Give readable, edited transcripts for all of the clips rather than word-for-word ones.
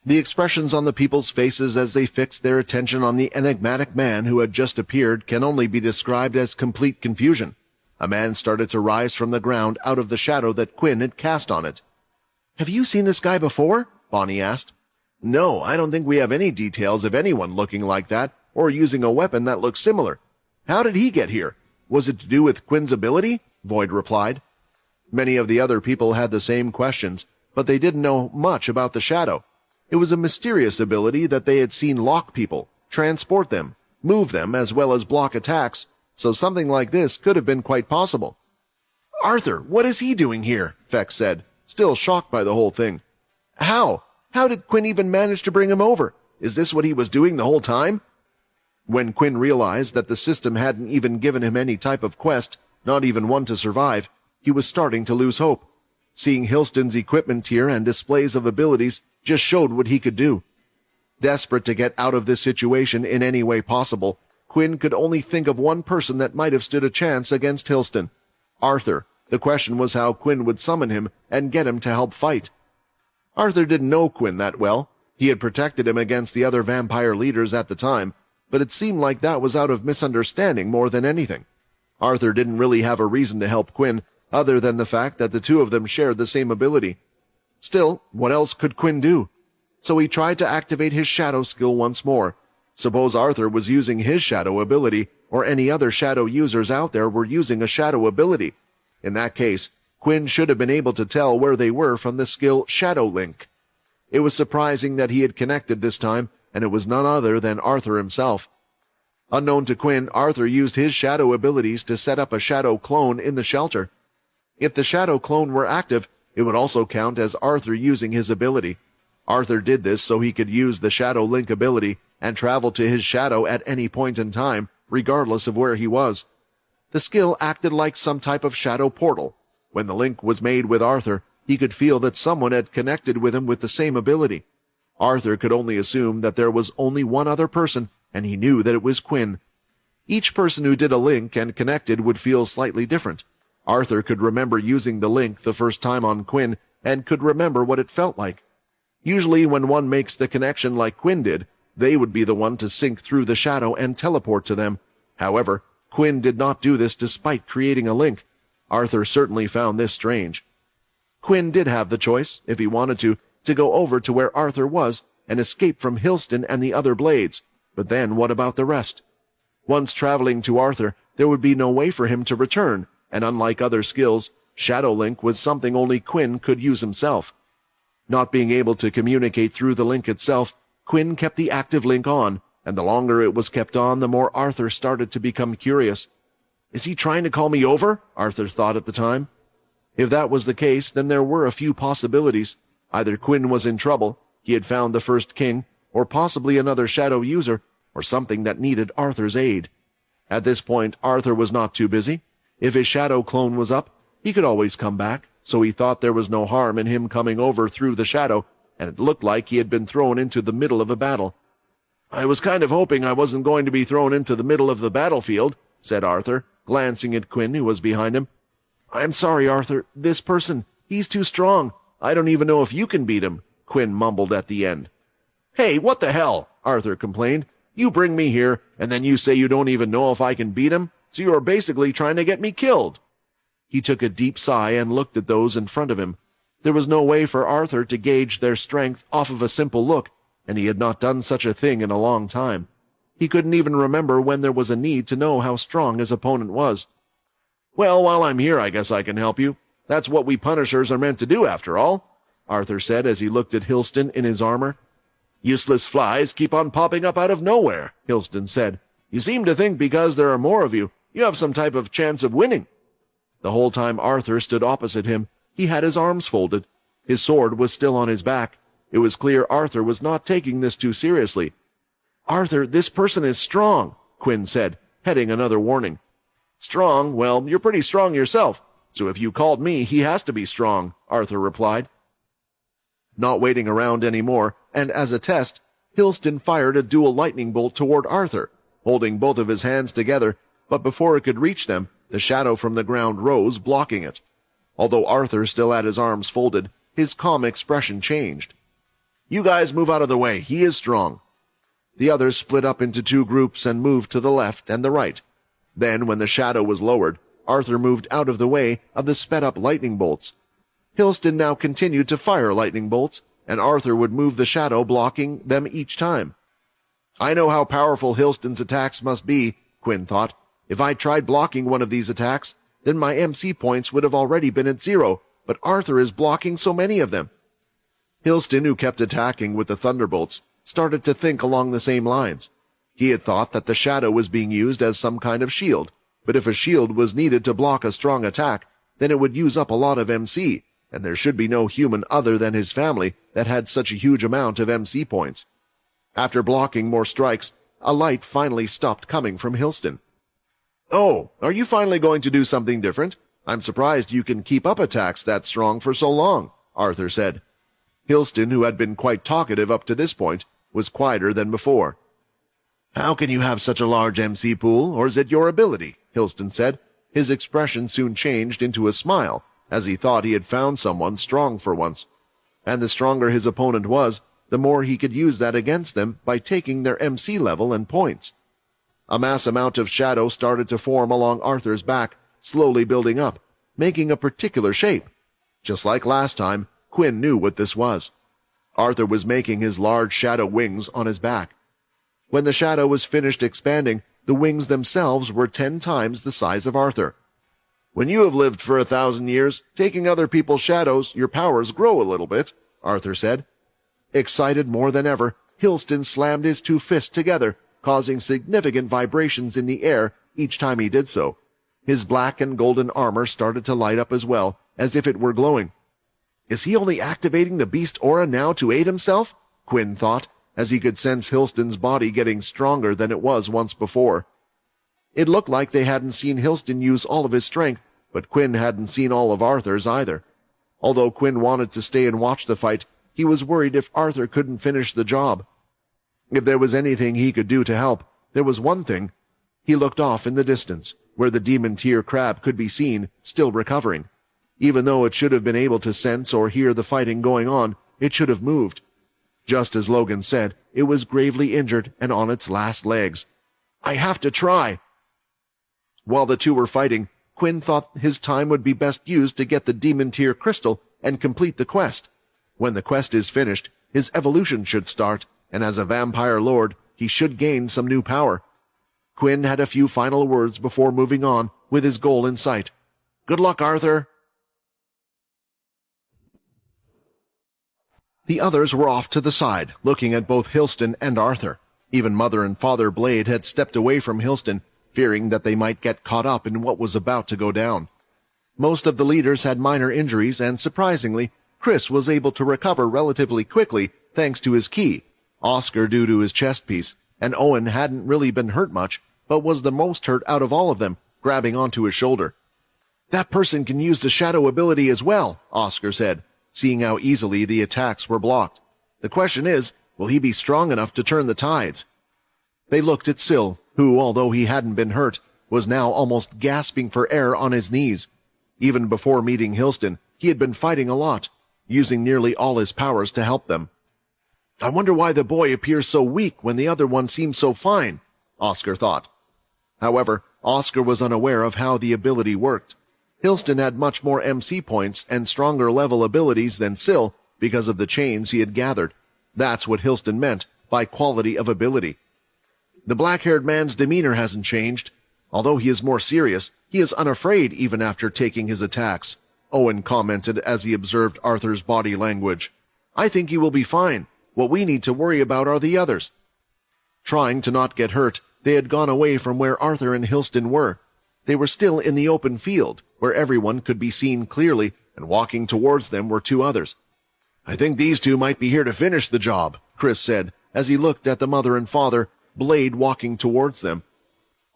The expressions on the people's faces as they fixed their attention on the enigmatic man who had just appeared can only be described as complete confusion. A man started to rise from the ground out of the shadow that Quinn had cast on it. "Have you seen this guy before?" Bonnie asked. "No, I don't think we have any details of anyone looking like that or using a weapon that looks similar. How did he get here? Was it to do with Quinn's ability?" Void replied. Many of the other people had the same questions, but they didn't know much about the shadow. It was a mysterious ability that they had seen lock people, transport them, move them, as well as block attacks, so something like this could have been quite possible. "Arthur, what is he doing here?" Feck said, still shocked by the whole thing. How did Quinn even manage to bring him over? Is this what he was doing the whole time?" When Quinn realized that the system hadn't even given him any type of quest, not even one to survive, he was starting to lose hope. Seeing Hilston's equipment tier and displays of abilities just showed what he could do. Desperate to get out of this situation in any way possible, Quinn could only think of one person that might have stood a chance against Hilston. Arthur. The question was how Quinn would summon him and get him to help fight. Arthur didn't know Quinn that well. He had protected him against the other vampire leaders at the time, but it seemed like that was out of misunderstanding more than anything. Arthur didn't really have a reason to help Quinn, other than the fact that the two of them shared the same ability. Still, what else could Quinn do? So he tried to activate his shadow skill once more. Suppose Arthur was using his shadow ability, or any other shadow users out there were using a shadow ability. In that case, Quinn should have been able to tell where they were from the skill Shadow Link. It was surprising that he had connected this time, and it was none other than Arthur himself. Unknown to Quinn, Arthur used his shadow abilities to set up a shadow clone in the shelter. If the shadow clone were active, it would also count as Arthur using his ability. Arthur did this so he could use the Shadow Link ability and travel to his shadow at any point in time, regardless of where he was. The skill acted like some type of shadow portal. When the link was made with Arthur, he could feel that someone had connected with him with the same ability. Arthur could only assume that there was only one other person, and he knew that it was Quinn. Each person who did a link and connected would feel slightly different. Arthur could remember using the link the first time on Quinn and could remember what it felt like. Usually when one makes the connection like Quinn did, they would be the one to sink through the shadow and teleport to them. However, Quinn did not do this despite creating a link. Arthur certainly found this strange. Quinn did have the choice, if he wanted to go over to where Arthur was and escape from Hilston and the other Blades. But then what about the rest? Once traveling to Arthur, there would be no way for him to return, and unlike other skills, Shadow Link was something only Quinn could use himself. Not being able to communicate through the link itself, Quinn kept the active link on, and the longer it was kept on, the more Arthur started to become curious. Is he trying to call me over? Arthur thought at the time. If that was the case, then there were a few possibilities. Either Quinn was in trouble, he had found the first king, or possibly another shadow user, or something that needed Arthur's aid. At this point, Arthur was not too busy. If his shadow clone was up, he could always come back, so he thought there was no harm in him coming over through the shadow, and it looked like he had been thrown into the middle of a battle. "I was kind of hoping I wasn't going to be thrown into the middle of the battlefield," said Arthur, glancing at Quinn, who was behind him. "I'm sorry, Arthur. This person, he's too strong. I don't even know if you can beat him," Quinn mumbled at the end. "Hey, what the hell?" Arthur complained. "You bring me here, and then you say you don't even know if I can beat him, so you are basically trying to get me killed." He took a deep sigh and looked at those in front of him. There was no way for Arthur to gauge their strength off of a simple look, and he had not done such a thing in a long time. He couldn't even remember when there was a need to know how strong his opponent was. "Well, while I'm here, I guess I can help you. That's what we Punishers are meant to do, after all," Arthur said as he looked at Hilston in his armor. "Useless flies keep on popping up out of nowhere," Hilston said. "You seem to think because there are more of you, you have some type of chance of winning." The whole time Arthur stood opposite him, he had his arms folded. His sword was still on his back. It was clear Arthur was not taking this too seriously. "Arthur, this person is strong," Quinn said, heading another warning. "Strong? Well, you're pretty strong yourself, so if you called me, he has to be strong," Arthur replied. Not waiting around any more, and as a test, Hilston fired a dual lightning bolt toward Arthur, holding both of his hands together, but before it could reach them, the shadow from the ground rose, blocking it. Although Arthur still had his arms folded, his calm expression changed. You guys move out of the way. He is strong." The others split up into two groups and moved to the left and the right. Then, when the shadow was lowered, Arthur moved out of the way of the sped-up lightning bolts. Hilston now continued to fire lightning bolts, and Arthur would move the shadow, blocking them each time. "I know how powerful Hilston's attacks must be," Quinn thought. "If I tried blocking one of these attacks, then my MC points would have already been at 0, but Arthur is blocking so many of them." Hilston, who kept attacking with the thunderbolts, started to think along the same lines. He had thought that the shadow was being used as some kind of shield, but if a shield was needed to block a strong attack, then it would use up a lot of MC, and there should be no human other than his family that had such a huge amount of MC points. After blocking more strikes, a light finally stopped coming from Hilston. "Oh, are you finally going to do something different? I'm surprised you can keep up attacks that strong for so long," Arthur said. Hilston, who had been quite talkative up to this point, was quieter than before. "How can you have such a large MC pool, or is it your ability?" Hilston said. His expression soon changed into a smile, as he thought he had found someone strong for once. And the stronger his opponent was, the more he could use that against them by taking their MC level and points. A mass amount of shadow started to form along Arthur's back, slowly building up, making a particular shape. Just like last time, Quinn knew what this was. Arthur was making his large shadow wings on his back. When the shadow was finished expanding, the wings themselves were 10 times the size of Arthur. "When you have lived for 1,000 years, taking other people's shadows, your powers grow a little bit," Arthur said. Excited more than ever, Hilston slammed his two fists together, causing significant vibrations in the air each time he did so. His black and golden armor started to light up as well, as if it were glowing. "Is he only activating the beast aura now to aid himself?" Quinn thought, as he could sense Hilston's body getting stronger than it was once before. It looked like they hadn't seen Hilston use all of his strength, but Quinn hadn't seen all of Arthur's either. Although Quinn wanted to stay and watch the fight, he was worried if Arthur couldn't finish the job. If there was anything he could do to help, there was one thing. He looked off in the distance, where the demon tier crab could be seen, still recovering. Even though it should have been able to sense or hear the fighting going on, it should have moved. Just as Logan said, it was gravely injured and on its last legs. "I have to try." While the two were fighting, Quinn thought his time would be best used to get the demon tier crystal and complete the quest. When the quest is finished, his evolution should start, and as a vampire lord, he should gain some new power. Quinn had a few final words before moving on, with his goal in sight. "Good luck, Arthur." The others were off to the side, looking at both Hilston and Arthur. Even Mother and Father Blade had stepped away from Hilston, fearing that they might get caught up in what was about to go down. Most of the leaders had minor injuries, and surprisingly, Chris was able to recover relatively quickly thanks to his ki, Oscar due to his chest piece, and Owen hadn't really been hurt much, but was the most hurt out of all of them, grabbing onto his shoulder. "That person can use the shadow ability as well," Oscar said, seeing how easily the attacks were blocked. "The question is, will he be strong enough to turn the tides?" They looked at Syl, who, although he hadn't been hurt, was now almost gasping for air on his knees. Even before meeting Hilston, he had been fighting a lot, using nearly all his powers to help them. "I wonder why the boy appears so weak when the other one seems so fine," Oscar thought. However, Oscar was unaware of how the ability worked. Hilston had much more MC points and stronger level abilities than Syl because of the chains he had gathered. That's what Hilston meant by quality of ability. "The black-haired man's demeanor hasn't changed. Although he is more serious, he is unafraid even after taking his attacks," Owen commented as he observed Arthur's body language. "I think he will be fine. What we need to worry about are the others." Trying to not get hurt, they had gone away from where Arthur and Hilston were. They were still in the open field, where everyone could be seen clearly, and walking towards them were two others. "I think these two might be here to finish the job," Chris said, as he looked at the mother and father, Blade walking towards them.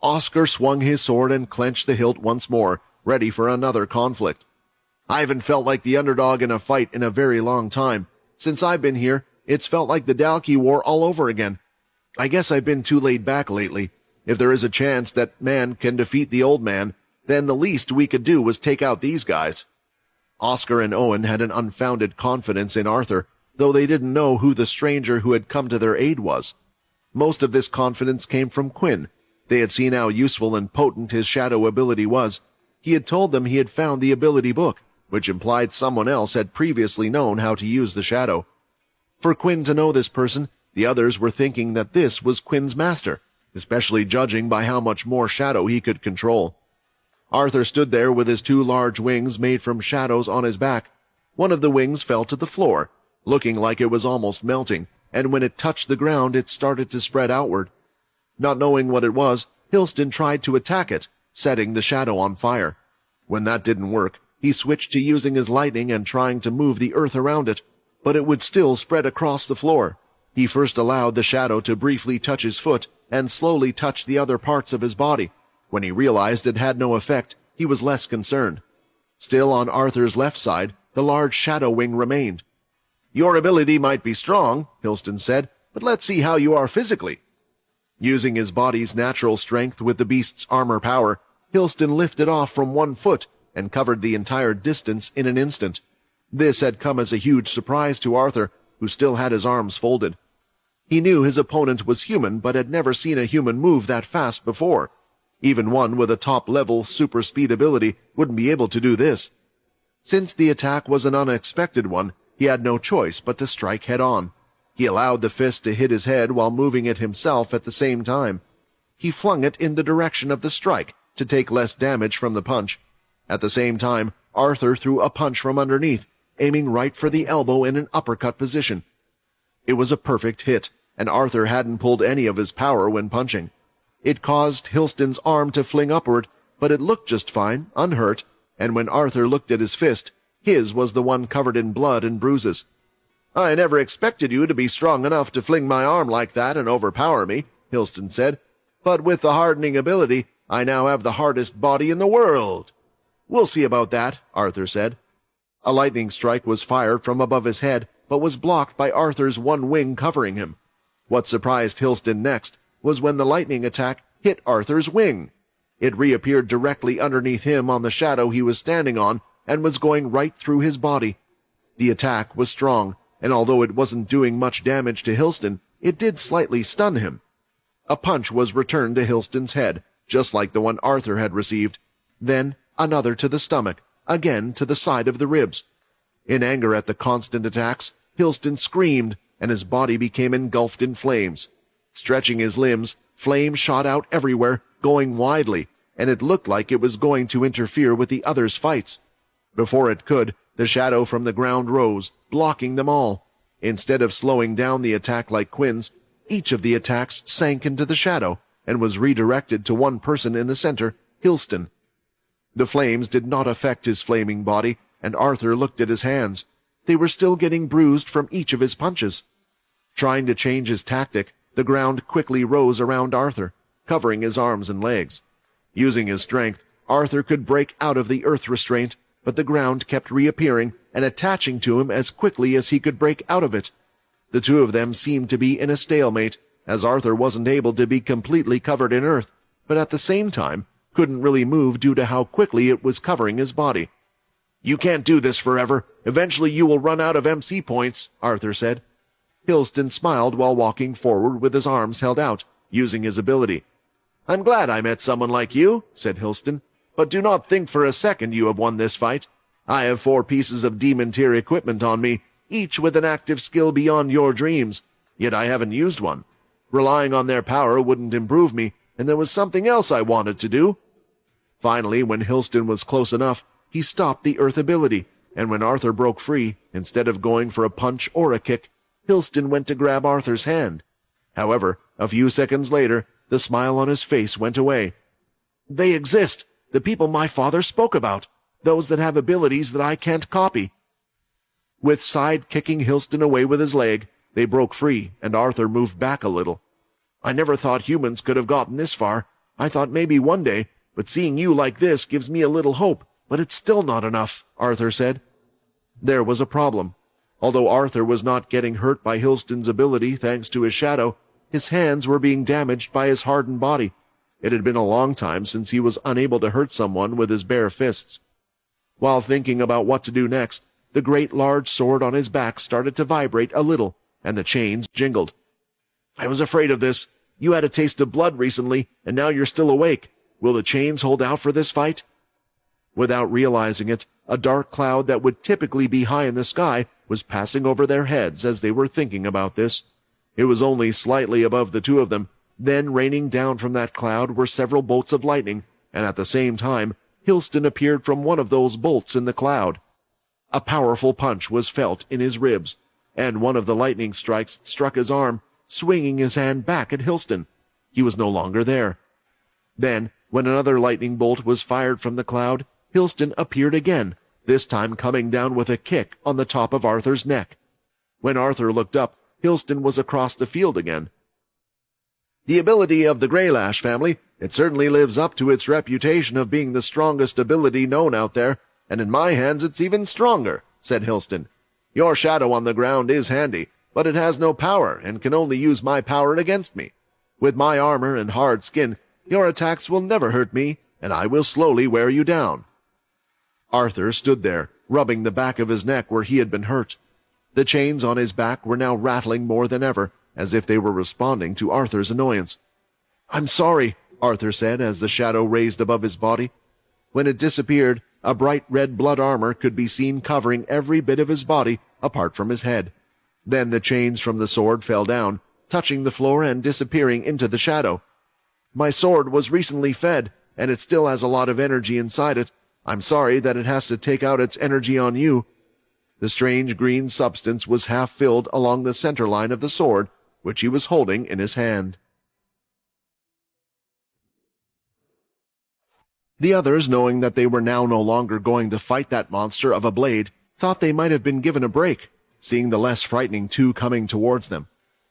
Oscar swung his sword and clenched the hilt once more, ready for another conflict. "I haven't felt like the underdog in a fight in a very long time. Since I've been here, it's felt like the Dalki War all over again. I guess I've been too laid back lately. If there is a chance that man can defeat the old man, then the least we could do was take out these guys." Oscar and Owen had an unfounded confidence in Arthur, though they didn't know who the stranger who had come to their aid was. Most of this confidence came from Quinn. They had seen how useful and potent his shadow ability was. He had told them he had found the ability book, which implied someone else had previously known how to use the shadow. For Quinn to know this person, the others were thinking that this was Quinn's master, especially judging by how much more shadow he could control. Arthur stood there with his 2 large wings made from shadows on his back. One of the wings fell to the floor, looking like it was almost melting, and when it touched the ground it started to spread outward. Not knowing what it was, Hilston tried to attack it, setting the shadow on fire. When that didn't work, he switched to using his lightning and trying to move the earth around it, but it would still spread across the floor. He first allowed the shadow to briefly touch his foot and slowly touch the other parts of his body. When he realized it had no effect, he was less concerned. Still on Arthur's left side, the large shadow wing remained. "Your ability might be strong," Hilston said, "but let's see how you are physically." Using his body's natural strength with the beast's armor power, Hilston lifted off from 1 foot and covered the entire distance in an instant. This had come as a huge surprise to Arthur, who still had his arms folded. He knew his opponent was human, but had never seen a human move that fast before. Even one with a top-level super speed ability wouldn't be able to do this. Since the attack was an unexpected one, he had no choice but to strike head-on. He allowed the fist to hit his head while moving it himself at the same time. He flung it in the direction of the strike to take less damage from the punch. At the same time, Arthur threw a punch from underneath, aiming right for the elbow in an uppercut position. It was a perfect hit, and Arthur hadn't pulled any of his power when punching. It caused Hilston's arm to fling upward, but it looked just fine, unhurt, and when Arthur looked at his fist, his was the one covered in blood and bruises. "I never expected you to be strong enough to fling my arm like that and overpower me," Hilston said. "But with the hardening ability, I now have the hardest body in the world." "We'll see about that," Arthur said. A lightning strike was fired from above his head, but was blocked by Arthur's 1 wing covering him. What surprised Hilston next was when the lightning attack hit Arthur's wing. It reappeared directly underneath him on the shadow he was standing on and was going right through his body. The attack was strong, and although it wasn't doing much damage to Hilston, it did slightly stun him. A punch was returned to Hilston's head, just like the one Arthur had received. Then another to the stomach, again to the side of the ribs. In anger at the constant attacks, Hilston screamed, and his body became engulfed in flames. Stretching his limbs, flame shot out everywhere, going widely, and it looked like it was going to interfere with the others' fights. Before it could, the shadow from the ground rose, blocking them all. Instead of slowing down the attack like Quinn's, each of the attacks sank into the shadow and was redirected to one person in the center, Hilston. The flames did not affect his flaming body, and Arthur looked at his hands. They were still getting bruised from each of his punches. Trying to change his tactic, the ground quickly rose around Arthur, covering his arms and legs. Using his strength, Arthur could break out of the earth restraint, but the ground kept reappearing and attaching to him as quickly as he could break out of it. The 2 of them seemed to be in a stalemate, as Arthur wasn't able to be completely covered in earth, but at the same time couldn't really move due to how quickly it was covering his body. "You can't do this forever. Eventually you will run out of MC points," Arthur said. Hilston smiled while walking forward with his arms held out, using his ability. "I'm glad I met someone like you," said Hilston, "but do not think for a second you have won this fight. I have 4 pieces of demon-tier equipment on me, each with an active skill beyond your dreams, yet I haven't used one. Relying on their power wouldn't improve me, and there was something else I wanted to do." Finally, when Hilston was close enough, he stopped the earth ability, and when Arthur broke free, instead of going for a punch or a kick, Hilston went to grab Arthur's hand. However, a few seconds later, the smile on his face went away. "They exist, the people my father spoke about, those that have abilities that I can't copy." With side-kicking Hilston away with his leg, they broke free, and Arthur moved back a little. "I never thought humans could have gotten this far. I thought maybe one day, but seeing you like this gives me a little hope, but it's still not enough," Arthur said. There was a problem. Although Arthur was not getting hurt by Hilston's ability thanks to his shadow, his hands were being damaged by his hardened body. It had been a long time since he was unable to hurt someone with his bare fists. While thinking about what to do next, The great large sword on his back started to vibrate a little, and the chains jingled. "I was afraid of this. You had a taste of blood recently, and now you're still awake. Will the chains hold out for this fight?" Without realizing it, a dark cloud that would typically be high in the sky was passing over their heads as they were thinking about this. It was only slightly above the two of them. Then raining down from that cloud were several bolts of lightning, and at the same time, Hilston appeared from one of those bolts in the cloud. A powerful punch was felt in his ribs, and one of the lightning strikes struck his arm, swinging his hand back at Hilston. He was no longer there. Then, when another lightning bolt was fired from the cloud, Hilston appeared again, this time coming down with a kick on the top of Arthur's neck. When Arthur looked up, Hilston was across the field again. "The ability of the Greylash family, it certainly lives up to its reputation of being the strongest ability known out there, and in my hands it's even stronger," said Hilston. "Your shadow on the ground is handy, but it has no power and can only use my power against me. With my armor and hard skin, your attacks will never hurt me, and I will slowly wear you down." Arthur stood there, rubbing the back of his neck where he had been hurt. The chains on his back were now rattling more than ever, as if they were responding to Arthur's annoyance. "I'm sorry," Arthur said as the shadow raised above his body. When it disappeared, a bright red blood armor could be seen covering every bit of his body apart from his head. Then the chains from the sword fell down, touching the floor and disappearing into the shadow. "My sword was recently fed, and it still has a lot of energy inside it. I'm sorry that it has to take out its energy on you." The strange green substance was half filled along the center line of the sword, which he was holding in his hand. The others, knowing that they were now no longer going to fight that monster of a blade, thought they might have been given a break, seeing the less frightening two coming towards them.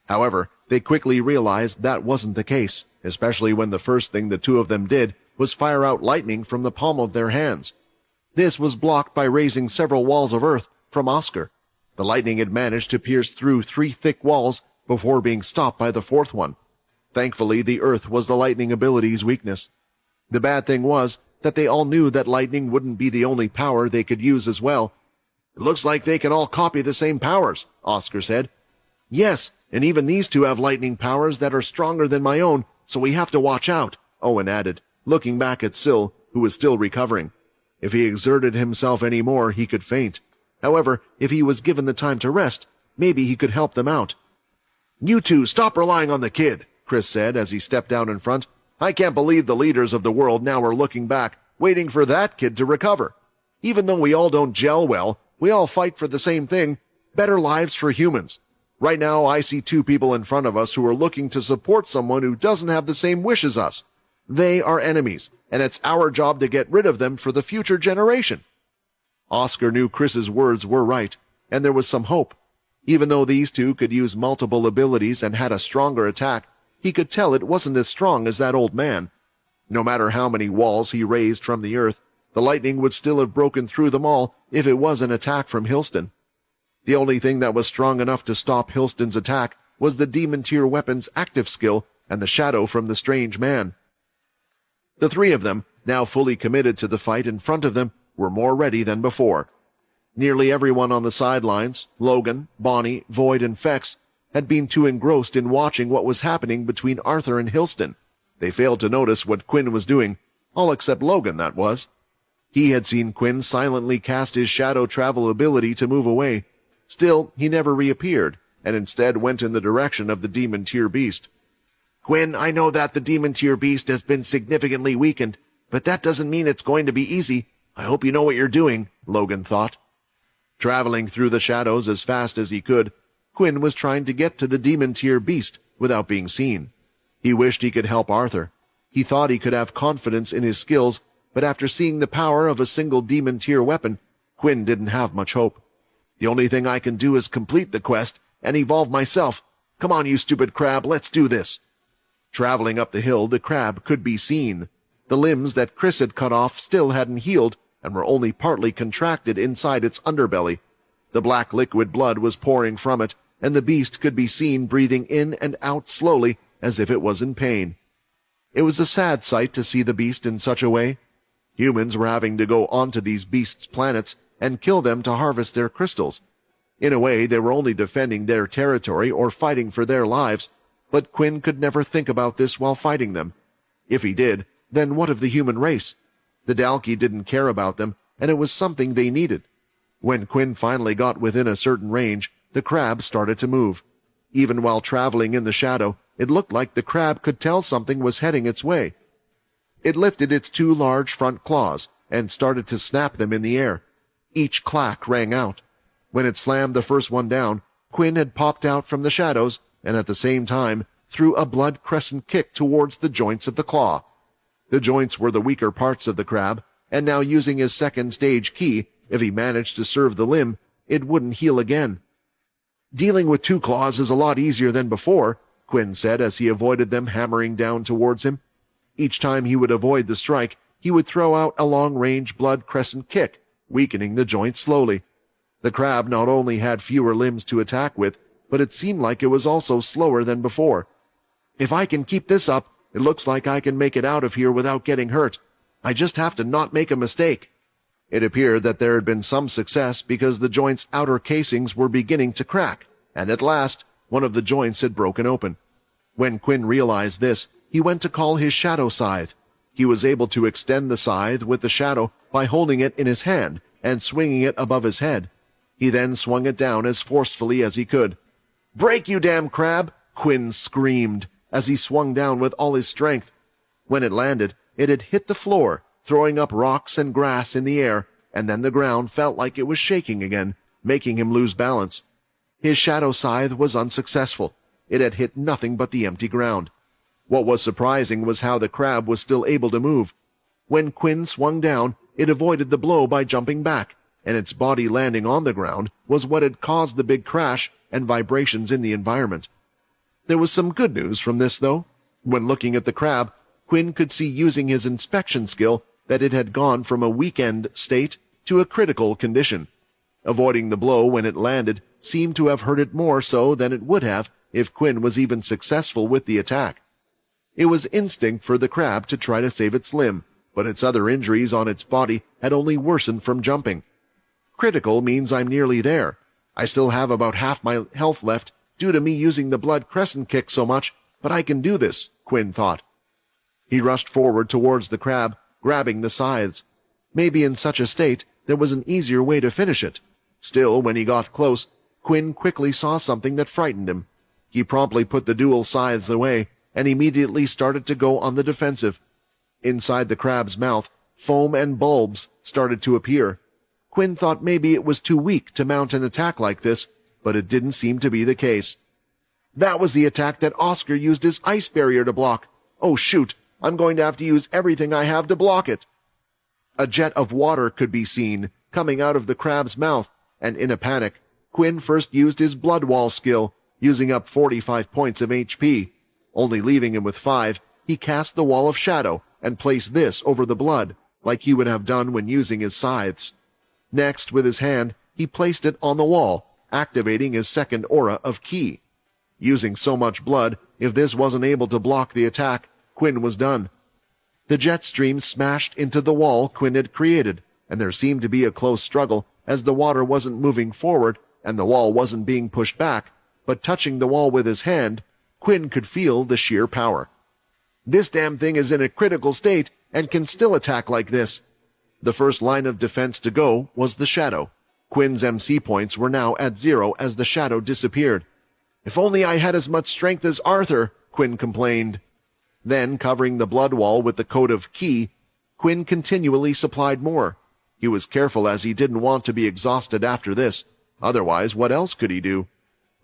However, they quickly realized that wasn't the case, especially when the first thing the two of them did was fire out lightning from the palm of their hands. This was blocked by raising several walls of earth from Oscar. The lightning had managed to pierce through 3 thick walls before being stopped by the 4th one. Thankfully, the earth was the lightning ability's weakness. The bad thing was that they all knew that lightning wouldn't be the only power they could use as well. "It looks like they can all copy the same powers," Oscar said. "Yes, and even these two have lightning powers that are stronger than my own, so we have to watch out," Owen added, looking back at Syl, who was still recovering. If he exerted himself any more, he could faint. However, if he was given the time to rest, maybe he could help them out. "You two, stop relying on the kid," Chris said as he stepped down in front. "I can't believe the leaders of the world now are looking back, waiting for that kid to recover. Even though we all don't gel well, we all fight for the same thing, better lives for humans. Right now, I see 2 people in front of us who are looking to support someone who doesn't have the same wish as us. They are enemies, and it's our job to get rid of them for the future generation." Oscar knew Chris's words were right, and there was some hope. Even though these two could use multiple abilities and had a stronger attack, he could tell it wasn't as strong as that old man. No matter how many walls he raised from the earth, the lightning would still have broken through them all if it was an attack from Hilston. The only thing that was strong enough to stop Hilston's attack was the demon tier weapon's active skill and the shadow from the strange man. The 3 of them, now fully committed to the fight in front of them, were more ready than before. Nearly everyone on the sidelines, Logan, Bonnie, Void, and Fex, had been too engrossed in watching what was happening between Arthur and Hilston. They failed to notice what Quinn was doing, all except Logan, that was. He had seen Quinn silently cast his shadow travel ability to move away. Still, he never reappeared, and instead went in the direction of the demon tier beast. "Quinn, I know that the demon tier beast has been significantly weakened, but that doesn't mean it's going to be easy. I hope you know what you're doing," Logan thought. Traveling through the shadows as fast as he could, Quinn was trying to get to the demon tier beast without being seen. He wished he could help Arthur. He thought he could have confidence in his skills, but after seeing the power of a single demon tier weapon, Quinn didn't have much hope. "The only thing I can do is complete the quest and evolve myself. Come on, you stupid crab, let's do this." Traveling up the hill, the crab could be seen. The limbs that Chris had cut off still hadn't healed and were only partly contracted inside its underbelly. The black liquid blood was pouring from it, and the beast could be seen breathing in and out slowly as if it was in pain. It was a sad sight to see the beast in such a way. Humans were having to go onto these beasts' planets and kill them to harvest their crystals. In a way, they were only defending their territory or fighting for their lives, but Quinn could never think about this while fighting them. If he did, then what of the human race? The Dalki didn't care about them, and it was something they needed. When Quinn finally got within a certain range, the crab started to move. Even while traveling in the shadow, it looked like the crab could tell something was heading its way. It lifted its two large front claws and started to snap them in the air. Each clack rang out. When it slammed the first one down, Quinn had popped out from the shadows and at the same time threw a blood crescent kick towards the joints of the claw. The joints were the weaker parts of the crab, and now using his second stage ki, if he managed to serve the limb, it wouldn't heal again. "Dealing with two claws is a lot easier than before," Quinn said as he avoided them hammering down towards him. Each time he would avoid the strike, he would throw out a long-range blood crescent kick, weakening the joint slowly. The crab not only had fewer limbs to attack with, but it seemed like it was also slower than before. "If I can keep this up, it looks like I can make it out of here without getting hurt. I just have to not make a mistake." It appeared that there had been some success because the joint's outer casings were beginning to crack, and at last one of the joints had broken open. When Quinn realized this, he went to call his shadow scythe. He was able to extend the scythe with the shadow by holding it in his hand and swinging it above his head. He then swung it down as forcefully as he could. "Break, you damn crab!" Quinn screamed as he swung down with all his strength. When it landed, it had hit the floor, throwing up rocks and grass in the air, and then the ground felt like it was shaking again, making him lose balance. His shadow scythe was unsuccessful. It had hit nothing but the empty ground. What was surprising was how the crab was still able to move. When Quinn swung down, it avoided the blow by jumping back, and its body landing on the ground was what had caused the big crash and vibrations in the environment. There was some good news from this, though. When looking at the crab, Quinn could see using his inspection skill that it had gone from a weakened state to a critical condition. Avoiding the blow when it landed seemed to have hurt it more so than it would have if Quinn was even successful with the attack. It was instinct for the crab to try to save its limb, but its other injuries on its body had only worsened from jumping. Critical means I'm nearly there. I still have about half my health left due to me using the blood crescent kick so much, but I can do this, Quinn thought. He rushed forward towards the crab, grabbing the scythes. Maybe in such a state there was an easier way to finish it. Still, when he got close, Quinn quickly saw something that frightened him. He promptly put the dual scythes away and immediately started to go on the defensive. Inside the crab's mouth, foam and bulbs started to appear. Quinn thought maybe it was too weak to mount an attack like this, but it didn't seem to be the case. That was the attack that Oscar used his ice barrier to block. Oh shoot, I'm going to have to use everything I have to block it. A jet of water could be seen coming out of the crab's mouth, and in a panic, Quinn first used his blood wall skill, using up 45 points of HP. Only leaving him with 5, he cast the wall of shadow and placed this over the blood, like he would have done when using his scythes. Next, with his hand, he placed it on the wall, activating his second aura of ki. Using so much blood, if this wasn't able to block the attack, Quinn was done. The jet stream smashed into the wall Quinn had created, and there seemed to be a close struggle as the water wasn't moving forward and the wall wasn't being pushed back, but touching the wall with his hand, Quinn could feel the sheer power. This damn thing is in a critical state and can still attack like this. The first line of defense to go was the shadow. Quinn's MC points were now at 0 as the shadow disappeared. If only I had as much strength as Arthur, Quinn complained. Then, covering the blood wall with the coat of ki, Quinn continually supplied more. He was careful as he didn't want to be exhausted after this. Otherwise, what else could he do?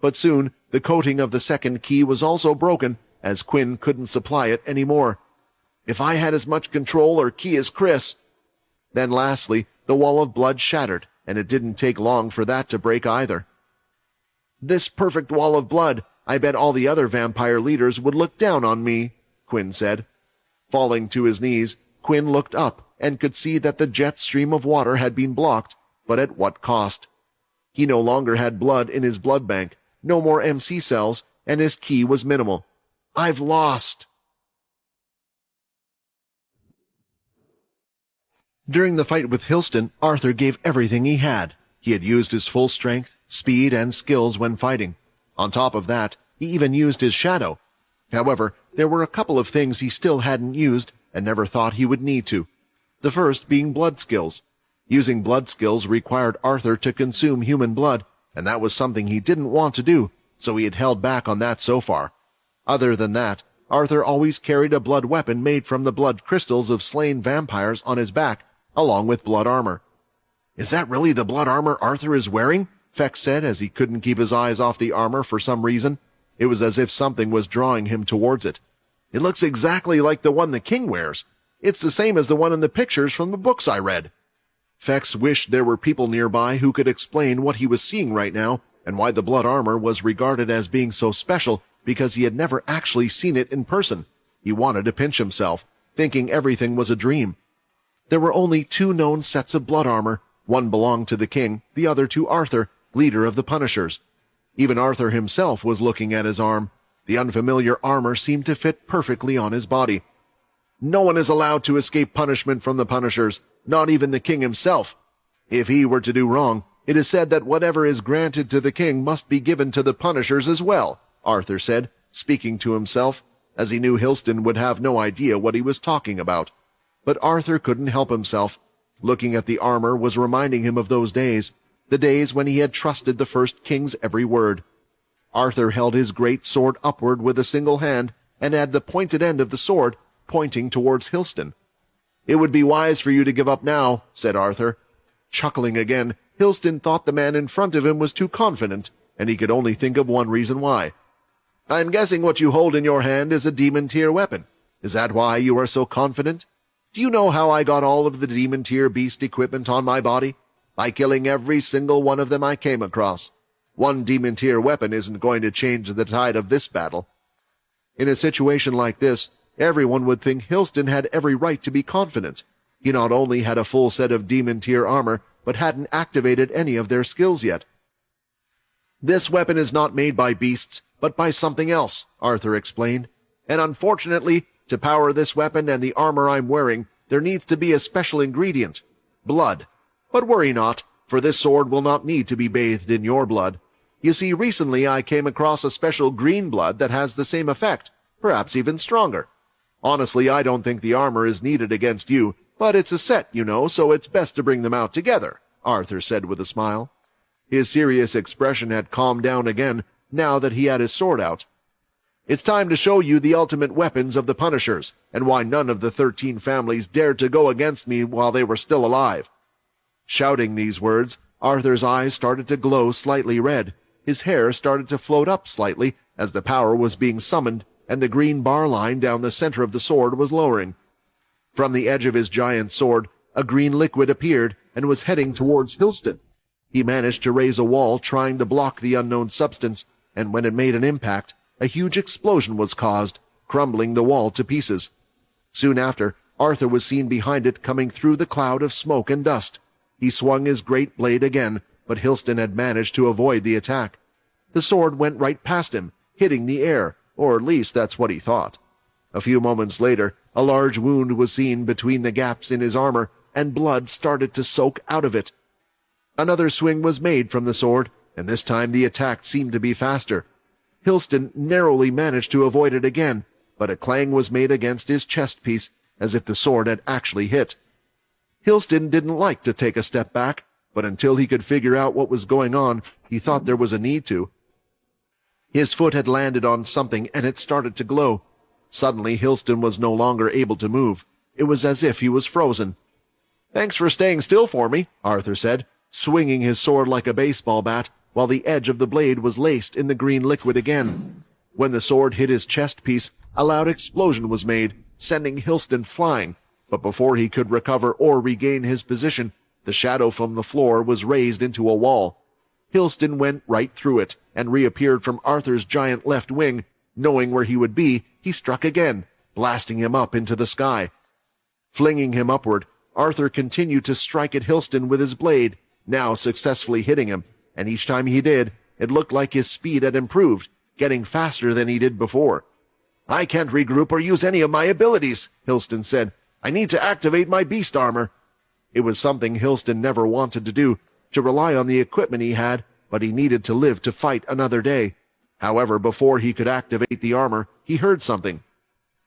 But soon, the coating of the second ki was also broken, as Quinn couldn't supply it anymore. If I had as much control or ki as Chris. Then lastly, the wall of blood shattered, and it didn't take long for that to break either. This perfect wall of blood, I bet all the other vampire leaders would look down on me, Quinn said. Falling to his knees, Quinn looked up and could see that the jet stream of water had been blocked, but at what cost? He no longer had blood in his blood bank, no more MC cells, and his ki was minimal. I've lost. During the fight with Hilston, Arthur gave everything he had. He had used his full strength, speed, and skills when fighting. On top of that, he even used his shadow. However, there were a couple of things he still hadn't used and never thought he would need to. The first being blood skills. Using blood skills required Arthur to consume human blood, and that was something he didn't want to do, so he had held back on that so far. Other than that, Arthur always carried a blood weapon made from the blood crystals of slain vampires on his back, along with blood armor. "Is that really the blood armor Arthur is wearing?" Fex said as he couldn't keep his eyes off the armor for some reason. It was as if something was drawing him towards it. "It looks exactly like the one the king wears. It's the same as the one in the pictures from the books I read." Fex wished there were people nearby who could explain what he was seeing right now and why the blood armor was regarded as being so special, because he had never actually seen it in person. He wanted to pinch himself, thinking everything was a dream. There were only 2 known sets of blood armor. One belonged to the king, the other to Arthur, leader of the Punishers. Even Arthur himself was looking at his arm. The unfamiliar armor seemed to fit perfectly on his body. "No one is allowed to escape punishment from the Punishers, not even the king himself. If he were to do wrong, it is said that whatever is granted to the king must be given to the Punishers as well," Arthur said, speaking to himself, as he knew Hilston would have no idea what he was talking about. But Arthur couldn't help himself. Looking at the armor was reminding him of those days, the days when he had trusted the first king's every word. Arthur held his great sword upward with a single hand, and had the pointed end of the sword pointing towards Hilston. "It would be wise for you to give up now," said Arthur. Chuckling again, Hilston thought the man in front of him was too confident, and he could only think of one reason why. "I'm guessing what you hold in your hand is a demon-tier weapon. Is that why you are so confident? Do you know how I got all of the demon-tier beast equipment on my body? By killing every single one of them I came across. One demon-tier weapon isn't going to change the tide of this battle." In a situation like this, everyone would think Hilston had every right to be confident. He not only had a full set of demon-tier armor, but hadn't activated any of their skills yet. "This weapon is not made by beasts, but by something else," Arthur explained. "And unfortunately, to power this weapon and the armor I'm wearing, there needs to be a special ingredient: blood. But worry not, for this sword will not need to be bathed in your blood. You see, recently I came across a special green blood that has the same effect, perhaps even stronger. Honestly, I don't think the armor is needed against you, but it's a set, you know, so it's best to bring them out together," Arthur said with a smile. His serious expression had calmed down again, now that he had his sword out. "It's time to show you the ultimate weapons of the Punishers, and why none of the 13 families dared to go against me while they were still alive." Shouting these words, Arthur's eyes started to glow slightly red. His hair started to float up slightly as the power was being summoned, and the green bar line down the center of the sword was lowering. From the edge of his giant sword, a green liquid appeared and was heading towards Hilston. He managed to raise a wall trying to block the unknown substance, and when it made an impact, a huge explosion was caused, crumbling the wall to pieces. Soon after, Arthur was seen behind it coming through the cloud of smoke and dust. He swung his great blade again, but Hilston had managed to avoid the attack. The sword went right past him, hitting the air, or at least that's what he thought. A few moments later, a large wound was seen between the gaps in his armor, and blood started to soak out of it. Another swing was made from the sword, and this time the attack seemed to be faster. Hilston narrowly managed to avoid it again, but a clang was made against his chest piece, as if the sword had actually hit. Hilston didn't like to take a step back, but until he could figure out what was going on, he thought there was a need to. His foot had landed on something, and it started to glow. Suddenly, Hilston was no longer able to move. It was as if he was frozen. "Thanks for staying still for me," Arthur said, swinging his sword like a baseball bat, while the edge of the blade was laced in the green liquid again. When the sword hit his chest piece, a loud explosion was made, sending Hilston flying, but before he could recover or regain his position, the shadow from the floor was raised into a wall. Hilston went right through it, and reappeared from Arthur's giant left wing. Knowing where he would be, he struck again, blasting him up into the sky. Flinging him upward, Arthur continued to strike at Hilston with his blade, now successfully hitting him, and each time he did, it looked like his speed had improved, getting faster than he did before. "I can't regroup or use any of my abilities," Hilston said. "I need to activate my beast armor." It was something Hilston never wanted to do, to rely on the equipment he had, but he needed to live to fight another day. However, before he could activate the armor, he heard something.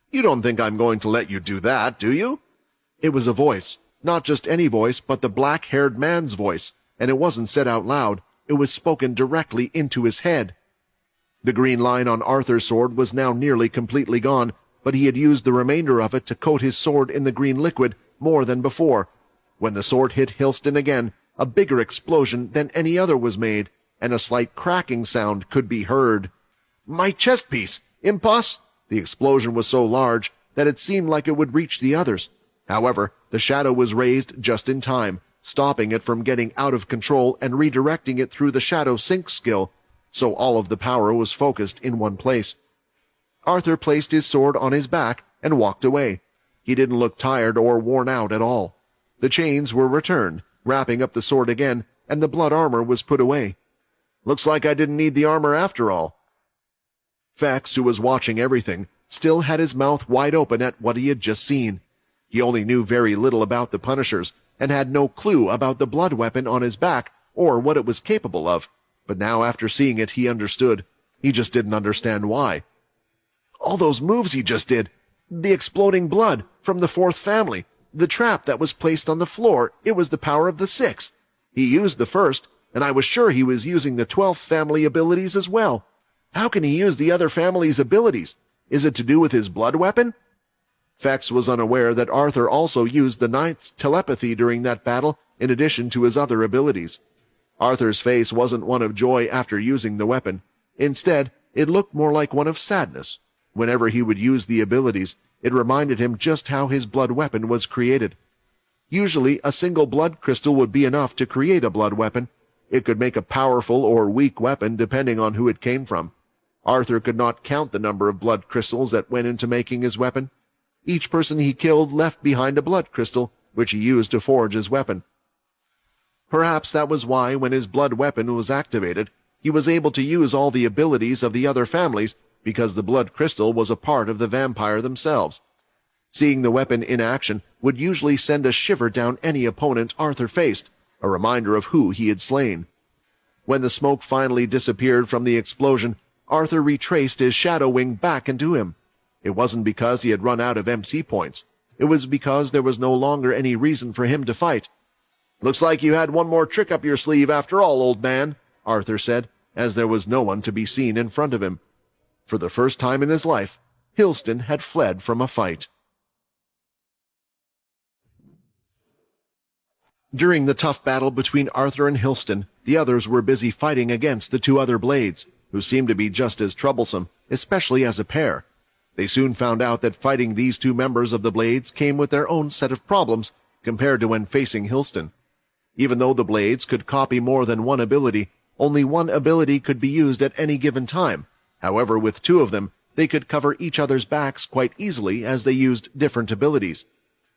"You don't think I'm going to let you do that, do you?" It was a voice. Not just any voice, but the black-haired man's voice, and it wasn't said out loud. It was spoken directly into his head. The green line on Arthur's sword was now nearly completely gone, but he had used the remainder of it to coat his sword in the green liquid more than before. When the sword hit Hilston again, a bigger explosion than any other was made, and a slight cracking sound could be heard. "My chest piece! Imposs!" The explosion was so large that it seemed like it would reach the others. However, the shadow was raised just in time, stopping it from getting out of control and redirecting it through the shadow sync skill, so all of the power was focused in one place. Arthur placed his sword on his back and walked away. He didn't look tired or worn out at all. The chains were returned, wrapping up the sword again, and the blood armor was put away. "Looks like I didn't need the armor after all." Vex, who was watching everything, still had his mouth wide open at what he had just seen. He only knew very little about the Punishers, and had no clue about the blood weapon on his back or what it was capable of, but now after seeing it he understood. He just didn't understand why. All those moves he just did, the exploding blood from the fourth family, the trap that was placed on the floor, it was the power of the sixth. He used the first, and I was sure he was using the 12th family abilities as well. How can he use the other family's abilities? Is it to do with his blood weapon? Vex was unaware that Arthur also used the 9th's telepathy during that battle in addition to his other abilities. Arthur's face wasn't one of joy after using the weapon. Instead, it looked more like one of sadness. Whenever he would use the abilities, it reminded him just how his blood weapon was created. Usually, a single blood crystal would be enough to create a blood weapon. It could make a powerful or weak weapon depending on who it came from. Arthur could not count the number of blood crystals that went into making his weapon. Each person he killed left behind a blood crystal, which he used to forge his weapon. Perhaps that was why, when his blood weapon was activated, he was able to use all the abilities of the other families, because the blood crystal was a part of the vampire themselves. Seeing the weapon in action would usually send a shiver down any opponent Arthur faced, a reminder of who he had slain. When the smoke finally disappeared from the explosion, Arthur retraced his shadow wing back into him. It wasn't because he had run out of MC points. It was because there was no longer any reason for him to fight. "Looks like you had one more trick up your sleeve after all, old man," Arthur said, as there was no one to be seen in front of him. For the first time in his life, Hilston had fled from a fight. During the tough battle between Arthur and Hilston, the others were busy fighting against the two other blades, who seemed to be just as troublesome, especially as a pair. They soon found out that fighting these two members of the Blades came with their own set of problems compared to when facing Hilston. Even though the Blades could copy more than one ability, only one ability could be used at any given time. However, with two of them, they could cover each other's backs quite easily as they used different abilities.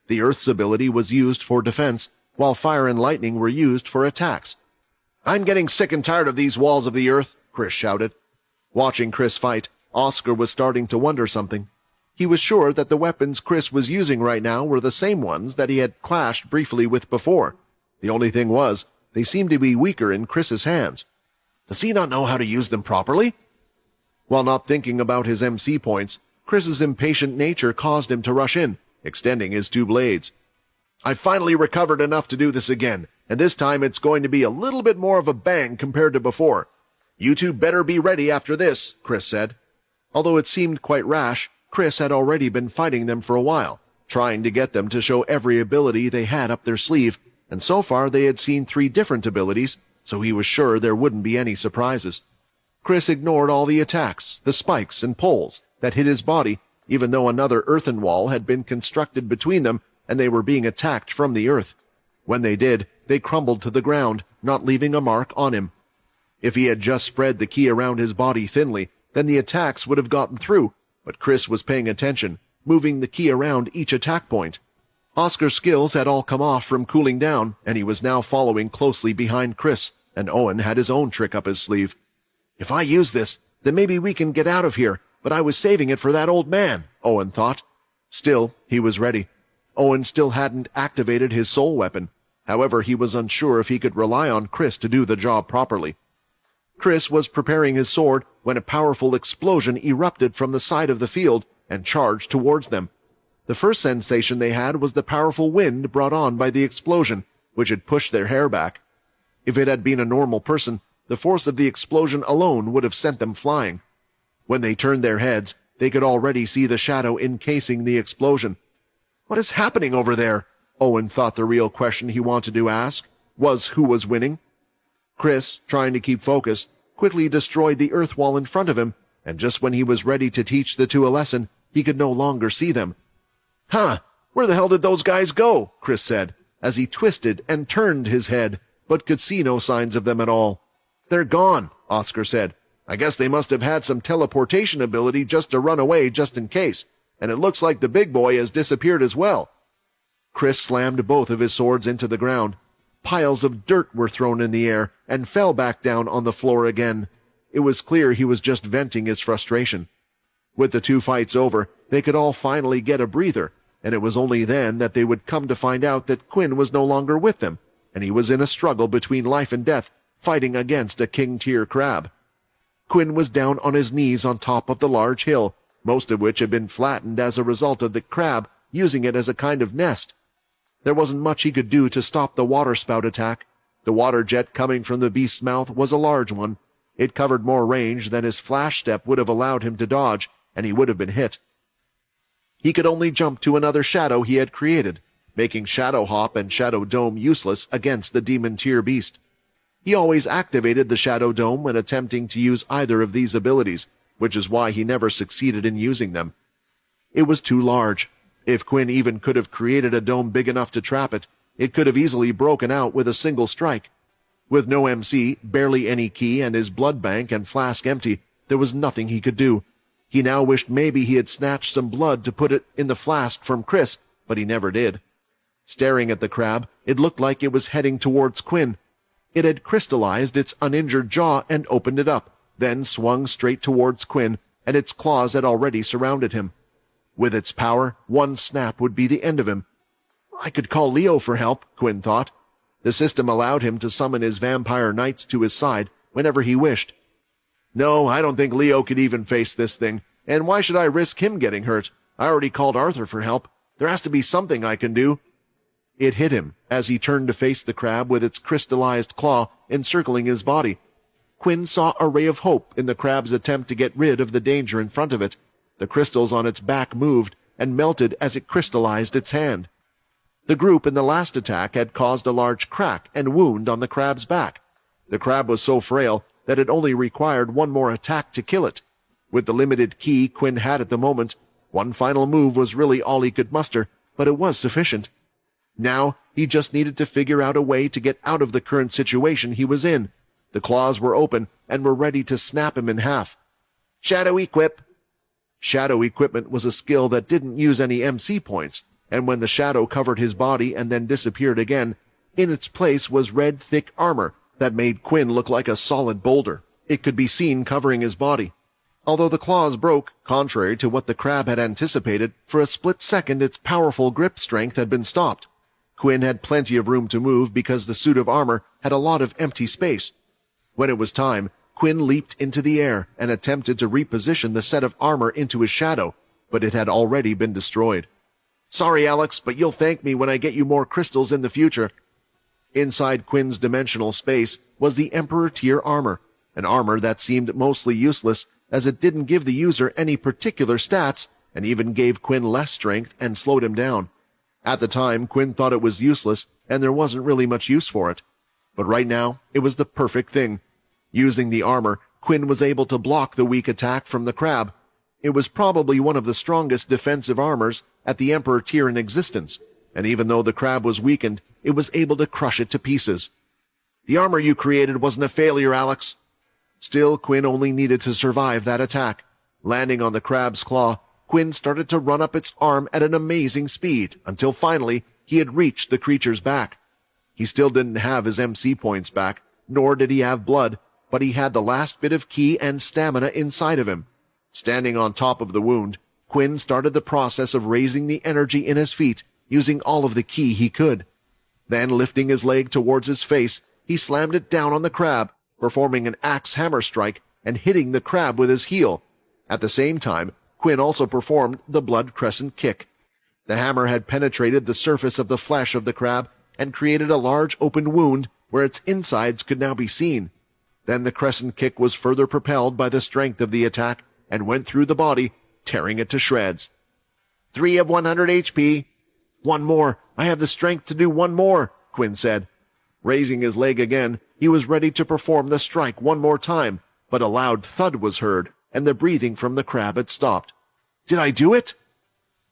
The Earth's ability was used for defense, while Fire and Lightning were used for attacks. "I'm getting sick and tired of these walls of the Earth," Chris shouted. Watching Chris fight, Oscar was starting to wonder something. He was sure that the weapons Chris was using right now were the same ones that he had clashed briefly with before. The only thing was, they seemed to be weaker in Chris's hands. Does he not know how to use them properly? While not thinking about his MC points, Chris's impatient nature caused him to rush in, extending his two blades. "I finally recovered enough to do this again, and this time it's going to be a little bit more of a bang compared to before. You two better be ready after this," Chris said. Although it seemed quite rash, Chris had already been fighting them for a while, trying to get them to show every ability they had up their sleeve, and so far they had seen 3 different abilities, so he was sure there wouldn't be any surprises. Chris ignored all the attacks, the spikes and poles that hit his body, even though another earthen wall had been constructed between them and they were being attacked from the earth. When they did, they crumbled to the ground, not leaving a mark on him. If he had just spread the key around his body thinly, then the attacks would have gotten through, but Chris was paying attention, moving the key around each attack point. Oscar's skills had all come off from cooling down, and he was now following closely behind Chris, and Owen had his own trick up his sleeve. "If I use this, then maybe we can get out of here, but I was saving it for that old man," Owen thought. Still, he was ready. Owen still hadn't activated his soul weapon. However, he was unsure if he could rely on Chris to do the job properly. Chris was preparing his sword when a powerful explosion erupted from the side of the field and charged towards them. The first sensation they had was the powerful wind brought on by the explosion, which had pushed their hair back. If it had been a normal person, the force of the explosion alone would have sent them flying. When they turned their heads, they could already see the shadow encasing the explosion. What is happening over there? Owen thought the real question he wanted to ask was who was winning. Chris, trying to keep focus, quickly destroyed the earth wall in front of him, and just when he was ready to teach the two a lesson, he could no longer see them. "Huh, where the hell did those guys go?" Chris said, as he twisted and turned his head, but could see no signs of them at all. "They're gone," Oscar said. "I guess they must have had some teleportation ability just to run away just in case, and it looks like the big boy has disappeared as well." Chris slammed both of his swords into the ground. Piles of dirt were thrown in the air and fell back down on the floor again. It was clear he was just venting his frustration. With the two fights over, they could all finally get a breather, and it was only then that they would come to find out that Quinn was no longer with them, and he was in a struggle between life and death, fighting against a king-tier crab. Quinn was down on his knees on top of the large hill, most of which had been flattened as a result of the crab using it as a kind of nest. There wasn't much he could do to stop the waterspout attack. The water jet coming from the beast's mouth was a large one. It covered more range than his flash step would have allowed him to dodge, and he would have been hit. He could only jump to another shadow he had created, making Shadow Hop and Shadow Dome useless against the demon-tier beast. He always activated the Shadow Dome when attempting to use either of these abilities, which is why he never succeeded in using them. It was too large. If Quinn even could have created a dome big enough to trap it, it could have easily broken out with a single strike. With no MC, barely any key, and his blood bank and flask empty, there was nothing he could do. He now wished maybe he had snatched some blood to put it in the flask from Chris, but he never did. Staring at the crab, it looked like it was heading towards Quinn. It had crystallized its uninjured jaw and opened it up, then swung straight towards Quinn, and its claws had already surrounded him. With its power, one snap would be the end of him. I could call Leo for help, Quinn thought. The system allowed him to summon his vampire knights to his side whenever he wished. No, I don't think Leo could even face this thing, and why should I risk him getting hurt? I already called Arthur for help. There has to be something I can do. It hit him as he turned to face the crab with its crystallized claw encircling his body. Quinn saw a ray of hope in the crab's attempt to get rid of the danger in front of it. The crystals on its back moved and melted as it crystallized its hand. The group in the last attack had caused a large crack and wound on the crab's back. The crab was so frail that it only required one more attack to kill it. With the limited ki Quinn had at the moment, one final move was really all he could muster, but it was sufficient. Now he just needed to figure out a way to get out of the current situation he was in. The claws were open and were ready to snap him in half. Shadow equip! Shadow equipment was a skill that didn't use any MC points, and when the shadow covered his body and then disappeared again, in its place was red, thick armor that made Quinn look like a solid boulder. It could be seen covering his body. Although the claws broke, contrary to what the crab had anticipated, for a split second its powerful grip strength had been stopped. Quinn had plenty of room to move because the suit of armor had a lot of empty space. When it was time, Quinn leaped into the air and attempted to reposition the set of armor into his shadow, but it had already been destroyed. Sorry, Alex, but you'll thank me when I get you more crystals in the future. Inside Quinn's dimensional space was the Emperor tier armor, an armor that seemed mostly useless as it didn't give the user any particular stats and even gave Quinn less strength and slowed him down. At the time, Quinn thought it was useless and there wasn't really much use for it. But right now, it was the perfect thing. Using the armor, Quinn was able to block the weak attack from the crab. It was probably one of the strongest defensive armors at the Emperor tier in existence, and even though the crab was weakened, it was able to crush it to pieces. The armor you created wasn't a failure, Alex. Still, Quinn only needed to survive that attack. Landing on the crab's claw, Quinn started to run up its arm at an amazing speed, until finally he had reached the creature's back. He still didn't have his MC points back, nor did he have blood, but he had the last bit of ki and stamina inside of him. Standing on top of the wound, Quinn started the process of raising the energy in his feet, using all of the ki he could. Then, lifting his leg towards his face, he slammed it down on the crab, performing an axe hammer strike and hitting the crab with his heel. At the same time, Quinn also performed the blood crescent kick. The hammer had penetrated the surface of the flesh of the crab and created a large open wound where its insides could now be seen. Then the crescent kick was further propelled by the strength of the attack and went through the body, tearing it to shreds. 3 of 100 HP. One more. I have the strength to do one more, Quinn said. Raising his leg again, he was ready to perform the strike one more time, but a loud thud was heard, and the breathing from the crab had stopped. Did I do it?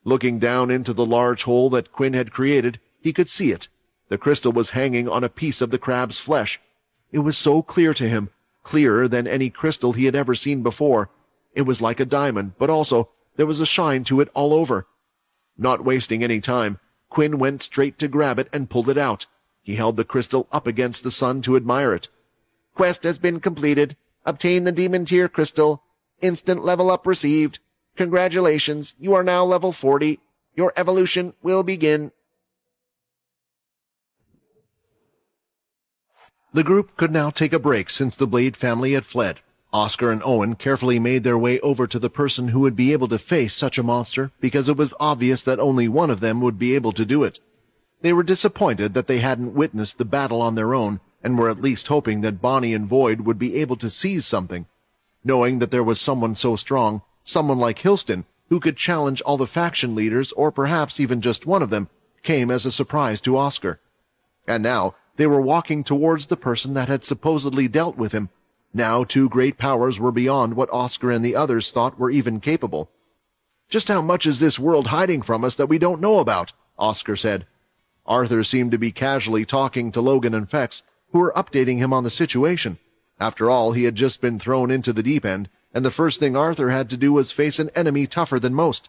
Looking down into the large hole that Quinn had created, he could see it. The crystal was hanging on a piece of the crab's flesh. It was so clear to him, clearer than any crystal he had ever seen before. It was like a diamond, but also there was a shine to it all over. Not wasting any time, Quinn went straight to grab it and pulled it out. He held the crystal up against the sun to admire it. Quest has been completed. Obtain the Demon Tier crystal. Instant level up received. Congratulations, you are now level 40. Your evolution will begin. The group could now take a break since the Blade family had fled. Oscar and Owen carefully made their way over to the person who would be able to face such a monster, because it was obvious that only one of them would be able to do it. They were disappointed that they hadn't witnessed the battle on their own, and were at least hoping that Bonnie and Void would be able to seize something. Knowing that there was someone so strong, someone like Hilston, who could challenge all the faction leaders, or perhaps even just one of them, came as a surprise to Oscar. And now they were walking towards the person that had supposedly dealt with him. Now 2 great powers were beyond what Oscar and the others thought were even capable. Just how much is this world hiding from us that we don't know about? Oscar said. Arthur seemed to be casually talking to Logan and Fex, who were updating him on the situation. After all, he had just been thrown into the deep end, and the first thing Arthur had to do was face an enemy tougher than most.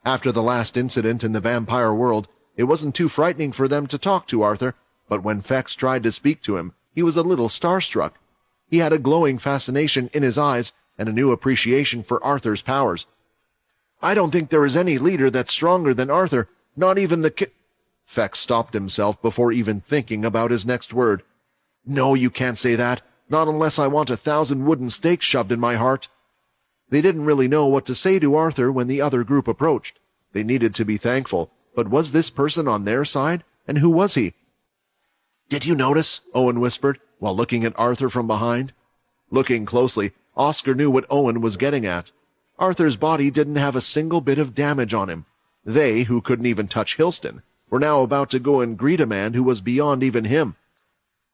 After the last incident in the vampire world, it wasn't too frightening for them to talk to Arthur, but when Fex tried to speak to him, he was a little starstruck. He had a glowing fascination in his eyes and a new appreciation for Arthur's powers. I don't think there is any leader that's stronger than Arthur, not even the Fex stopped himself before even thinking about his next word. No, you can't say that, not unless I want 1,000 wooden stakes shoved in my heart. They didn't really know what to say to Arthur when the other group approached. They needed to be thankful, but was this person on their side, and who was he? Did you notice? Owen whispered, while looking at Arthur from behind. Looking closely, Oscar knew what Owen was getting at. Arthur's body didn't have a single bit of damage on him. They, who couldn't even touch Hilston, were now about to go and greet a man who was beyond even him.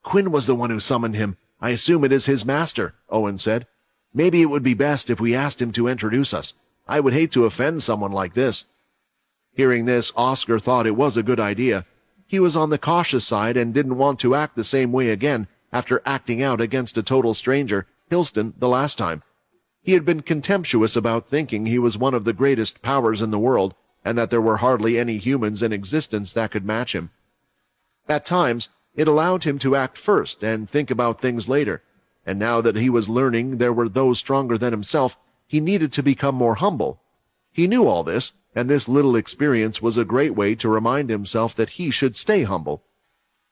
Quinn was the one who summoned him. I assume it is his master, Owen said. Maybe it would be best if we asked him to introduce us. I would hate to offend someone like this. Hearing this, Oscar thought it was a good idea. He was on the cautious side and didn't want to act the same way again after acting out against a total stranger, Hilston, the last time. He had been contemptuous about thinking he was one of the greatest powers in the world, and that there were hardly any humans in existence that could match him. At times, it allowed him to act first and think about things later, and now that he was learning there were those stronger than himself, he needed to become more humble. He knew all this, and this little experience was a great way to remind himself that he should stay humble.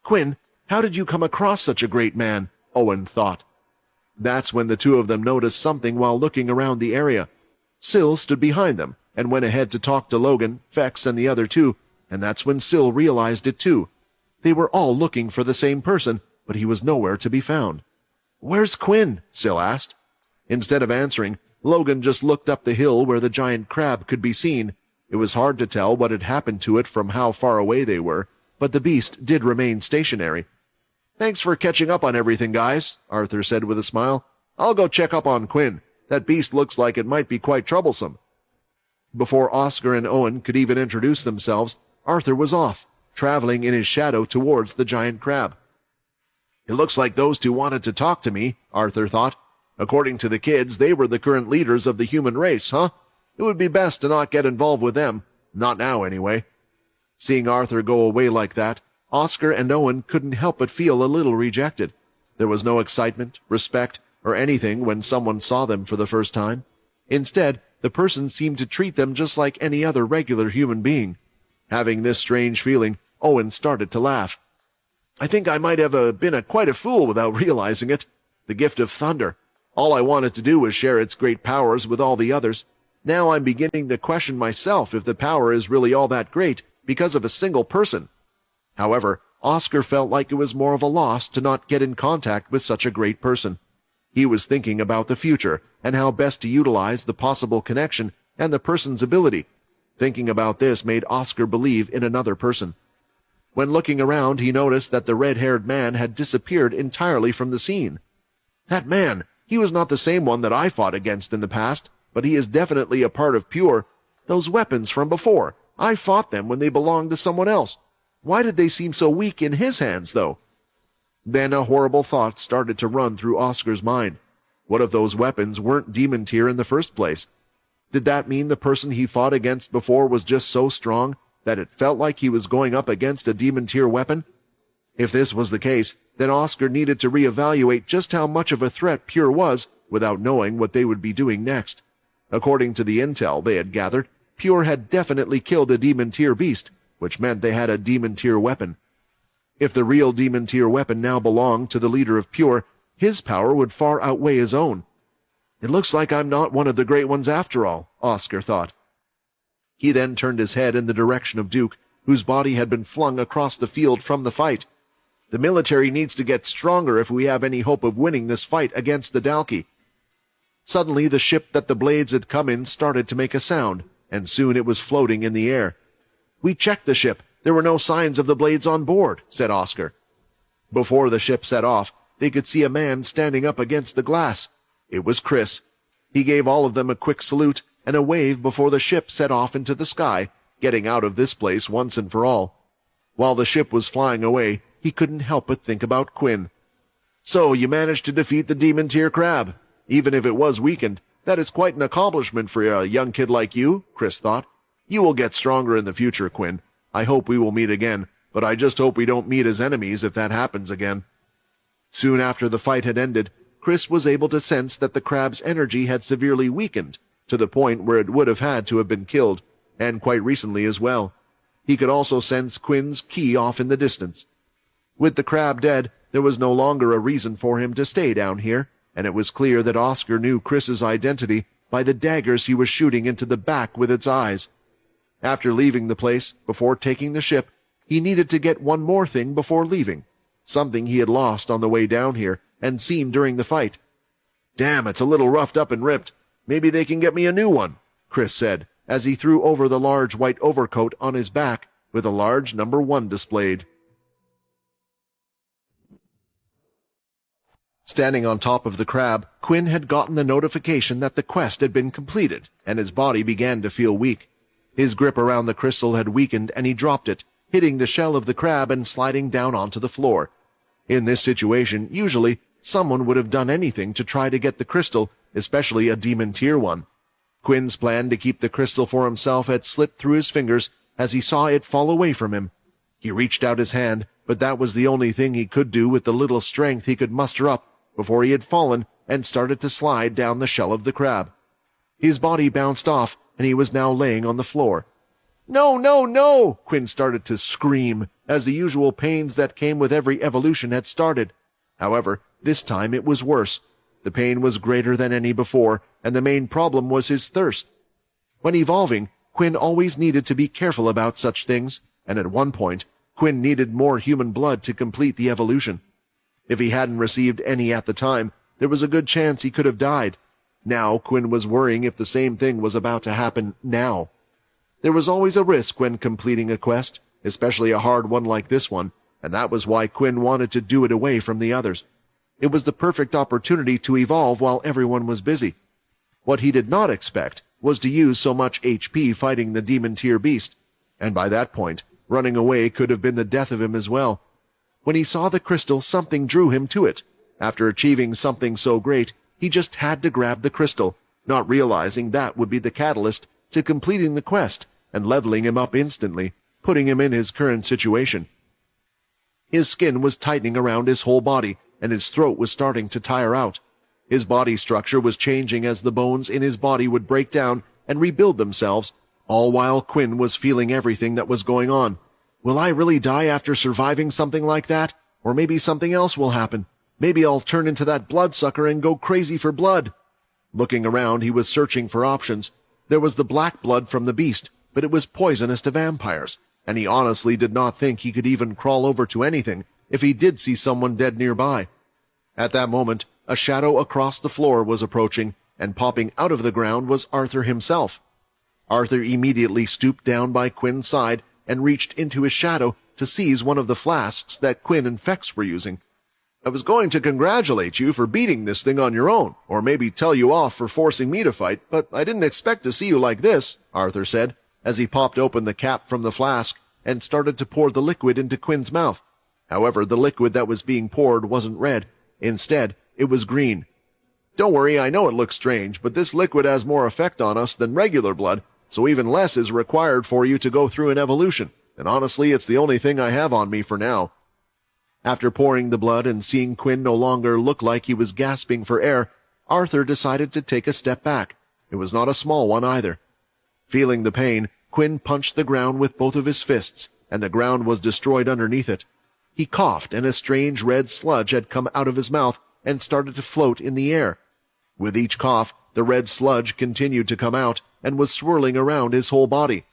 Quinn, how did you come across such a great man? Owen thought. That's when the two of them noticed something while looking around the area. Syl stood behind them and went ahead to talk to Logan, Fex, and the other two, and that's when Syl realized it too. They were all looking for the same person, but he was nowhere to be found. Where's Quinn? Syl asked. Instead of answering, Logan just looked up the hill where the giant crab could be seen. It was hard to tell what had happened to it from how far away they were, but the beast did remain stationary. Thanks for catching up on everything, guys, Arthur said with a smile. I'll go check up on Quinn. That beast looks like it might be quite troublesome. Before Oscar and Owen could even introduce themselves, Arthur was off, traveling in his shadow towards the giant crab. It looks like those two wanted to talk to me, Arthur thought. According to the kids, they were the current leaders of the human race, huh? It would be best to not get involved with them. Not now, anyway. Seeing Arthur go away like that, Oscar and Owen couldn't help but feel a little rejected. There was no excitement, respect, or anything when someone saw them for the first time. Instead, the person seemed to treat them just like any other regular human being. Having this strange feeling, Owen started to laugh. I think I might have been quite a fool without realizing it. The gift of thunder. All I wanted to do was share its great powers with all the others. Now I'm beginning to question myself if the power is really all that great because of a single person. However, Oscar felt like it was more of a loss to not get in contact with such a great person. He was thinking about the future and how best to utilize the possible connection and the person's ability. Thinking about this made Oscar believe in another person. When looking around, he noticed that the red-haired man had disappeared entirely from the scene. That man, he was not the same one that I fought against in the past, but he is definitely a part of Pure. Those weapons from before, I fought them when they belonged to someone else. Why did they seem so weak in his hands, though? Then a horrible thought started to run through Oscar's mind. What if those weapons weren't demon tier in the first place? Did that mean the person he fought against before was just so strong that it felt like he was going up against a demon tier weapon? If this was the case, then Oscar needed to reevaluate just how much of a threat Pure was without knowing what they would be doing next. According to the intel they had gathered, Pure had definitely killed a demon tier beast, which meant they had a demon tier weapon. If the real demon tier weapon now belonged to the leader of Pure, his power would far outweigh his own. It looks like I'm not one of the great ones after all, Oscar thought. He then turned his head in the direction of Duke, whose body had been flung across the field from the fight. The military needs to get stronger if we have any hope of winning this fight against the Dalki. Suddenly the ship that the blades had come in started to make a sound, and soon it was floating in the air. We checked the ship. There were no signs of the blades on board, said Oscar. Before the ship set off, they could see a man standing up against the glass. It was Chris. He gave all of them a quick salute and a wave before the ship set off into the sky, getting out of this place once and for all. While the ship was flying away, he couldn't help but think about Quinn. So you managed to defeat the demon tier crab. Even if it was weakened, that is quite an accomplishment for a young kid like you, Chris thought. You will get stronger in the future, Quinn. I hope we will meet again, but I just hope we don't meet as enemies if that happens again. Soon after the fight had ended, Chris was able to sense that the crab's energy had severely weakened, to the point where it would have had to have been killed, and quite recently as well. He could also sense Quinn's ki off in the distance. With the crab dead, there was no longer a reason for him to stay down here, and it was clear that Oscar knew Chris's identity by the daggers he was shooting into the back with its eyes. After leaving the place, before taking the ship, he needed to get one more thing before leaving, something he had lost on the way down here and seen during the fight. Damn, it's a little roughed up and ripped. Maybe they can get me a new one, Chris said, as he threw over the large white overcoat on his back with a large number 1 displayed. Standing on top of the crab, Quinn had gotten the notification that the quest had been completed, and his body began to feel weak. His grip around the crystal had weakened, and he dropped it, hitting the shell of the crab and sliding down onto the floor. In this situation, usually, someone would have done anything to try to get the crystal, especially a demon tier one. Quinn's plan to keep the crystal for himself had slipped through his fingers as he saw it fall away from him. He reached out his hand, but that was the only thing he could do with the little strength he could muster up before he had fallen and started to slide down the shell of the crab. His body bounced off, and he was now laying on the floor. No, no, no! Quinn started to scream, as the usual pains that came with every evolution had started. However, this time it was worse. The pain was greater than any before, and the main problem was his thirst. When evolving, Quinn always needed to be careful about such things, and at one point, Quinn needed more human blood to complete the evolution. If he hadn't received any at the time, there was a good chance he could have died. Now Quinn was worrying if the same thing was about to happen now. There was always a risk when completing a quest, especially a hard one like this one, and that was why Quinn wanted to do it away from the others. It was the perfect opportunity to evolve while everyone was busy. What he did not expect was to use so much HP fighting the demon tier beast, and by that point, running away could have been the death of him as well. When he saw the crystal, something drew him to it. After achieving something so great, he just had to grab the crystal, not realizing that would be the catalyst to completing the quest and leveling him up instantly, putting him in his current situation. His skin was tightening around his whole body, and his throat was starting to tire out. His body structure was changing as the bones in his body would break down and rebuild themselves, all while Quinn was feeling everything that was going on. Will I really die after surviving something like that? Or maybe something else will happen. Maybe I'll turn into that bloodsucker and go crazy for blood. Looking around, he was searching for options. There was the black blood from the beast, but it was poisonous to vampires, and he honestly did not think he could even crawl over to anything if he did see someone dead nearby. At that moment, a shadow across the floor was approaching, and popping out of the ground was Arthur himself. Arthur immediately stooped down by Quinn's side and reached into his shadow to seize one of the flasks that Quinn and Fex were using. I was going to congratulate you for beating this thing on your own, or maybe tell you off for forcing me to fight, but I didn't expect to see you like this, Arthur said, as he popped open the cap from the flask and started to pour the liquid into Quinn's mouth. However, the liquid that was being poured wasn't red. Instead, it was green. Don't worry, I know it looks strange, but this liquid has more effect on us than regular blood, so even less is required for you to go through an evolution, and honestly, it's the only thing I have on me for now. After pouring the blood and seeing Quinn no longer look like he was gasping for air, Arthur decided to take a step back. It was not a small one either. Feeling the pain, Quinn punched the ground with both of his fists, and the ground was destroyed underneath it. He coughed, and a strange red sludge had come out of his mouth and started to float in the air. With each cough, the red sludge continued to come out and was swirling around his whole body.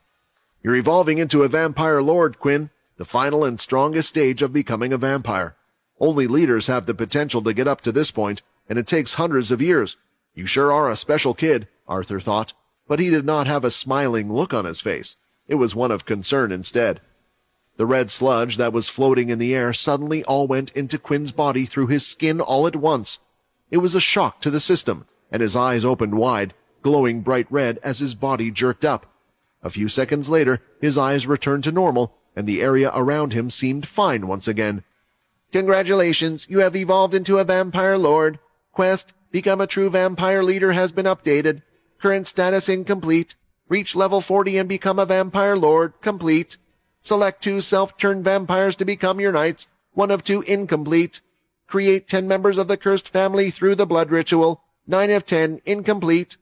You're evolving into a vampire lord, Quinn, the final and strongest stage of becoming a vampire. Only leaders have the potential to get up to this point, and it takes hundreds of years. You sure are a special kid, Arthur thought, but he did not have a smiling look on his face. It was one of concern instead. The red sludge that was floating in the air suddenly all went into Quinn's body through his skin all at once. It was a shock to the system, and his eyes opened wide, glowing bright red as his body jerked up. A few seconds later, his eyes returned to normal, and the area around him seemed fine once again. Congratulations, you have evolved into a vampire lord. Quest, become a true vampire leader has been updated. Current status incomplete. Reach level 40 and become a vampire lord. Complete. Select 2 self-turned vampires to become your knights. 1 of 2 incomplete. Create 10 members of the cursed family through the blood ritual. 9 of 10 incomplete.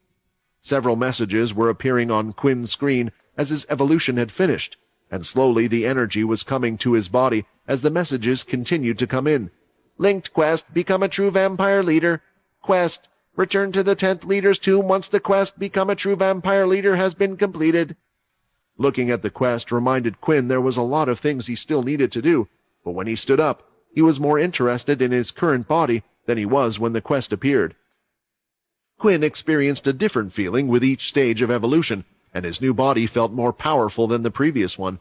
Several messages were appearing on Quinn's screen as his evolution had finished, and slowly the energy was coming to his body as the messages continued to come in. Linked quest, become a true vampire leader. Quest, return to the 10th leader's tomb once the quest, become a true vampire leader, has been completed. Looking at the quest reminded Quinn there was a lot of things he still needed to do, but when he stood up, he was more interested in his current body than he was when the quest appeared. Quinn experienced a different feeling with each stage of evolution, and his new body felt more powerful than the previous one.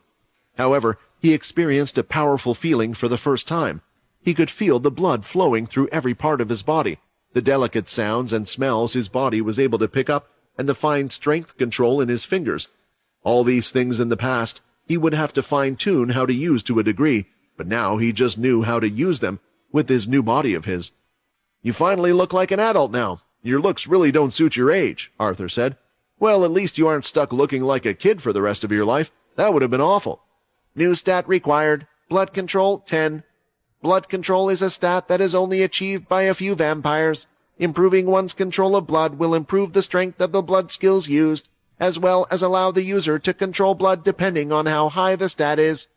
However, he experienced a powerful feeling for the first time. He could feel the blood flowing through every part of his body, the delicate sounds and smells his body was able to pick up, and the fine strength control in his fingers. All these things in the past he would have to fine-tune how to use to a degree, but now he just knew how to use them with this new body of his. You finally look like an adult now. Your looks really don't suit your age, Arthur said. Well, at least you aren't stuck looking like a kid for the rest of your life. That would have been awful. New stat required. Blood control, 10. Blood control is a stat that is only achieved by a few vampires. Improving one's control of blood will improve the strength of the blood skills used, as well as allow the user to control blood depending on how high the stat is.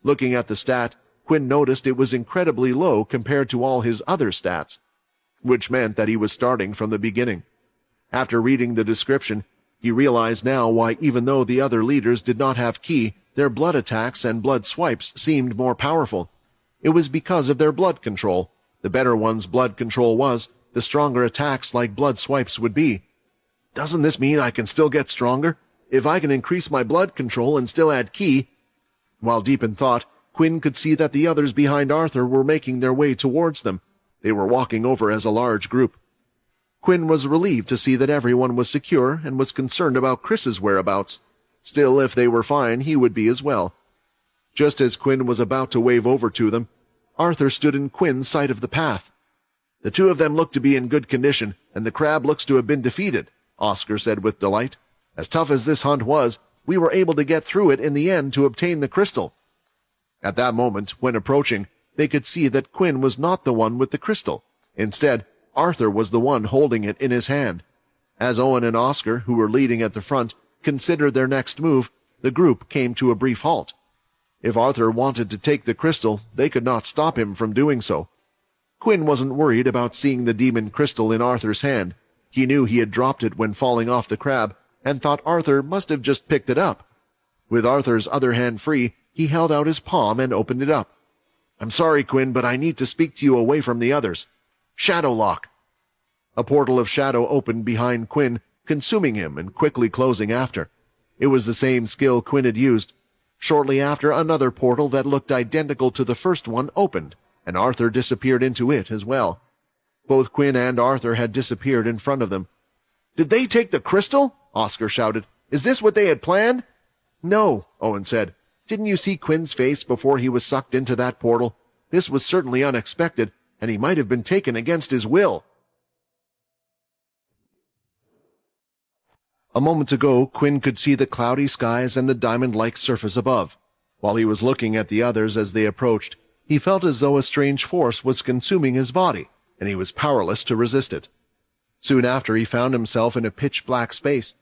Looking at the stat, Quinn noticed it was incredibly low compared to all his other stats, which meant that he was starting from the beginning. After reading the description, he realized now why even though the other leaders did not have ki, their blood attacks and blood swipes seemed more powerful. It was because of their blood control. The better one's blood control was, the stronger attacks like blood swipes would be. Doesn't this mean I can still get stronger? If I can increase my blood control and still add ki? While deep in thought, Quinn could see that the others behind Arthur were making their way towards them. They were walking over as a large group. Quinn was relieved to see that everyone was secure and was concerned about Chris's whereabouts. Still, if they were fine, he would be as well. Just as Quinn was about to wave over to them, Arthur stood in Quinn's sight of the path. The 2 of them look to be in good condition, and the crab looks to have been defeated, Oscar said with delight. As tough as this hunt was, we were able to get through it in the end to obtain the crystal. At that moment, when approaching, they could see that Quinn was not the one with the crystal. Instead, Arthur was the one holding it in his hand. As Owen and Oscar, who were leading at the front, considered their next move, the group came to a brief halt. If Arthur wanted to take the crystal, they could not stop him from doing so. Quinn wasn't worried about seeing the demon crystal in Arthur's hand. He knew he had dropped it when falling off the crab, and thought Arthur must have just picked it up. With Arthur's other hand free, he held out his palm and opened it up. "I'm sorry, Quinn, but I need to speak to you away from the others. Shadow lock." A portal of shadow opened behind Quinn, consuming him and quickly closing after. It was the same skill Quinn had used. Shortly after, another portal that looked identical to the first one opened, and Arthur disappeared into it as well. Both Quinn and Arthur had disappeared in front of them. "Did they take the crystal?" Oscar shouted. "Is this what they had planned?" "No," Owen said. "Didn't you see Quinn's face before he was sucked into that portal? This was certainly unexpected, and he might have been taken against his will." A moment ago, Quinn could see the cloudy skies and the diamond-like surface above. While he was looking at the others as they approached, he felt as though a strange force was consuming his body, and he was powerless to resist it. Soon after, he found himself in a pitch-black space.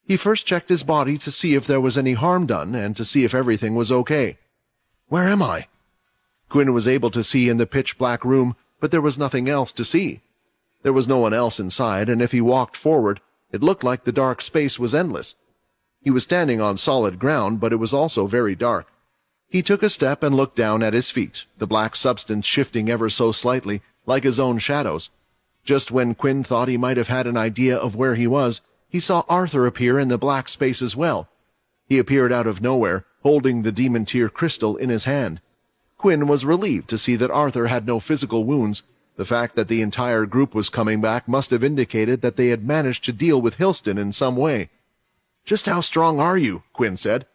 He first checked his body to see if there was any harm done and to see if everything was okay. "Where am I?" Quinn was able to see in the pitch-black room, but there was nothing else to see. There was no one else inside, and if he walked forward, it looked like the dark space was endless. He was standing on solid ground, but it was also very dark. He took a step and looked down at his feet, the black substance shifting ever so slightly, like his own shadows. Just when Quinn thought he might have had an idea of where he was, he saw Arthur appear in the black space as well. He appeared out of nowhere, holding the demon tear crystal in his hand. Quinn was relieved to see that Arthur had no physical wounds. The fact that the entire group was coming back must have indicated that they had managed to deal with Hilston in some way. "Just how strong are you?" Quinn said.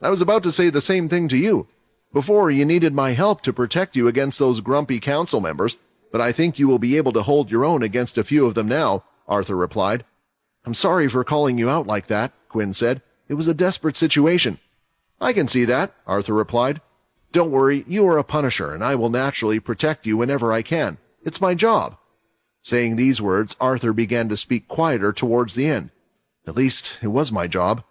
"I was about to say the same thing to you. Before, you needed my help to protect you against those grumpy council members, but I think you will be able to hold your own against a few of them now," Arthur replied. "I'm sorry for calling you out like that," Quinn said. "It was a desperate situation." "I can see that," Arthur replied. "Don't worry, you are a Punisher, and I will naturally protect you whenever I can. It's my job." Saying these words, Arthur began to speak quieter towards the end. "At least, it was my job."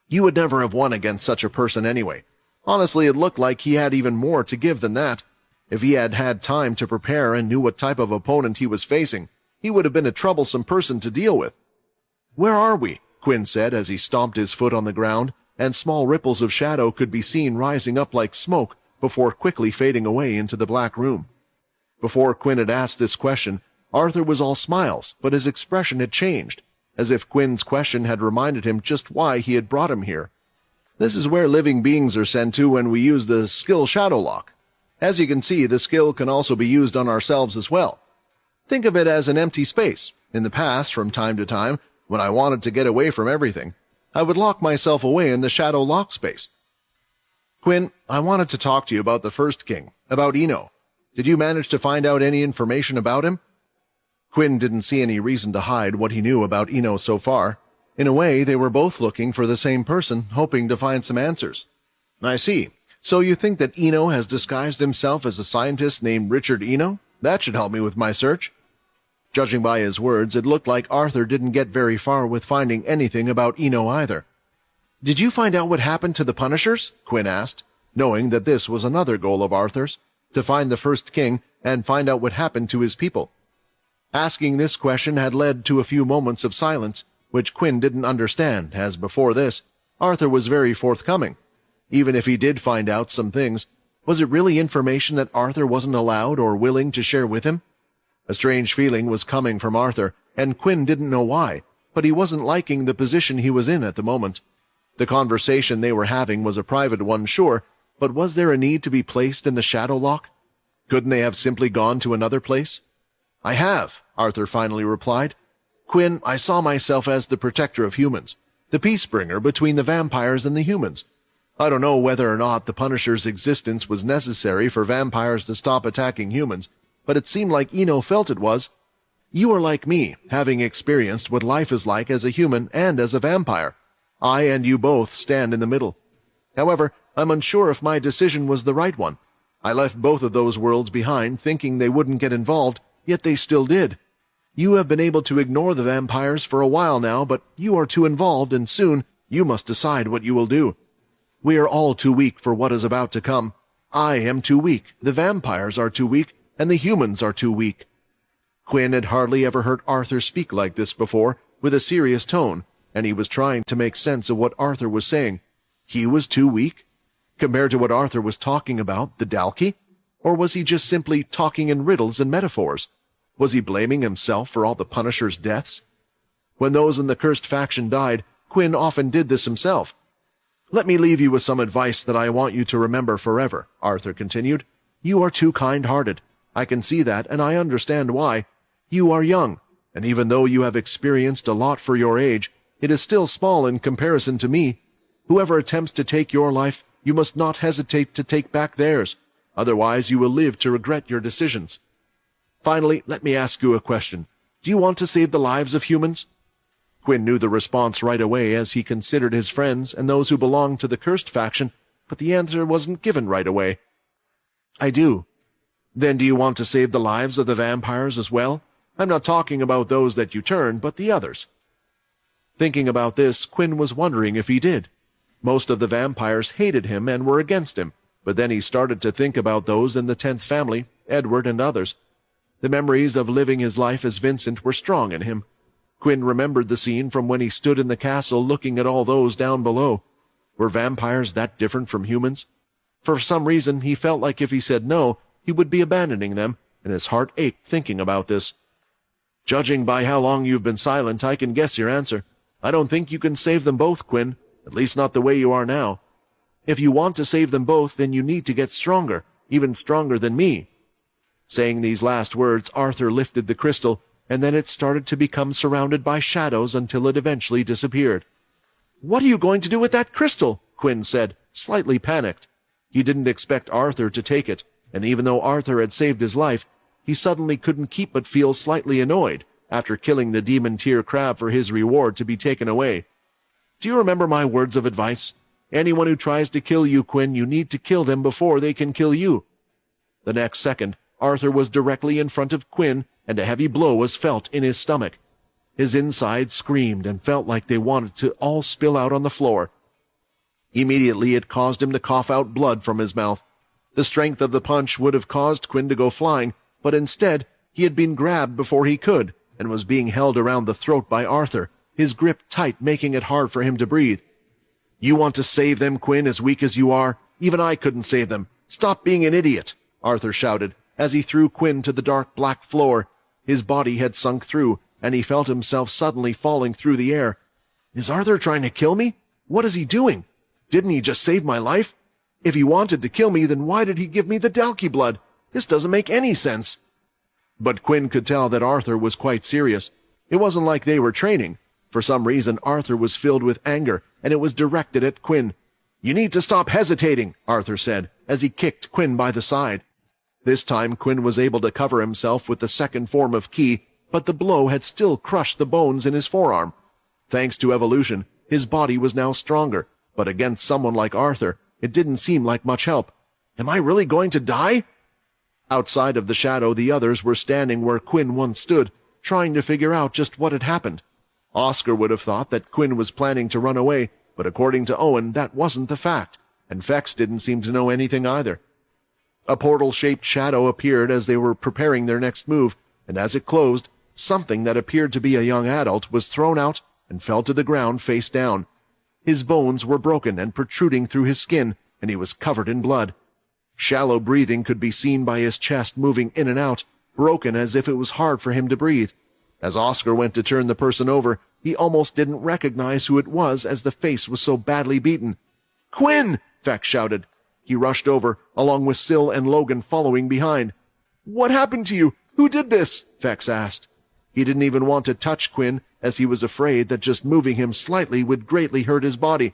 "You would never have won against such a person anyway. Honestly, it looked like he had even more to give than that. If he had had time to prepare and knew what type of opponent he was facing, he would have been a troublesome person to deal with." "Where are we?" Quinn said as he stomped his foot on the ground, and small ripples of shadow could be seen rising up like smoke before quickly fading away into the black room. Before Quinn had asked this question, Arthur was all smiles, but his expression had changed, as if Quinn's question had reminded him just why he had brought him here. "This is where living beings are sent to when we use the skill Shadow Lock. As you can see, the skill can also be used on ourselves as well. Think of it as an empty space. In the past, from time to time, when I wanted to get away from everything, I would lock myself away in the Shadow Lock space." "Quinn, I wanted to talk to you about the first king, about Eno. Did you manage to find out any information about him?" Quinn didn't see any reason to hide what he knew about Eno so far. In a way, they were both looking for the same person, hoping to find some answers. "I see. So you think that Eno has disguised himself as a scientist named Richard Eno? That should help me with my search." Judging by his words, it looked like Arthur didn't get very far with finding anything about Eno either. "Did you find out what happened to the Punishers?" Quinn asked, knowing that this was another goal of Arthur's, to find the first king and find out what happened to his people. Asking this question had led to a few moments of silence, which Quinn didn't understand, as before this, Arthur was very forthcoming. Even if he did find out some things, was it really information that Arthur wasn't allowed or willing to share with him? A strange feeling was coming from Arthur, and Quinn didn't know why, but he wasn't liking the position he was in at the moment. The conversation they were having was a private one, sure, but was there a need to be placed in the Shadow Lock? Couldn't they have simply gone to another place? "I have," Arthur finally replied. "Quinn, I saw myself as the protector of humans, the peace-bringer between the vampires and the humans. I don't know whether or not the Punisher's existence was necessary for vampires to stop attacking humans, but it seemed like Eno felt it was. You are like me, having experienced what life is like as a human and as a vampire. I and you both stand in the middle. However, I'm unsure if my decision was the right one. I left both of those worlds behind, thinking they wouldn't get involved, yet they still did. You have been able to ignore the vampires for a while now, but you are too involved, and soon you must decide what you will do. We are all too weak for what is about to come. I am too weak, the vampires are too weak, and the humans are too weak." Quinn had hardly ever heard Arthur speak like this before, with a serious tone, and he was trying to make sense of what Arthur was saying. He was too weak? Compared to what Arthur was talking about, the Dalki? Or was he just simply talking in riddles and metaphors? Was he blaming himself for all the Punisher's deaths? When those in the cursed faction died, Quinn often did this himself. "Let me leave you with some advice that I want you to remember forever," Arthur continued. "You are too kind-hearted. I can see that, and I understand why. You are young, and even though you have experienced a lot for your age, it is still small in comparison to me. Whoever attempts to take your life, you must not hesitate to take back theirs. Otherwise you will live to regret your decisions. Finally, let me ask you a question. Do you want to save the lives of humans?" Quinn knew the response right away as he considered his friends and those who belonged to the cursed faction, but the answer wasn't given right away. "I do." "Then do you want to save the lives of the vampires as well? I'm not talking about those that you turn, but the others." Thinking about this, Quinn was wondering if he did. Most of the vampires hated him and were against him, but then he started to think about those in the 10th family, Edward and others. The memories of living his life as Vincent were strong in him. Quinn remembered the scene from when he stood in the castle looking at all those down below. Were vampires that different from humans? For some reason, he felt like if he said no, he would be abandoning them, and his heart ached thinking about this. "Judging by how long you've been silent, I can guess your answer. I don't think you can save them both, Quinn, at least not the way you are now. If you want to save them both, then you need to get stronger, even stronger than me." Saying these last words, Arthur lifted the crystal, and then it started to become surrounded by shadows until it eventually disappeared. "What are you going to do with that crystal?" Quinn said, slightly panicked. He didn't expect Arthur to take it, and even though Arthur had saved his life, he suddenly couldn't keep but feel slightly annoyed after killing the demon-tier crab for his reward to be taken away. "Do you remember my words of advice? Anyone who tries to kill you, Quinn, you need to kill them before they can kill you." The next second, Arthur was directly in front of Quinn, and a heavy blow was felt in his stomach. His insides screamed and felt like they wanted to all spill out on the floor. Immediately it caused him to cough out blood from his mouth. The strength of the punch would have caused Quinn to go flying, but instead he had been grabbed before he could, and was being held around the throat by Arthur, his grip tight, making it hard for him to breathe. "You want to save them, Quinn, as weak as you are? Even I couldn't save them. Stop being an idiot," Arthur shouted, as he threw Quinn to the dark black floor. His body had sunk through, and he felt himself suddenly falling through the air. "Is Arthur trying to kill me? What is he doing? Didn't he just save my life? If he wanted to kill me, then why did he give me the Dalki blood? This doesn't make any sense." But Quinn could tell that Arthur was quite serious. It wasn't like they were training. For some reason, Arthur was filled with anger, and it was directed at Quinn. "You need to stop hesitating," Arthur said, as he kicked Quinn by the side. This time Quinn was able to cover himself with the second form of ki, but the blow had still crushed the bones in his forearm. Thanks to evolution, his body was now stronger, but against someone like Arthur, it didn't seem like much help. "Am I really going to die?" Outside of the shadow, the others were standing where Quinn once stood, trying to figure out just what had happened. Oscar would have thought that Quinn was planning to run away, but according to Owen, that wasn't the fact, and Fex didn't seem to know anything either. A portal-shaped shadow appeared as they were preparing their next move, and as it closed, something that appeared to be a young adult was thrown out and fell to the ground face down. His bones were broken and protruding through his skin, and he was covered in blood. Shallow breathing could be seen by his chest moving in and out, broken as if it was hard for him to breathe. As Oscar went to turn the person over, he almost didn't recognize who it was as the face was so badly beaten. "Quinn!" Fex shouted. He rushed over, along with Syl and Logan following behind. "What happened to you? Who did this?" Fex asked. He didn't even want to touch Quinn, as he was afraid that just moving him slightly would greatly hurt his body.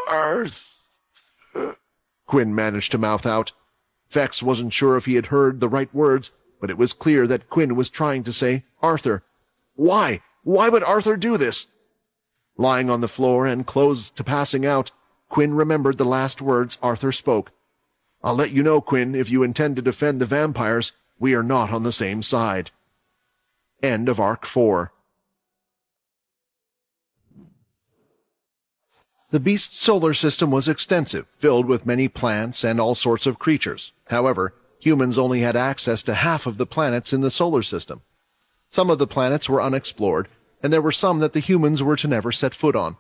"Arthur," Quinn managed to mouth out. Fex wasn't sure if he had heard the right words, but it was clear that Quinn was trying to say Arthur. Why? Why would Arthur do this? Lying on the floor and close to passing out, Quinn remembered the last words Arthur spoke. "I'll let you know, Quinn, if you intend to defend the vampires, we are not on the same side." End of Arc 4. The beast's solar system was extensive, filled with many plants and all sorts of creatures. However, humans only had access to half of the planets in the solar system. Some of the planets were unexplored, and there were some that the humans were to never set foot on.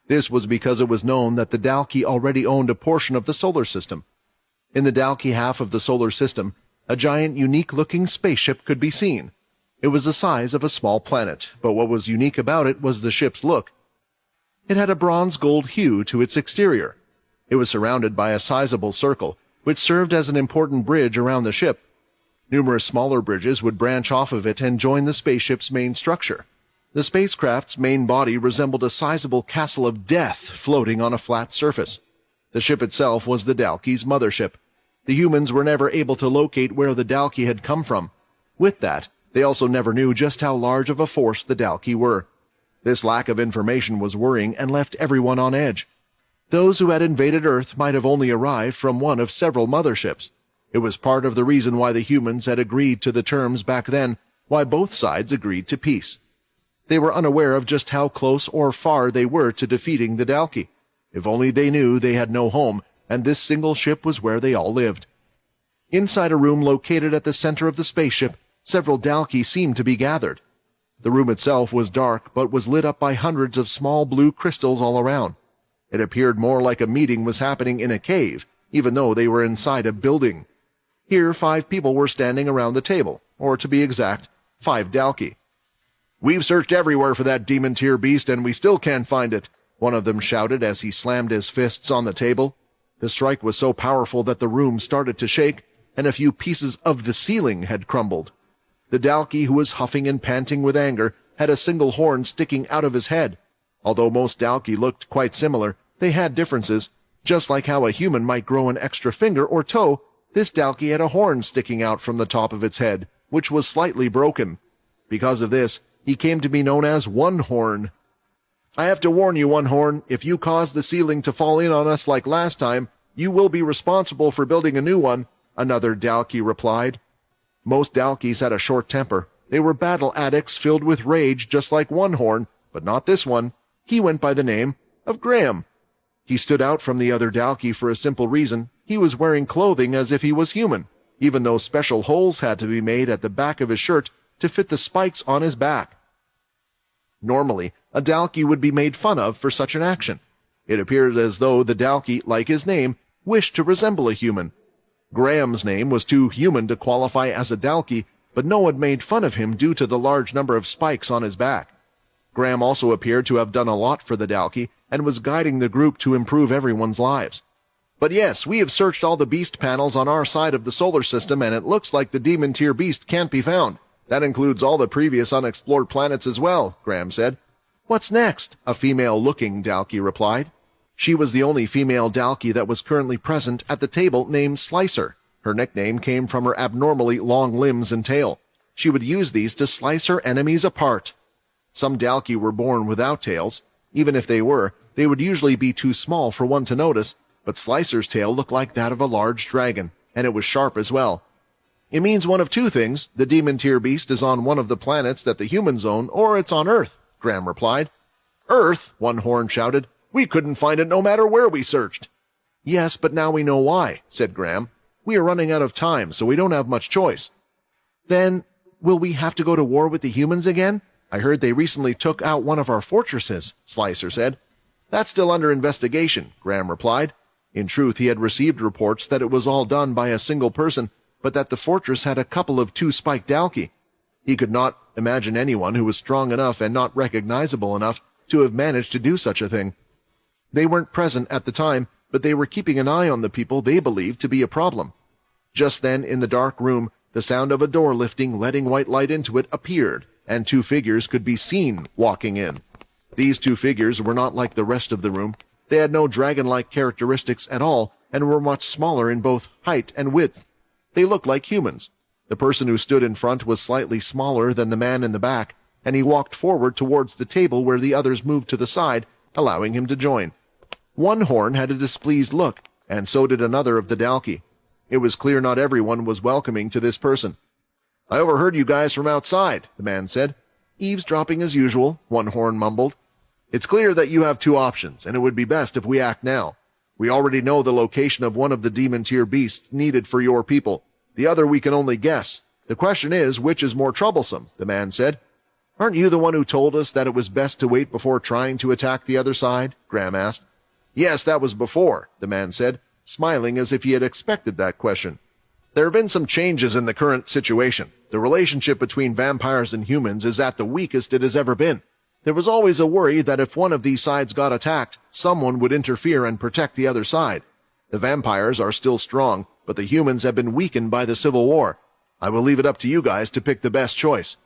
This was because it was known that the Dalki already owned a portion of the solar system. In the Dalki half of the solar system, a giant, unique-looking spaceship could be seen. It was the size of a small planet, but what was unique about it was the ship's look. It had a bronze-gold hue to its exterior. It was surrounded by a sizable circle, which served as an important bridge around the ship. Numerous smaller bridges would branch off of it and join the spaceship's main structure. The spacecraft's main body resembled a sizable castle of death floating on a flat surface. The ship itself was the Dalki's mothership. The humans were never able to locate where the Dalki had come from. With that, they also never knew just how large of a force the Dalki were. This lack of information was worrying and left everyone on edge. Those who had invaded Earth might have only arrived from one of several motherships. It was part of the reason why the humans had agreed to the terms back then, why both sides agreed to peace. They were unaware of just how close or far they were to defeating the Dalki. If only they knew they had no home, and this single ship was where they all lived. Inside a room located at the center of the spaceship, several Dalki seemed to be gathered. The room itself was dark, but was lit up by hundreds of small blue crystals all around. It appeared more like a meeting was happening in a cave, even though they were inside a building. Here 5 people were standing around the table, or to be exact, 5 Dalki. "We've searched everywhere for that demon-tier beast, and we still can't find it," one of them shouted as he slammed his fists on the table. The strike was so powerful that the room started to shake, and a few pieces of the ceiling had crumbled. The Dalki, who was huffing and panting with anger, had a single horn sticking out of his head. Although most Dalki looked quite similar, they had differences. Just like how a human might grow an extra finger or toe, this Dalki had a horn sticking out from the top of its head, which was slightly broken. Because of this, he came to be known as One Horn. "I have to warn you, One Horn, if you cause the ceiling to fall in on us like last time, you will be responsible for building a new one," another Dalki replied. Most Dalkis had a short temper. They were battle addicts filled with rage just like One Horn, but not this one. He went by the name of Graham. He stood out from the other Dalki for a simple reason. He was wearing clothing as if he was human, even though special holes had to be made at the back of his shirt to fit the spikes on his back. Normally, a Dalki would be made fun of for such an action. It appeared as though the Dalki, like his name, wished to resemble a human. Graham's name was too human to qualify as a Dalki, but no one made fun of him due to the large number of spikes on his back. Graham also appeared to have done a lot for the Dalki, and was guiding the group to improve everyone's lives. "But yes, we have searched all the beast panels on our side of the solar system, and it looks like the demon-tier beast can't be found. That includes all the previous unexplored planets as well," Graham said. "What's next?" a female-looking Dalki replied. She was the only female Dalki that was currently present at the table, named Slicer. Her nickname came from her abnormally long limbs and tail. She would use these to slice her enemies apart. Some Dalki were born without tails. Even if they were, they would usually be too small for one to notice, but Slicer's tail looked like that of a large dragon, and it was sharp as well. "It means one of two things. The demon-tier beast is on one of the planets that the humans own, or it's on Earth," Graham replied. "Earth?" One Horn shouted. "We couldn't find it no matter where we searched." "Yes, but now we know why," said Graham. "We are running out of time, so we don't have much choice." "Then, will we have to go to war with the humans again? I heard they recently took out one of our fortresses," Slicer said. "That's still under investigation," Graham replied. In truth, he had received reports that it was all done by a single person, but that the fortress had a couple of two-spiked Dalki. He could not imagine anyone who was strong enough and not recognizable enough to have managed to do such a thing. They weren't present at the time, but they were keeping an eye on the people they believed to be a problem. Just then, in the dark room, the sound of a door lifting, letting white light into it, appeared, and 2 figures could be seen walking in. These 2 figures were not like the rest of the room. They had no dragon-like characteristics at all, and were much smaller in both height and width. They looked like humans. The person who stood in front was slightly smaller than the man in the back, and he walked forward towards the table where the others moved to the side, allowing him to join. One Horn had a displeased look, and so did another of the Dalki. It was clear not everyone was welcoming to this person. "I overheard you guys from outside," the man said. "Eavesdropping as usual," One Horn mumbled. It's clear that you have two options, and it would be best if we act now. We already know the location of one of the demon-tier beasts needed for your people. The other we can only guess. The question is, which is more troublesome, the man said. Aren't you the one who told us that it was best to wait before trying to attack the other side? Graham asked. Yes, that was before, the man said, smiling as if he had expected that question. There have been some changes in the current situation. The relationship between vampires and humans is at the weakest it has ever been. There was always a worry that if one of these sides got attacked, someone would interfere and protect the other side. The vampires are still strong, but the humans have been weakened by the Civil War. I will leave it up to you guys to pick the best choice.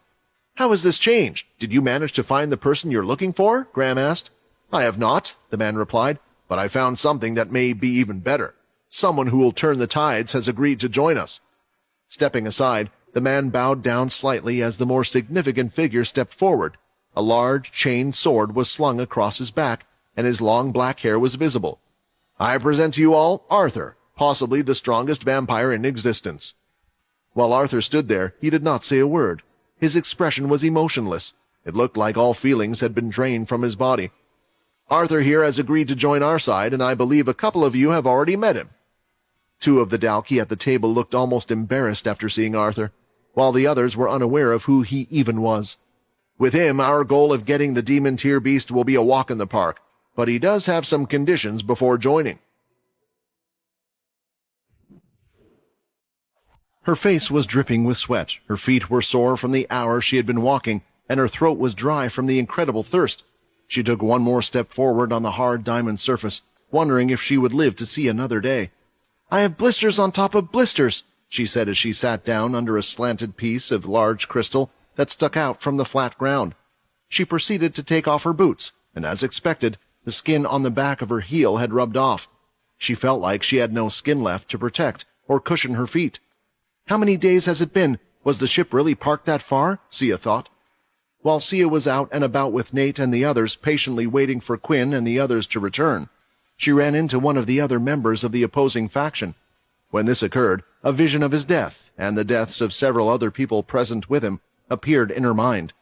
How has this changed? Did you manage to find the person you're looking for? Graham asked. I have not, the man replied, but I found something that may be even better. Someone who will turn the tides has agreed to join us. Stepping aside, the man bowed down slightly as the more significant figure stepped forward. A large chained sword was slung across his back, and his long black hair was visible. I present to you all Arthur, possibly the strongest vampire in existence. While Arthur stood there, he did not say a word. His expression was emotionless. It looked like all feelings had been drained from his body. Arthur here has agreed to join our side, and I believe a couple of you have already met him. Two of the Dalki at the table looked almost embarrassed after seeing Arthur, while the others were unaware of who he even was. With him, our goal of getting the demon-tier beast will be a walk in the park, but he does have some conditions before joining. Her face was dripping with sweat, her feet were sore from the hour she had been walking, and her throat was dry from the incredible thirst. She took one more step forward on the hard diamond surface, wondering if she would live to see another day. I have blisters on top of blisters, she said as she sat down under a slanted piece of large crystal that stuck out from the flat ground. She proceeded to take off her boots, and as expected, the skin on the back of her heel had rubbed off. She felt like she had no skin left to protect or cushion her feet. How many days has it been? Was the ship really parked that far? Sia thought. While Sia was out and about with Nate and the others patiently waiting for Quinn and the others to return, she ran into one of the other members of the opposing faction. When this occurred, a vision of his death, and the deaths of several other people present with him, appeared in her mind.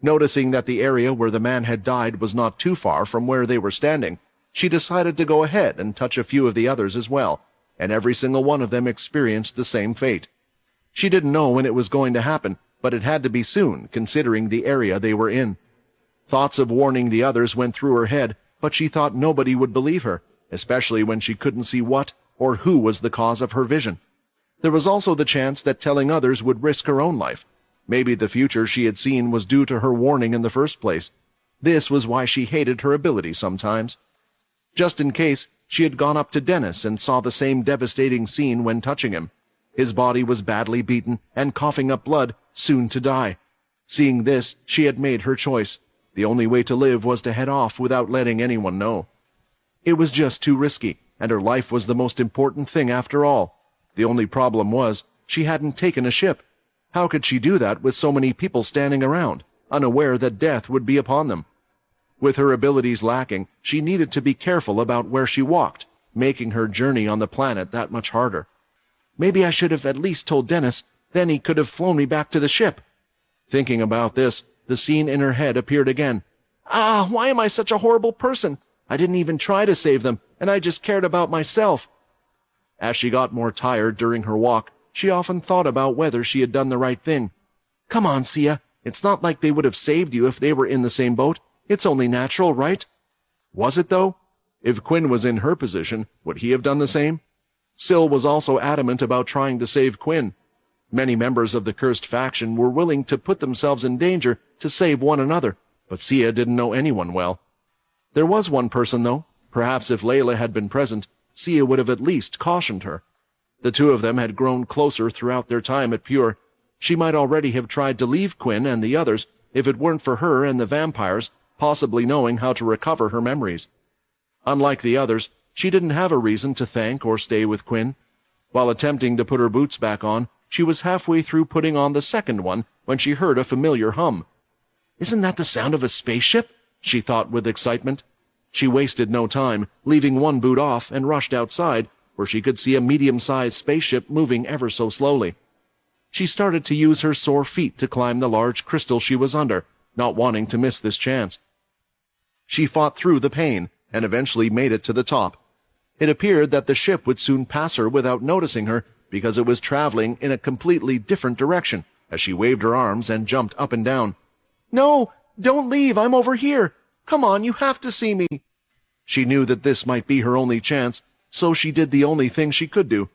Noticing that the area where the man had died was not too far from where they were standing, she decided to go ahead and touch a few of the others as well, and every single one of them experienced the same fate. She didn't know when it was going to happen, but it had to be soon, considering the area they were in. Thoughts of warning the others went through her head, but she thought nobody would believe her, especially when she couldn't see what or who was the cause of her vision. There was also the chance that telling others would risk her own life. Maybe the future she had seen was due to her warning in the first place. This was why she hated her ability sometimes. Just in case, she had gone up to Dennis and saw the same devastating scene when touching him. His body was badly beaten and coughing up blood, soon to die. Seeing this, she had made her choice. The only way to live was to head off without letting anyone know. It was just too risky, and her life was the most important thing after all. The only problem was, she hadn't taken a ship. How could she do that with so many people standing around, unaware that death would be upon them? With her abilities lacking, she needed to be careful about where she walked, making her journey on the planet that much harder. Maybe I should have at least told Dennis, then he could have flown me back to the ship. Thinking about this, the scene in her head appeared again. Why am I such a horrible person? I didn't even try to save them, and I just cared about myself. As she got more tired during her walk, she often thought about whether she had done the right thing. Come on, Sia. It's not like they would have saved you if they were in the same boat. It's only natural, right? Was it, though? If Quinn was in her position, would he have done the same? Syl was also adamant about trying to save Quinn. Many members of the cursed faction were willing to put themselves in danger to save one another, but Sia didn't know anyone well. There was one person, though. Perhaps if Layla had been present, Sia would have at least cautioned her. The two of them had grown closer throughout their time at Pure. She might already have tried to leave Quinn and the others if it weren't for her and the vampires possibly knowing how to recover her memories. Unlike the others, she didn't have a reason to thank or stay with Quinn. While attempting to put her boots back on, she was halfway through putting on the second one when she heard a familiar hum. Isn't that the sound of a spaceship? She thought with excitement. She wasted no time, leaving one boot off and rushed outside, where she could see a medium-sized spaceship moving ever so slowly. She started to use her sore feet to climb the large crystal she was under, not wanting to miss this chance. She fought through the pain and eventually made it to the top. It appeared that the ship would soon pass her without noticing her because it was traveling in a completely different direction as she waved her arms and jumped up and down. "No, don't leave, I'm over here. Come on, you have to see me." She knew that this might be her only chance, so she did the only thing she could do.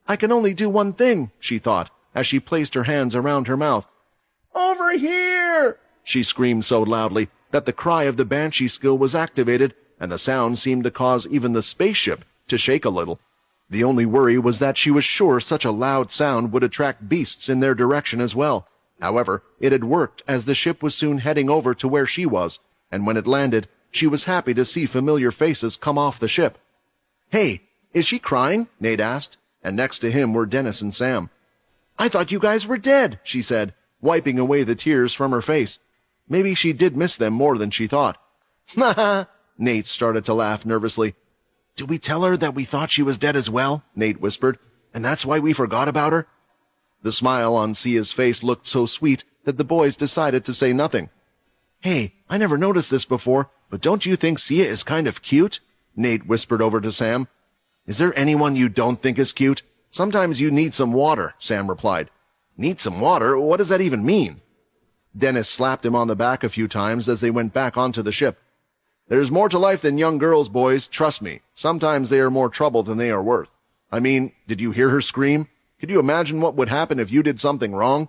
"I can only do one thing," she thought, as she placed her hands around her mouth. "Over here!" she screamed so loudly that the cry of the Banshee skill was activated, and the sound seemed to cause even the spaceship to shake a little. The only worry was that she was sure such a loud sound would attract beasts in their direction as well. However, it had worked, as the ship was soon heading over to where she was, and when it landed, she was happy to see familiar faces come off the ship. "Hey, is she crying?" Nate asked, and next to him were Dennis and Sam. "I thought you guys were dead," she said, wiping away the tears from her face. Maybe she did miss them more than she thought. "Ha ha!" Nate started to laugh nervously. "Did we tell her that we thought she was dead as well?" Nate whispered. "And that's why we forgot about her?" The smile on Sia's face looked so sweet that the boys decided to say nothing. "Hey, I never noticed this before, but don't you think Sia is kind of cute?" Nate whispered over to Sam. "Is there anyone you don't think is cute? Sometimes you need some water," Sam replied. "Need some water? What does that even mean?" Dennis slapped him on the back a few times as they went back onto the ship. "There's more to life than young girls, boys, trust me. Sometimes they are more trouble than they are worth. I mean, did you hear her scream? Could you imagine what would happen if you did something wrong?"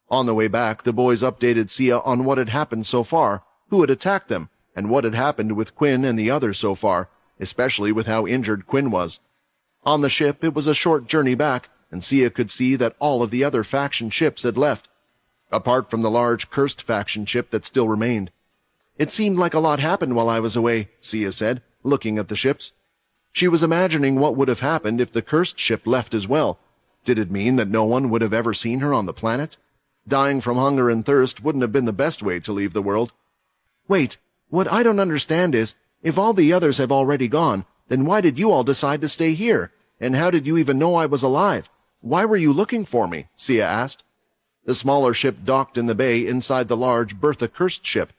On the way back, the boys updated Sia on what had happened so far, who had attacked them, and what had happened with Quinn and the others so far, especially with how injured Quinn was. On the ship, it was a short journey back, and Sia could see that all of the other faction ships had left, apart from the large cursed faction ship that still remained. "It seemed like a lot happened while I was away," Sia said, looking at the ships. She was imagining what would have happened if the cursed ship left as well. Did it mean that no one would have ever seen her on the planet? Dying from hunger and thirst wouldn't have been the best way to leave the world. "Wait, what I don't understand is, if all the others have already gone, then why did you all decide to stay here? And how did you even know I was alive? Why were you looking for me?" Sia asked. The smaller ship docked in the bay inside the large Bertha cursed ship.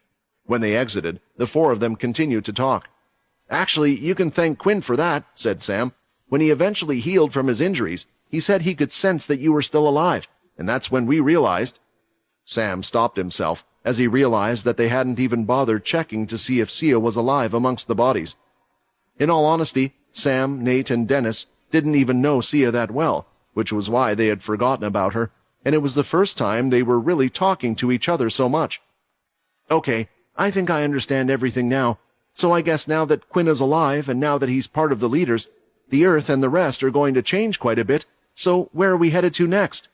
When they exited, the four of them continued to talk. "Actually, you can thank Quinn for that," said Sam. "When he eventually healed from his injuries, he said he could sense that you were still alive, and that's when we realized—" Sam stopped himself as he realized that they hadn't even bothered checking to see if Sia was alive amongst the bodies. In all honesty, Sam, Nate, and Dennis didn't even know Sia that well, which was why they had forgotten about her, and it was the first time they were really talking to each other so much. "Okay, I think I understand everything now. So I guess now that Quinn is alive and now that he's part of the leaders, the Earth and the rest are going to change quite a bit, so where are we headed to next?"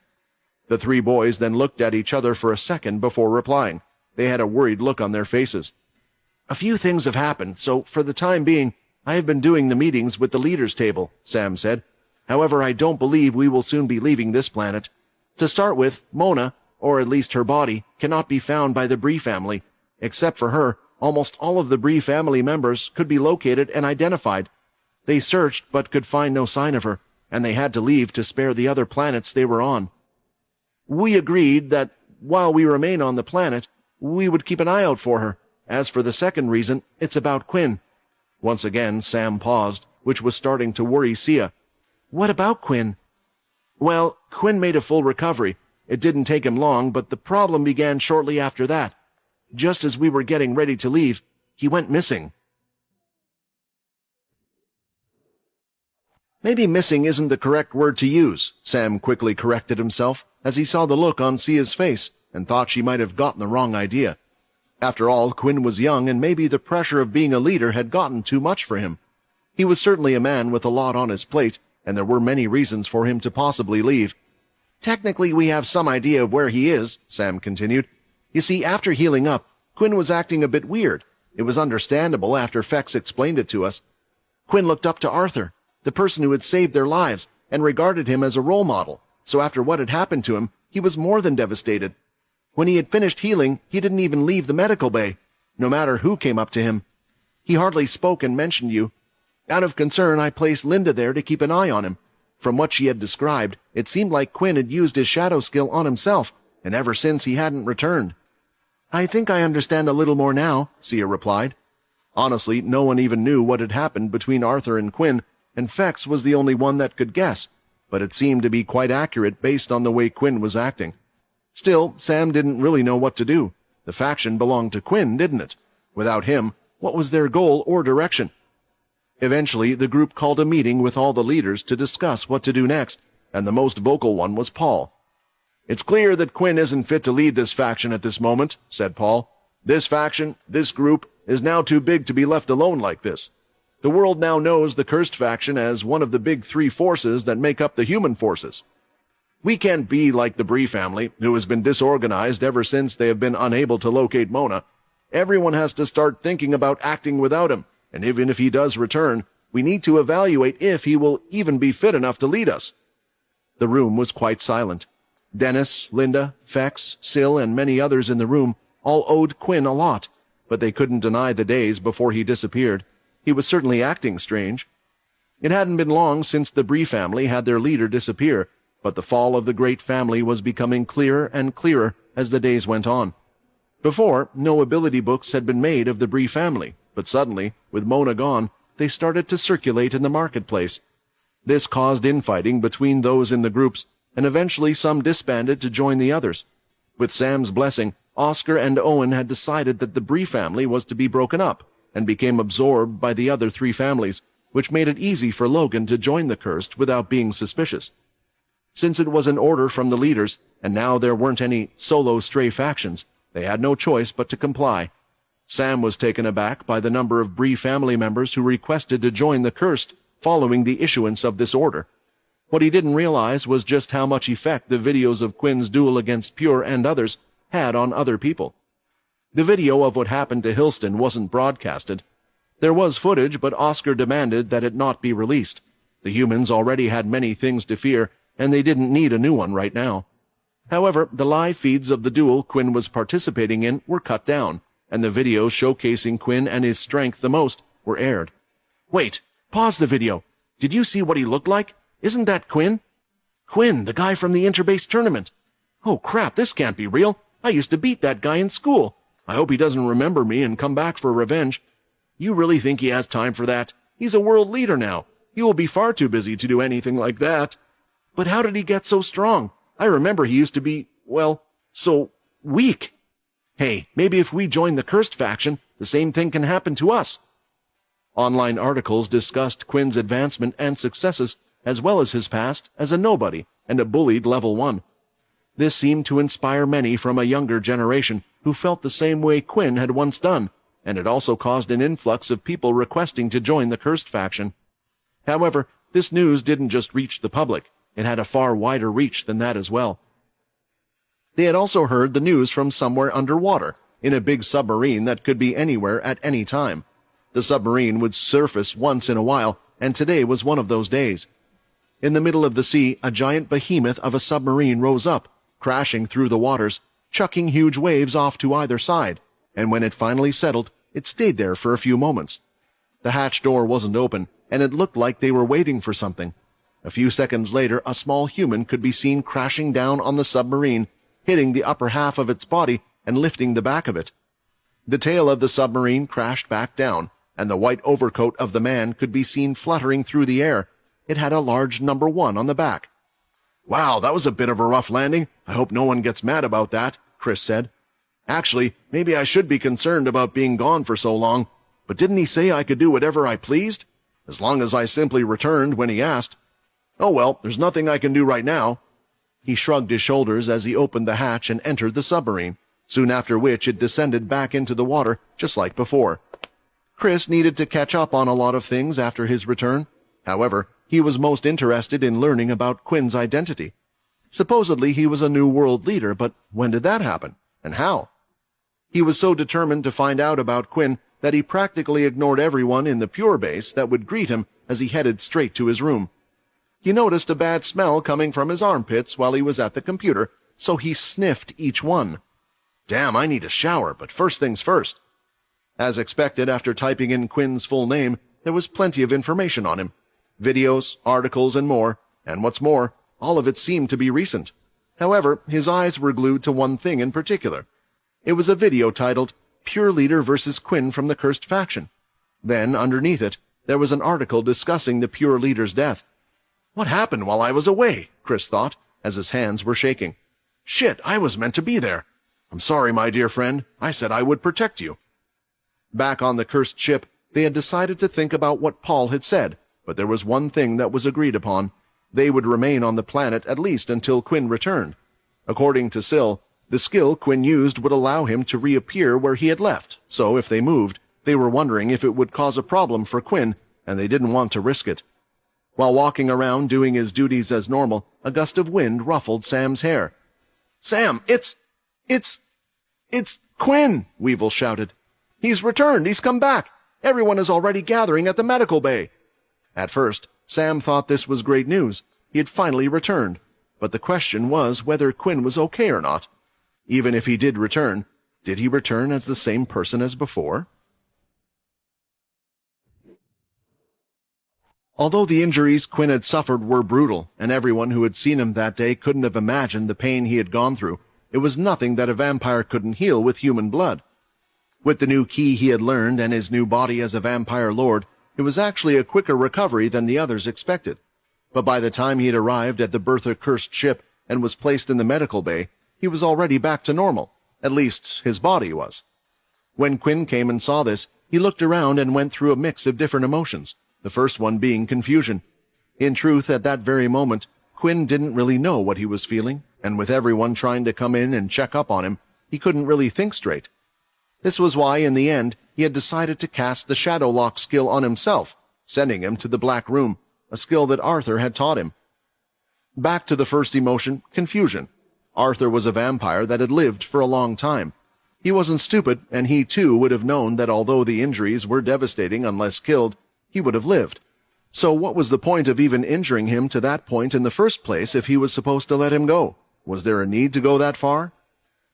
The three boys then looked at each other for a second before replying. They had a worried look on their faces. "A few things have happened, so for the time being, I have been doing the meetings with the leaders' table," Sam said. "However, I don't believe we will soon be leaving this planet. To start with, Mona, or at least her body, cannot be found by the Bree family. Except for her, almost all of the Bree family members could be located and identified. They searched but could find no sign of her, and they had to leave to spare the other planets they were on. We agreed that, while we remain on the planet, we would keep an eye out for her. As for the second reason, it's about Quinn." Once again, Sam paused, which was starting to worry Sia. "What about Quinn?" "Well, Quinn made a full recovery. It didn't take him long, but the problem began shortly after that. Just as we were getting ready to leave, he went missing." "Maybe missing isn't the correct word to use," Sam quickly corrected himself, as he saw the look on Sia's face, and thought she might have gotten the wrong idea. After all, Quinn was young, and maybe the pressure of being a leader had gotten too much for him. He was certainly a man with a lot on his plate, and there were many reasons for him to possibly leave. "Technically, we have some idea of where he is," Sam continued. "You see, after healing up, Quinn was acting a bit weird. It was understandable after Fex explained it to us. Quinn looked up to Arthur, the person who had saved their lives, and regarded him as a role model, so after what had happened to him, he was more than devastated. When he had finished healing, he didn't even leave the medical bay, no matter who came up to him. He hardly spoke and mentioned you. Out of concern, I placed Linda there to keep an eye on him. From what she had described, it seemed like Quinn had used his shadow skill on himself, and ever since he hadn't returned." "I think I understand a little more now," Sia replied. Honestly, no one even knew what had happened between Arthur and Quinn, and Fex was the only one that could guess, but it seemed to be quite accurate based on the way Quinn was acting. Still, Sam didn't really know what to do. The faction belonged to Quinn, didn't it? Without him, what was their goal or direction? Eventually, the group called a meeting with all the leaders to discuss what to do next, and the most vocal one was Paul. "It's clear that Quinn isn't fit to lead this faction at this moment," said Paul. "This faction, this group, is now too big to be left alone like this. The world now knows the Cursed faction as one of the big three forces that make up the human forces. We can't be like the Bree family, who has been disorganized ever since they have been unable to locate Mona. Everyone has to start thinking about acting without him, and even if he does return, we need to evaluate if he will even be fit enough to lead us." The room was quite silent. Dennis, Linda, Fex, Syl, and many others in the room all owed Quinn a lot, but they couldn't deny the days before he disappeared. He was certainly acting strange. It hadn't been long since the Bree family had their leader disappear, but the fall of the great family was becoming clearer and clearer as the days went on. Before, no ability books had been made of the Bree family, but suddenly, with Mona gone, they started to circulate in the marketplace. This caused infighting between those in the groups, and eventually some disbanded to join the others. With Sam's blessing, Oscar and Owen had decided that the Bree family was to be broken up, and became absorbed by the other three families, which made it easy for Logan to join the Cursed without being suspicious. Since it was an order from the leaders, and now there weren't any solo stray factions, they had no choice but to comply. Sam was taken aback by the number of Bree family members who requested to join the Cursed following the issuance of this order. What he didn't realize was just how much effect the videos of Quinn's duel against Pure and others had on other people. The video of what happened to Hilston wasn't broadcasted. There was footage, but Oscar demanded that it not be released. The humans already had many things to fear, and they didn't need a new one right now. However, the live feeds of the duel Quinn was participating in were cut down, and the videos showcasing Quinn and his strength the most were aired. "Wait, pause the video. Did you see what he looked like? Isn't that Quinn?" "Quinn, the guy from the interbase tournament. Oh crap, this can't be real. I used to beat that guy in school. I hope he doesn't remember me and come back for revenge." "You really think he has time for that? He's a world leader now. He will be far too busy to do anything like that." "But how did he get so strong? I remember he used to be, well, so weak." "Hey, maybe if we join the Cursed faction, the same thing can happen to us." Online articles discussed Quinn's advancement and successes, as well as his past as a nobody and a bullied level 1. This seemed to inspire many from a younger generation who felt the same way Quinn had once done, and it also caused an influx of people requesting to join the Cursed faction. However, this news didn't just reach the public. It had a far wider reach than that as well. They had also heard the news from somewhere underwater, in a big submarine that could be anywhere at any time. The submarine would surface once in a while, and today was one of those days. In the middle of the sea, a giant behemoth of a submarine rose up, crashing through the waters, chucking huge waves off to either side, and when it finally settled, it stayed there for a few moments. The hatch door wasn't open, and it looked like they were waiting for something. A few seconds later, a small human could be seen crashing down on the submarine, hitting the upper half of its body and lifting the back of it. The tail of the submarine crashed back down, and the white overcoat of the man could be seen fluttering through the air. It had a large number 1 on the back. "Wow, that was a bit of a rough landing. I hope no one gets mad about that," Chris said. "Actually, maybe I should be concerned about being gone for so long. But didn't he say I could do whatever I pleased? As long as I simply returned when he asked. Oh well, there's nothing I can do right now." He shrugged his shoulders as he opened the hatch and entered the submarine, soon after which it descended back into the water, just like before. Chris needed to catch up on a lot of things after his return. However, he was most interested in learning about Quinn's identity. Supposedly he was a new world leader, but when did that happen, and how? He was so determined to find out about Quinn that he practically ignored everyone in the Pure base that would greet him as he headed straight to his room. He noticed a bad smell coming from his armpits while he was at the computer, so he sniffed each one. "Damn, I need a shower, but first things first." As expected, after typing in Quinn's full name, there was plenty of information on him. Videos, articles, and more, and what's more, all of it seemed to be recent. However, his eyes were glued to one thing in particular. It was a video titled, "Pure Leader vs. Quinn from the Cursed Faction," Then, underneath it, there was an article discussing the Pure Leader's death. What happened while I was away? Chris thought, as his hands were shaking. Shit, I was meant to be there. I'm sorry, my dear friend. I said I would protect you. Back on the cursed ship, they had decided to think about what Paul had said, but there was one thing that was agreed upon. They would remain on the planet at least until Quinn returned. According to Syl, the skill Quinn used would allow him to reappear where he had left, so if they moved, they were wondering if it would cause a problem for Quinn, and they didn't want to risk it. While walking around doing his duties as normal, a gust of wind ruffled Sam's hair. Sam, it's Quinn, Weevil shouted. He's returned, he's come back. Everyone is already gathering at the medical bay. At first, Sam thought this was great news. He had finally returned. But the question was whether Quinn was okay or not. Even if he did return, did he return as the same person as before? Although the injuries Quinn had suffered were brutal, and everyone who had seen him that day couldn't have imagined the pain he had gone through, it was nothing that a vampire couldn't heal with human blood. With the new key he had learned and his new body as a vampire lord, it was actually a quicker recovery than the others expected. But by the time he had arrived at the Bertha-cursed ship and was placed in the medical bay, he was already back to normal. At least, his body was. When Quinn came and saw this, he looked around and went through a mix of different emotions, the first one being confusion. In truth, at that very moment, Quinn didn't really know what he was feeling, and with everyone trying to come in and check up on him, he couldn't really think straight. This was why, in the end, he had decided to cast the Shadow Lock skill on himself, sending him to the Black Room, a skill that Arthur had taught him. Back to the first emotion, confusion. Arthur was a vampire that had lived for a long time. He wasn't stupid, and he too would have known that although the injuries were devastating unless killed, he would have lived. So what was the point of even injuring him to that point in the first place if he was supposed to let him go? Was there a need to go that far?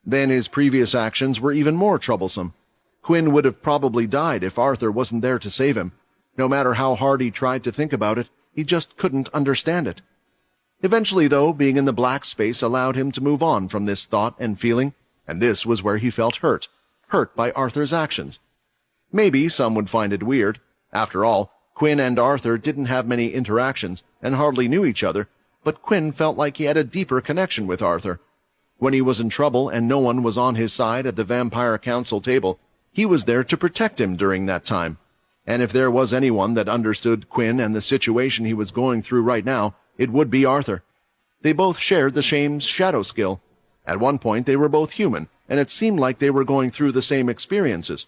Then his previous actions were even more troublesome. Quinn would have probably died if Arthur wasn't there to save him. No matter how hard he tried to think about it, he just couldn't understand it. Eventually, though, being in the black space allowed him to move on from this thought and feeling, and this was where he felt hurt by Arthur's actions. Maybe some would find it weird. After all, Quinn and Arthur didn't have many interactions and hardly knew each other, but Quinn felt like he had a deeper connection with Arthur. When he was in trouble and no one was on his side at the Vampire Council table, he was there to protect him during that time. And if there was anyone that understood Quinn and the situation he was going through right now, it would be Arthur. They both shared the same shadow skill. At one point they were both human, and it seemed like they were going through the same experiences.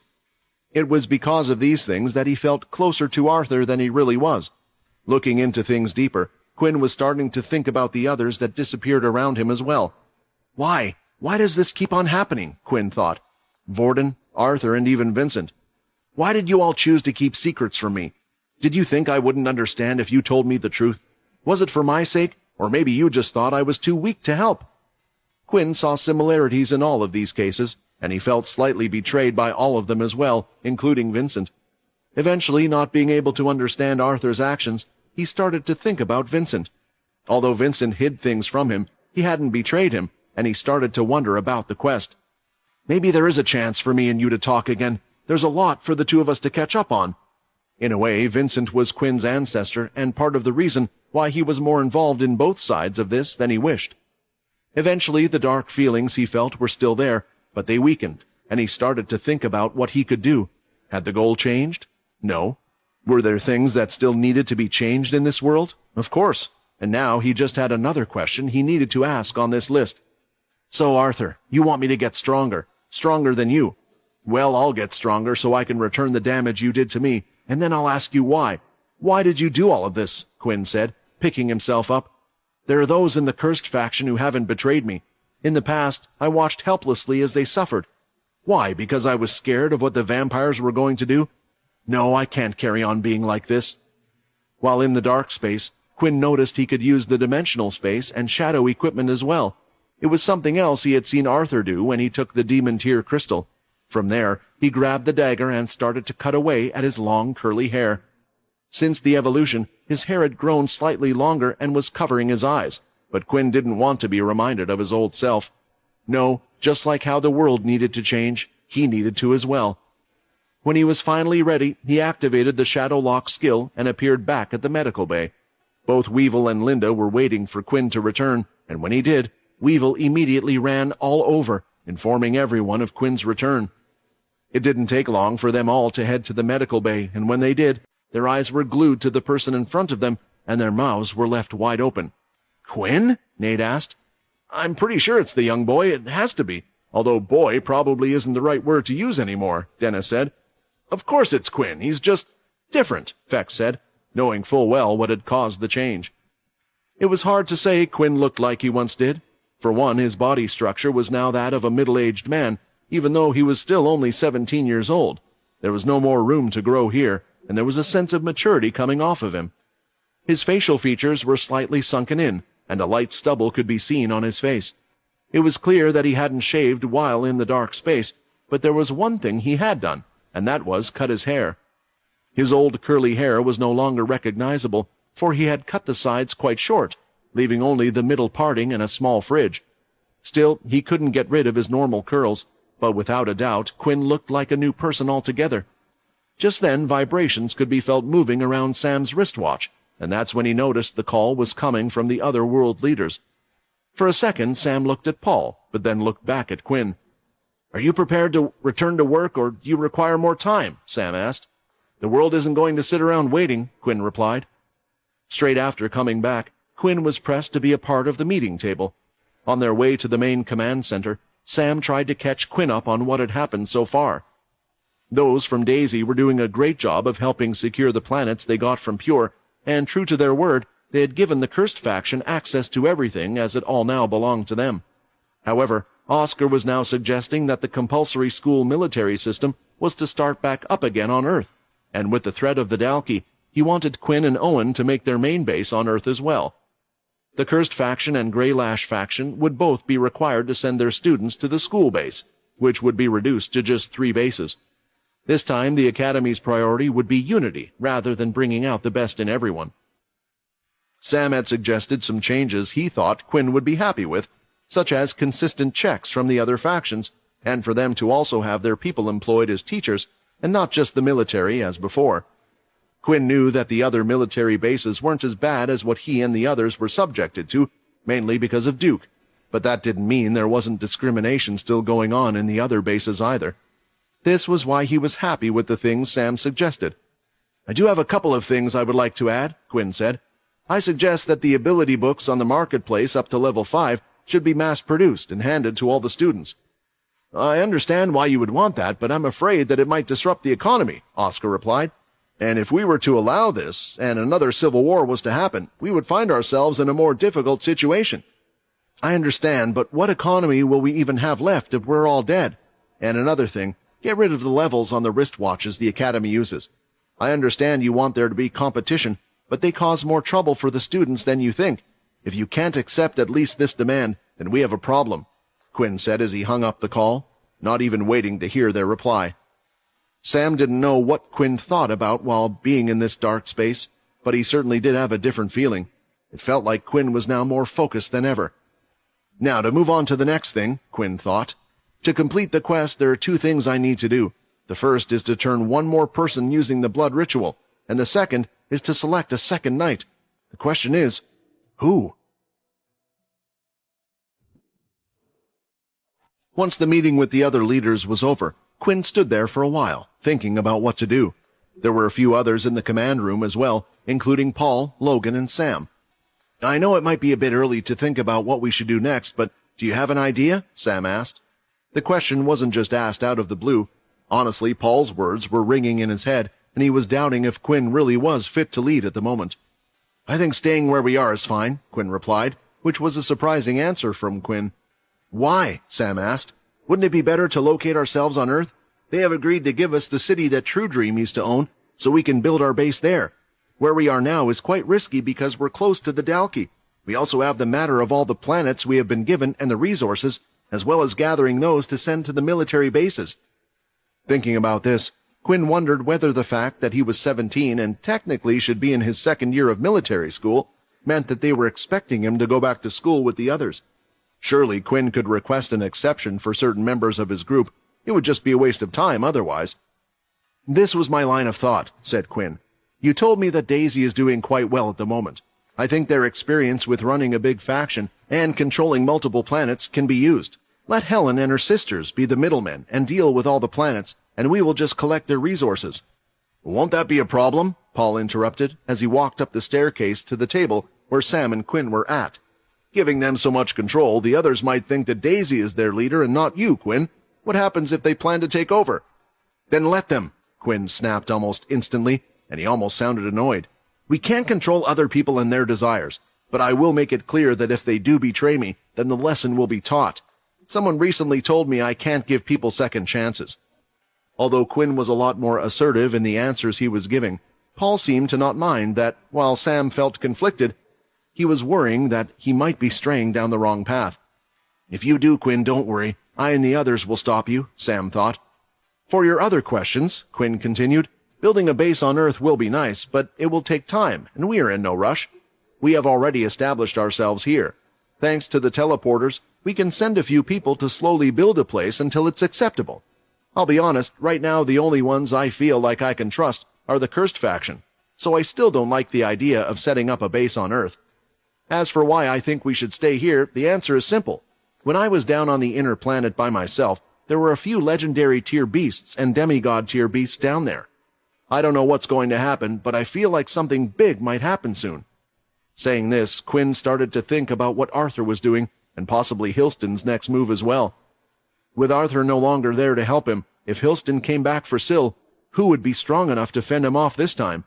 It was because of these things that he felt closer to Arthur than he really was. Looking into things deeper, Quinn was starting to think about the others that disappeared around him as well. Why? Why does this keep on happening? Quinn thought. Vorden, Arthur, and even Vincent. Why did you all choose to keep secrets from me? Did you think I wouldn't understand if you told me the truth? Was it for my sake, or maybe you just thought I was too weak to help? Quinn saw similarities in all of these cases, and he felt slightly betrayed by all of them as well, including Vincent. Eventually, not being able to understand Arthur's actions, he started to think about Vincent. Although Vincent hid things from him, he hadn't betrayed him, and he started to wonder about the quest. Maybe there is a chance for me and you to talk again. There's a lot for the two of us to catch up on. In a way, Vincent was Quinn's ancestor, and part of the reason why he was more involved in both sides of this than he wished. Eventually, the dark feelings he felt were still there, but they weakened, and he started to think about what he could do. Had the goal changed? No. Were there things that still needed to be changed in this world? Of course. And now he just had another question he needed to ask on this list. So, Arthur, you want me to get stronger than you. Well, I'll get stronger so I can return the damage you did to me, and then I'll ask you why. Why did you do all of this? Quinn said, picking himself up. There are those in the cursed faction who haven't betrayed me. In the past, I watched helplessly as they suffered. Why? Because I was scared of what the vampires were going to do? No, I can't carry on being like this. While in the dark space, Quinn noticed he could use the dimensional space and shadow equipment as well. It was something else he had seen Arthur do when he took the demon tear crystal. From there, he grabbed the dagger and started to cut away at his long curly hair. Since the evolution, his hair had grown slightly longer and was covering his eyes, but Quinn didn't want to be reminded of his old self. No, just like how the world needed to change, he needed to as well. When he was finally ready, he activated the shadow lock skill and appeared back at the medical bay. Both Weevil and Linda were waiting for Quinn to return, and when he did, Weevil immediately ran all over, informing everyone of Quinn's return. It didn't take long for them all to head to the medical bay, and when they did, their eyes were glued to the person in front of them, and their mouths were left wide open. "Quinn?" Nate asked. "I'm pretty sure it's the young boy. It has to be. Although boy probably isn't the right word to use anymore," Dennis said. "Of course it's Quinn. He's just different," Fex said, knowing full well what had caused the change. It was hard to say Quinn looked like he once did. For one, his body structure was now that of a middle-aged man, even though he was still only 17 years old. There was no more room to grow here, and there was a sense of maturity coming off of him. His facial features were slightly sunken in, and a light stubble could be seen on his face. It was clear that he hadn't shaved while in the dark space, but there was one thing he had done, and that was cut his hair. His old curly hair was no longer recognizable, for he had cut the sides quite short, leaving only the middle parting and a small fringe. Still, he couldn't get rid of his normal curls, but without a doubt Quinn looked like a new person altogether. Just then vibrations could be felt moving around Sam's wristwatch, and that's when he noticed the call was coming from the other world leaders. For a second Sam looked at Paul, but then looked back at Quinn. "Are you prepared to return to work, or do you require more time?" Sam asked. "The world isn't going to sit around waiting," Quinn replied. Straight after coming back, Quinn was pressed to be a part of the meeting table. On their way to the main command center, Sam tried to catch Quinn up on what had happened so far. Those from Daisy were doing a great job of helping secure the planets they got from Pure, and true to their word, they had given the cursed faction access to everything as it all now belonged to them. However, Oscar was now suggesting that the compulsory school military system was to start back up again on Earth, and with the threat of the Dalki, he wanted Quinn and Owen to make their main base on Earth as well. The cursed faction and Grey Lash faction would both be required to send their students to the school base, which would be reduced to just 3 bases. This time the Academy's priority would be unity rather than bringing out the best in everyone. Sam had suggested some changes he thought Quinn would be happy with, such as consistent checks from the other factions, and for them to also have their people employed as teachers, and not just the military as before. Quinn knew that the other military bases weren't as bad as what he and the others were subjected to, mainly because of Duke, but that didn't mean there wasn't discrimination still going on in the other bases either. This was why he was happy with the things Sam suggested. "I do have a couple of things I would like to add," Quinn said. "I suggest that the ability books on the marketplace up to level 5 should be mass-produced and handed to all the students." "I understand why you would want that, but I'm afraid that it might disrupt the economy," Oscar replied. "And if we were to allow this, and another civil war was to happen, we would find ourselves in a more difficult situation." "I understand, but what economy will we even have left if we're all dead? And another thing, get rid of the levels on the wristwatches the Academy uses. I understand you want there to be competition, but they cause more trouble for the students than you think. If you can't accept at least this demand, then we have a problem," Quinn said as he hung up the call, not even waiting to hear their reply. Sam didn't know what Quinn thought about while being in this dark space, but he certainly did have a different feeling. It felt like Quinn was now more focused than ever. "Now to move on to the next thing," Quinn thought. "To complete the quest, there are 2 things I need to do. The first is to turn 1 more person using the blood ritual, and the second is to select a second knight. The question is, who?" Once the meeting with the other leaders was over, Quinn stood there for a while, thinking about what to do. There were a few others in the command room as well, including Paul, Logan, and Sam. "I know it might be a bit early to think about what we should do next, but do you have an idea?" Sam asked. The question wasn't just asked out of the blue. Honestly, Paul's words were ringing in his head, and he was doubting if Quinn really was fit to lead at the moment. "I think staying where we are is fine," Quinn replied, which was a surprising answer from Quinn. "Why?" Sam asked. "Wouldn't it be better to locate ourselves on Earth? They have agreed to give us the city that True Dream used to own, so we can build our base there. Where we are now is quite risky because we're close to the Dalki. We also have the matter of all the planets we have been given and the resources, as well as gathering those to send to the military bases." Thinking about this, Quinn wondered whether the fact that he was 17 and technically should be in his 2nd year of military school meant that they were expecting him to go back to school with the others. Surely Quinn could request an exception for certain members of his group. It would just be a waste of time otherwise. "This was my line of thought," said Quinn. "You told me that Daisy is doing quite well at the moment. I think their experience with running a big faction and controlling multiple planets can be used. Let Helen and her sisters be the middlemen and deal with all the planets, and we will just collect their resources." "Won't that be a problem?" Paul interrupted as he walked up the staircase to the table where Sam and Quinn were at. "Giving them so much control, the others might think that Daisy is their leader and not you, Quinn. What happens if they plan to take over?" "Then let them," Quinn snapped almost instantly, and he almost sounded annoyed. "We can't control other people and their desires, but I will make it clear that if they do betray me, then the lesson will be taught. Someone recently told me I can't give people second chances." Although Quinn was a lot more assertive in the answers he was giving, Paul seemed to not mind that, while Sam felt conflicted, he was worrying that he might be straying down the wrong path. "If you do, Quinn, don't worry. I and the others will stop you," Sam thought. "For your other questions," Quinn continued, "building a base on Earth will be nice, but it will take time, and we are in no rush. We have already established ourselves here. Thanks to the teleporters, we can send a few people to slowly build a place until it's acceptable. I'll be honest, right now the only ones I feel like I can trust are the Cursed faction, so I still don't like the idea of setting up a base on Earth. As for why I think we should stay here, the answer is simple. When I was down on the inner planet by myself, there were a few legendary tier beasts and demigod tier beasts down there. I don't know what's going to happen, but I feel like something big might happen soon." Saying this, Quinn started to think about what Arthur was doing, and possibly Hilston's next move as well. With Arthur no longer there to help him, if Hilston came back for Syl, who would be strong enough to fend him off this time?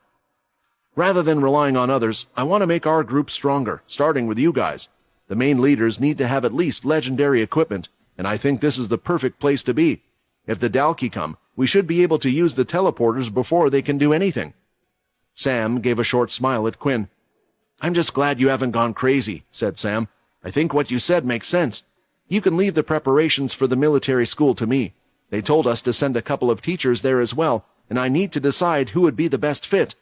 "Rather than relying on others, I want to make our group stronger, starting with you guys. The main leaders need to have at least legendary equipment, and I think this is the perfect place to be. If the Dalki come, we should be able to use the teleporters before they can do anything." Sam gave a short smile at Quinn. "I'm just glad you haven't gone crazy," said Sam. "I think what you said makes sense. You can leave the preparations for the military school to me. They told us to send a couple of teachers there as well, and I need to decide who would be the best fit."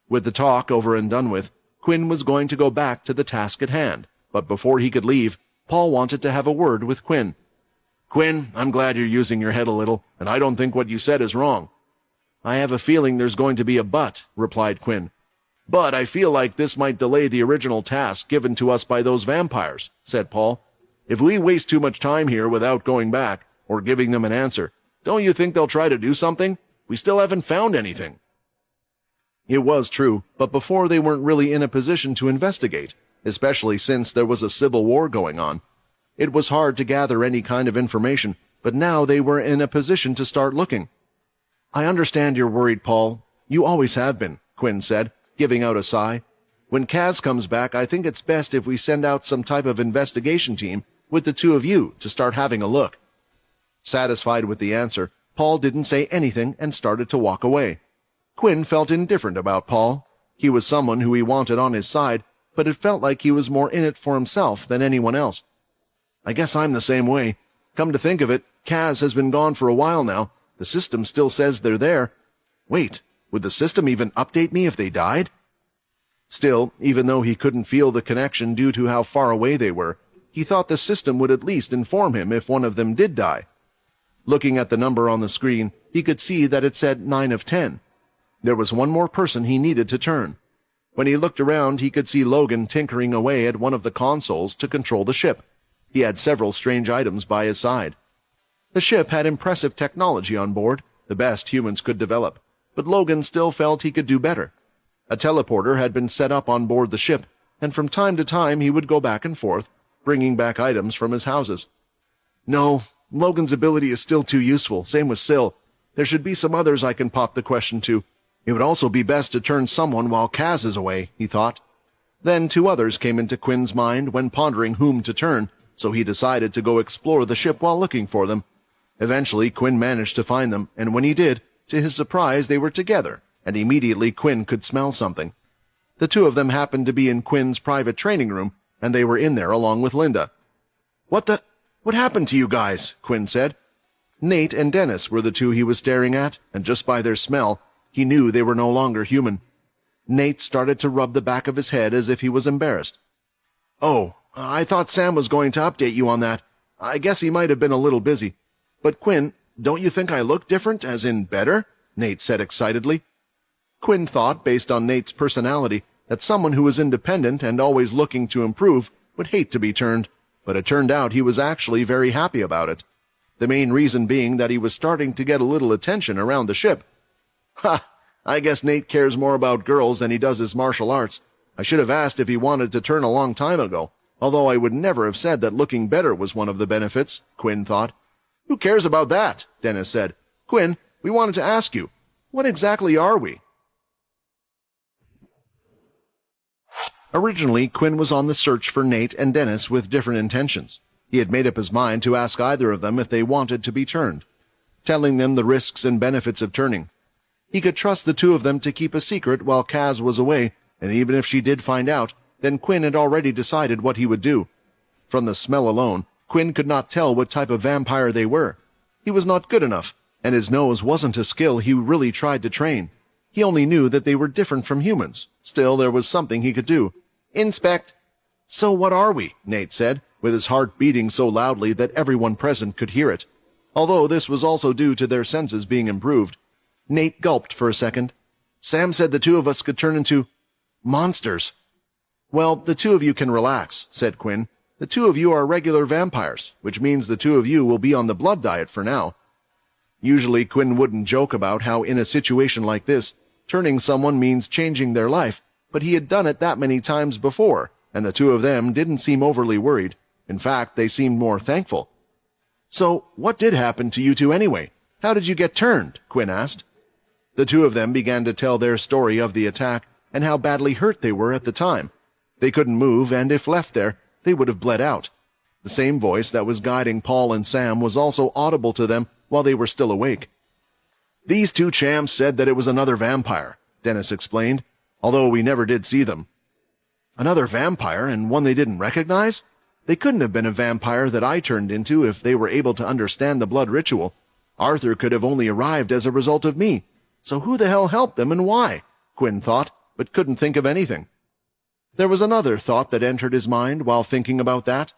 With the talk over and done with, Quinn was going to go back to the task at hand, but before he could leave, Paul wanted to have a word with Quinn. "Quinn, I'm glad you're using your head a little, and I don't think what you said is wrong." "I have a feeling there's going to be a but," replied Quinn. "But I feel like this might delay the original task given to us by those vampires," said Paul. "If we waste too much time here without going back, or giving them an answer, don't you think they'll try to do something? We still haven't found anything." It was true, but before they weren't really in a position to investigate, especially since there was a civil war going on. It was hard to gather any kind of information, but now they were in a position to start looking. "I understand you're worried, Paul. You always have been," Quinn said, giving out a sigh. "When Kaz comes back, I think it's best if we send out some type of investigation team with the two of you to start having a look." Satisfied with the answer, Paul didn't say anything and started to walk away. Quinn felt indifferent about Paul. He was someone who he wanted on his side, but it felt like he was more in it for himself than anyone else. "I guess I'm the same way. Come to think of it, Kaz has been gone for a while now. The system still says they're there. Wait, would the system even update me if they died?" Still, even though he couldn't feel the connection due to how far away they were, he thought the system would at least inform him if one of them did die. Looking at the number on the screen, he could see that it said 9 of 10. There was one more person he needed to turn. When he looked around, he could see Logan tinkering away at one of the consoles to control the ship. He had several strange items by his side. The ship had impressive technology on board, the best humans could develop, but Logan still felt he could do better. A teleporter had been set up on board the ship, and from time to time he would go back and forth, bringing back items from his houses. "No, Logan's ability is still too useful, same with Syl. There should be some others I can pop the question to. It would also be best to turn someone while Kaz is away," he thought. Then 2 others came into Quinn's mind when pondering whom to turn, so he decided to go explore the ship while looking for them. Eventually, Quinn managed to find them, and when he did, to his surprise they were together, and immediately Quinn could smell something. The 2 of them happened to be in Quinn's private training room, and they were in there along with Linda. What happened to you guys?" Quinn said. Nate and Dennis were the 2 he was staring at, and just by their smell, he knew they were no longer human. Nate started to rub the back of his head as if he was embarrassed. "Oh, I thought Sam was going to update you on that. I guess he might have been a little busy. But Quinn, don't you think I look different, as in better? Nate said excitedly. Quinn thought, based on Nate's personality, that someone who was independent and always looking to improve would hate to be turned, but it turned out he was actually very happy about it. The main reason being that he was starting to get a little attention around the ship. Ha! I guess Nate cares more about girls than he does his martial arts. I should have asked if he wanted to turn a long time ago, although I would never have said that looking better was one of the benefits, Quinn thought. Who cares about that? Dennis said. Quinn, we wanted to ask you, what exactly are we? Originally, Quinn was on the search for Nate and Dennis with different intentions. He had made up his mind to ask either of them if they wanted to be turned, telling them the risks and benefits of turning. He could trust the two of them to keep a secret while Kaz was away, and even if she did find out, then Quinn had already decided what he would do. From the smell alone, Quinn could not tell what type of vampire they were. He was not good enough, and his nose wasn't a skill he really tried to train. He only knew that they were different from humans. Still, there was something he could do. Inspect. So what are we? Nate said, with his heart beating so loudly that everyone present could hear it. Although this was also due to their senses being improved. Nate gulped for a second. Sam said the two of us could turn into monsters. Well, the two of you can relax, said Quinn. The two of you are regular vampires, which means the two of you will be on the blood diet for now. Usually Quinn wouldn't joke about how in a situation like this, turning someone means changing their life, but he had done it that many times before, and the two of them didn't seem overly worried. In fact, they seemed more thankful. So, what did happen to you two anyway? How did you get turned? Quinn asked. The two of them began to tell their story of the attack and how badly hurt they were at the time. They couldn't move, and if left there, they would have bled out. The same voice that was guiding Paul and Sam was also audible to them while they were still awake. These two champs said that it was another vampire, Dennis explained, although we never did see them. Another vampire, and one they didn't recognize? They couldn't have been a vampire that I turned into if they were able to understand the blood ritual. Arthur could have only arrived as a result of me. So who the hell helped them and why? Quinn thought, but couldn't think of anything. There was another thought that entered his mind while thinking about that.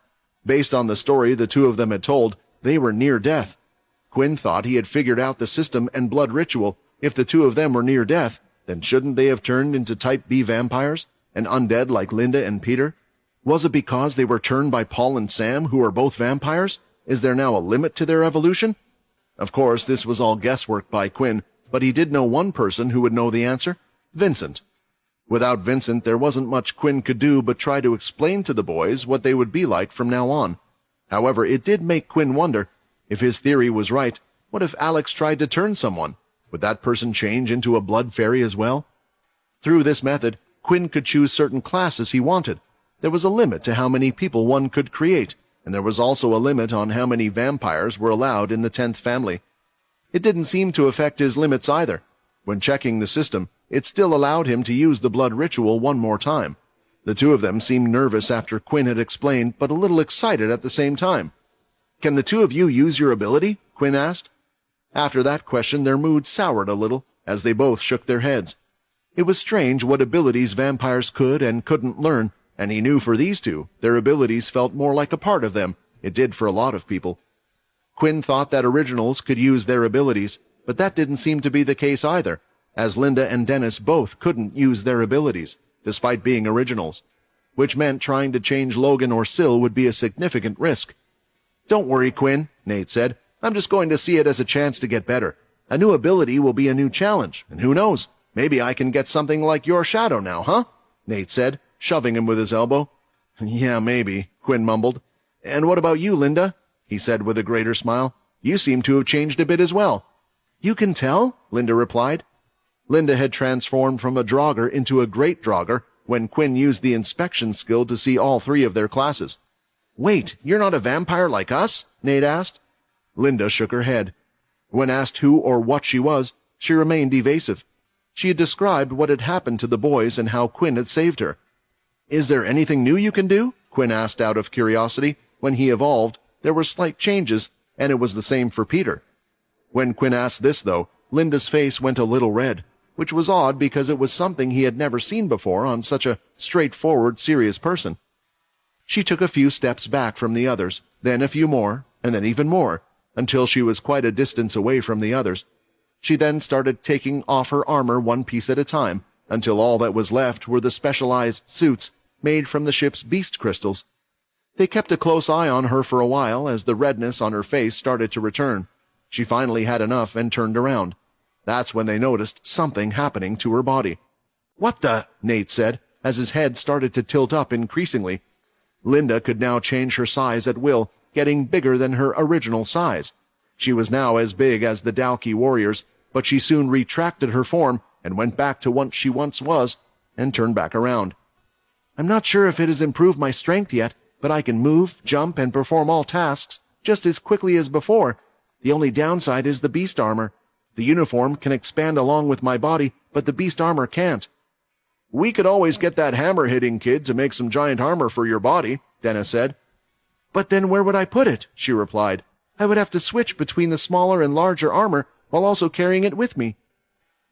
Based on the story the two of them had told, they were near death. Quinn thought he had figured out the system and blood ritual. If the two of them were near death, then shouldn't they have turned into Type B vampires, and undead like Linda and Peter? Was it because they were turned by Paul and Sam, who are both vampires? Is there now a limit to their evolution? Of course, this was all guesswork by Quinn, but he did know one person who would know the answer: Vincent. Without Vincent, there wasn't much Quinn could do but try to explain to the boys what they would be like from now on. However, it did make Quinn wonder, if his theory was right, what if Alex tried to turn someone? Would that person change into a blood fairy as well? Through this method, Quinn could choose certain classes he wanted. There was a limit to how many people one could create, and there was also a limit on how many vampires were allowed in the 10th family. It didn't seem to affect his limits either. When checking the system, it still allowed him to use the blood ritual one more time. The two of them seemed nervous after Quinn had explained, but a little excited at the same time. Can the two of you use your ability? Quinn asked. After that question, their mood soured a little, as they both shook their heads. It was strange what abilities vampires could and couldn't learn, and he knew for these two, their abilities felt more like a part of them. It did for a lot of people. Quinn thought that originals could use their abilities, but that didn't seem to be the case either, as Linda and Dennis both couldn't use their abilities, despite being originals, which meant trying to change Logan or Syl would be a significant risk. Don't worry, Quinn, Nate said. I'm just going to see it as a chance to get better. A new ability will be a new challenge, and who knows, maybe I can get something like your shadow now, huh? Nate said, shoving him with his elbow. Yeah, maybe, Quinn mumbled. And what about you, Linda? He said with a greater smile. You seem to have changed a bit as well. You can tell? Linda replied. Linda had transformed from a Draugr into a Great Draugr when Quinn used the inspection skill to see all three of their classes. Wait, you're not a vampire like us? Nate asked. Linda shook her head. When asked who or what she was, she remained evasive. She had described what had happened to the boys and how Quinn had saved her. Is there anything new you can do? Quinn asked out of curiosity. When he evolved, there were slight changes, and it was the same for Peter. When Quinn asked this, though, Linda's face went a little red, which was odd because it was something he had never seen before on such a straightforward, serious person. She took a few steps back from the others, then a few more, and then even more, until she was quite a distance away from the others. She then started taking off her armor one piece at a time, until all that was left were the specialized suits made from the ship's beast crystals. They kept a close eye on her for a while as the redness on her face started to return. She finally had enough and turned around. That's when they noticed something happening to her body. "What the?" Nate said, as his head started to tilt up increasingly. Linda could now change her size at will, getting bigger than her original size. She was now as big as the Dalki warriors, but she soon retracted her form and went back to what she once was, and turned back around. "I'm not sure if it has improved my strength yet, but I can move, jump, and perform all tasks just as quickly as before. The only downside is the beast armor. The uniform can expand along with my body, but the beast armor can't." "We could always get that hammer-hitting kid to make some giant armor for your body," Dennis said. "But then where would I put it?" she replied. "I would have to switch between the smaller and larger armor while also carrying it with me."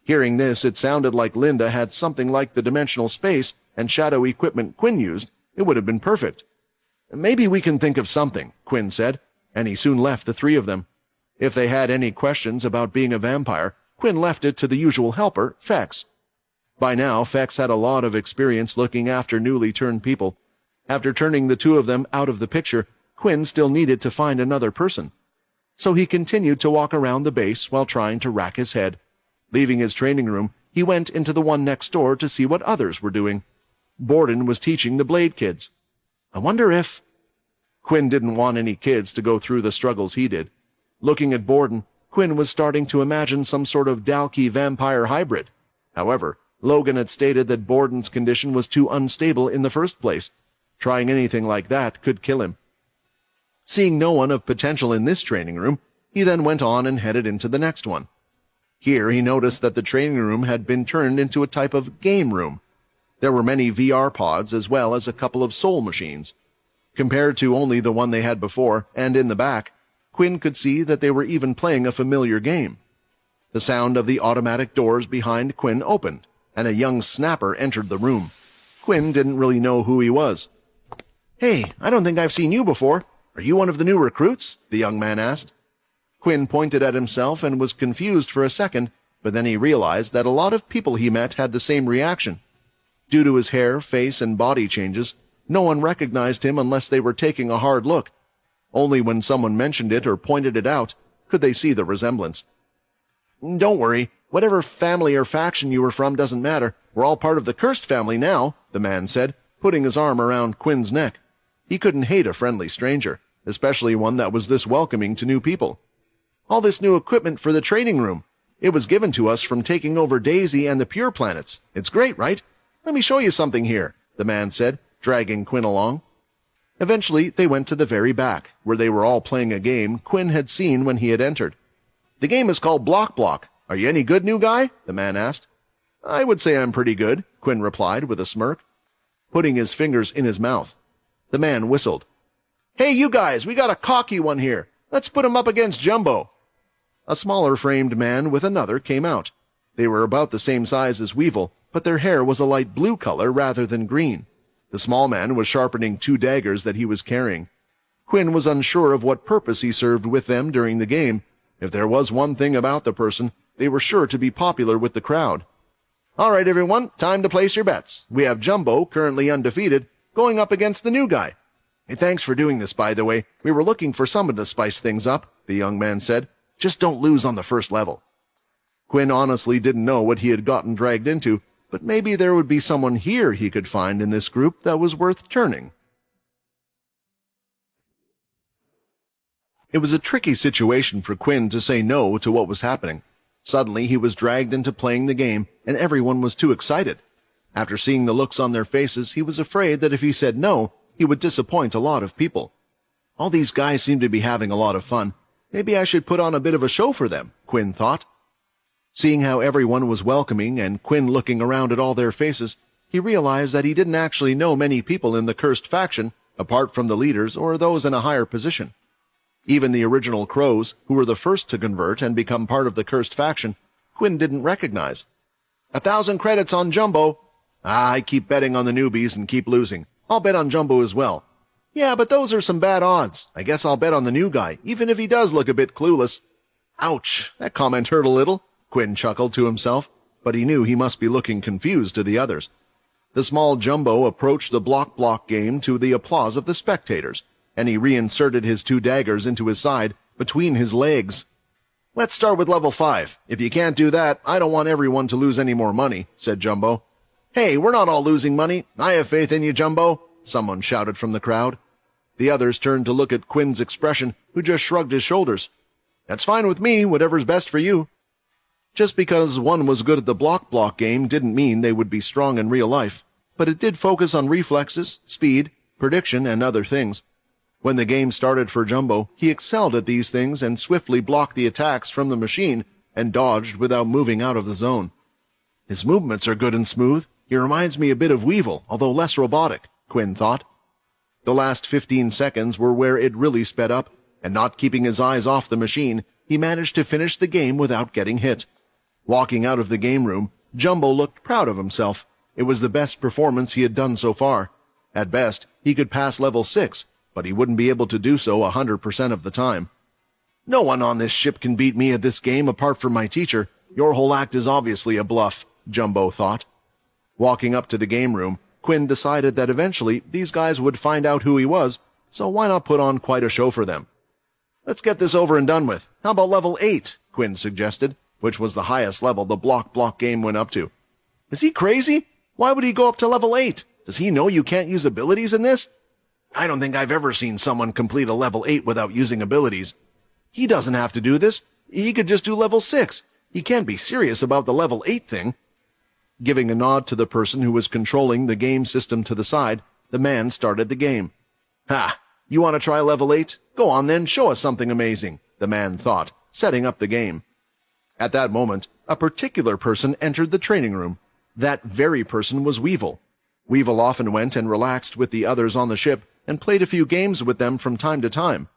Hearing this, it sounded like Linda had something like the dimensional space and shadow equipment Quinn used. It would have been perfect. "Maybe we can think of something," Quinn said, and he soon left the three of them. If they had any questions about being a vampire, Quinn left it to the usual helper, Fex. By now, Fex had a lot of experience looking after newly turned people. After turning the two of them out of the picture, Quinn still needed to find another person. So he continued to walk around the base while trying to rack his head. Leaving his training room, he went into the one next door to see what others were doing. Borden was teaching the Blade kids. "I wonder if—" Quinn didn't want any kids to go through the struggles he did. Looking at Borden, Quinn was starting to imagine some sort of Dalki vampire hybrid. However, Logan had stated that Borden's condition was too unstable in the first place. Trying anything like that could kill him. Seeing no one of potential in this training room, he then went on and headed into the next one. Here he noticed that the training room had been turned into a type of game room. There were many VR pods as well as a couple of soul machines. Compared to only the one they had before, and in the back, Quinn could see that they were even playing a familiar game. The sound of the automatic doors behind Quinn opened, and a young snapper entered the room. Quinn didn't really know who he was. "Hey, I don't think I've seen you before. Are you one of the new recruits?" the young man asked. Quinn pointed at himself and was confused for a second, but then he realized that a lot of people he met had the same reaction. Due to his hair, face, and body changes, no one recognized him unless they were taking a hard look. Only when someone mentioned it or pointed it out could they see the resemblance. "Don't worry. Whatever family or faction you were from doesn't matter. We're all part of the Cursed family now," the man said, putting his arm around Quinn's neck. He couldn't hate a friendly stranger, especially one that was this welcoming to new people. "All this new equipment for the training room. It was given to us from taking over Daisy and the Pure Planets. It's great, right? Let me show you something here," the man said, dragging Quinn along. Eventually, they went to the very back, where they were all playing a game Quinn had seen when he had entered. "The game is called Block Block. Are you any good, new guy?" the man asked. "I would say I'm pretty good," Quinn replied with a smirk, putting his fingers in his mouth. The man whistled. "Hey, you guys, we got a cocky one here. Let's put him up against Jumbo." A smaller-framed man with another came out. They were about the same size as Weevil, but their hair was a light blue color rather than green. The small man was sharpening two daggers that he was carrying. Quinn was unsure of what purpose he served with them during the game. If there was one thing about the person, they were sure to be popular with the crowd. "All right, everyone, time to place your bets. We have Jumbo, currently undefeated, going up against the new guy." "Hey, thanks for doing this, by the way. We were looking for someone to spice things up," the young man said. "Just don't lose on the first level." Quinn honestly didn't know what he had gotten dragged into, but maybe there would be someone here he could find in this group that was worth turning. It was a tricky situation for Quinn to say no to what was happening. Suddenly he was dragged into playing the game, and everyone was too excited. After seeing the looks on their faces, he was afraid that if he said no, he would disappoint a lot of people. All these guys seem to be having a lot of fun. Maybe I should put on a bit of a show for them, Quinn thought. Seeing how everyone was welcoming and Quinn looking around at all their faces, he realized that he didn't actually know many people in the Cursed faction, apart from the leaders or those in a higher position. Even the original Crows, who were the first to convert and become part of the Cursed faction, Quinn didn't recognize. 1,000 credits on Jumbo. I keep betting on the newbies and keep losing. I'll bet on Jumbo as well. Yeah, but those are some bad odds. I guess I'll bet on the new guy, even if he does look a bit clueless. Ouch, that comment hurt a little. Quinn chuckled to himself, but he knew he must be looking confused to the others. The small Jumbo approached the block game to the applause of the spectators, and he reinserted his 2 daggers into his side between his legs. "Let's start with level 5. If you can't do that, I don't want everyone to lose any more money," said Jumbo. "Hey, we're not all losing money. I have faith in you, Jumbo," someone shouted from the crowd. The others turned to look at Quinn's expression, who just shrugged his shoulders. "That's fine with me, whatever's best for you." Just because one was good at the block game didn't mean they would be strong in real life, but it did focus on reflexes, speed, prediction, and other things. When the game started for Jumbo, he excelled at these things and swiftly blocked the attacks from the machine and dodged without moving out of the zone. "His movements are good and smooth. He reminds me a bit of Weevil, although less robotic," Quinn thought. The last 15 seconds were where it really sped up, and not keeping his eyes off the machine, he managed to finish the game without getting hit. Walking out of the game room, Jumbo looked proud of himself. It was the best performance he had done so far. At best, he could pass level 6, but he wouldn't be able to do so 100% of the time. "No one on this ship can beat me at this game apart from my teacher. Your whole act is obviously a bluff," Jumbo thought. Walking up to the game room, Quinn decided that eventually these guys would find out who he was, so why not put on quite a show for them? "Let's get this over and done with. How about level 8? Quinn suggested, which was the highest level the block game went up to. "Is he crazy? Why would he go up to level 8? Does he know you can't use abilities in this?" "I don't think I've ever seen someone complete a level 8 without using abilities." "He doesn't have to do this. He could just do level 6. He can't be serious about the level 8 thing." Giving a nod to the person who was controlling the game system to the side, the man started the game. "Ha! You want to try level 8? Go on then, show us something amazing," the man thought, setting up the game. At that moment, a particular person entered the training room. That very person was Weevil. Weevil often went and relaxed with the others on the ship and played a few games with them from time to time.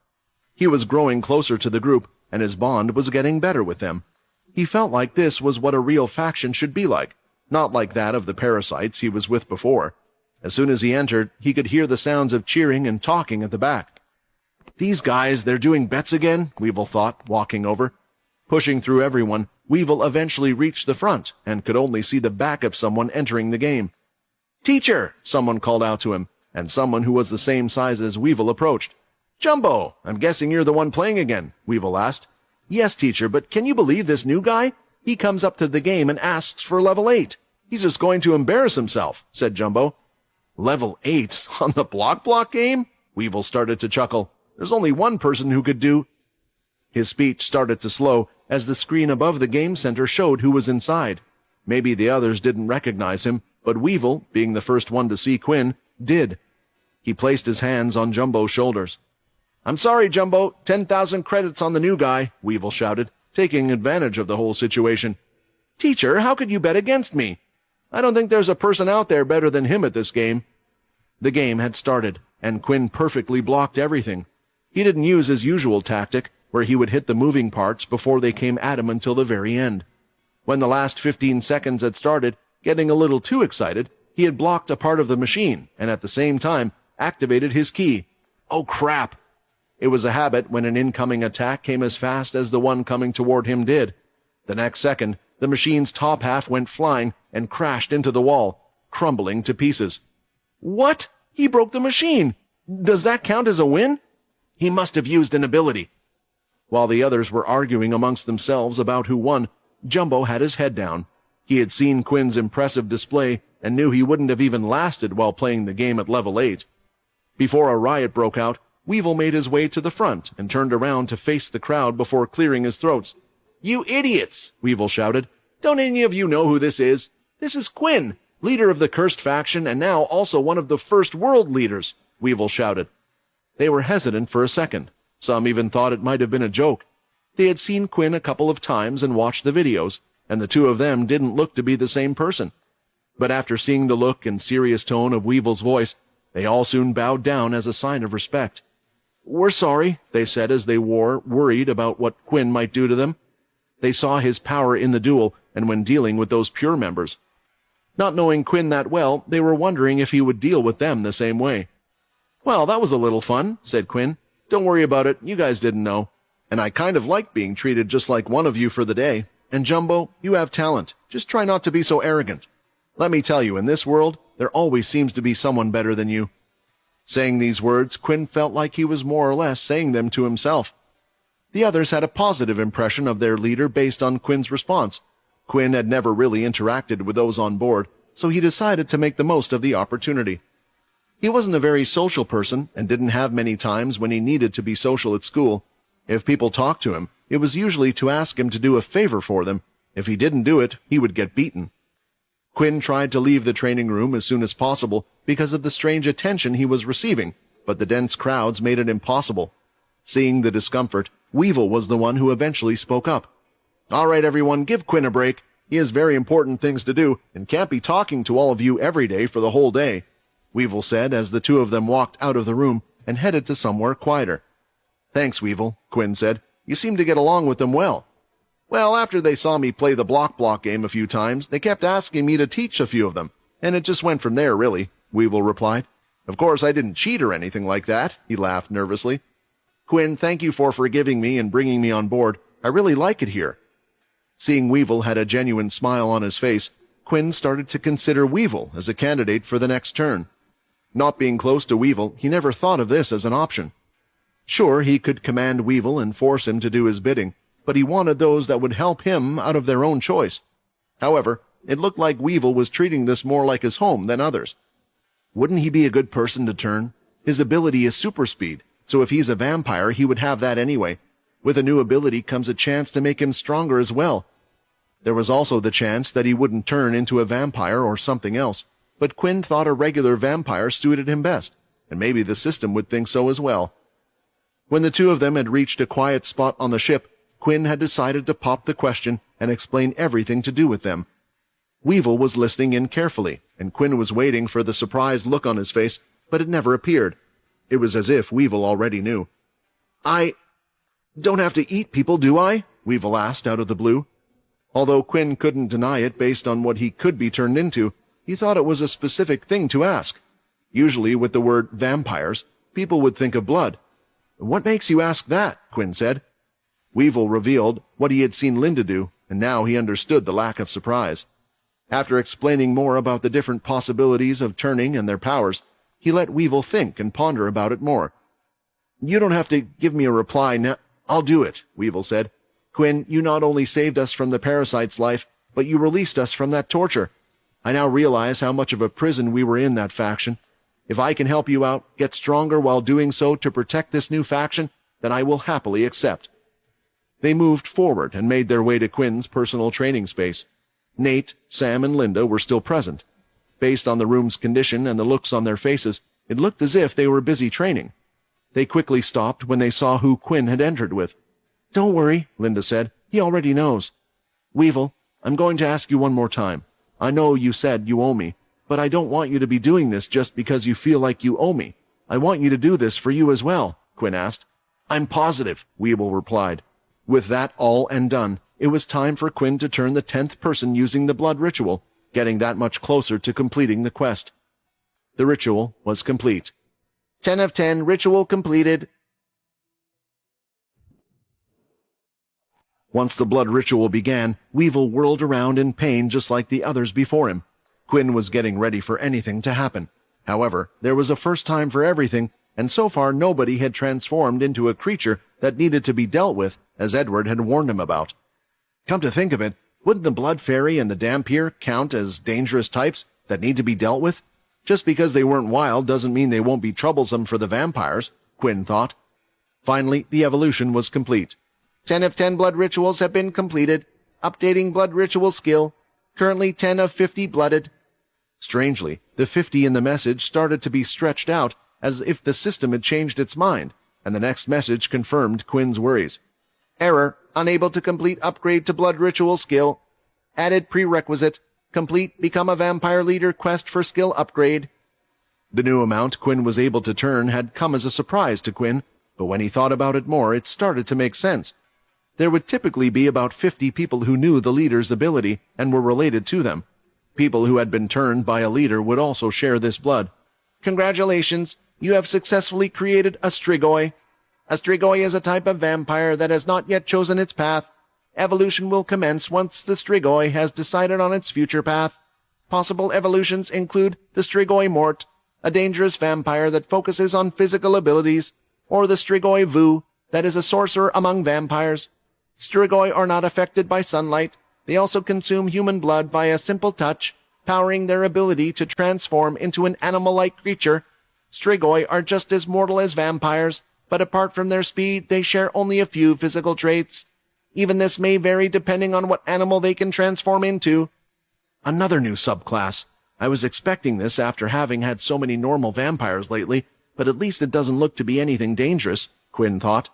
He was growing closer to the group, and his bond was getting better with them. He felt like this was what a real faction should be like, not like that of the parasites he was with before. As soon as he entered, he could hear the sounds of cheering and talking at the back. "These guys, they're doing bets again," Weevil thought, walking over. Pushing through everyone, Weevil eventually reached the front and could only see the back of someone entering the game. "Teacher!" someone called out to him, and someone who was the same size as Weevil approached. "Jumbo, I'm guessing you're the one playing again," Weevil asked. "Yes, teacher, but can you believe this new guy? He comes up to the game and asks for level 8. He's just going to embarrass himself," said Jumbo. "Level 8 on the block game?" Weevil started to chuckle. "There's only one person who could do—" His speech started to slow as the screen above the game center showed who was inside. Maybe the others didn't recognize him, but Weevil, being the first one to see Quinn, did. He placed his hands on Jumbo's shoulders. "I'm sorry, Jumbo. 10,000 credits on the new guy," Weevil shouted, taking advantage of the whole situation. "Teacher, how could you bet against me? I don't think there's a person out there better than him at this game." The game had started, and Quinn perfectly blocked everything. He didn't use his usual tactic, where he would hit the moving parts before they came at him until the very end. When the last 15 seconds had started, getting a little too excited, he had blocked a part of the machine, and at the same time, activated his key. Oh crap! It was a habit when an incoming attack came as fast as the one coming toward him did. The next second, the machine's top half went flying and crashed into the wall, crumbling to pieces. "What? He broke the machine! Does that count as a win?" "He must have used an ability." While the others were arguing amongst themselves about who won, Jumbo had his head down. He had seen Quinn's impressive display and knew he wouldn't have even lasted while playing the game at level 8. Before a riot broke out, Weevil made his way to the front and turned around to face the crowd before clearing his throat. "You idiots!" Weevil shouted. "Don't any of you know who this is? This is Quinn, leader of the cursed faction and now also one of the first world leaders," Weevil shouted. They were hesitant for a second. Some even thought it might have been a joke. They had seen Quinn a couple of times and watched the videos, and the two of them didn't look to be the same person. But after seeing the look and serious tone of Weevil's voice, they all soon bowed down as a sign of respect. "We're sorry," they said as they worried about what Quinn might do to them. They saw his power in the duel and when dealing with those pure members. Not knowing Quinn that well, they were wondering if he would deal with them the same way. "Well, that was a little fun," said Quinn. "Don't worry about it, you guys didn't know. And I kind of like being treated just like one of you for the day. And Jumbo, you have talent. Just try not to be so arrogant. Let me tell you, in this world, there always seems to be someone better than you." Saying these words, Quinn felt like he was more or less saying them to himself. The others had a positive impression of their leader based on Quinn's response. Quinn had never really interacted with those on board, so he decided to make the most of the opportunity. He wasn't a very social person and didn't have many times when he needed to be social at school. If people talked to him, it was usually to ask him to do a favor for them. If he didn't do it, he would get beaten. Quinn tried to leave the training room as soon as possible because of the strange attention he was receiving, but the dense crowds made it impossible. Seeing the discomfort, Weevil was the one who eventually spoke up. "All right, everyone, give Quinn a break. He has very important things to do and can't be talking to all of you every day for the whole day," Weevil said as the two of them walked out of the room and headed to somewhere quieter. "Thanks, Weevil," Quinn said. "You seem to get along with them well." "Well, after they saw me play the block game a few times, they kept asking me to teach a few of them, and it just went from there, really," Weevil replied. "Of course, I didn't cheat or anything like that," he laughed nervously. "Quinn, thank you for forgiving me and bringing me on board. I really like it here." Seeing Weevil had a genuine smile on his face, Quinn started to consider Weevil as a candidate for the next turn. Not being close to Weevil, he never thought of this as an option. Sure, he could command Weevil and force him to do his bidding, but he wanted those that would help him out of their own choice. However, it looked like Weevil was treating this more like his home than others. Wouldn't he be a good person to turn? His ability is super speed, so if he's a vampire, he would have that anyway. With a new ability comes a chance to make him stronger as well. There was also the chance that he wouldn't turn into a vampire or something else, but Quinn thought a regular vampire suited him best, and maybe the system would think so as well. When the two of them had reached a quiet spot on the ship, Quinn had decided to pop the question and explain everything to do with them. Weevil was listening in carefully, and Quinn was waiting for the surprised look on his face, but it never appeared. It was as if Weevil already knew. "I don't have to eat people, do I?" Weevil asked out of the blue. Although Quinn couldn't deny it based on what he could be turned into, he thought it was a specific thing to ask. Usually with the word vampires, people would think of blood. "What makes you ask that?" Quinn said. Weevil revealed what he had seen Linda do, and now he understood the lack of surprise. After explaining more about the different possibilities of turning and their powers, he let Weevil think and ponder about it more. "You don't have to give me a reply now. I'll do it," Weevil said. "Quinn, you not only saved us from the parasite's life, but you released us from that torture. I now realize how much of a prison we were in that faction. If I can help you out, get stronger while doing so to protect this new faction, then I will happily accept." They moved forward and made their way to Quinn's personal training space. Nate, Sam, and Linda were still present. Based on the room's condition and the looks on their faces, it looked as if they were busy training. They quickly stopped when they saw who Quinn had entered with. "Don't worry," Linda said. "He already knows." "Weevil, I'm going to ask you one more time. I know you said you owe me, but I don't want you to be doing this just because you feel like you owe me. I want you to do this for you as well," Quinn asked. "I'm positive," Weevil replied. With that all and done, it was time for Quinn to turn the 10th person using the blood ritual, getting that much closer to completing the quest. The ritual was complete. 10 of 10, ritual completed. Once the blood ritual began, Weevil whirled around in pain just like the others before him. Quinn was getting ready for anything to happen. However, there was a first time for everything, and so far nobody had transformed into a creature that needed to be dealt with, as Edward had warned him about. Come to think of it, wouldn't the Blood Fairy and the Dampier count as dangerous types that need to be dealt with? Just because they weren't wild doesn't mean they won't be troublesome for the vampires, Quinn thought. Finally, the evolution was complete. 10 of 10 blood rituals have been completed. Updating blood ritual skill. Currently 10 of 50 blooded. Strangely, the 50 in the message started to be stretched out as if the system had changed its mind, and the next message confirmed Quinn's worries. Error. Unable to complete upgrade to blood ritual skill. Added prerequisite. Complete Become a Vampire Leader quest for skill upgrade. The new amount Quinn was able to turn had come as a surprise to Quinn, but when he thought about it more, it started to make sense. There would typically be about 50 people who knew the leader's ability and were related to them. People who had been turned by a leader would also share this blood. Congratulations! You have successfully created a Strigoi. A Strigoi is a type of vampire that has not yet chosen its path. Evolution will commence once the Strigoi has decided on its future path. Possible evolutions include the Strigoi Mort, a dangerous vampire that focuses on physical abilities, or the Strigoi Vu, that is a sorcerer among vampires. Strigoi are not affected by sunlight. They also consume human blood via simple touch, powering their ability to transform into an animal-like creature. Strigoi are just as mortal as vampires, but apart from their speed, they share only a few physical traits. Even this may vary depending on what animal they can transform into. Another new subclass. I was expecting this after having had so many normal vampires lately, but at least it doesn't look to be anything dangerous, Quinn thought.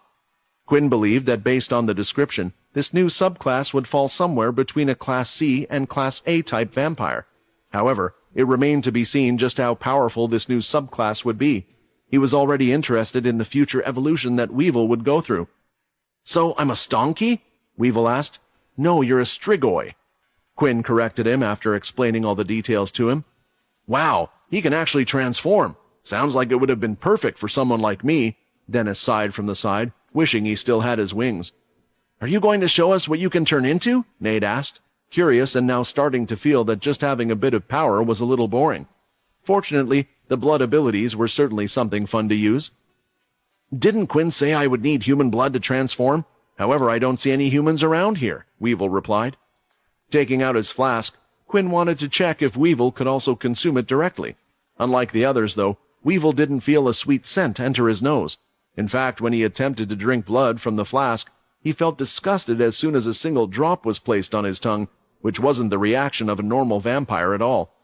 Quinn believed that based on the description, this new subclass would fall somewhere between a Class C and Class A type vampire. However, it remained to be seen just how powerful this new subclass would be. He was already interested in the future evolution that Weevil would go through. "So I'm a Stonky?" Weevil asked. "No, you're a Strigoi." Quinn corrected him after explaining all the details to him. "Wow, he can actually transform. Sounds like it would have been perfect for someone like me." Dennis sighed from the side, wishing he still had his wings. "Are you going to show us what you can turn into?" Nate asked, curious and now starting to feel that just having a bit of power was a little boring. Fortunately, the blood abilities were certainly something fun to use. "Didn't Quinn say I would need human blood to transform? However, I don't see any humans around here," Weevil replied. Taking out his flask, Quinn wanted to check if Weevil could also consume it directly. Unlike the others, though, Weevil didn't feel a sweet scent enter his nose. In fact, when he attempted to drink blood from the flask, he felt disgusted as soon as a single drop was placed on his tongue, which wasn't the reaction of a normal vampire at all.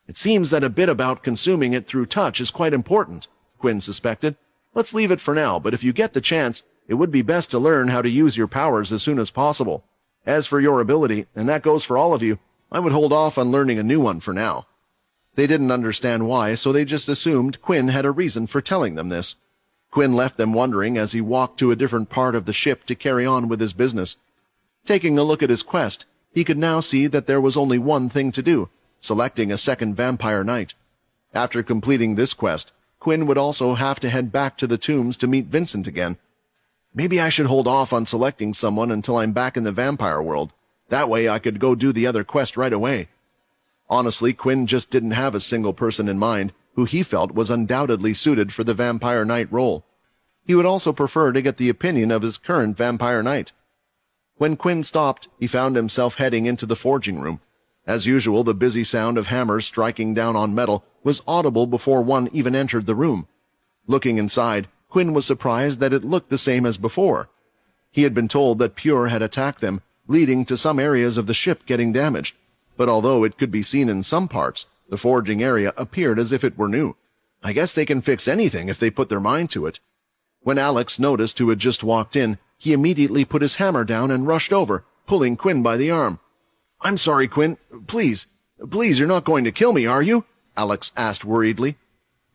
"It seems that a bit about consuming it through touch is quite important," Quinn suspected. "Let's leave it for now, but if you get the chance, it would be best to learn how to use your powers as soon as possible. As for your ability, and that goes for all of you, I would hold off on learning a new one for now." They didn't understand why, so they just assumed Quinn had a reason for telling them this. Quinn left them wondering as he walked to a different part of the ship to carry on with his business. Taking a look at his quest, he could now see that there was only one thing to do, selecting a second vampire knight. After completing this quest, Quinn would also have to head back to the tombs to meet Vincent again. Maybe I should hold off on selecting someone until I'm back in the vampire world. That way I could go do the other quest right away. Honestly, Quinn just didn't have a single person in mind who he felt was undoubtedly suited for the vampire knight role. He would also prefer to get the opinion of his current vampire knight. When Quinn stopped, he found himself heading into the forging room. As usual, the busy sound of hammers striking down on metal was audible before one even entered the room. Looking inside, Quinn was surprised that it looked the same as before. He had been told that Pure had attacked them, leading to some areas of the ship getting damaged, but although it could be seen in some parts, the forging area appeared as if it were new. I guess they can fix anything if they put their mind to it. When Alex noticed who had just walked in, he immediately put his hammer down and rushed over, pulling Quinn by the arm. "I'm sorry, Quinn. Please, you're not going to kill me, are you?" Alex asked worriedly.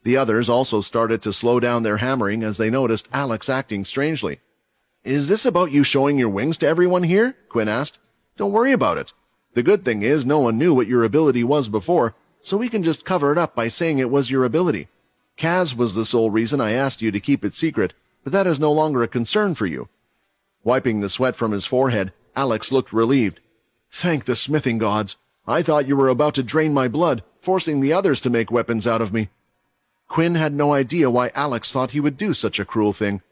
The others also started to slow down their hammering as they noticed Alex acting strangely. "Is this about you showing your wings to everyone here?" Quinn asked. "Don't worry about it. The good thing is no one knew what your ability was before, so we can just cover it up by saying it was your ability. Kaz was the sole reason I asked you to keep it secret, but that is no longer a concern for you." Wiping the sweat from his forehead, Alex looked relieved. "Thank the smithing gods. I thought you were about to drain my blood, forcing the others to make weapons out of me." Quinn had no idea why Alex thought he would do such a cruel thing.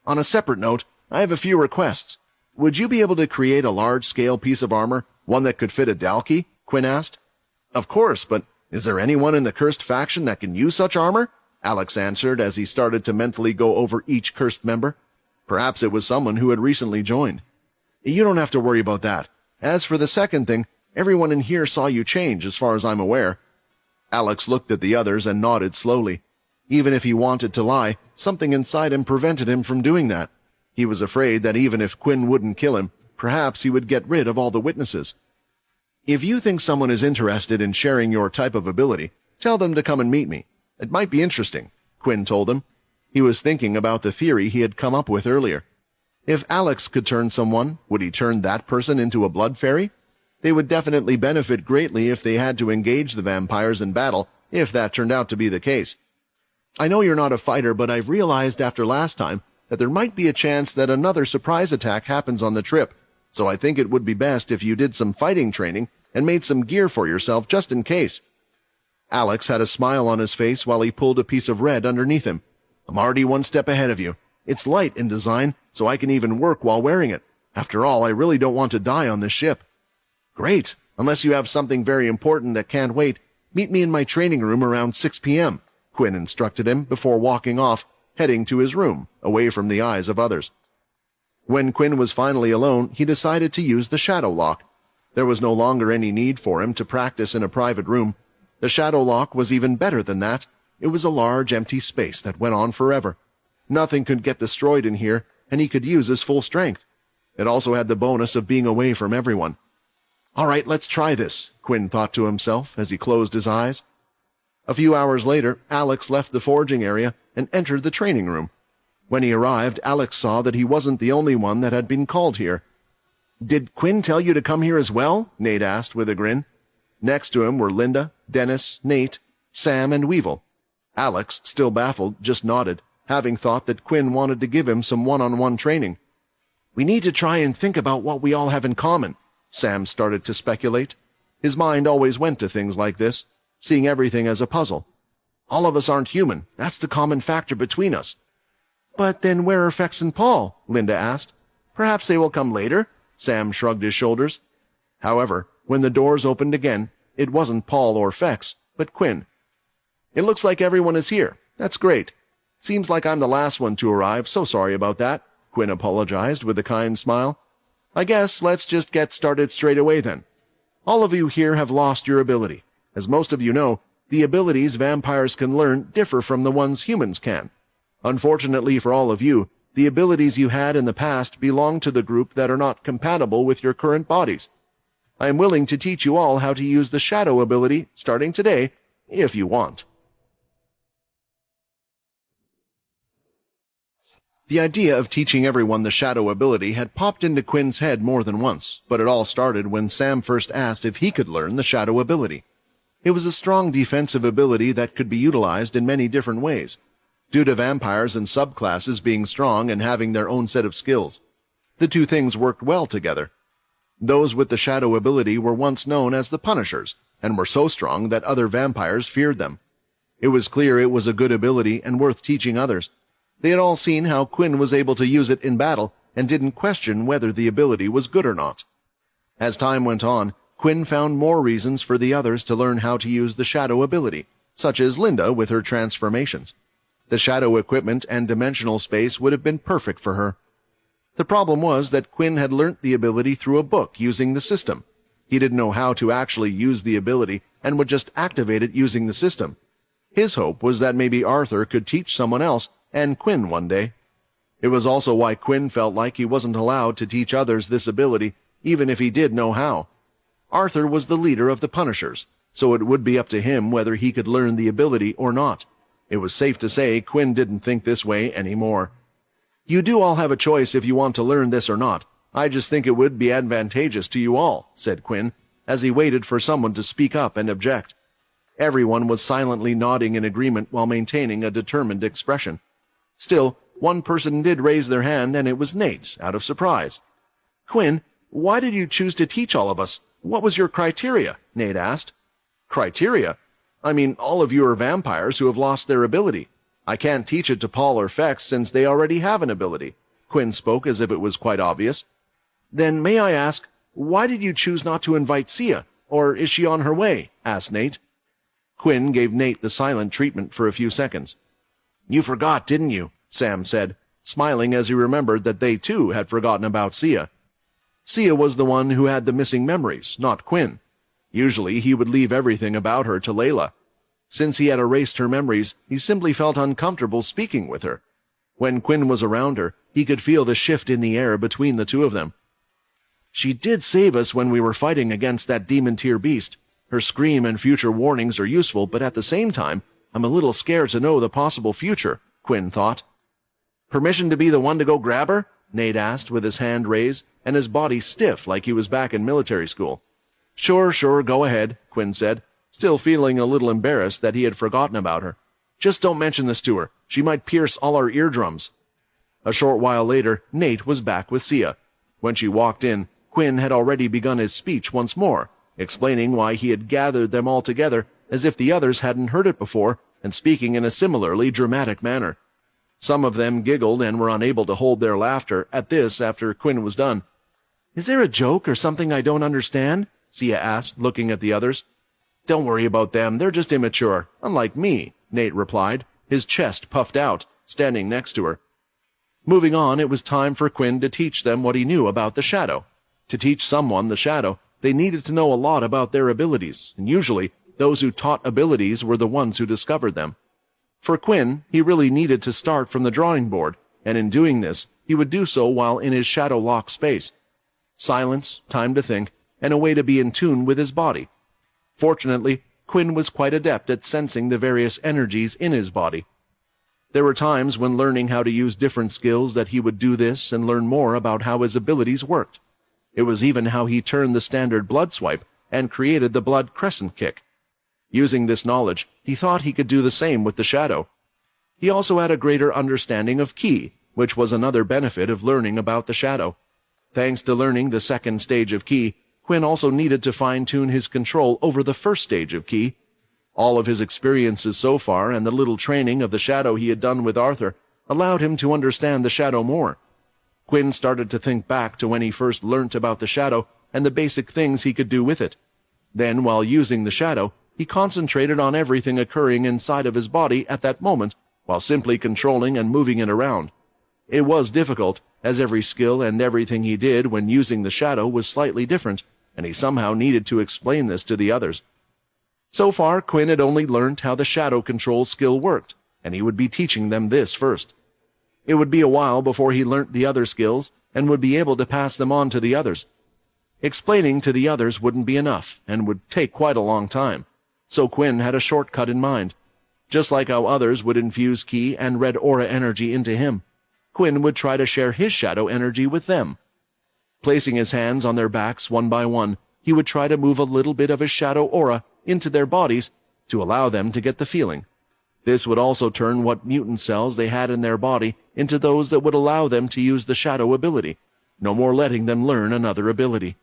"On a separate note, I have a few requests. Would you be able to create a large-scale piece of armor, one that could fit a Dalki?" Quinn asked. "Of course, but is there anyone in the cursed faction that can use such armor?" Alex answered as he started to mentally go over each cursed member. Perhaps it was someone who had recently joined. "You don't have to worry about that. As for the second thing, everyone in here saw you change, as far as I'm aware." Alex looked at the others and nodded slowly. Even if he wanted to lie, something inside him prevented him from doing that. He was afraid that even if Quinn wouldn't kill him, perhaps he would get rid of all the witnesses. "If you think someone is interested in sharing your type of ability, tell them to come and meet me. It might be interesting," Quinn told him. He was thinking about the theory he had come up with earlier. If Alex could turn someone, would he turn that person into a blood fairy? They would definitely benefit greatly if they had to engage the vampires in battle, if that turned out to be the case. "I know you're not a fighter, but I've realized after last time that there might be a chance that another surprise attack happens on the trip, so I think it would be best if you did some fighting training and made some gear for yourself just in case." Alex had a smile on his face while he pulled a piece of red underneath him. "I'm already one step ahead of you. It's light in design, so I can even work while wearing it. After all, I really don't want to die on this ship." "Great. Unless you have something very important that can't wait, meet me in my training room around 6 p.m., Quinn instructed him before walking off, heading to his room, away from the eyes of others. When Quinn was finally alone, he decided to use the shadow lock. There was no longer any need for him to practice in a private room. The shadow lock was even better than that. It was a large empty space that went on forever. Nothing could get destroyed in here, and he could use his full strength. It also had the bonus of being away from everyone. "All right, let's try this," Quinn thought to himself as he closed his eyes. A few hours later, Alex left the forging area and entered the training room. When he arrived, Alex saw that he wasn't the only one that had been called here. "Did Quinn tell you to come here as well?" Nate asked with a grin. Next to him were Linda, Dennis, Nate, Sam, and Weevil. Alex, still baffled, just nodded, having thought that Quinn wanted to give him some one-on-one training. "We need to try and think about what we all have in common," Sam started to speculate. His mind always went to things like this, seeing everything as a puzzle. "All of us aren't human. That's the common factor between us." "But then where are Fex and Paul?" Linda asked. "Perhaps they will come later?" Sam shrugged his shoulders. However, when the doors opened again, it wasn't Paul or Fex, but Quinn. "It looks like everyone is here. That's great. Seems like I'm the last one to arrive, so sorry about that," Quinn apologized with a kind smile. "I guess let's just get started straight away then. All of you here have lost your ability. As most of you know, the abilities vampires can learn differ from the ones humans can. Unfortunately for all of you, the abilities you had in the past belong to the group that are not compatible with your current bodies. I am willing to teach you all how to use the shadow ability starting today, if you want." The idea of teaching everyone the shadow ability had popped into Quinn's head more than once, but it all started when Sam first asked if he could learn the shadow ability. It was a strong defensive ability that could be utilized in many different ways, due to vampires and subclasses being strong and having their own set of skills. The two things worked well together. Those with the shadow ability were once known as the Punishers, and were so strong that other vampires feared them. It was clear it was a good ability and worth teaching others. They had all seen how Quinn was able to use it in battle and didn't question whether the ability was good or not. As time went on, Quinn found more reasons for the others to learn how to use the shadow ability, such as Linda with her transformations. The shadow equipment and dimensional space would have been perfect for her. The problem was that Quinn had learnt the ability through a book using the system. He didn't know how to actually use the ability and would just activate it using the system. His hope was that maybe Arthur could teach someone else and Quinn one day. It was also why Quinn felt like he wasn't allowed to teach others this ability, even if he did know how. Arthur was the leader of the Punishers, so it would be up to him whether he could learn the ability or not. It was safe to say Quinn didn't think this way anymore. "You do all have a choice if you want to learn this or not. I just think it would be advantageous to you all," said Quinn, as he waited for someone to speak up and object. Everyone was silently nodding in agreement while maintaining a determined expression. Still, one person did raise their hand, and it was Nate, out of surprise. "Quinn, why did you choose to teach all of us? What was your criteria?" Nate asked. "Criteria? I mean, all of you are vampires who have lost their ability. I can't teach it to Paul or Fex since they already have an ability." Quinn spoke as if it was quite obvious. "Then may I ask, why did you choose not to invite Sia, or is she on her way?" asked Nate. Quinn gave Nate the silent treatment for a few seconds. "You forgot, didn't you?" Sam said, smiling as he remembered that they too had forgotten about Sia. Sia was the one who had the missing memories, not Quinn. Usually he would leave everything about her to Layla. Since he had erased her memories, he simply felt uncomfortable speaking with her. When Quinn was around her, he could feel the shift in the air between the two of them. "She did save us when we were fighting against that demon-tier beast. Her scream and future warnings are useful, but at the same time, I'm a little scared to know the possible future," Quinn thought. "Permission to be the one to go grab her?" Nate asked with his hand raised and his body stiff like he was back in military school. Sure, go ahead," Quinn said, still feeling a little embarrassed that he had forgotten about her. "Just don't mention this to her. She might pierce all our eardrums." A short while later, Nate was back with Sia. When she walked in, Quinn had already begun his speech once more, explaining why he had gathered them all together as if the others hadn't heard it before, and speaking in a similarly dramatic manner. Some of them giggled and were unable to hold their laughter at this after Quinn was done. "Is there a joke or something I don't understand?" Sia asked, looking at the others. "Don't worry about them, they're just immature, unlike me," Nate replied, his chest puffed out, standing next to her. Moving on, it was time for Quinn to teach them what he knew about the shadow. To teach someone the shadow, they needed to know a lot about their abilities, and usually those who taught abilities were the ones who discovered them. For Quinn, he really needed to start from the drawing board, and in doing this, he would do so while in his shadow lock space. Silence, time to think, and a way to be in tune with his body. Fortunately, Quinn was quite adept at sensing the various energies in his body. There were times when learning how to use different skills that he would do this and learn more about how his abilities worked. It was even how he turned the standard blood swipe and created the blood crescent kick. Using this knowledge, he thought he could do the same with the shadow. He also had a greater understanding of ki, which was another benefit of learning about the shadow. Thanks to learning the second stage of ki, Quinn also needed to fine-tune his control over the first stage of ki. All of his experiences so far and the little training of the shadow he had done with Arthur allowed him to understand the shadow more. Quinn started to think back to when he first learnt about the shadow and the basic things he could do with it. Then, while using the shadow, he concentrated on everything occurring inside of his body at that moment, while simply controlling and moving it around. It was difficult, as every skill and everything he did when using the shadow was slightly different, and he somehow needed to explain this to the others. So far, Quinn had only learnt how the shadow control skill worked, and he would be teaching them this first. It would be a while before he learnt the other skills and would be able to pass them on to the others. Explaining to the others wouldn't be enough and would take quite a long time, so Quinn had a shortcut in mind. Just like how others would infuse ki and red aura energy into him, Quinn would try to share his shadow energy with them. Placing his hands on their backs one by one, he would try to move a little bit of his shadow aura into their bodies to allow them to get the feeling. This would also turn what mutant cells they had in their body into those that would allow them to use the shadow ability, no more letting them learn another ability.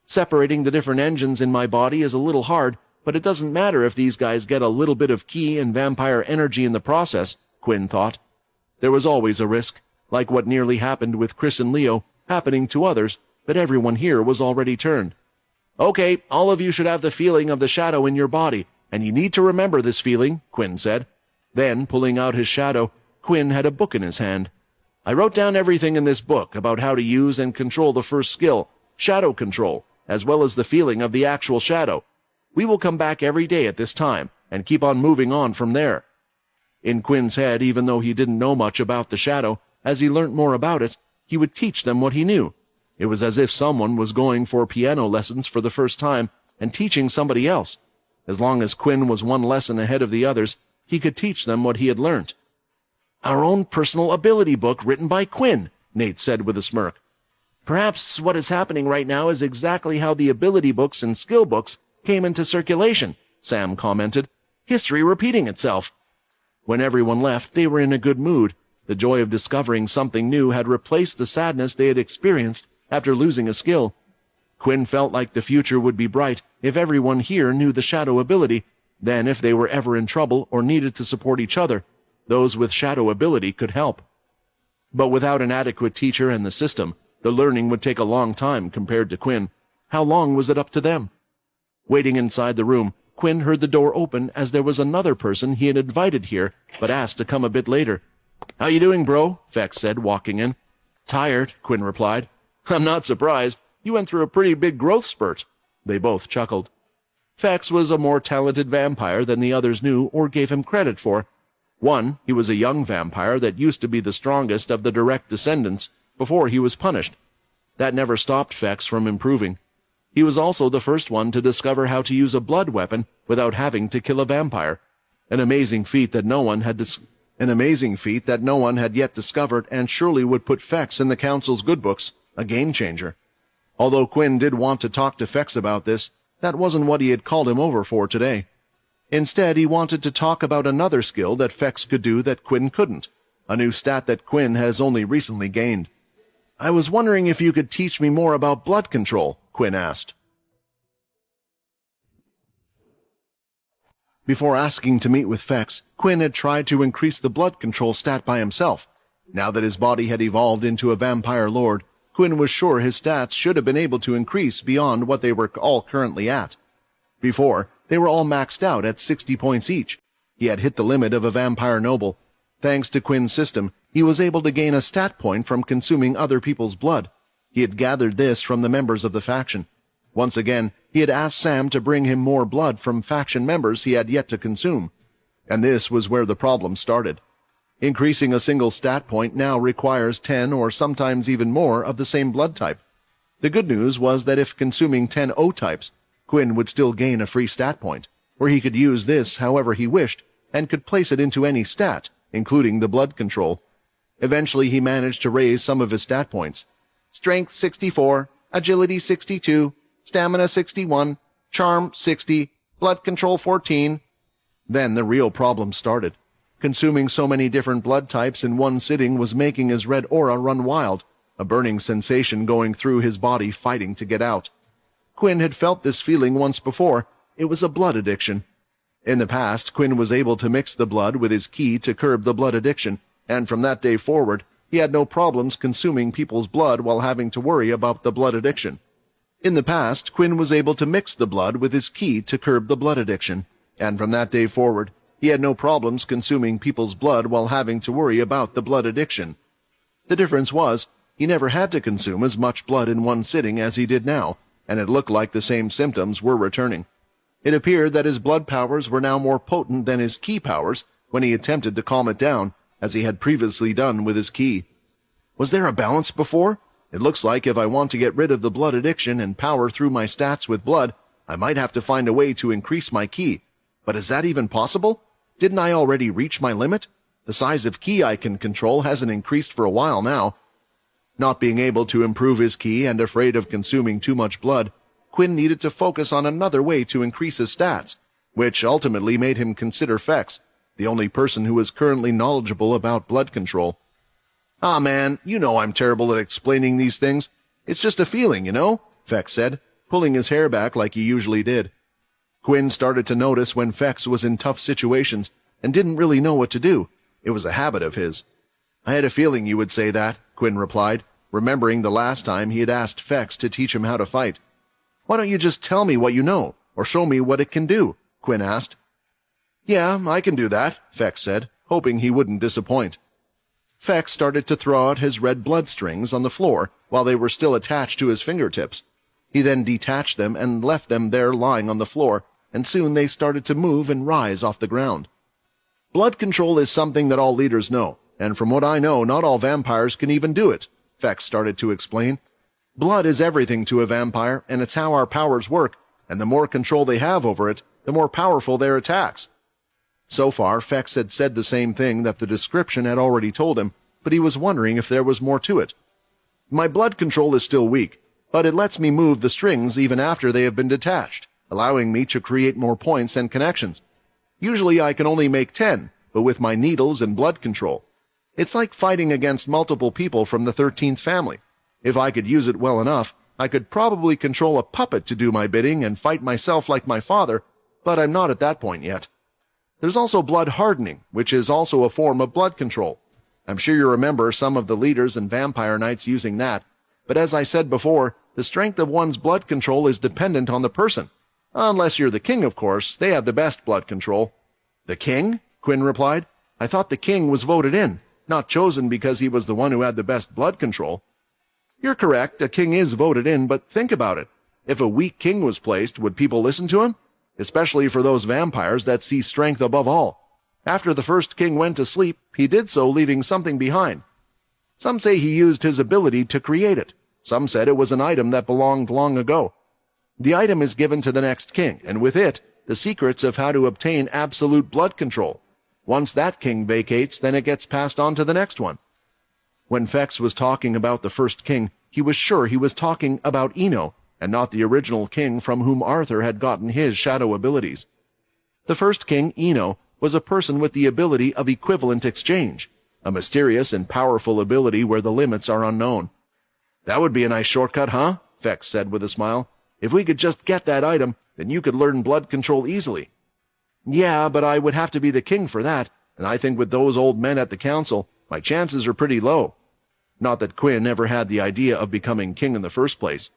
Separating the different engines in my body is a little hard, but it doesn't matter if these guys get a little bit of ki and vampire energy in the process, Quinn thought. There was always a risk, like what nearly happened with Chris and Leo, happening to others, but everyone here was already turned. "Okay, all of you should have the feeling of the shadow in your body, and you need to remember this feeling," Quinn said. Then, pulling out his shadow, Quinn had a book in his hand. "I wrote down everything in this book about how to use and control the first skill, shadow control, as well as the feeling of the actual shadow. We will come back every day at this time, and keep on moving on from there." In Quinn's head, even though he didn't know much about the shadow, as he learnt more about it, he would teach them what he knew. It was as if someone was going for piano lessons for the first time and teaching somebody else. As long as Quinn was one lesson ahead of the others, he could teach them what he had learnt. "Our own personal ability book written by Quinn," Nate said with a smirk. "Perhaps what is happening right now is exactly how the ability books and skill books came into circulation," Sam commented. "History repeating itself." When everyone left, they were in a good mood. The joy of discovering something new had replaced the sadness they had experienced after losing a skill. Quinn felt like the future would be bright if everyone here knew the shadow ability. Then if they were ever in trouble or needed to support each other, those with shadow ability could help. But without an adequate teacher and the system, the learning would take a long time compared to Quinn. How long was it up to them? Waiting inside the room, Quinn heard the door open as there was another person he had invited here, but asked to come a bit later. "How you doing, bro?" Fex said, walking in. "Tired," Quinn replied. "I'm not surprised. You went through a pretty big growth spurt." They both chuckled. Fex was a more talented vampire than the others knew or gave him credit for. One, he was a young vampire that used to be the strongest of the direct descendants before he was punished. That never stopped Fex from improving. He was also the first one to discover how to use a blood weapon without having to kill a vampire, an amazing feat that no one had yet discovered, and surely would put Fex in the Council's good books, a game-changer. Although Quinn did want to talk to Fex about this, that wasn't what he had called him over for today. Instead, he wanted to talk about another skill that Fex could do that Quinn couldn't, a new stat that Quinn has only recently gained. "I was wondering if you could teach me more about blood control," Quinn asked. Before asking to meet with Fex, Quinn had tried to increase the blood control stat by himself. Now that his body had evolved into a vampire lord, Quinn was sure his stats should have been able to increase beyond what they were all currently at. Before, they were all maxed out at 60 points each. He had hit the limit of a vampire noble. Thanks to Quinn's system, he was able to gain a stat point from consuming other people's blood. He had gathered this from the members of the faction. Once again, he had asked Sam to bring him more blood from faction members he had yet to consume. And this was where the problem started. Increasing a single stat point now requires 10 or sometimes even more of the same blood type. The good news was that if consuming 10 O-types, Quinn would still gain a free stat point, where he could use this however he wished and could place it into any stat, including the blood control. Eventually he managed to raise some of his stat points. Strength 64, Agility 62, Stamina 61, Charm 60, Blood Control 14. Then the real problem started. Consuming so many different blood types in one sitting was making his red aura run wild, a burning sensation going through his body fighting to get out. Quinn had felt this feeling once before. It was a blood addiction. In the past, Quinn was able to mix the blood with his ki to curb the blood addiction, and from that day forward, he had no problems consuming people's blood while having to worry about the blood addiction. In the past, Quinn was able to mix the blood with his ki to curb the blood addiction, and from that day forward, he had no problems consuming people's blood while having to worry about the blood addiction. The difference was, he never had to consume as much blood in one sitting as he did now, and it looked like the same symptoms were returning. It appeared that his blood powers were now more potent than his ki powers when he attempted to calm it down, as he had previously done with his ki. Was there a balance before? It looks like if I want to get rid of the blood addiction and power through my stats with blood, I might have to find a way to increase my ki. But is that even possible? Didn't I already reach my limit? The size of ki I can control hasn't increased for a while now. Not being able to improve his ki and afraid of consuming too much blood, Quinn needed to focus on another way to increase his stats, which ultimately made him consider Fex, the only person who was currently knowledgeable about blood control. "Ah, man, you know I'm terrible at explaining these things. It's just a feeling, you know," Fex said, pulling his hair back like he usually did. Quinn started to notice when Fex was in tough situations and didn't really know what to do. It was a habit of his. "I had a feeling you would say that," Quinn replied, remembering the last time he had asked Fex to teach him how to fight. "Why don't you just tell me what you know, or show me what it can do?" Quinn asked. "Yeah, I can do that," Fex said, hoping he wouldn't disappoint. Fex started to throw out his red blood strings on the floor while they were still attached to his fingertips. He then detached them and left them there lying on the floor, and soon they started to move and rise off the ground. "Blood control is something that all leaders know, and from what I know, not all vampires can even do it," Fex started to explain. "Blood is everything to a vampire, and it's how our powers work, and the more control they have over it, the more powerful their attacks." So far, Fex had said the same thing that the description had already told him, but he was wondering if there was more to it. "My blood control is still weak, but it lets me move the strings even after they have been detached, allowing me to create more points and connections. Usually I can only make 10, but with my needles and blood control. It's like fighting against multiple people from the 13th family. If I could use it well enough, I could probably control a puppet to do my bidding and fight myself like my father, but I'm not at that point yet. There's also blood hardening, which is also a form of blood control. I'm sure you remember some of the leaders and vampire knights using that, but as I said before, the strength of one's blood control is dependent on the person. Unless you're the king, of course, they have the best blood control." "The king?" Quinn replied. "I thought the king was voted in, not chosen because he was the one who had the best blood control." "You're correct, a king is voted in, but think about it. If a weak king was placed, would people listen to him? Especially for those vampires that see strength above all. After the first king went to sleep, he did so leaving something behind. Some say he used his ability to create it. Some said it was an item that belonged long ago. The item is given to the next king, and with it, the secrets of how to obtain absolute blood control. Once that king vacates, then it gets passed on to the next one." When Fex was talking about the first king, he was sure he was talking about Eno, and not the original king from whom Arthur had gotten his shadow abilities. The first king, Eno, was a person with the ability of equivalent exchange, a mysterious and powerful ability where the limits are unknown. That would be a nice shortcut, huh? Fex said with a smile. If we could just get that item, then you could learn blood control easily. Yeah, but I would have to be the king for that, and I think with those old men at the council, my chances are pretty low. Not that Quinn ever had the idea of becoming king in the first place.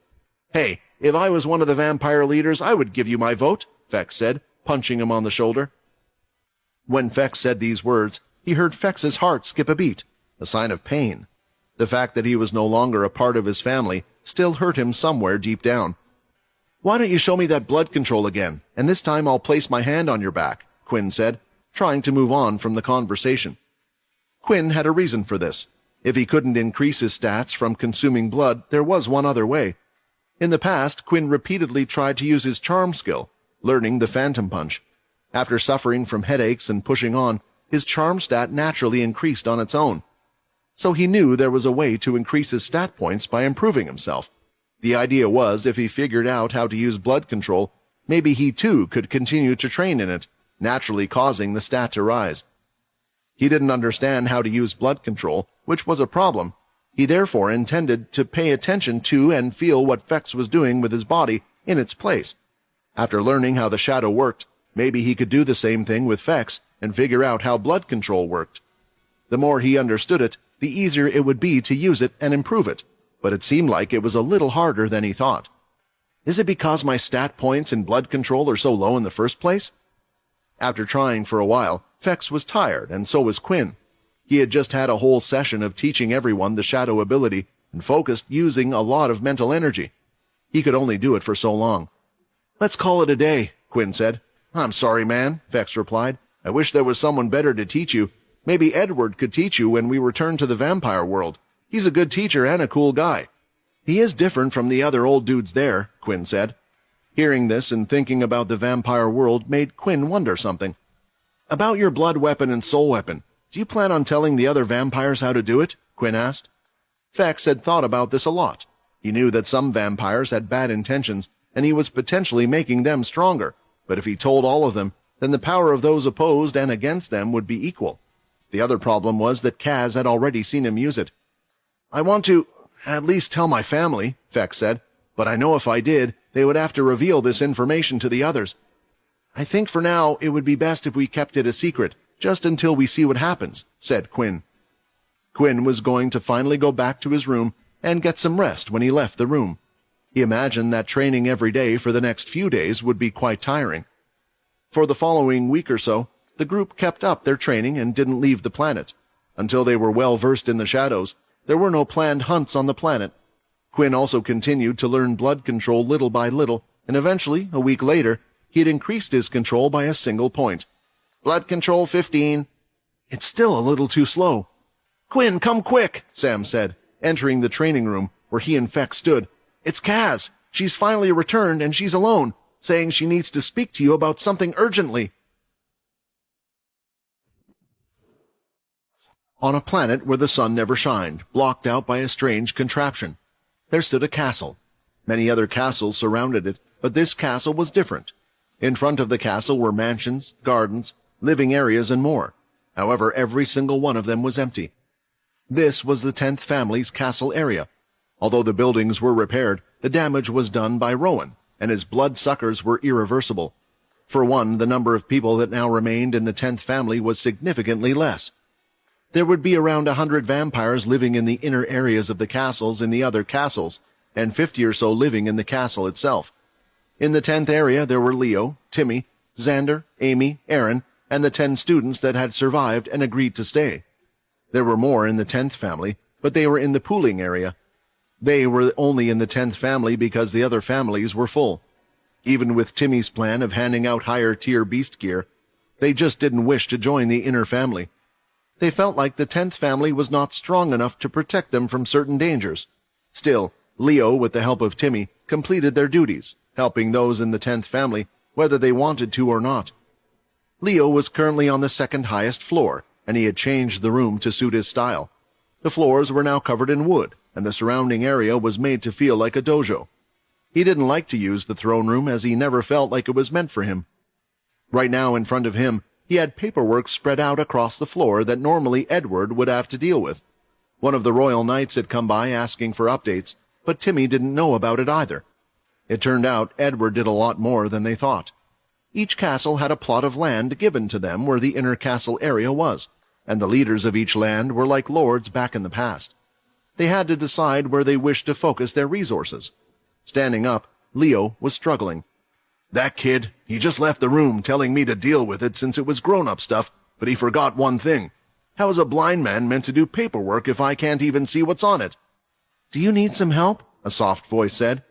Hey, if I was one of the vampire leaders, I would give you my vote, Fex said, punching him on the shoulder. When Fex said these words, he heard Fex's heart skip a beat, a sign of pain. The fact that he was no longer a part of his family still hurt him somewhere deep down. Why don't you show me that blood control again, and this time I'll place my hand on your back, Quinn said, trying to move on from the conversation. Quinn had a reason for this. If he couldn't increase his stats from consuming blood, there was one other way. In the past, Quinn repeatedly tried to use his charm skill, learning the phantom punch. After suffering from headaches and pushing on, his charm stat naturally increased on its own. So he knew there was a way to increase his stat points by improving himself. The idea was, if he figured out how to use blood control, maybe he too could continue to train in it, naturally causing the stat to rise. He didn't understand how to use blood control, which was a problem. He therefore intended to pay attention to and feel what Fex was doing with his body in its place. After learning how the shadow worked, maybe he could do the same thing with Fex and figure out how blood control worked. The more he understood it, the easier it would be to use it and improve it, but it seemed like it was a little harder than he thought. Is it because my stat points in blood control are so low in the first place? After trying for a while, Fex was tired, and so was Quinn. He had just had a whole session of teaching everyone the shadow ability and focused using a lot of mental energy. He could only do it for so long. Let's call it a day, Quinn said. I'm sorry, man, Fex replied. I wish there was someone better to teach you. Maybe Edward could teach you when we return to the vampire world. He's a good teacher and a cool guy. He is different from the other old dudes there, Quinn said. Hearing this and thinking about the vampire world made Quinn wonder something. About your blood weapon and soul weapon, do you plan on telling the other vampires how to do it? Quinn asked. Fex had thought about this a lot. He knew that some vampires had bad intentions, and he was potentially making them stronger, but if he told all of them, then the power of those opposed and against them would be equal. The other problem was that Kaz had already seen him use it. I want to at least tell my family, Fex said, but I know if I did, they would have to reveal this information to the others. I think for now it would be best if we kept it a secret, just until we see what happens, said Quinn. Quinn was going to finally go back to his room and get some rest when he left the room. He imagined that training every day for the next few days would be quite tiring. For the following week or so, the group kept up their training and didn't leave the planet. Until they were well versed in the shadows, there were no planned hunts on the planet. Quinn also continued to learn blood control little by little, and eventually, a week later, he had increased his control by a single point. Blood control 15. It's still a little too slow. Quinn, come quick, Sam said, entering the training room where he and Fex stood. It's Kaz. She's finally returned and she's alone, saying she needs to speak to you about something urgently. On a planet where the sun never shined, blocked out by a strange contraption, there stood a castle. Many other castles surrounded it, but this castle was different. In front of the castle were mansions, gardens, living areas, and more. However, every single one of them was empty. This was the 10th family's castle area. Although the buildings were repaired, the damage was done by Rowan, and his bloodsuckers were irreversible. For one, the number of people that now remained in the 10th family was significantly less. There would be around 100 vampires living in the inner areas of the castles in the other castles, and 50 or so living in the castle itself. In the 10th area there were Leo, Timmy, Xander, Amy, Aaron, and the 10 students that had survived and agreed to stay. There were more in the 10th family, but they were in the pooling area. They were only in the 10th family because the other families were full. Even with Timmy's plan of handing out higher-tier beast gear, they just didn't wish to join the inner family. They felt like the 10th family was not strong enough to protect them from certain dangers. Still, Leo, with the help of Timmy, completed their duties, helping those in the 10th family, whether they wanted to or not. Leo was currently on the second highest floor, and he had changed the room to suit his style. The floors were now covered in wood, and the surrounding area was made to feel like a dojo. He didn't like to use the throne room as he never felt like it was meant for him. Right now, in front of him, he had paperwork spread out across the floor that normally Edward would have to deal with. One of the royal knights had come by asking for updates, but Timmy didn't know about it either. It turned out Edward did a lot more than they thought. Each castle had a plot of land given to them where the inner castle area was, and the leaders of each land were like lords back in the past. They had to decide where they wished to focus their resources. Standing up, Leo was struggling. "That kid, he just left the room telling me to deal with it since it was grown-up stuff, but he forgot one thing. How is a blind man meant to do paperwork if I can't even see what's on it?" "Do you need some help?" a soft voice said.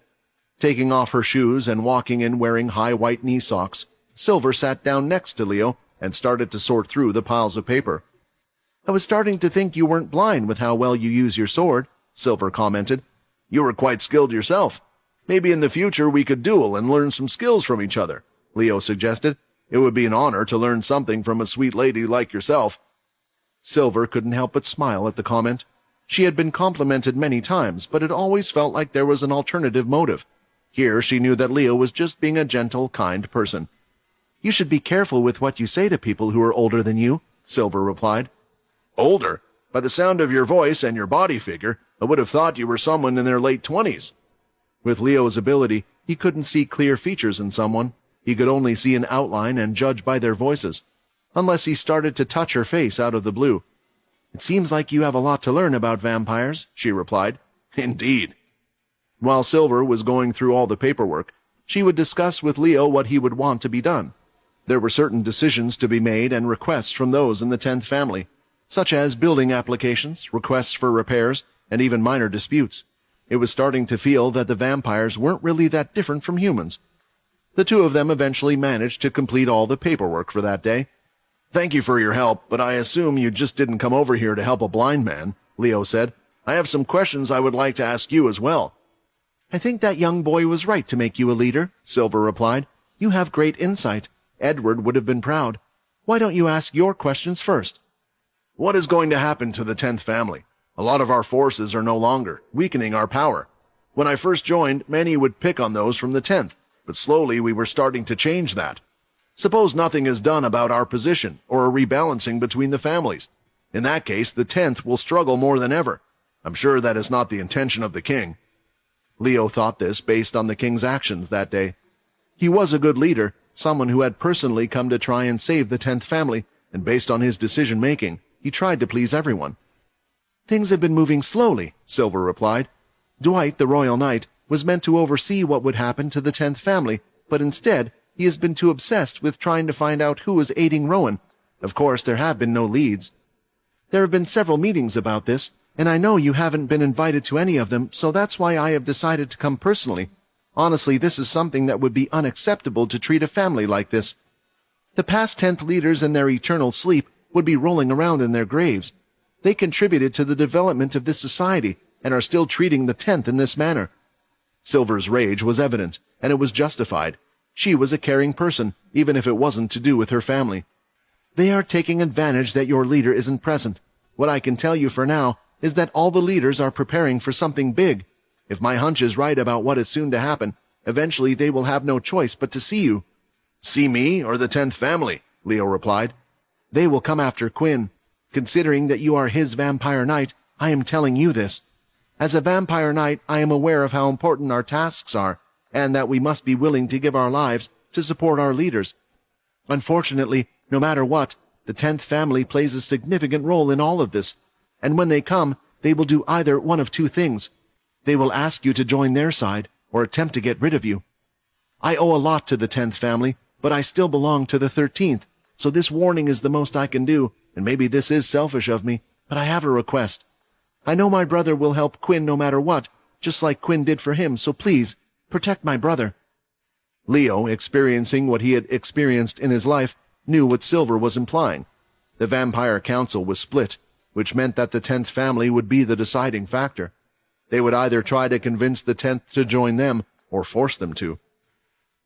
Taking off her shoes and walking in wearing high white knee socks, Silver sat down next to Leo and started to sort through the piles of paper. "I was starting to think you weren't blind with how well you use your sword," Silver commented. "You were quite skilled yourself. Maybe in the future we could duel and learn some skills from each other," Leo suggested. "It would be an honor to learn something from a sweet lady like yourself." Silver couldn't help but smile at the comment. She had been complimented many times, but it always felt like there was an alternative motive. Here she knew that Leo was just being a gentle, kind person. "You should be careful with what you say to people who are older than you," Silver replied. "Older? By the sound of your voice and your body figure, I would have thought you were someone in their late 20s. With Leo's ability, he couldn't see clear features in someone. He could only see an outline and judge by their voices. Unless he started to touch her face out of the blue. "It seems like you have a lot to learn about vampires," she replied. "Indeed." While Silver was going through all the paperwork, she would discuss with Leo what he would want to be done. There were certain decisions to be made and requests from those in the 10th family, such as building applications, requests for repairs, and even minor disputes. It was starting to feel that the vampires weren't really that different from humans. The two of them eventually managed to complete all the paperwork for that day. "Thank you for your help, but I assume you just didn't come over here to help a blind man," Leo said. "I have some questions I would like to ask you as well." "I think that young boy was right to make you a leader," Silver replied. "You have great insight. Edward would have been proud. Why don't you ask your questions first?" "What is going to happen to the 10th family? A lot of our forces are no longer, weakening our power. When I first joined, many would pick on those from the 10th, but slowly we were starting to change that. Suppose nothing is done about our position, or a rebalancing between the families. In that case, the 10th will struggle more than ever. I'm sure that is not the intention of the king." Leo thought this based on the king's actions that day. He was a good leader, someone who had personally come to try and save the 10th family, and based on his decision-making, he tried to please everyone. "Things have been moving slowly," Silver replied. "Dwight, the royal knight, was meant to oversee what would happen to the 10th family, but instead, he has been too obsessed with trying to find out who is aiding Rowan. Of course, there have been no leads. There have been several meetings about this, and I know you haven't been invited to any of them, so that's why I have decided to come personally. Honestly, this is something that would be unacceptable to treat a family like this. The past 10th leaders in their eternal sleep would be rolling around in their graves. They contributed to the development of this society and are still treating the 10th in this manner." Silver's rage was evident, and it was justified. She was a caring person, even if it wasn't to do with her family. "They are taking advantage that your leader isn't present. What I can tell you for now is that all the leaders are preparing for something big. If my hunch is right about what is soon to happen, eventually they will have no choice but to see you." "See me or the 10th family?" Leo replied. "They will come after Quinn. Considering that you are his vampire knight, I am telling you this. As a vampire knight, I am aware of how important our tasks are, and that we must be willing to give our lives to support our leaders. Unfortunately, no matter what, the 10th family plays a significant role in all of this, and when they come, they will do either one of two things. They will ask you to join their side, or attempt to get rid of you. I owe a lot to the 10th family, but I still belong to the 13th, so this warning is the most I can do, and maybe this is selfish of me, but I have a request. I know my brother will help Quinn no matter what, just like Quinn did for him, so please, protect my brother." Leo, experiencing what he had experienced in his life, knew what Silver was implying. The Vampire Council was split, which meant that the 10th family would be the deciding factor. They would either try to convince the 10th to join them, or force them to.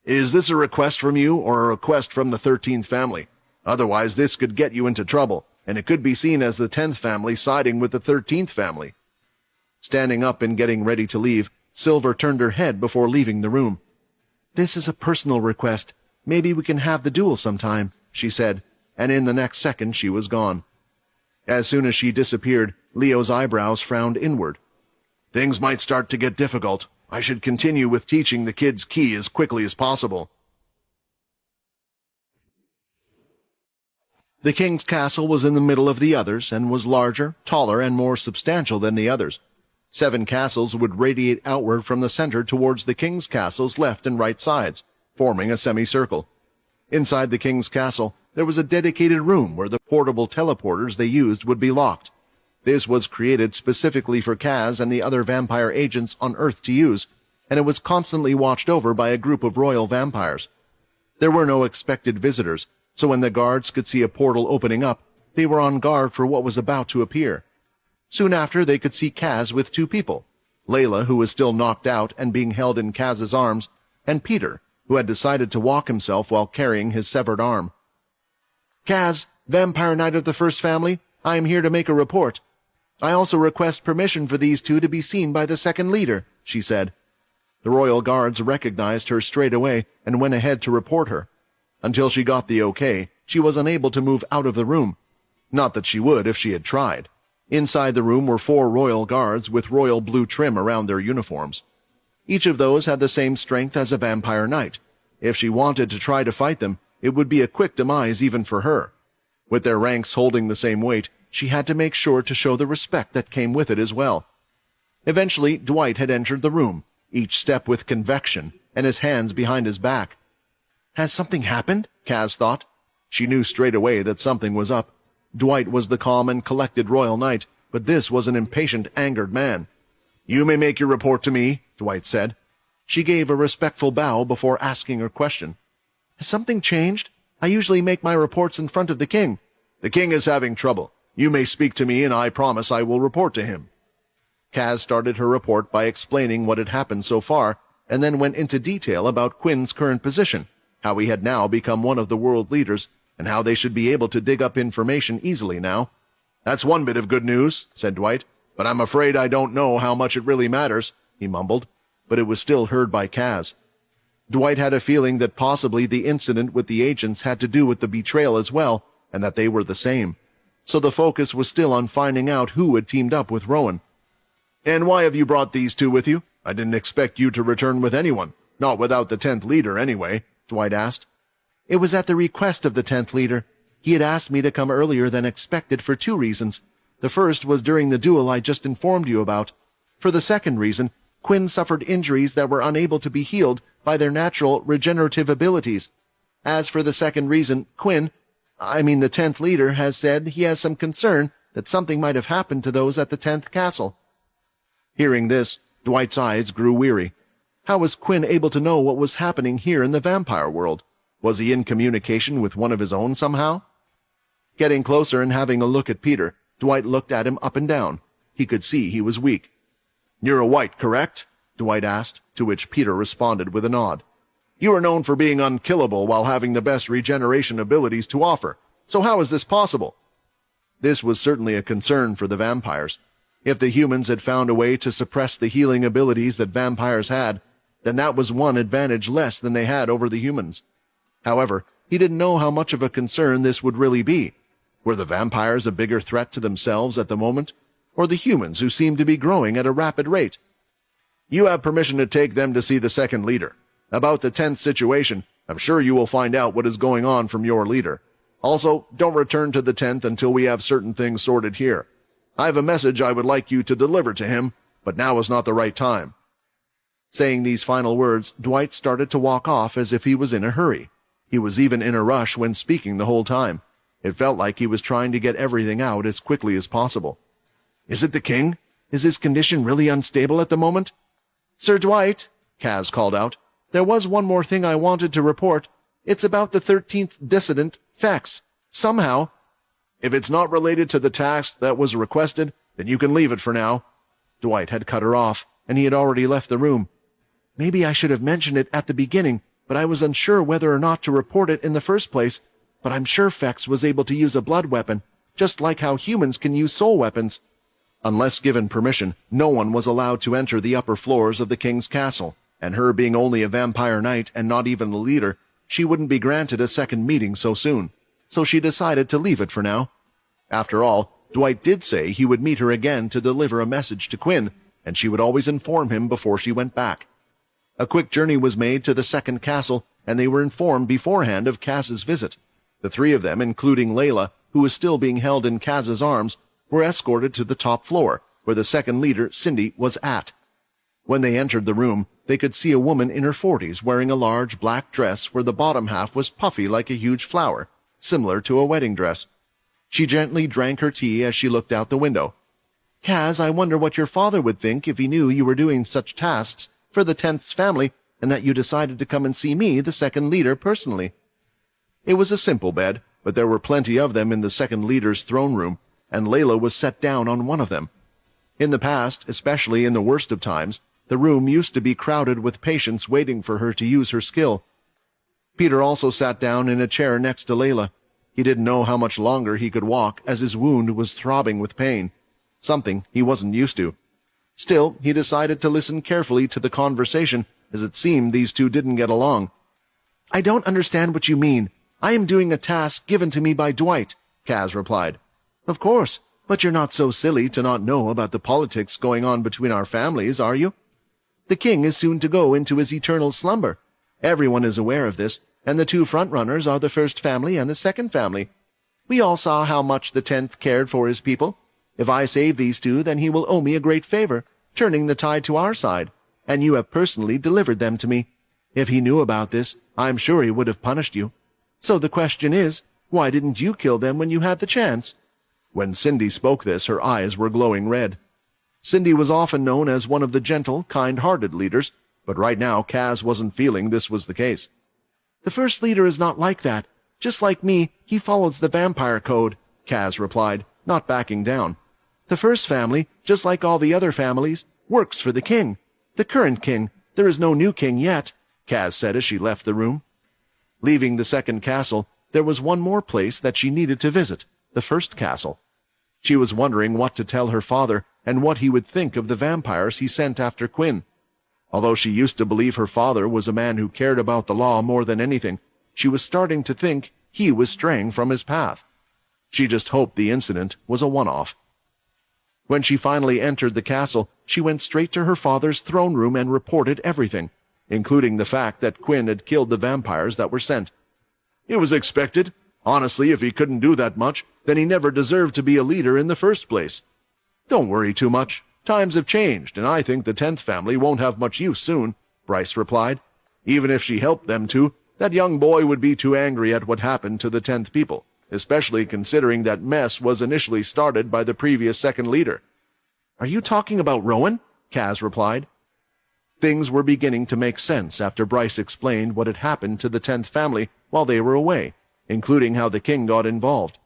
"Is this a request from you, or a request from the 13th family? Otherwise, this could get you into trouble, and it could be seen as the 10th family siding with the 13th family." Standing up and getting ready to leave, Silver turned her head before leaving the room. "This is a personal request. Maybe we can have the duel sometime," she said, and in the next second she was gone. As soon as she disappeared, Leo's eyebrows frowned inward. Things might start to get difficult. I should continue with teaching the kids key as quickly as possible. The king's castle was in the middle of the others and was larger, taller, and more substantial than the others. 7 castles would radiate outward from the center towards the king's castle's left and right sides, forming a semicircle. Inside the king's castle, there was a dedicated room where the portable teleporters they used would be locked. This was created specifically for Kaz and the other vampire agents on Earth to use, and it was constantly watched over by a group of royal vampires. There were no expected visitors, so when the guards could see a portal opening up, they were on guard for what was about to appear. Soon after, they could see Kaz with 2 people, Layla, who was still knocked out and being held in Kaz's arms, and Peter, who had decided to walk himself while carrying his severed arm. Kaz, Vampire Knight of the First Family, I am here to make a report. I also request permission for these 2 to be seen by the second leader, she said. The royal guards recognized her straight away and went ahead to report her. Until she got the okay, she was unable to move out of the room. Not that she would if she had tried. Inside the room were 4 royal guards with royal blue trim around their uniforms. Each of those had the same strength as a vampire knight. If she wanted to try to fight them, it would be a quick demise even for her. With their ranks holding the same weight, she had to make sure to show the respect that came with it as well. Eventually, Dwight had entered the room, each step with conviction, and his hands behind his back. Has something happened? Kaz thought. She knew straight away that something was up. Dwight was the calm and collected royal knight, but this was an impatient, angered man. You may make your report to me, Dwight said. She gave a respectful bow before asking her question. Has something changed? I usually make my reports in front of the king. The king is having trouble. You may speak to me, and I promise I will report to him. Kaz started her report by explaining what had happened so far, and then went into detail about Quinn's current position, how he had now become one of the world leaders, and how they should be able to dig up information easily now. That's one bit of good news, said Dwight, but I'm afraid I don't know how much it really matters, he mumbled, but it was still heard by Kaz. Dwight had a feeling that possibly the incident with the agents had to do with the betrayal as well, and that they were the same. So the focus was still on finding out who had teamed up with Rowan. And why have you brought these 2 with you? I didn't expect you to return with anyone, not without the 10th leader anyway, Dwight asked. It was at the request of the 10th leader. He had asked me to come earlier than expected for 2 reasons. The first was during the duel I just informed you about. For the second reason, Quinn suffered injuries that were unable to be healed by their natural regenerative abilities. As for the second reason, the 10th leader has said he has some concern that something might have happened to those at the 10th castle. Hearing this, Dwight's eyes grew weary. How was Quinn able to know what was happening here in the vampire world? Was he in communication with one of his own somehow? Getting closer and having a look at Peter, Dwight looked at him up and down. He could see he was weak. You're a white, correct? Dwight asked, to which Peter responded with a nod. You are known for being unkillable while having the best regeneration abilities to offer, so how is this possible? This was certainly a concern for the vampires. If the humans had found a way to suppress the healing abilities that vampires had, then that was one advantage less than they had over the humans. However, he didn't know how much of a concern this would really be. Were the vampires a bigger threat to themselves at the moment, or the humans who seemed to be growing at a rapid rate? You have permission to take them to see the second leader. About the 10th situation, I'm sure you will find out what is going on from your leader. Also, don't return to the 10th until we have certain things sorted here. I have a message I would like you to deliver to him, but now is not the right time. Saying these final words, Dwight started to walk off as if he was in a hurry. He was even in a rush when speaking the whole time. It felt like he was trying to get everything out as quickly as possible. Is it the king? Is his condition really unstable at the moment? Sir Dwight, Kaz called out, there was one more thing I wanted to report. It's about the 13th dissident, Fex. Somehow... If it's not related to the task that was requested, then you can leave it for now. Dwight had cut her off, and he had already left the room. Maybe I should have mentioned it at the beginning, but I was unsure whether or not to report it in the first place. But I'm sure Fex was able to use a blood weapon, just like how humans can use soul weapons. Unless given permission, no one was allowed to enter the upper floors of the king's castle, and her being only a vampire knight and not even a leader, she wouldn't be granted a second meeting so soon. So she decided to leave it for now. After all, Dwight did say he would meet her again to deliver a message to Quinn, and she would always inform him before she went back. A quick journey was made to the second castle, and they were informed beforehand of Kaz's visit. The three of them, including Layla, who was still being held in Kaz's arms, were escorted to the top floor, where the second leader, Cindy, was at. When they entered the room, they could see a woman in her 40s wearing a large black dress where the bottom half was puffy like a huge flower, similar to a wedding dress. She gently drank her tea as she looked out the window. "Kaz, I wonder what your father would think if he knew you were doing such tasks for the 10th's family and that you decided to come and see me, the second leader, personally." It was a simple bed, but there were plenty of them in the second leader's throne room, and Layla was set down on one of them. In the past, especially in the worst of times, the room used to be crowded with patients waiting for her to use her skill. Peter also sat down in a chair next to Layla. He didn't know how much longer he could walk as his wound was throbbing with pain, something he wasn't used to. Still, he decided to listen carefully to the conversation, as it seemed these two didn't get along. "I don't understand what you mean. I am doing a task given to me by Dwight," Kaz replied. "Of course, but you're not so silly to not know about the politics going on between our families, are you? The king is soon to go into his eternal slumber. Everyone is aware of this, and the two front-runners are the first family and the second family. We all saw how much the 10th cared for his people. If I save these two, then he will owe me a great favor, turning the tide to our side, and you have personally delivered them to me. If he knew about this, I'm sure he would have punished you. So the question is, why didn't you kill them when you had the chance?" When Cindy spoke this, her eyes were glowing red. Cindy was often known as one of the gentle, kind-hearted leaders, but right now Kaz wasn't feeling this was the case. "The first leader is not like that. Just like me, he follows the vampire code," Kaz replied, not backing down. "The first family, just like all the other families, works for the king. The current king. There is no new king yet," Kaz said as she left the room. Leaving the second castle, there was one more place that she needed to visit, the first castle. She was wondering what to tell her father and what he would think of the vampires he sent after Quinn. Although she used to believe her father was a man who cared about the law more than anything, she was starting to think he was straying from his path. She just hoped the incident was a one-off. When she finally entered the castle, she went straight to her father's throne room and reported everything, including the fact that Quinn had killed the vampires that were sent. "It was expected. Honestly, if he couldn't do that much, then he never deserved to be a leader in the first place. Don't worry too much. Times have changed, and I think the 10th family won't have much use soon," Bryce replied. "Even if she helped them to, that young boy would be too angry at what happened to the 10th people, especially considering that mess was initially started by the previous second leader." "Are you talking about Rowan?" Kaz replied. Things were beginning to make sense after Bryce explained what had happened to the 10th family while they were away, including how the king got involved.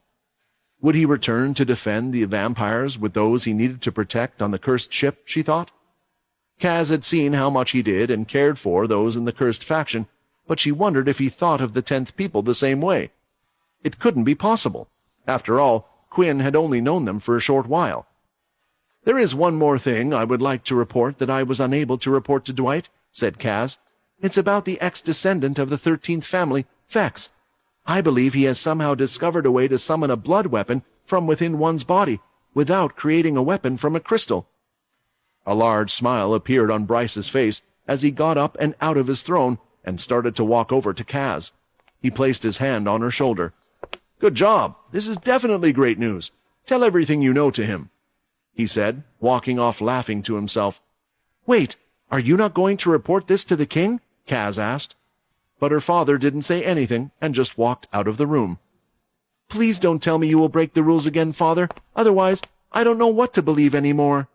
Would he return to defend the vampires with those he needed to protect on the cursed ship, she thought? Kaz had seen how much he did and cared for those in the cursed faction, but she wondered if he thought of the 10th people the same way. It couldn't be possible. After all, Quinn had only known them for a short while. "There is one more thing I would like to report that I was unable to report to Dwight," said Kaz. "It's about the ex-descendant of the 13th family, Vex. I believe he has somehow discovered a way to summon a blood weapon from within one's body, without creating a weapon from a crystal." A large smile appeared on Bryce's face as he got up and out of his throne and started to walk over to Kaz. He placed his hand on her shoulder. "Good job. This is definitely great news. Tell everything you know to him," he said, walking off laughing to himself. "Wait, are you not going to report this to the king?" Kaz asked. But her father didn't say anything and just walked out of the room. "Please don't tell me you will break the rules again, father. Otherwise, I don't know what to believe anymore."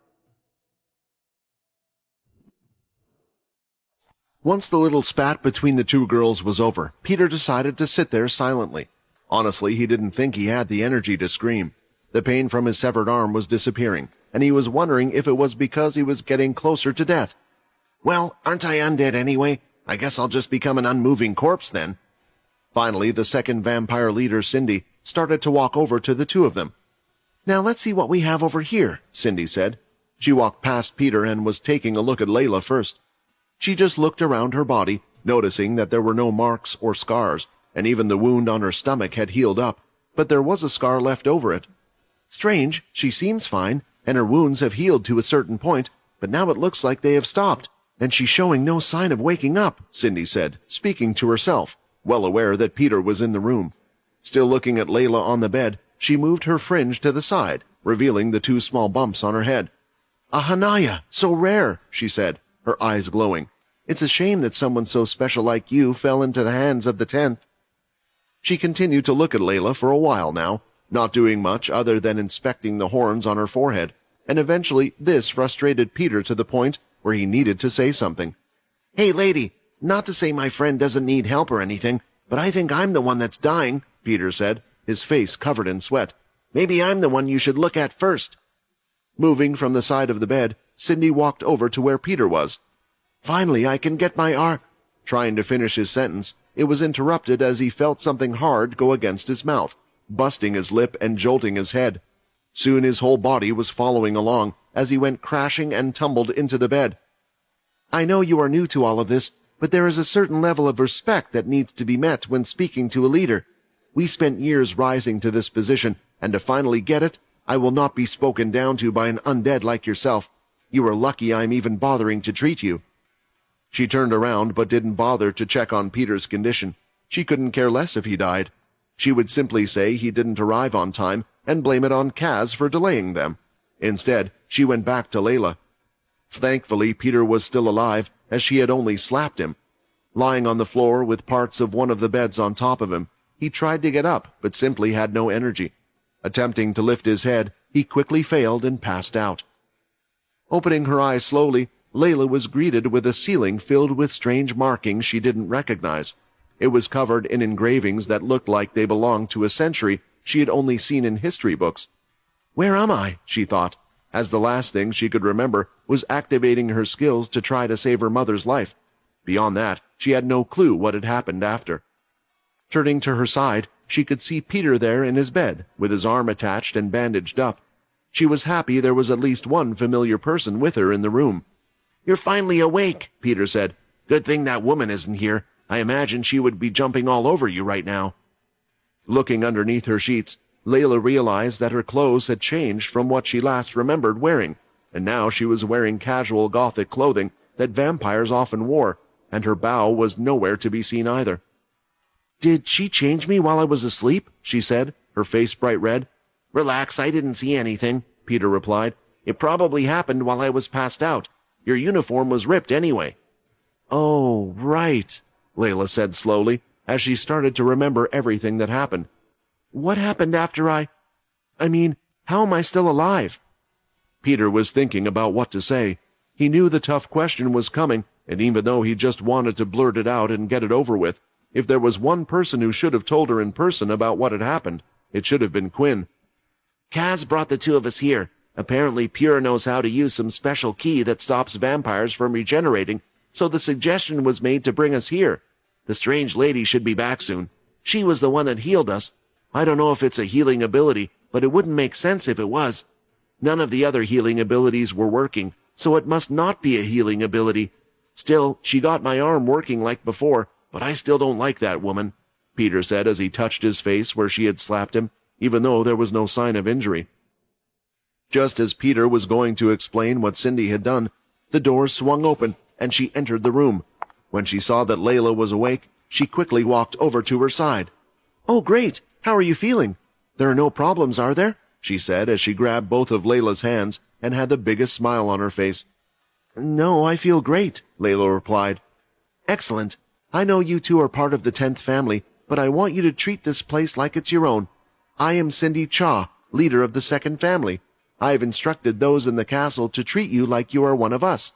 Once the little spat between the two girls was over, Peter decided to sit there silently. Honestly, he didn't think he had the energy to scream. The pain from his severed arm was disappearing, and he was wondering if it was because he was getting closer to death. "Well, aren't I undead anyway? I guess I'll just become an unmoving corpse then." Finally, the second vampire leader, Cindy, started to walk over to the two of them. "Now let's see what we have over here," Cindy said. She walked past Peter and was taking a look at Layla first. She just looked around her body, noticing that there were no marks or scars, and even the wound on her stomach had healed up, but there was a scar left over it. Strange, she seems fine, and her wounds have healed to a certain point, but now it looks like they have stopped, and she's showing no sign of waking up, Cindy said, speaking to herself, well aware that Peter was in the room. Still looking at Layla on the bed, she moved her fringe to the side, revealing the 2 small bumps on her head. "A Hanaya, so rare," she said, her eyes glowing. "It's a shame that someone so special like you fell into the hands of the 10th. She continued to look at Layla for a while now, not doing much other than inspecting the horns on her forehead, and eventually this frustrated Peter to the point where he needed to say something. "Hey, lady, not to say my friend doesn't need help or anything, but I think I'm the one that's dying," Peter said, his face covered in sweat. "Maybe I'm the one you should look at first." Moving from the side of the bed, Cindy walked over to where Peter was. "Finally, I can get my Trying to finish his sentence, it was interrupted as he felt something hard go against his mouth, busting his lip and jolting his head. Soon his whole body was following along as he went crashing and tumbled into the bed. "I know you are new to all of this, but there is a certain level of respect that needs to be met when speaking to a leader. We spent years rising to this position, and to finally get it, I will not be spoken down to by an undead like yourself. You are lucky I'm even bothering to treat you." She turned around but didn't bother to check on Peter's condition. She couldn't care less if he died. She would simply say he didn't arrive on time and blame it on Kaz for delaying them. Instead, she went back to Layla. Thankfully, Peter was still alive, as she had only slapped him. Lying on the floor with parts of one of the beds on top of him, he tried to get up but simply had no energy. Attempting to lift his head, he quickly failed and passed out. Opening her eyes slowly, Layla was greeted with a ceiling filled with strange markings she didn't recognize. It was covered in engravings that looked like they belonged to a century she had only seen in history books. "Where am I?" she thought, as the last thing she could remember was activating her skills to try to save her mother's life. Beyond that, she had no clue what had happened after. Turning to her side, she could see Peter there in his bed, with his arm attached and bandaged up. She was happy there was at least one familiar person with her in the room. "You're finally awake," Peter said. "Good thing that woman isn't here. I imagine she would be jumping all over you right now." Looking underneath her sheets, Layla realized that her clothes had changed from what she last remembered wearing, and now she was wearing casual gothic clothing that vampires often wore, and her bow was nowhere to be seen either. "Did she change me while I was asleep?" she said, her face bright red. "Relax, I didn't see anything," Peter replied. "It probably happened while I was passed out. Your uniform was ripped anyway." "Oh, right," Layla said slowly, as she started to remember everything that happened. "What happened after I mean, how am I still alive?" Peter was thinking about what to say. He knew the tough question was coming, and even though he just wanted to blurt it out and get it over with, if there was one person who should have told her in person about what had happened, it should have been Quinn. "Kaz brought the 2 of us here. Apparently Pure knows how to use some special key that stops vampires from regenerating, so the suggestion was made to bring us here. The strange lady should be back soon. She was the one that healed us. I don't know if it's a healing ability, but it wouldn't make sense if it was. None of the other healing abilities were working, so it must not be a healing ability. Still, she got my arm working like before, but I still don't like that woman," Peter said as he touched his face where she had slapped him, even though there was no sign of injury. Just as Peter was going to explain what Cindy had done, the door swung open, and she entered the room. When she saw that Layla was awake, she quickly walked over to her side. "Oh, great! How are you feeling? There are no problems, are there?" she said as she grabbed both of Layla's hands and had the biggest smile on her face. "No, I feel great," Layla replied. "Excellent. I know you two are part of the 10th family, but I want you to treat this place like it's your own. I am Cindy Cha, leader of the 2nd family. I have instructed those in the castle to treat you like you are one of us."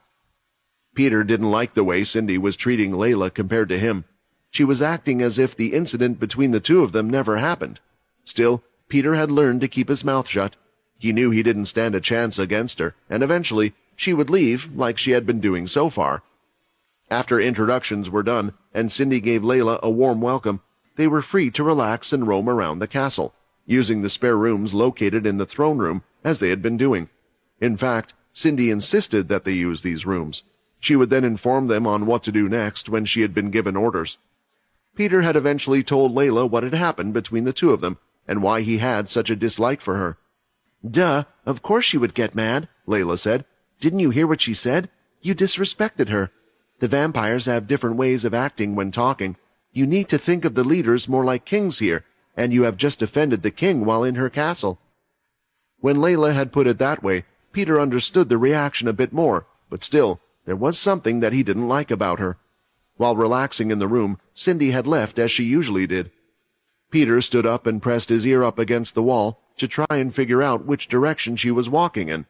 Peter didn't like the way Cindy was treating Layla compared to him. She was acting as if the incident between the 2 of them never happened. Still, Peter had learned to keep his mouth shut. He knew he didn't stand a chance against her, and eventually she would leave like she had been doing so far. After introductions were done, and Cindy gave Layla a warm welcome, they were free to relax and roam around the castle, using the spare rooms located in the throne room as they had been doing. In fact, Cindy insisted that they use these rooms. She would then inform them on what to do next when she had been given orders. Peter had eventually told Layla what had happened between the 2 of them, and why he had such a dislike for her. Duh, of course she would get mad, Layla said. Didn't you hear what she said? You disrespected her. The vampires have different ways of acting when talking. You need to think of the leaders more like kings here, and you have just offended the king while in her castle. When Layla had put it that way, Peter understood the reaction a bit more, but still, there was something that he didn't like about her. While relaxing in the room, Cindy had left as she usually did. Peter stood up and pressed his ear up against the wall to try and figure out which direction she was walking in.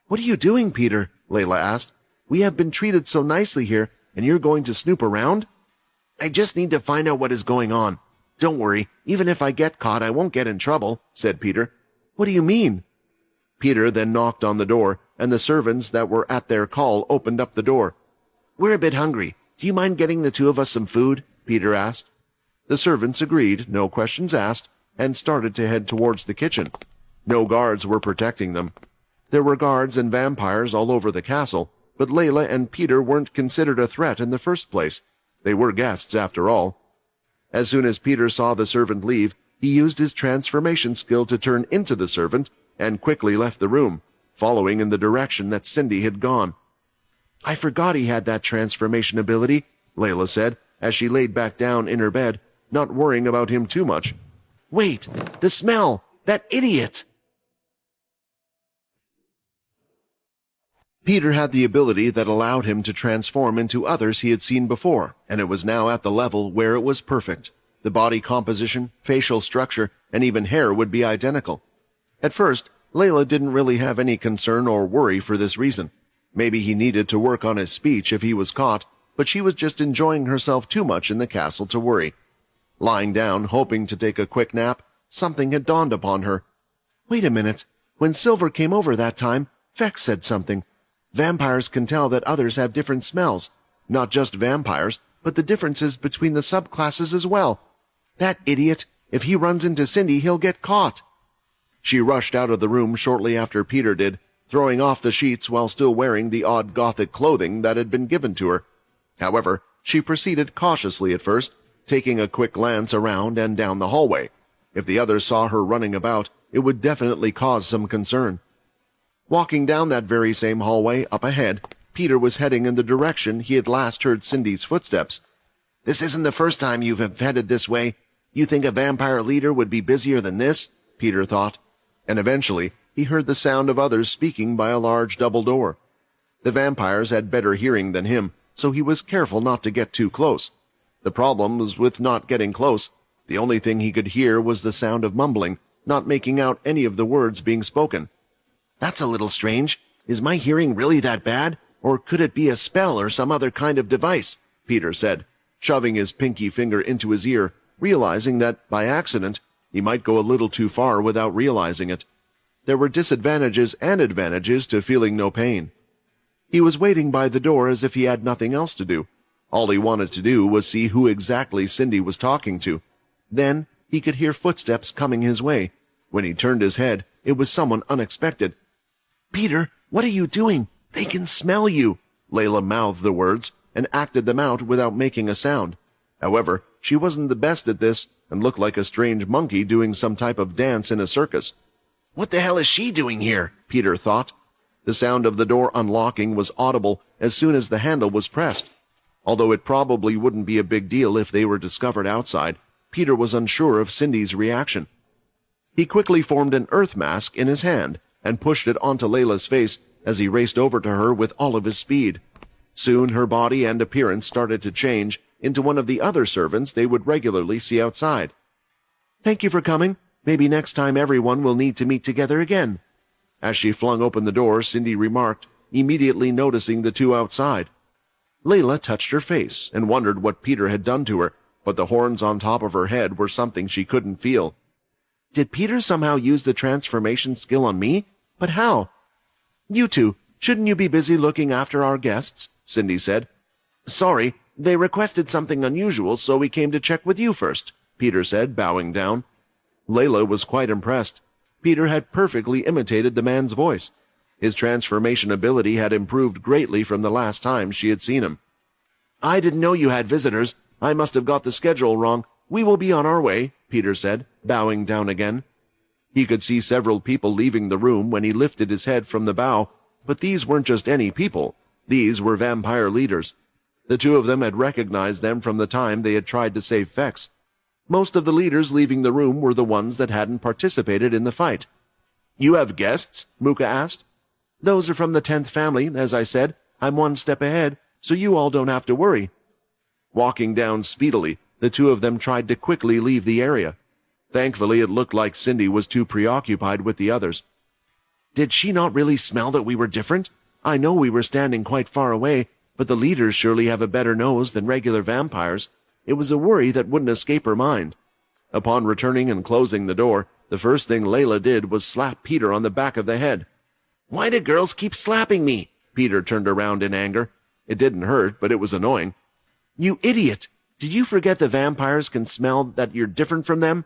"What are you doing, Peter?" Layla asked. "We have been treated so nicely here, and you're going to snoop around?" "I just need to find out what is going on. Don't worry, even if I get caught, I won't get in trouble," said Peter. "What do you mean?" Peter then knocked on the door, and the servants that were at their call opened up the door. "We're a bit hungry. Do you mind getting the two of us some food?" Peter asked. The servants agreed, no questions asked, and started to head towards the kitchen. No guards were protecting them. There were guards and vampires all over the castle, but Layla and Peter weren't considered a threat in the first place. They were guests, after all. As soon as Peter saw the servant leave, he used his transformation skill to turn into the servant and quickly left the room, following in the direction that Cindy had gone. "I forgot he had that transformation ability," Layla said, as she laid back down in her bed, not worrying about him too much. "Wait! The smell! That idiot!" Peter had the ability that allowed him to transform into others he had seen before, and it was now at the level where it was perfect. The body composition, facial structure, and even hair would be identical. At first, Layla didn't really have any concern or worry for this reason. Maybe he needed to work on his speech if he was caught, but she was just enjoying herself too much in the castle to worry. Lying down, hoping to take a quick nap, something had dawned upon her. Wait a minute. When Silver came over that time, Vex said something. Vampires can tell that others have different smells. Not just vampires, but the differences between the subclasses as well. That idiot! If he runs into Cindy, he'll get caught. She rushed out of the room shortly after Peter did, throwing off the sheets while still wearing the odd gothic clothing that had been given to her. However, she proceeded cautiously at first, taking a quick glance around and down the hallway. If the others saw her running about, it would definitely cause some concern. Walking down that very same hallway up ahead, Peter was heading in the direction he had last heard Cindy's footsteps. "This isn't the first time you've headed this way. You think a vampire leader would be busier than this?" Peter thought. And eventually, he heard the sound of others speaking by a large double door. The vampires had better hearing than him, so he was careful not to get too close. The problem was with not getting close. The only thing he could hear was the sound of mumbling, not making out any of the words being spoken. "That's a little strange. Is my hearing really that bad, or could it be a spell or some other kind of device?" Peter said, shoving his pinky finger into his ear, realizing that, by accident, he might go a little too far without realizing it. There were disadvantages and advantages to feeling no pain. He was waiting by the door as if he had nothing else to do. All he wanted to do was see who exactly Cindy was talking to. Then he could hear footsteps coming his way. When he turned his head, it was someone unexpected. "Peter, what are you doing? They can smell you." Layla mouthed the words and acted them out without making a sound. However, she wasn't the best at this and looked like a strange monkey doing some type of dance in a circus. "What the hell is she doing here?" Peter thought. The sound of the door unlocking was audible as soon as the handle was pressed. Although it probably wouldn't be a big deal if they were discovered outside, Peter was unsure of Cindy's reaction. He quickly formed an earth mask in his hand and pushed it onto Layla's face as he raced over to her with all of his speed. Soon her body and appearance started to change into one of the other servants they would regularly see outside. "Thank you for coming. Maybe next time everyone will need to meet together again." As she flung open the door, Cindy remarked, immediately noticing the two outside. Layla touched her face and wondered what Peter had done to her, but the horns on top of her head were something she couldn't feel. "Did Peter somehow use the transformation skill on me? But how?" "You two, shouldn't you be busy looking after our guests?" Cindy said. "Sorry, they requested something unusual, so we came to check with you first," Peter said, bowing down. Layla was quite impressed. Peter had perfectly imitated the man's voice. His transformation ability had improved greatly from the last time she had seen him. "I didn't know you had visitors. I must have got the schedule wrong. We will be on our way," Peter said, bowing down again. He could see several people leaving the room when he lifted his head from the bow, but these weren't just any people. These were vampire leaders. The two of them had recognized them from the time they had tried to save Fex. Most of the leaders leaving the room were the ones that hadn't participated in the fight. "You have guests?" Muka asked. "Those are from the 10th family, as I said. I'm one step ahead, so you all don't have to worry." Walking down speedily, the two of them tried to quickly leave the area. Thankfully, it looked like Cindy was too preoccupied with the others. "Did she not really smell that we were different? I know we were standing quite far away, but the leaders surely have a better nose than regular vampires." It was a worry that wouldn't escape her mind. Upon returning and closing the door, the first thing Layla did was slap Peter on the back of the head. "Why do girls keep slapping me?" Peter turned around in anger. It didn't hurt, but it was annoying. "You idiot! Did you forget the vampires can smell that you're different from them?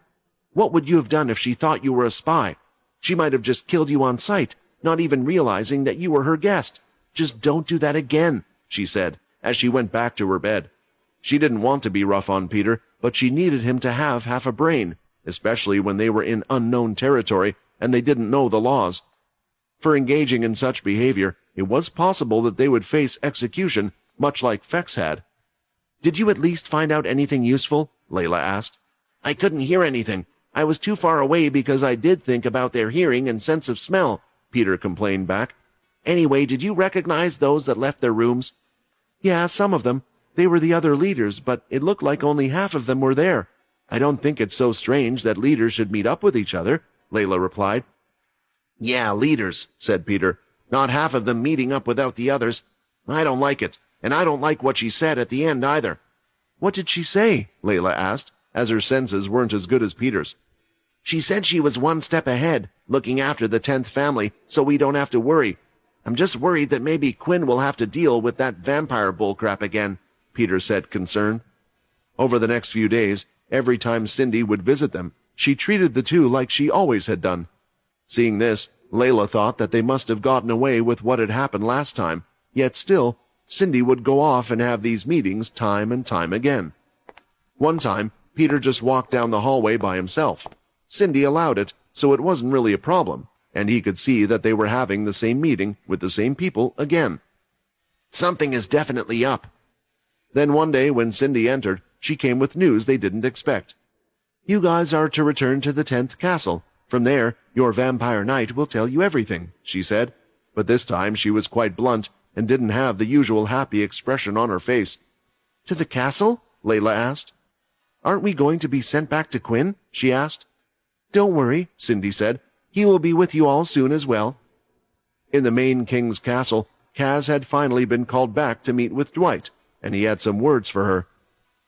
What would you have done if she thought you were a spy? She might have just killed you on sight, not even realizing that you were her guest. Just don't do that again," she said, as she went back to her bed. She didn't want to be rough on Peter, but she needed him to have half a brain, especially when they were in unknown territory and they didn't know the laws. For engaging in such behavior, it was possible that they would face execution, much like Fex had. "Did you at least find out anything useful?" Layla asked. "I couldn't hear anything. I was too far away because I did think about their hearing and sense of smell," Peter complained back. "Anyway, did you recognize those that left their rooms?" "Yeah, some of them. They were the other leaders, but it looked like only half of them were there. I don't think it's so strange that leaders should meet up with each other," Layla replied. "Yeah, leaders," said Peter. "Not half of them meeting up without the others. I don't like it, and I don't like what she said at the end either." "What did she say?" Layla asked, as her senses weren't as good as Peter's. "She said she was one step ahead, looking after the 10th family, so we don't have to worry. I'm just worried that maybe Quinn will have to deal with that vampire bullcrap again," Peter said, concerned. Over the next few days, every time Cindy would visit them, she treated the two like she always had done. Seeing this, Layla thought that they must have gotten away with what had happened last time, yet still, Cindy would go off and have these meetings time and time again. One time, Peter just walked down the hallway by himself. Cindy allowed it, so it wasn't really a problem, and he could see that they were having the same meeting with the same people again. "Something is definitely up." Then one day when Cindy entered, she came with news they didn't expect. "You guys are to return to the 10th castle. From there, your vampire knight will tell you everything," she said, but this time she was quite blunt and didn't have the usual happy expression on her face. "To the castle?" Layla asked. "Aren't we going to be sent back to Quinn?" she asked. "Don't worry," Cindy said. "He will be with you all soon as well." In the main king's castle, Kaz had finally been called back to meet with Dwight, and he had some words for her.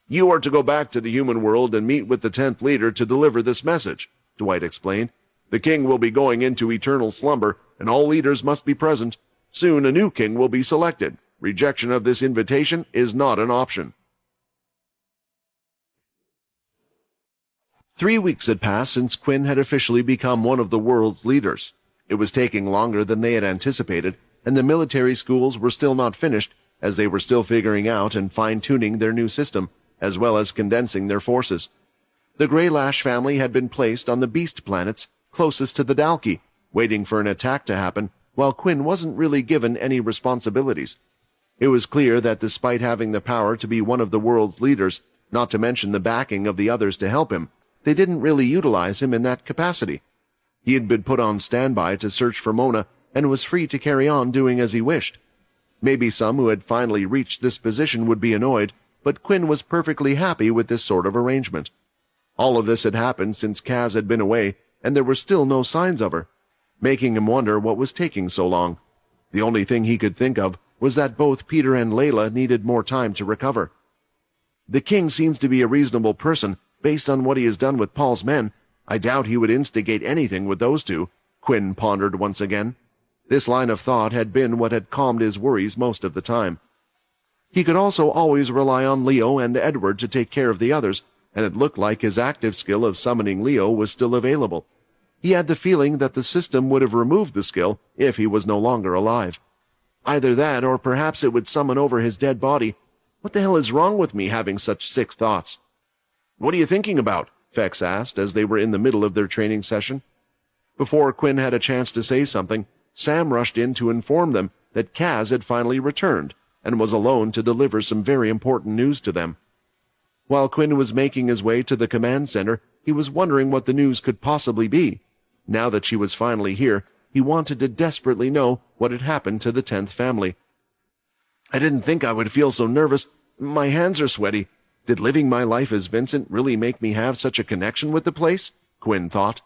"You are to go back to the human world and meet with the 10th leader to deliver this message," Dwight explained. "The king will be going into eternal slumber, and all leaders must be present. Soon a new king will be selected. Rejection of this invitation is not an option." 3 weeks had passed since Quinn had officially become one of the world's leaders. It was taking longer than they had anticipated, and the military schools were still not finished, as they were still figuring out and fine-tuning their new system, as well as condensing their forces. The Greylash family had been placed on the beast planets closest to the Dalki, waiting for an attack to happen, while Quinn wasn't really given any responsibilities. It was clear that despite having the power to be one of the world's leaders, not to mention the backing of the others to help him, they didn't really utilize him in that capacity. He had been put on standby to search for Mona and was free to carry on doing as he wished. Maybe some who had finally reached this position would be annoyed, but Quinn was perfectly happy with this sort of arrangement. All of this had happened since Kaz had been away, and there were still no signs of her, making him wonder what was taking so long. The only thing he could think of was that both Peter and Layla needed more time to recover. "The king seems to be a reasonable person, based on what he has done with Paul's men. I doubt he would instigate anything with those two," Quinn pondered once again. This line of thought had been what had calmed his worries most of the time. He could also always rely on Leo and Edward to take care of the others, and it looked like his active skill of summoning Leo was still available. He had the feeling that the system would have removed the skill if he was no longer alive. Either that, or perhaps it would summon over his dead body. What the hell is wrong with me having such sick thoughts? "What are you thinking about?" Fex asked as they were in the middle of their training session. Before Quinn had a chance to say something, Sam rushed in to inform them that Kaz had finally returned and was alone to deliver some very important news to them. While Quinn was making his way to the command center, he was wondering what the news could possibly be. Now that she was finally here, he wanted to desperately know what had happened to the 10th family. "I didn't think I would feel so nervous. My hands are sweaty. Did living my life as Vincent really make me have such a connection with the place?" Quinn thought.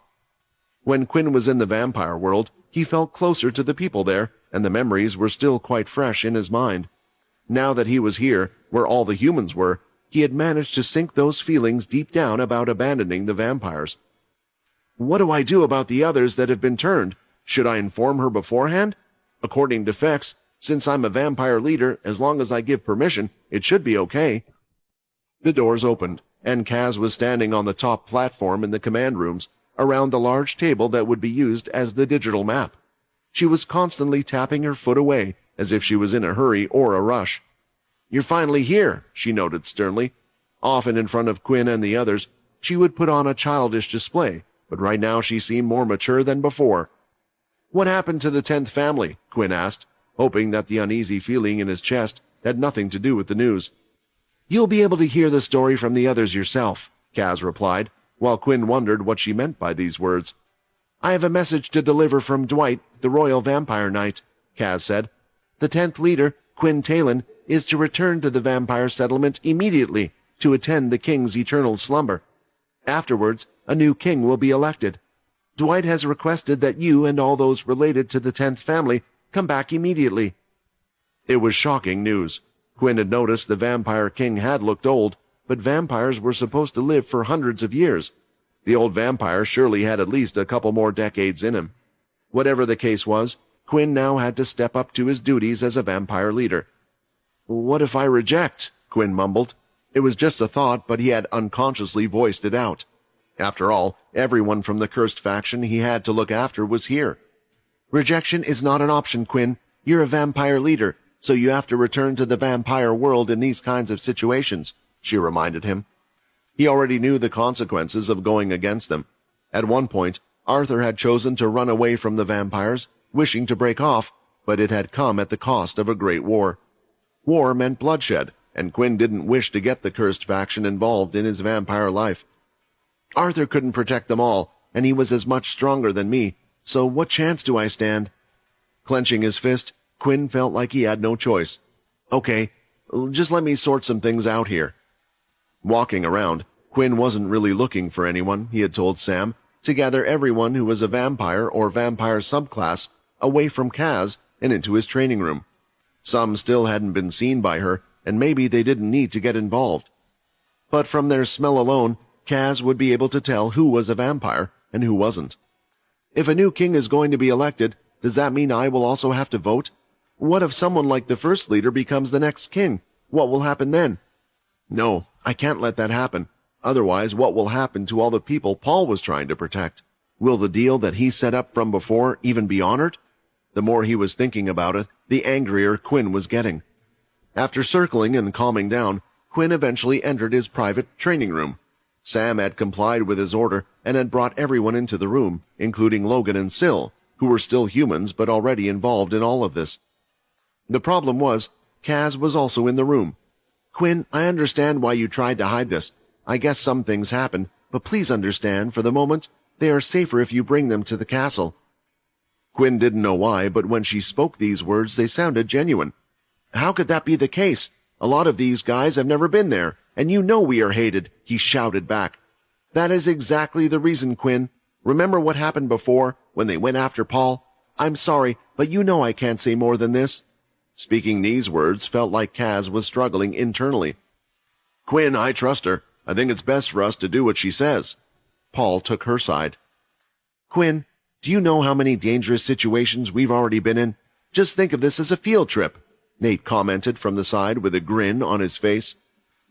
When Quinn was in the vampire world, he felt closer to the people there, and the memories were still quite fresh in his mind. Now that he was here, where all the humans were, he had managed to sink those feelings deep down about abandoning the vampires. "What do I do about the others that have been turned? Should I inform her beforehand? According to Fex, since I'm a vampire leader, as long as I give permission, it should be okay." The doors opened, and Kaz was standing on the top platform in the command rooms, around the large table that would be used as the digital map. She was constantly tapping her foot away, as if she was in a hurry or a rush. "You're finally here," she noted sternly. Often in front of Quinn and the others, she would put on a childish display, but right now she seemed more mature than before. "What happened to the 10th family?" Quinn asked, hoping that the uneasy feeling in his chest had nothing to do with the news. "You'll be able to hear the story from the others yourself," Kaz replied, while Quinn wondered what she meant by these words. "I have a message to deliver from Dwight, the Royal Vampire Knight," Kaz said. "The 10th leader, Quinn Talon, is to return to the vampire settlement immediately to attend the king's eternal slumber. Afterwards, a new king will be elected. Dwight has requested that you and all those related to the 10th family come back immediately." It was shocking news. Quinn had noticed the vampire king had looked old, but vampires were supposed to live for hundreds of years. The old vampire surely had at least a couple more decades in him. Whatever the case was, Quinn now had to step up to his duties as a vampire leader. "What if I reject?" Quinn mumbled. It was just a thought, but he had unconsciously voiced it out. After all, everyone from the cursed faction he had to look after was here. "Rejection is not an option, Quinn. You're a vampire leader, so you have to return to the vampire world in these kinds of situations," she reminded him. He already knew the consequences of going against them. At one point, Arthur had chosen to run away from the vampires, wishing to break off, but it had come at the cost of a great war. War meant bloodshed, and Quinn didn't wish to get the cursed faction involved in his vampire life. "Arthur couldn't protect them all, and he was as much stronger than me, so what chance do I stand?" Clenching his fist, Quinn felt like he had no choice. "Okay, just let me sort some things out here." Walking around, Quinn wasn't really looking for anyone, he had told Sam, to gather everyone who was a vampire or vampire subclass away from Kaz and into his training room. Some still hadn't been seen by her, and maybe they didn't need to get involved. But from their smell alone, Kaz would be able to tell who was a vampire and who wasn't. If a new king is going to be elected, does that mean I will also have to vote? What if someone like the first leader becomes the next king? What will happen then? No, I can't let that happen. Otherwise, what will happen to all the people Paul was trying to protect? Will the deal that he set up from before even be honored? The more he was thinking about it, the angrier Quinn was getting. After circling and calming down, Quinn eventually entered his private training room. Sam had complied with his order and had brought everyone into the room, including Logan and Syl, who were still humans but already involved in all of this. The problem was, Kaz was also in the room. "Quinn, I understand why you tried to hide this. I guess some things happened, but please understand, for the moment, they are safer if you bring them to the castle." Quinn didn't know why, but when she spoke these words, they sounded genuine. "How could that be the case? A lot of these guys have never been there, and you know we are hated," he shouted back. "That is exactly the reason, Quinn. Remember what happened before, when they went after Paul? I'm sorry, but you know I can't say more than this." Speaking these words felt like Kaz was struggling internally. "Quinn, I trust her. I think it's best for us to do what she says." Paul took her side. "Quinn, do you know how many dangerous situations we've already been in? Just think of this as a field trip," Nate commented from the side with a grin on his face.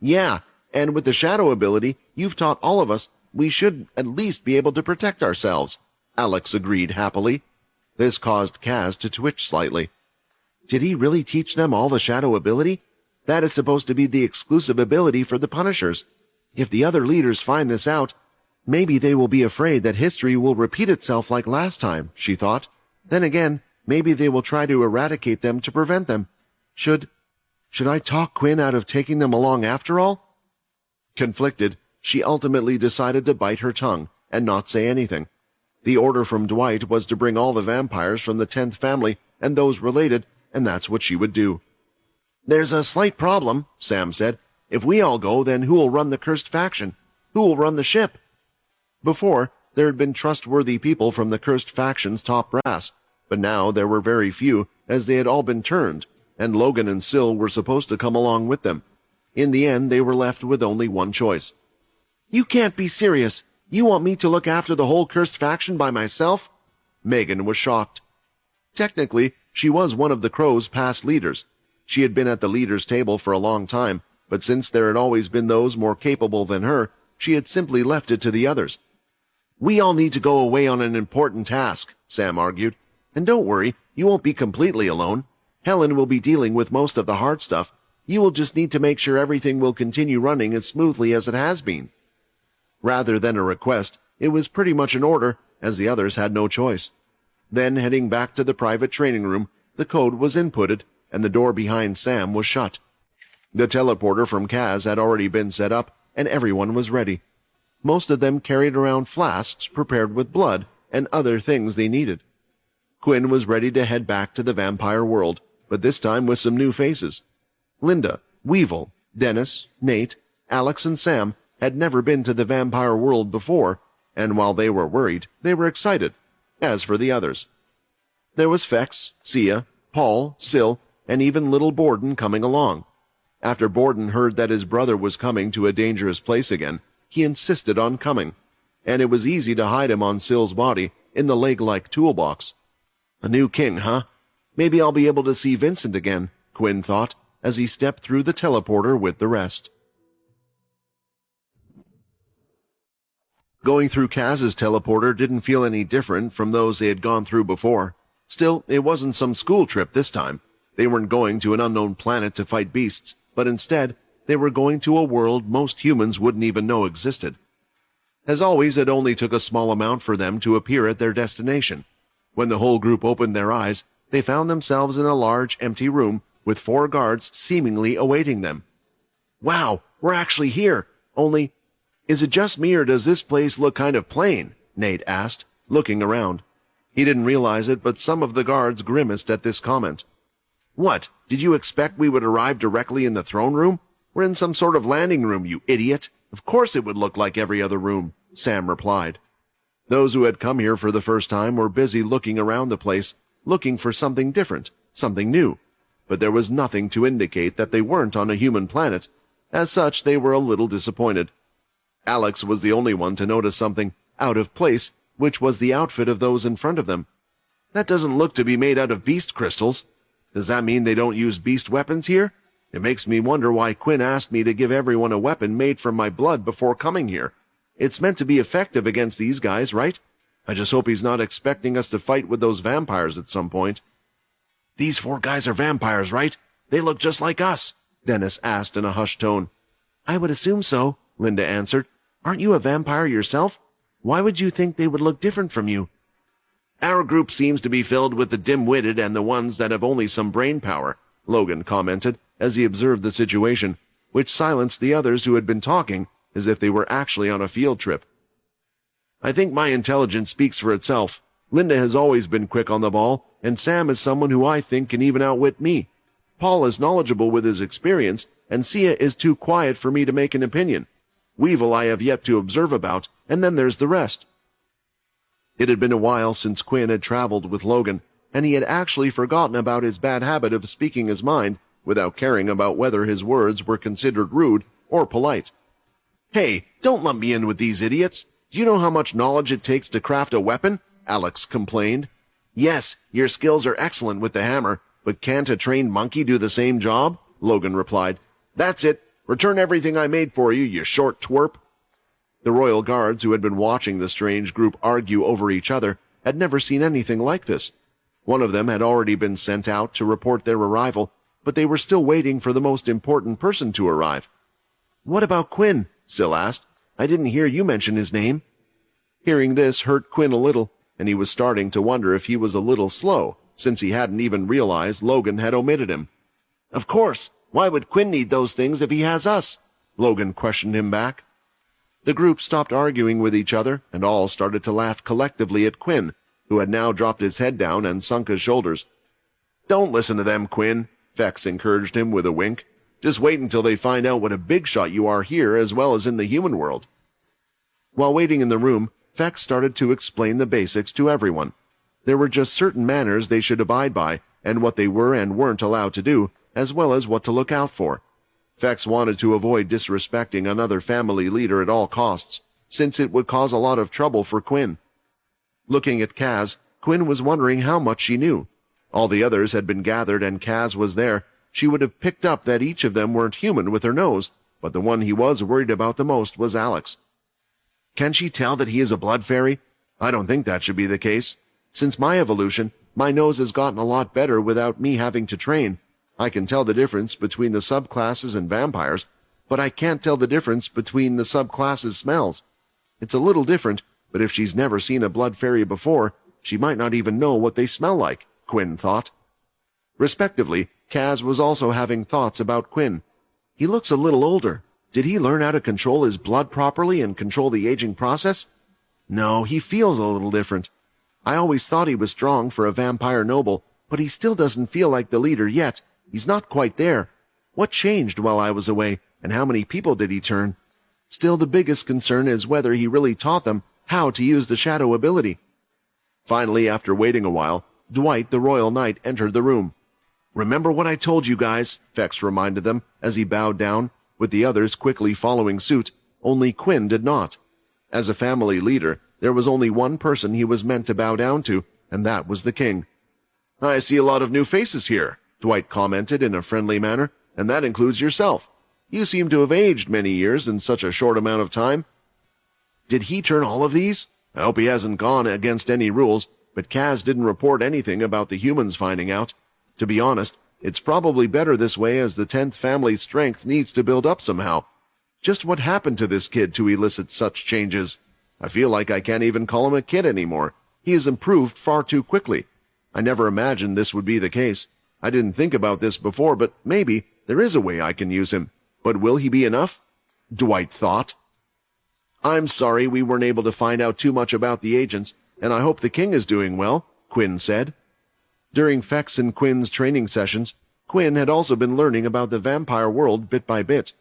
"Yeah, and with the shadow ability you've taught all of us, we should at least be able to protect ourselves," Alex agreed happily. This caused Kaz to twitch slightly. Did he really teach them all the shadow ability? That is supposed to be the exclusive ability for the Punishers. If the other leaders find this out, Maybe they will be afraid that history will repeat itself like last time, she thought. Then again, maybe they will try to eradicate them to prevent them. Should I talk Quinn out of taking them along after all? Conflicted, she ultimately decided to bite her tongue and not say anything. The order from Dwight was to bring all the vampires from the 10th family and those related, and that's what she would do. There's a slight problem, Sam said. If we all go, then who will run the cursed faction? Who will run the ship? Before, there had been trustworthy people from the cursed faction's top brass, but now there were very few, as they had all been turned, and Logan and Syl were supposed to come along with them. In the end, they were left with only one choice. You can't be serious. You want me to look after the whole cursed faction by myself? Megan was shocked. Technically, she was one of the Crow's past leaders. She had been at the leaders' table for a long time, but since there had always been those more capable than her, she had simply left it to the others. We all need to go away on an important task, Sam argued. And don't worry, you won't be completely alone. Helen will be dealing with most of the hard stuff. You will just need to make sure everything will continue running as smoothly as it has been. Rather than a request, it was pretty much an order, as the others had no choice. Then, heading back to the private training room, the code was inputted, and the door behind Sam was shut. The teleporter from Kaz had already been set up, and everyone was ready. Most of them carried around flasks prepared with blood and other things they needed. Quinn was ready to head back to the vampire world, but this time with some new faces. Linda, Weevil, Dennis, Nate, Alex, and Sam had never been to the vampire world before, and while they were worried, they were excited. As for the others, there was Fex, Sia, Paul, Syl, and even little Borden coming along. After Borden heard that his brother was coming to a dangerous place again, he insisted on coming, and it was easy to hide him on Syl's body in the leg-like toolbox. A new king, huh? Maybe I'll be able to see Vincent again, Quinn thought, as he stepped through the teleporter with the rest. Going through Kaz's teleporter didn't feel any different from those they had gone through before. Still, it wasn't some school trip this time. They weren't going to an unknown planet to fight beasts, but instead, they were going to a world most humans wouldn't even know existed. As always, it only took a small amount for them to appear at their destination. When the whole group opened their eyes, they found themselves in a large, empty room with 4 guards seemingly awaiting them. Wow, we're actually here. Only, is it just me or does this place look kind of plain? Nate asked, looking around. He didn't realize it, but some of the guards grimaced at this comment. What, did you expect we would arrive directly in the throne room? We're in some sort of landing room, you idiot. Of course it would look like every other room, Sam replied. Those who had come here for the first time were busy looking around the place, looking for something different, something new. But there was nothing to indicate that they weren't on a human planet. As such, they were a little disappointed. Alex was the only one to notice something out of place, which was the outfit of those in front of them. That doesn't look to be made out of beast crystals. Does that mean they don't use beast weapons here? It makes me wonder why Quinn asked me to give everyone a weapon made from my blood before coming here. It's meant to be effective against these guys, right? I just hope he's not expecting us to fight with those vampires at some point. These 4 guys are vampires, right? They look just like us, Dennis asked in a hushed tone. I would assume so, Linda answered. Aren't you a vampire yourself? Why would you think they would look different from you? Our group seems to be filled with the dim-witted and the ones that have only some brain power, Logan commented as he observed the situation, which silenced the others who had been talking as if they were actually on a field trip. I think my intelligence speaks for itself. Linda has always been quick on the ball, and Sam is someone who I think can even outwit me. Paul is knowledgeable with his experience, and Sia is too quiet for me to make an opinion. Weevil I have yet to observe about, and then there's the rest. It had been a while since Quinn had traveled with Logan, and he had actually forgotten about his bad habit of speaking his mind without caring about whether his words were considered rude or polite. Hey, don't lump me in with these idiots. Do you know how much knowledge it takes to craft a weapon? Alex complained. Yes, your skills are excellent with the hammer, but can't a trained monkey do the same job? Logan replied. That's it. Return everything I made for you, you short twerp. The royal guards who had been watching the strange group argue over each other had never seen anything like this. One of them had already been sent out to report their arrival, but they were still waiting for the most important person to arrive. What about Quinn? Syl asked. I didn't hear you mention his name. Hearing this hurt Quinn a little, and he was starting to wonder if he was a little slow, since he hadn't even realized Logan had omitted him. "Of course. Why would Quinn need those things if he has us?" Logan questioned him back. The group stopped arguing with each other, and all started to laugh collectively at Quinn, who had now dropped his head down and sunk his shoulders. "Don't listen to them, Quinn," Fex encouraged him with a wink. "Just wait until they find out what a big shot you are here as well as in the human world." While waiting in the room, Fex started to explain the basics to everyone. There were just certain manners they should abide by, and what they were and weren't allowed to do, as well as what to look out for. Fex wanted to avoid disrespecting another family leader at all costs, since it would cause a lot of trouble for Quinn. Looking at Kaz, Quinn was wondering how much she knew. All the others had been gathered and Kaz was there. She would have picked up that each of them weren't human with her nose, but the one he was worried about the most was Alex. Can she tell that he is a blood fairy? I don't think that should be the case. Since my evolution, my nose has gotten a lot better without me having to train. I can tell the difference between the subclasses and vampires, but I can't tell the difference between the subclasses' smells. It's a little different, but if she's never seen a blood fairy before, she might not even know what they smell like, Quinn thought. Respectively, Kaz was also having thoughts about Quinn. He looks a little older. Did he learn how to control his blood properly and control the aging process? No, he feels a little different. I always thought he was strong for a vampire noble, but he still doesn't feel like the leader yet. He's not quite there. What changed while I was away, and how many people did he turn? Still, the biggest concern is whether he really taught them how to use the shadow ability. Finally, after waiting a while, Dwight, the Royal Knight, entered the room. "Remember what I told you guys," Fex reminded them as he bowed down, with the others quickly following suit. Only Quinn did not. As a family leader, there was only one person he was meant to bow down to, and that was the king. "I see a lot of new faces here," Dwight commented in a friendly manner, "and that includes yourself. You seem to have aged many years in such a short amount of time." Did he turn all of these? I hope he hasn't gone against any rules, but Kaz didn't report anything about the humans finding out. To be honest, it's probably better this way as the 10th family's strength needs to build up somehow. Just what happened to this kid to elicit such changes? I feel like I can't even call him a kid anymore. He has improved far too quickly. I never imagined this would be the case. I didn't think about this before, but maybe there is a way I can use him. But will he be enough? Dwight thought. "I'm sorry we weren't able to find out too much about the agents, and I hope the king is doing well," Quinn said. During Fex and Quinn's training sessions, Quinn had also been learning about the vampire world bit by bit.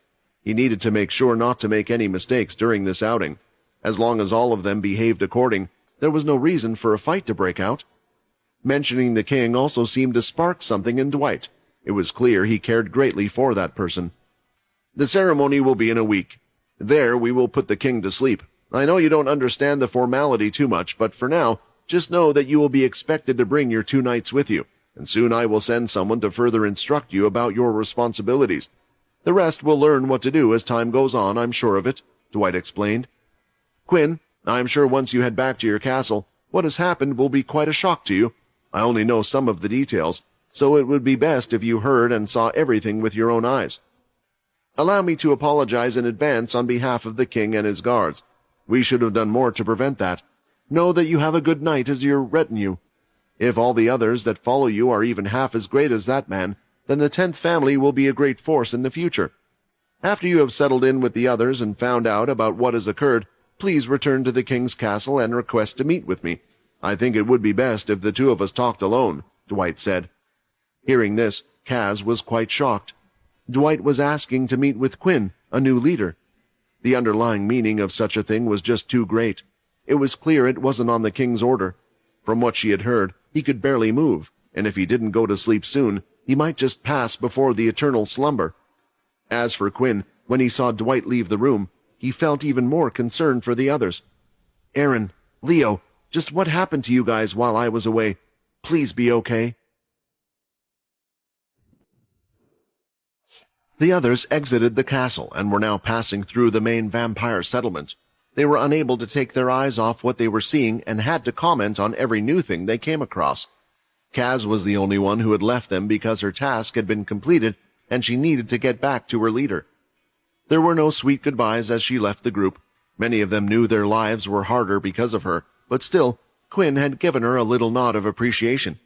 He needed to make sure not to make any mistakes during this outing. As long as all of them behaved according, there was no reason for a fight to break out. Mentioning the king also seemed to spark something in Dwight. It was clear he cared greatly for that person. "The ceremony will be in a week. There we will put the king to sleep. I know you don't understand the formality too much, but for now, just know that you will be expected to bring your 2 knights with you, and soon I will send someone to further instruct you about your responsibilities. The rest will learn what to do as time goes on, I'm sure of it," Dwight explained. "Quinn, I'm sure once you head back to your castle, what has happened will be quite a shock to you. I only know some of the details, so it would be best if you heard and saw everything with your own eyes. Allow me to apologize in advance on behalf of the king and his guards. We should have done more to prevent that. Know that you have a good knight as your retinue. If all the others that follow you are even half as great as that man, then the 10th family will be a great force in the future. After you have settled in with the others and found out about what has occurred, please return to the king's castle and request to meet with me. I think it would be best if the 2 of us talked alone," Dwight said. Hearing this, Kaz was quite shocked. Dwight was asking to meet with Quinn, a new leader. The underlying meaning of such a thing was just too great. It was clear it wasn't on the king's order. From what she had heard, he could barely move, and if he didn't go to sleep soon, he might just pass before the eternal slumber. As for Quinn, when he saw Dwight leave the room, he felt even more concern for the others. "Aaron, Leo, just what happened to you guys while I was away? Please be okay." The others exited the castle and were now passing through the main vampire settlement. They were unable to take their eyes off what they were seeing and had to comment on every new thing they came across. Kaz was the only one who had left them because her task had been completed and she needed to get back to her leader. There were no sweet goodbyes as she left the group. Many of them knew their lives were harder because of her, but still, Quinn had given her a little nod of appreciation.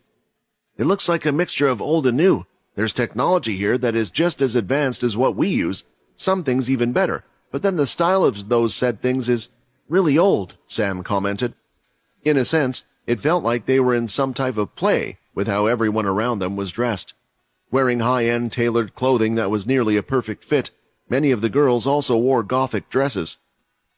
"It looks like a mixture of old and new. There's technology here that is just as advanced as what we use, some things even better, but then the style of those said things is really old," Sam commented. In a sense, it felt like they were in some type of play with how everyone around them was dressed. Wearing high-end tailored clothing that was nearly a perfect fit, many of the girls also wore gothic dresses.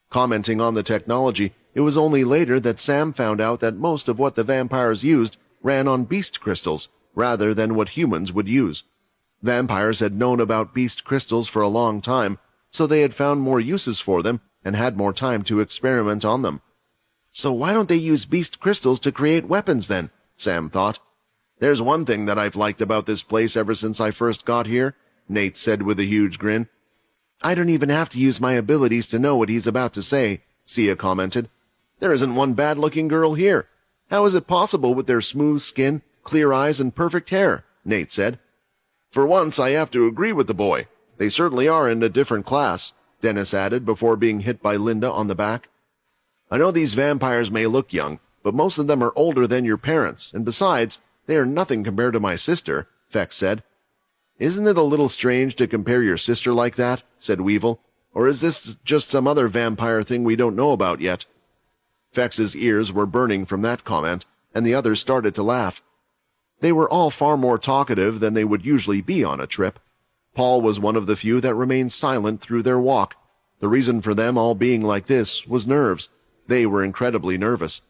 Commenting on the technology, it was only later that Sam found out that most of what the vampires used ran on beast crystals, rather than what humans would use. Vampires had known about beast crystals for a long time, so they had found more uses for them and had more time to experiment on them. "So why don't they use beast crystals to create weapons then?" Sam thought. "There's one thing that I've liked about this place ever since I first got here," Nate said with a huge grin. "I don't even have to use my abilities to know what he's about to say," Sia commented. "There isn't one bad-looking girl here. How is it possible with their smooth skin, clear eyes, and perfect hair?" Nate said. "For once, I have to agree with the boy. They certainly are in a different class," Dennis added before being hit by Linda on the back. "I know these vampires may look young, but most of them are older than your parents, and besides, they are nothing compared to my sister," Fex said. "Isn't it a little strange to compare your sister like that?" said Weevil. "Or is this just some other vampire thing we don't know about yet?" Fex's ears were burning from that comment, and the others started to laugh. They were all far more talkative than they would usually be on a trip. Paul was one of the few that remained silent through their walk. The reason for them all being like this was nerves. They were incredibly nervous.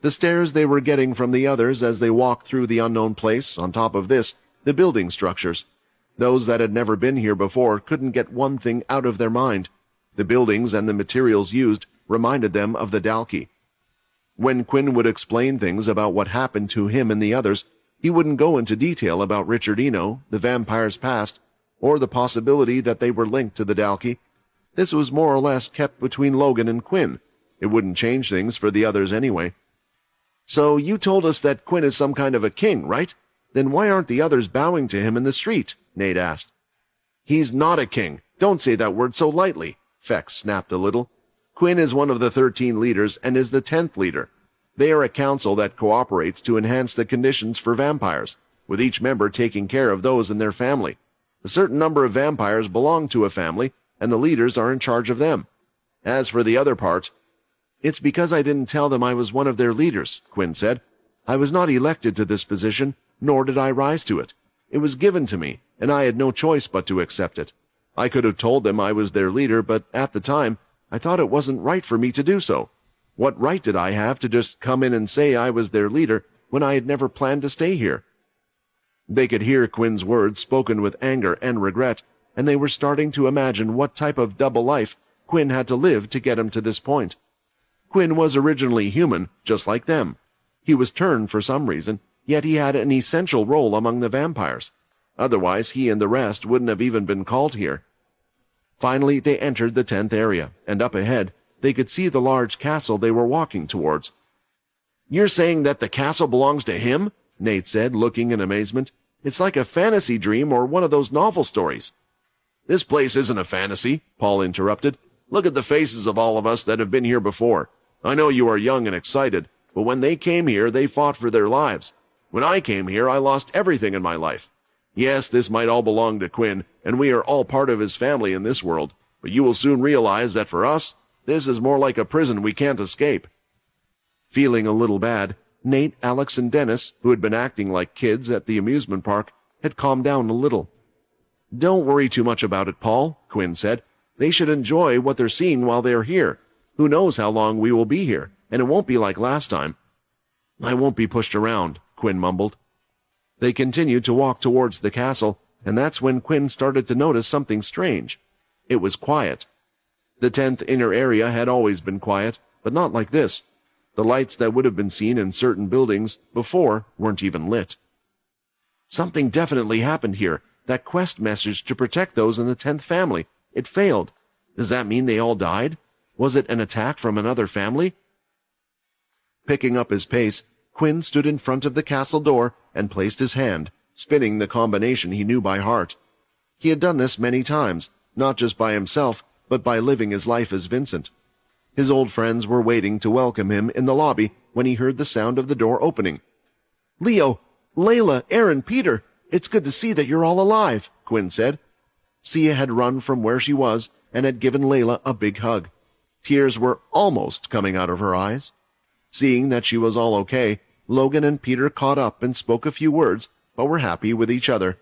The stares they were getting from the others as they walked through the unknown place, on top of this, the building structures. Those that had never been here before couldn't get one thing out of their mind. The buildings and the materials used reminded them of the Dalki. When Quinn would explain things about what happened to him and the others, he wouldn't go into detail about Richardino, the vampire's past, or the possibility that they were linked to the Dalki. This was more or less kept between Logan and Quinn. It wouldn't change things for the others anyway. "So you told us that Quinn is some kind of a king, right? Then why aren't the others bowing to him in the street?" Nate asked. "He's not a king. Don't say that word so lightly," Fex snapped a little. "Quinn is one of the 13 leaders and is the 10th leader. They are a council that cooperates to enhance the conditions for vampires, with each member taking care of those in their family. A certain number of vampires belong to a family, and the leaders are in charge of them. As for the other part—" "It's because I didn't tell them I was one of their leaders," Quinn said. "I was not elected to this position, nor did I rise to it. It was given to me, and I had no choice but to accept it. I could have told them I was their leader, but at the time, I thought it wasn't right for me to do so. What right did I have to just come in and say I was their leader when I had never planned to stay here?" They could hear Quinn's words spoken with anger and regret, and they were starting to imagine what type of double life Quinn had to live to get him to this point. Quinn was originally human, just like them. He was turned for some reason, yet he had an essential role among the vampires. Otherwise, he and the rest wouldn't have even been called here. Finally, they entered the 10th area, and up ahead, they could see the large castle they were walking towards. "You're saying that the castle belongs to him?" Nate said, looking in amazement. "It's like a fantasy dream or one of those novel stories." "This place isn't a fantasy," Paul interrupted. "Look at the faces of all of us that have been here before. I know you are young and excited, but when they came here, they fought for their lives. When I came here, I lost everything in my life. Yes, this might all belong to Quinn, and we are all part of his family in this world, but you will soon realize that for us, this is more like a prison we can't escape." Feeling a little bad, Nate, Alex, and Dennis, who had been acting like kids at the amusement park, had calmed down a little. "Don't worry too much about it, Paul," Quinn said. "They should enjoy what they're seeing while they're here. Who knows how long we will be here, and it won't be like last time." "I won't be pushed around," Quinn mumbled. They continued to walk towards the castle, and that's when Quinn started to notice something strange. It was quiet. The 10th inner area had always been quiet, but not like this. The lights that would have been seen in certain buildings before weren't even lit. Something definitely happened here. That quest message to protect those in the 10th family. It failed. Does that mean they all died? Was it an attack from another family? Picking up his pace, Quinn stood in front of the castle door and placed his hand, spinning the combination he knew by heart. He had done this many times, not just by himself, but by living his life as Vincent. His old friends were waiting to welcome him in the lobby when he heard the sound of the door opening. "Leo, Layla, Aaron, Peter, it's good to see that you're all alive," Quinn said. Sia had run from where she was and had given Layla a big hug. Tears were almost coming out of her eyes. Seeing that she was all okay, Logan and Peter caught up and spoke a few words, but were happy with each other.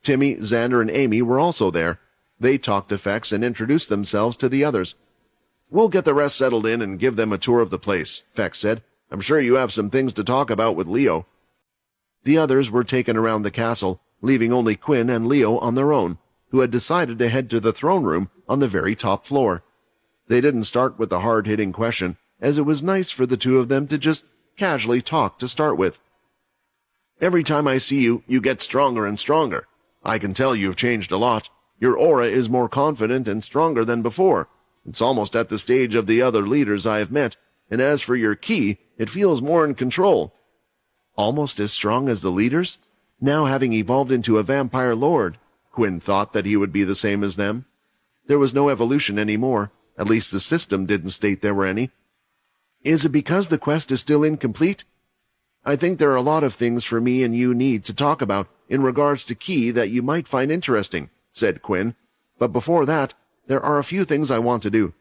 Timmy, Xander, and Amy were also there. They talked effects and introduced themselves to the others. "We'll get the rest settled in and give them a tour of the place," Fex said. "I'm sure you have some things to talk about with Leo." The others were taken around the castle, leaving only Quinn and Leo on their own, who had decided to head to the throne room on the very top floor. They didn't start with the hard-hitting question, as it was nice for the two of them to just casually talk to start with. "Every time I see you, you get stronger and stronger. I can tell you've changed a lot. Your aura is more confident and stronger than before. It's almost at the stage of the other leaders I have met, and as for your ki, it feels more in control." Almost as strong as the leaders? Now having evolved into a vampire lord, Quinn thought that he would be the same as them. There was no evolution anymore, at least the system didn't state there were any. "Is it because the quest is still incomplete?" "I think there are a lot of things for me and you need to talk about in regards to ki that you might find interesting," said Quinn. "But before that, there are a few things I want to do.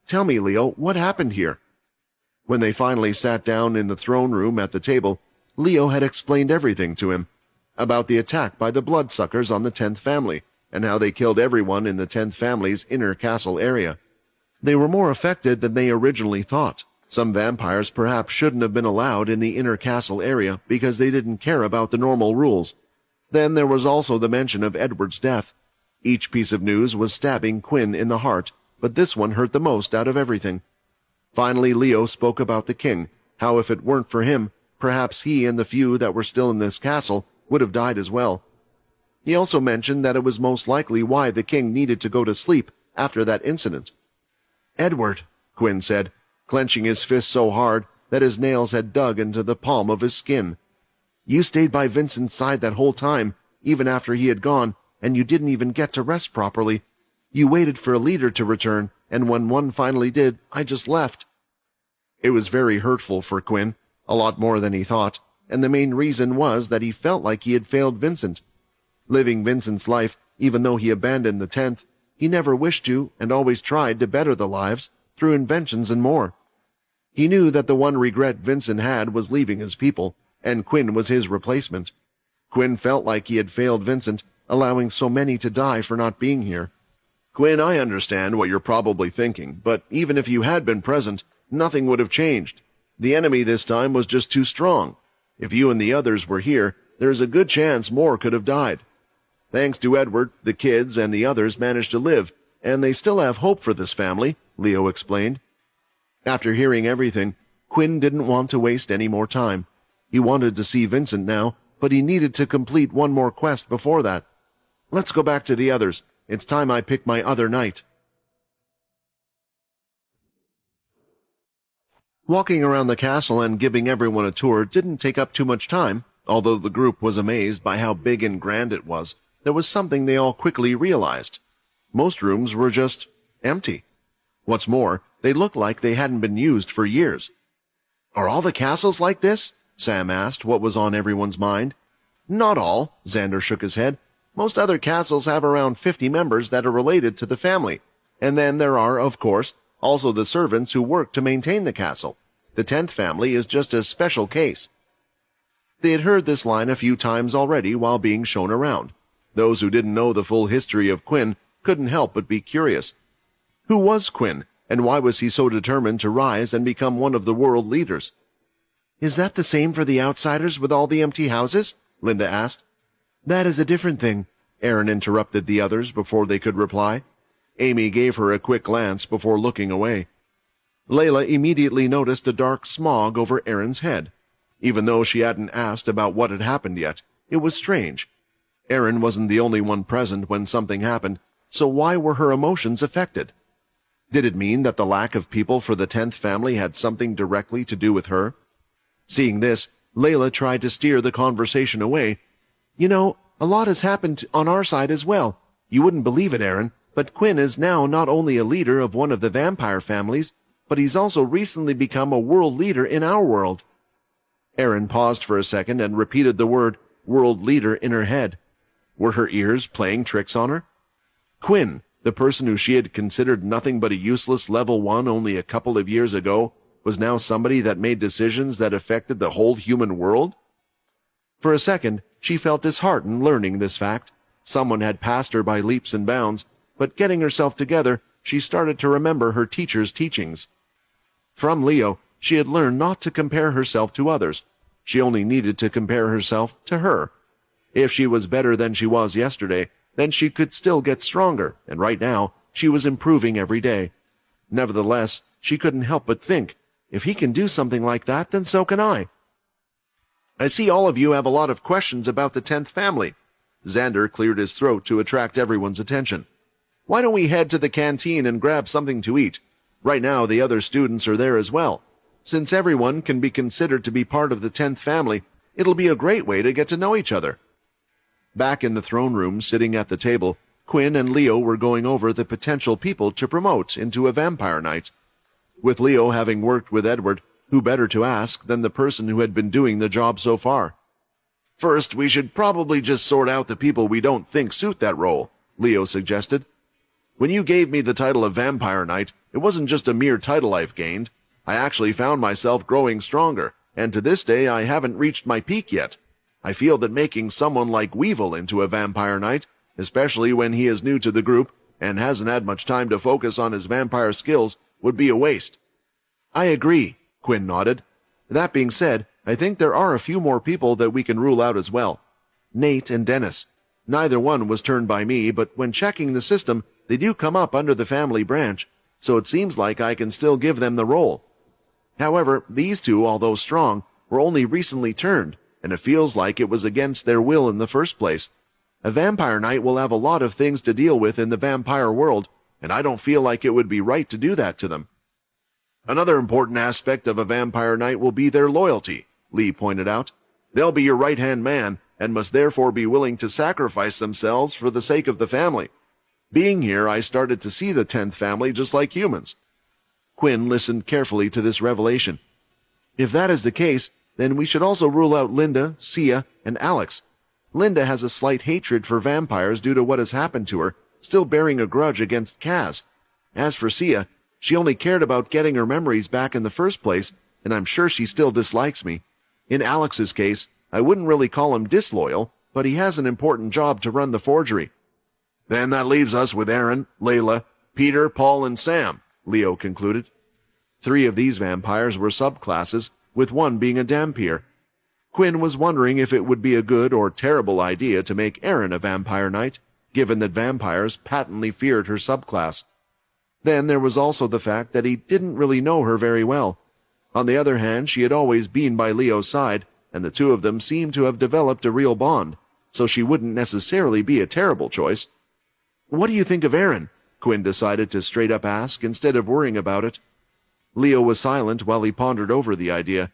Tell me, Leo, what happened here?" When they finally sat down in the throne room at the table, Leo had explained everything to him, about the attack by the bloodsuckers on the 10th family, and how they killed everyone in the 10th family's inner castle area. They were more affected than they originally thought. Some vampires perhaps shouldn't have been allowed in the inner castle area because they didn't care about the normal rules. Then there was also the mention of Edward's death. Each piece of news was stabbing Quinn in the heart, but this one hurt the most out of everything. Finally, Leo spoke about the king, how if it weren't for him, perhaps he and the few that were still in this castle would have died as well. He also mentioned that it was most likely why the king needed to go to sleep after that incident. "Edward," Quinn said, clenching his fist so hard that his nails had dug into the palm of his skin. "You stayed by Vincent's side that whole time, even after he had gone, and you didn't even get to rest properly. You waited for a leader to return, and when one finally did, I just left." It was very hurtful for Quinn, a lot more than he thought, and the main reason was that he felt like he had failed Vincent. Living Vincent's life, even though he abandoned the 10th, he never wished to and always tried to better the lives through inventions and more. He knew that the one regret Vincent had was leaving his people, and Quinn was his replacement. Quinn felt like he had failed Vincent, allowing so many to die for not being here. "Quinn, I understand what you're probably thinking, but even if you had been present, nothing would have changed. The enemy this time was just too strong. If you and the others were here, there's a good chance more could have died. Thanks to Edward, the kids and the others managed to live, and they still have hope for this family," Leo explained. After hearing everything, Quinn didn't want to waste any more time. He wanted to see Vincent now, but he needed to complete one more quest before that. "Let's go back to the others. It's time I pick my other knight." Walking around the castle and giving everyone a tour didn't take up too much time. Although the group was amazed by how big and grand it was, there was something they all quickly realized. Most rooms were just empty. What's more, they looked like they hadn't been used for years. "Are all the castles like this?" Sam asked, what was on everyone's mind. "Not all," Xander shook his head. "Most other castles have around 50 members that are related to the family. And then there are, of course, also the servants who work to maintain the castle. The 10th family is just a special case." They had heard this line a few times already while being shown around. Those who didn't know the full history of Quinn couldn't help but be curious. Who was Quinn, and why was he so determined to rise and become one of the world leaders? "Is that the same for the outsiders with all the empty houses?" Linda asked. "That is a different thing," Aaron interrupted the others before they could reply. Amy gave her a quick glance before looking away. Layla immediately noticed a dark smog over Aaron's head. Even though she hadn't asked about what had happened yet, it was strange. Aaron wasn't the only one present when something happened, so why were her emotions affected? Did it mean that the lack of people for the 10th family had something directly to do with her? Seeing this, Layla tried to steer the conversation away. "You know, a lot has happened on our side as well. You wouldn't believe it, Aaron, but Quinn is now not only a leader of one of the vampire families, but he's also recently become a world leader in our world." Erin paused for a second and repeated the word world leader in her head. Were her ears playing tricks on her? Quinn, the person who she had considered nothing but a useless level 1 only a couple of years ago, was now somebody that made decisions that affected the whole human world? For a second, she felt disheartened learning this fact. Someone had passed her by leaps and bounds, but getting herself together, she started to remember her teacher's teachings. From Leo, she had learned not to compare herself to others. She only needed to compare herself to her. If she was better than she was yesterday, then she could still get stronger, and right now, she was improving every day. Nevertheless, she couldn't help but think, if he can do something like that, then so can I. "I see all of you have a lot of questions about the 10th family." Xander cleared his throat to attract everyone's attention. "Why don't we head to the canteen and grab something to eat? Right now, the other students are there as well. Since everyone can be considered to be part of the 10th family, it'll be a great way to get to know each other." Back in the throne room, sitting at the table, Quinn and Leo were going over the potential people to promote into a vampire knight. With Leo having worked with Edward, who better to ask than the person who had been doing the job so far? "First, we should probably just sort out the people we don't think suit that role," Leo suggested. "When you gave me the title of Vampire Knight, it wasn't just a mere title I've gained. I actually found myself growing stronger, and to this day I haven't reached my peak yet. I feel that making someone like Weevil into a Vampire Knight, especially when he is new to the group and hasn't had much time to focus on his vampire skills, would be a waste." "I agree," Quinn nodded. "That being said, I think there are a few more people that we can rule out as well. Nate and Dennis. Neither one was turned by me, but when checking the system, they do come up under the family branch, so it seems like I can still give them the role. However, these two, although strong, were only recently turned, and it feels like it was against their will in the first place. A vampire knight will have a lot of things to deal with in the vampire world, and I don't feel like it would be right to do that to them." "Another important aspect of a vampire knight will be their loyalty," Lee pointed out. "They'll be your right-hand man, and must therefore be willing to sacrifice themselves for the sake of the family. Being here, I started to see the 10th family just like humans." Quinn listened carefully to this revelation. "If that is the case, then we should also rule out Linda, Sia, and Alex. Linda has a slight hatred for vampires due to what has happened to her, still bearing a grudge against Kaz. As for Sia, she only cared about getting her memories back in the first place, and I'm sure she still dislikes me. In Alex's case, I wouldn't really call him disloyal, but he has an important job to run the forgery." "Then that leaves us with Aaron, Layla, Peter, Paul, and Sam," Leo concluded. 3 of these vampires were subclasses, with one being a Dhampir. Quinn was wondering if it would be a good or terrible idea to make Aaron a vampire knight, given that vampires patently feared her subclass. Then there was also the fact that he didn't really know her very well. On the other hand, she had always been by Leo's side, and the two of them seemed to have developed a real bond, so she wouldn't necessarily be a terrible choice. "What do you think of Aaron?" Quinn decided to straight up ask instead of worrying about it. Leo was silent while he pondered over the idea.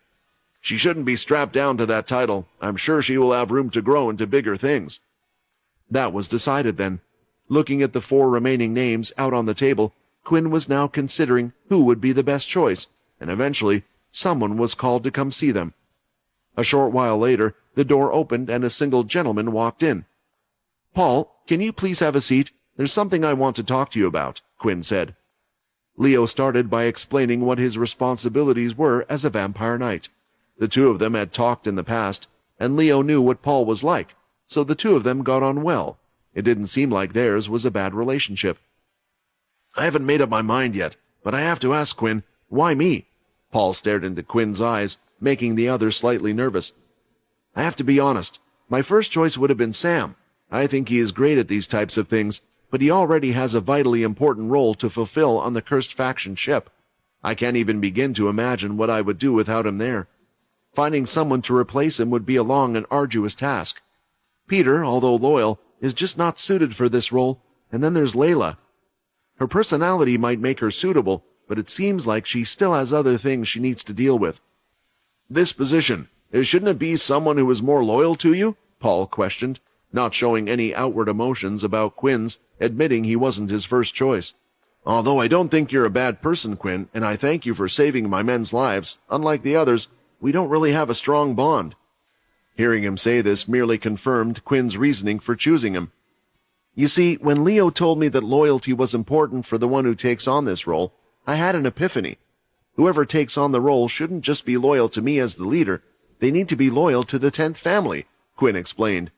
"She shouldn't be strapped down to that title. I'm sure she will have room to grow into bigger things." That was decided then. Looking at the 4 remaining names out on the table, Quinn was now considering who would be the best choice, and eventually someone was called to come see them. A short while later, the door opened and a single gentleman walked in. "Paul, can you please have a seat? There's something I want to talk to you about," Quinn said. Leo started by explaining what his responsibilities were as a vampire knight. The two of them had talked in the past, and Leo knew what Paul was like, so the two of them got on well. It didn't seem like theirs was a bad relationship. "I haven't made up my mind yet, but I have to ask, Quinn, why me?" Paul stared into Quinn's eyes, making the other slightly nervous. "I have to be honest. My first choice would have been Sam. I think he is great at these types of things, but he already has a vitally important role to fulfill on the Cursed Faction ship. I can't even begin to imagine what I would do without him there. Finding someone to replace him would be a long and arduous task. Peter, although loyal, is just not suited for this role, and then there's Layla. Her personality might make her suitable, but it seems like she still has other things she needs to deal with." "This position, shouldn't it be someone who is more loyal to you?" Paul questioned, not showing any outward emotions about Quinn's admitting he wasn't his first choice. Although I don't think you're a bad person, Quinn, and I thank you for saving my men's lives, unlike the others, we don't really have a strong bond. Hearing him say this merely confirmed Quinn's reasoning for choosing him. You see, when Leo told me that loyalty was important for the one who takes on this role, I had an epiphany. Whoever takes on the role shouldn't just be loyal to me as the leader, they need to be loyal to the 10th family, Quinn explained.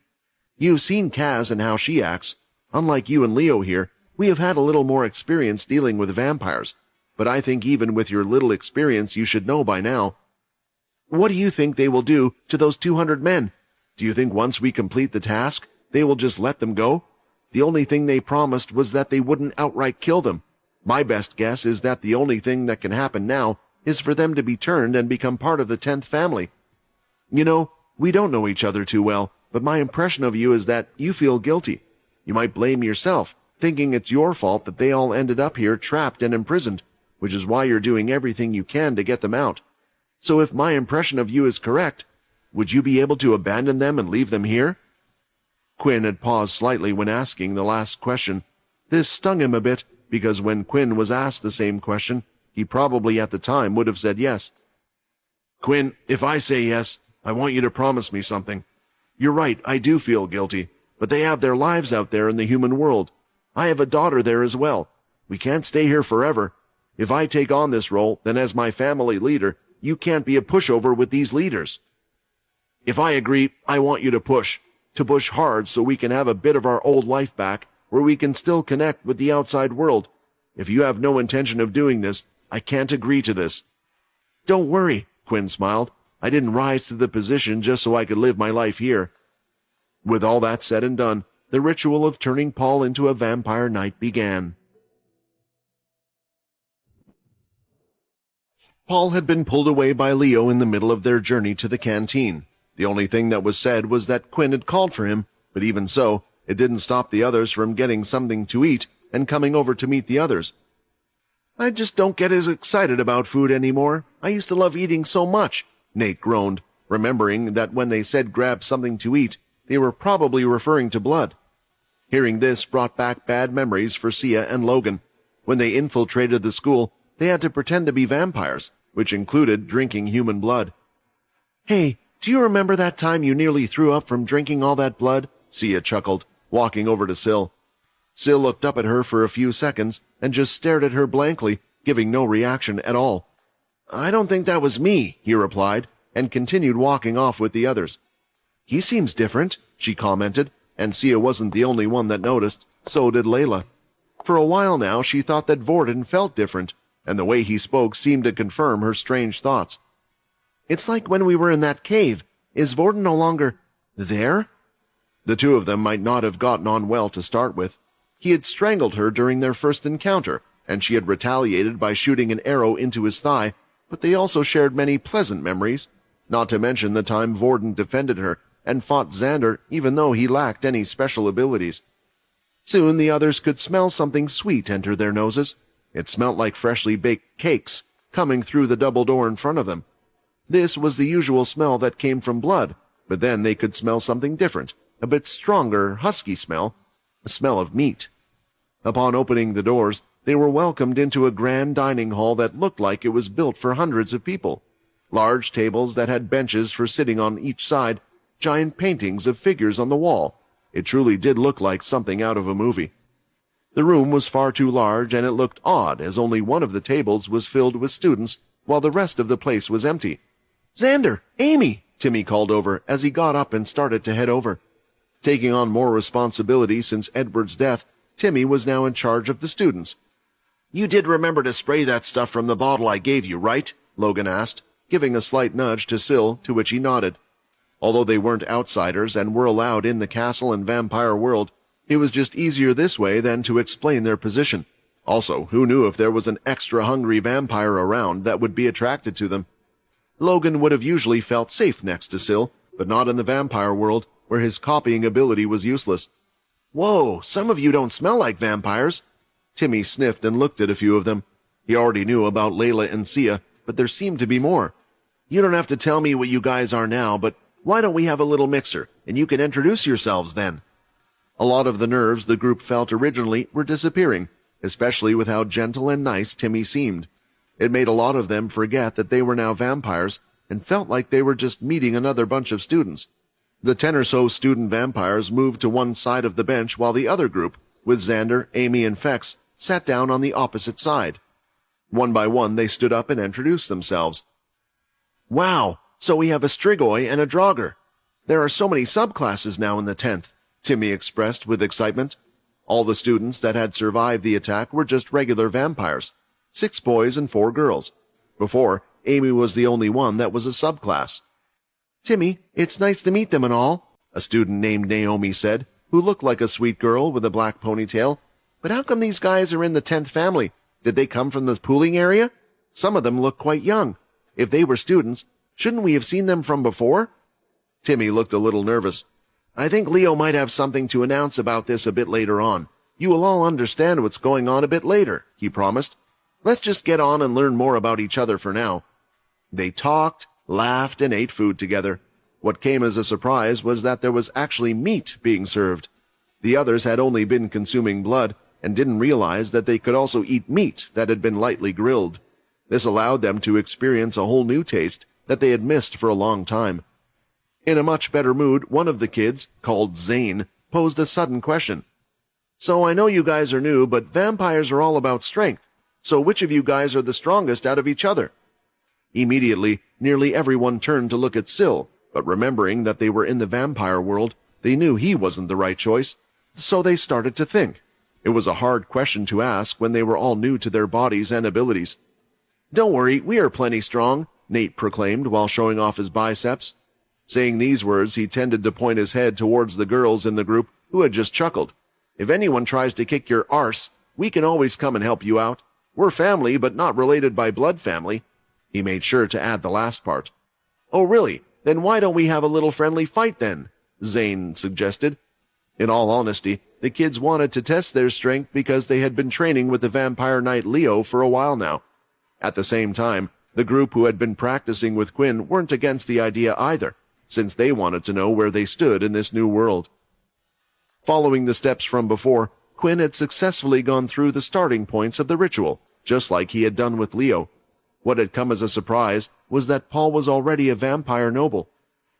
You've seen Kaz and how she acts. Unlike you and Leo here, we have had a little more experience dealing with vampires, but I think even with your little experience you should know by now. What do you think they will do to those 200 men? Do you think once we complete the task, they will just let them go? The only thing they promised was that they wouldn't outright kill them. My best guess is that the only thing that can happen now is for them to be turned and become part of the 10th family. You know, we don't know each other too well, but my impression of you is that you feel guilty. You might blame yourself, thinking it's your fault that they all ended up here trapped and imprisoned, which is why you're doing everything you can to get them out. So if my impression of you is correct, would you be able to abandon them and leave them here? Quinn had paused slightly when asking the last question. This stung him a bit, because when Quinn was asked the same question, he probably at the time would have said yes. Quinn, if I say yes, I want you to promise me something. You're right, I do feel guilty, but they have their lives out there in the human world. I have a daughter there as well. We can't stay here forever. If I take on this role, then as my family leader, you can't be a pushover with these leaders. If I agree, I want you to push hard so we can have a bit of our old life back, where we can still connect with the outside world. If you have no intention of doing this, I can't agree to this. Don't worry, Quinn smiled. I didn't rise to the position just so I could live my life here. With all that said and done, the ritual of turning Paul into a vampire knight began. Paul had been pulled away by Leo in the middle of their journey to the canteen. The only thing that was said was that Quinn had called for him, but even so, it didn't stop the others from getting something to eat and coming over to meet the others. I just don't get as excited about food anymore. I used to love eating so much, Nate groaned, remembering that when they said grab something to eat, they were probably referring to blood. Hearing this brought back bad memories for Sia and Logan. When they infiltrated the school, they had to pretend to be vampires, which included drinking human blood. Hey, do you remember that time you nearly threw up from drinking all that blood? Sia chuckled, walking over to Sil. Sil looked up at her for a few seconds and just stared at her blankly, giving no reaction at all. I don't think that was me, he replied, and continued walking off with the others. He seems different, she commented, and Sia wasn't the only one that noticed, so did Layla. For a while now she thought that Vorden felt different, and the way he spoke seemed to confirm her strange thoughts. It's like when we were in that cave. Is Vorden no longer there? The two of them might not have gotten on well to start with. He had strangled her during their first encounter, and she had retaliated by shooting an arrow into his thigh, but they also shared many pleasant memories, not to mention the time Vorden defended her and fought Xander even though he lacked any special abilities. Soon the others could smell something sweet enter their noses. It smelt like freshly baked cakes coming through the double door in front of them. This was the usual smell that came from blood, but then they could smell something different, a bit stronger, husky smell, a smell of meat. Upon opening the doors, they were welcomed into a grand dining hall that looked like it was built for hundreds of people. Large tables that had benches for sitting on each side, giant paintings of figures on the wall. It truly did look like something out of a movie. The room was far too large, and it looked odd as only one of the tables was filled with students, while the rest of the place was empty. Xander! Amy! Timmy called over as he got up and started to head over. Taking on more responsibility since Edward's death, Timmy was now in charge of the students. You did remember to spray that stuff from the bottle I gave you, right? Logan asked, giving a slight nudge to Sil, to which he nodded. Although they weren't outsiders and were allowed in the castle and vampire world, it was just easier this way than to explain their position. Also, who knew if there was an extra hungry vampire around that would be attracted to them? Logan would have usually felt safe next to Sil, but not in the vampire world, where his copying ability was useless. Whoa, some of you don't smell like vampires. Timmy sniffed and looked at a few of them. He already knew about Layla and Sia, but there seemed to be more. You don't have to tell me what you guys are now, but why don't we have a little mixer, and you can introduce yourselves then? A lot of the nerves the group felt originally were disappearing. especially with how gentle and nice Timmy seemed. It made a lot of them forget that they were now vampires and felt like they were just meeting another bunch of students. The 10 or so student vampires moved to one side of the bench while the other group, with Xander, Amy, and Fex, sat down on the opposite side. One by one they stood up and introduced themselves. "Wow, so we have a Strigoi and a Draugr. There are so many subclasses now in the 10th, Timmy expressed with excitement. All the students that had survived the attack were just regular vampires, 6 boys and 4 girls. Before, Amy was the only one that was a subclass. "Timmy, it's nice to meet them and all," a student named Naomi said, who looked like a sweet girl with a black ponytail. "But how come these guys are in the 10th family? Did they come from the pooling area? Some of them look quite young. If they were students, shouldn't we have seen them from before?" Timmy looked a little nervous. "I think Leo might have something to announce about this a bit later on. You will all understand what's going on a bit later," he promised. "Let's just get on and learn more about each other for now." They talked, laughed, and ate food together. What came as a surprise was that there was actually meat being served. The others had only been consuming blood and didn't realize that they could also eat meat that had been lightly grilled. This allowed them to experience a whole new taste that they had missed for a long time. In a much better mood, one of the kids, called Zane, posed a sudden question. "So I know you guys are new, but vampires are all about strength. So which of you guys are the strongest out of each other?" Immediately, nearly everyone turned to look at Syl, but remembering that they were in the vampire world, they knew he wasn't the right choice, so they started to think. It was a hard question to ask when they were all new to their bodies and abilities. "Don't worry, we are plenty strong," Nate proclaimed while showing off his biceps. Saying these words, he tended to point his head towards the girls in the group who had just chuckled. "If anyone tries to kick your arse, we can always come and help you out. We're family, but not related by blood family." He made sure to add the last part. "Oh, really? Then why don't we have a little friendly fight then?" Zane suggested. In all honesty, the kids wanted to test their strength because they had been training with the vampire knight Leo for a while now. At the same time, the group who had been practicing with Quinn weren't against the idea either, since they wanted to know where they stood in this new world. Following the steps from before, Quinn had successfully gone through the starting points of the ritual, just like he had done with Leo. What had come as a surprise was that Paul was already a vampire noble.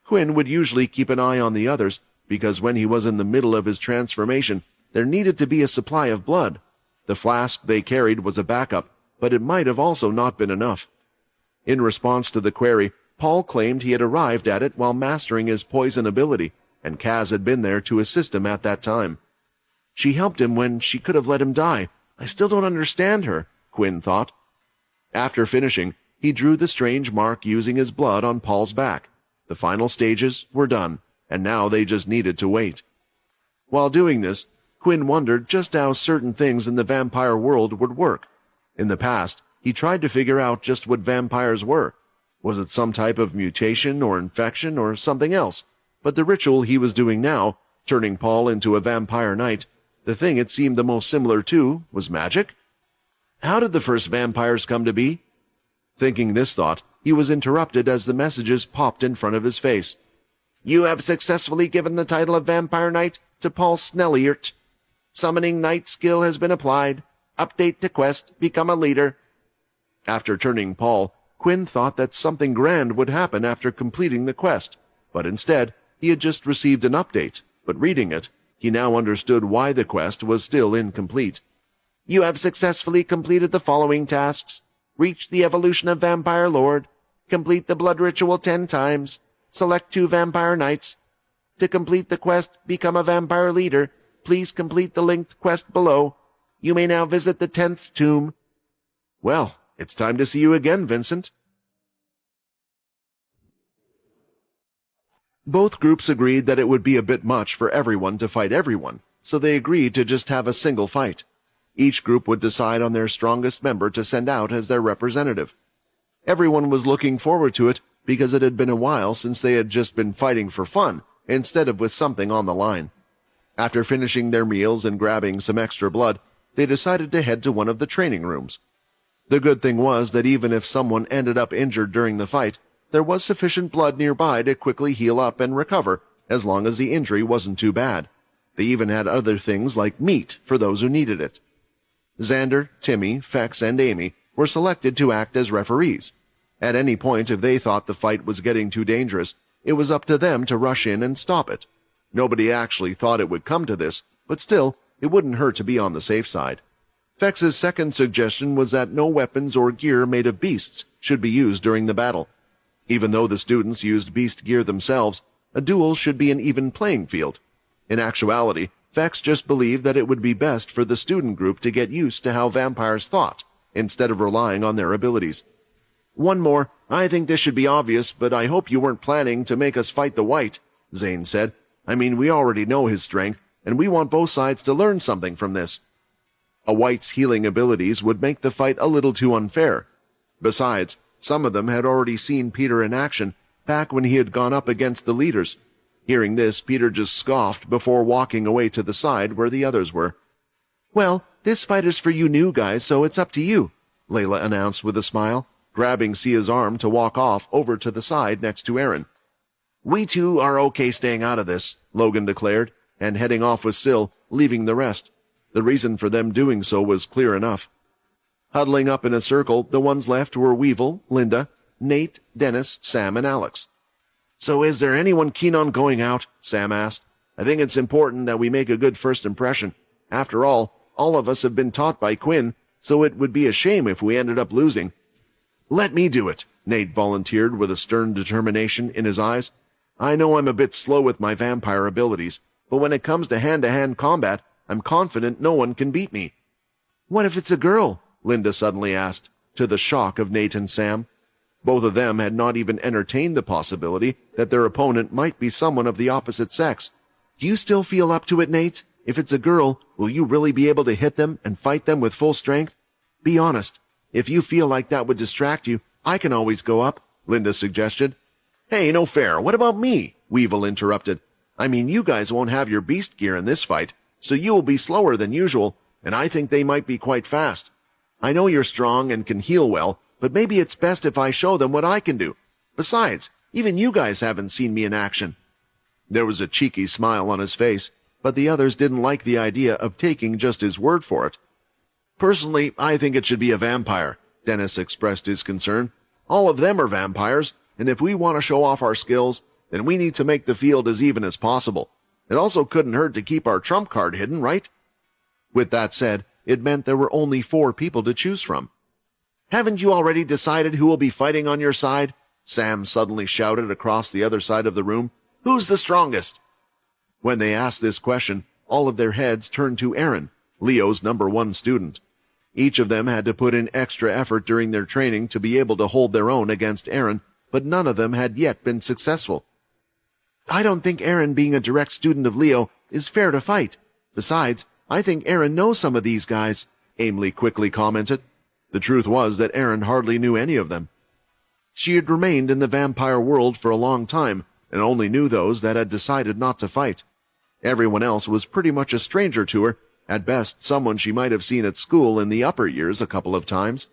Quinn would usually keep an eye on the others, because when he was in the middle of his transformation, there needed to be a supply of blood. The flask they carried was a backup, but it might have also not been enough. In response to the query, Paul claimed he had arrived at it while mastering his poison ability, and Kaz had been there to assist him at that time. "She helped him when she could have let him die. I still don't understand her," Quinn thought. After finishing, he drew the strange mark using his blood on Paul's back. The final stages were done, and now they just needed to wait. While doing this, Quinn wondered just how certain things in the vampire world would work. In the past, he tried to figure out just what vampires were. Was it some type of mutation or infection or something else? But the ritual he was doing now, turning Paul into a vampire knight, the thing it seemed the most similar to was magic? How did the first vampires come to be? Thinking this thought, he was interrupted as the messages popped in front of his face. "You have successfully given the title of Vampire Knight to Paul Snelliert. Summoning Knight skill has been applied. Update to quest, become a leader." After turning Paul, Quinn thought that something grand would happen after completing the quest, but instead, he had just received an update, but reading it, he now understood why the quest was still incomplete. "You have successfully completed the following tasks. Reach the evolution of Vampire Lord. Complete the blood ritual 10 times. Select 2 Vampire Knights. To complete the quest, become a Vampire Leader. Please complete the linked quest below. You may now visit the 10th tomb." "Well, it's time to see you again, Vincent." Both groups agreed that it would be a bit much for everyone to fight everyone, so they agreed to just have a single fight. Each group would decide on their strongest member to send out as their representative. Everyone was looking forward to it because it had been a while since they had just been fighting for fun instead of with something on the line. After finishing their meals and grabbing some extra blood, they decided to head to one of the training rooms. The good thing was that even if someone ended up injured during the fight, there was sufficient blood nearby to quickly heal up and recover as long as the injury wasn't too bad. They even had other things like meat for those who needed it. Xander, Timmy, Fex, and Amy were selected to act as referees. At any point, if they thought the fight was getting too dangerous, it was up to them to rush in and stop it. Nobody actually thought it would come to this, but still, it wouldn't hurt to be on the safe side. Fex's second suggestion was that no weapons or gear made of beasts should be used during the battle. Even though the students used beast gear themselves, a duel should be an even playing field. In actuality, Fex just believed that it would be best for the student group to get used to how vampires thought, instead of relying on their abilities. "One more. I think this should be obvious, but I hope you weren't planning to make us fight the White," Zane said. "I mean, we already know his strength, and we want both sides to learn something from this." A White's healing abilities would make the fight a little too unfair. Besides, some of them had already seen Peter in action back when he had gone up against the leaders. Hearing this, Peter just scoffed before walking away to the side where the others were. "Well, this fight is for you new guys, so it's up to you," Layla announced with a smile, grabbing Sia's arm to walk off over to the side next to Aaron. "We two are okay staying out of this," Logan declared, and heading off with Syl, leaving the rest. The reason for them doing so was clear enough. Huddling up in a circle, the ones left were Weevil, Linda, Nate, Dennis, Sam, and Alex. "So is there anyone keen on going out?" Sam asked. "I think it's important that we make a good first impression. After all of us have been taught by Quinn, so it would be a shame if we ended up losing." "Let me do it," Nate volunteered with a stern determination in his eyes. "I know I'm a bit slow with my vampire abilities, but when it comes to hand-to-hand combat, I'm confident no one can beat me." "What if it's a girl?" Linda suddenly asked, to the shock of Nate and Sam. Both of them had not even entertained the possibility that their opponent might be someone of the opposite sex. "Do you still feel up to it, Nate? If it's a girl, will you really be able to hit them and fight them with full strength? Be honest. If you feel like that would distract you, I can always go up," Linda suggested. "Hey, no fair. What about me?" Weevil interrupted. "I mean, you guys won't have your beast gear in this fight, so you will be slower than usual, and I think they might be quite fast. I know you're strong and can heal well, but maybe it's best if I show them what I can do. Besides, even you guys haven't seen me in action." There was a cheeky smile on his face, but the others didn't like the idea of taking just his word for it. "Personally, I think it should be a vampire," Dennis expressed his concern. "All of them are vampires, and if we want to show off our skills, then we need to make the field as even as possible. It also couldn't hurt to keep our trump card hidden, right?" With that said, it meant there were only 4 people to choose from. "Haven't you already decided who will be fighting on your side?" Sam suddenly shouted across the other side of the room. "Who's the strongest?" When they asked this question, all of their heads turned to Aaron, Leo's #1 student. Each of them had to put in extra effort during their training to be able to hold their own against Aaron, but none of them had yet been successful. "I don't think Aaron, being a direct student of Leo, is fair to fight. Besides, I think Aaron knows some of these guys," Aimee quickly commented. The truth was that Aaron hardly knew any of them. She had remained in the vampire world for a long time, and only knew those that had decided not to fight. Everyone else was pretty much a stranger to her, at best someone she might have seen at school in the upper years a couple of times.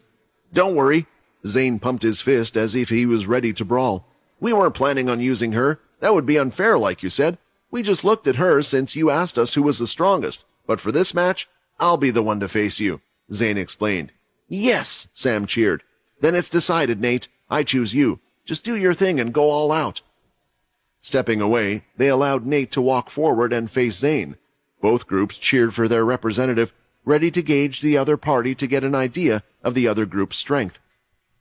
"Don't worry." Zane pumped his fist as if he was ready to brawl. "We weren't planning on using her. That would be unfair, like you said. We just looked at her since you asked us who was the strongest. But for this match, I'll be the one to face you," Zane explained. "Yes!" Sam cheered. "Then it's decided, Nate. I choose you. Just do your thing and go all out." Stepping away, they allowed Nate to walk forward and face Zane. Both groups cheered for their representative, ready to gauge the other party to get an idea of the other group's strength.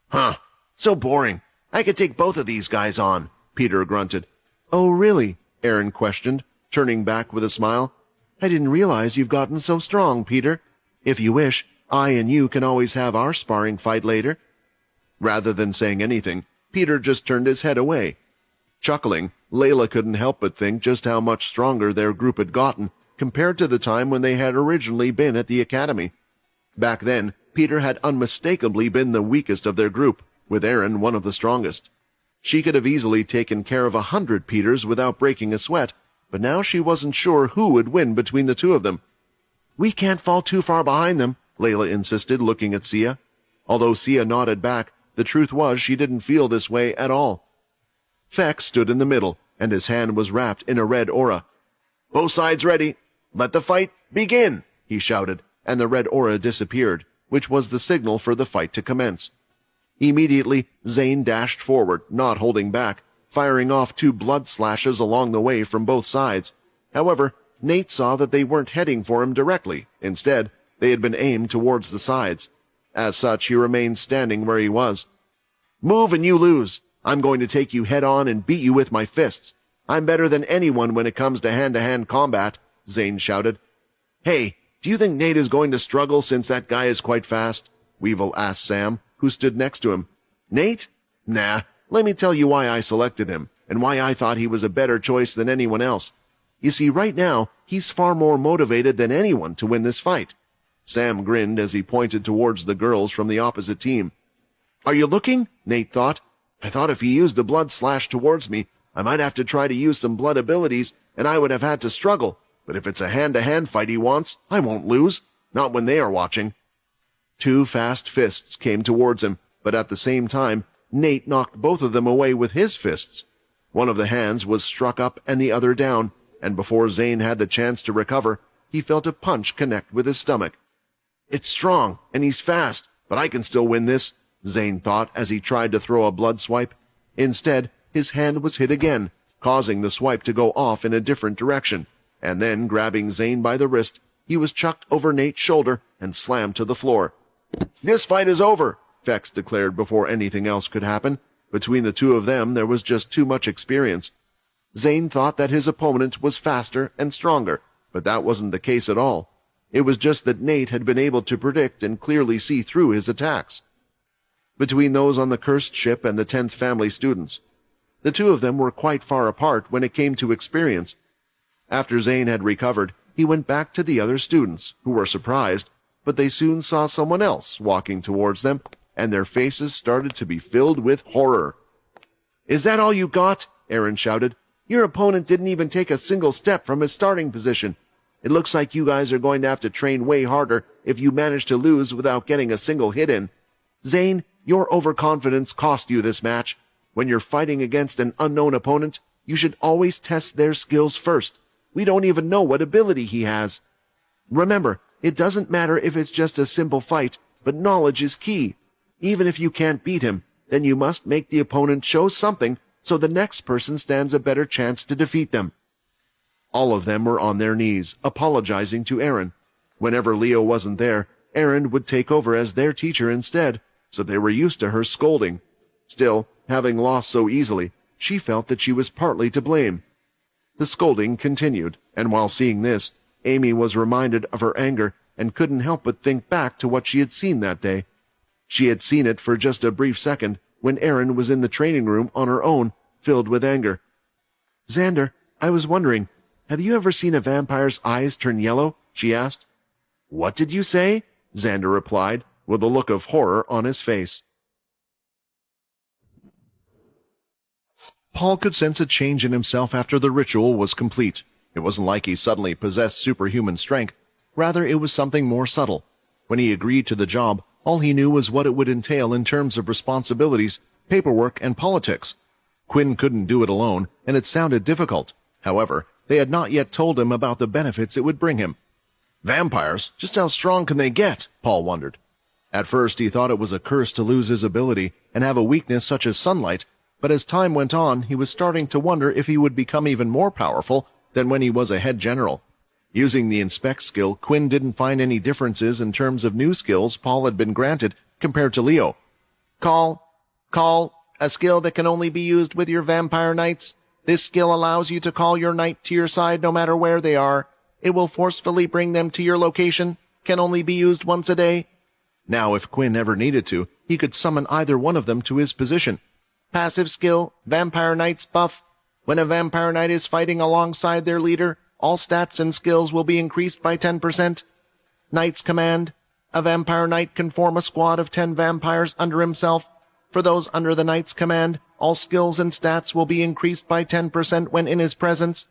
"Huh. So boring. I could take both of these guys on," Peter grunted. "Oh, really?" Aaron questioned, turning back with a smile. "I didn't realize you've gotten so strong, Peter. If you wish, I and you can always have our sparring fight later." Rather than saying anything, Peter just turned his head away. Chuckling, Layla couldn't help but think just how much stronger their group had gotten compared to the time when they had originally been at the academy. Back then, Peter had unmistakably been the weakest of their group, with Aaron one of the strongest. She could have easily taken care of 100 Peters without breaking a sweat, but now she wasn't sure who would win between the two of them. "We can't fall too far behind them," Layla insisted, looking at Sia. Although Sia nodded back, the truth was she didn't feel this way at all. Fex stood in the middle, and his hand was wrapped in a red aura. "Both sides ready. Let the fight begin," he shouted, and the red aura disappeared, which was the signal for the fight to commence. Immediately, Zane dashed forward, not holding back, firing off 2 blood slashes along the way from both sides. However, Nate saw that they weren't heading for him directly. Instead, they had been aimed towards the sides. As such, he remained standing where he was. "Move and you lose. I'm going to take you head-on and beat you with my fists. I'm better than anyone when it comes to hand-to-hand combat," Zane shouted. "Hey, do you think Nate is going to struggle since that guy is quite fast?" Weevil asked Sam, who stood next to him. "Nate? Nah, let me tell you why I selected him, and why I thought he was a better choice than anyone else. You see, right now, he's far more motivated than anyone to win this fight." Sam grinned as he pointed towards the girls from the opposite team. "Are you looking?" Nate thought. "I thought if he used a blood slash towards me, I might have to try to use some blood abilities, and I would have had to struggle. But if it's a hand-to-hand fight he wants, I won't lose. Not when they are watching." 2 fast fists came towards him, but at the same time, Nate knocked both of them away with his fists. One of the hands was struck up and the other down, and before Zane had the chance to recover, he felt a punch connect with his stomach. "It's strong, and he's fast, but I can still win this," Zane thought as he tried to throw a blood swipe. Instead, his hand was hit again, causing the swipe to go off in a different direction, and then, grabbing Zane by the wrist, he was chucked over Nate's shoulder and slammed to the floor. "This fight is over," Fex declared before anything else could happen. Between the two of them, there was just too much experience. Zane thought that his opponent was faster and stronger, but that wasn't the case at all. It was just that Nate had been able to predict and clearly see through his attacks. Between those on the cursed ship and the 10th family students, the two of them were quite far apart when it came to experience. After Zane had recovered, he went back to the other students, who were surprised, but they soon saw someone else walking towards them, and their faces started to be filled with horror. "Is that all you got?" Aaron shouted. "Your opponent didn't even take a single step from his starting position. It looks like you guys are going to have to train way harder if you manage to lose without getting a single hit in. Zane, your overconfidence cost you this match. When you're fighting against an unknown opponent, you should always test their skills first. We don't even know what ability he has. Remember, it doesn't matter if it's just a simple fight, but knowledge is key. Even if you can't beat him, then you must make the opponent show something so the next person stands a better chance to defeat them." All of them were on their knees, apologizing to Aaron. Whenever Leo wasn't there, Aaron would take over as their teacher instead, so they were used to her scolding. Still, having lost so easily, she felt that she was partly to blame. The scolding continued, and while seeing this, Amy was reminded of her anger and couldn't help but think back to what she had seen that day. She had seen it for just a brief second when Aaron was in the training room on her own, filled with anger. "Xander, I was wondering, have you ever seen a vampire's eyes turn yellow?" she asked. "What did you say?" Xander replied, with a look of horror on his face. Paul could sense a change in himself after the ritual was complete. It wasn't like he suddenly possessed superhuman strength. Rather, it was something more subtle. When he agreed to the job, all he knew was what it would entail in terms of responsibilities, paperwork, and politics. Quinn couldn't do it alone, and it sounded difficult. However, they had not yet told him about the benefits it would bring him. Vampires? Just how strong can they get? Paul wondered. At first he thought it was a curse to lose his ability and have a weakness such as sunlight, but as time went on he was starting to wonder if he would become even more powerful than when he was a head general. Using the inspect skill, Quinn didn't find any differences in terms of new skills Paul had been granted compared to Leo. Call, a skill that can only be used with your vampire knights. This skill allows you to call your knight to your side no matter where they are. It will forcefully bring them to your location, can only be used once a day. Now, if Quinn ever needed to, he could summon either one of them to his position. Passive skill, Vampire Knight's buff. When a Vampire Knight is fighting alongside their leader, all stats and skills will be increased by 10%. Knight's command. A Vampire Knight can form a squad of 10 vampires under himself. For those under the Knight's command, all skills and stats will be increased by 10% when in his presence.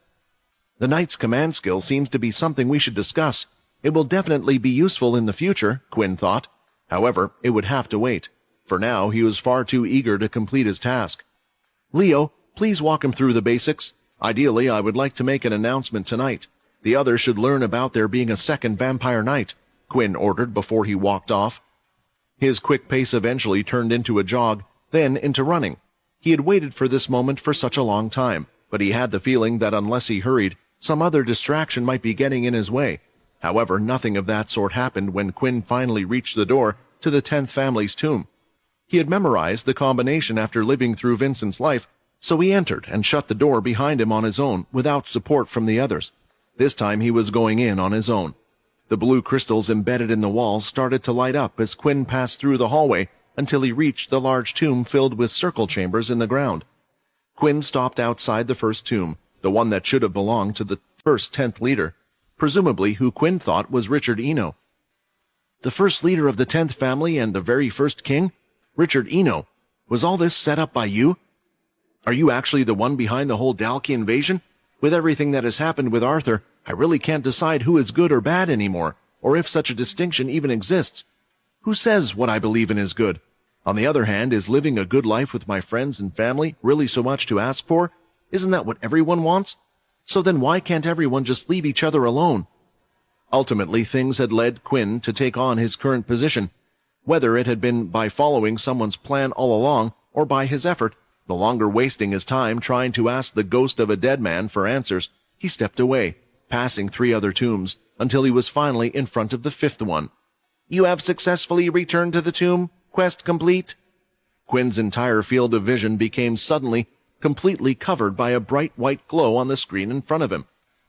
The Knight's command skill seems to be something we should discuss. It will definitely be useful in the future, Quinn thought. However, it would have to wait. For now, he was far too eager to complete his task. Leo, please walk him through the basics. Ideally, I would like to make an announcement tonight. The others should learn about there being a second Vampire Knight. Quinn ordered before he walked off. His quick pace eventually turned into a jog, then into running. He had waited for this moment for such a long time, but he had the feeling that unless he hurried, some other distraction might be getting in his way. However, nothing of that sort happened when Quinn finally reached the door to the 10th family's tomb. He had memorized the combination after living through Vincent's life, so he entered and shut the door behind him on his own without support from the others. This time he was going in on his own. The blue crystals embedded in the walls started to light up as Quinn passed through the hallway until he reached the large tomb filled with circle chambers in the ground. Quinn stopped outside the first tomb, the one that should have belonged to the first 10th leader, presumably who Quinn thought was Richard Eno. The first leader of the 10th family and the very first king? Richard Eno. Was all this set up by you? Are you actually the one behind the whole Dalki invasion? With everything that has happened with Arthur, I really can't decide who is good or bad anymore, or if such a distinction even exists. Who says what I believe in is good? On the other hand, is living a good life with my friends and family really so much to ask for? Isn't that what everyone wants? So then why can't everyone just leave each other alone? Ultimately, things had led Quinn to take on his current position. Whether it had been by following someone's plan all along, or by his effort, no longer wasting his time trying to ask the ghost of a dead man for answers, he stepped away, passing 3 other tombs, until he was finally in front of the 5th one. You have successfully returned to the tomb. Quest complete. Quinn's entire field of vision became suddenly completely covered by a bright white glow on the screen in front of him.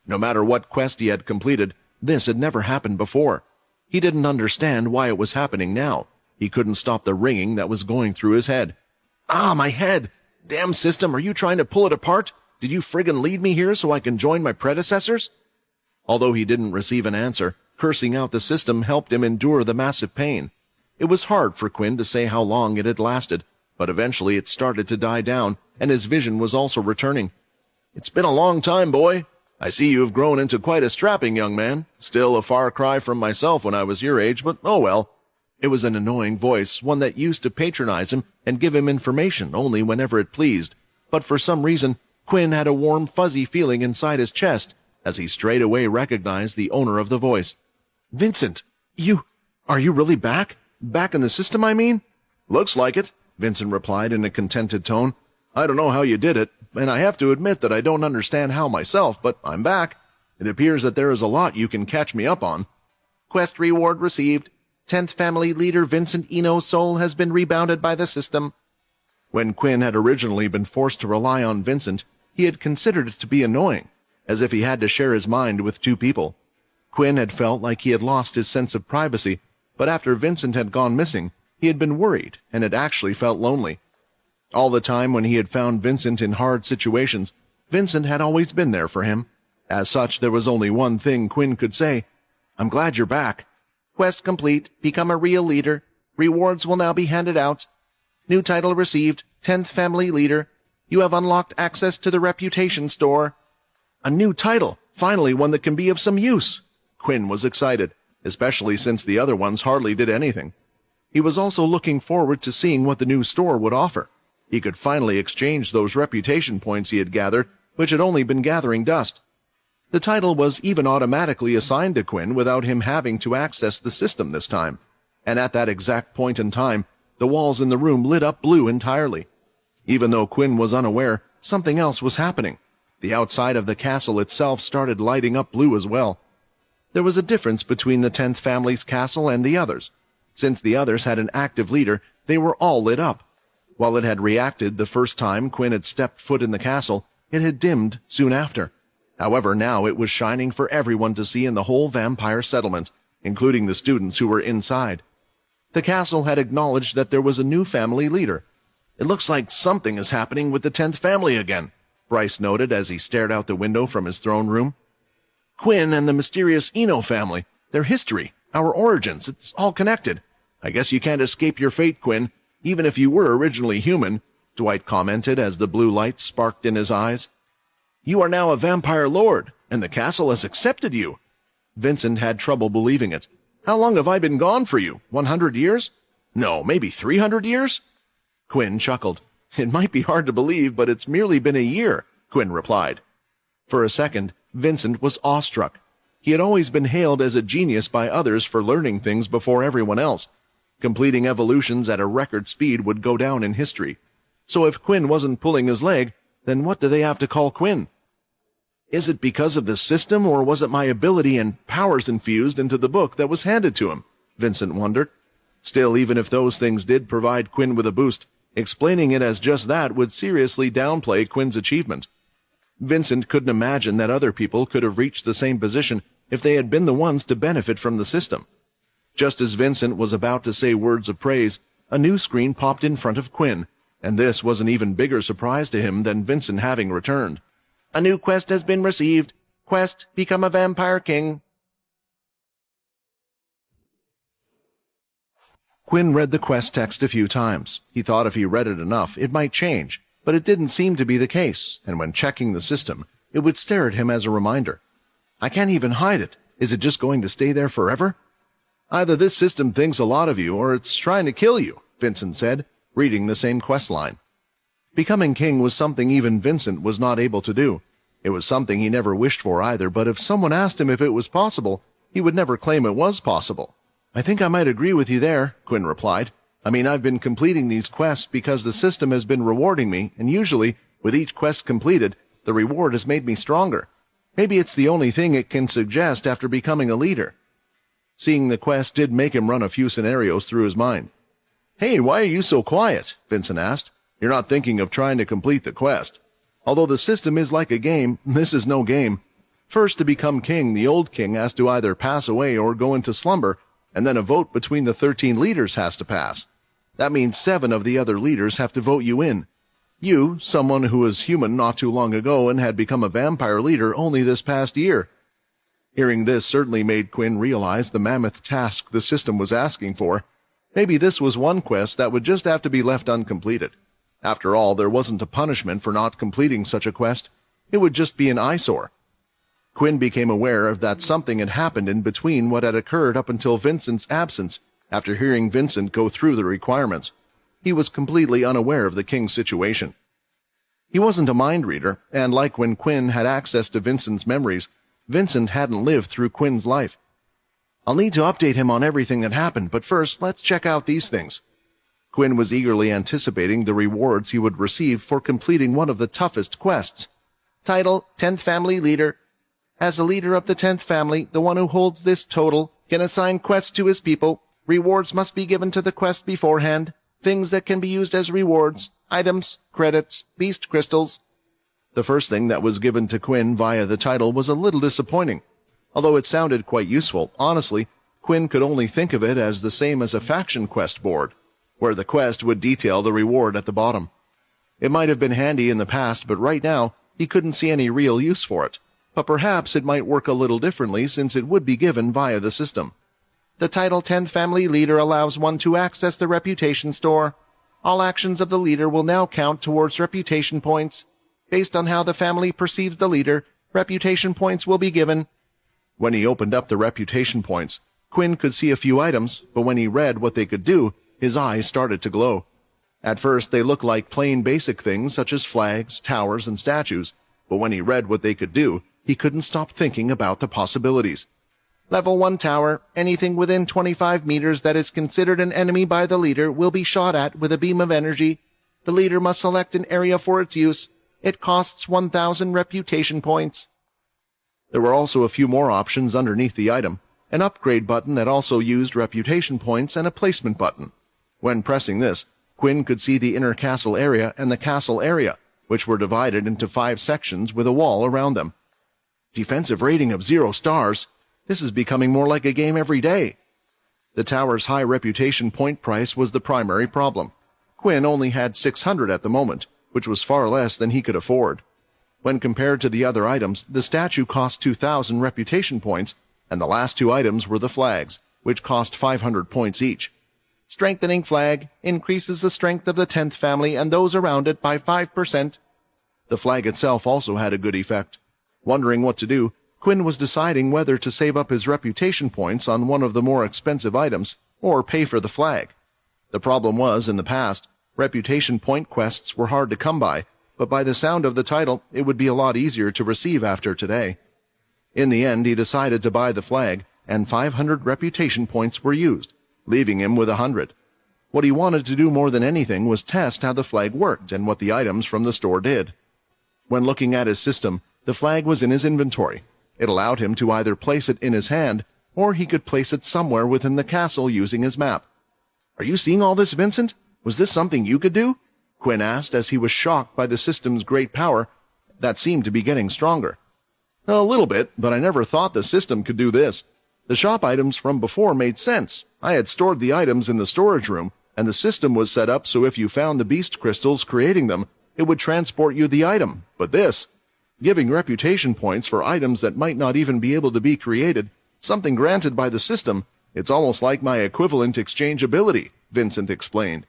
No matter what quest he had completed, this had never happened before. He didn't understand why it was happening now. He couldn't stop the ringing that was going through his head. Ah, my head! Damn system, are you trying to pull it apart? Did you friggin' lead me here so I can join my predecessors? Although he didn't receive an answer, cursing out the system helped him endure the massive pain. It was hard for Quinn to say how long it had lasted, but eventually it started to die down, and his vision was also returning. It's been a long time, boy. I see you have grown into quite a strapping young man. Still a far cry from myself when I was your age, but oh well. It was an annoying voice, one that used to patronize him and give him information only whenever it pleased. But for some reason, Quinn had a warm, fuzzy feeling inside his chest as he straight away recognized the owner of the voice. Vincent, are you really back? Back in the system, I mean? Looks like it, Vincent replied in a contented tone. I don't know how you did it, and I have to admit that I don't understand how myself, but I'm back. It appears that there is a lot you can catch me up on. Quest reward received. 10th family leader Vincent Eno's soul has been rebounded by the system. When Quinn had originally been forced to rely on Vincent, he had considered it to be annoying, as if he had to share his mind with 2 people. Quinn had felt like he had lost his sense of privacy, but after Vincent had gone missing, he had been worried and had actually felt lonely. All the time when he had found Vincent in hard situations, Vincent had always been there for him. As such, there was only one thing Quinn could say. I'm glad you're back. Quest complete. Become a real leader. Rewards will now be handed out. New title received. 10th family leader. You have unlocked access to the reputation store. A new title. Finally one that can be of some use. Quinn was excited, especially since the other ones hardly did anything. He was also looking forward to seeing what the new store would offer. He could finally exchange those reputation points he had gathered, which had only been gathering dust. The title was even automatically assigned to Quinn without him having to access the system this time, and at that exact point in time, the walls in the room lit up blue entirely. Even though Quinn was unaware, something else was happening. The outside of the castle itself started lighting up blue as well. There was a difference between the 10th family's castle and the others. Since the others had an active leader, they were all lit up. While it had reacted the first time Quinn had stepped foot in the castle, it had dimmed soon after. However, now it was shining for everyone to see in the whole vampire settlement, including the students who were inside. The castle had acknowledged that there was a new family leader. It looks like something is happening with the 10th family again, Bryce noted as he stared out the window from his throne room. Quinn and the mysterious Eno family, their history, our origins, it's all connected. I guess you can't escape your fate, Quinn, even if you were originally human, Dwight commented as the blue light sparked in his eyes. You are now a vampire lord, and the castle has accepted you. Vincent had trouble believing it. How long have I been gone for you? 100 years? No, maybe 300 years? Quinn chuckled. It might be hard to believe, but it's merely been a year, Quinn replied. For a second, Vincent was awestruck. He had always been hailed as a genius by others for learning things before everyone else. Completing evolutions at a record speed would go down in history. So if Quinn wasn't pulling his leg, then what do they have to call Quinn? Is it because of the system, or was it my ability and powers infused into the book that was handed to him? Vincent wondered. Still, even if those things did provide Quinn with a boost, explaining it as just that would seriously downplay Quinn's achievement. Vincent couldn't imagine that other people could have reached the same position if they had been the ones to benefit from the system. Just as Vincent was about to say words of praise, a new screen popped in front of Quinn, and this was an even bigger surprise to him than Vincent having returned. A new quest has been received. Quest, become a vampire king. Quinn read the quest text a few times. He thought if he read it enough, it might change, but it didn't seem to be the case, and when checking the system, it would stare at him as a reminder. I can't even hide it. Is it just going to stay there forever? Either this system thinks a lot of you, or it's trying to kill you, Vincent said, reading the same quest line. Becoming king was something even Vincent was not able to do. It was something he never wished for either, but if someone asked him if it was possible, he would never claim it was possible. I think I might agree with you there, Quinn replied. I mean, I've been completing these quests because the system has been rewarding me, and usually, with each quest completed, the reward has made me stronger. Maybe it's the only thing it can suggest after becoming a leader. Seeing the quest did make him run a few scenarios through his mind. Hey, why are you so quiet? Vincent asked. You're not thinking of trying to complete the quest. Although the system is like a game, this is no game. First, to become king, the old king has to either pass away or go into slumber, and then a vote between the 13 leaders has to pass. That means 7 of the other leaders have to vote you in. You, someone who was human not too long ago and had become a vampire leader only this past year. Hearing this certainly made Quinn realize the mammoth task the system was asking for. Maybe this was one quest that would just have to be left uncompleted. After all, there wasn't a punishment for not completing such a quest. It would just be an eyesore. Quinn became aware of that something had happened in between what had occurred up until Vincent's absence after hearing Vincent go through the requirements. He was completely unaware of the king's situation. He wasn't a mind reader, and like when Quinn had access to Vincent's memories, Vincent hadn't lived through Quinn's life. I'll need to update him on everything that happened, but first, let's check out these things. Quinn was eagerly anticipating the rewards he would receive for completing one of the toughest quests. Title, 10th Family Leader. As a leader of the 10th family, the one who holds this total can assign quests to his people. Rewards must be given to the quest beforehand. Things that can be used as rewards, items, credits, beast crystals. The first thing that was given to Quinn via the title was a little disappointing. Although it sounded quite useful, honestly, Quinn could only think of it as the same as a faction quest board, where the quest would detail the reward at the bottom. It might have been handy in the past, but right now, he couldn't see any real use for it. But perhaps it might work a little differently since it would be given via the system. The title 10th Family Leader allows one to access the reputation store. All actions of the leader will now count towards reputation points. Based on how the family perceives the leader, reputation points will be given. When he opened up the reputation points, Quinn could see a few items, but when he read what they could do, his eyes started to glow. At first, they looked like plain basic things such as flags, towers, and statues, but when he read what they could do, he couldn't stop thinking about the possibilities. Level 1 tower, anything within 25 meters that is considered an enemy by the leader will be shot at with a beam of energy. The leader must select an area for its use. It costs 1,000 reputation points. There were also a few more options underneath the item, an upgrade button that also used reputation points and a placement button. When pressing this, Quinn could see the inner castle area and the castle area, which were divided into 5 sections with a wall around them. Defensive rating of 0 stars. This is becoming more like a game every day. The tower's high reputation point price was the primary problem. Quinn only had 600 at the moment, which was far less than he could afford. When compared to the other items, the statue cost 2,000 reputation points, and the last 2 items were the flags, which cost 500 points each. Strengthening flag increases the strength of the 10th family and those around it by 5%. The flag itself also had a good effect. Wondering what to do, Quinn was deciding whether to save up his reputation points on one of the more expensive items or pay for the flag. The problem was, in the past, reputation point quests were hard to come by, but by the sound of the title, it would be a lot easier to receive after today. In the end, he decided to buy the flag, and 500 reputation points were used, leaving him with 100. What he wanted to do more than anything was test how the flag worked and what the items from the store did. When looking at his system, the flag was in his inventory. It allowed him to either place it in his hand, or he could place it somewhere within the castle using his map. "Are you seeing all this, Vincent? Was this something you could do?" Quinn asked as he was shocked by the system's great power that seemed to be getting stronger. "A little bit, but I never thought the system could do this. The shop items from before made sense. I had stored the items in the storage room, and the system was set up so if you found the beast crystals creating them, it would transport you the item. But this, giving reputation points for items that might not even be able to be created, something granted by the system, it's almost like my equivalent exchange ability," Vincent explained.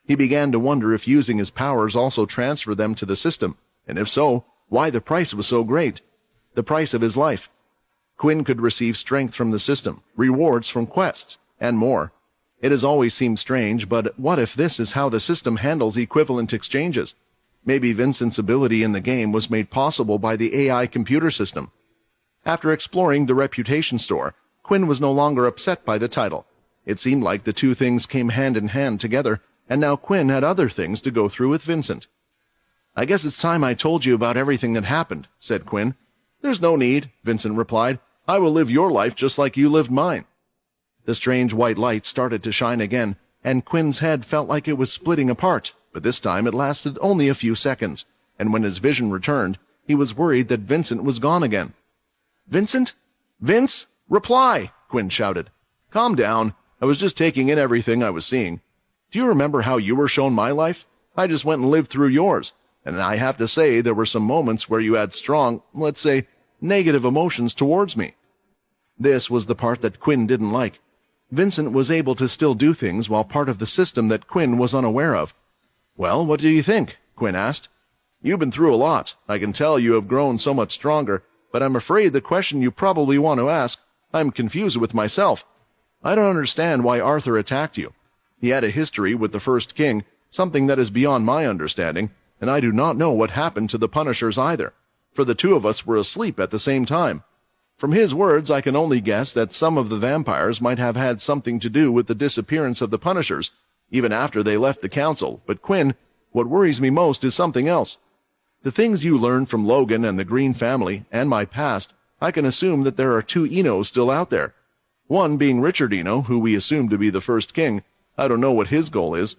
He began to wonder if using his powers also transferred them to the system, and if so, why the price was so great. The price of his life. Quinn could receive strength from the system, rewards from quests, and more. It has always seemed strange, but what if this is how the system handles equivalent exchanges? Maybe Vincent's ability in the game was made possible by the AI computer system. After exploring the reputation store, Quinn was no longer upset by the title. It seemed like the two things came hand in hand together, and now Quinn had other things to go through with Vincent. "I guess it's time I told you about everything that happened," said Quinn. "There's no need," Vincent replied. "I will live your life just like you lived mine." The strange white light started to shine again, and Quinn's head felt like it was splitting apart, but this time it lasted only a few seconds, and when his vision returned, he was worried that Vincent was gone again. "Vincent? Vince? Reply!" Quinn shouted. "Calm down. I was just taking in everything I was seeing. Do you remember how you were shown my life? I just went and lived through yours, and I have to say there were some moments where you had strong, let's say, negative emotions towards me." This was the part that Quinn didn't like. Vincent was able to still do things while part of the system that Quinn was unaware of. "Well, what do you think?" Quinn asked. "You've been through a lot. I can tell you have grown so much stronger, but I'm afraid the question you probably want to ask, I'm confused with myself. I don't understand why Arthur attacked you. He had a history with the first king, something that is beyond my understanding, and I do not know what happened to the Punishers either, for the two of us were asleep at the same time. From his words, I can only guess that some of the vampires might have had something to do with the disappearance of the Punishers, even after they left the council. But Quinn, what worries me most is something else. The things you learned from Logan and the Green family, and my past, I can assume that there are two Enos still out there. One being Richard Eno, who we assume to be the first king. I don't know what his goal is.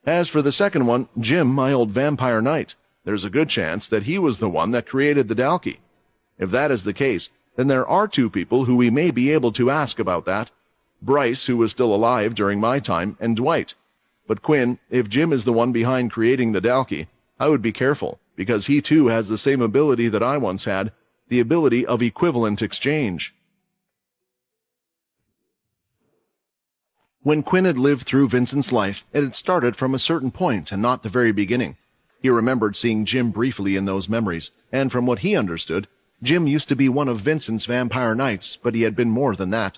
As for the second one, Jim, my old vampire knight, there's a good chance that he was the one that created the Dalki. If that is the case, then there are two people who we may be able to ask about that. Bryce, who was still alive during my time, and Dwight. But Quinn, if Jim is the one behind creating the Dalki, I would be careful, because he too has the same ability that I once had, the ability of equivalent exchange. When Quinn had lived through Vincent's life, it had started from a certain point and not the very beginning. He remembered seeing Jim briefly in those memories, and from what he understood, Jim used to be one of Vincent's vampire knights, but he had been more than that.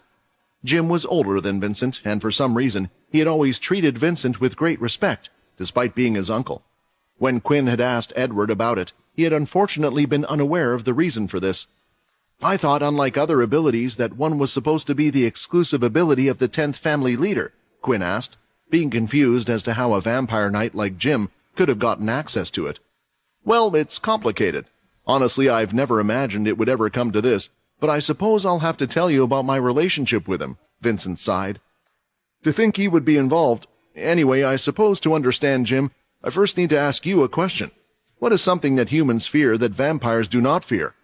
Jim was older than Vincent, and for some reason, he had always treated Vincent with great respect, despite being his uncle. When Quinn had asked Edward about it, he had unfortunately been unaware of the reason for this. "I thought, unlike other abilities, that one was supposed to be the exclusive ability of the 10th family leader," Quinn asked, being confused as to how a vampire knight like Jim could have gotten access to it. "Well, it's complicated. Honestly, I've never imagined it would ever come to this, but I suppose I'll have to tell you about my relationship with him," Vincent sighed. "To think he would be involved. Anyway, I suppose to understand Jim, I first need to ask you a question. What is something that humans fear that vampires do not fear?"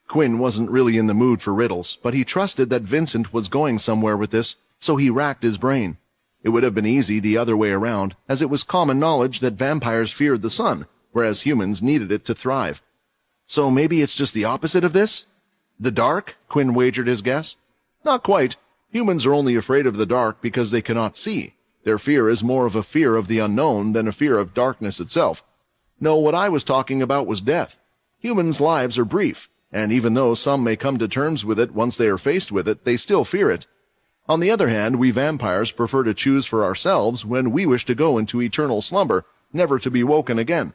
Quinn wasn't really in the mood for riddles, but he trusted that Vincent was going somewhere with this, so he racked his brain. It would have been easy the other way around, as it was common knowledge that vampires feared the sun, whereas humans needed it to thrive. So maybe it's just the opposite of this? The dark? Quinn wagered his guess. Not quite. Humans are only afraid of the dark because they cannot see. Their fear is more of a fear of the unknown than a fear of darkness itself. No, what I was talking about was death. Humans' lives are brief, and even though some may come to terms with it once they are faced with it, they still fear it. On the other hand, we vampires prefer to choose for ourselves when we wish to go into eternal slumber, never to be woken again.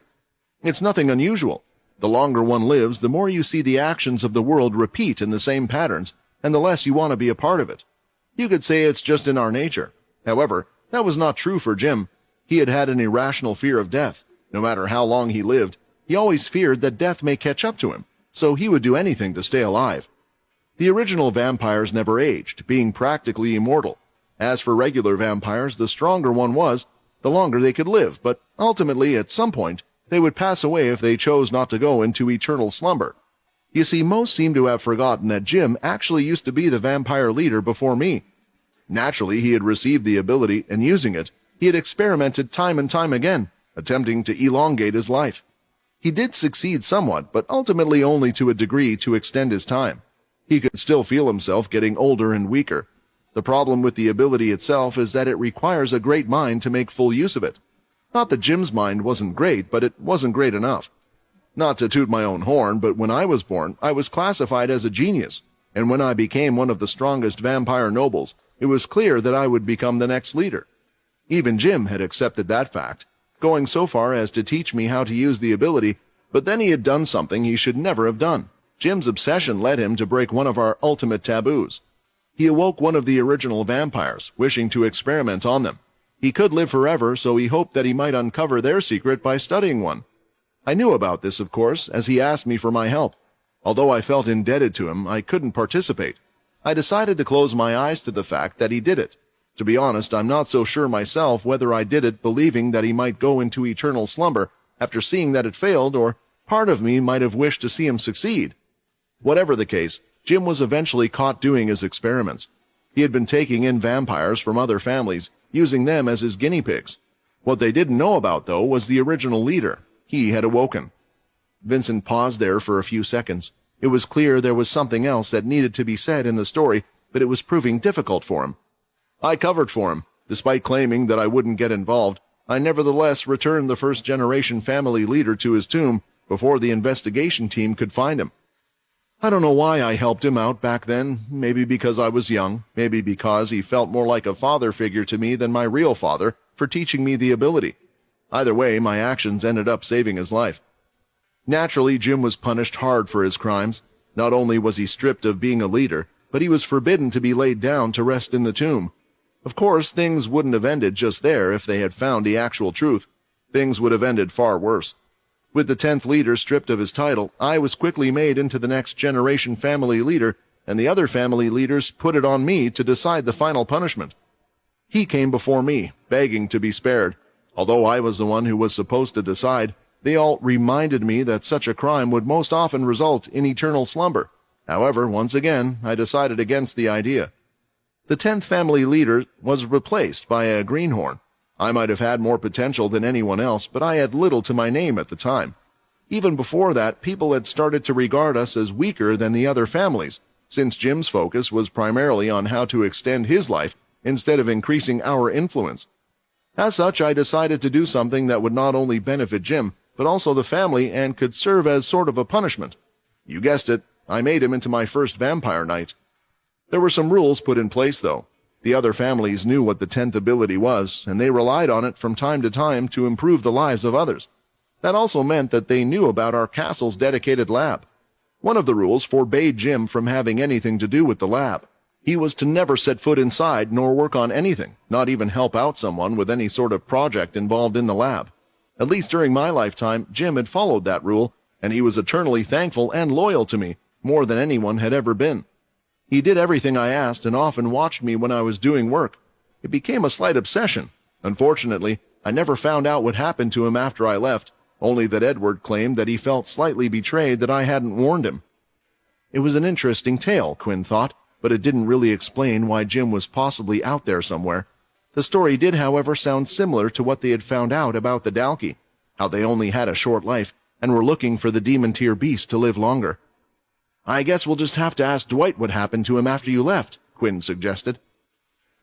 It's nothing unusual. The longer one lives, the more you see the actions of the world repeat in the same patterns, and the less you want to be a part of it. You could say it's just in our nature. However, that was not true for Jim. He had had an irrational fear of death. No matter how long he lived, he always feared that death may catch up to him, so he would do anything to stay alive. The original vampires never aged, being practically immortal. As for regular vampires, the stronger one was, the longer they could live, but ultimately, at some point, they would pass away if they chose not to go into eternal slumber. You see, most seem to have forgotten that Jim actually used to be the vampire leader before me. Naturally, he had received the ability, and using it, he had experimented time and time again, attempting to elongate his life. He did succeed somewhat, but ultimately only to a degree to extend his time. He could still feel himself getting older and weaker. The problem with the ability itself is that it requires a great mind to make full use of it. Not that Jim's mind wasn't great, but it wasn't great enough. Not to toot my own horn, but when I was born, I was classified as a genius, and when I became one of the strongest vampire nobles, it was clear that I would become the next leader. Even Jim had accepted that fact, going so far as to teach me how to use the ability, but then he had done something he should never have done. Jim's obsession led him to break one of our ultimate taboos. He awoke one of the original vampires, wishing to experiment on them. He could live forever, so he hoped that he might uncover their secret by studying one. I knew about this, of course, as he asked me for my help. Although I felt indebted to him, I couldn't participate. I decided to close my eyes to the fact that he did it. To be honest, I'm not so sure myself whether I did it believing that he might go into eternal slumber after seeing that it failed, or part of me might have wished to see him succeed. Whatever the case, Jim was eventually caught doing his experiments. He had been taking in vampires from other families, using them as his guinea pigs. What they didn't know about, though, was the original leader. He had awoken. Vincent paused there for a few seconds. It was clear there was something else that needed to be said in the story, but it was proving difficult for him. I covered for him. Despite claiming that I wouldn't get involved, I nevertheless returned the first-generation family leader to his tomb before the investigation team could find him. I don't know why I helped him out back then, maybe because I was young, maybe because he felt more like a father figure to me than my real father for teaching me the ability. Either way, my actions ended up saving his life. Naturally, Jim was punished hard for his crimes. Not only was he stripped of being a leader, but he was forbidden to be laid down to rest in the tomb. Of course, things wouldn't have ended just there if they had found the actual truth. Things would have ended far worse. With the 10th leader stripped of his title, I was quickly made into the next generation family leader, and the other family leaders put it on me to decide the final punishment. He came before me, begging to be spared. Although I was the one who was supposed to decide, they all reminded me that such a crime would most often result in eternal slumber. However, once again, I decided against the idea. The 10th family leader was replaced by a greenhorn. I might have had more potential than anyone else, but I had little to my name at the time. Even before that, people had started to regard us as weaker than the other families, since Jim's focus was primarily on how to extend his life instead of increasing our influence. As such, I decided to do something that would not only benefit Jim, but also the family and could serve as sort of a punishment. You guessed it, I made him into my first vampire knight. There were some rules put in place, though. The other families knew what the 10th ability was, and they relied on it from time to time to improve the lives of others. That also meant that they knew about our castle's dedicated lab. One of the rules forbade Jim from having anything to do with the lab. He was to never set foot inside nor work on anything, not even help out someone with any sort of project involved in the lab. At least during my lifetime, Jim had followed that rule, and he was eternally thankful and loyal to me, more than anyone had ever been. He did everything I asked and often watched me when I was doing work. It became a slight obsession. Unfortunately, I never found out what happened to him after I left, only that Edward claimed that he felt slightly betrayed that I hadn't warned him. It was an interesting tale, Quinn thought, but it didn't really explain why Jim was possibly out there somewhere. The story did, however, sound similar to what they had found out about the Dalki, how they only had a short life and were looking for the demon-tier beast to live longer. I guess we'll just have to ask Dwight what happened to him after you left, Quinn suggested.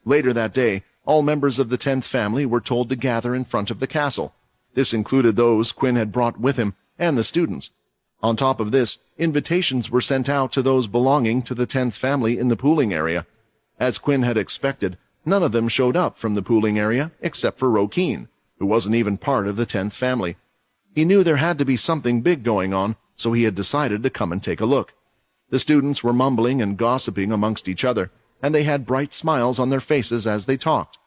Later that day, all members of the 10th family were told to gather in front of the castle. This included those Quinn had brought with him and the students. On top of this, invitations were sent out to those belonging to the 10th family in the pooling area. As Quinn had expected, none of them showed up from the pooling area except for Rokeen, who wasn't even part of the 10th family. He knew there had to be something big going on, so he had decided to come and take a look. The students were mumbling and gossiping amongst each other, and they had bright smiles on their faces as they talked.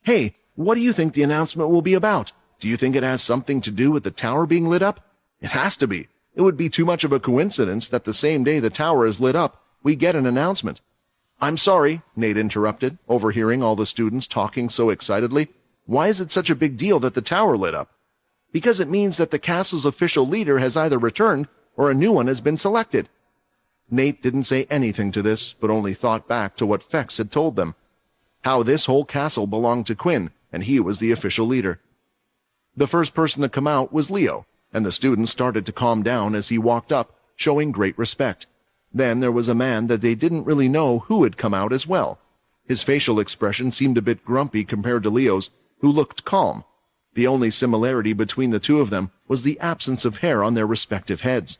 "Hey, what do you think the announcement will be about? Do you think it has something to do with the tower being lit up? It has to be. It would be too much of a coincidence that the same day the tower is lit up, we get an announcement." "I'm sorry," Nate interrupted, overhearing all the students talking so excitedly. "Why is it such a big deal that the tower lit up?" "Because it means that the castle's official leader has either returned or a new one has been selected." Nate didn't say anything to this, but only thought back to what Fex had told them. How this whole castle belonged to Quinn, and he was the official leader. The first person to come out was Leo, and the students started to calm down as he walked up, showing great respect. Then there was a man that they didn't really know who had come out as well. His facial expression seemed a bit grumpy compared to Leo's, who looked calm. The only similarity between the two of them was the absence of hair on their respective heads.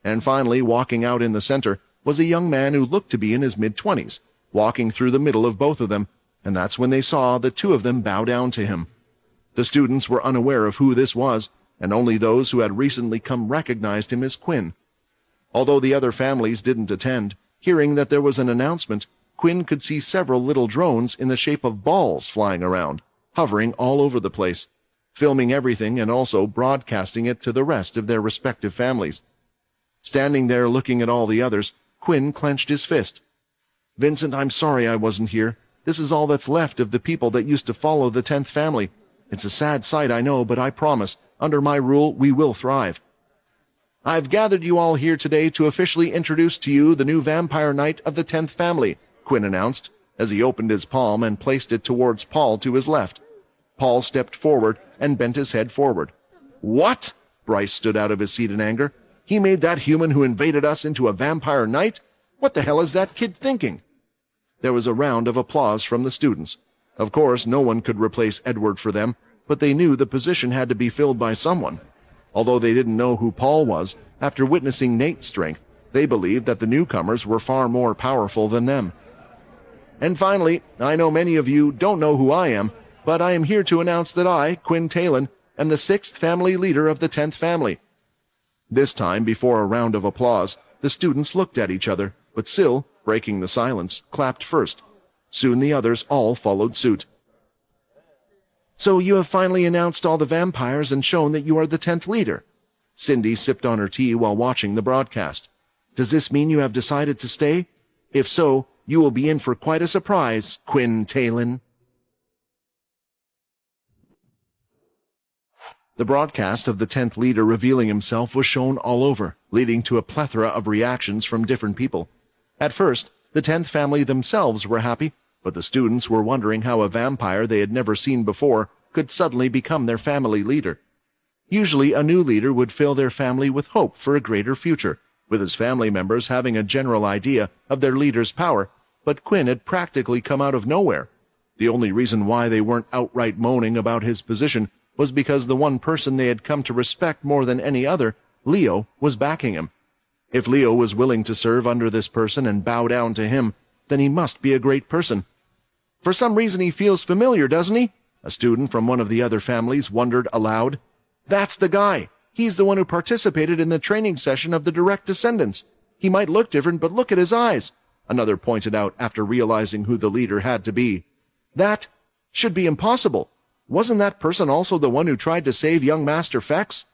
And finally, walking out in the center, was a young man who looked to be in his mid-20s, walking through the middle of both of them, and that's when they saw the two of them bow down to him. The students were unaware of who this was, and only those who had recently come recognized him as Quinn. Although the other families didn't attend, hearing that there was an announcement, Quinn could see several little drones in the shape of balls flying around, hovering all over the place, filming everything and also broadcasting it to the rest of their respective families. Standing there looking at all the others, Quinn clenched his fist. "Vincent, I'm sorry I wasn't here. This is all that's left of the people that used to follow the 10th family. It's a sad sight, I know, but I promise, under my rule, we will thrive. I've gathered you all here today to officially introduce to you the new vampire knight of the 10th family," Quinn announced, as he opened his palm and placed it towards Paul to his left. Paul stepped forward and bent his head forward. "What?" Bryce stood out of his seat in anger. "He made that human who invaded us into a vampire knight? What the hell is that kid thinking?" There was a round of applause from the students. Of course, no one could replace Edward for them, but they knew the position had to be filled by someone. Although they didn't know who Paul was, after witnessing Nate's strength, they believed that the newcomers were far more powerful than them. "And finally, I know many of you don't know who I am, but I am here to announce that I, Quinn Talon, am the 6th family leader of the 10th family." This time, before a round of applause, the students looked at each other, but Syl, breaking the silence, clapped first. Soon the others all followed suit. "So you have finally announced all the vampires and shown that you are the 10th leader." Cindy sipped on her tea while watching the broadcast. "Does this mean you have decided to stay? If so, you will be in for quite a surprise, Quinn Talon." The broadcast of the 10th leader revealing himself was shown all over, leading to a plethora of reactions from different people. At first, the 10th family themselves were happy, but the students were wondering how a vampire they had never seen before could suddenly become their family leader. Usually a new leader would fill their family with hope for a greater future, with his family members having a general idea of their leader's power, but Quinn had practically come out of nowhere. The only reason why they weren't outright moaning about his position was because the one person they had come to respect more than any other, Leo, was backing him. If Leo was willing to serve under this person and bow down to him, then he must be a great person. "For some reason he feels familiar, doesn't he?" a student from one of the other families wondered aloud. "That's the guy. He's the one who participated in the training session of the direct descendants. He might look different, but look at his eyes," another pointed out after realizing who the leader had to be. "That should be impossible. Wasn't that person also the one who tried to save young Master Fex?"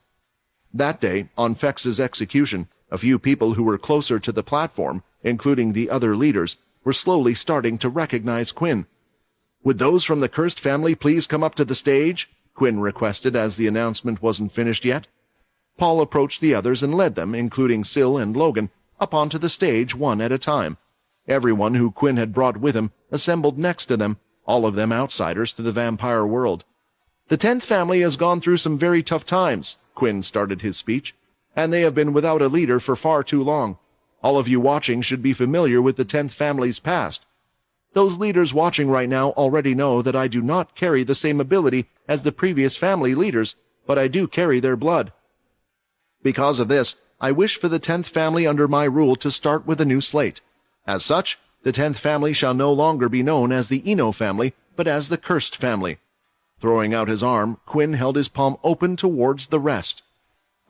That day, on Fex's execution, a few people who were closer to the platform, including the other leaders, were slowly starting to recognize Quinn. "Would those from the cursed family please come up to the stage?" Quinn requested as the announcement wasn't finished yet. Paul approached the others and led them, including Syl and Logan, up onto the stage one at a time. Everyone who Quinn had brought with him assembled next to them, all of them outsiders to the vampire world. "The 10th family has gone through some very tough times," Quinn started his speech, "and they have been without a leader for far too long. All of you watching should be familiar with the 10th family's past. Those leaders watching right now already know that I do not carry the same ability as the previous family leaders, but I do carry their blood. Because of this, I wish for the 10th family under my rule to start with a new slate. As such, the 10th family shall no longer be known as the Eno family, but as the Cursed family." Throwing out his arm, Quinn held his palm open towards the rest.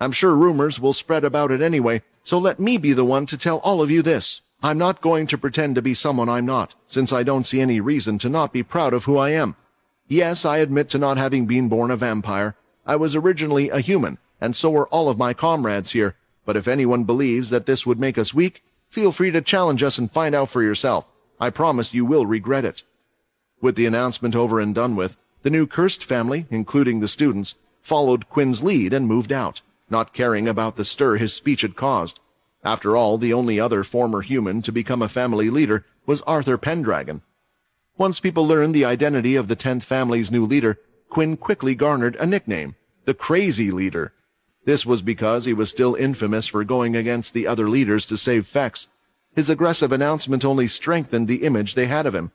I'm sure rumors will spread about it anyway, so let me be the one to tell all of you this. I'm not going to pretend to be someone I'm not, since I don't see any reason to not be proud of who I am. Yes, I admit to not having been born a vampire. I was originally a human, and so were all of my comrades here, but if anyone believes that this would make us weak, feel free to challenge us and find out for yourself. I promise you will regret it." With the announcement over and done with, the new cursed family, including the students, followed Quinn's lead and moved out, not caring about the stir his speech had caused. After all, the only other former human to become a family leader was Arthur Pendragon. Once people learned the identity of the 10th family's new leader, Quinn quickly garnered a nickname, the Crazy Leader. This was because he was still infamous for going against the other leaders to save Fex. His aggressive announcement only strengthened the image they had of him.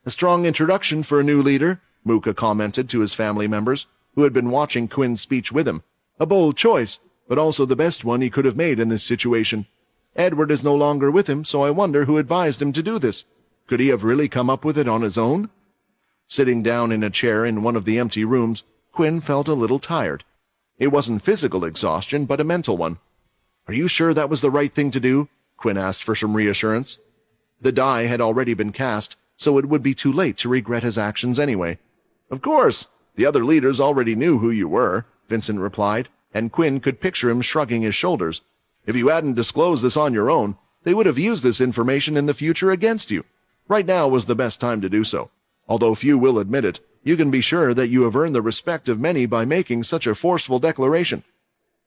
"A strong introduction for a new leader," Muka commented to his family members, who had been watching Quinn's speech with him. "A bold choice, but also the best one he could have made in this situation. Edward is no longer with him, so I wonder who advised him to do this. Could he have really come up with it on his own?" Sitting down in a chair in one of the empty rooms, Quinn felt a little tired. It wasn't physical exhaustion, but a mental one. "Are you sure that was the right thing to do?" Quinn asked for some reassurance. The die had already been cast, so it would be too late to regret his actions anyway. "Of course! The other leaders already knew who you were," Vincent replied, and Quinn could picture him shrugging his shoulders. "If you hadn't disclosed this on your own, they would have used this information in the future against you. Right now was the best time to do so. Although few will admit it, you can be sure that you have earned the respect of many by making such a forceful declaration.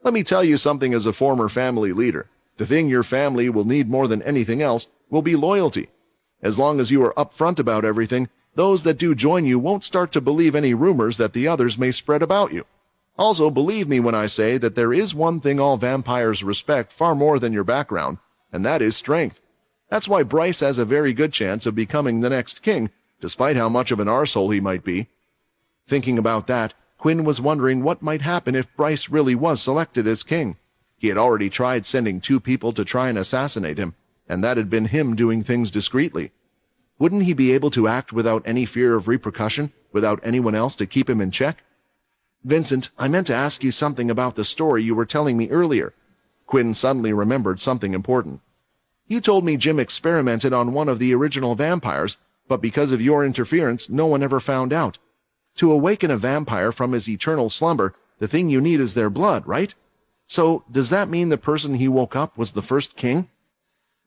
Let me tell you something as a former family leader. The thing your family will need more than anything else will be loyalty. As long as you are upfront about everything, those that do join you won't start to believe any rumors that the others may spread about you. Also, believe me when I say that there is one thing all vampires respect far more than your background, and that is strength. That's why Bryce has a very good chance of becoming the next king, despite how much of an arsehole he might be." Thinking about that, Quinn was wondering what might happen if Bryce really was selected as king. He had already tried sending 2 people to try and assassinate him, and that had been him doing things discreetly. Wouldn't he be able to act without any fear of repercussion, without anyone else to keep him in check? "Vincent, I meant to ask you something about the story you were telling me earlier." Quinn suddenly remembered something important. "You told me Jim experimented on one of the original vampires, but because of your interference, no one ever found out. To awaken a vampire from his eternal slumber, the thing you need is their blood, right? So, does that mean the person he woke up was the first king?"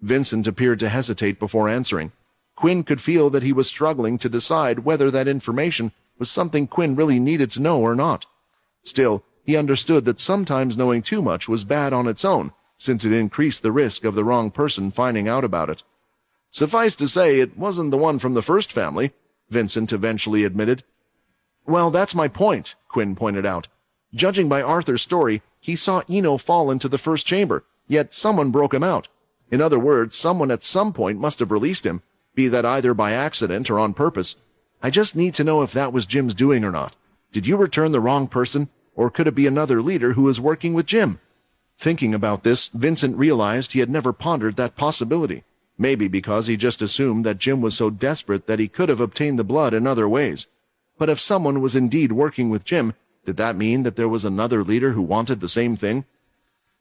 Vincent appeared to hesitate before answering. Quinn could feel that he was struggling to decide whether that information was something Quinn really needed to know or not. Still, he understood that sometimes knowing too much was bad on its own, since it increased the risk of the wrong person finding out about it. "Suffice to say, it wasn't the one from the first family," Vincent eventually admitted. "Well, that's my point," Quinn pointed out. "Judging by Arthur's story, he saw Eno fall into the first chamber, yet someone broke him out. In other words, someone at some point must have released him, be that either by accident or on purpose. I just need to know if that was Jim's doing or not. Did you return the wrong person, or could it be another leader who was working with Jim?" Thinking about this, Vincent realized he had never pondered that possibility, maybe because he just assumed that Jim was so desperate that he could have obtained the blood in other ways. But if someone was indeed working with Jim, did that mean that there was another leader who wanted the same thing?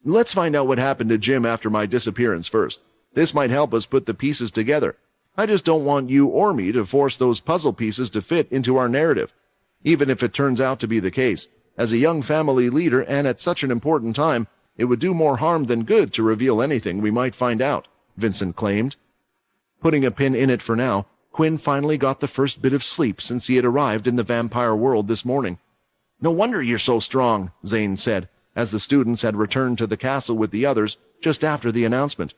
"Let's find out what happened to Jim after my disappearance first. This might help us put the pieces together. I just don't want you or me to force those puzzle pieces to fit into our narrative. Even if it turns out to be the case, as a young family leader and at such an important time, it would do more harm than good to reveal anything we might find out," Vincent claimed. Putting a pin in it for now, Quinn finally got the first bit of sleep since he had arrived in the vampire world this morning. "No wonder you're so strong," Zane said, as the students had returned to the castle with the others just after the announcement.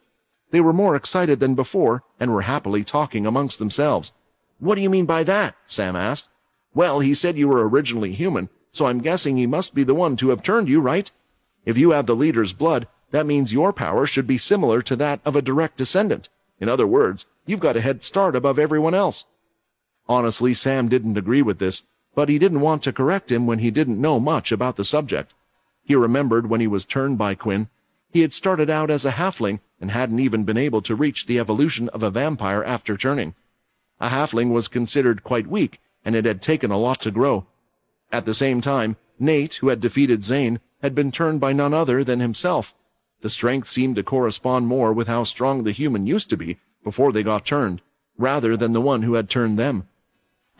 They were more excited than before and were happily talking amongst themselves. "What do you mean by that?" Sam asked. "Well, he said you were originally human, so I'm guessing he must be the one to have turned you, right? If you have the leader's blood, that means your power should be similar to that of a direct descendant. In other words, you've got a head start above everyone else." Honestly, Sam didn't agree with this, but he didn't want to correct him when he didn't know much about the subject. He remembered when he was turned by Quinn. He had started out as a halfling and hadn't even been able to reach the evolution of a vampire after turning. A halfling was considered quite weak, and it had taken a lot to grow. At the same time, Nate, who had defeated Zane, had been turned by none other than himself. The strength seemed to correspond more with how strong the human used to be before they got turned, rather than the one who had turned them.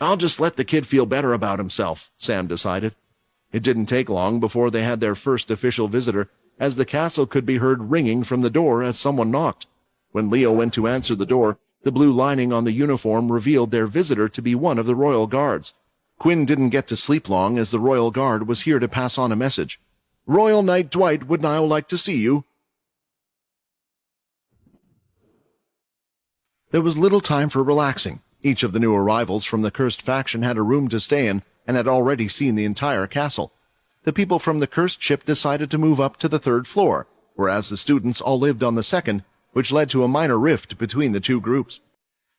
"I'll just let the kid feel better about himself," Sam decided. It didn't take long before they had their first official visitor, as the castle could be heard ringing from the door as someone knocked. When Leo went to answer the door, the blue lining on the uniform revealed their visitor to be one of the royal guards. Quinn didn't get to sleep long, as the royal guard was here to pass on a message. "Royal Knight Dwight would now like to see you." There was little time for relaxing. Each of the new arrivals from the cursed faction had a room to stay in and had already seen the entire castle. The people from the cursed ship decided to move up to the 3rd floor, whereas the students all lived on the 2nd, which led to a minor rift between the two groups.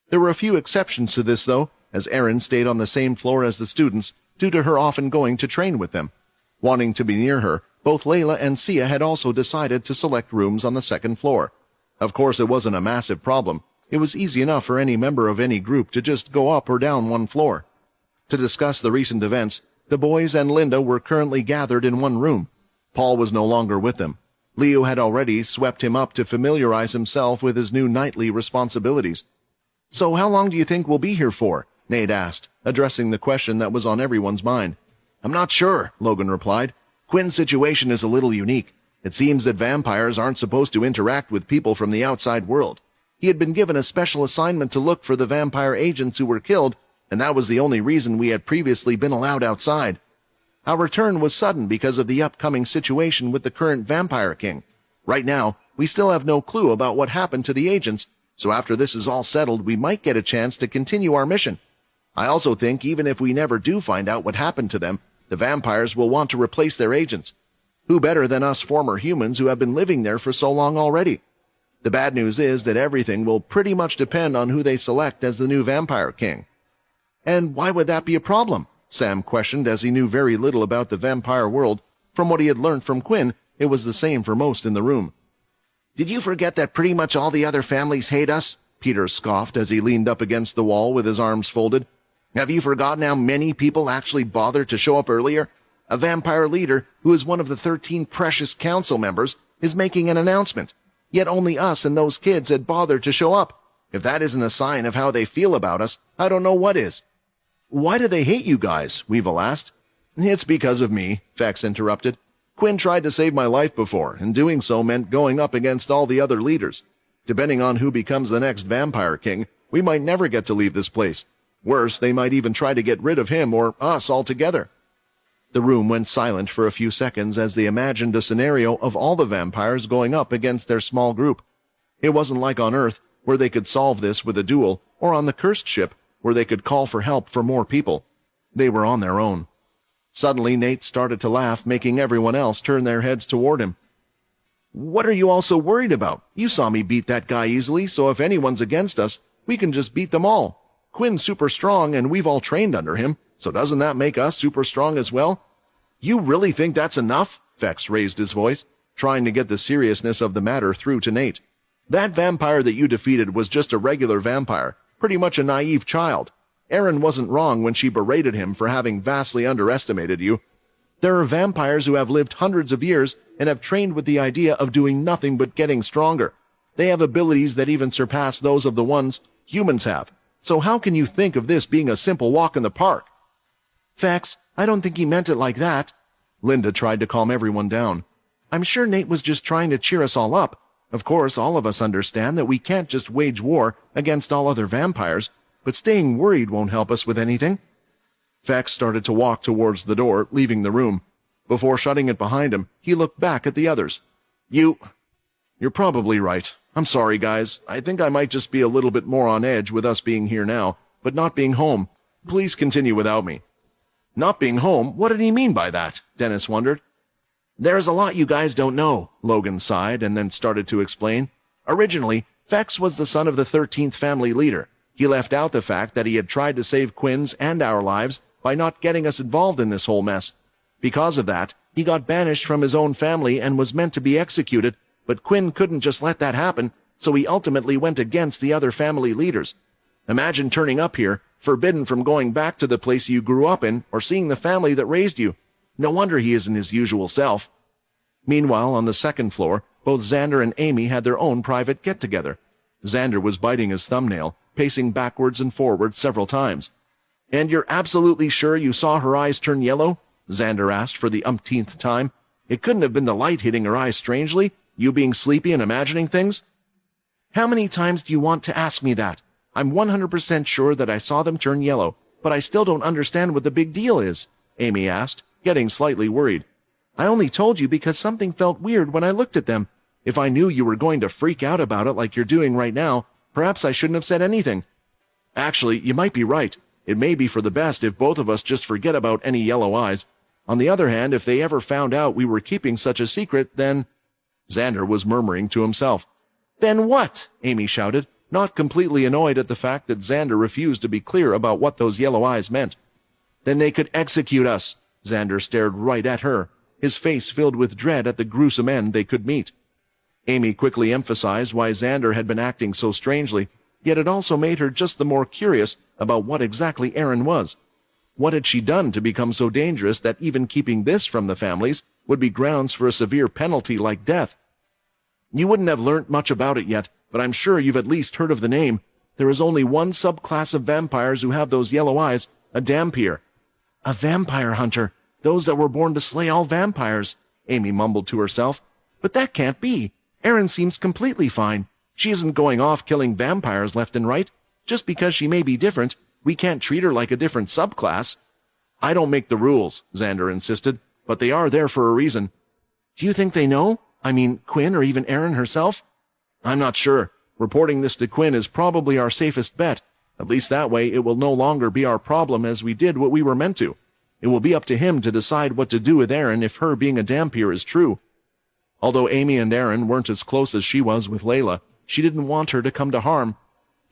There were a few exceptions to this, though, as Erin stayed on the same floor as the students due to her often going to train with them. Wanting to be near her, both Layla and Sia had also decided to select rooms on the 2nd floor. Of course, it wasn't a massive problem. It was easy enough for any member of any group to just go up or down one floor. To discuss the recent events, the boys and Linda were currently gathered in one room. Paul was no longer with them. Leo had already swept him up to familiarize himself with his new nightly responsibilities. "So how long do you think we'll be here for?" Nate asked, addressing the question that was on everyone's mind. "I'm not sure," Logan replied. "Quinn's situation is a little unique. It seems that vampires aren't supposed to interact with people from the outside world. He had been given a special assignment to look for the vampire agents who were killed, and that was the only reason we had previously been allowed outside. Our return was sudden because of the upcoming situation with the current vampire king. Right now, we still have no clue about what happened to the agents, so after this is all settled, we might get a chance to continue our mission. I also think even if we never do find out what happened to them, the vampires will want to replace their agents. Who better than us former humans who have been living there for so long already? The bad news is that everything will pretty much depend on who they select as the new vampire king." "And why would that be a problem?" Sam questioned, as he knew very little about the vampire world. From what he had learned from Quinn, it was the same for most in the room. "Did you forget that pretty much all the other families hate us?" Peter scoffed as he leaned up against the wall with his arms folded. "Have you forgotten how many people actually bothered to show up earlier? A vampire leader, who is one of the 13 precious council members, is making an announcement. Yet only us and those kids had bothered to show up. If that isn't a sign of how they feel about us, I don't know what is." "Why do they hate you guys?" Weevil asked. "It's because of me," Fex interrupted. "Quinn tried to save my life before, and doing so meant going up against all the other leaders. Depending on who becomes the next vampire king, we might never get to leave this place. Worse, they might even try to get rid of him or us altogether." The room went silent for a few seconds as they imagined a scenario of all the vampires going up against their small group. It wasn't like on Earth, where they could solve this with a duel, or on the cursed ship, where they could call for help for more people. They were on their own. Suddenly, Nate started to laugh, making everyone else turn their heads toward him. "What are you all so worried about? You saw me beat that guy easily, so if anyone's against us, we can just beat them all. Quinn's super strong, and we've all trained under him, so doesn't that make us super strong as well?" "You really think that's enough?" Fex raised his voice, trying to get the seriousness of the matter through to Nate. "That vampire that you defeated was just a regular vampire, pretty much a naive child. Erin wasn't wrong when she berated him for having vastly underestimated you. There are vampires who have lived hundreds of years and have trained with the idea of doing nothing but getting stronger. They have abilities that even surpass those of the ones humans have. So how can you think of this being a simple walk in the park?" "Fex, I don't think he meant it like that." Linda tried to calm everyone down. "I'm sure Nate was just trying to cheer us all up. Of course, all of us understand that we can't just wage war against all other vampires, but staying worried won't help us with anything." Fex started to walk towards the door, leaving the room. Before shutting it behind him, he looked back at the others. You're probably right. I'm sorry, guys. I think I might just be a little bit more on edge with us being here now, but not being home. Please continue without me." "Not being home? What did he mean by that?" Dennis wondered. "There's a lot you guys don't know," Logan sighed and then started to explain. "Originally, Fex was the son of the 13th family leader. He left out the fact that he had tried to save Quinn's and our lives by not getting us involved in this whole mess. Because of that, he got banished from his own family and was meant to be executed, but Quinn couldn't just let that happen, so he ultimately went against the other family leaders. Imagine turning up here, forbidden from going back to the place you grew up in or seeing the family that raised you. No wonder he isn't his usual self." Meanwhile, on the second floor, both Xander and Amy had their own private get-together. Xander was biting his thumbnail, pacing backwards and forwards several times. "And you're absolutely sure you saw her eyes turn yellow?" Xander asked for the umpteenth time. "It couldn't have been the light hitting her eyes strangely, you being sleepy and imagining things?" "How many times do you want to ask me that? I'm 100% sure that I saw them turn yellow, but I still don't understand what the big deal is," Amy asked, getting slightly worried. "I only told you because something felt weird when I looked at them. If I knew you were going to freak out about it like you're doing right now, perhaps I shouldn't have said anything." "Actually, you might be right. It may be for the best if both of us just forget about any yellow eyes. On the other hand, if they ever found out we were keeping such a secret, then—" Xander was murmuring to himself. "Then what?" Amy shouted, not completely annoyed at the fact that Xander refused to be clear about what those yellow eyes meant. "Then they could execute us." Xander stared right at her, his face filled with dread at the gruesome end they could meet. Amy quickly emphasized why Xander had been acting so strangely, yet it also made her just the more curious about what exactly Aaron was. What had she done to become so dangerous that even keeping this from the families would be grounds for a severe penalty like death? "You wouldn't have learnt much about it yet, but I'm sure you've at least heard of the name. There is only one subclass of vampires who have those yellow eyes, a dhampir." "A vampire hunter, those that were born to slay all vampires," Amy mumbled to herself. "But that can't be. Erin seems completely fine. She isn't going off killing vampires left and right. Just because she may be different, we can't treat her like a different subclass." "I don't make the rules," Xander insisted, "but they are there for a reason." "Do you think they know? I mean, Quinn or even Erin herself?" "I'm not sure. Reporting this to Quinn is probably our safest bet. At least that way it will no longer be our problem as we did what we were meant to. It will be up to him to decide what to do with Erin if her being a dhampir is true." Although Amy and Erin weren't as close as she was with Layla, she didn't want her to come to harm.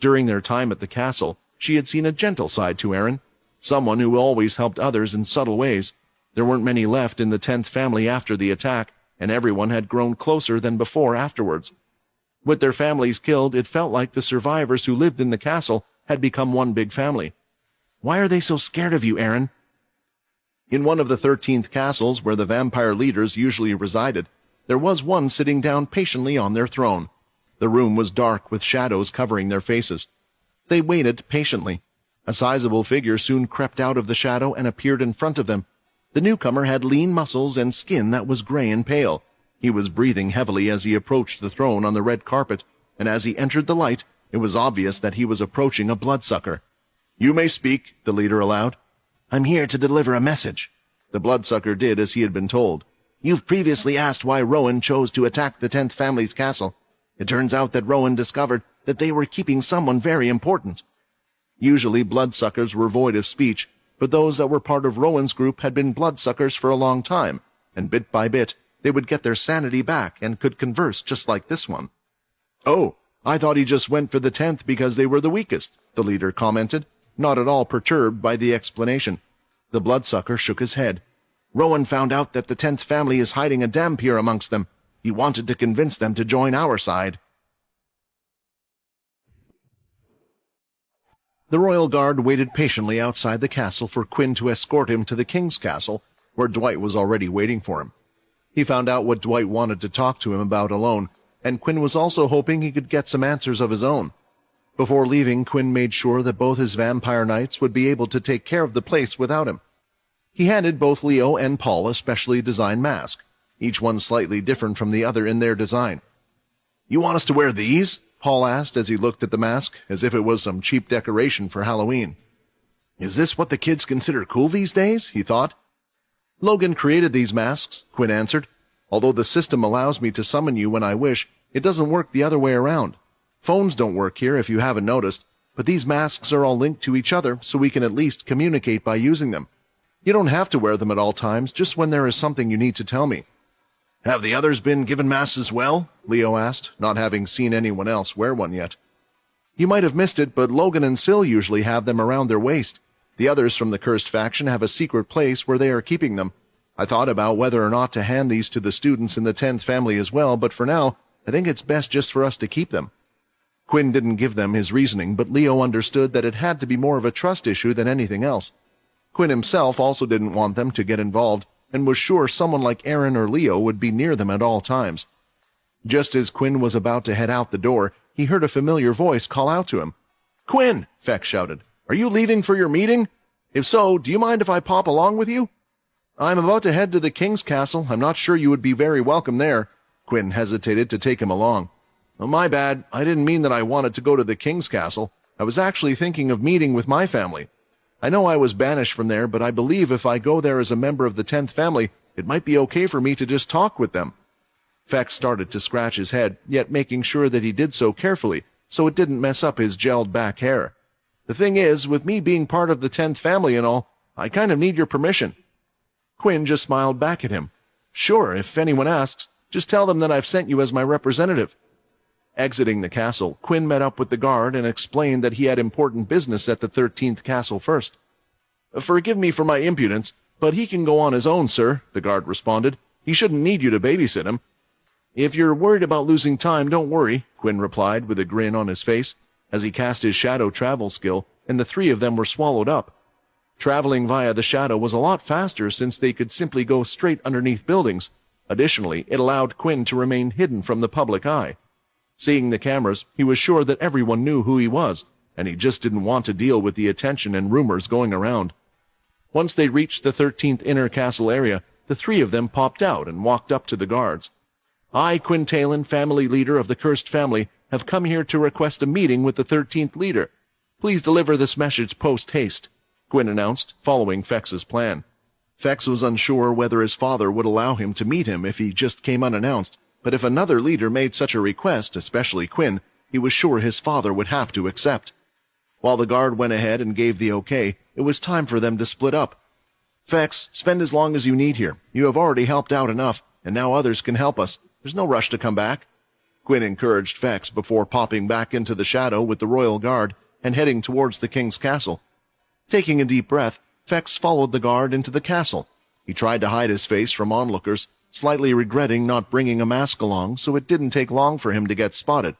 During their time at the castle, she had seen a gentle side to Erin, someone who always helped others in subtle ways. There weren't many left in the 10th family after the attack, and everyone had grown closer than before afterwards. With their families killed, it felt like the survivors who lived in the castle had become one big family. "Why are they so scared of you, Erin?" In one of the 13th castles where the vampire leaders usually resided, there was one sitting down patiently on their throne. The room was dark with shadows covering their faces. They waited patiently. A sizable figure soon crept out of the shadow and appeared in front of them. The newcomer had lean muscles and skin that was gray and pale. He was breathing heavily as he approached the throne on the red carpet, and as he entered the light, it was obvious that he was approaching a bloodsucker. "You may speak," the leader allowed. "I'm here to deliver a message." The bloodsucker did as he had been told. "You've previously asked why Rowan chose to attack the 10th family's castle. It turns out that Rowan discovered that they were keeping someone very important." Usually bloodsuckers were void of speech, but those that were part of Rowan's group had been bloodsuckers for a long time, and bit by bit they would get their sanity back and could converse just like this one. "Oh, I thought he just went for the 10th because they were the weakest," the leader commented, not at all perturbed by the explanation. The bloodsucker shook his head. "Rowan found out that the 10th family is hiding a dhampir amongst them. He wanted to convince them to join our side." The royal guard waited patiently outside the castle for Quinn to escort him to the king's castle, where Dwight was already waiting for him. He found out what Dwight wanted to talk to him about alone, and Quinn was also hoping he could get some answers of his own. Before leaving, Quinn made sure that both his vampire knights would be able to take care of the place without him. He handed both Leo and Paul a specially designed mask, each one slightly different from the other in their design. "You want us to wear these?" Paul asked as he looked at the mask, as if it was some cheap decoration for Halloween. "Is this what the kids consider cool these days?" he thought. "Logan created these masks," Quinn answered. "Although the system allows me to summon you when I wish, it doesn't work the other way around. Phones don't work here if you haven't noticed, but these masks are all linked to each other so we can at least communicate by using them. You don't have to wear them at all times, just when there is something you need to tell me." "Have the others been given masks as well?" Leo asked, not having seen anyone else wear one yet. "You might have missed it, but Logan and Syl usually have them around their waist. The others from the cursed faction have a secret place where they are keeping them. I thought about whether or not to hand these to the students in the 10th family as well, but for now, I think it's best just for us to keep them." Quinn didn't give them his reasoning, but Leo understood that it had to be more of a trust issue than anything else. Quinn himself also didn't want them to get involved, and was sure someone like Aaron or Leo would be near them at all times. Just as Quinn was about to head out the door, he heard a familiar voice call out to him. "Quinn!" Fex shouted. "Are you leaving for your meeting? If so, do you mind if I pop along with you?" "I'm about to head to the king's castle. I'm not sure you would be very welcome there." Quinn hesitated to take him along. "Oh, my bad. I didn't mean that I wanted to go to the king's castle. I was actually thinking of meeting with my family. I know I was banished from there, but I believe if I go there as a member of the 10th family, it might be okay for me to just talk with them." Fex started to scratch his head, yet making sure that he did so carefully, so it didn't mess up his gelled back hair. "The thing is, with me being part of the 10th family and all, I kind of need your permission." Quinn just smiled back at him. "Sure, if anyone asks, just tell them that I've sent you as my representative." Exiting the castle, Quinn met up with the guard and explained that he had important business at the 13th castle first. "Forgive me for my impudence, but he can go on his own, sir," the guard responded. "He shouldn't need you to babysit him." "If you're worried about losing time, don't worry," Quinn replied with a grin on his face, as he cast his shadow travel skill, and the three of them were swallowed up. Traveling via the shadow was a lot faster since they could simply go straight underneath buildings. Additionally, it allowed Quinn to remain hidden from the public eye. Seeing the cameras, he was sure that everyone knew who he was, and he just didn't want to deal with the attention and rumors going around. Once they reached the 13th inner castle area, the three of them popped out and walked up to the guards. "I, Quinn Talon, family leader of the cursed family, have come here to request a meeting with the 13th leader. Please deliver this message post-haste," Quinn announced, following Fex's plan. Fex was unsure whether his father would allow him to meet him if he just came unannounced, but if another leader made such a request, especially Quinn, he was sure his father would have to accept. While the guard went ahead and gave the okay, it was time for them to split up. "Fex, spend as long as you need here. You have already helped out enough, and now others can help us. There's no rush to come back," Quinn encouraged Fex before popping back into the shadow with the royal guard and heading towards the king's castle. Taking a deep breath, Fex followed the guard into the castle. He tried to hide his face from onlookers, slightly regretting not bringing a mask along, so it didn't take long for him to get spotted.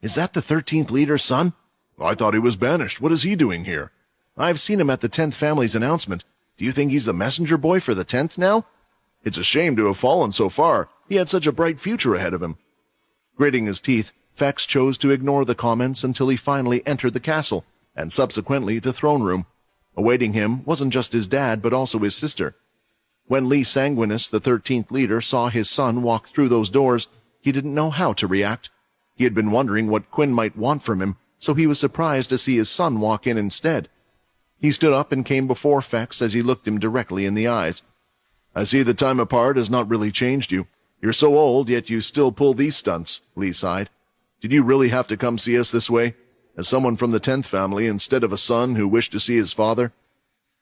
"Is that the 13th leader's son?" "I thought he was banished. What is he doing here?" "I've seen him at the 10th family's announcement. Do you think he's the messenger boy for the 10th now?" "It's a shame to have fallen so far. He had such a bright future ahead of him." Gritting his teeth, Fex chose to ignore the comments until he finally entered the castle, and subsequently the throne room. Awaiting him wasn't just his dad, but also his sister. When Lee Sanguinus, the 13th leader, saw his son walk through those doors, he didn't know how to react. He had been wondering what Quinn might want from him, so he was surprised to see his son walk in instead. He stood up and came before Fex as he looked him directly in the eyes. "I see the time apart has not really changed you. You're so old, yet you still pull these stunts," Lee sighed. "Did you really have to come see us this way? As someone from the 10th family instead of a son who wished to see his father?"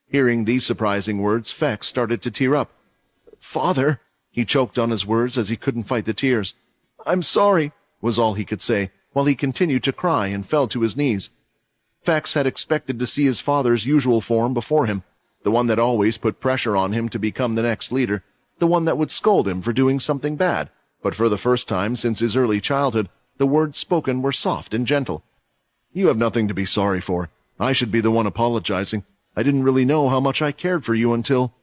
Hearing these surprising words, Fex started to tear up. "Father," he choked on his words as he couldn't fight the tears. "I'm sorry," was all he could say, while he continued to cry and fell to his knees. Fex had expected to see his father's usual form before him, the one that always put pressure on him to become the next leader, the one that would scold him for doing something bad, but for the first time since his early childhood, the words spoken were soft and gentle. "You have nothing to be sorry for. I should be the one apologizing. I didn't really know how much I cared for you until—"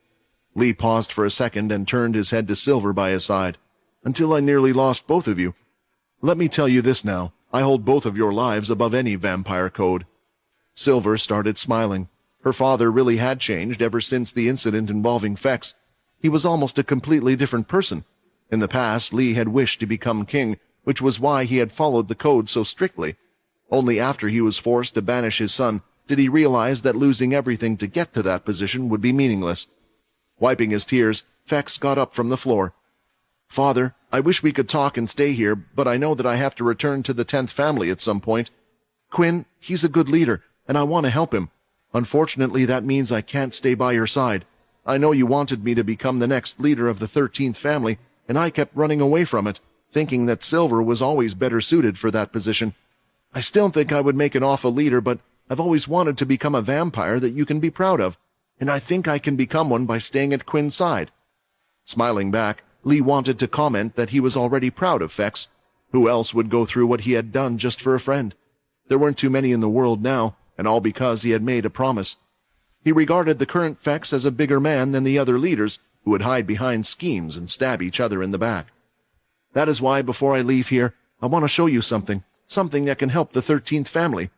Lee paused for a second and turned his head to Silver by his side. "Until I nearly lost both of you. Let me tell you this now. I hold both of your lives above any vampire code." Silver started smiling. Her father really had changed ever since the incident involving Fex. He was almost a completely different person. In the past, Lee had wished to become king, which was why he had followed the code so strictly. Only after he was forced to banish his son did he realize that losing everything to get to that position would be meaningless. Wiping his tears, Fex got up from the floor. "Father, I wish we could talk and stay here, but I know that I have to return to the 10th family at some point. Quinn, he's a good leader, and I want to help him. Unfortunately, that means I can't stay by your side. I know you wanted me to become the next leader of the 13th family, and I kept running away from it, thinking that Silver was always better suited for that position. I still think I would make an awful leader, but I've always wanted to become a vampire that you can be proud of, and I think I can become one by staying at Quinn's side." Smiling back, Lee wanted to comment that he was already proud of Fex. Who else would go through what he had done just for a friend? There weren't too many in the world now, and all because he had made a promise. He regarded the current Fex as a bigger man than the other leaders, who would hide behind schemes and stab each other in the back. That is why, before I leave here, I want to show you something that can help the 13th family.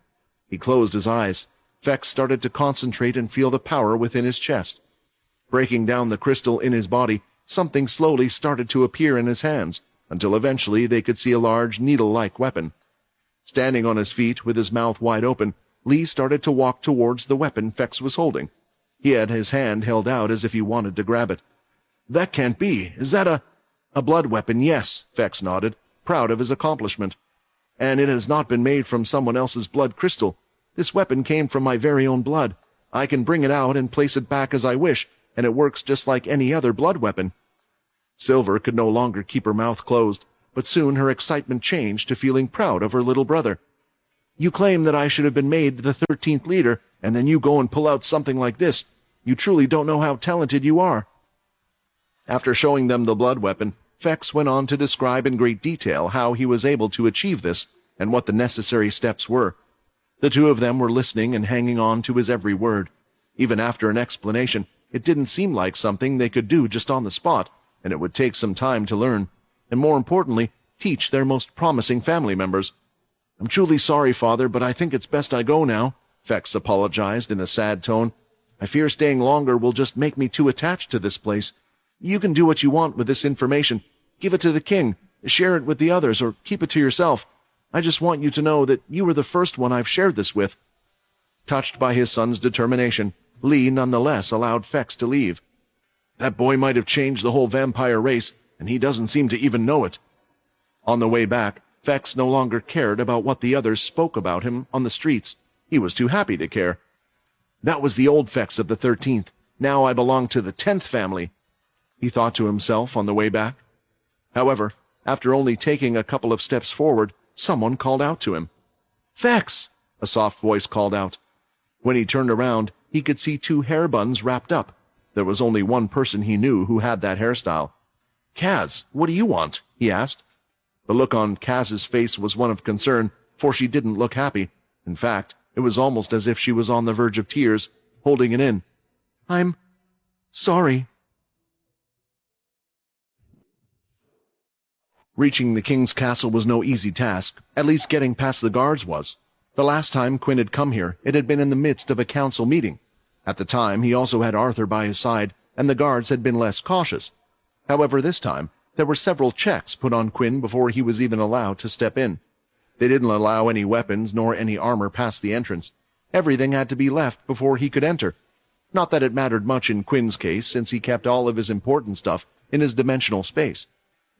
He closed his eyes. Fex started to concentrate and feel the power within his chest. Breaking down the crystal in his body, something slowly started to appear in his hands, until eventually they could see a large needle-like weapon. Standing on his feet with his mouth wide open, Lee started to walk towards the weapon Fex was holding. He had his hand held out as if he wanted to grab it. That can't be. Is that a blood weapon? Yes, Fex nodded, proud of his accomplishment. And it has not been made from someone else's blood crystal. This weapon came from my very own blood. I can bring it out and place it back as I wish, and it works just like any other blood weapon. Silver could no longer keep her mouth closed, but soon her excitement changed to feeling proud of her little brother. You claim that I should have been made the 13th leader, and then you go and pull out something like this. You truly don't know how talented you are. After showing them the blood weapon, Fex went on to describe in great detail how he was able to achieve this, and what the necessary steps were. The two of them were listening and hanging on to his every word. Even after an explanation, it didn't seem like something they could do just on the spot, and it would take some time to learn, and more importantly, teach their most promising family members. I'm truly sorry, Father, but I think it's best I go now, Fex apologized in a sad tone. I fear staying longer will just make me too attached to this place. You can do what you want with this information. Give it to the king, share it with the others, or keep it to yourself. I just want you to know that you were the first one I've shared this with. Touched by his son's determination, Lee nonetheless allowed Fex to leave. That boy might have changed the whole vampire race, and he doesn't seem to even know it. On the way back, Fex no longer cared about what the others spoke about him on the streets. He was too happy to care. That was the old Fex of the 13th. Now I belong to the 10th family, he thought to himself on the way back. However, after only taking a couple of steps forward, someone called out to him. Fex! A soft voice called out. When he turned around, he could see two hair buns wrapped up. There was only one person he knew who had that hairstyle. Kaz, what do you want? He asked. The look on Kaz's face was one of concern, for she didn't look happy. In fact, it was almost as if she was on the verge of tears, holding it in. I'm sorry. Reaching the king's castle was no easy task. At least getting past the guards was. The last time Quinn had come here, it had been in the midst of a council meeting. At the time, he also had Arthur by his side, and the guards had been less cautious. However, this time, there were several checks put on Quinn before he was even allowed to step in. They didn't allow any weapons nor any armor past the entrance. Everything had to be left before he could enter. Not that it mattered much in Quinn's case, since he kept all of his important stuff in his dimensional space.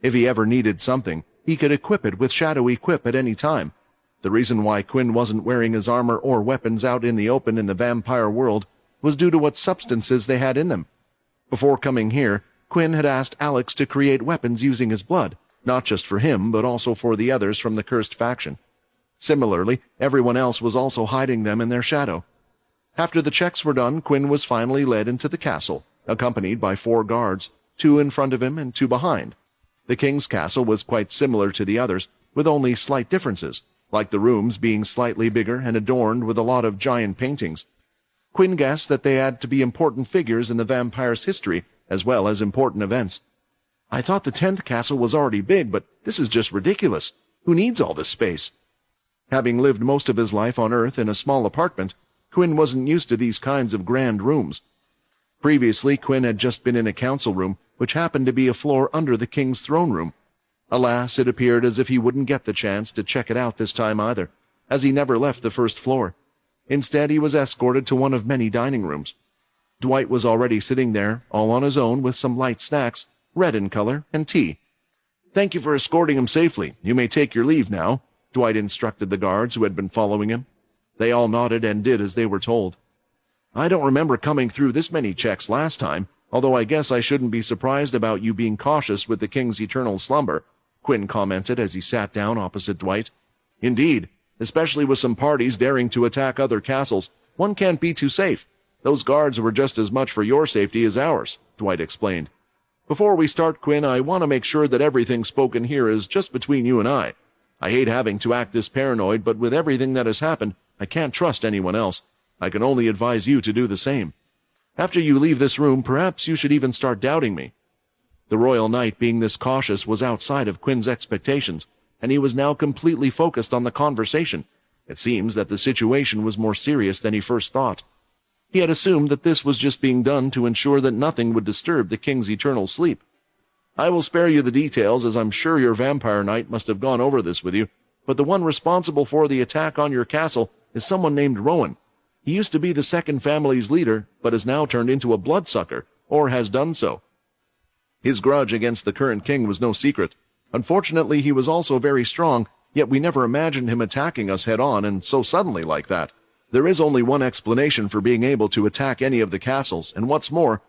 If he ever needed something, he could equip it with Shadow Equip at any time. The reason why Quinn wasn't wearing his armor or weapons out in the open in the vampire world was due to what substances they had in them. Before coming here, Quinn had asked Alex to create weapons using his blood, not just for him, but also for the others from the cursed faction. Similarly, everyone else was also hiding them in their shadow. After the checks were done, Quinn was finally led into the castle, accompanied by 4 guards, 2 in front of him and 2 behind. The king's castle was quite similar to the others, with only slight differences, like the rooms being slightly bigger and adorned with a lot of giant paintings. Quinn guessed that they had to be important figures in the vampire's history, as well as important events. I thought the 10th castle was already big, but this is just ridiculous. Who needs all this space? Having lived most of his life on Earth in a small apartment, Quinn wasn't used to these kinds of grand rooms. Previously, Quinn had just been in a council room, which happened to be a floor under the king's throne room. Alas, it appeared as if he wouldn't get the chance to check it out this time either, as he never left the first floor. Instead, he was escorted to one of many dining rooms. Dwight was already sitting there, all on his own, with some light snacks, red in color, and tea. Thank you for escorting him safely. You may take your leave now, Dwight instructed the guards who had been following him. They all nodded and did as they were told. I don't remember coming through this many checks last time, although I guess I shouldn't be surprised about you being cautious with the king's eternal slumber, Quinn commented as he sat down opposite Dwight. Indeed, especially with some parties daring to attack other castles, one can't be too safe. Those guards were just as much for your safety as ours, Dwight explained. Before we start, Quinn, I want to make sure that everything spoken here is just between you and I. I hate having to act this paranoid, but with everything that has happened, I can't trust anyone else. I can only advise you to do the same. After you leave this room, perhaps you should even start doubting me." The royal knight, being this cautious, was outside of Quinn's expectations, and he was now completely focused on the conversation. It seems that the situation was more serious than he first thought. He had assumed that this was just being done to ensure that nothing would disturb the king's eternal sleep. "I will spare you the details, as I'm sure your vampire knight must have gone over this with you, but the one responsible for the attack on your castle is someone named Rowan. He used to be the second family's leader, but has now turned into a bloodsucker, or has done so. His grudge against the current king was no secret. Unfortunately, he was also very strong, yet we never imagined him attacking us head-on and so suddenly like that. There is only one explanation for being able to attack any of the castles, and what's more,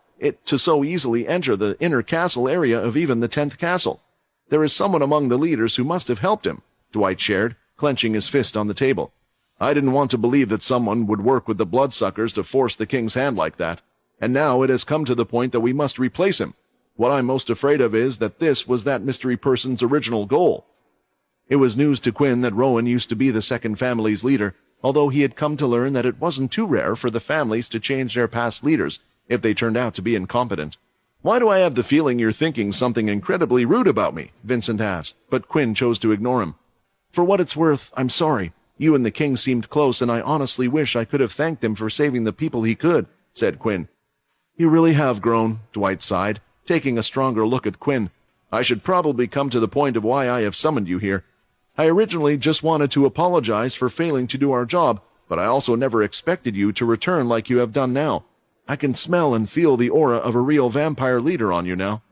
to so easily enter the inner castle area of even the 10th castle. There is someone among the leaders who must have helped him," Dwight shared, clenching his fist on the table. "I didn't want to believe that someone would work with the bloodsuckers to force the king's hand like that, and now it has come to the point that we must replace him. What I'm most afraid of is that this was that mystery person's original goal." It was news to Quinn that Rowan used to be the second family's leader, although he had come to learn that it wasn't too rare for the families to change their past leaders if they turned out to be incompetent. "Why do I have the feeling you're thinking something incredibly rude about me?" Vincent asked, but Quinn chose to ignore him. "For what it's worth, I'm sorry. You and the king seemed close, and I honestly wish I could have thanked him for saving the people he could," said Quinn. "You really have grown," Dwight sighed, taking a stronger look at Quinn. "I should probably come to the point of why I have summoned you here. I originally just wanted to apologize for failing to do our job, but I also never expected you to return like you have done now. I can smell and feel the aura of a real vampire leader on you now.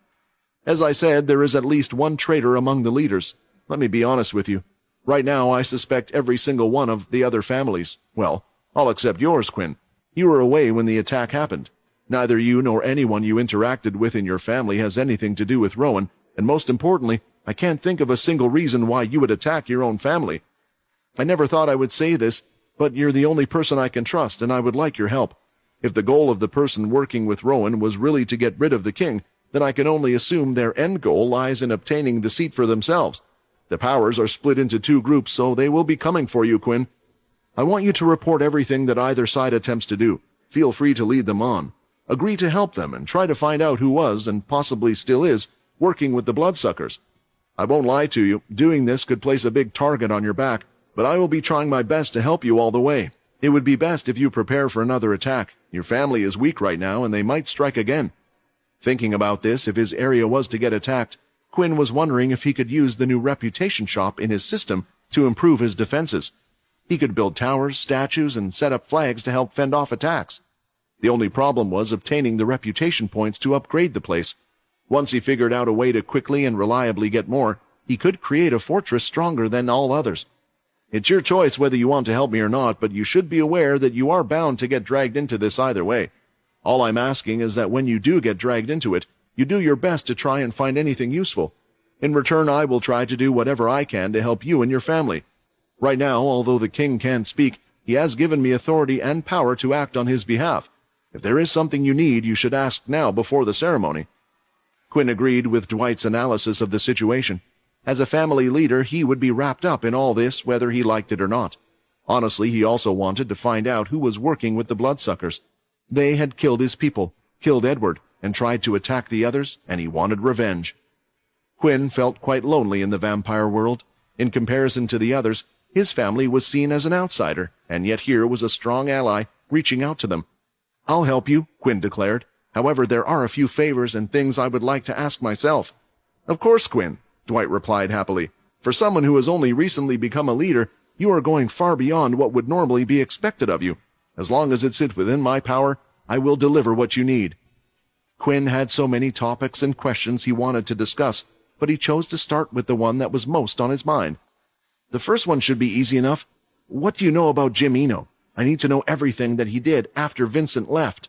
As I said, there is at least one traitor among the leaders. Let me be honest with you. Right now, I suspect every single one of the other families. Well, all except yours, Quinn. You were away when the attack happened. Neither you nor anyone you interacted with in your family has anything to do with Rowan, and most importantly, I can't think of a single reason why you would attack your own family. I never thought I would say this, but you're the only person I can trust, and I would like your help. If the goal of the person working with Rowan was really to get rid of the king, then I can only assume their end goal lies in obtaining the seat for themselves. The powers are split into two groups, so they will be coming for you, Quinn. I want you to report everything that either side attempts to do. Feel free to lead them on. Agree to help them and try to find out who was, and possibly still is, working with the bloodsuckers. I won't lie to you, doing this could place a big target on your back, but I will be trying my best to help you all the way. It would be best if you prepare for another attack. Your family is weak right now, and they might strike again." Thinking about this, if his area was to get attacked, Quinn was wondering if he could use the new reputation shop in his system to improve his defenses. He could build towers, statues, and set up flags to help fend off attacks. The only problem was obtaining the reputation points to upgrade the place. Once he figured out a way to quickly and reliably get more, he could create a fortress stronger than all others. It's your choice whether you want to help me or not, but you should be aware that you are bound to get dragged into this either way. All I'm asking is that when you do get dragged into it, you do your best to try and find anything useful. In return, I will try to do whatever I can to help you and your family. Right now, although the king can't speak, he has given me authority and power to act on his behalf. If there is something you need, you should ask now before the ceremony." Quinn agreed with Dwight's analysis of the situation. As a family leader, he would be wrapped up in all this, whether he liked it or not. Honestly, he also wanted to find out who was working with the bloodsuckers. They had killed his people, killed Edward, and tried to attack the others, and he wanted revenge. Quinn felt quite lonely in the vampire world. In comparison to the others, his family was seen as an outsider, and yet here was a strong ally reaching out to them. "I'll help you," Quinn declared. "However, there are a few favors and things I would like to ask myself." "Of course, Quinn," Dwight replied happily. "For someone who has only recently become a leader, you are going far beyond what would normally be expected of you. As long as it sits within my power, I will deliver what you need." Quinn had so many topics and questions he wanted to discuss, but he chose to start with the one that was most on his mind. "The first one should be easy enough. What do you know about Jim Eno? I need to know everything that he did after Vincent left."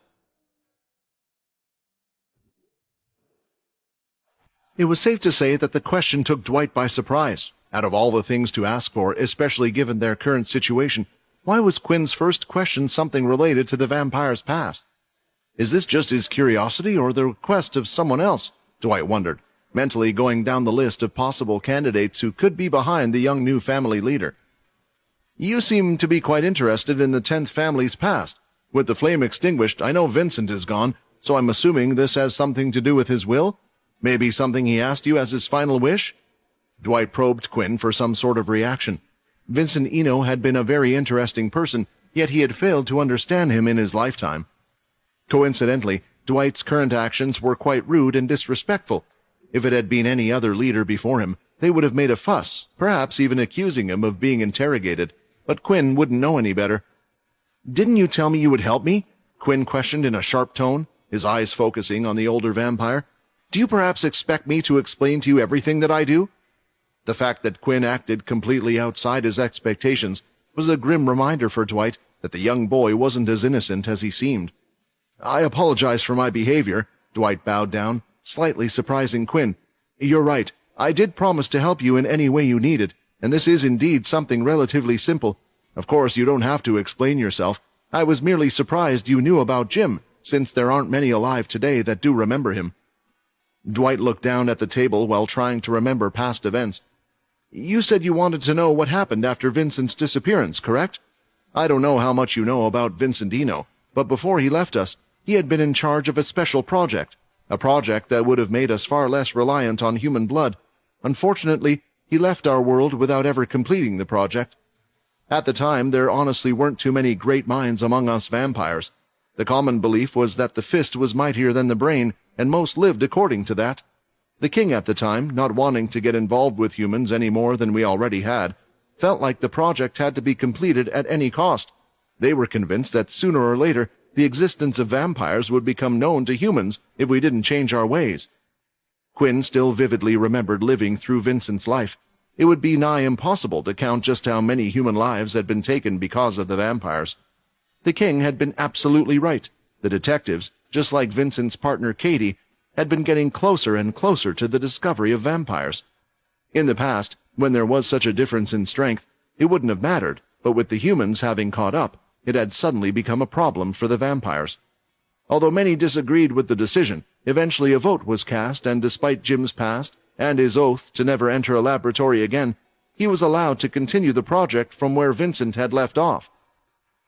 It was safe to say that the question took Dwight by surprise. Out of all the things to ask for, especially given their current situation, why was Quinn's first question something related to the vampire's past? Is this just his curiosity or the request of someone else? Dwight wondered, mentally going down the list of possible candidates who could be behind the young new family leader. "You seem to be quite interested in the 10th family's past. With the flame extinguished, I know Vincent is gone, so I'm assuming this has something to do with his will? Maybe something he asked you as his final wish?" Dwight probed Quinn for some sort of reaction. Vincent Eno had been a very interesting person, yet he had failed to understand him in his lifetime. Coincidentally, Dwight's current actions were quite rude and disrespectful. If it had been any other leader before him, they would have made a fuss, perhaps even accusing him of being interrogated, but Quinn wouldn't know any better. "Didn't you tell me you would help me?" Quinn questioned in a sharp tone, his eyes focusing on the older vampire. "Do you perhaps expect me to explain to you everything that I do?" The fact that Quinn acted completely outside his expectations was a grim reminder for Dwight that the young boy wasn't as innocent as he seemed. "I apologize for my behavior," Dwight bowed down, slightly surprising Quinn. "You're right. I did promise to help you in any way you needed, and this is indeed something relatively simple. Of course, you don't have to explain yourself. I was merely surprised you knew about Jim, since there aren't many alive today that do remember him." Dwight looked down at the table while trying to remember past events. "You said you wanted to know what happened after Vincent's disappearance, correct? I don't know how much you know about Vincent Eno, but before he left us, he had been in charge of a special project, a project that would have made us far less reliant on human blood. Unfortunately, he left our world without ever completing the project. At the time, there honestly weren't too many great minds among us vampires. The common belief was that the fist was mightier than the brain, and most lived according to that. The king at the time, not wanting to get involved with humans any more than we already had, felt like the project had to be completed at any cost. They were convinced that sooner or later the existence of vampires would become known to humans if we didn't change our ways." Quinn still vividly remembered living through Vincent's life. It would be nigh impossible to count just how many human lives had been taken because of the vampires. The king had been absolutely right. The detectives, just like Vincent's partner Katie, had been getting closer and closer to the discovery of vampires. In the past, when there was such a difference in strength, it wouldn't have mattered, but with the humans having caught up, it had suddenly become a problem for the vampires. Although many disagreed with the decision, eventually a vote was cast, and despite Jim's past and his oath to never enter a laboratory again, he was allowed to continue the project from where Vincent had left off.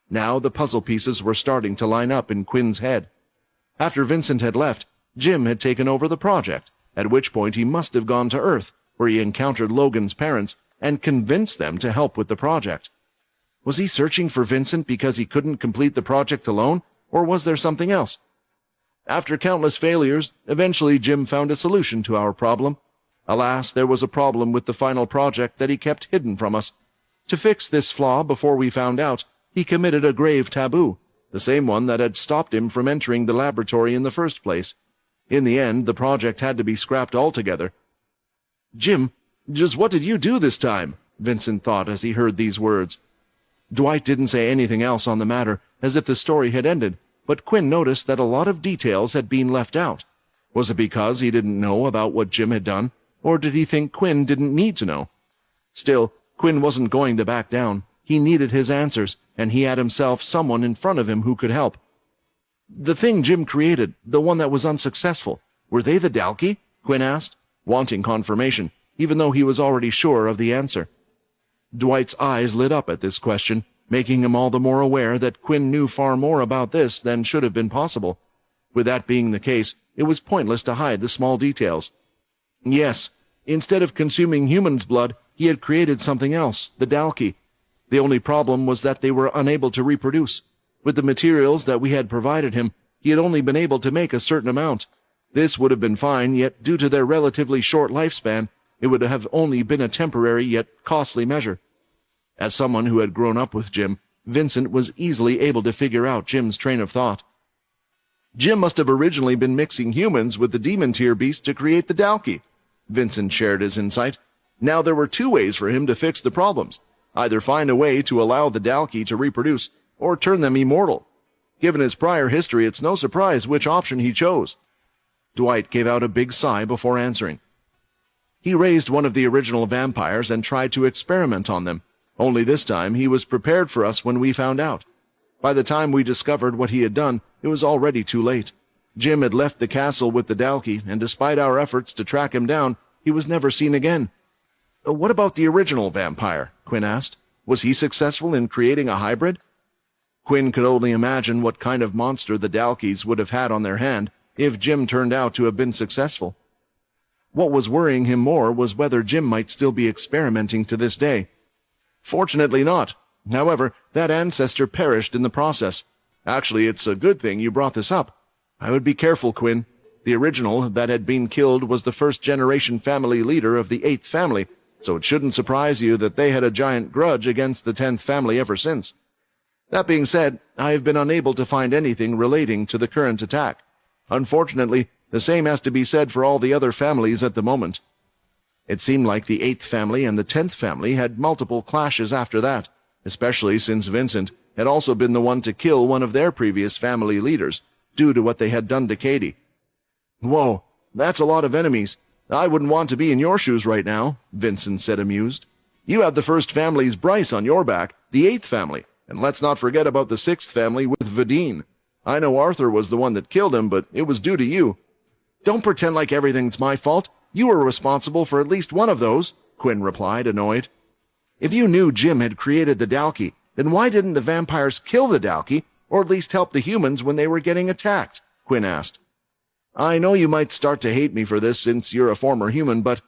Now the puzzle pieces were starting to line up in Quinn's head. After Vincent had left, Jim had taken over the project, at which point he must have gone to Earth, where he encountered Logan's parents and convinced them to help with the project. Was he searching for Vincent because he couldn't complete the project alone, or was there something else? After countless failures, eventually Jim found a solution to our problem. Alas, there was a problem with the final project that he kept hidden from us. To fix this flaw before we found out, he committed a grave taboo, the same one that had stopped him from entering the laboratory in the first place. In the end, the project had to be scrapped altogether. "Jim, just what did you do this time?" Vincent thought as he heard these words. Dwight didn't say anything else on the matter, as if the story had ended, but Quinn noticed that a lot of details had been left out. Was it because he didn't know about what Jim had done, or did he think Quinn didn't need to know? Still, Quinn wasn't going to back down. He needed his answers, and he had himself someone in front of him who could help. "The thing Jim created, the one that was unsuccessful, were they the Dalki?" Quinn asked, wanting confirmation, even though he was already sure of the answer. Dwight's eyes lit up at this question, making him all the more aware that Quinn knew far more about this than should have been possible. With that being the case, it was pointless to hide the small details. Yes, instead of consuming humans' blood, he had created something else, the Dalki. The only problem was that they were unable to reproduce. With the materials that we had provided him, he had only been able to make a certain amount. This would have been fine, yet due to their relatively short lifespan, it would have only been a temporary yet costly measure. As someone who had grown up with Jim, Vincent was easily able to figure out Jim's train of thought. Jim must have originally been mixing humans with the demon-tier beast to create the Dalki. Vincent shared his insight. Now there were two ways for him to fix the problems. Either find a way to allow the Dalki to reproduce, or turn them immortal. Given his prior history, it's no surprise which option he chose. Dwight gave out a big sigh before answering. He raised one of the original vampires and tried to experiment on them. Only this time he was prepared for us when we found out. By the time we discovered what he had done, it was already too late. Jim had left the castle with the Dalki, and despite our efforts to track him down, he was never seen again. What about the original vampire? Quinn asked. Was he successful in creating a hybrid? Quinn could only imagine what kind of monster the Dalkies would have had on their hand if Jim turned out to have been successful. What was worrying him more was whether Jim might still be experimenting to this day. Fortunately not. However, that ancestor perished in the process. Actually, it's a good thing you brought this up. I would be careful, Quinn. The original that had been killed was the first-generation family leader of the 8th family, so it shouldn't surprise you that they had a giant grudge against the 10th family ever since. That being said, I have been unable to find anything relating to the current attack. Unfortunately, the same has to be said for all the other families at the moment. It seemed like the 8th family and the 10th family had multiple clashes after that, especially since Vincent had also been the one to kill one of their previous family leaders, due to what they had done to Katie. Whoa, that's a lot of enemies. I wouldn't want to be in your shoes right now, Vincent said amused. You have the first family's Bryce on your back, the 8th family, and let's not forget about the 6th family with Vadine. I know Arthur was the one that killed him, but it was due to you. Don't pretend like everything's my fault. You were responsible for at least one of those, Quinn replied, annoyed. If you knew Jim had created the Dalki, then why didn't the vampires kill the Dalki, or at least help the humans when they were getting attacked? Quinn asked. I know you might start to hate me for this since you're a former human, but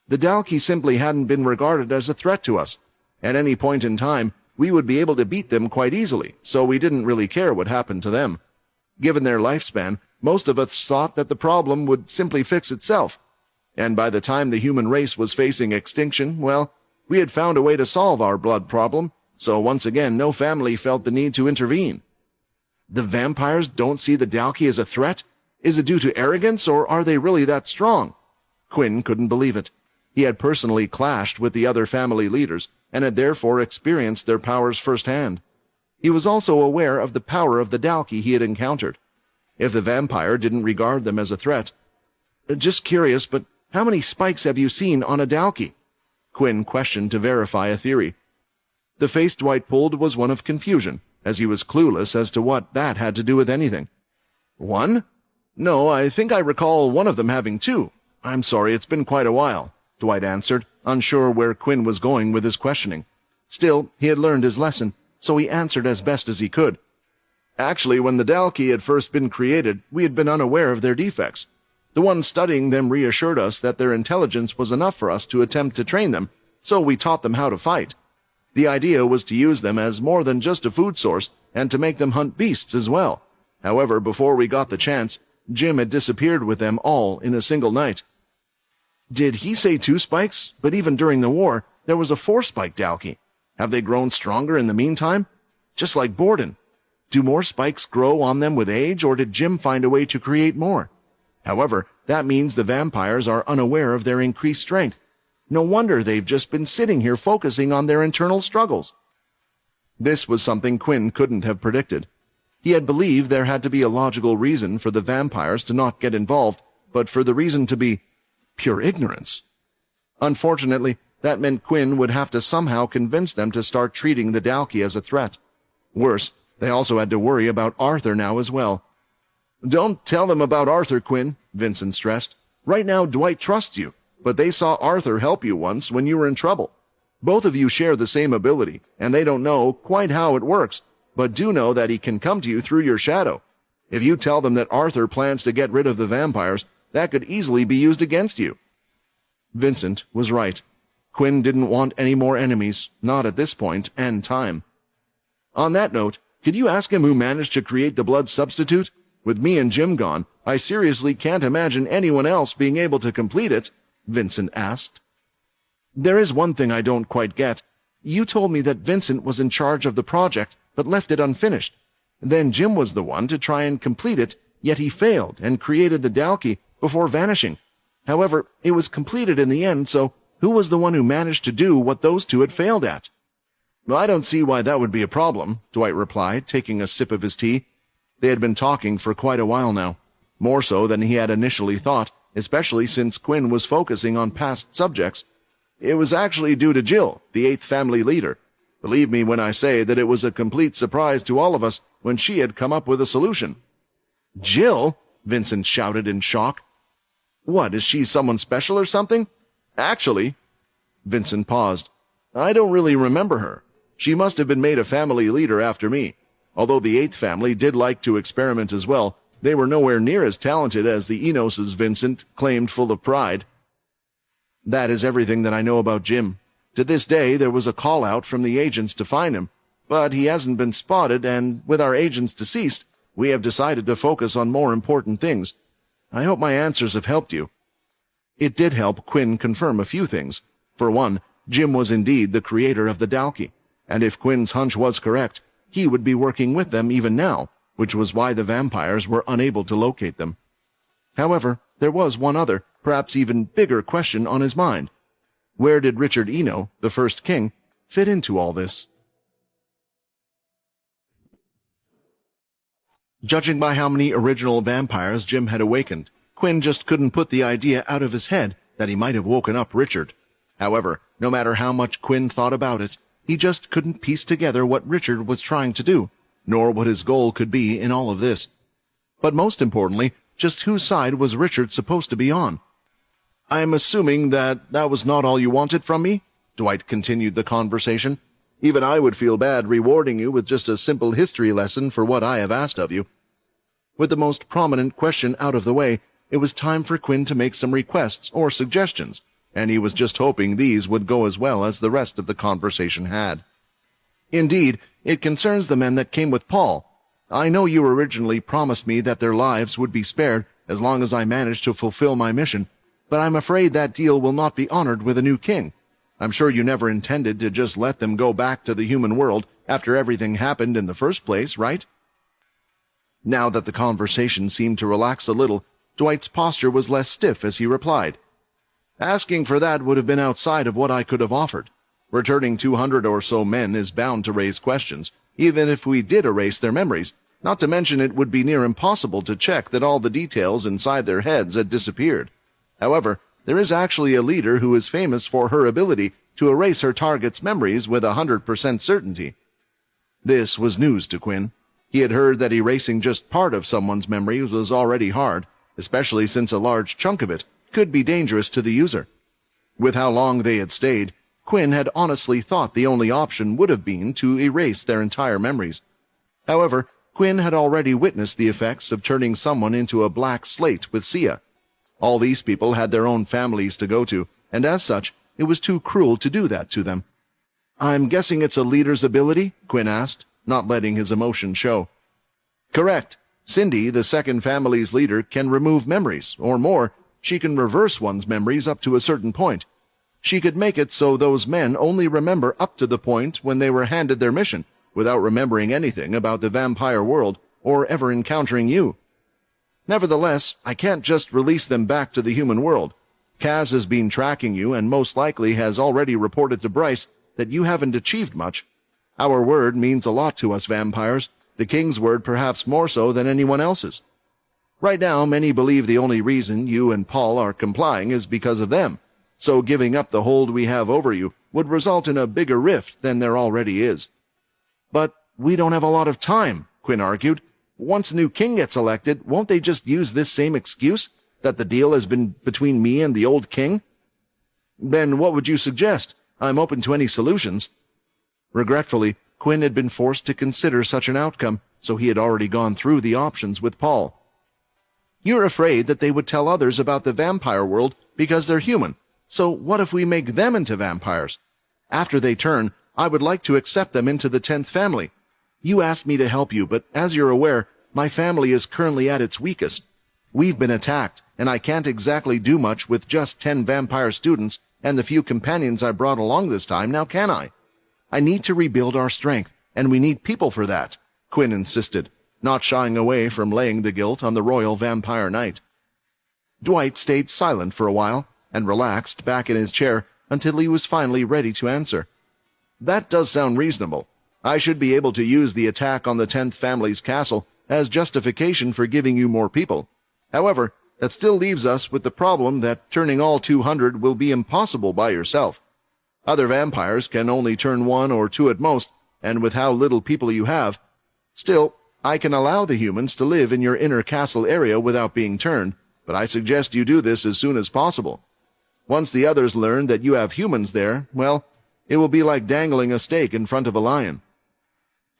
the Dalki simply hadn't been regarded as a threat to us. At any point in time, we would be able to beat them quite easily, so we didn't really care what happened to them. Given their lifespan, most of us thought that the problem would simply fix itself. And by the time the human race was facing extinction, well, we had found a way to solve our blood problem, so once again no family felt the need to intervene. The vampires don't see the Dalki as a threat? Is it due to arrogance, or are they really that strong? Quinn couldn't believe it. He had personally clashed with the other family leaders, and had therefore experienced their powers firsthand. He was also aware of the power of the Dalki he had encountered. If the vampire didn't regard them as a threat. Just curious, but how many spikes have you seen on a Dalki? Quinn questioned to verify a theory. The face Dwight pulled was one of confusion, as he was clueless as to what that had to do with anything. One? No, I think I recall one of them having 2. I'm sorry, it's been quite a while, Dwight answered, unsure where Quinn was going with his questioning. Still, he had learned his lesson, so he answered as best as he could. Actually, when the Dalki had first been created, we had been unaware of their defects. The one studying them reassured us that their intelligence was enough for us to attempt to train them, so we taught them how to fight. The idea was to use them as more than just a food source, and to make them hunt beasts as well. However, before we got the chance, Jim had disappeared with them all in a single night. Did he say 2 spikes? But even during the war, there was a 4-spike Dalki. Have they grown stronger in the meantime? Just like Borden. Do more spikes grow on them with age, or did Jim find a way to create more? However, that means the vampires are unaware of their increased strength. No wonder they've just been sitting here focusing on their internal struggles. This was something Quinn couldn't have predicted. He had believed there had to be a logical reason for the vampires to not get involved, but for the reason to be pure ignorance. Unfortunately, that meant Quinn would have to somehow convince them to start treating the Dalki as a threat. Worse, they also had to worry about Arthur now as well. Don't tell them about Arthur, Quinn, Vincent stressed. Right now Dwight trusts you, but they saw Arthur help you once when you were in trouble. Both of you share the same ability, and they don't know quite how it works, but do know that he can come to you through your shadow. If you tell them that Arthur plans to get rid of the vampires, that could easily be used against you. Vincent was right. Quinn didn't want any more enemies, not at this point and time. On that note, could you ask him who managed to create the blood substitute? With me and Jim gone, I seriously can't imagine anyone else being able to complete it, Vincent asked. There is one thing I don't quite get. You told me that Vincent was in charge of the project, but left it unfinished. Then Jim was the one to try and complete it, yet he failed and created the Dalki before vanishing. However, it was completed in the end, so who was the one who managed to do what those two had failed at? I don't see why that would be a problem, Dwight replied, taking a sip of his tea. They had been talking for quite a while now, more so than he had initially thought, especially since Quinn was focusing on past subjects. It was actually due to Jill, the 8th family leader. Believe me when I say that it was a complete surprise to all of us when she had come up with a solution. Jill? Vincent shouted in shock. What, is she someone special or something? Actually, Vincent paused. I don't really remember her. She must have been made a family leader after me. Although the eighth family did like to experiment as well, they were nowhere near as talented as the Enos's Vincent claimed full of pride. That is everything that I know about Jim. To this day, there was a call-out from the agents to find him, but he hasn't been spotted, and with our agents deceased, we have decided to focus on more important things. I hope my answers have helped you. It did help Quinn confirm a few things. For one, Jim was indeed the creator of the Dalki, and if Quinn's hunch was correct, he would be working with them even now, which was why the vampires were unable to locate them. However, there was one other, perhaps even bigger question on his mind. Where did Richard Eno, the first king, fit into all this? Judging by how many original vampires Jim had awakened, Quinn just couldn't put the idea out of his head that he might have woken up Richard. However, no matter how much Quinn thought about it, he just couldn't piece together what Richard was trying to do, nor what his goal could be in all of this. But most importantly, just whose side was Richard supposed to be on? "I'm assuming that was not all you wanted from me?" Dwight continued the conversation. "Even I would feel bad rewarding you with just a simple history lesson for what I have asked of you." With the most prominent question out of the way, it was time for Quinn to make some requests or suggestions, and he was just hoping these would go as well as the rest of the conversation had. "Indeed, it concerns the men that came with Paul. I know you originally promised me that their lives would be spared as long as I managed to fulfill my mission, but I'm afraid that deal will not be honored with a new king. I'm sure you never intended to just let them go back to the human world after everything happened in the first place, right?" Now that the conversation seemed to relax a little, Dwight's posture was less stiff as he replied, "Asking for that would have been outside of what I could have offered. Returning 200 or so men is bound to raise questions, even if we did erase their memories, not to mention it would be near impossible to check that all the details inside their heads had disappeared. However, there is actually a leader who is famous for her ability to erase her target's memories with 100% certainty." This was news to Quinn. He had heard that erasing just part of someone's memories was already hard, especially since a large chunk of it could be dangerous to the user. With how long they had stayed, Quinn had honestly thought the only option would have been to erase their entire memories. However, Quinn had already witnessed the effects of turning someone into a black slate with Sia. All these people had their own families to go to, and as such, it was too cruel to do that to them. "I'm guessing it's a leader's ability?" Quinn asked, not letting his emotion show. "Correct. Cindy, the second family's leader, can remove memories, or more, she can reverse one's memories up to a certain point. She could make it so those men only remember up to the point when they were handed their mission, without remembering anything about the vampire world or ever encountering you. Nevertheless, I can't just release them back to the human world. Kaz has been tracking you and most likely has already reported to Bryce that you haven't achieved much. Our word means a lot to us vampires, the king's word perhaps more so than anyone else's. Right now, many believe the only reason you and Paul are complying is because of them, so giving up the hold we have over you would result in a bigger rift than there already is." "But we don't have a lot of time," Quinn argued. "Once a new king gets elected, won't they just use this same excuse, that the deal has been between me and the old king?" "Then what would you suggest? I'm open to any solutions." Regretfully, Quinn had been forced to consider such an outcome, so he had already gone through the options with Paul. "You're afraid that they would tell others about the vampire world because they're human, so what if we make them into vampires? After they turn, I would like to accept them into the 10th family. You asked me to help you, but as you're aware, my family is currently at its weakest. We've been attacked, and I can't exactly do much with just 10 vampire students and the few companions I brought along this time, now can I? I need to rebuild our strength, and we need people for that," Quinn insisted, not shying away from laying the guilt on the royal vampire knight. Dwight stayed silent for a while, and relaxed back in his chair until he was finally ready to answer. "That does sound reasonable. I should be able to use the attack on the 10th family's castle as justification for giving you more people. However, that still leaves us with the problem that turning all 200 will be impossible by yourself. Other vampires can only turn 1 or 2 at most, and with how little people you have. Still, I can allow the humans to live in your inner castle area without being turned, but I suggest you do this as soon as possible. Once the others learn that you have humans there, well, it will be like dangling a steak in front of a lion."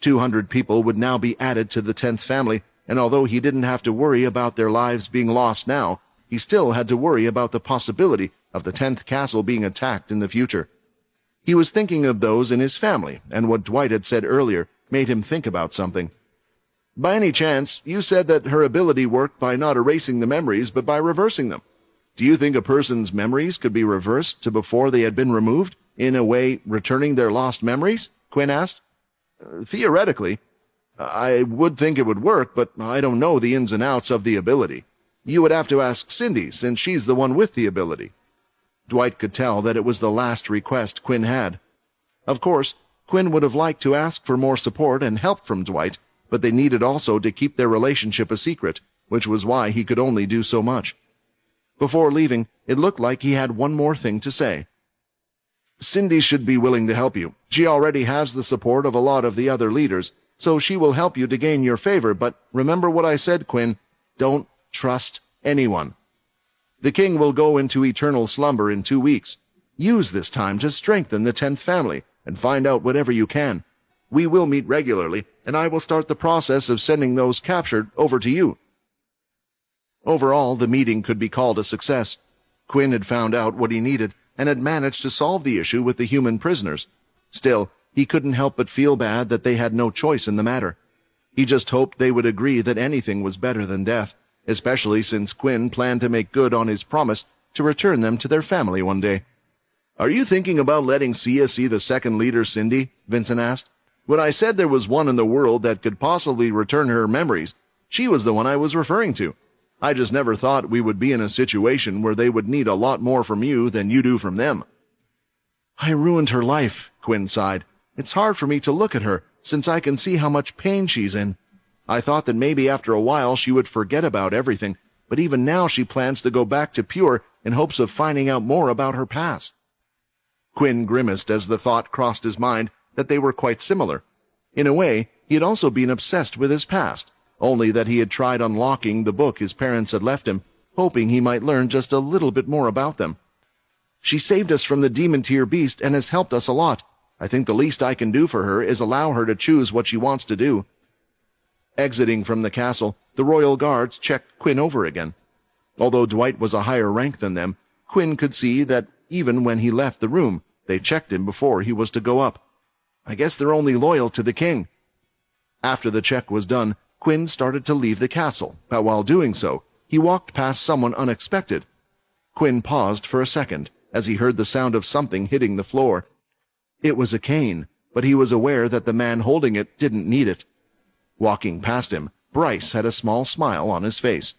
200 people would now be added to the 10th family, and although he didn't have to worry about their lives being lost now, he still had to worry about the possibility of the 10th castle being attacked in the future. He was thinking of those in his family, and what Dwight had said earlier made him think about something. By any chance, you said that her ability worked by not erasing the memories, but by reversing them. Do you think a person's memories could be reversed to before they had been removed, in a way returning their lost memories? Quinn asked. Theoretically. I would think it would work, but I don't know the ins and outs of the ability. You would have to ask Cindy, since she's the one with the ability. Dwight could tell that it was the last request Quinn had. Of course, Quinn would have liked to ask for more support and help from Dwight, but they needed also to keep their relationship a secret, which was why he could only do so much. Before leaving, it looked like he had one more thing to say. Cindy should be willing to help you. She already has the support of a lot of the other leaders, so she will help you to gain your favor, but remember what I said, Quinn. Don't trust anyone. The king will go into eternal slumber in 2 weeks. Use this time to strengthen the 10th family and find out whatever you can. We will meet regularly, and I will start the process of sending those captured over to you. Overall, the meeting could be called a success. Quinn had found out what he needed and had managed to solve the issue with the human prisoners. Still, he couldn't help but feel bad that they had no choice in the matter. He just hoped they would agree that anything was better than death, especially since Quinn planned to make good on his promise to return them to their family one day. Are you thinking about letting Sia see the second leader, Cindy? Vincent asked. When I said there was one in the world that could possibly return her memories, she was the one I was referring to. I just never thought we would be in a situation where they would need a lot more from you than you do from them. I ruined her life, Quinn sighed. It's hard for me to look at her, since I can see how much pain she's in. I thought that maybe after a while she would forget about everything, but even now she plans to go back to Pure in hopes of finding out more about her past. Quinn grimaced as the thought crossed his mind that they were quite similar. In a way, he had also been obsessed with his past, only that he had tried unlocking the book his parents had left him, hoping he might learn just a little bit more about them. She saved us from the demon-tier beast and has helped us a lot. I think the least I can do for her is allow her to choose what she wants to do. Exiting from the castle, the royal guards checked Quinn over again. Although Dwight was a higher rank than them, Quinn could see that even when he left the room, they checked him before he was to go up. I guess they're only loyal to the king. After the check was done, Quinn started to leave the castle, but while doing so, he walked past someone unexpected. Quinn paused for a second as he heard the sound of something hitting the floor. It was a cane, but he was aware that the man holding it didn't need it. Walking past him, Bryce had a small smile on his face.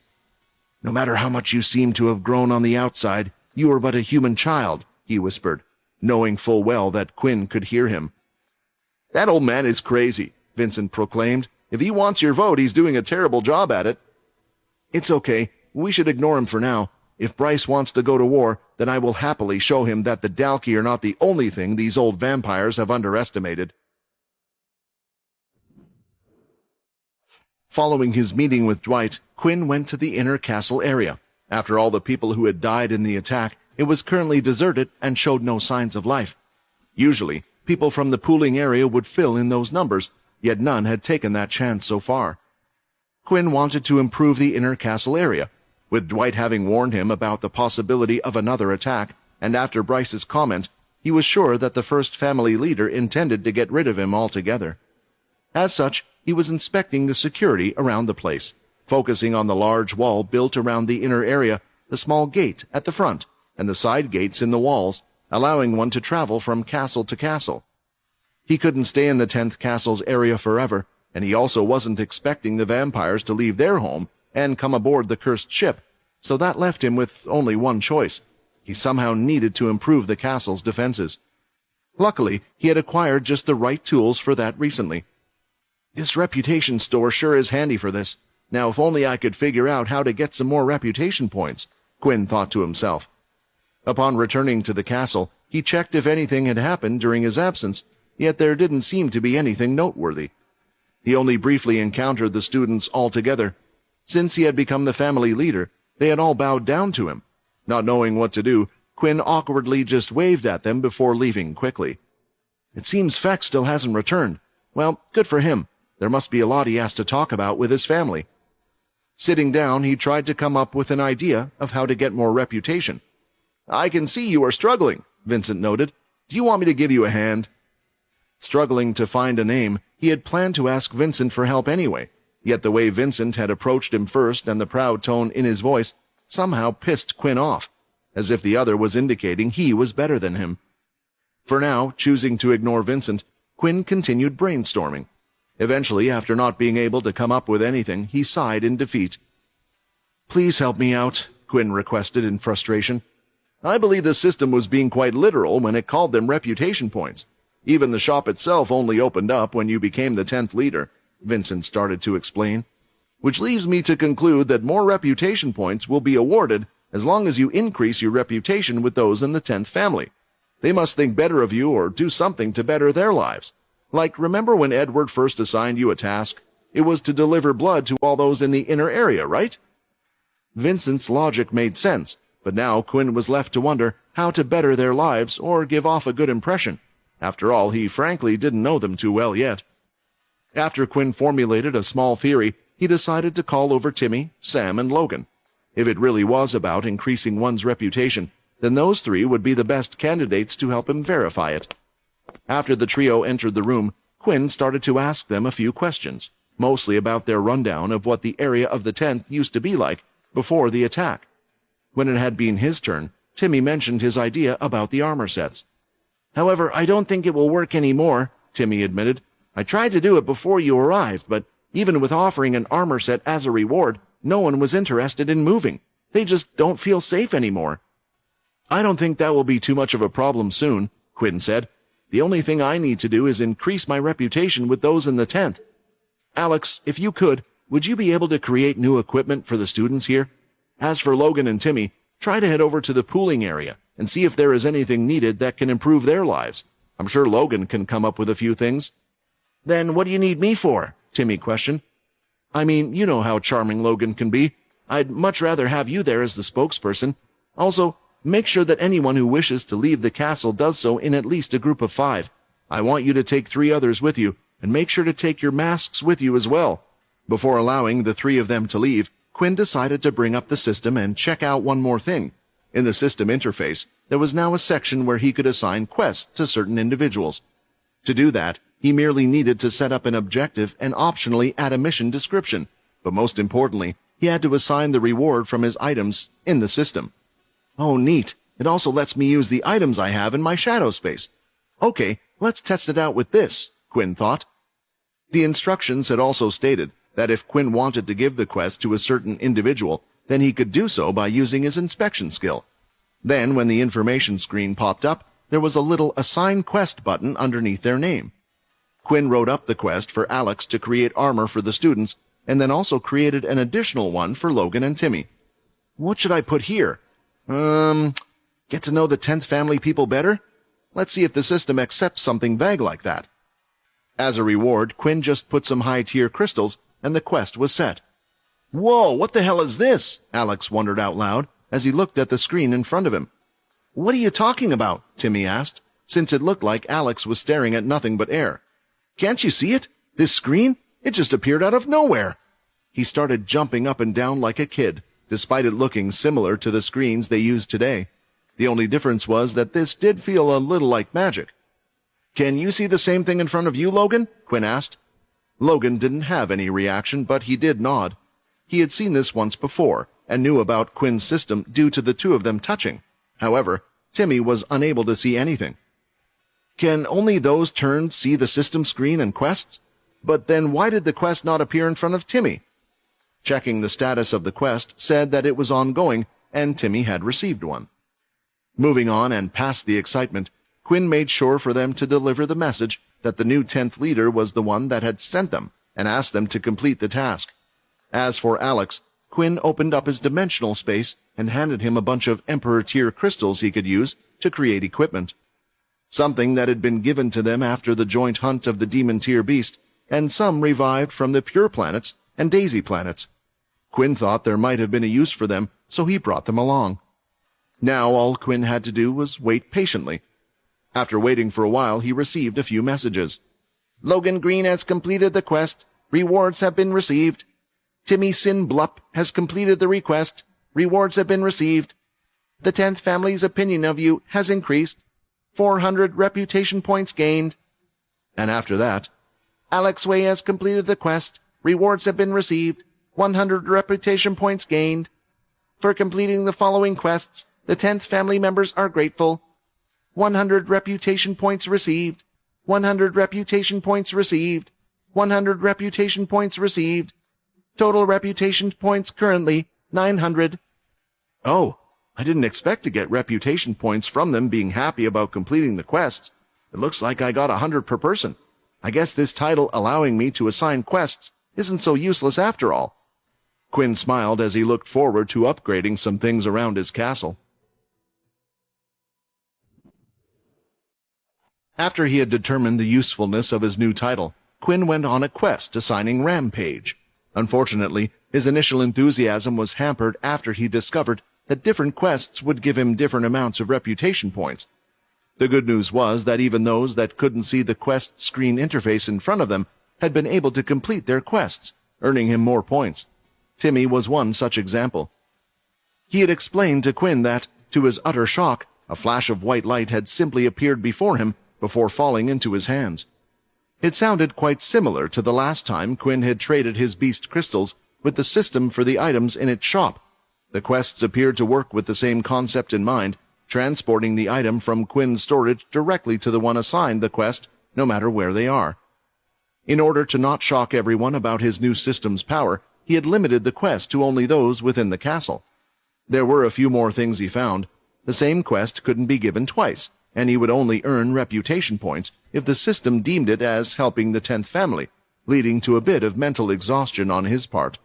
No matter how much you seem to have grown on the outside, you are but a human child, he whispered, knowing full well that Quinn could hear him. That old man is crazy, Vincent proclaimed. If he wants your vote, he's doing a terrible job at it. It's okay. We should ignore him for now. If Bryce wants to go to war, then I will happily show him that the Dalki are not the only thing these old vampires have underestimated. Following his meeting with Dwight, Quinn went to the inner castle area. After all the people who had died in the attack, it was currently deserted and showed no signs of life. Usually, people from the pooling area would fill in those numbers, yet none had taken that chance so far. Quinn wanted to improve the inner castle area, with Dwight having warned him about the possibility of another attack, and after Bryce's comment, he was sure that the first family leader intended to get rid of him altogether. As such, he was inspecting the security around the place, focusing on the large wall built around the inner area, the small gate at the front, and the side gates in the walls, allowing one to travel from castle to castle. He couldn't stay in the 10th castle's area forever, and he also wasn't expecting the vampires to leave their home and come aboard the cursed ship, so that left him with only one choice. He somehow needed to improve the castle's defenses. Luckily, he had acquired just the right tools for that recently. This reputation store sure is handy for this. Now if only I could figure out how to get some more reputation points, Quinn thought to himself. Upon returning to the castle, he checked if anything had happened during his absence, yet there didn't seem to be anything noteworthy. He only briefly encountered the students altogether. Since he had become the family leader, they had all bowed down to him. Not knowing what to do, Quinn awkwardly just waved at them before leaving quickly. It seems Feck still hasn't returned. Well, good for him. There must be a lot he has to talk about with his family. Sitting down, he tried to come up with an idea of how to get more reputation. I can see you are struggling, Vincent noted. Do you want me to give you a hand? Struggling to find a name, he had planned to ask Vincent for help anyway, yet the way Vincent had approached him first and the proud tone in his voice somehow pissed Quinn off, as if the other was indicating he was better than him. For now, choosing to ignore Vincent, Quinn continued brainstorming. Eventually, after not being able to come up with anything, he sighed in defeat. Please help me out, Quinn requested in frustration. I believe the system was being quite literal when it called them reputation points. Even the shop itself only opened up when you became the 10th leader, Vincent started to explain. Which leaves me to conclude that more reputation points will be awarded as long as you increase your reputation with those in the 10th family. They must think better of you or do something to better their lives. Like, remember when Edward first assigned you a task? It was to deliver blood to all those in the inner area, right? Vincent's logic made sense, but now Quinn was left to wonder how to better their lives or give off a good impression. After all, he frankly didn't know them too well yet. After Quinn formulated a small theory, he decided to call over Timmy, Sam, and Logan. If it really was about increasing one's reputation, then those three would be the best candidates to help him verify it. After the trio entered the room, Quinn started to ask them a few questions, mostly about their rundown of what the area of the 10th used to be like before the attack. When it had been his turn, Timmy mentioned his idea about the armor sets. However, I don't think it will work anymore, Timmy admitted. I tried to do it before you arrived, but even with offering an armor set as a reward, no one was interested in moving. They just don't feel safe anymore. I don't think that will be too much of a problem soon, Quinn said. The only thing I need to do is increase my reputation with those in the 10th. Alex, if you could, would you be able to create new equipment for the students here? As for Logan and Timmy, try to head over to the pooling area and see if there is anything needed that can improve their lives. I'm sure Logan can come up with a few things. Then what do you need me for? Timmy questioned. I mean, you know how charming Logan can be. I'd much rather have you there as the spokesperson. Also, make sure that anyone who wishes to leave the castle does so in at least a group of 5. I want you to take 3 others with you, and make sure to take your masks with you as well. Before allowing the 3 of them to leave, Quinn decided to bring up the system and check out one more thing. In the system interface, there was now a section where he could assign quests to certain individuals. To do that, he merely needed to set up an objective and optionally add a mission description, but most importantly, he had to assign the reward from his items in the system. Oh, neat. It also lets me use the items I have in my shadow space. Okay, let's test it out with this, Quinn thought. The instructions had also stated that if Quinn wanted to give the quest to a certain individual, then he could do so by using his inspection skill. Then, when the information screen popped up, there was a little Assign Quest button underneath their name. Quinn wrote up the quest for Alex to create armor for the students, and then also created an additional one for Logan and Timmy. What should I put here? Get to know the 10th family people better? Let's see if the system accepts something vague like that. As a reward, Quinn just put some high-tier crystals, and the quest was set. Whoa, what the hell is this? Alex wondered out loud as he looked at the screen in front of him. What are you talking about? Timmy asked, since it looked like Alex was staring at nothing but air. Can't you see it? This screen? It just appeared out of nowhere. He started jumping up and down like a kid, despite it looking similar to the screens they use today. The only difference was that this did feel a little like magic. Can you see the same thing in front of you, Logan? Quinn asked. Logan didn't have any reaction, but he did nod. He had seen this once before, and knew about Quinn's system due to the 2 of them touching. However, Timmy was unable to see anything. Can only those turned see the system screen and quests? But then why did the quest not appear in front of Timmy? Checking the status of the quest said that it was ongoing, and Timmy had received one. Moving on and past the excitement, Quinn made sure for them to deliver the message that the new 10th leader was the one that had sent them, and asked them to complete the task. As for Alex, Quinn opened up his dimensional space and handed him a bunch of Emperor-tier crystals he could use to create equipment. Something that had been given to them after the joint hunt of the demon-tier beast, and some revived from the pure planets and daisy planets. Quinn thought there might have been a use for them, so he brought them along. Now all Quinn had to do was wait patiently. After waiting for a while, he received a few messages. Logan Green has completed the quest. Rewards have been received. Timmy Sin Blup has completed the request. Rewards have been received. The 10th family's opinion of you has increased. 400 reputation points gained. And after that, Alex Way has completed the quest. Rewards have been received. 100 reputation points gained. For completing the following quests, the 10th family members are grateful. 100 reputation points received. 100 reputation points received. 100 reputation points received. Total reputation points currently 900. Oh, I didn't expect to get reputation points from them being happy about completing the quests. It looks like I got 100 per person. I guess this title allowing me to assign quests isn't so useless after all. Quinn smiled as he looked forward to upgrading some things around his castle. After he had determined the usefulness of his new title, Quinn went on a quest assigning Rampage. Unfortunately, his initial enthusiasm was hampered after he discovered that different quests would give him different amounts of reputation points. The good news was that even those that couldn't see the quest screen interface in front of them had been able to complete their quests, earning him more points. Timmy was one such example. He had explained to Quinn that, to his utter shock, a flash of white light had simply appeared before him before falling into his hands. It sounded quite similar to the last time Quinn had traded his beast crystals with the system for the items in its shop. The quests appeared to work with the same concept in mind, transporting the item from Quinn's storage directly to the one assigned the quest, no matter where they are. In order to not shock everyone about his new system's power, he had limited the quest to only those within the castle. There were a few more things he found. The same quest couldn't be given twice, and he would only earn reputation points if the system deemed it as helping the 10th family, leading to a bit of mental exhaustion on his part.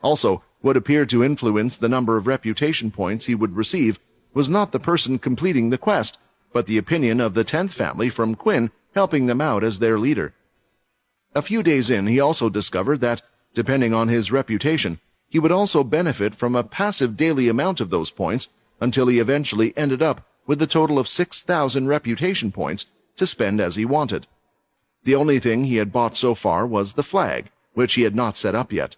Also, what appeared to influence the number of reputation points he would receive was not the person completing the quest, but the opinion of the 10th family from Quinn helping them out as their leader. A few days in, he also discovered that, depending on his reputation, he would also benefit from a passive daily amount of those points until he eventually ended up with a total of 6,000 reputation points to spend as he wanted. The only thing he had bought so far was the flag, which he had not set up yet.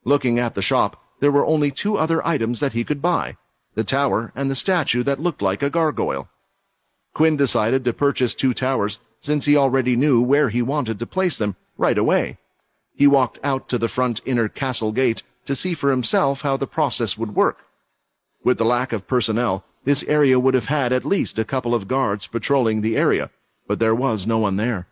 Looking at the shop, there were only 2 other items that he could buy, the tower and the statue that looked like a gargoyle. Quinn decided to purchase 2 towers since he already knew where he wanted to place them right away. He walked out to the front inner castle gate to see for himself how the process would work. With the lack of personnel, this area would have had at least a couple of guards patrolling the area, but there was no one there.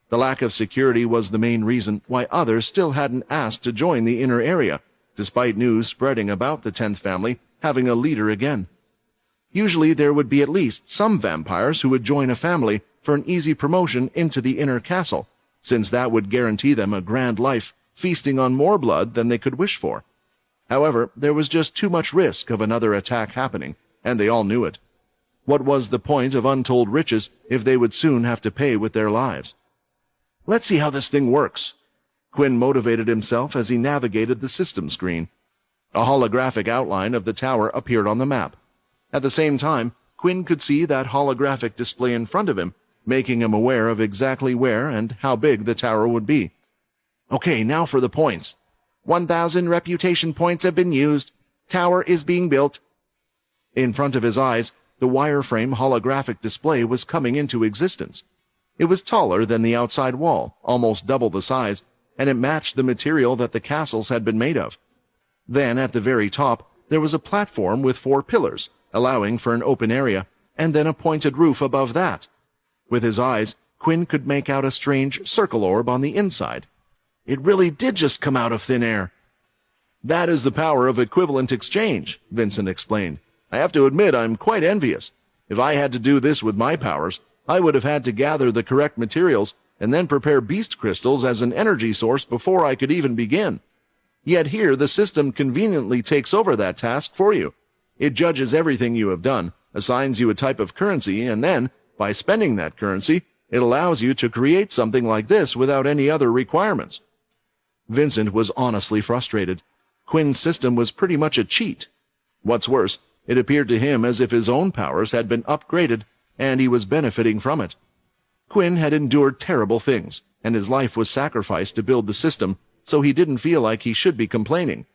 The lack of security was the main reason why others still hadn't asked to join the inner area, despite news spreading about the 10th family having a leader again. Usually there would be at least some vampires who would join a family for an easy promotion into the inner castle, since that would guarantee them a grand life, feasting on more blood than they could wish for. However, there was just too much risk of another attack happening, and they all knew it. What was the point of untold riches if they would soon have to pay with their lives? Let's see how this thing works. Quinn motivated himself as he navigated the system screen. A holographic outline of the tower appeared on the map. At the same time, Quinn could see that holographic display in front of him, making him aware of exactly where and how big the tower would be. Okay, now for the points. 1,000 reputation points have been used. Tower is being built. In front of his eyes, the wireframe holographic display was coming into existence. It was taller than the outside wall, almost double the size, and it matched the material that the castles had been made of. Then, at the very top, there was a platform with 4 pillars, allowing for an open area, and then a pointed roof above that. With his eyes, Quinn could make out a strange circle orb on the inside. It really did just come out of thin air. That is the power of equivalent exchange, Vincent explained. I have to admit I'm quite envious. If I had to do this with my powers, I would have had to gather the correct materials and then prepare beast crystals as an energy source before I could even begin. Yet here the system conveniently takes over that task for you. It judges everything you have done, assigns you a type of currency, and then, by spending that currency, it allows you to create something like this without any other requirements. Vincent was honestly frustrated. Quinn's system was pretty much a cheat. What's worse, it appeared to him as if his own powers had been upgraded, and he was benefiting from it. Quinn had endured terrible things, and his life was sacrificed to build the system, so he didn't feel like he should be complaining.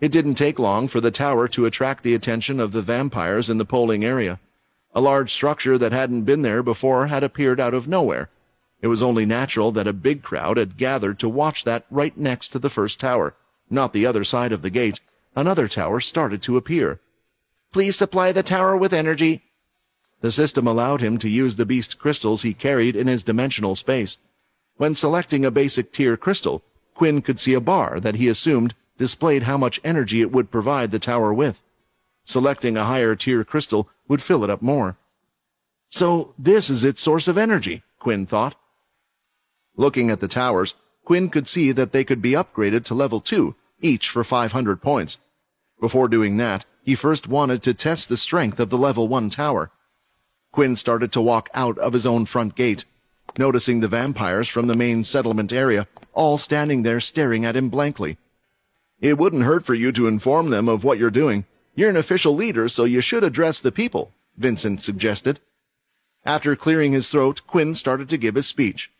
It didn't take long for the tower to attract the attention of the vampires in the polling area. A large structure that hadn't been there before had appeared out of nowhere. It was only natural that a big crowd had gathered to watch that right next to the first tower, not the other side of the gate. Another tower started to appear. "Please supply the tower with energy." The system allowed him to use the beast crystals he carried in his dimensional space. When selecting a basic tier crystal, Quinn could see a bar that he assumed displayed how much energy it would provide the tower with. Selecting a higher tier crystal would fill it up more. So this is its source of energy, Quinn thought. Looking at the towers, Quinn could see that they could be upgraded to level 2, each for 500 points. Before doing that, he first wanted to test the strength of the level 1 tower. Quinn started to walk out of his own front gate, noticing the vampires from the main settlement area, all standing there staring at him blankly. "It wouldn't hurt for you to inform them of what you're doing. You're an official leader, so you should address the people," Vincent suggested. After clearing his throat, Quinn started to give his speech.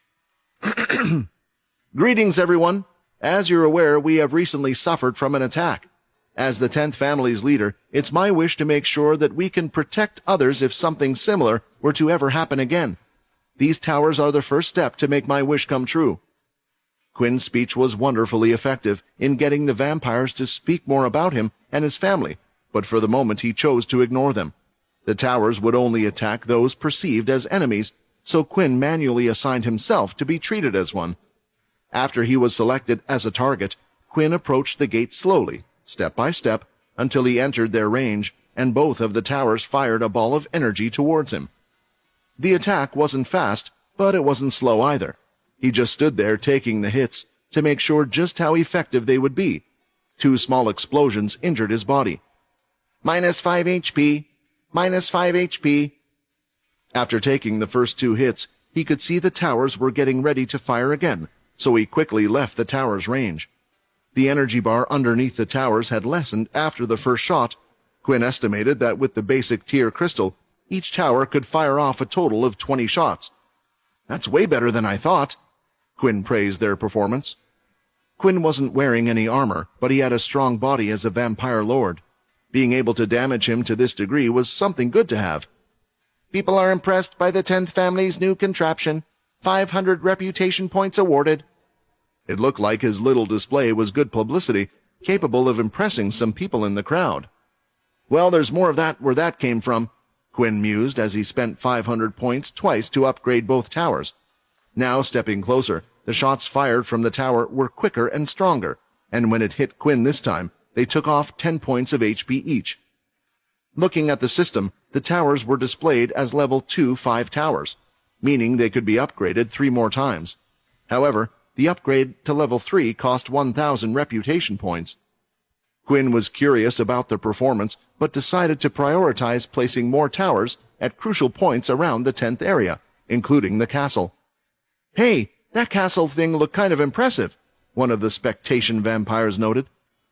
"Greetings, everyone. As you're aware, we have recently suffered from an attack. As the 10th family's leader, it's my wish to make sure that we can protect others if something similar were to ever happen again. These towers are the first step to make my wish come true." Quinn's speech was wonderfully effective in getting the vampires to speak more about him and his family, but for the moment he chose to ignore them. The towers would only attack those perceived as enemies, so Quinn manually assigned himself to be treated as one. After he was selected as a target, Quinn approached the gate slowly, step by step, until he entered their range, and both of the towers fired a ball of energy towards him. The attack wasn't fast, but it wasn't slow either. He just stood there taking the hits to make sure just how effective they would be. 2 small explosions injured his body. -5 HP. -5 HP. After taking the first 2 hits, he could see the towers were getting ready to fire again, so he quickly left the tower's range. The energy bar underneath the towers had lessened after the first shot. Quinn estimated that with the basic tier crystal, each tower could fire off a total of 20 shots. "That's way better than I thought." Quinn praised their performance. Quinn wasn't wearing any armor, but he had a strong body as a vampire lord. Being able to damage him to this degree was something good to have. "People are impressed by the 10th family's new contraption. 500 reputation points awarded." It looked like his little display was good publicity, capable of impressing some people in the crowd. "Well, there's more of that where that came from," Quinn mused as he spent 500 points twice to upgrade both towers. Now, stepping closer, the shots fired from the tower were quicker and stronger, and when it hit Quinn this time, they took off 10 points of HP each. Looking at the system, the towers were displayed as level 2 5 towers, meaning they could be upgraded 3 more times. However, the upgrade to level 3 cost 1,000 reputation points. Quinn was curious about the performance, but decided to prioritize placing more towers at crucial points around the 10th area, including the castle. "Hey, that castle thing looked kind of impressive," one of the spectation vampires noted.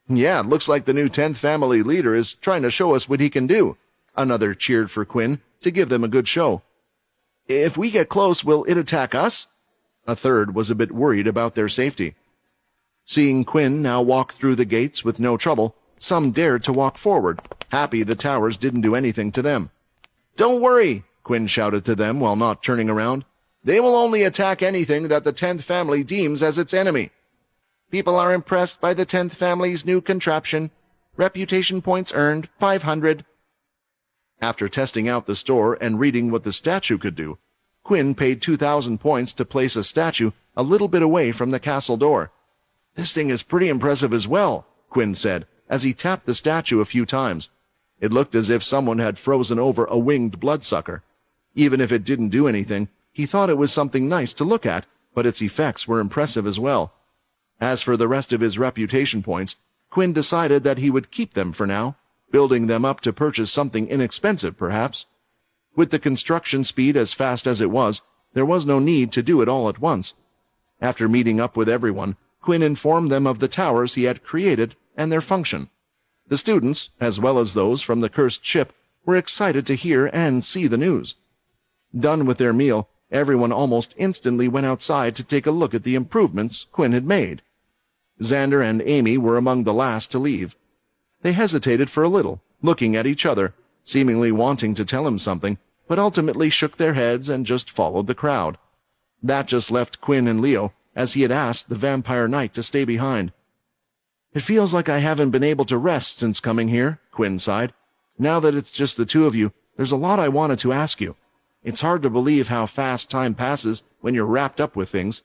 "Yeah, it looks like the new 10th family leader is trying to show us what he can do," another cheered for Quinn to give them a good show. "If we get close, will it attack us?" A third was a bit worried about their safety. Seeing Quinn now walk through the gates with no trouble, some dared to walk forward, happy the towers didn't do anything to them. "Don't worry," Quinn shouted to them while not turning around. "They will only attack anything that the 10th family deems as its enemy. People are impressed by the 10th family's new contraption. Reputation points earned, 500. After testing out the store and reading what the statue could do, Quinn paid 2,000 points to place a statue a little bit away from the castle door. "This thing is pretty impressive as well," Quinn said, as he tapped the statue a few times. It looked as if someone had frozen over a winged bloodsucker. Even if it didn't do anything, he thought it was something nice to look at, but its effects were impressive as well. As for the rest of his reputation points, Quinn decided that he would keep them for now, building them up to purchase something inexpensive, perhaps. With the construction speed as fast as it was, there was no need to do it all at once. After meeting up with everyone, Quinn informed them of the towers he had created and their function. The students, as well as those from the cursed ship, were excited to hear and see the news. Done with their meal, Everyone almost instantly went outside to take a look at the improvements Quinn had made. Xander and Amy were among the last to leave. They hesitated for a little, looking at each other, seemingly wanting to tell him something, but ultimately shook their heads and just followed the crowd. That just left Quinn and Leo, as he had asked the Vampire Knight to stay behind. "It feels like I haven't been able to rest since coming here," Quinn sighed. "Now that it's just the two of you, there's a lot I wanted to ask you. It's hard to believe how fast time passes when you're wrapped up with things."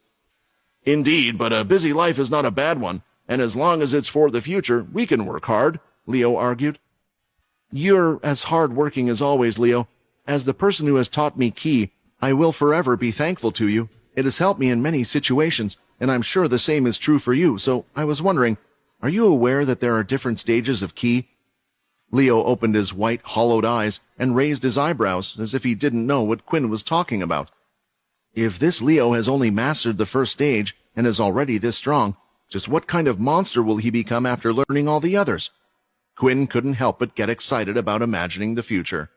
"Indeed, but a busy life is not a bad one, and as long as it's for the future, we can work hard," Leo argued. "You're as hard-working as always, Leo. As the person who has taught me Ki, I will forever be thankful to you. It has helped me in many situations, and I'm sure the same is true for you, so I was wondering, are you aware that there are different stages of Ki?" Leo opened his white, hollowed eyes and raised his eyebrows as if he didn't know what Quinn was talking about. If this Leo has only mastered the first stage and is already this strong, just what kind of monster will he become after learning all the others? Quinn couldn't help but get excited about imagining the future.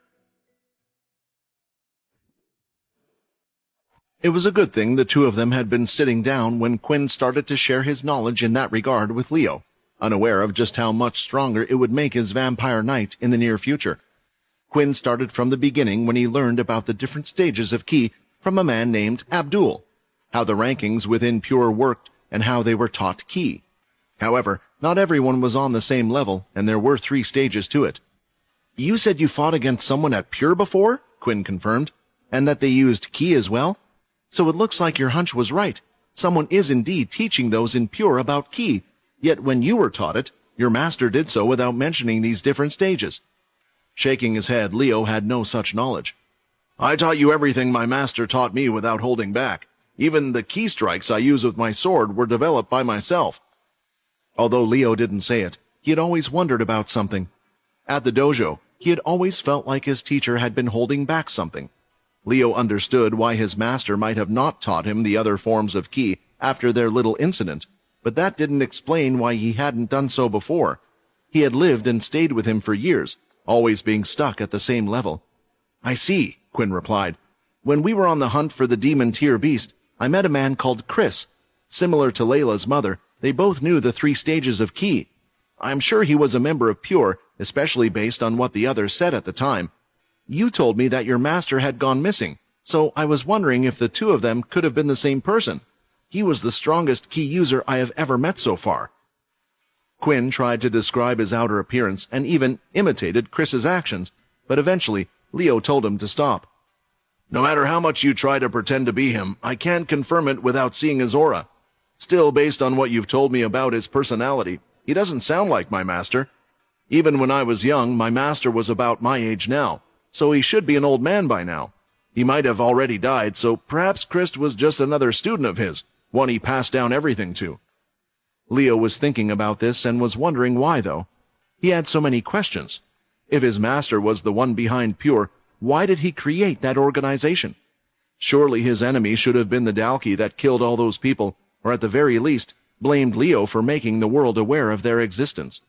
It was a good thing the two of them had been sitting down when Quinn started to share his knowledge in that regard with Leo, unaware of just how much stronger it would make his vampire knight in the near future. Quinn started from the beginning when he learned about the different stages of Ki from a man named Abdul, how the rankings within Pure worked, and how they were taught Ki. However, not everyone was on the same level, and there were 3 stages to it. "You said you fought against someone at Pure before?" Quinn confirmed. "And that they used Ki as well? So it looks like your hunch was right. Someone is indeed teaching those in Pure about Ki, yet when you were taught it, your master did so without mentioning these different stages." Shaking his head, Leo had no such knowledge. "I taught you everything my master taught me without holding back. Even the Ki strikes I use with my sword were developed by myself." Although Leo didn't say it, he had always wondered about something. At the dojo, he had always felt like his teacher had been holding back something. Leo understood why his master might have not taught him the other forms of Ki after their little incident, but that didn't explain why he hadn't done so before. He had lived and stayed with him for years, always being stuck at the same level. "I see," Quinn replied. "When we were on the hunt for the demon tier beast, I met a man called Chris. Similar to Layla's mother, they both knew the 3 stages of Ki. I'm sure he was a member of Pure, especially based on what the others said at the time. You told me that your master had gone missing, so I was wondering if the two of them could have been the same person. He was the strongest Ki user I have ever met so far." Quinn tried to describe his outer appearance and even imitated Chris's actions, but eventually Leo told him to stop. "No matter how much you try to pretend to be him, I can't confirm it without seeing his aura. Still, based on what you've told me about his personality, he doesn't sound like my master. Even when I was young, my master was about my age now, so he should be an old man by now. He might have already died, so perhaps Chris was just another student of his, one he passed down everything to." Leo was thinking about this and was wondering why, though. He had so many questions. If his master was the one behind Pure, why did he create that organization? Surely his enemy should have been the Dalki that killed all those people, or at the very least, blamed Leo for making the world aware of their existence.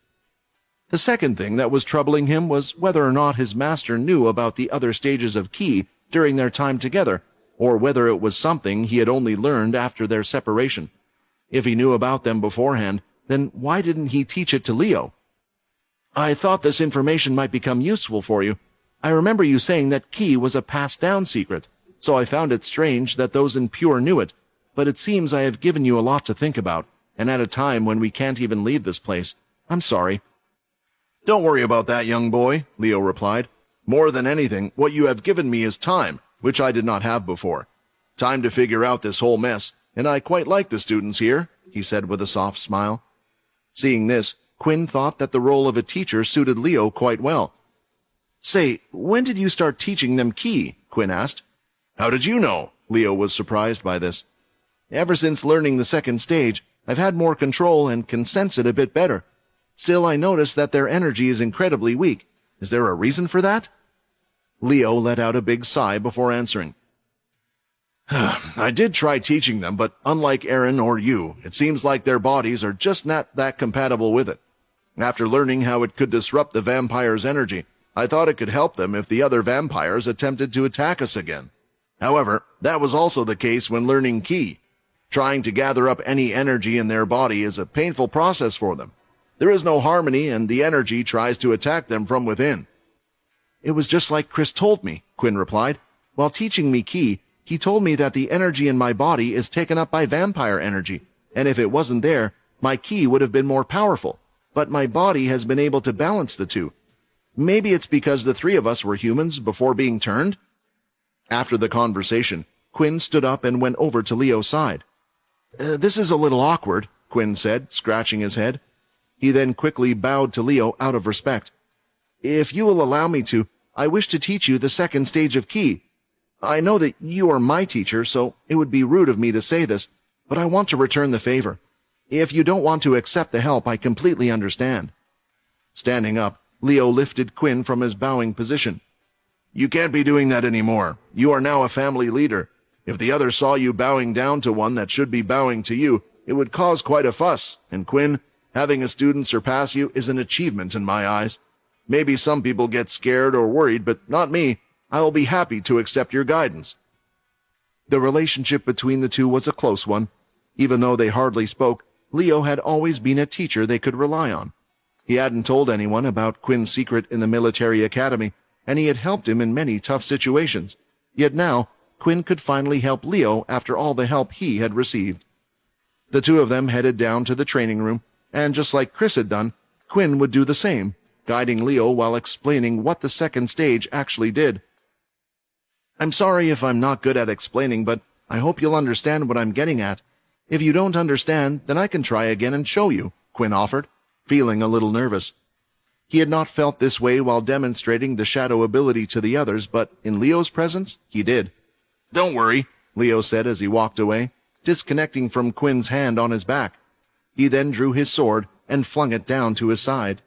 The second thing that was troubling him was whether or not his master knew about the other stages of Ki during their time together, or whether it was something he had only learned after their separation. If he knew about them beforehand, then why didn't he teach it to Leo? "I thought this information might become useful for you. I remember you saying that Ki was a passed-down secret, so I found it strange that those in Pure knew it, but it seems I have given you a lot to think about, and at a time when we can't even leave this place. I'm sorry." "Don't worry about that, young boy," Leo replied. "More than anything, what you have given me is time, which I did not have before. Time to figure out this whole mess, and I quite like the students here," he said with a soft smile. Seeing this, Quinn thought that the role of a teacher suited Leo quite well. "Say, when did you start teaching them Ki?" Quinn asked. "How did you know?" Leo was surprised by this. "Ever since learning the second stage, I've had more control and can sense it a bit better. Still, I notice that their energy is incredibly weak. Is there a reason for that?" Leo let out a big sigh before answering. "I did try teaching them, but unlike Aaron or you, it seems like their bodies are just not that compatible with it. After learning how it could disrupt the vampire's energy, I thought it could help them if the other vampires attempted to attack us again." However, that was also the case when learning ki. Trying to gather up any energy in their body is a painful process for them. There is no harmony, and the energy tries to attack them from within. "It was just like Chris told me," Quinn replied. "While teaching me ki, he told me that the energy in my body is taken up by vampire energy, and if it wasn't there, my ki would have been more powerful. But my body has been able to balance the two. Maybe it's because the three of us were humans before being turned?" After the conversation, Quinn stood up and went over to Leo's side. This is a little awkward," Quinn said, scratching his head. He then quickly bowed to Leo out of respect. "If you will allow me to, I wish to teach you the second stage of ki. I know that you are my teacher, so it would be rude of me to say this, but I want to return the favor. If you don't want to accept the help, I completely understand." Standing up, Leo lifted Quinn from his bowing position. "You can't be doing that anymore. You are now a family leader. If the others saw you bowing down to one that should be bowing to you, it would cause quite a fuss, and Quinn, having a student surpass you is an achievement in my eyes. Maybe some people get scared or worried, but not me. I will be happy to accept your guidance." The relationship between the two was a close one. Even though they hardly spoke, Leo had always been a teacher they could rely on. He hadn't told anyone about Quinn's secret in the military academy, and he had helped him in many tough situations. Yet now, Quinn could finally help Leo after all the help he had received. The two of them headed down to the training room, and just like Chris had done, Quinn would do the same, guiding Leo while explaining what the second stage actually did. "I'm sorry if I'm not good at explaining, but I hope you'll understand what I'm getting at. If you don't understand, then I can try again and show you," Quinn offered, feeling a little nervous. He had not felt this way while demonstrating the shadow ability to the others, but in Leo's presence, he did. "Don't worry," Leo said as he walked away, disconnecting from Quinn's hand on his back. He then drew his sword and flung it down to his side.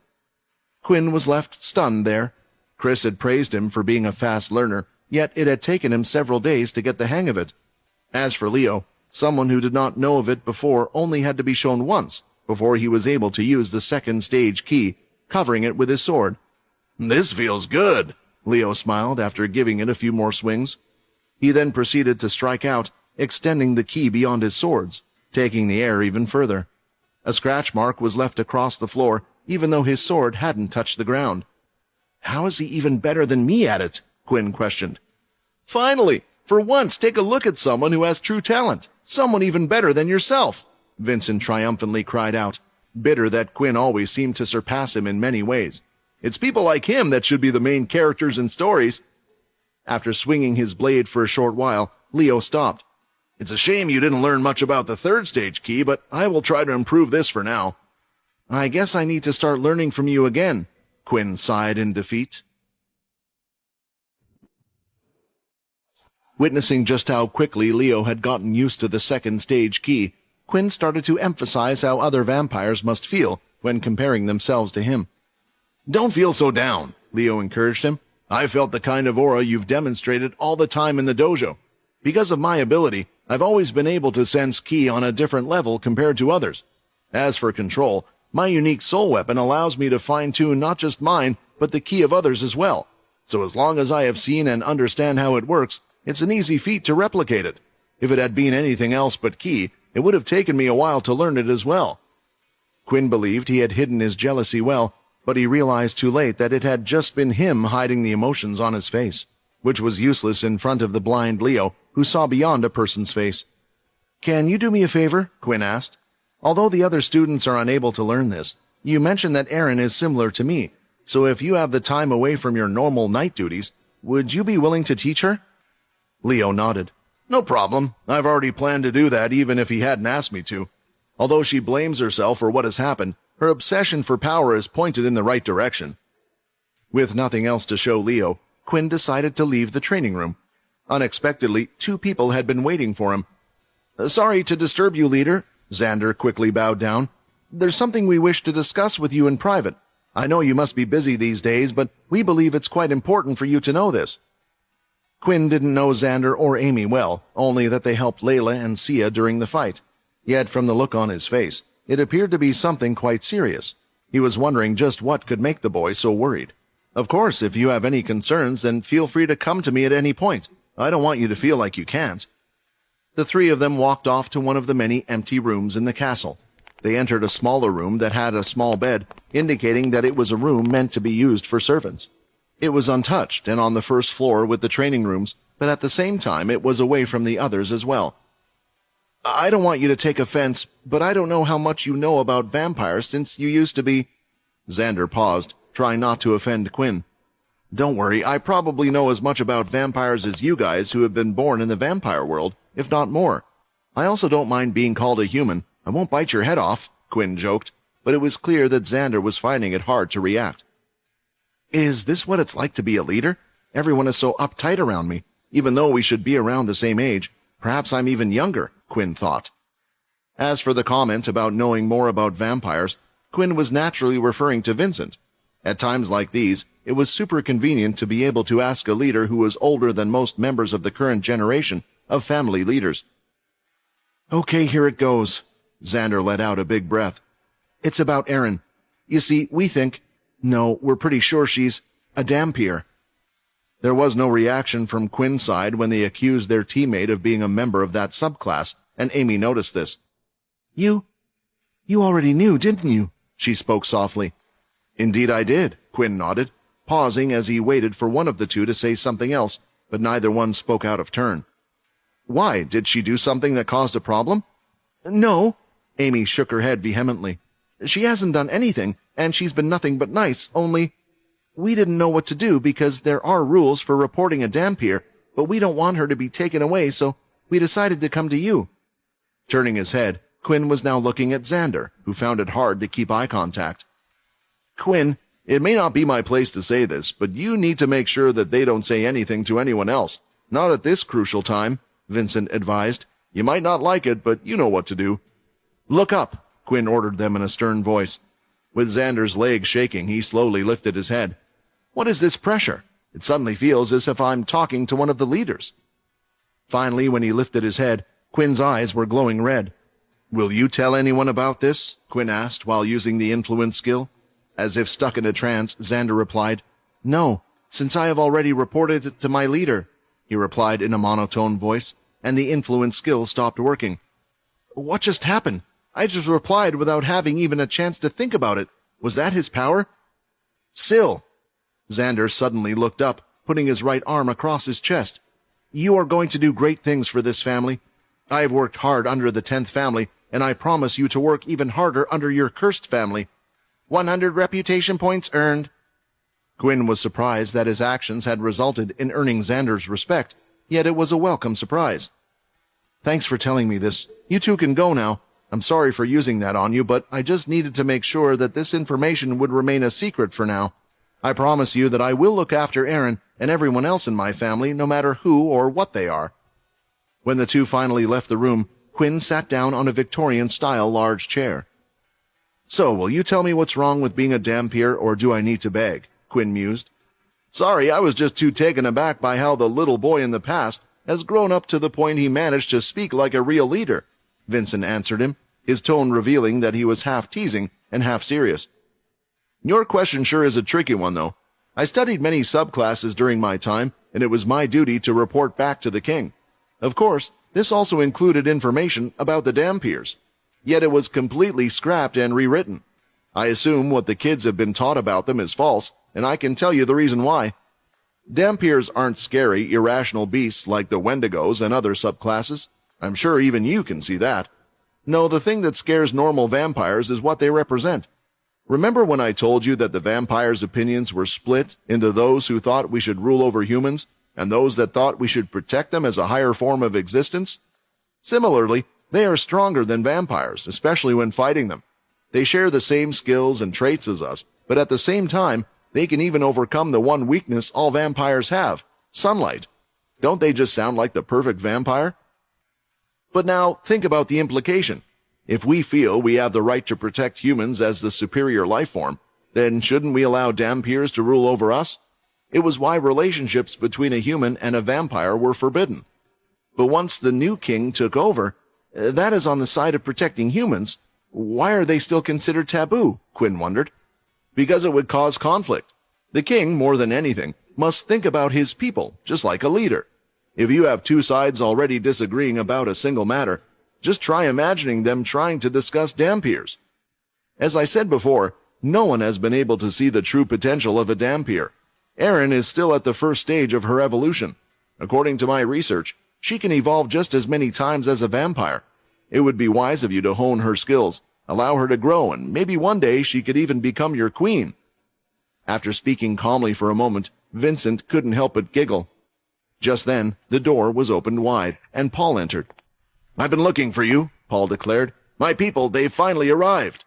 Quinn was left stunned there. Chris had praised him for being a fast learner, yet it had taken him several days to get the hang of it. As for Leo, someone who did not know of it before only had to be shown once before he was able to use the second stage ki, covering it with his sword. "This feels good," Leo smiled after giving it a few more swings. He then proceeded to strike out, extending the ki beyond his swords, taking the air even further. A scratch mark was left across the floor, even though his sword hadn't touched the ground. "How is he even better than me at it?" Quinn questioned. "Finally! For once, take a look at someone who has true talent. Someone even better than yourself!" Vincent triumphantly cried out, bitter that Quinn always seemed to surpass him in many ways. "It's people like him that should be the main characters in stories." After swinging his blade for a short while, Leo stopped. "It's a shame you didn't learn much about the third stage ki, but I will try to improve this for now." "I guess I need to start learning from you again," Quinn sighed in defeat. Witnessing just how quickly Leo had gotten used to the second stage ki, Quinn started to emphasize how other vampires must feel when comparing themselves to him. "Don't feel so down," Leo encouraged him. "I felt the kind of aura you've demonstrated all the time in the dojo. Because of my ability, I've always been able to sense ki on a different level compared to others. As for control, my unique soul weapon allows me to fine-tune not just mine, but the ki of others as well. So as long as I have seen and understand how it works, it's an easy feat to replicate it. If it had been anything else but ki, it would have taken me a while to learn it as well." Quinn believed he had hidden his jealousy well, but he realized too late that it had just been him hiding the emotions on his face, which was useless in front of the blind Leo, who saw beyond a person's face. "Can you do me a favor?" Quinn asked. "Although the other students are unable to learn this, you mentioned that Erin is similar to me, so if you have the time away from your normal night duties, would you be willing to teach her?" Leo nodded. "No problem. I've already planned to do that even if he hadn't asked me to. Although she blames herself for what has happened, her obsession for power is pointed in the right direction." With nothing else to show Leo, Quinn decided to leave the training room. Unexpectedly, two people had been waiting for him. "Sorry to disturb you, leader," Xander quickly bowed down. "There's something we wish to discuss with you in private. I know you must be busy these days, but we believe it's quite important for you to know this." Quinn didn't know Xander or Amy well, only that they helped Layla and Sia during the fight. Yet from the look on his face, it appeared to be something quite serious. He was wondering just what could make the boy so worried. "Of course, if you have any concerns, then feel free to come to me at any point. I don't want you to feel like you can't." The three of them walked off to one of the many empty rooms in the castle. They entered a smaller room that had a small bed, indicating that it was a room meant to be used for servants. It was untouched and on the first floor with the training rooms, but at the same time it was away from the others as well. "I don't want you to take offense, but I don't know how much you know about vampires since you used to be—" Xander paused, trying not to offend Quinn. "Don't worry, I probably know as much about vampires as you guys who have been born in the vampire world, if not more. I also don't mind being called a human. I won't bite your head off," Quinn joked, but it was clear that Xander was finding it hard to react. "Is this what it's like to be a leader? Everyone is so uptight around me. Even though we should be around the same age, perhaps I'm even younger," Quinn thought. As for the comment about knowing more about vampires, Quinn was naturally referring to Vincent. At times like these, it was super convenient to be able to ask a leader who was older than most members of the current generation of family leaders. "Okay, here it goes." Xander let out a big breath. "It's about Erin. You see, we're pretty sure she's a Dhampir." There was no reaction from Quinn's side when they accused their teammate of being a member of that subclass, and Amy noticed this. You already knew, didn't you?" she spoke softly. "Indeed I did," Quinn nodded, pausing as he waited for one of the two to say something else, but neither one spoke out of turn. "Why, did she do something that caused a problem?" "No," Amy shook her head vehemently. "She hasn't done anything, and she's been nothing but nice, only we didn't know what to do because there are rules for reporting a Dhampir, but we don't want her to be taken away, so we decided to come to you." Turning his head, Quinn was now looking at Xander, who found it hard to keep eye contact. "Quinn, it may not be my place to say this, but you need to make sure that they don't say anything to anyone else. Not at this crucial time," Vincent advised. "You might not like it, but you know what to do." "Look up," Quinn ordered them in a stern voice. With Xander's leg shaking, he slowly lifted his head. "What is this pressure? It suddenly feels as if I'm talking to one of the leaders." Finally, when he lifted his head, Quinn's eyes were glowing red. "Will you tell anyone about this?" Quinn asked while using the influence skill. As if stuck in a trance, Xander replied, "No, since I have already reported it to my leader," he replied in a monotone voice, and the influence skill stopped working. "What just happened? I just replied without having even a chance to think about it. Was that his power?" "Syl!" Xander suddenly looked up, putting his right arm across his chest. "You are going to do great things for this family. I have worked hard under the 10th family, and I promise you to work even harder under your cursed family. 100 reputation points earned." Quinn was surprised that his actions had resulted in earning Xander's respect, yet it was a welcome surprise. "Thanks for telling me this. You two can go now. I'm sorry for using that on you, but I just needed to make sure that this information would remain a secret for now. I promise you that I will look after Erin and everyone else in my family, no matter who or what they are." When the two finally left the room, Quinn sat down on a Victorian-style large chair. "So, will you tell me what's wrong with being a Dhampir, or do I need to beg?" Quinn mused. "Sorry, I was just too taken aback by how the little boy in the past has grown up to the point he managed to speak like a real leader," Vincent answered him, his tone revealing that he was half teasing and half serious. "Your question sure is a tricky one, though. I studied many subclasses during my time, and it was my duty to report back to the king. Of course, this also included information about the Dhampirs. Yet it was completely scrapped and rewritten. I assume what the kids have been taught about them is false, and I can tell you the reason why. Dhampirs aren't scary, irrational beasts like the Wendigos and other subclasses. I'm sure even you can see that. No, the thing that scares normal vampires is what they represent. Remember when I told you that the vampires' opinions were split into those who thought we should rule over humans and those that thought we should protect them as a higher form of existence? Similarly, they are stronger than vampires, especially when fighting them. They share the same skills and traits as us, but at the same time, they can even overcome the one weakness all vampires have, sunlight. Don't they just sound like the perfect vampire? But now, think about the implication. If we feel we have the right to protect humans as the superior life form, then shouldn't we allow Dhampirs to rule over us? It was why relationships between a human and a vampire were forbidden. But once the new king took over, that is on the side of protecting humans. Why are they still considered taboo? Quinn wondered. Because it would cause conflict. The king, more than anything, must think about his people, just like a leader. If you have two sides already disagreeing about a single matter, just try imagining them trying to discuss dampiers. As I said before, no one has been able to see the true potential of a dampier. Erin is still at the first stage of her evolution. According to my research, she can evolve just as many times as a vampire. It would be wise of you to hone her skills, allow her to grow, and maybe one day she could even become your queen. After speaking calmly for a moment, Vincent couldn't help but giggle. Just then, the door was opened wide, and Paul entered. "I've been looking for you," Paul declared. "My people, they've finally arrived."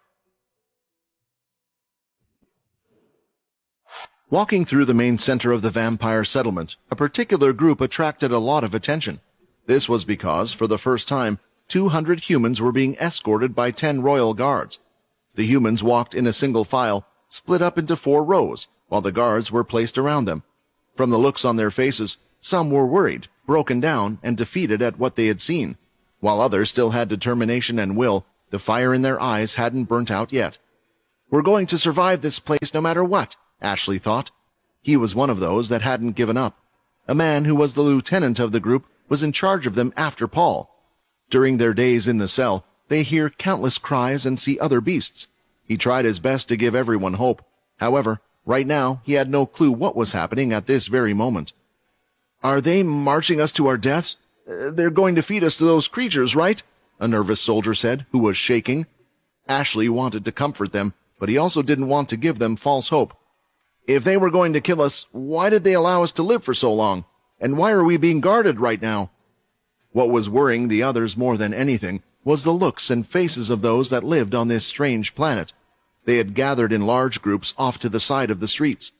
Walking through the main center of the vampire settlement, a particular group attracted a lot of attention. This was because, for the first time, 200 humans were being escorted by 10 royal guards. The humans walked in a single file, split up into 4 rows, while the guards were placed around them. From the looks on their faces, some were worried, broken down, and defeated at what they had seen. While others still had determination and will, the fire in their eyes hadn't burnt out yet. "We're going to survive this place no matter what," Ashley thought. He was one of those that hadn't given up. A man who was the lieutenant of the group was in charge of them after Paul. During their days in the cell, they hear countless cries and see other beasts. He tried his best to give everyone hope. However, right now, he had no clue what was happening at this very moment. "Are they marching us to our deaths? They're going to feed us to those creatures, right?" a nervous soldier said, who was shaking. Ashley wanted to comfort them, but he also didn't want to give them false hope. "If they were going to kill us, why did they allow us to live for so long? And why are we being guarded right now?" What was worrying the others more than anything was the looks and faces of those that lived on this strange planet. They had gathered in large groups off to the side of the streets.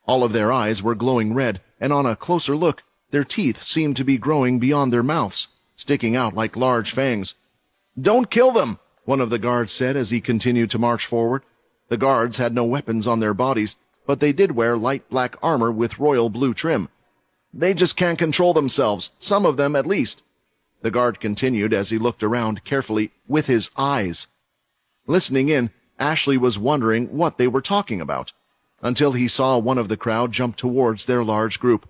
All of their eyes were glowing red, and on a closer look, their teeth seemed to be growing beyond their mouths, sticking out like large fangs. "Don't kill them," one of the guards said as he continued to march forward. The guards had no weapons on their bodies, but they did wear light black armor with royal blue trim. "They just can't control themselves, some of them at least." The guard continued as he looked around carefully with his eyes. Listening in, Ashley was wondering what they were talking about, until he saw one of the crowd jump towards their large group.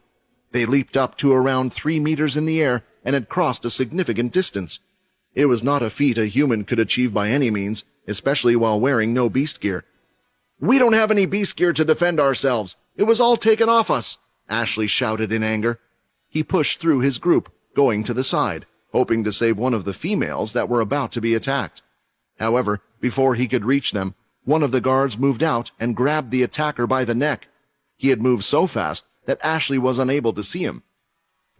They leaped up to around 3 meters in the air and had crossed a significant distance. It was not a feat a human could achieve by any means, especially while wearing no beast gear. "We don't have any beast gear to defend ourselves. It was all taken off us," Ashley shouted in anger. He pushed through his group, going to the side, hoping to save one of the females that were about to be attacked. However, before he could reach them, one of the guards moved out and grabbed the attacker by the neck. He had moved so fast that Ashley was unable to see him.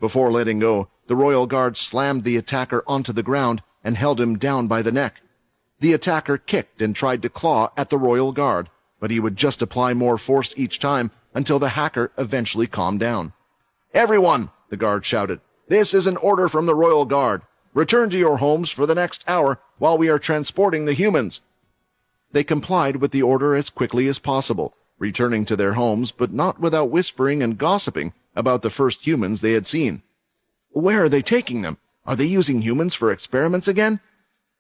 Before letting go, the royal guard slammed the attacker onto the ground and held him down by the neck. The attacker kicked and tried to claw at the royal guard, but he would just apply more force each time until the hacker eventually calmed down. "Everyone," the guard shouted, "this is an order from the royal guard. Return to your homes for the next hour while we are transporting the humans." They complied with the order as quickly as possible, returning to their homes, but not without whispering and gossiping about the first humans they had seen. "Where are they taking them? Are they using humans for experiments again?"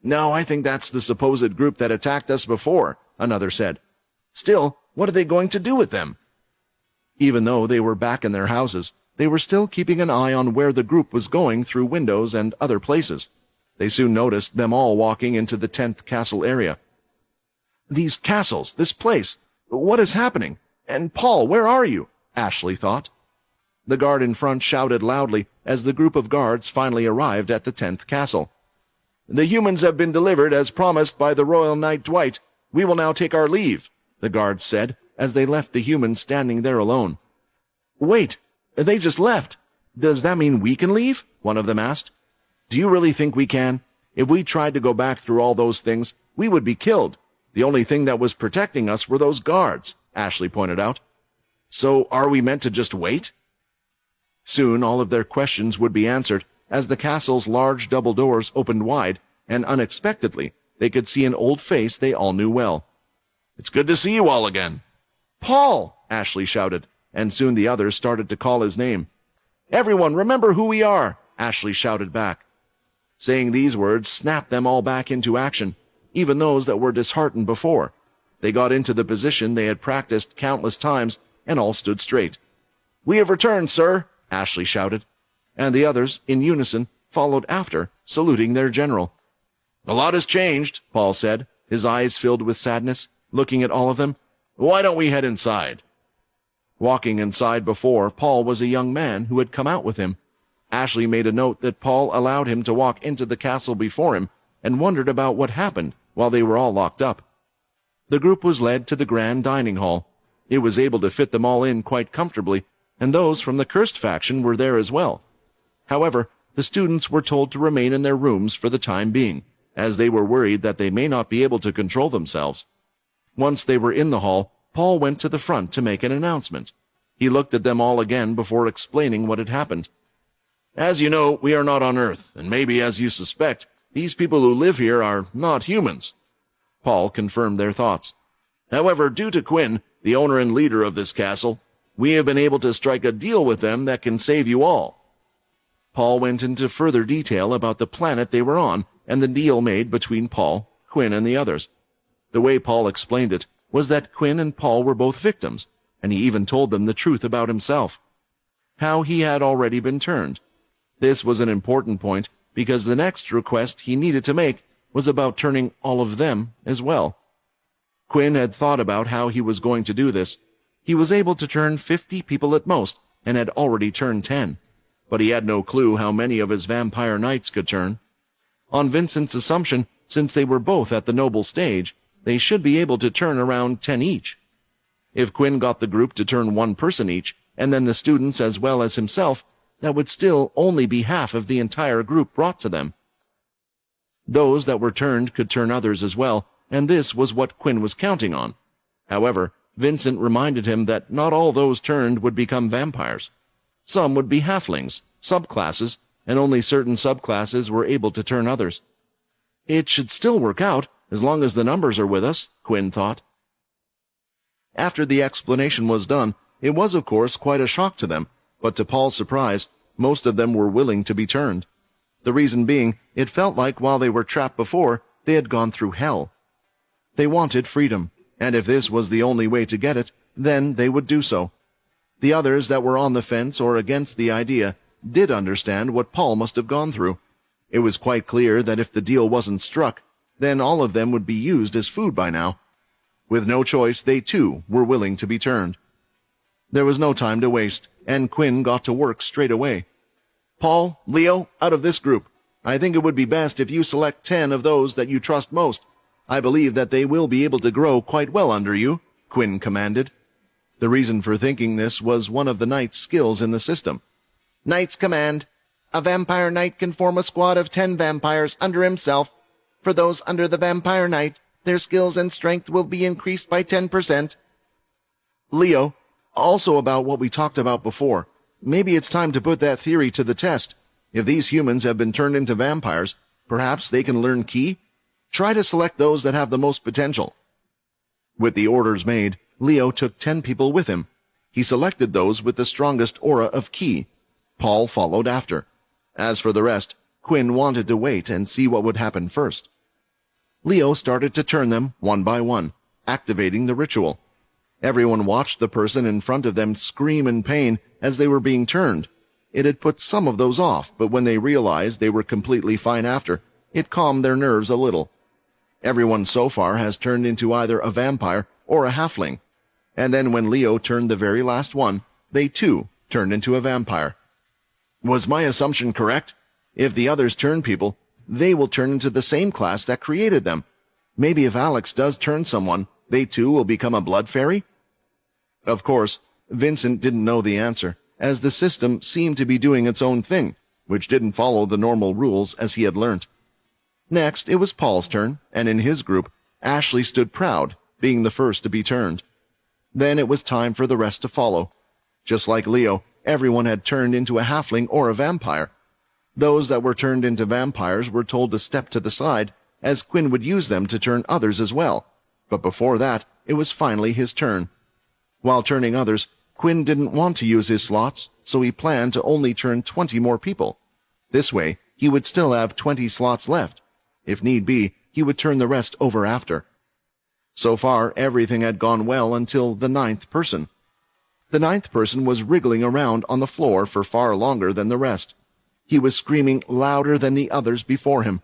"No, I think that's the supposed group that attacked us before," another said. "Still, what are they going to do with them?" Even though they were back in their houses, they were still keeping an eye on where the group was going through windows and other places. They soon noticed them all walking into the 10th castle area. "These castles, this place, what is happening? And Paul, where are you?" Ashley thought. The guard in front shouted loudly as the group of guards finally arrived at the 10th castle. "The humans have been delivered as promised by the Royal Knight Dwight. We will now take our leave," the guards said as they left the humans standing there alone. "Wait, they just left. Does that mean we can leave?" one of them asked. "Do you really think we can? If we tried to go back through all those things, we would be killed. The only thing that was protecting us were those guards," Ashley pointed out. "So are we meant to just wait?" Soon all of their questions would be answered, as the castle's large double doors opened wide, and unexpectedly, they could see an old face they all knew well. "It's good to see you all again." "Paul!" Ashley shouted, and soon the others started to call his name. "Everyone, remember who we are!" Ashley shouted back. Saying these words snapped them all back into action, even those that were disheartened before. They got into the position they had practiced countless times, and all stood straight. "We have returned, sir," Ashley shouted. and the others, in unison, followed after, saluting their general. "A lot has changed," Paul said, his eyes filled with sadness, looking at all of them. "Why don't we head inside?" Walking inside before Paul was a young man who had come out with him. Ashley made a note that Paul allowed him to walk into the castle before him and wondered about what happened while they were all locked up. The group was led to the grand dining hall. It was able to fit them all in quite comfortably, and those from the cursed faction were there as well. However, the students were told to remain in their rooms for the time being, as they were worried that they may not be able to control themselves. Once they were in the hall, Paul went to the front to make an announcement. He looked at them all again before explaining what had happened. "As you know, we are not on Earth, and maybe as you suspect, these people who live here are not humans." Paul confirmed their thoughts. "However, due to Quinn, the owner and leader of this castle, we have been able to strike a deal with them that can save you all." Paul went into further detail about the planet they were on and the deal made between Paul, Quinn, and the others. The way Paul explained it was that Quinn and Paul were both victims, and he even told them the truth about himself. How he had already been turned. This was an important point, because the next request he needed to make was about turning all of them as well. Quinn had thought about how he was going to do this. He was able to turn 50 people at most, and had already turned 10. But he had no clue how many of his vampire knights could turn. On Vincent's assumption, since they were both at the noble stage, they should be able to turn around 10 each. If Quinn got the group to turn 1 person each, and then the students as well as himself, that would still only be half of the entire group brought to them. Those that were turned could turn others as well, and this was what Quinn was counting on. However, Vincent reminded him that not all those turned would become vampires. Some would be halflings, subclasses, and only certain subclasses were able to turn others. It should still work out, as long as the numbers are with us, Quinn thought. After the explanation was done, it was of course quite a shock to them, but to Paul's surprise, most of them were willing to be turned. The reason being, it felt like while they were trapped before, they had gone through hell. They wanted freedom, and if this was the only way to get it, then they would do so. The others that were on the fence or against the idea did understand what Paul must have gone through. It was quite clear that if the deal wasn't struck, then all of them would be used as food by now. With no choice, they too were willing to be turned. There was no time to waste, and Quinn got to work straight away. "Paul, Leo, out of this group, I think it would be best if you select 10 of those that you trust most. I believe that they will be able to grow quite well under you," Quinn commanded. The reason for thinking this was one of the knight's skills in the system. "Knight's command. A vampire knight can form a squad of 10 vampires under himself. For those under the vampire knight, their skills and strength will be increased by 10%. "Leo, also about what we talked about before. Maybe it's time to put that theory to the test. If these humans have been turned into vampires, perhaps they can learn ki? Try to select those that have the most potential." With the orders made, Leo took 10 people with him. He selected those with the strongest aura of ki. Paul followed after. As for the rest, Quinn wanted to wait and see what would happen first. Leo started to turn them one by one, activating the ritual. Everyone watched the person in front of them scream in pain as they were being turned. It had put some of those off, but when they realized they were completely fine after, it calmed their nerves a little. Everyone so far has turned into either a vampire or a halfling. And then when Leo turned the very last one, they too turned into a vampire. Was my assumption correct? If the others turn people, they will turn into the same class that created them. Maybe if Alex does turn someone, they too will become a blood fairy? Of course, Vincent didn't know the answer, as the system seemed to be doing its own thing, which didn't follow the normal rules as he had learnt. Next, it was Paul's turn, and in his group, Ashley stood proud, being the first to be turned. Then it was time for the rest to follow. Just like Leo, everyone had turned into a halfling or a vampire. Those that were turned into vampires were told to step to the side, as Quinn would use them to turn others as well. But before that, it was finally his turn. While turning others, Quinn didn't want to use his slots, so he planned to only turn 20 more people. This way, he would still have 20 slots left. If need be, he would turn the rest over after. So far, everything had gone well until the 9th person. The 9th person was wriggling around on the floor for far longer than the rest. He was screaming louder than the others before him.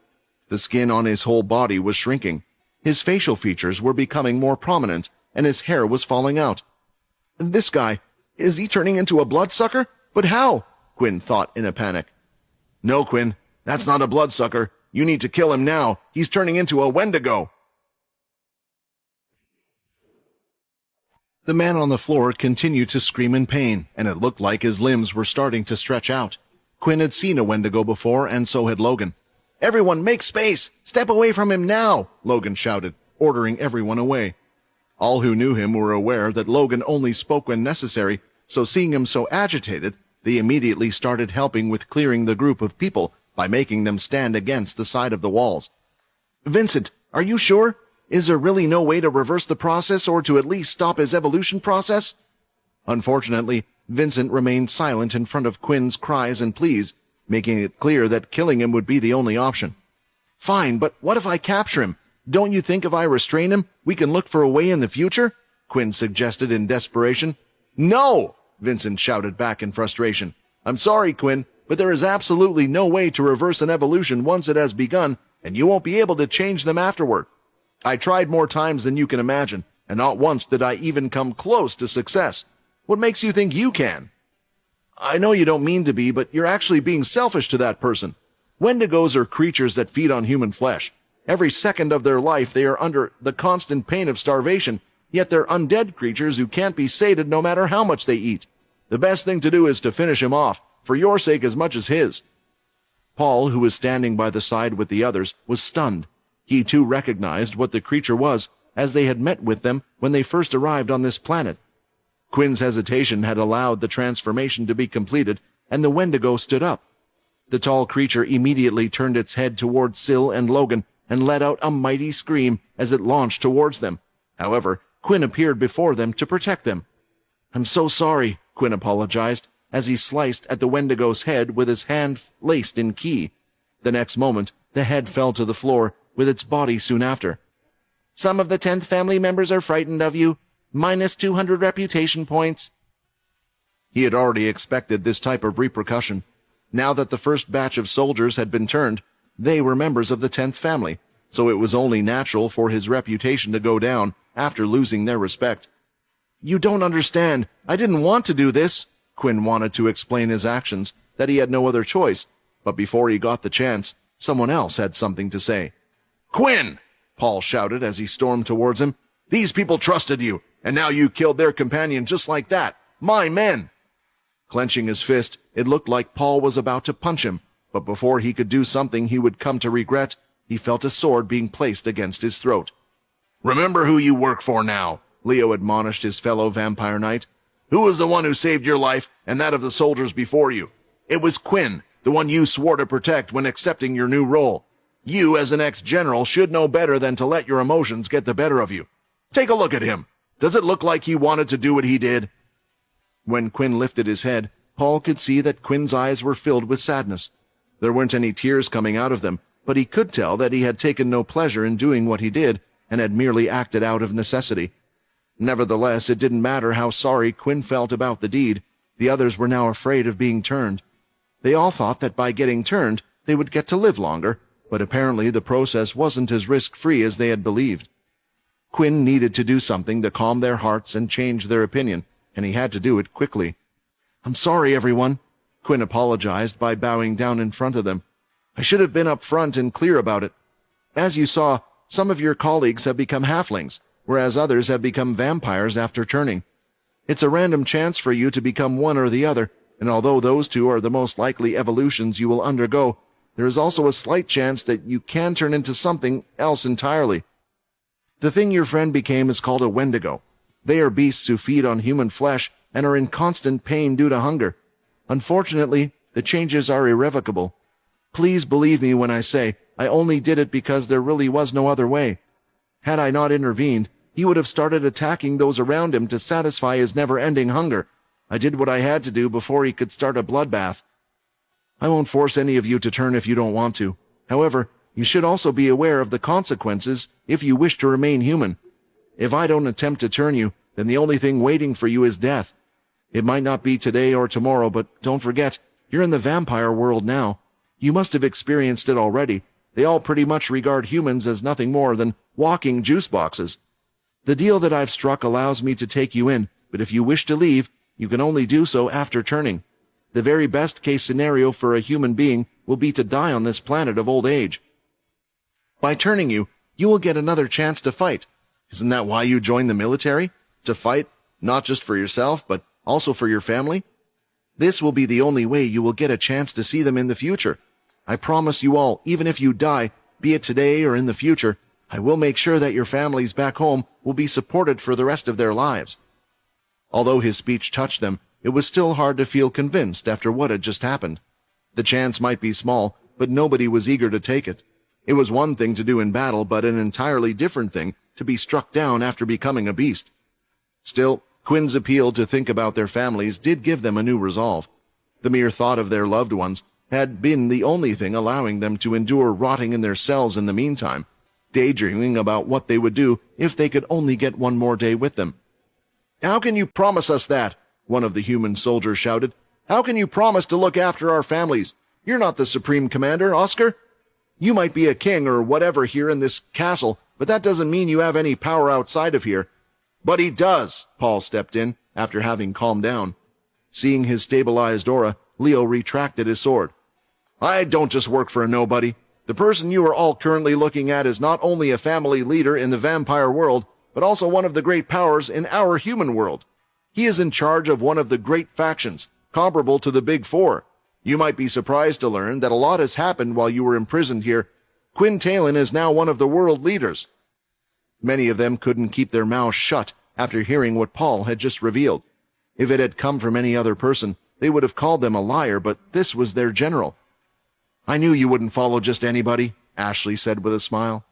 The skin on his whole body was shrinking. His facial features were becoming more prominent, and his hair was falling out. This guy, is he turning into a bloodsucker? But how? Quinn thought in a panic. No, Quinn, that's not a bloodsucker. You need to kill him now. He's turning into a Wendigo. The man on the floor continued to scream in pain, and it looked like his limbs were starting to stretch out. Quinn had seen a Wendigo before, and so had Logan. Everyone, make space! Step away from him now! Logan shouted, ordering everyone away. All who knew him were aware that Logan only spoke when necessary, so seeing him so agitated, they immediately started helping with clearing the group of people by making them stand against the side of the walls. Vincent, are you sure? Is there really no way to reverse the process or to at least stop his evolution process? Unfortunately, Vincent remained silent in front of Quinn's cries and pleas, making it clear that killing him would be the only option. Fine, but what if I capture him? Don't you think if I restrain him, we can look for a way in the future? Quinn suggested in desperation. No! Vincent shouted back in frustration. I'm sorry, Quinn, but there is absolutely no way to reverse an evolution once it has begun, and you won't be able to change them afterward. I tried more times than you can imagine, and not once did I even come close to success. What makes you think you can? I know you don't mean to be, but you're actually being selfish to that person. Wendigos are creatures that feed on human flesh. Every second of their life they are under the constant pain of starvation, yet they're undead creatures who can't be sated no matter how much they eat. The best thing to do is to finish him off, for your sake as much as his. Paul, who was standing by the side with the others, was stunned. He too recognized what the creature was, as they had met with them when they first arrived on this planet. Quinn's hesitation had allowed the transformation to be completed, and the Wendigo stood up. The tall creature immediately turned its head towards Syl and Logan and let out a mighty scream as it launched towards them. However, Quinn appeared before them to protect them. I'm so sorry, Quinn apologized, as he sliced at the Wendigo's head with his hand laced in key. The next moment, the head fell to the floor, with its body soon after. Some of the 10th family members are frightened of you. Minus 200 reputation points. He had already expected this type of repercussion. Now that the first batch of soldiers had been turned, they were members of the 10th family, so it was only natural for his reputation to go down after losing their respect. You don't understand. I didn't want to do this. Quinn wanted to explain his actions, that he had no other choice, but before he got the chance, someone else had something to say. Quinn! Paul shouted as he stormed towards him. These people trusted you, and now you killed their companion just like that. My men! Clenching his fist, it looked like Paul was about to punch him, but before he could do something he would come to regret, he felt a sword being placed against his throat. Remember who you work for now, Leo admonished his fellow vampire knight. Who was the one who saved your life and that of the soldiers before you? It was Quinn, the one you swore to protect when accepting your new role. You, as an ex-general, should know better than to let your emotions get the better of you. Take a look at him. Does it look like he wanted to do what he did? When Quinn lifted his head, Paul could see that Quinn's eyes were filled with sadness. There weren't any tears coming out of them, but he could tell that he had taken no pleasure in doing what he did and had merely acted out of necessity. Nevertheless, it didn't matter how sorry Quinn felt about the deed. The others were now afraid of being turned. They all thought that by getting turned, they would get to live longer, but apparently the process wasn't as risk-free as they had believed. Quinn needed to do something to calm their hearts and change their opinion, and he had to do it quickly. I'm sorry, everyone. Quinn apologized by bowing down in front of them. I should have been up front and clear about it. As you saw, some of your colleagues have become halflings, whereas others have become vampires after turning. It's a random chance for you to become one or the other, and although those two are the most likely evolutions you will undergo, there is also a slight chance that you can turn into something else entirely. The thing your friend became is called a Wendigo. They are beasts who feed on human flesh and are in constant pain due to hunger. Unfortunately, the changes are irrevocable. Please believe me when I say I only did it because there really was no other way. Had I not intervened, he would have started attacking those around him to satisfy his never-ending hunger. I did what I had to do before he could start a bloodbath. I won't force any of you to turn if you don't want to. However, you should also be aware of the consequences if you wish to remain human. If I don't attempt to turn you, then the only thing waiting for you is death. It might not be today or tomorrow, but don't forget, You're in the vampire world now. You must have experienced it already. They all pretty much regard humans as nothing more than walking juice boxes. The deal that I've struck allows me to take you in, but if you wish to leave, you can only do so after turning. The very best case scenario for a human being will be to die on this planet of old age. By turning you, you will get another chance to fight. Isn't that why you joined the military? To fight, not just for yourself, but also for your family? This will be the only way you will get a chance to see them in the future. I promise you all, even if you die, be it today or in the future, I will make sure that your families back home will be supported for the rest of their lives. Although his speech touched them, it was still hard to feel convinced after what had just happened. The chance might be small, but nobody was eager to take it. It was one thing to do in battle, but an entirely different thing to be struck down after becoming a beast. Still, Quinn's appeal to think about their families did give them a new resolve. The mere thought of their loved ones had been the only thing allowing them to endure rotting in their cells in the meantime, daydreaming about what they would do if they could only get one more day with them. "How can you promise us that?" one of the human soldiers shouted. "How can you promise to look after our families? You're not the supreme commander, Oscar. You might be a king or whatever here in this castle, but that doesn't mean you have any power outside of here." "But he does," Paul stepped in, after having calmed down. Seeing his stabilized aura, Leo retracted his sword. "I don't just work for a nobody. The person you are all currently looking at is not only a family leader in the vampire world, but also one of the great powers in our human world. He is in charge of one of the great factions, comparable to the Big Four. You might be surprised to learn that a lot has happened while you were imprisoned here. Quinn Talon is now one of the world leaders." Many of them couldn't keep their mouths shut after hearing what Paul had just revealed. If it had come from any other person, they would have called them a liar, but this was their general. "I knew you wouldn't follow just anybody," Ashley said with a smile.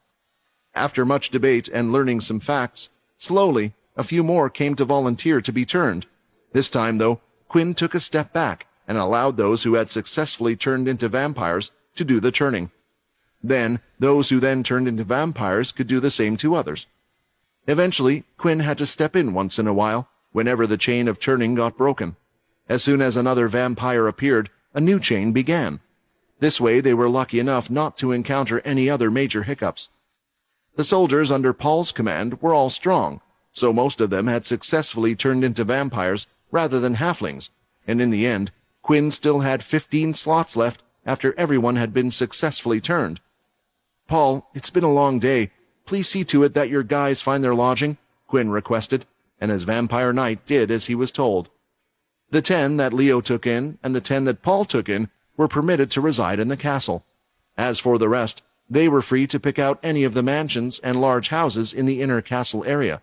After much debate and learning some facts, slowly, a few more came to volunteer to be turned. This time, though, Quinn took a step back and allowed those who had successfully turned into vampires to do the turning. Then, those who then turned into vampires could do the same to others. Eventually, Quinn had to step in once in a while, whenever the chain of turning got broken. As soon as another vampire appeared, a new chain began. This way they were lucky enough not to encounter any other major hiccups. The soldiers under Paul's command were all strong, so most of them had successfully turned into vampires rather than halflings, and in the end, Quinn still had 15 slots left after everyone had been successfully turned. "Paul, it's been a long day. Please see to it that your guys find their lodging," Quinn requested, and his vampire knight did as he was told. The 10 that Leo took in and the 10 that Paul took in were permitted to reside in the castle. As for the rest, they were free to pick out any of the mansions and large houses in the inner castle area.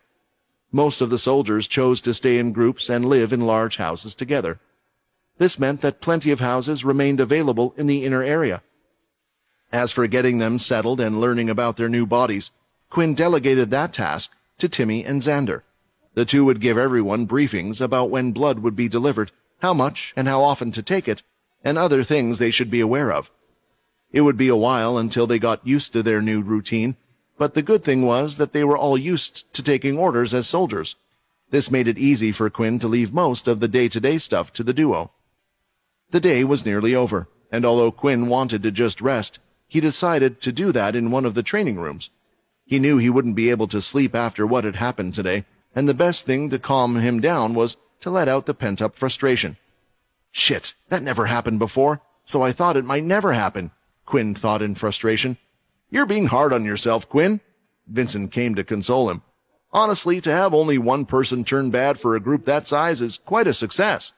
Most of the soldiers chose to stay in groups and live in large houses together. This meant that plenty of houses remained available in the inner area. As for getting them settled and learning about their new bodies, Quinn delegated that task to Timmy and Xander. The two would give everyone briefings about when blood would be delivered, how much and how often to take it, and other things they should be aware of. It would be a while until they got used to their new routine, but the good thing was that they were all used to taking orders as soldiers. This made it easy for Quinn to leave most of the day-to-day stuff to the duo. The day was nearly over, and although Quinn wanted to just rest, he decided to do that in one of the training rooms. He knew he wouldn't be able to sleep after what had happened today, and the best thing to calm him down was to let out the pent-up frustration. "Shit, that never happened before, so I thought it might never happen," Quinn thought in frustration. "You're being hard on yourself, Quinn." Vincent came to console him. "Honestly, to have only one person turn bad for a group that size is quite a success.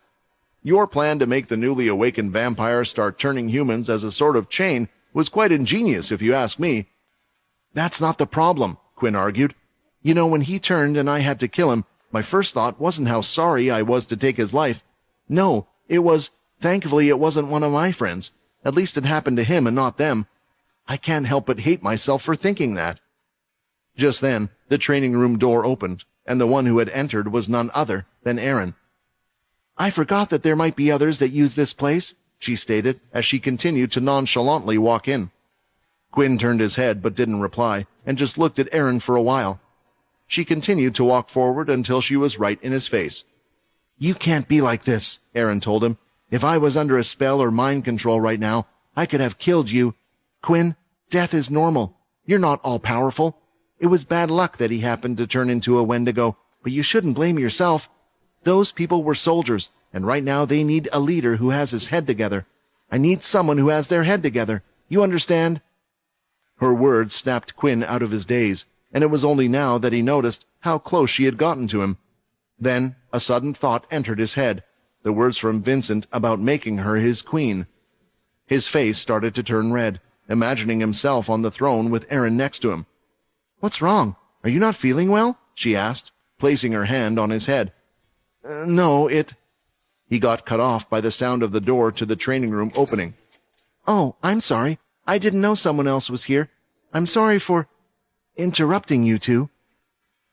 Your plan to make the newly awakened vampires start turning humans as a sort of chain was quite ingenious, if you ask me." "That's not the problem," Quinn argued. "You know, when he turned and I had to kill him, my first thought wasn't how sorry I was to take his life. No, it was, thankfully it wasn't one of my friends. At least it happened to him and not them. I can't help but hate myself for thinking that." Just then, the training room door opened, and the one who had entered was none other than Aaron. "I forgot that there might be others that use this place," she stated as she continued to nonchalantly walk in. Quinn turned his head but didn't reply, and just looked at Aaron for a while. She continued to walk forward until she was right in his face. "You can't be like this," Aaron told him. If I was under a spell or mind control right now, I could have killed you. Quinn, death is normal. You're not all-powerful. It was bad luck that he happened to turn into a Wendigo, but you shouldn't blame yourself. Those people were soldiers, and right now they need a leader who has his head together. I need someone who has their head together. You understand?" Her words snapped Quinn out of his daze, and it was only now that he noticed how close she had gotten to him. Then a sudden thought entered his head, the words from Vincent about making her his queen. His face started to turn red, imagining himself on the throne with Aaron next to him. "What's wrong? Are you not feeling well?" she asked, placing her hand on his head. No, He got cut off by the sound of the door to the training room opening. "Oh, I'm sorry. I didn't know someone else was here. I'm sorry for interrupting you two."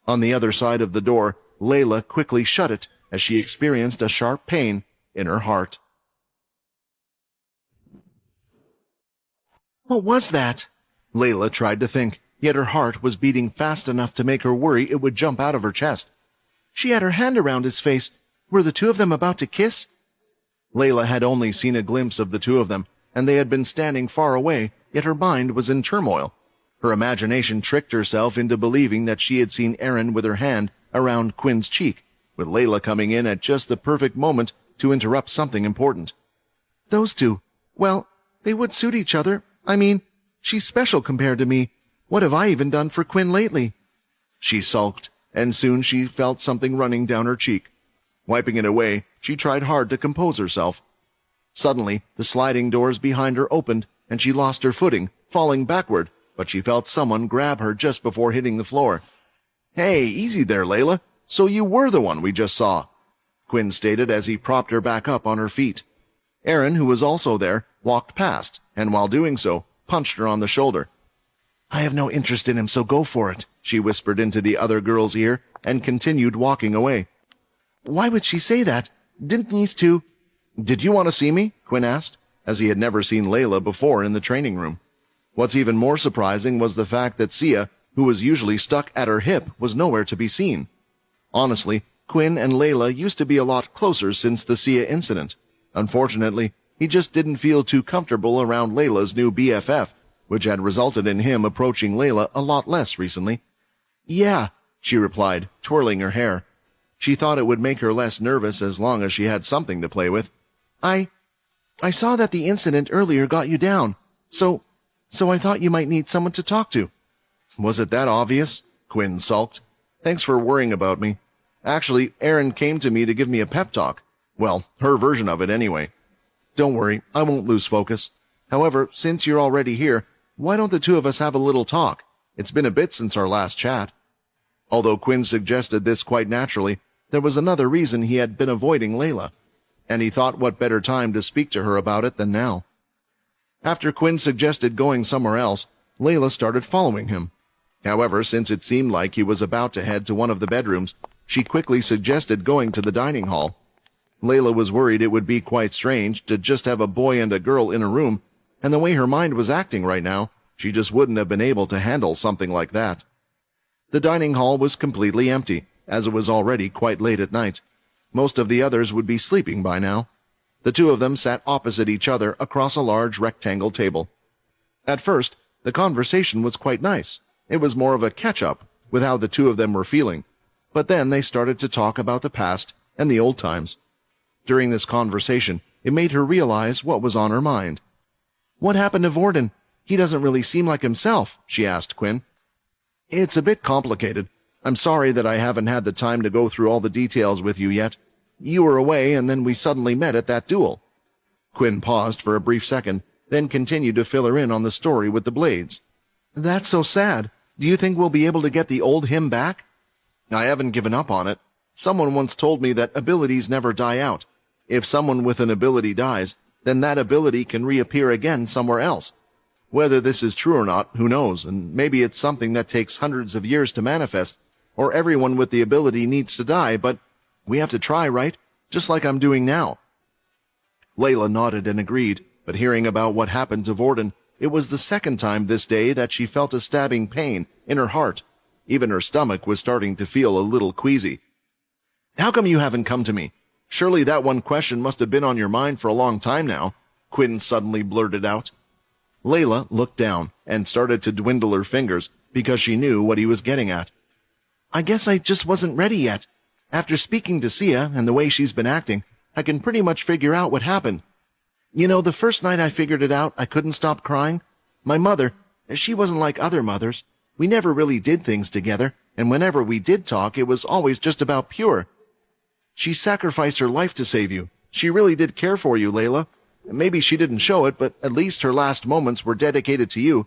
On the other side of the door, Layla quickly shut it as she experienced a sharp pain in her heart. What was that? Layla tried to think, yet her heart was beating fast enough to make her worry it would jump out of her chest. She had her hand around his face. Were the two of them about to kiss? Layla had only seen a glimpse of the two of them, and they had been standing far away, yet her mind was in turmoil. Her imagination tricked herself into believing that she had seen Aaron with her hand around Quinn's cheek, with Layla coming in at just the perfect moment to interrupt something important. Those two, well, they would suit each other. I mean, she's special compared to me. What have I even done for Quinn lately? She sulked, and soon she felt something running down her cheek. Wiping it away, she tried hard to compose herself. Suddenly, the sliding doors behind her opened, and she lost her footing, falling backward, but she felt someone grab her just before hitting the floor. "Hey, easy there, Layla. So you were the one we just saw," Quinn stated as he propped her back up on her feet. Aaron, who was also there, walked past, and while doing so, punched her on the shoulder. "I have no interest in him, so go for it," she whispered into the other girl's ear, and continued walking away. Why would she say that? Didn't these two... "Did you want to see me?" Quinn asked, as he had never seen Layla before in the training room. What's even more surprising was the fact that Sia, who was usually stuck at her hip, was nowhere to be seen. Honestly, Quinn and Layla used to be a lot closer since the Sia incident. Unfortunately, he just didn't feel too comfortable around Layla's new BFF, which had resulted in him approaching Layla a lot less recently. "Yeah," she replied, twirling her hair. She thought it would make her less nervous as long as she had something to play with. I saw that the incident earlier got you down, so I thought you might need someone to talk to." "Was it that obvious?" Quinn sulked. "Thanks for worrying about me. Actually, Erin came to me to give me a pep talk. Well, her version of it anyway. Don't worry, I won't lose focus. However, since you're already here, why don't the two of us have a little talk? It's been a bit since our last chat." Although Quinn suggested this quite naturally, there was another reason he had been avoiding Layla, and he thought what better time to speak to her about it than now. After Quinn suggested going somewhere else, Layla started following him. However, since it seemed like he was about to head to one of the bedrooms, she quickly suggested going to the dining hall. Layla was worried it would be quite strange to just have a boy and a girl in a room, and the way her mind was acting right now, she just wouldn't have been able to handle something like that. The dining hall was completely empty, as it was already quite late at night. Most of the others would be sleeping by now. The two of them sat opposite each other across a large rectangle table. At first, the conversation was quite nice. It was more of a catch-up with how the two of them were feeling. But then they started to talk about the past and the old times. During this conversation, it made her realize what was on her mind. "What happened to Vorden? He doesn't really seem like himself," she asked Quinn. "It's a bit complicated. I'm sorry that I haven't had the time to go through all the details with you yet. You were away, and then we suddenly met at that duel." Quinn paused for a brief second, then continued to fill her in on the story with the blades. "That's so sad. Do you think we'll be able to get the old him back?" "I haven't given up on it. Someone once told me that abilities never die out. If someone with an ability dies, then that ability can reappear again somewhere else. Whether this is true or not, who knows, and maybe it's something that takes hundreds of years to manifest, or everyone with the ability needs to die, but we have to try, right? Just like I'm doing now." Layla nodded and agreed, but hearing about what happened to Vorden, it was the second time this day that she felt a stabbing pain in her heart. Even her stomach was starting to feel a little queasy. "How come you haven't come to me?" Surely that one question must have been on your mind for a long time now, Quinn suddenly blurted out. Layla looked down and started to dwindle her fingers because she knew what he was getting at. I guess I just wasn't ready yet. After speaking to Sia and the way she's been acting, I can pretty much figure out what happened. You know, the first night I figured it out, I couldn't stop crying. My mother, she wasn't like other mothers. We never really did things together, and whenever we did talk, it was always just about Pure. She sacrificed her life to save you. She really did care for you, Layla. Maybe she didn't show it, but at least her last moments were dedicated to you.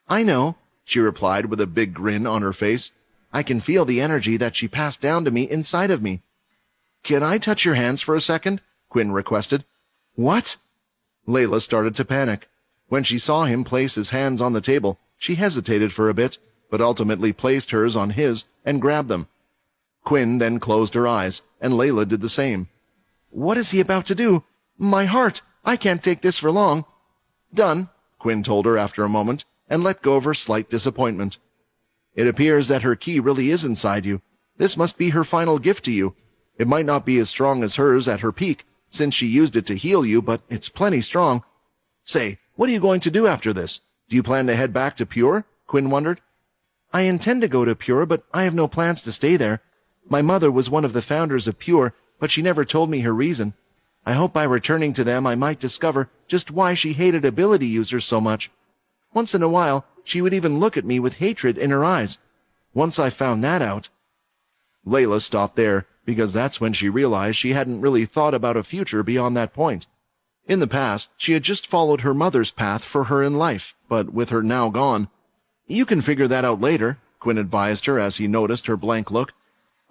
I know, she replied with a big grin on her face. I can feel the energy that she passed down to me inside of me. Can I touch your hands for a second? Quinn requested. What? Layla started to panic. When she saw him place his hands on the table, she hesitated for a bit, but ultimately placed hers on his and grabbed them. Quinn then closed her eyes, and Layla did the same. What is he about to do? My heart! I can't take this for long. Done, Quinn told her after a moment, and let go of her slight disappointment. It appears that her key really is inside you. This must be her final gift to you. It might not be as strong as hers at her peak, since she used it to heal you, but it's plenty strong. Say, what are you going to do after this? Do you plan to head back to Pure? Quinn wondered. I intend to go to Pure, but I have no plans to stay there. My mother was one of the founders of Pure, but she never told me her reason. I hope by returning to them I might discover just why she hated ability users so much. Once in a while, she would even look at me with hatred in her eyes. Once I found that out... Layla stopped there, because that's when she realized she hadn't really thought about a future beyond that point. In the past, she had just followed her mother's path for her in life, but with her now gone... You can figure that out later, Quinn advised her as he noticed her blank look.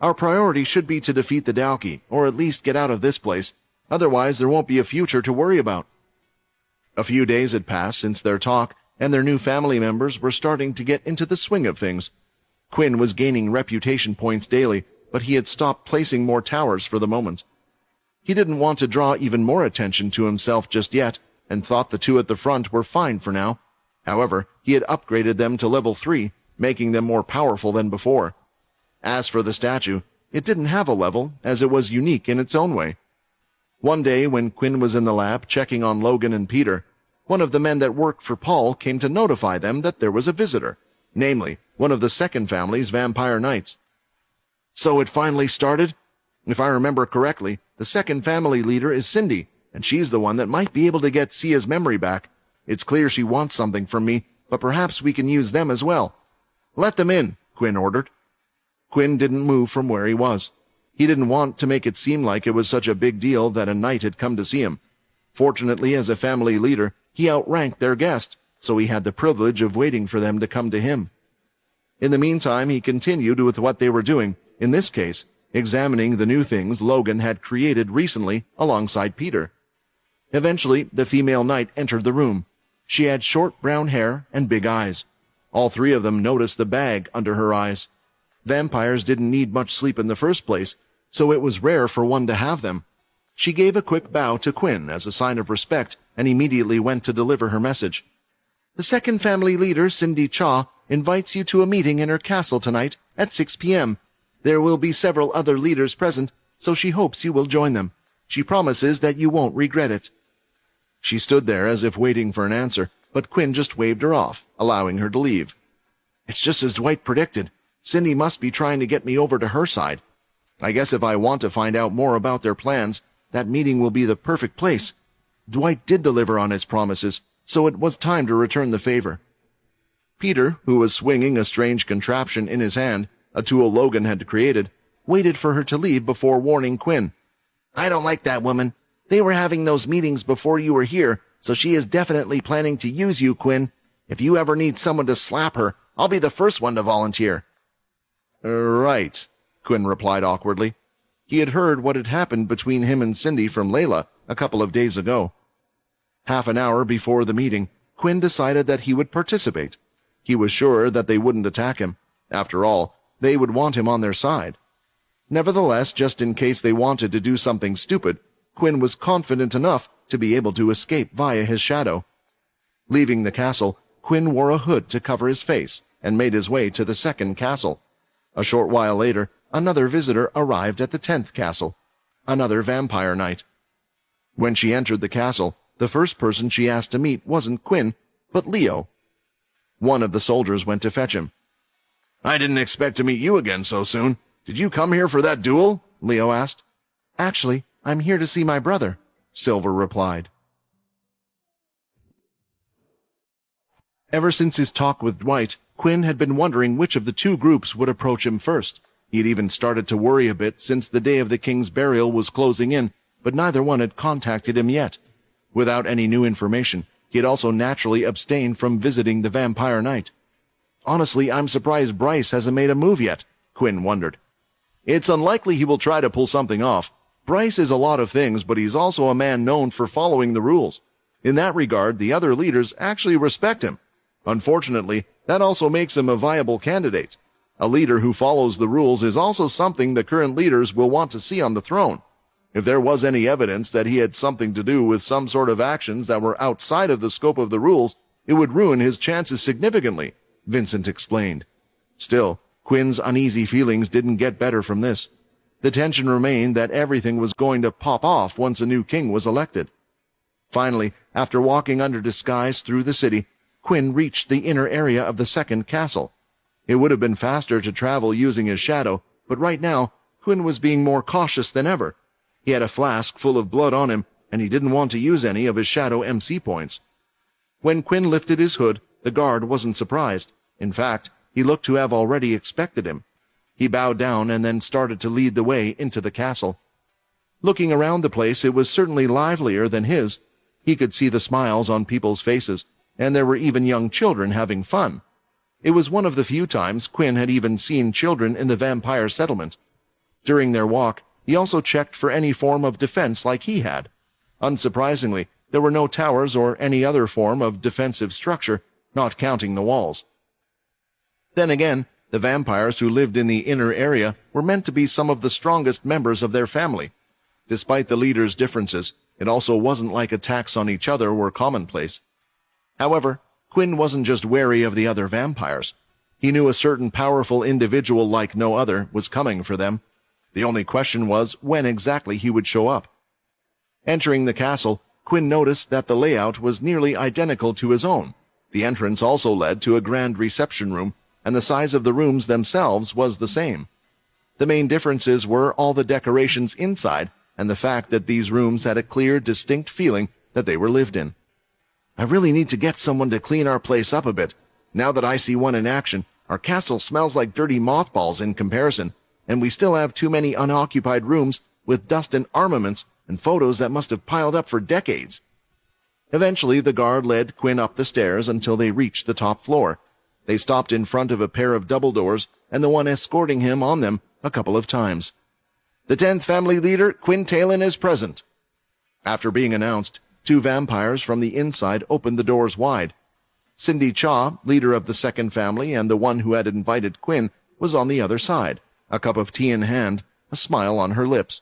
Our priority should be to defeat the Dalki, or at least get out of this place. Otherwise, there won't be a future to worry about. A few days had passed since their talk, and their new family members were starting to get into the swing of things. Quinn was gaining reputation points daily, but he had stopped placing more towers for the moment. He didn't want to draw even more attention to himself just yet, and thought the two at the front were fine for now. However, he had upgraded them to level 3, making them more powerful than before. As for the statue, it didn't have a level, as it was unique in its own way. One day, when Quinn was in the lab checking on Logan and Peter, one of the men that worked for Paul came to notify them that there was a visitor, namely, one of the second family's vampire knights. So it finally started? If I remember correctly, the second family leader is Cindy, and she's the one that might be able to get Sia's memory back. It's clear she wants something from me, but perhaps we can use them as well. Let them in, Quinn ordered. Quinn didn't move from where he was. He didn't want to make it seem like it was such a big deal that a knight had come to see him. Fortunately, as a family leader, he outranked their guest, so he had the privilege of waiting for them to come to him. In the meantime, he continued with what they were doing, in this case, examining the new things Logan had created recently alongside Peter. Eventually, the female knight entered the room. She had short brown hair and big eyes. All three of them noticed the bag under her eyes. Vampires didn't need much sleep in the first place, so it was rare for one to have them. She gave a quick bow to Quinn as a sign of respect and immediately went to deliver her message. The second family leader, Cindy Cha, invites you to a meeting in her castle tonight at 6 p.m. There will be several other leaders present, so she hopes you will join them. She promises that you won't regret it. She stood there as if waiting for an answer, but Quinn just waved her off, allowing her to leave. It's just as Dwight predicted. Cindy must be trying to get me over to her side. I guess if I want to find out more about their plans, that meeting will be the perfect place. Dwight did deliver on his promises, so it was time to return the favor. Peter, who was swinging a strange contraption in his hand, a tool Logan had created, waited for her to leave before warning Quinn. I don't like that woman. They were having those meetings before you were here, so she is definitely planning to use you, Quinn. If you ever need someone to slap her, I'll be the first one to volunteer. Right, Quinn replied awkwardly. He had heard what had happened between him and Cindy from Layla a couple of days ago. Half an hour before the meeting, Quinn decided that he would participate. He was sure that they wouldn't attack him. After all, they would want him on their side. Nevertheless, just in case they wanted to do something stupid, Quinn was confident enough to be able to escape via his shadow. Leaving the castle, Quinn wore a hood to cover his face and made his way to the second castle. A short while later, another visitor arrived at the 10th castle. another vampire knight. When she entered the castle, the first person she asked to meet wasn't Quinn, but Leo. One of the soldiers went to fetch him. "I didn't expect to meet you again so soon. Did you come here for that duel?" Leo asked. "Actually, I'm here to see my brother," Silver replied. Ever since his talk with Dwight, Quinn had been wondering which of the two groups would approach him first. He had even started to worry a bit since the day of the king's burial was closing in, but neither one had contacted him yet. Without any new information, he had also naturally abstained from visiting the vampire knight. "Honestly, I'm surprised Bryce hasn't made a move yet," Quinn wondered. "It's unlikely he will try to pull something off. Bryce is a lot of things, but he's also a man known for following the rules. In that regard, the other leaders actually respect him. Unfortunately, that also makes him a viable candidate. A leader who follows the rules is also something the current leaders will want to see on the throne. If there was any evidence that he had something to do with some sort of actions that were outside of the scope of the rules, it would ruin his chances significantly," Vincent explained. Still, Quinn's uneasy feelings didn't get better from this. The tension remained that everything was going to pop off once a new king was elected. Finally, after walking under disguise through the city, Quinn reached the inner area of the second castle. It would have been faster to travel using his shadow, but right now, Quinn was being more cautious than ever. He had a flask full of blood on him, and he didn't want to use any of his shadow MC points. When Quinn lifted his hood, the guard wasn't surprised. In fact, he looked to have already expected him. He bowed down and then started to lead the way into the castle. Looking around the place, it was certainly livelier than his. He could see the smiles on people's faces, and there were even young children having fun. It was one of the few times Quinn had even seen children in the vampire settlement. During their walk, he also checked for any form of defense like he had. Unsurprisingly, there were no towers or any other form of defensive structure, not counting the walls. Then again, the vampires who lived in the inner area were meant to be some of the strongest members of their family. Despite the leaders' differences, it also wasn't like attacks on each other were commonplace. However, Quinn wasn't just wary of the other vampires. He knew a certain powerful individual like no other was coming for them. The only question was when exactly he would show up. Entering the castle, Quinn noticed that the layout was nearly identical to his own. The entrance also led to a grand reception room, and the size of the rooms themselves was the same. The main differences were all the decorations inside and the fact that these rooms had a clear, distinct feeling that they were lived in. "I really need to get someone to clean our place up a bit. Now that I see one in action, our castle smells like dirty mothballs in comparison, and we still have too many unoccupied rooms with dust and armaments and photos that must have piled up for decades." Eventually, the guard led Quinn up the stairs until they reached the top floor. They stopped in front of a pair of double doors, and the one escorting him on them a couple of times. "The 10th family leader, Quinn Talon, is present." After being announced, two vampires from the inside opened the doors wide. Cindy Cha, leader of the second family and the one who had invited Quinn, was on the other side, a cup of tea in hand, a smile on her lips.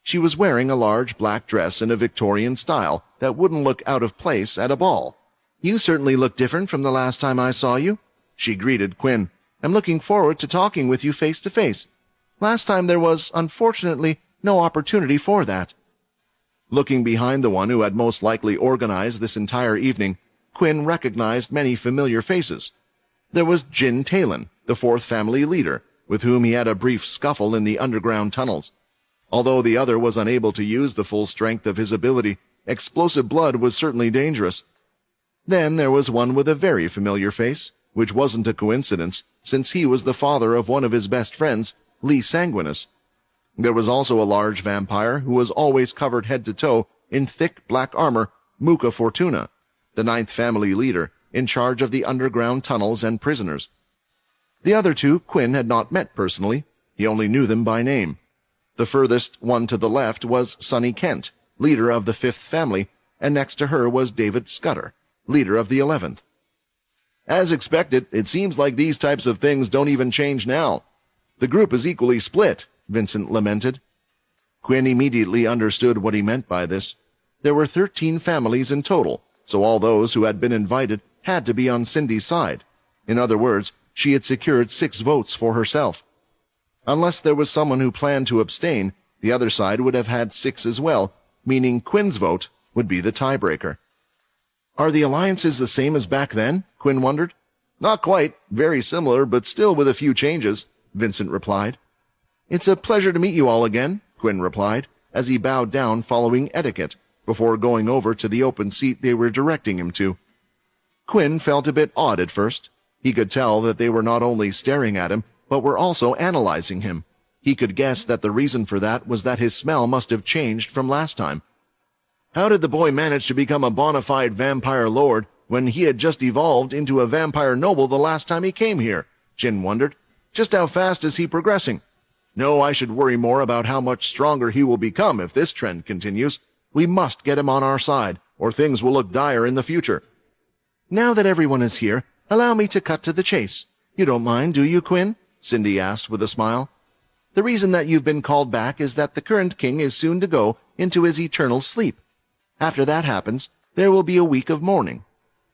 She was wearing a large black dress in a Victorian style that wouldn't look out of place at a ball. "You certainly look different from the last time I saw you," she greeted Quinn. "I'm looking forward to talking with you face to face. Last time there was, unfortunately, no opportunity for that." Looking behind the one who had most likely organized this entire evening, Quinn recognized many familiar faces. There was Jin Talon, the fourth family leader, with whom he had a brief scuffle in the underground tunnels. Although the other was unable to use the full strength of his ability, explosive blood was certainly dangerous. Then there was one with a very familiar face, which wasn't a coincidence, since he was the father of one of his best friends, Lee Sanguinus. There was also a large vampire who was always covered head to toe in thick black armor, Muka Fortuna, the 9th family leader, in charge of the underground tunnels and prisoners. The other two Quinn had not met personally. He only knew them by name. The furthest one to the left was Sunny Kent, leader of the 5th family, and next to her was David Scudder, leader of the 11th. "As expected, it seems like these types of things don't even change now. The group is equally split," Vincent lamented. Quinn immediately understood what he meant by this. There were 13 families in total, so all those who had been invited had to be on Cindy's side. In other words, she had secured 6 votes for herself. Unless there was someone who planned to abstain, The other side would have had 6 as well, meaning Quinn's vote would be the tiebreaker. Are the alliances the same as back then? Quinn wondered. Not quite. Very similar, but still with a few changes, Vincent replied. It's a pleasure to meet you all again, Quinn replied, as he bowed down following etiquette, before going over to the open seat they were directing him to. Quinn felt a bit odd at first. He could tell that they were not only staring at him, but were also analyzing him. He could guess that the reason for that was that his smell must have changed from last time. How did the boy manage to become a bona fide vampire lord when he had just evolved into a vampire noble the last time he came here? Jin wondered. Just how fast is he progressing? No, I should worry more about how much stronger he will become if this trend continues. We must get him on our side, or things will look dire in the future. Now that everyone is here, allow me to cut to the chase. You don't mind, do you, Quinn? Cindy asked with a smile. The reason that you've been called back is that the current king is soon to go into his eternal sleep. After that happens, there will be a week of mourning.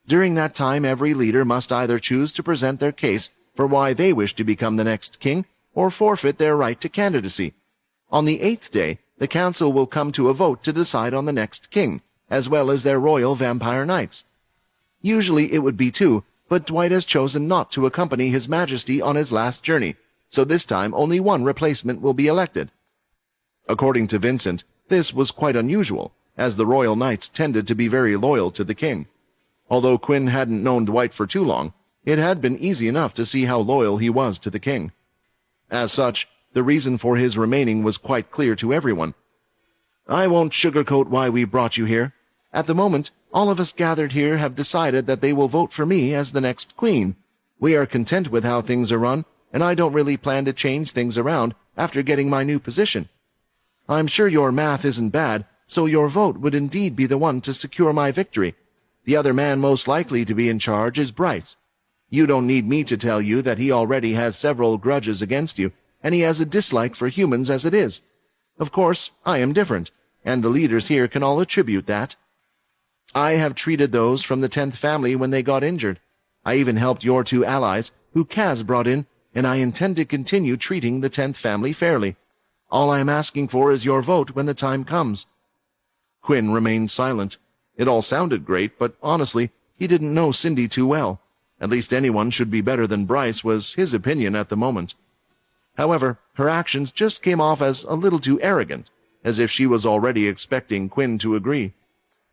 During that time, every leader must either choose to present their case for why they wish to become the next king, or forfeit their right to candidacy. On the 8th day, the council will come to a vote to decide on the next king, as well as their royal vampire knights. Usually it would be 2, but Dwight has chosen not to accompany His Majesty on his last journey, so this time only 1 replacement will be elected. According to Vincent, this was quite unusual, as the royal knights tended to be very loyal to the king. Although Quinn hadn't known Dwight for too long, it had been easy enough to see how loyal he was to the king. As such, the reason for his remaining was quite clear to everyone. I won't sugarcoat why we brought you here. At the moment, all of us gathered here have decided that they will vote for me as the next queen. We are content with how things are run, and I don't really plan to change things around after getting my new position. I'm sure your math isn't bad, so your vote would indeed be the one to secure my victory. The other man most likely to be in charge is Bryce. You don't need me to tell you that he already has several grudges against you, and he has a dislike for humans as it is. Of course, I am different, and the leaders here can all attribute that. I have treated those from the 10th family when they got injured. I even helped your 2 allies, who Kaz brought in, and I intend to continue treating the 10th family fairly. All I am asking for is your vote when the time comes. Quinn remained silent. It all sounded great, but honestly, he didn't know Cindy too well. At least anyone should be better than Bryce was his opinion at the moment. However, her actions just came off as a little too arrogant, as if she was already expecting Quinn to agree.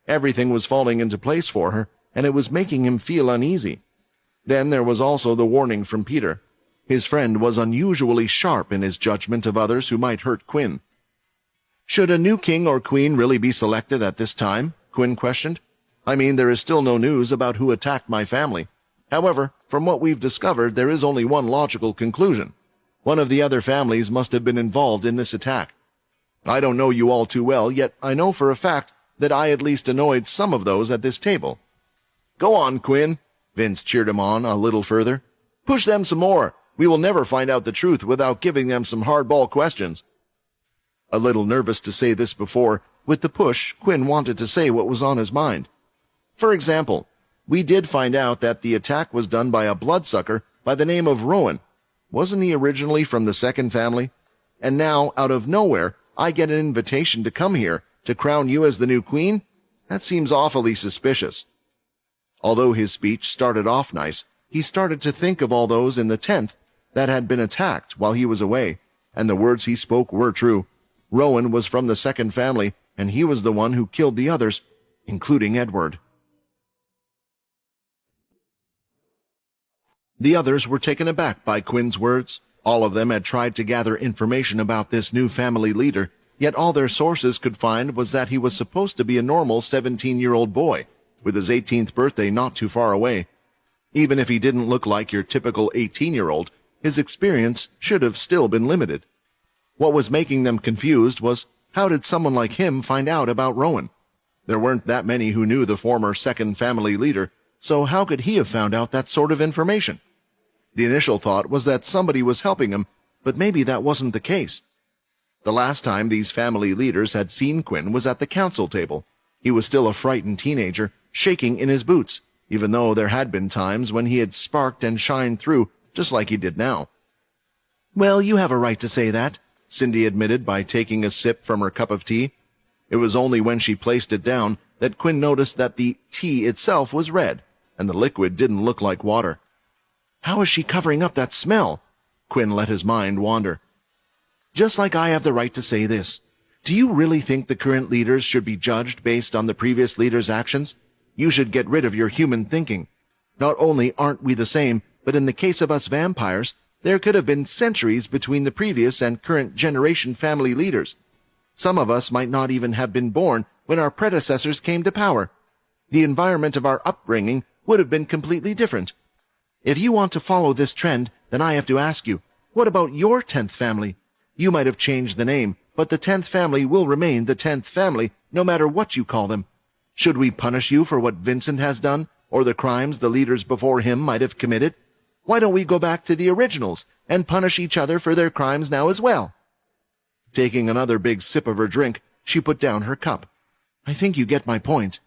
Everything was falling into place for her, and it was making him feel uneasy. Then there was also the warning from Peter. His friend was unusually sharp in his judgment of others who might hurt Quinn. Should a new king or queen really be selected at this time? Quinn questioned. I mean, there is still no news about who attacked my family. However, from what we've discovered, there is only one logical conclusion. One of the other families must have been involved in this attack. I don't know you all too well, yet I know for a fact that I at least annoyed some of those at this table. Go on, Quinn. Vince cheered him on a little further. Push them some more. We will never find out the truth without giving them some hardball questions. A little nervous to say this before, with the push, Quinn wanted to say what was on his mind. For example, we did find out that the attack was done by a bloodsucker by the name of Rowan. Wasn't he originally from the 2nd family? And now, out of nowhere, I get an invitation to come here to crown you as the new queen? That seems awfully suspicious. Although his speech started off nice, he started to think of all those in the 10th that had been attacked while he was away, and the words he spoke were true. Rowan was from the 2nd family, and he was the one who killed the others, including Edward. The others were taken aback by Quinn's words. All of them had tried to gather information about this new family leader, yet all their sources could find was that he was supposed to be a normal 17-year-old boy, with his 18th birthday not too far away. Even if he didn't look like your typical 18-year-old, his experience should have still been limited. What was making them confused was, how did someone like him find out about Rowan? There weren't that many who knew the former 2nd family leader, so how could he have found out that sort of information? The initial thought was that somebody was helping him, but maybe that wasn't the case. The last time these family leaders had seen Quinn was at the council table. He was still a frightened teenager, shaking in his boots, even though there had been times when he had sparked and shined through, just like he did now. Well, you have a right to say that. Cindy admitted by taking a sip from her cup of tea. It was only when she placed it down that Quinn noticed that the tea itself was red, and the liquid didn't look like water. How is she covering up that smell? Quinn let his mind wander. Just like I have the right to say this, do you really think the current leaders should be judged based on the previous leaders' actions? You should get rid of your human thinking. Not only aren't we the same, but in the case of us vampires, there could have been centuries between the previous and current generation family leaders. Some of us might not even have been born when our predecessors came to power. The environment of our upbringing would have been completely different. If you want to follow this trend, then I have to ask you, what about your 10th family? You might have changed the name, but the 10th family will remain the 10th family no matter what you call them. Should we punish you for what Vincent has done, or the crimes the leaders before him might have committed? Why don't we go back to the originals and punish each other for their crimes now as well? Taking another big sip of her drink, she put down her cup. I think you get my point.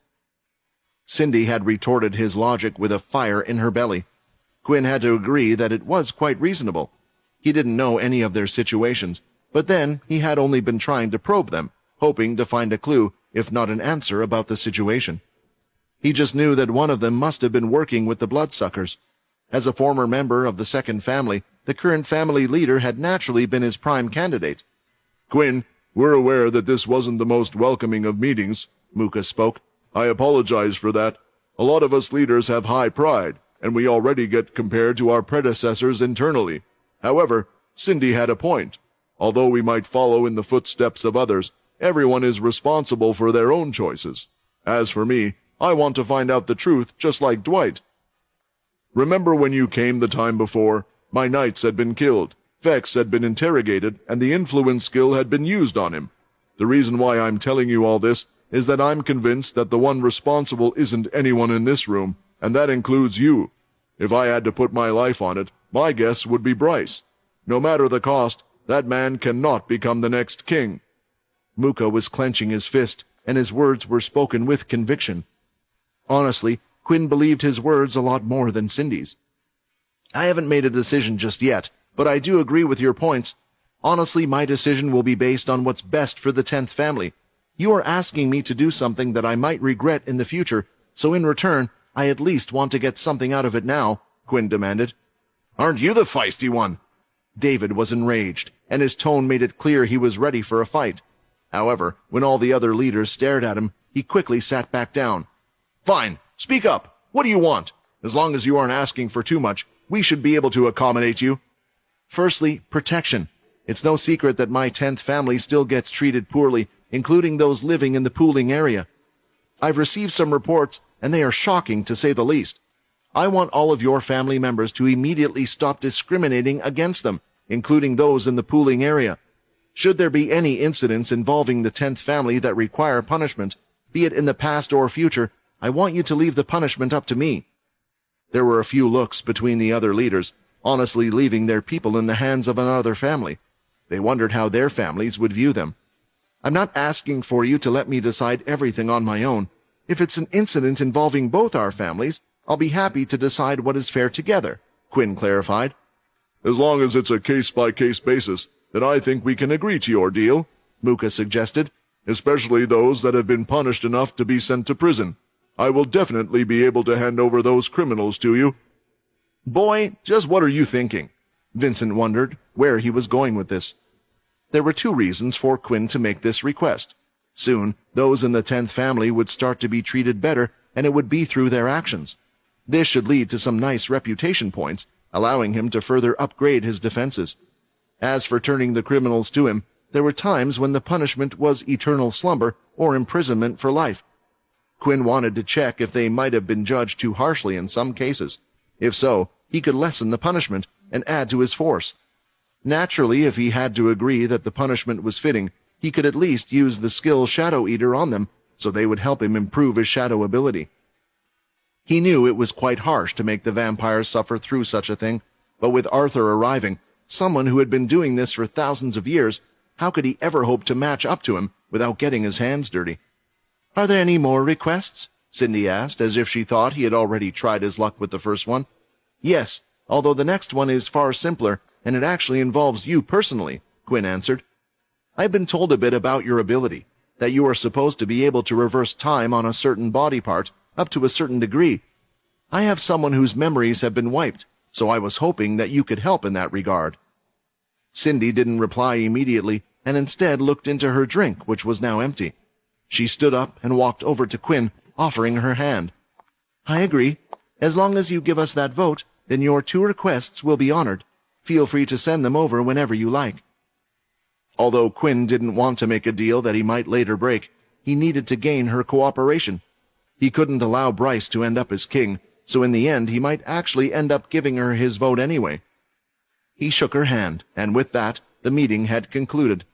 Cindy had retorted his logic with a fire in her belly. Quinn had to agree that it was quite reasonable. He didn't know any of their situations, but then he had only been trying to probe them, hoping to find a clue, if not an answer, about the situation. He just knew that one of them must have been working with the bloodsuckers. As a former member of the second family, the current family leader had naturally been his prime candidate. Quinn, we're aware that this wasn't the most welcoming of meetings, Muka spoke. I apologize for that. A lot of us leaders have high pride, and we already get compared to our predecessors internally. However, Cindy had a point. Although we might follow in the footsteps of others, everyone is responsible for their own choices. As for me, I want to find out the truth just like Dwight. Remember when you came the time before? My knights had been killed, Vex had been interrogated, and the influence skill had been used on him. The reason why I'm telling you all this is that I'm convinced that the one responsible isn't anyone in this room, and that includes you. If I had to put my life on it, my guess would be Bryce. No matter the cost, that man cannot become the next king. Muka was clenching his fist, and his words were spoken with conviction. Honestly, Quinn believed his words a lot more than Cindy's. I haven't made a decision just yet, but I do agree with your points. Honestly, my decision will be based on what's best for the 10th family. You are asking me to do something that I might regret in the future, so in return, I at least want to get something out of it now, Quinn demanded. Aren't you the feisty one? David was enraged, and his tone made it clear he was ready for a fight. However, when all the other leaders stared at him, he quickly sat back down. Fine, speak up. What do you want? As long as you aren't asking for too much, we should be able to accommodate you. Firstly, protection. It's no secret that my 10th family still gets treated poorly, including those living in the pooling area. I've received some reports, and they are shocking to say the least. I want all of your family members to immediately stop discriminating against them, including those in the pooling area. Should there be any incidents involving the 10th family that require punishment, be it in the past or future, I want you to leave the punishment up to me. There were a few looks between the other leaders, honestly leaving their people in the hands of another family. They wondered how their families would view them. I'm not asking for you to let me decide everything on my own. If it's an incident involving both our families, I'll be happy to decide what is fair together, Quinn clarified. As long as it's a case-by-case basis, then I think we can agree to your deal, Muka suggested, especially those that have been punished enough to be sent to prison. I will definitely be able to hand over those criminals to you. Boy, just what are you thinking? Vincent wondered where he was going with this. There were 2 reasons for Quinn to make this request. Soon, those in the 10th family would start to be treated better, and it would be through their actions. This should lead to some nice reputation points, allowing him to further upgrade his defenses. As for turning the criminals to him, there were times when the punishment was eternal slumber or imprisonment for life. Quinn wanted to check if they might have been judged too harshly in some cases. If so, he could lessen the punishment and add to his force. Naturally, if he had to agree that the punishment was fitting, he could at least use the skill Shadow Eater on them, so they would help him improve his shadow ability. He knew it was quite harsh to make the vampires suffer through such a thing, but with Arthur arriving, someone who had been doing this for thousands of years, how could he ever hope to match up to him without getting his hands dirty? Are there any more requests? Cindy asked, as if she thought he had already tried his luck with the first one. Yes, although the next one is far simpler, and it actually involves you personally, Quinn answered. I've been told a bit about your ability, that you are supposed to be able to reverse time on a certain body part up to a certain degree. I have someone whose memories have been wiped, so I was hoping that you could help in that regard." Cindy didn't reply immediately, and instead looked into her drink, which was now empty. She stood up and walked over to Quinn, offering her hand. "I agree. As long as you give us that vote, then your 2 requests will be honored. Feel free to send them over whenever you like." Although Quinn didn't want to make a deal that he might later break, he needed to gain her cooperation. He couldn't allow Bryce to end up as king, so in the end he might actually end up giving her his vote anyway. He shook her hand, and with that, the meeting had concluded.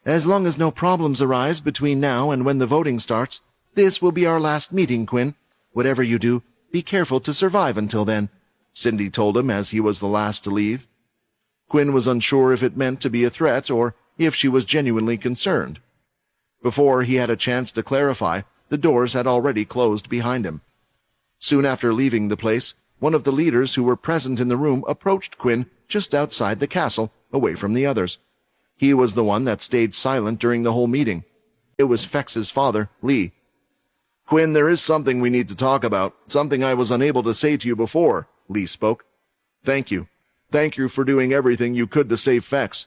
"As long as no problems arise between now and when the voting starts, this will be our last meeting, Quinn. Whatever you do, be careful to survive until then," Cindy told him as he was the last to leave. Quinn was unsure if it meant to be a threat or if she was genuinely concerned. Before he had a chance to clarify, the doors had already closed behind him. Soon after leaving the place, one of the leaders who were present in the room approached Quinn just outside the castle, away from the others. He was the one that stayed silent during the whole meeting. It was Fex's father, Lee. "Quinn, there is something we need to talk about, something I was unable to say to you before," Lee spoke. "Thank you. Thank you for doing everything you could to save Fex."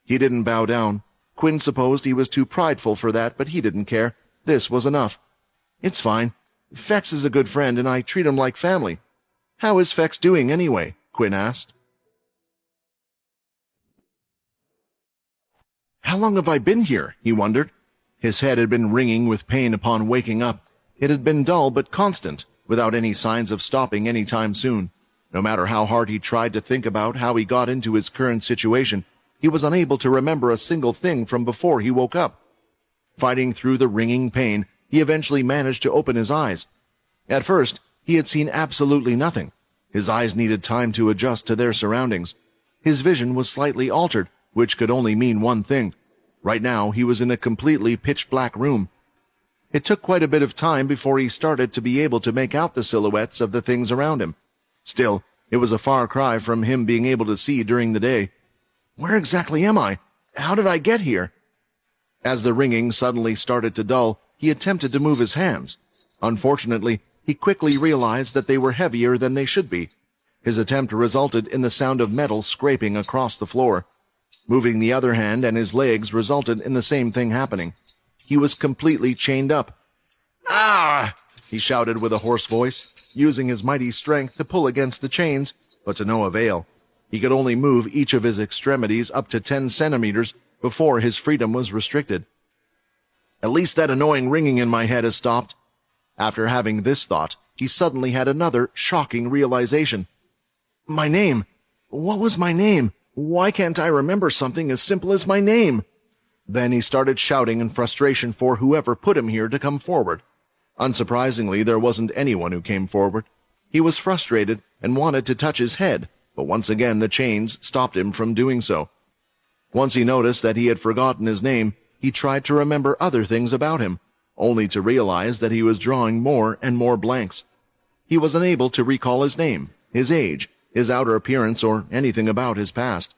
He didn't bow down. Quinn supposed he was too prideful for that, but he didn't care. This was enough. "It's fine. Fex is a good friend, and I treat him like family." "How is Fex doing, anyway?" Quinn asked. "How long have I been here?" he wondered. His head had been ringing with pain upon waking up. It had been dull but constant, without any signs of stopping any time soon. No matter how hard he tried to think about how he got into his current situation, he was unable to remember a single thing from before he woke up. Fighting through the ringing pain, he eventually managed to open his eyes. At first, he had seen absolutely nothing. His eyes needed time to adjust to their surroundings. His vision was slightly altered, which could only mean one thing. Right now, he was in a completely pitch-black room. It took quite a bit of time before he started to be able to make out the silhouettes of the things around him. Still, it was a far cry from him being able to see during the day. "Where exactly am I? How did I get here?" As the ringing suddenly started to dull, he attempted to move his hands. Unfortunately, he quickly realized that they were heavier than they should be. His attempt resulted in the sound of metal scraping across the floor. Moving the other hand and his legs resulted in the same thing happening. He was completely chained up. "Ah!" he shouted with a hoarse voice, using his mighty strength to pull against the chains, but to no avail. He could only move each of his extremities up to 10 centimeters before his freedom was restricted. "At least that annoying ringing in my head has stopped." After having this thought, he suddenly had another shocking realization. "My name! What was my name? Why can't I remember something as simple as my name?" Then he started shouting in frustration for whoever put him here to come forward. Unsurprisingly, there wasn't anyone who came forward. He was frustrated and wanted to touch his head, but once again the chains stopped him from doing so. Once he noticed that he had forgotten his name, he tried to remember other things about him, only to realize that he was drawing more and more blanks. He was unable to recall his name, his age, his outer appearance, or anything about his past.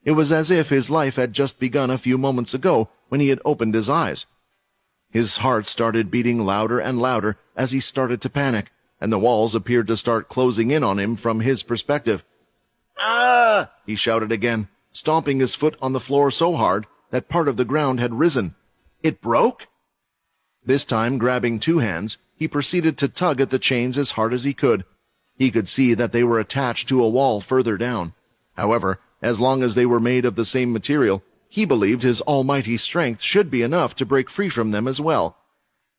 It was as if his life had just begun a few moments ago when he had opened his eyes. His heart started beating louder and louder as he started to panic, and the walls appeared to start closing in on him from his perspective. "Ah!" he shouted again, stomping his foot on the floor so hard that part of the ground had risen. "It broke?" This time, grabbing 2 hands, he proceeded to tug at the chains as hard as he could. He could see that they were attached to a wall further down. However, as long as they were made of the same material, he believed his almighty strength should be enough to break free from them as well.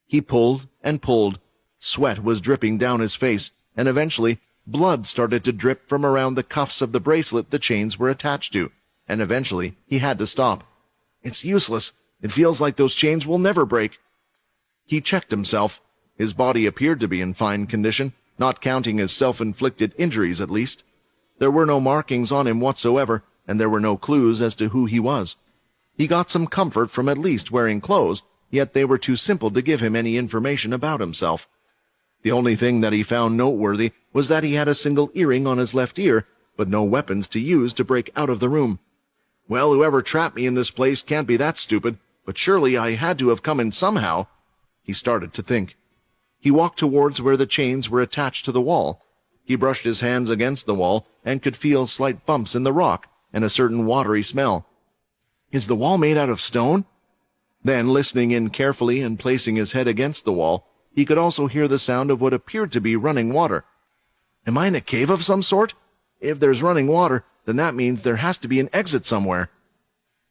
He pulled and pulled. Sweat was dripping down his face, and eventually blood started to drip from around the cuffs of the bracelet the chains were attached to, and eventually he had to stop. "It's useless. It feels like those chains will never break." He checked himself. His body appeared to be in fine condition, not counting his self-inflicted injuries at least. There were no markings on him whatsoever, and there were no clues as to who he was. He got some comfort from at least wearing clothes, yet they were too simple to give him any information about himself. The only thing that he found noteworthy was that he had a single earring on his left ear, but no weapons to use to break out of the room. Well, whoever trapped me in this place can't be that stupid, but surely I had to have come in somehow. He started to think. He walked towards where the chains were attached to the wall. He brushed his hands against the wall and could feel slight bumps in the rock and a certain watery smell. Is the wall made out of stone? Then, listening in carefully and placing his head against the wall, he could also hear the sound of what appeared to be running water. Am I in a cave of some sort? If there's running water, then that means there has to be an exit somewhere.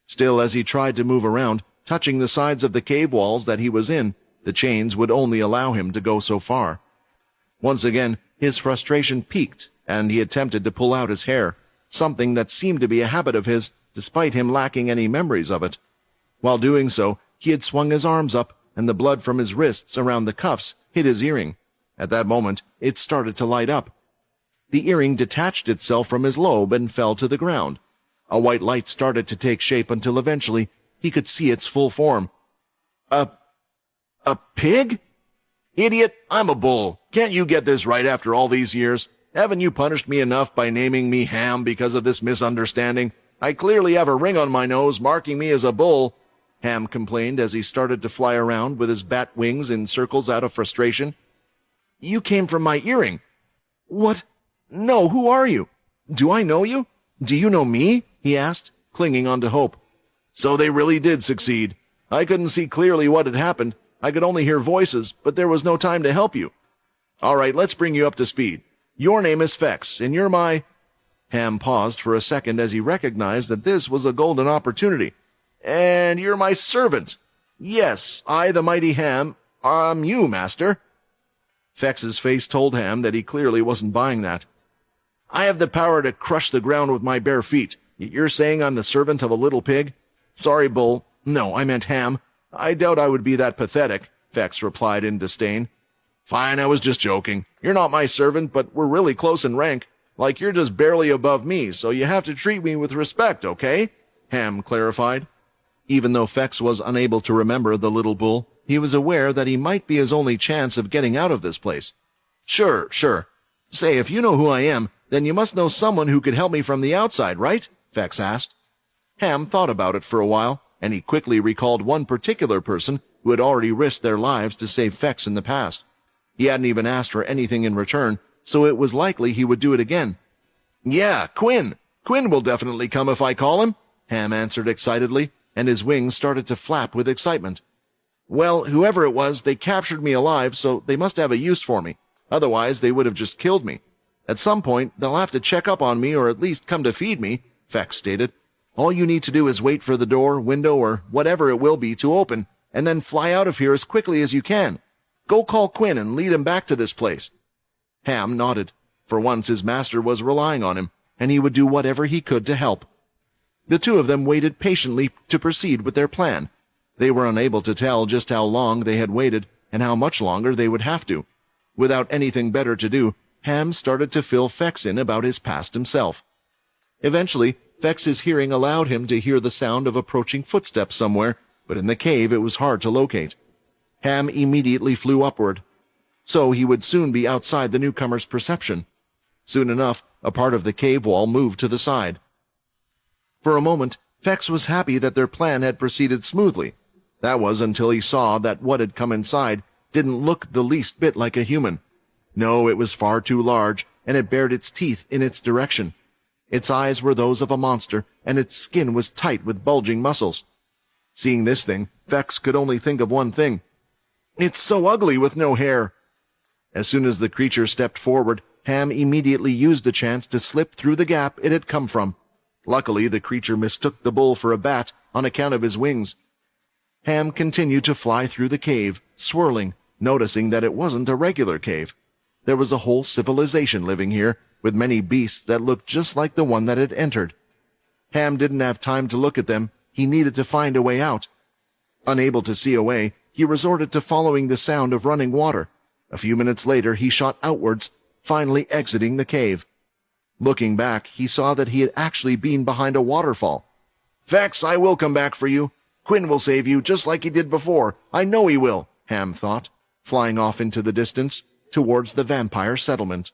Still, as he tried to move around, touching the sides of the cave walls that he was in, the chains would only allow him to go so far. Once again, his frustration peaked, and he attempted to pull out his hair, something that seemed to be a habit of his, despite him lacking any memories of it. While doing so, he had swung his arms up, and the blood from his wrists around the cuffs hit his earring. At that moment, it started to light up. The earring detached itself from his lobe and fell to the ground. A white light started to take shape until eventually he could see its full form. A pig? Idiot, I'm a bull. Can't you get this right after all these years? Haven't you punished me enough by naming me Ham because of this misunderstanding? I clearly have a ring on my nose marking me as a bull, Ham complained as he started to fly around with his bat wings in circles out of frustration. You came from my earring. What? No, who are you? Do I know you? Do you know me? He asked, clinging on to hope. So they really did succeed. I couldn't see clearly what had happened. I could only hear voices, but there was no time to help you. All right, let's bring you up to speed. Your name is Fex, and you're my... Ham paused for a second as he recognized that this was a golden opportunity. And you're my servant. Yes, I, the mighty Ham, am you, master. Fex's face told Ham that he clearly wasn't buying that. I have the power to crush the ground with my bare feet. You're saying I'm the servant of a little pig? Sorry, Bull. No, I meant Ham. I doubt I would be that pathetic, Fex replied in disdain. Fine, I was just joking. You're not my servant, but we're really close in rank. Like you're just barely above me, so you have to treat me with respect, okay? Ham clarified. Even though Fex was unable to remember the little bull, he was aware that he might be his only chance of getting out of this place. Sure. Say, if you know who I am, then you must know someone who could help me from the outside, right? Fex asked. Ham thought about it for a while, and he quickly recalled one particular person who had already risked their lives to save Fex in the past. He hadn't even asked for anything in return, so it was likely he would do it again. Yeah, Quinn. Quinn will definitely come if I call him, Ham answered excitedly, and his wings started to flap with excitement. Well, whoever it was, they captured me alive, so they must have a use for me. Otherwise, they would have just killed me. At some point, they'll have to check up on me or at least come to feed me, Fex stated. All you need to do is wait for the door, window, or whatever it will be to open, and then fly out of here as quickly as you can. Go call Quinn and lead him back to this place. Ham nodded. For once his master was relying on him, and he would do whatever he could to help. The two of them waited patiently to proceed with their plan. They were unable to tell just how long they had waited and how much longer they would have to. Without anything better to do, Ham started to fill Fex in about his past himself. Eventually, Fex's hearing allowed him to hear the sound of approaching footsteps somewhere, but in the cave it was hard to locate. Ham immediately flew upward, so he would soon be outside the newcomer's perception. Soon enough, a part of the cave wall moved to the side. For a moment, Fex was happy that their plan had proceeded smoothly. That was until he saw that what had come inside didn't look the least bit like a human. No, it was far too large, and it bared its teeth in its direction. Its eyes were those of a monster, and its skin was tight with bulging muscles. Seeing this thing, Fex could only think of one thing. It's so ugly with no hair. As soon as the creature stepped forward, Ham immediately used the chance to slip through the gap it had come from. Luckily, the creature mistook the bull for a bat on account of his wings. Ham continued to fly through the cave, swirling, noticing that it wasn't a regular cave. There was a whole civilization living here, with many beasts that looked just like the one that had entered. Ham didn't have time to look at them. He needed to find a way out. Unable to see a way, he resorted to following the sound of running water. A few minutes later, he shot outwards, finally exiting the cave. Looking back, he saw that he had actually been behind a waterfall. Fex, I will come back for you. Quinn will save you, just like he did before. I know he will, Ham thought, flying off into the distance, towards the vampire settlement.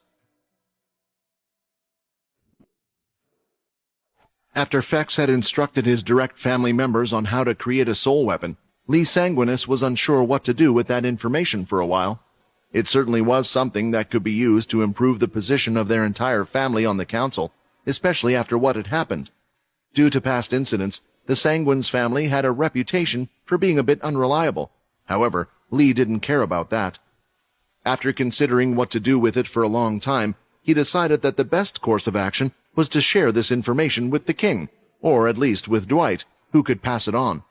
After Fex had instructed his direct family members on how to create a soul weapon, Lee Sanguinus was unsure what to do with that information for a while. It certainly was something that could be used to improve the position of their entire family on the council, especially after what had happened. Due to past incidents, the Sanguines family had a reputation for being a bit unreliable. However, Lee didn't care about that. After considering what to do with it for a long time, he decided that the best course of action was to share this information with the king, or at least with Dwight, who could pass it on.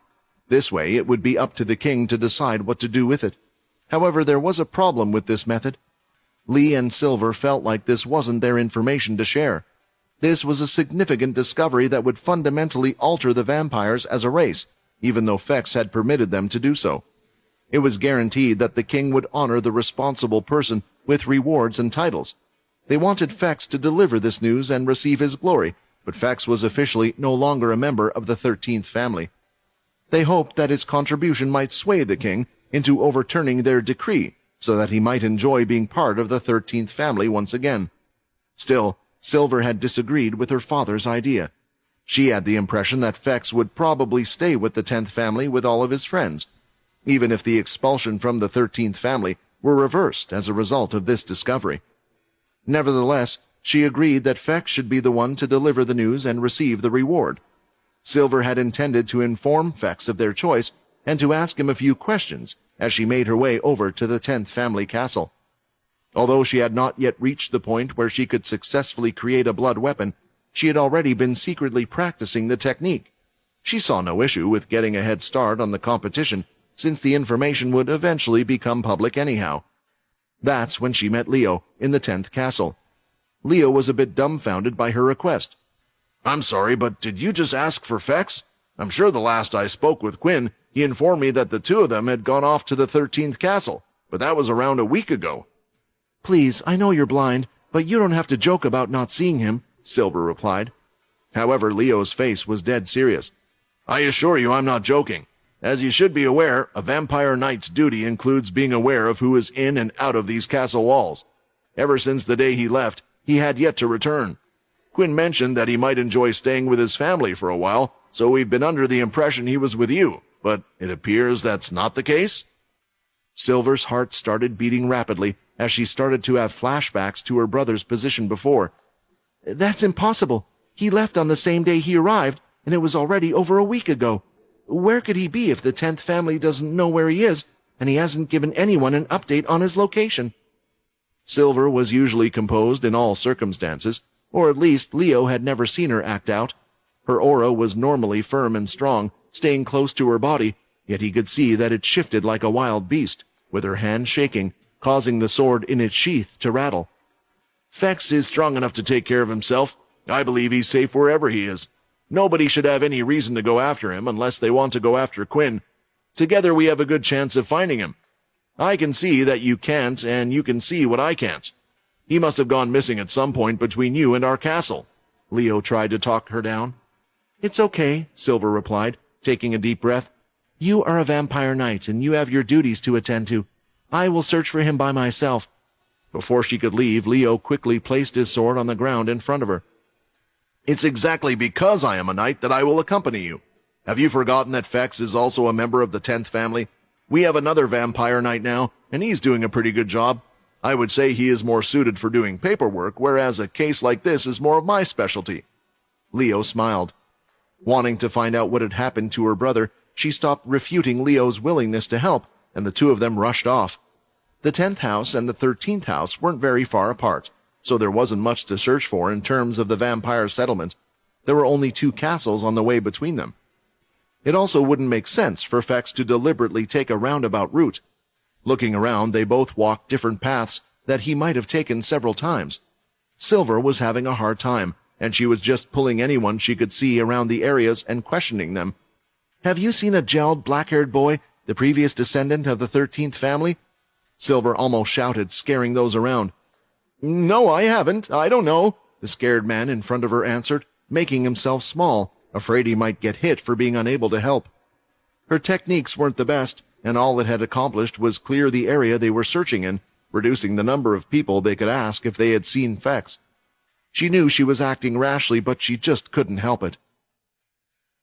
This way it would be up to the king to decide what to do with it. However, there was a problem with this method. Lee and Silver felt like this wasn't their information to share. This was a significant discovery that would fundamentally alter the vampires as a race, even though Fex had permitted them to do so. It was guaranteed that the king would honor the responsible person with rewards and titles. They wanted Fex to deliver this news and receive his glory, but Fex was officially no longer a member of the 13th family. They hoped that his contribution might sway the king into overturning their decree, so that he might enjoy being part of the 13th family once again. Still, Silver had disagreed with her father's idea. She had the impression that Fex would probably stay with the 10th family with all of his friends, even if the expulsion from the 13th family were reversed as a result of this discovery. Nevertheless, she agreed that Fex should be the one to deliver the news and receive the reward. Silver had intended to inform Fex of their choice and to ask him a few questions as she made her way over to the 10th family castle. Although she had not yet reached the point where she could successfully create a blood weapon, she had already been secretly practicing the technique. She saw no issue with getting a head start on the competition, since the information would eventually become public anyhow. That's when she met Leo in the 10th castle. Leo was a bit dumbfounded by her request. I'm sorry, but did you just ask for Fex? I'm sure the last I spoke with Quinn, he informed me that the two of them had gone off to the 13th castle, but that was around a week ago. Please, I know you're blind, but you don't have to joke about not seeing him, Silver replied. However, Leo's face was dead serious. I assure you I'm not joking. As you should be aware, a vampire knight's duty includes being aware of who is in and out of these castle walls. Ever since the day he left, he had yet to return. Quinn mentioned that he might enjoy staying with his family for a while, so we've been under the impression he was with you, but it appears that's not the case? Silver's heart started beating rapidly as she started to have flashbacks to her brother's position before. That's impossible. He left on the same day he arrived, and it was already over a week ago. Where could he be if the 10th family doesn't know where he is, and he hasn't given anyone an update on his location? Silver was usually composed in all circumstances, or at least Leo had never seen her act out. Her aura was normally firm and strong, staying close to her body, yet he could see that it shifted like a wild beast, with her hand shaking, causing the sword in its sheath to rattle. Fex is strong enough to take care of himself. I believe he's safe wherever he is. Nobody should have any reason to go after him unless they want to go after Quinn. Together we have a good chance of finding him. I can see that you can't, and you can see what I can't. He must have gone missing at some point between you and our castle. Leo tried to talk her down. It's okay, Silver replied, taking a deep breath. You are a vampire knight, and you have your duties to attend to. I will search for him by myself. Before she could leave, Leo quickly placed his sword on the ground in front of her. It's exactly because I am a knight that I will accompany you. Have you forgotten that Fex is also a member of the 10th family? We have another vampire knight now, and he's doing a pretty good job. I would say he is more suited for doing paperwork, whereas a case like this is more of my specialty. Leo smiled. Wanting to find out what had happened to her brother, she stopped refuting Leo's willingness to help, and the two of them rushed off. The 10th house and the 13th house weren't very far apart, so there wasn't much to search for in terms of the vampire settlement. There were only 2 castles on the way between them. It also wouldn't make sense for Fex to deliberately take a roundabout route. Looking around, they both walked different paths that he might have taken several times. Silver was having a hard time, and she was just pulling anyone she could see around the areas and questioning them. Have you seen a gelled, black-haired boy, the previous descendant of the 13th family? Silver almost shouted, scaring those around. No, I haven't. I don't know, the scared man in front of her answered, making himself small, afraid he might get hit for being unable to help. Her techniques weren't the best, and all it had accomplished was clear the area they were searching in, reducing the number of people they could ask if they had seen Fex. She knew she was acting rashly, but she just couldn't help it.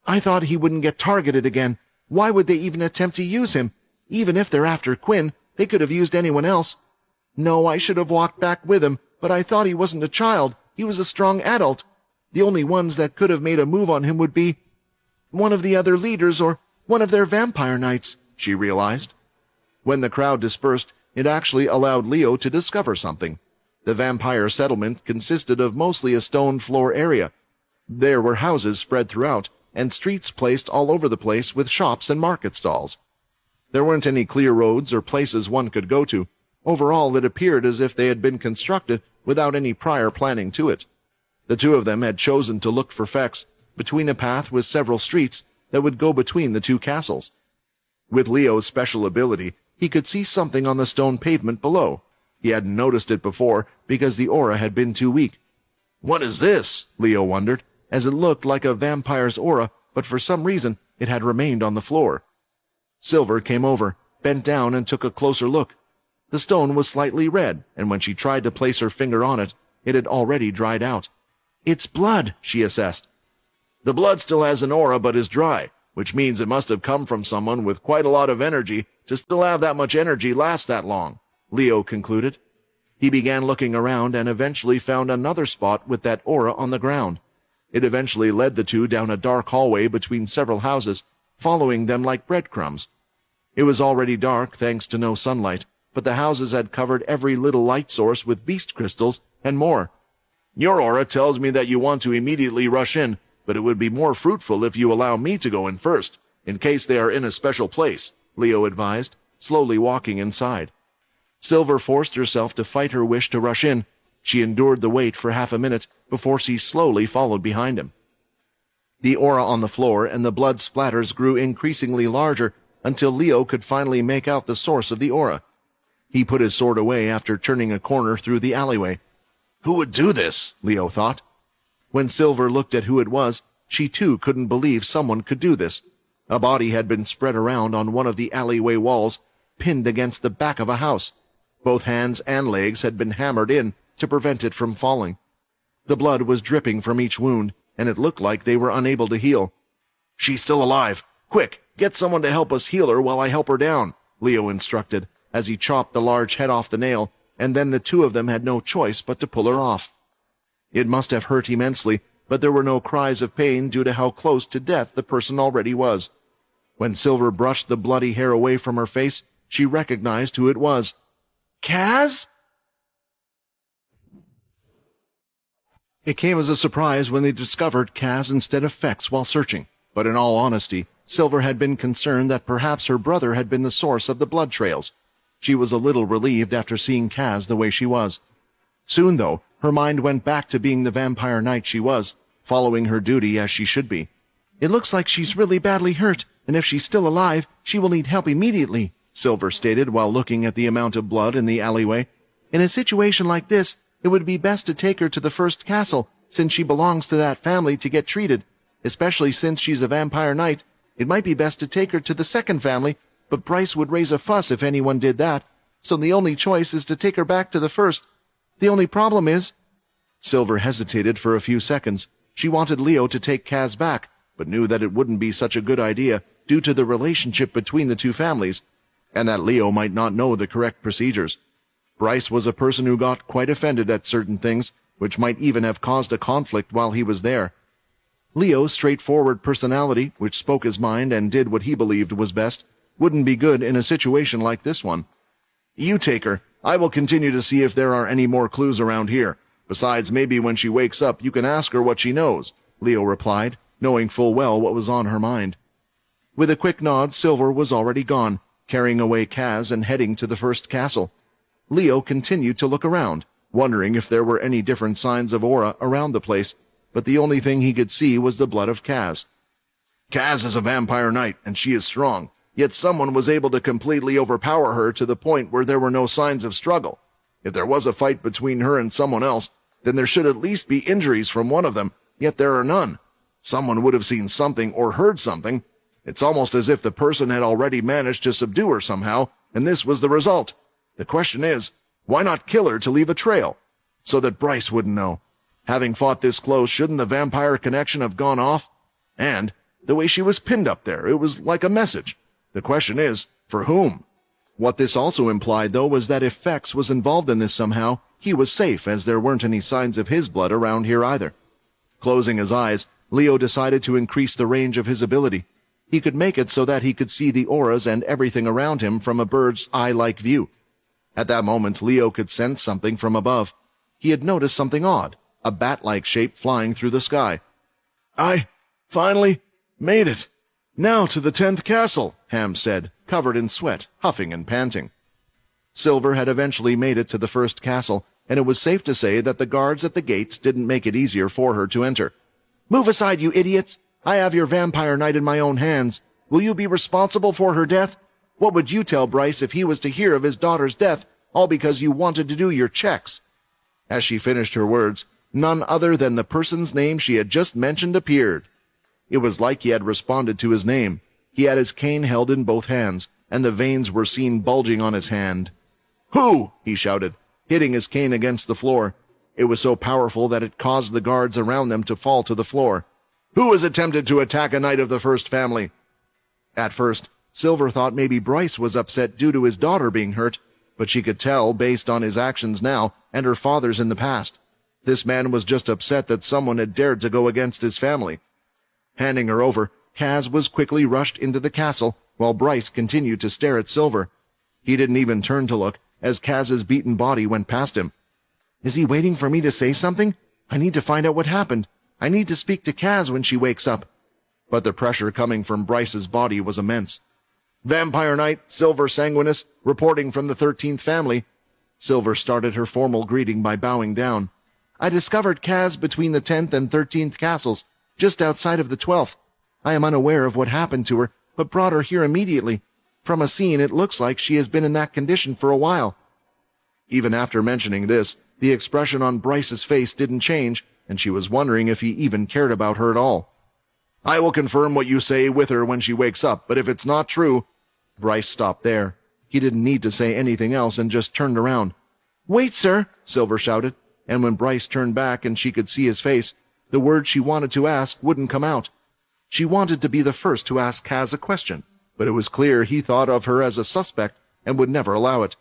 I thought he wouldn't get targeted again. Why would they even attempt to use him? Even if they're after Quinn, they could have used anyone else. No, I should have walked back with him, but I thought he wasn't a child. He was a strong adult. The only ones that could have made a move on him would be one of the other leaders or one of their vampire knights, she realized. When the crowd dispersed, it actually allowed Leo to discover something. The vampire settlement consisted of mostly a stone floor area. There were houses spread throughout, and streets placed all over the place with shops and market stalls. There weren't any clear roads or places one could go to. Overall, it appeared as if they had been constructed without any prior planning to it. The two of them had chosen to look for Fex between a path with several streets that would go between the two castles. With Leo's special ability, he could see something on the stone pavement below. He hadn't noticed it before because the aura had been too weak. What is this? Leo wondered, as it looked like a vampire's aura, but for some reason it had remained on the floor. Silver came over, bent down, and took a closer look. The stone was slightly red, and when she tried to place her finger on it, it had already dried out. It's blood, she assessed. The blood still has an aura but is dry, which means it must have come from someone with quite a lot of energy to still have that much energy last that long, Leo concluded. He began looking around and eventually found another spot with that aura on the ground. It eventually led the two down a dark hallway between several houses, following them like breadcrumbs. It was already dark thanks to no sunlight, but the houses had covered every little light source with beast crystals and more. Your aura tells me that you want to immediately rush in, but it would be more fruitful if you allow me to go in first, in case they are in a special place, Leo advised, slowly walking inside. Silver forced herself to fight her wish to rush in. She endured the wait for half a minute before she slowly followed behind him. The aura on the floor and the blood splatters grew increasingly larger until Leo could finally make out the source of the aura. He put his sword away after turning a corner through the alleyway. Who would do this? Leo thought. When Silver looked at who it was, she too couldn't believe someone could do this. A body had been spread around on one of the alleyway walls, pinned against the back of a house. Both hands and legs had been hammered in to prevent it from falling. The blood was dripping from each wound, and it looked like they were unable to heal. She's still alive. Quick, get someone to help us heal her while I help her down, Leo instructed, as he chopped the large head off the nail, and then the two of them had no choice but to pull her off. It must have hurt immensely, but there were no cries of pain due to how close to death the person already was. When Silver brushed the bloody hair away from her face, she recognized who it was. Kaz? It came as a surprise when they discovered Kaz instead of Fex while searching, but in all honesty, Silver had been concerned that perhaps her brother had been the source of the blood trails. She was a little relieved after seeing Kaz the way she was. Soon, though, her mind went back to being the vampire knight she was, following her duty as she should be. It looks like she's really badly hurt, and if she's still alive, she will need help immediately, Silver stated while looking at the amount of blood in the alleyway. In a situation like this, it would be best to take her to the first castle, since she belongs to that family to get treated. Especially since she's a vampire knight, it might be best to take her to the second family, but Bryce would raise a fuss if anyone did that, so the only choice is to take her back to the first. The only problem is... Silver hesitated for a few seconds. She wanted Leo to take Kaz back, but knew that it wouldn't be such a good idea due to the relationship between the two families, and that Leo might not know the correct procedures. Bryce was a person who got quite offended at certain things, which might even have caused a conflict while he was there. Leo's straightforward personality, which spoke his mind and did what he believed was best, wouldn't be good in a situation like this one. You take her. I will continue to see if there are any more clues around here. Besides, maybe when she wakes up you can ask her what she knows, Leo replied, knowing full well what was on her mind. With a quick nod, Silver was already gone, carrying away Kaz and heading to the first castle. Leo continued to look around, wondering if there were any different signs of aura around the place, but the only thing he could see was the blood of Kaz. Kaz is a vampire knight, and she is strong, yet someone was able to completely overpower her to the point where there were no signs of struggle. If there was a fight between her and someone else, then there should at least be injuries from one of them, yet there are none. Someone would have seen something or heard something. It's almost as if the person had already managed to subdue her somehow, and this was the result. The question is, why not kill her to leave a trail? So that Bryce wouldn't know. Having fought this close, shouldn't the vampire connection have gone off? And, The way she was pinned up there, it was like a message. The question is, for whom? What this also implied, though, was that if Fex was involved in this somehow, he was safe, as there weren't any signs of his blood around here either. Closing his eyes, Leo decided to increase the range of his ability. He could make it so that he could see the auras and everything around him from a bird's eye-like view. At that moment, Leo could sense something from above. He had noticed something odd, a bat-like shape flying through the sky. I finally made it. Now to the 10th castle, Ham said, covered in sweat, huffing and panting. Silver had eventually made it to the first castle, and it was safe to say that the guards at the gates didn't make it easier for her to enter. "Move aside, you idiots! I have your vampire knight in my own hands. Will you be responsible for her death? What would you tell Bryce if he was to hear of his daughter's death, all because you wanted to do your checks?" As she finished her words, none other than the person's name she had just mentioned appeared. It was like he had responded to his name. He had his cane held in both hands, and the veins were seen bulging on his hand. "Who?" he shouted, hitting his cane against the floor. It was so powerful that it caused the guards around them to fall to the floor. "Who has attempted to attack a knight of the first family?" At first, Silver thought maybe Bryce was upset due to his daughter being hurt, but she could tell based on his actions now and her father's in the past. This man was just upset that someone had dared to go against his family. Handing her over, Kaz was quickly rushed into the castle, while Bryce continued to stare at Silver. He didn't even turn to look, as Kaz's beaten body went past him. "Is he waiting for me to say something? I need to find out what happened. I need to speak to Kaz when she wakes up." But the pressure coming from Bryce's body was immense. "Vampire Knight, Silver Sanguinus, reporting from the 13th family." Silver started her formal greeting by bowing down. "I discovered Kaz between the 10th and 13th castles, just outside of the 12th. I am unaware of what happened to her, but brought her here immediately. From a scene, it looks like she has been in that condition for a while." Even after mentioning this, the expression on Bryce's face didn't change, and she was wondering if he even cared about her at all. "I will confirm what you say with her when she wakes up, but if it's not true—" Bryce stopped there. He didn't need to say anything else and just turned around. "Wait, sir!" Silver shouted, and when Bryce turned back and she could see his face, the word she wanted to ask wouldn't come out. She wanted to be the first to ask Kaz a question, but it was clear he thought of her as a suspect and would never allow it.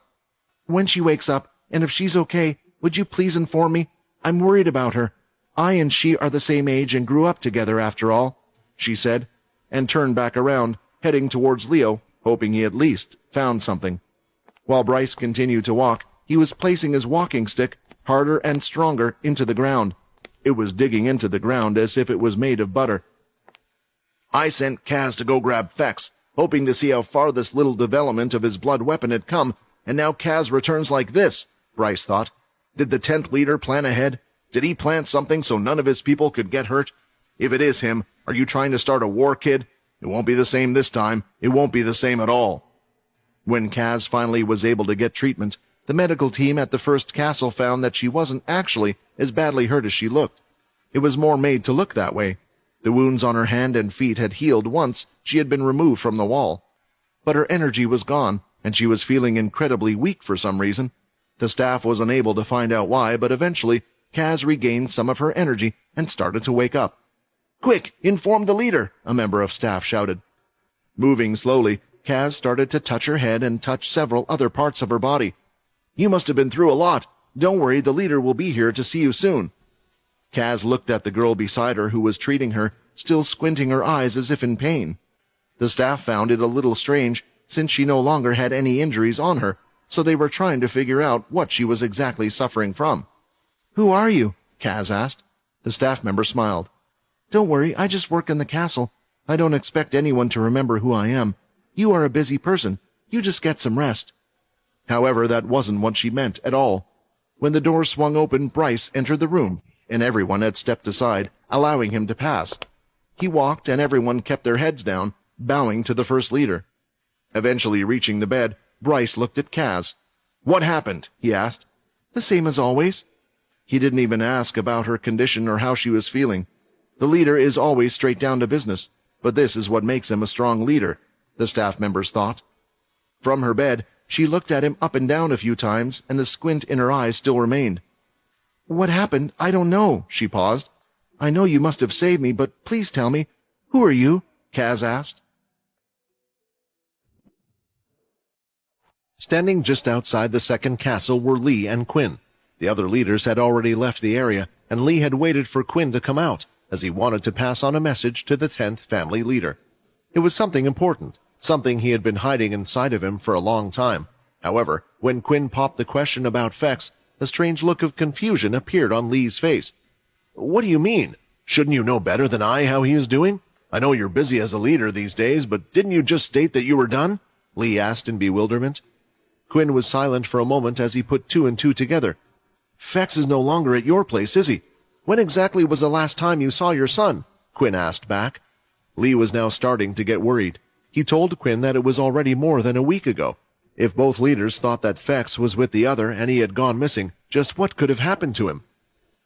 "When she wakes up, and if she's okay, would you please inform me? I'm worried about her. I and she are the same age and grew up together after all," she said, and turned back around, heading towards Leo, hoping he at least found something. While Bryce continued to walk, he was placing his walking stick harder and stronger into the ground. It was digging into the ground as if it was made of butter. "I sent Kaz to go grab Fex, hoping to see how far this little development of his blood weapon had come, and now Kaz returns like this," Bryce thought. "Did the 10th leader plan ahead? Did he plant something so none of his people could get hurt? If it is him, are you trying to start a war, kid? It won't be the same this time. It won't be the same at all." When Kaz finally was able to get treatment, the medical team at the first castle found that she wasn't actually as badly hurt as she looked. It was more made to look that way. The wounds on her hand and feet had healed once she had been removed from the wall. But her energy was gone, and she was feeling incredibly weak for some reason. The staff was unable to find out why, but eventually Kaz regained some of her energy and started to wake up. "Quick, inform the leader," a member of staff shouted. Moving slowly, Kaz started to touch her head and touch several other parts of her body. "You must have been through a lot. Don't worry, the leader will be here to see you soon." Kaz looked at the girl beside her who was treating her, still squinting her eyes as if in pain. The staff found it a little strange, since she no longer had any injuries on her, so they were trying to figure out what she was exactly suffering from. "Who are you?" Kaz asked. The staff member smiled. "Don't worry, I just work in the castle. I don't expect anyone to remember who I am. You are a busy person. You just get some rest." However, that wasn't what she meant at all. When the door swung open, Bryce entered the room, and everyone had stepped aside, allowing him to pass. He walked, and everyone kept their heads down, bowing to the first leader. Eventually reaching the bed, Bryce looked at Kaz. "What happened?" he asked. "The same as always." He didn't even ask about her condition or how she was feeling. The leader is always straight down to business, but this is what makes him a strong leader, the staff members thought. From her bed, she looked at him up and down a few times, and the squint in her eyes still remained. "What happened? I don't know," she paused. "I know you must have saved me, but please tell me. Who are you? Kaz asked. Standing just outside the second castle were Lee and Quinn. The other leaders had already left the area, and Lee had waited for Quinn to come out, as he wanted to pass on a message to the 10th family leader. It was something important, something he had been hiding inside of him for a long time. However, when Quinn popped the question about Fex, a strange look of confusion appeared on Lee's face. "What do you mean? Shouldn't you know better than I how he is doing? I know you're busy as a leader these days, but didn't you just state that you were done?" Lee asked in bewilderment. Quinn was silent for a moment as he put two and two together. "Fex is no longer at your place, is he? When exactly was the last time you saw your son?" Quinn asked back. Lee was now starting to get worried. He told Quinn that it was already more than a week ago. If both leaders thought that Fex was with the other and he had gone missing, just what could have happened to him?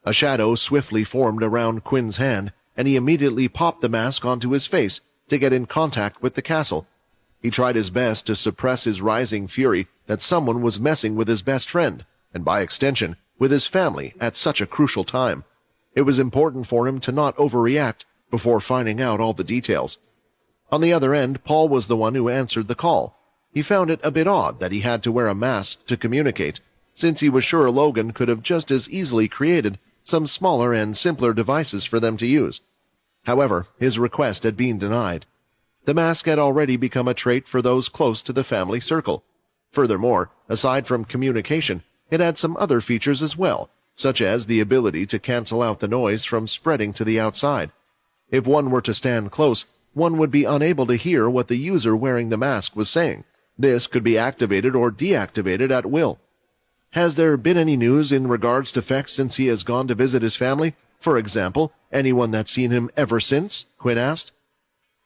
A shadow swiftly formed around Quinn's hand, and he immediately popped the mask onto his face to get in contact with the castle. He tried his best to suppress his rising fury that someone was messing with his best friend, and by extension, with his family at such a crucial time. It was important for him to not overreact before finding out all the details. On the other end, Paul was the one who answered the call. He found it a bit odd that he had to wear a mask to communicate, since he was sure Logan could have just as easily created some smaller and simpler devices for them to use. However, his request had been denied. The mask had already become a trait for those close to the family circle. Furthermore, aside from communication, it had some other features as well, such as the ability to cancel out the noise from spreading to the outside. If one were to stand close, one would be unable to hear what the user wearing the mask was saying. This could be activated or deactivated at will. "Has there been any news in regards to Fex since he has gone to visit his family? For example, anyone that's seen him ever since?" Quinn asked.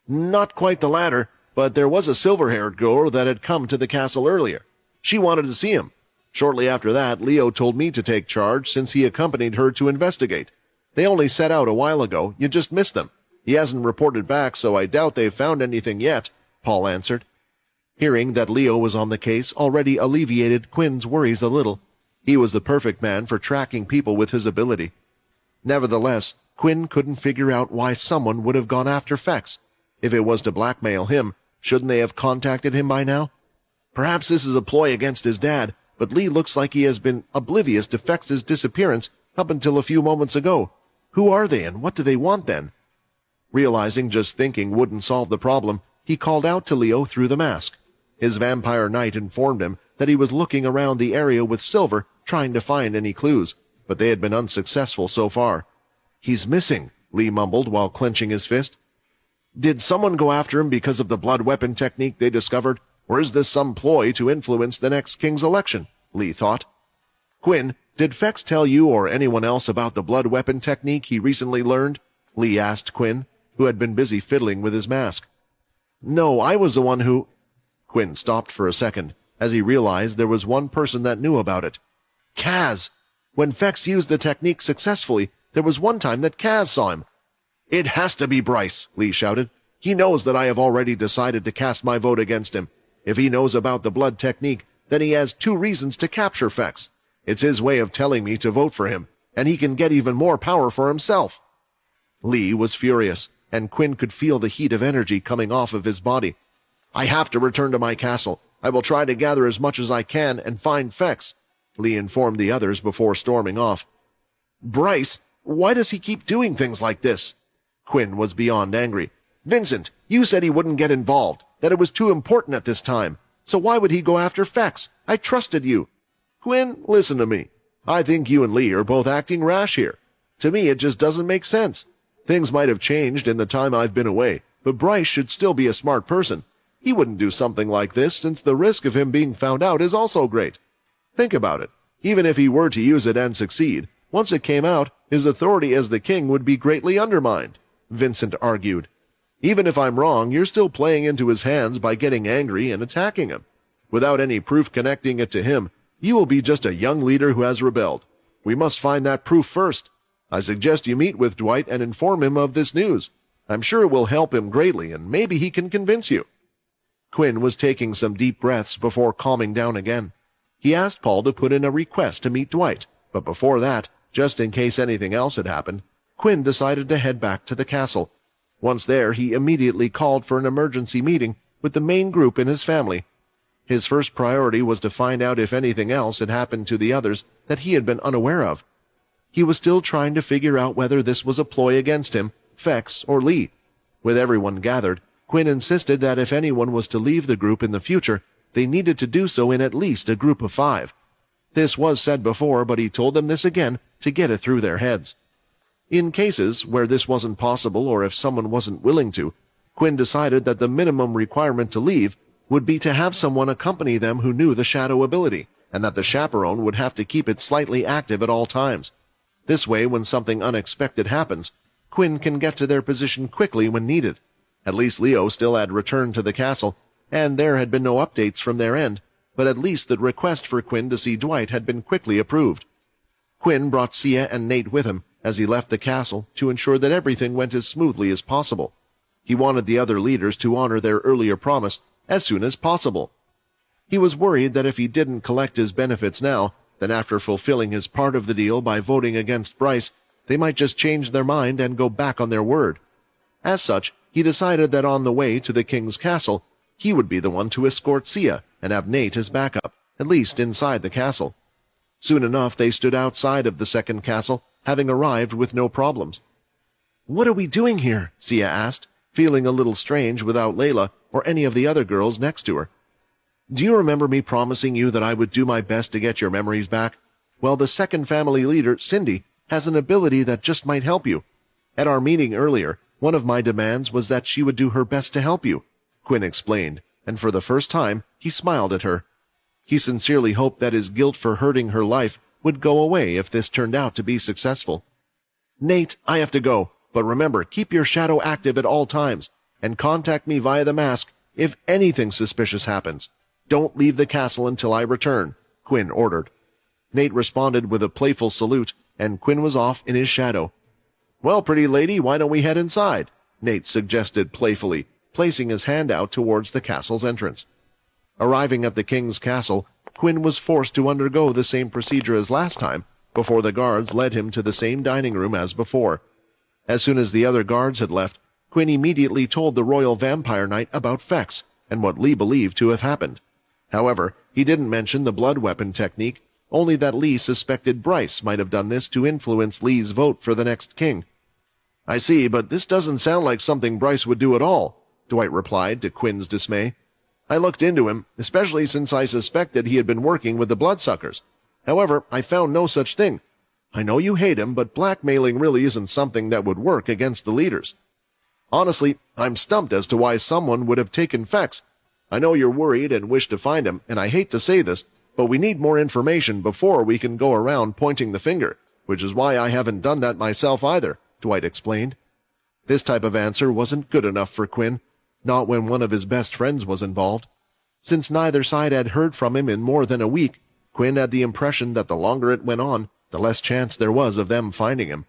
"Not quite the latter, but there was a silver-haired girl that had come to the castle earlier. She wanted to see him. Shortly after that, Leo told me to take charge since he accompanied her to investigate. They only set out a while ago. You just missed them. He hasn't reported back, so I doubt they've found anything yet," Paul answered. Hearing that Leo was on the case already alleviated Quinn's worries a little. He was the perfect man for tracking people with his ability. Nevertheless, Quinn couldn't figure out why someone would have gone after Fex. If it was to blackmail him, shouldn't they have contacted him by now? Perhaps this is a ploy against his dad, but Lee looks like he has been oblivious to Fex's disappearance up until a few moments ago. Who are they and what do they want then? Realizing just thinking wouldn't solve the problem, he called out to Leo through the mask. His vampire knight informed him that he was looking around the area with Silver, trying to find any clues, but they had been unsuccessful so far. "He's missing," Lee mumbled while clenching his fist. "Did someone go after him because of the blood weapon technique they discovered, or is this some ploy to influence the next king's election?" Lee thought. "Quinn, did Fex tell you or anyone else about the blood weapon technique he recently learned?" Lee asked Quinn, who had been busy fiddling with his mask. "No, I was the one who—" Quinn stopped for a second, as he realized there was one person that knew about it. Kaz! When Fex used the technique successfully, there was one time that Kaz saw him. "It has to be Bryce," Lee shouted. "He knows that I have already decided to cast my vote against him. If he knows about the blood technique, then he has two reasons to capture Fex. It's his way of telling me to vote for him, and he can get even more power for himself." Lee was furious, and Quinn could feel the heat of energy coming off of his body. "I have to return to my castle. I will try to gather as much as I can and find Fex," Lee informed the others before storming off. "Bryce, why does he keep doing things like this?" Quinn was beyond angry. "Vincent, you said he wouldn't get involved, that it was too important at this time. So why would he go after Fex? I trusted you." "Quinn, listen to me. I think you and Lee are both acting rash here. To me, it just doesn't make sense. Things might have changed in the time I've been away, but Bryce should still be a smart person. He wouldn't do something like this since the risk of him being found out is also great. Think about it. Even if he were to use it and succeed, once it came out, his authority as the king would be greatly undermined," Vincent argued. "Even if I'm wrong, you're still playing into his hands by getting angry and attacking him. Without any proof connecting it to him, you will be just a young leader who has rebelled. We must find that proof first. I suggest you meet with Dwight and inform him of this news. I'm sure it will help him greatly, and maybe he can convince you." Quinn was taking some deep breaths before calming down again. He asked Paul to put in a request to meet Dwight, but before that, just in case anything else had happened, Quinn decided to head back to the castle. Once there, he immediately called for an emergency meeting with the main group in his family. His first priority was to find out if anything else had happened to the others that he had been unaware of. He was still trying to figure out whether this was a ploy against him, Fex, or Lee. With everyone gathered, Quinn insisted that if anyone was to leave the group in the future, they needed to do so in at least a group of 5. This was said before, but he told them this again to get it through their heads. In cases where this wasn't possible or if someone wasn't willing to, Quinn decided that the minimum requirement to leave would be to have someone accompany them who knew the shadow ability, and that the chaperone would have to keep it slightly active at all times. This way, when something unexpected happens, Quinn can get to their position quickly when needed. At least Leo still had returned to the castle, and there had been no updates from their end, but at least the request for Quinn to see Dwight had been quickly approved. Quinn brought Sia and Nate with him as he left the castle to ensure that everything went as smoothly as possible. He wanted the other leaders to honor their earlier promise as soon as possible. He was worried that if he didn't collect his benefits now, then after fulfilling his part of the deal by voting against Bryce, they might just change their mind and go back on their word. As such, he decided that on the way to the king's castle, he would be the one to escort Sia and have Nate as backup, at least inside the castle. Soon enough, they stood outside of the second castle, having arrived with no problems. "What are we doing here?" Sia asked, feeling a little strange without Layla or any of the other girls next to her. "Do you remember me promising you that I would do my best to get your memories back? Well, the second family leader, Cindy, has an ability that just might help you. At our meeting earlier, one of my demands was that she would do her best to help you," Quinn explained, and for the first time, he smiled at her. He sincerely hoped that his guilt for hurting her life would go away if this turned out to be successful. "Nate, I have to go, but remember, keep your shadow active at all times, and contact me via the mask if anything suspicious happens. Don't leave the castle until I return," Quinn ordered. Nate responded with a playful salute, and Quinn was off in his shadow. "Well, pretty lady, why don't we head inside?" Nate suggested playfully, placing his hand out towards the castle's entrance. Arriving at the king's castle, Quinn was forced to undergo the same procedure as last time, before the guards led him to the same dining room as before. As soon as the other guards had left, Quinn immediately told the royal vampire knight about Fex and what Lee believed to have happened. However, he didn't mention the blood weapon technique, only that Lee suspected Bryce might have done this to influence Lee's vote for the next king. "I see, but this doesn't sound like something Bryce would do at all," Dwight replied to Quinn's dismay. "I looked into him, especially since I suspected he had been working with the bloodsuckers. However, I found no such thing. I know you hate him, but blackmailing really isn't something that would work against the leaders. Honestly, I'm stumped as to why someone would have taken Fex. I know you're worried and wish to find him, and I hate to say this, but we need more information before we can go around pointing the finger, which is why I haven't done that myself either," Dwight explained. This type of answer wasn't good enough for Quinn, not when one of his best friends was involved. Since neither side had heard from him in more than a week, Quinn had the impression that the longer it went on, the less chance there was of them finding him.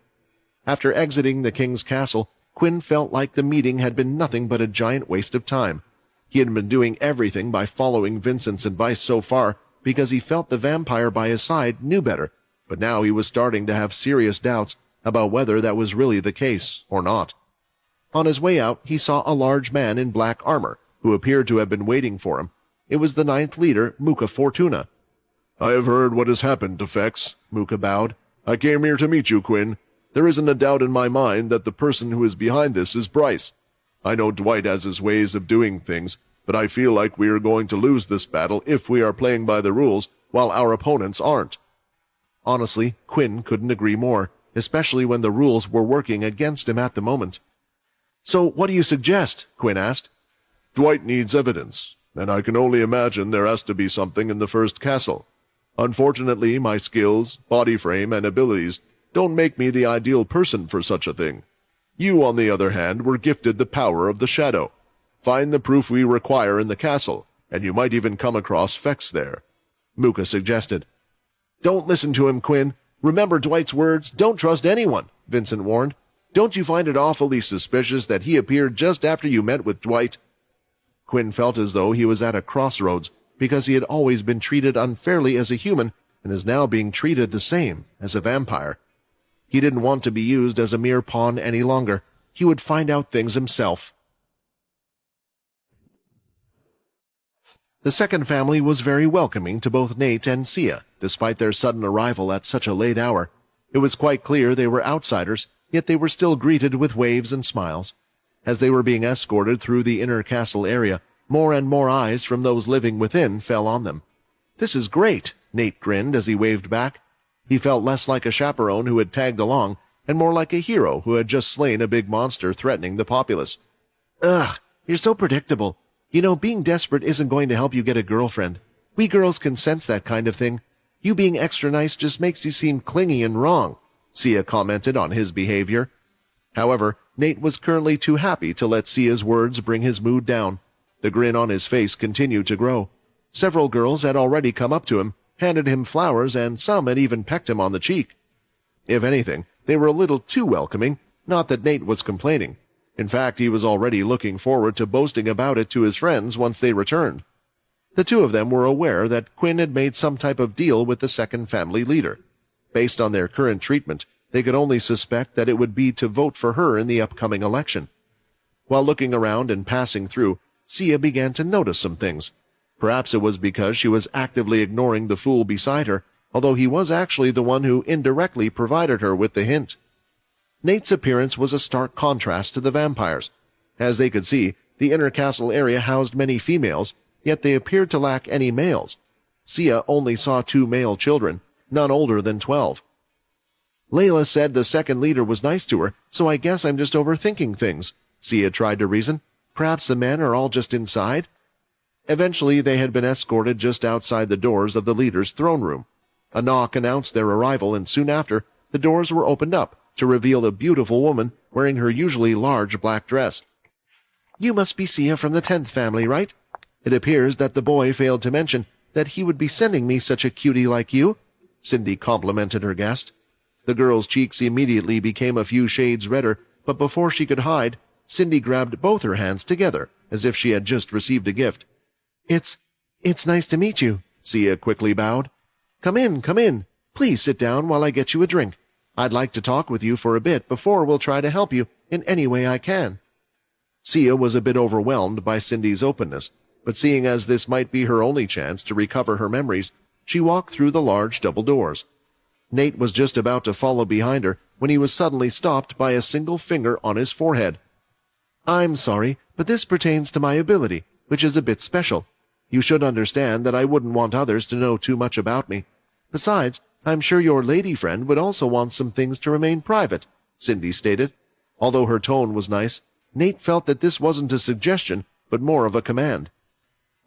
After exiting the king's castle, Quinn felt like the meeting had been nothing but a giant waste of time. He had been doing everything by following Vincent's advice so far because he felt the vampire by his side knew better, but now he was starting to have serious doubts about whether that was really the case or not. On his way out, he saw a large man in black armor, who appeared to have been waiting for him. It was the ninth leader, Muka Fortuna. "I have heard what has happened to Fex," Muka bowed. "I came here to meet you, Quinn. There isn't a doubt in my mind that the person who is behind this is Bryce. I know Dwight has his ways of doing things, but I feel like we are going to lose this battle if we are playing by the rules while our opponents aren't." Honestly, Quinn couldn't agree more, especially when the rules were working against him at the moment. "So what do you suggest?" Quinn asked. "Dwight needs evidence, and I can only imagine there has to be something in the first castle. Unfortunately, my skills, body frame, and abilities don't make me the ideal person for such a thing. You, on the other hand, were gifted the power of the shadow. Find the proof we require in the castle, and you might even come across Fex there," Muka suggested. "Don't listen to him, Quinn. Remember Dwight's words, don't trust anyone," Vincent warned. "Don't you find it awfully suspicious that he appeared just after you met with Dwight?" Quinn felt as though he was at a crossroads, because he had always been treated unfairly as a human and is now being treated the same as a vampire. He didn't want to be used as a mere pawn any longer, he would find out things himself. The second family was very welcoming to both Nate and Sia, despite their sudden arrival at such a late hour. It was quite clear they were outsiders, yet they were still greeted with waves and smiles. As they were being escorted through the inner castle area, more and more eyes from those living within fell on them. "This is great," Nate grinned as he waved back. He felt less like a chaperone who had tagged along, and more like a hero who had just slain a big monster threatening the populace. "Ugh, you're so predictable. You know, being desperate isn't going to help you get a girlfriend. We girls can sense that kind of thing. You being extra nice just makes you seem clingy and wrong," Sia commented on his behavior. However, Nate was currently too happy to let Sia's words bring his mood down. The grin on his face continued to grow. Several girls had already come up to him, handed him flowers, and some had even pecked him on the cheek. If anything, they were a little too welcoming, not that Nate was complaining. In fact, he was already looking forward to boasting about it to his friends once they returned. The two of them were aware that Quinn had made some type of deal with the second family leader. Based on their current treatment, they could only suspect that it would be to vote for her in the upcoming election. While looking around and passing through, Sia began to notice some things. Perhaps it was because she was actively ignoring the fool beside her, although he was actually the one who indirectly provided her with the hint. Nate's appearance was a stark contrast to the vampires. As they could see, the inner castle area housed many females, yet they appeared to lack any males. Sia only saw 2 male children, none older than 12. "Layla said the second leader was nice to her, so I guess I'm just overthinking things," Sia tried to reason. "Perhaps the men are all just inside?" Eventually they had been escorted just outside the doors of the leader's throne room. A knock announced their arrival, and soon after, the doors were opened up to reveal a beautiful woman wearing her usually large black dress. "You must be Sia from the 10th family, right? It appears that the boy failed to mention that he would be sending me such a cutie like you," Cindy complimented her guest. The girl's cheeks immediately became a few shades redder, but before she could hide, Cindy grabbed both her hands together as if she had just received a gift. It's nice to meet you," Sia quickly bowed. Come in. Please sit down while I get you a drink. I'd like to talk with you for a bit before we'll try to help you in any way I can." Sia was a bit overwhelmed by Cindy's openness, but seeing as this might be her only chance to recover her memories, she walked through the large double doors. Nate was just about to follow behind her when he was suddenly stopped by a single finger on his forehead. "I'm sorry, but this pertains to my ability, which is a bit special. You should understand that I wouldn't want others to know too much about me. Besides, I'm sure your lady friend would also want some things to remain private," Cindy stated. Although her tone was nice, Nate felt that this wasn't a suggestion, but more of a command.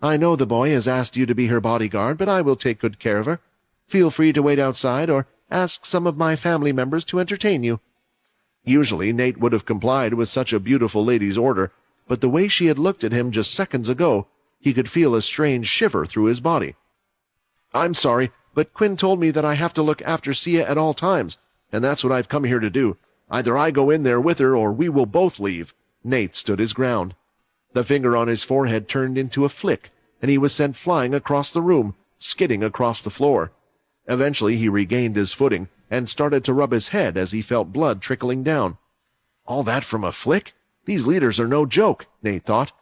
"I know the boy has asked you to be her bodyguard, but I will take good care of her. Feel free to wait outside or ask some of my family members to entertain you." Usually Nate would have complied with such a beautiful lady's order, but the way she had looked at him just seconds ago, he could feel a strange shiver through his body. "I'm sorry, but Quinn told me that I have to look after Sia at all times, and that's what I've come here to do. Either I go in there with her or we will both leave." Nate stood his ground. The finger on his forehead turned into a flick, and he was sent flying across the room, skidding across the floor. Eventually he regained his footing and started to rub his head as he felt blood trickling down. All that from a flick? These leaders are no joke, Nate thought.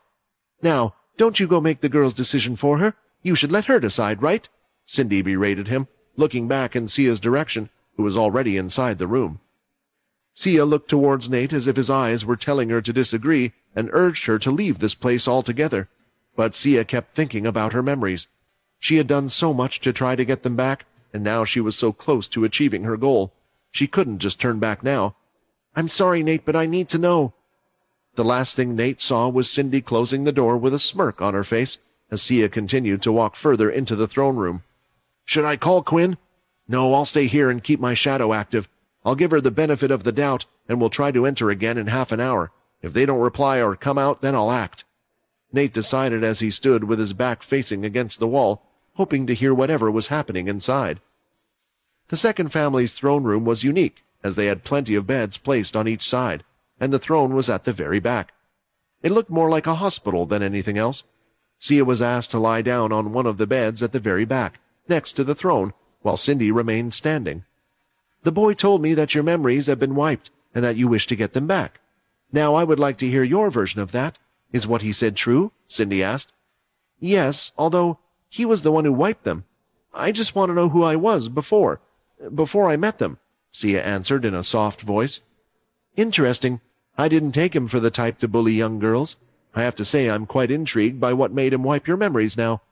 "Now, don't you go make the girl's decision for her. You should let her decide, right?" Cindy berated him, looking back in Sia's direction, who was already inside the room. Sia looked towards Nate as if his eyes were telling her to disagree and urged her to leave this place altogether. But Sia kept thinking about her memories. She had done so much to try to get them back, and now she was so close to achieving her goal. She couldn't just turn back now. "I'm sorry, Nate, but I need to know." The last thing Nate saw was Cindy closing the door with a smirk on her face as Sia continued to walk further into the throne room. "Should I call Quinn?" "No, I'll stay here and keep my shadow active. I'll give her the benefit of the doubt, and we'll try to enter again in half an hour. If they don't reply or come out, then I'll act." Nate decided as he stood with his back facing against the wall, hoping to hear whatever was happening inside. The second family's throne room was unique, as they had plenty of beds placed on each side, and the throne was at the very back. It looked more like a hospital than anything else. Sia was asked to lie down on one of the beds at the very back, next to the throne, while Cindy remained standing. "The boy told me that your memories have been wiped, and that you wish to get them back. Now I would like to hear your version of that. Is what he said true? Cindy asked. Yes, although he was the one who wiped them. I just want to know who I was before I met them, Sia answered in a soft voice. Interesting. I didn't take him for the type to bully young girls. I have to say I'm quite intrigued by what made him wipe your memories now.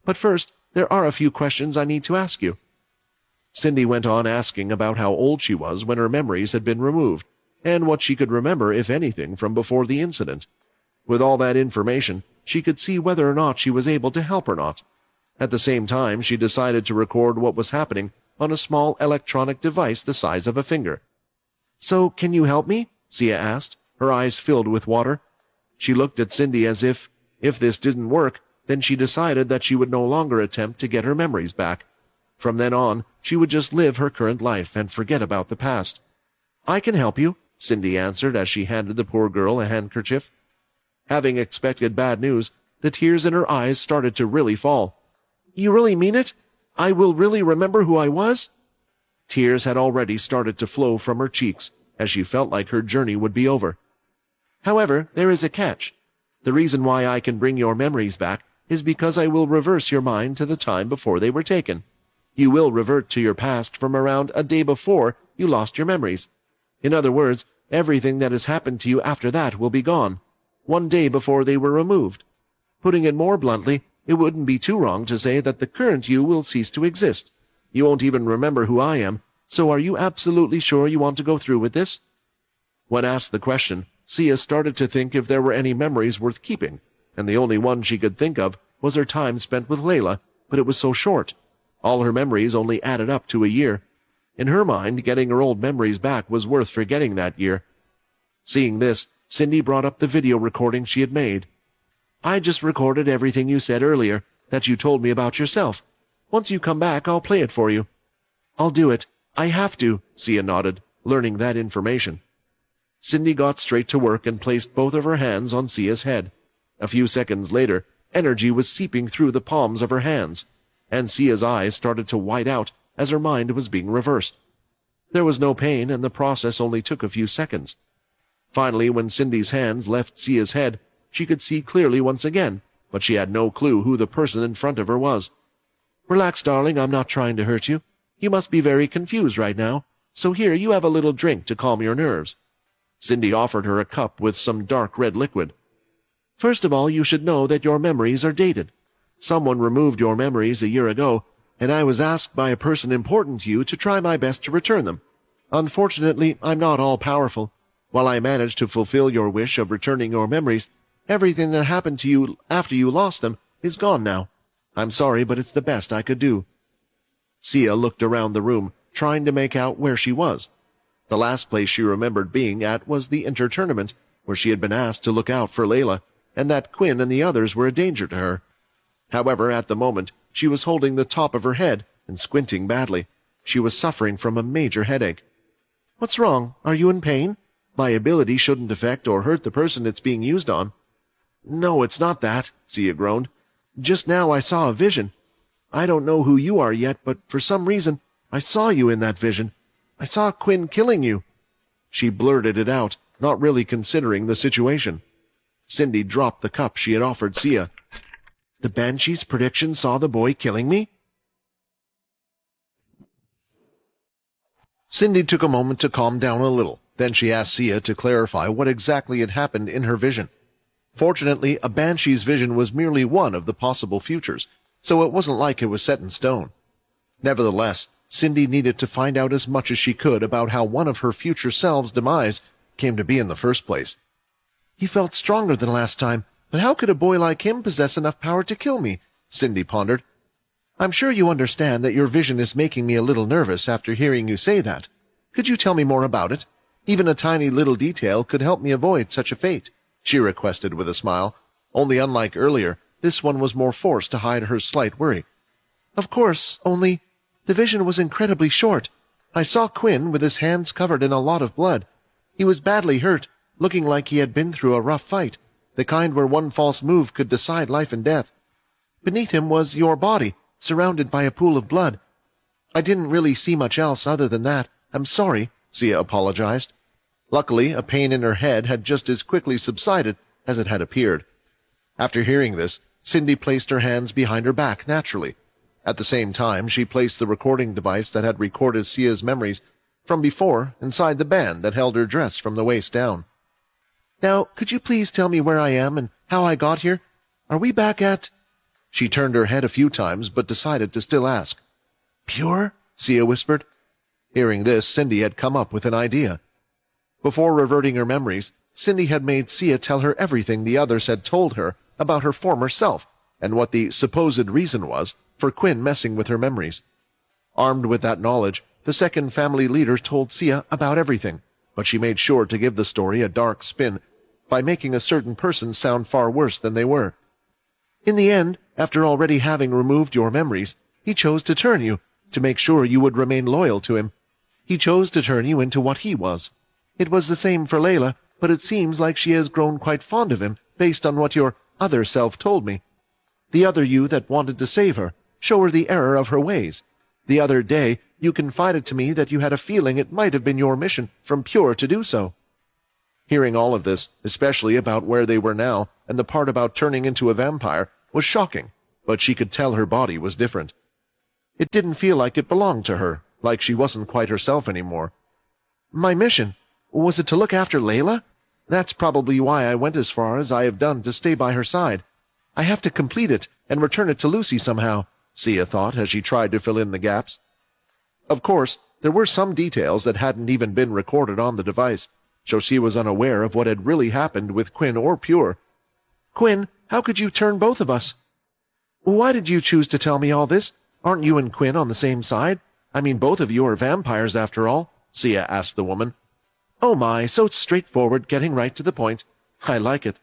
But first, there are a few questions I need to ask you. Cindy went on asking about how old she was when her memories had been removed, and what she could remember, if anything, from before the incident. With all that information, she could see whether or not she was able to help or not. At the same time, she decided to record what was happening on a small electronic device the size of a finger. So, can you help me? Sia asked, her eyes filled with water. She looked at Cindy as if this didn't work, then she decided that she would no longer attempt to get her memories back. From then on, she would just live her current life and forget about the past. I can help you, Cindy answered as she handed the poor girl a handkerchief. Having expected bad news, the tears in her eyes started to really fall. You really mean it? I will really remember who I was? Tears had already started to flow from her cheeks, as she felt like her journey would be over. However, there is a catch. The reason why I can bring your memories back is because I will reverse your mind to the time before they were taken. You will revert to your past from around a day before you lost your memories. In other words, everything that has happened to you after that will be gone, one day before they were removed. Putting it more bluntly, it wouldn't be too wrong to say that the current you will cease to exist. You won't even remember who I am, so are you absolutely sure you want to go through with this? When asked the question, Sia started to think if there were any memories worth keeping, and the only one she could think of was her time spent with Layla, but it was so short. All her memories only added up to a year. In her mind, getting her old memories back was worth forgetting that year. Seeing this, Cindy brought up the video recording she had made. I just recorded everything you said earlier, that you told me about yourself. Once you come back, I'll play it for you. I'll do it. I have to, Sia nodded, learning that information. Cindy got straight to work and placed both of her hands on Sia's head. A few seconds later, energy was seeping through the palms of her hands, and Sia's eyes started to white out as her mind was being reversed. There was no pain, and the process only took a few seconds. Finally, when Cindy's hands left Sia's head, she could see clearly once again, but she had no clue who the person in front of her was. Relax, darling, I'm not trying to hurt you. You must be very confused right now, so here you have a little drink to calm your nerves. Cindy offered her a cup with some dark red liquid. First of all, you should know that your memories are dated. Someone removed your memories a year ago, and I was asked by a person important to you to try my best to return them. Unfortunately, I'm not all-powerful. While I managed to fulfill your wish of returning your memories, everything that happened to you after you lost them is gone now. I'm sorry, but it's the best I could do. Sia looked around the room, trying to make out where she was. The last place she remembered being at was the inter-tournament, where she had been asked to look out for Layla, and that Quinn and the others were a danger to her. However, at the moment, she was holding the top of her head and squinting badly. She was suffering from a major headache. What's wrong? Are you in pain? My ability shouldn't affect or hurt the person it's being used on. No, it's not that, Sia groaned. Just now I saw a vision. I don't know who you are yet, but for some reason, I saw you in that vision. I saw Quinn killing you. She blurted it out, not really considering the situation. Cindy dropped the cup she had offered Sia. The Banshee's prediction saw the boy killing me? Cindy took a moment to calm down a little. Then she asked Sia to clarify what exactly had happened in her vision. Fortunately, a Banshee's vision was merely one of the possible futures, so it wasn't like it was set in stone. Nevertheless, Cindy needed to find out as much as she could about how one of her future selves' demise came to be in the first place. He felt stronger than last time, but how could a boy like him possess enough power to kill me? Cindy pondered. I'm sure you understand that your vision is making me a little nervous after hearing you say that. Could you tell me more about it? Even a tiny little detail could help me avoid such a fate, she requested with a smile. Only unlike earlier, this one was more forced to hide her slight worry. Of course, only the vision was incredibly short. I saw Quinn with his hands covered in a lot of blood. He was badly hurt, looking like he had been through a rough fight, the kind where one false move could decide life and death. Beneath him was your body, surrounded by a pool of blood. I didn't really see much else other than that. I'm sorry, Sia apologized. Luckily, a pain in her head had just as quickly subsided as it had appeared. After hearing this, Cindy placed her hands behind her back naturally. At the same time, she placed the recording device that had recorded Sia's memories from before inside the band that held her dress from the waist down. "Now, could you please tell me where I am and how I got here? Are we back at—" She turned her head a few times, but decided to still ask. "Pure?" Sia whispered. Hearing this, Cindy had come up with an idea. Before reverting her memories, Cindy had made Sia tell her everything the others had told her about her former self, and what the supposed reason was for Quinn messing with her memories. Armed with that knowledge, the second family leader told Sia about everything, but she made sure to give the story a dark spin by making a certain person sound far worse than they were. "In the end, after already having removed your memories, he chose to turn you, to make sure you would remain loyal to him. He chose to turn you into what he was. It was the same for Layla, but it seems like she has grown quite fond of him based on what your other self told me. The other you that wanted to save her, show her the error of her ways. The other day, you confided to me that you had a feeling it might have been your mission from Pure to do so." Hearing all of this, especially about where they were now and the part about turning into a vampire, was shocking, but she could tell her body was different. It didn't feel like it belonged to her, like she wasn't quite herself anymore. "My mission? Was it to look after Layla? That's probably why I went as far as I have done to stay by her side. I have to complete it and return it to Lucy somehow," Sia thought as she tried to fill in the gaps. Of course, there were some details that hadn't even been recorded on the device, so she was unaware of what had really happened with Quinn or Pure. "Quinn, how could you turn both of us?" "Why did you choose to tell me all this? Aren't you and Quinn on the same side? I mean, both of you are vampires after all," Sia asked the woman. "Oh my, so straightforward, getting right to the point. I like it.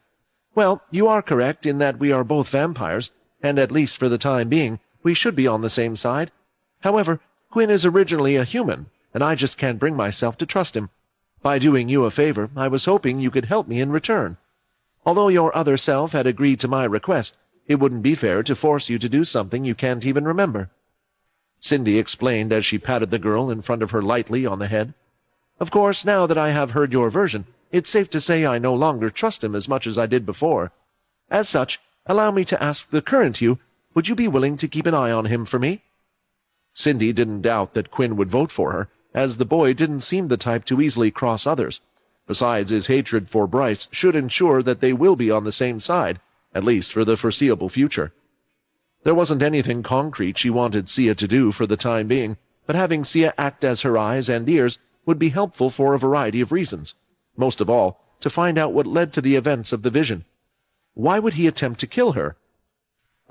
Well, you are correct in that we are both vampires, and at least for the time being, we should be on the same side. However, Quinn is originally a human, and I just can't bring myself to trust him. By doing you a favor, I was hoping you could help me in return. Although your other self had agreed to my request, it wouldn't be fair to force you to do something you can't even remember." Cindy explained as she patted the girl in front of her lightly on the head. "Of course, now that I have heard your version, it's safe to say I no longer trust him as much as I did before. As such, allow me to ask the current you, would you be willing to keep an eye on him for me?" Cindy didn't doubt that Quinn would vote for her, as the boy didn't seem the type to easily cross others. Besides, his hatred for Bryce should ensure that they will be on the same side, at least for the foreseeable future. There wasn't anything concrete she wanted Sia to do for the time being, but having Sia act as her eyes and ears would be helpful for a variety of reasons. Most of all, to find out what led to the events of the vision. Why would he attempt to kill her?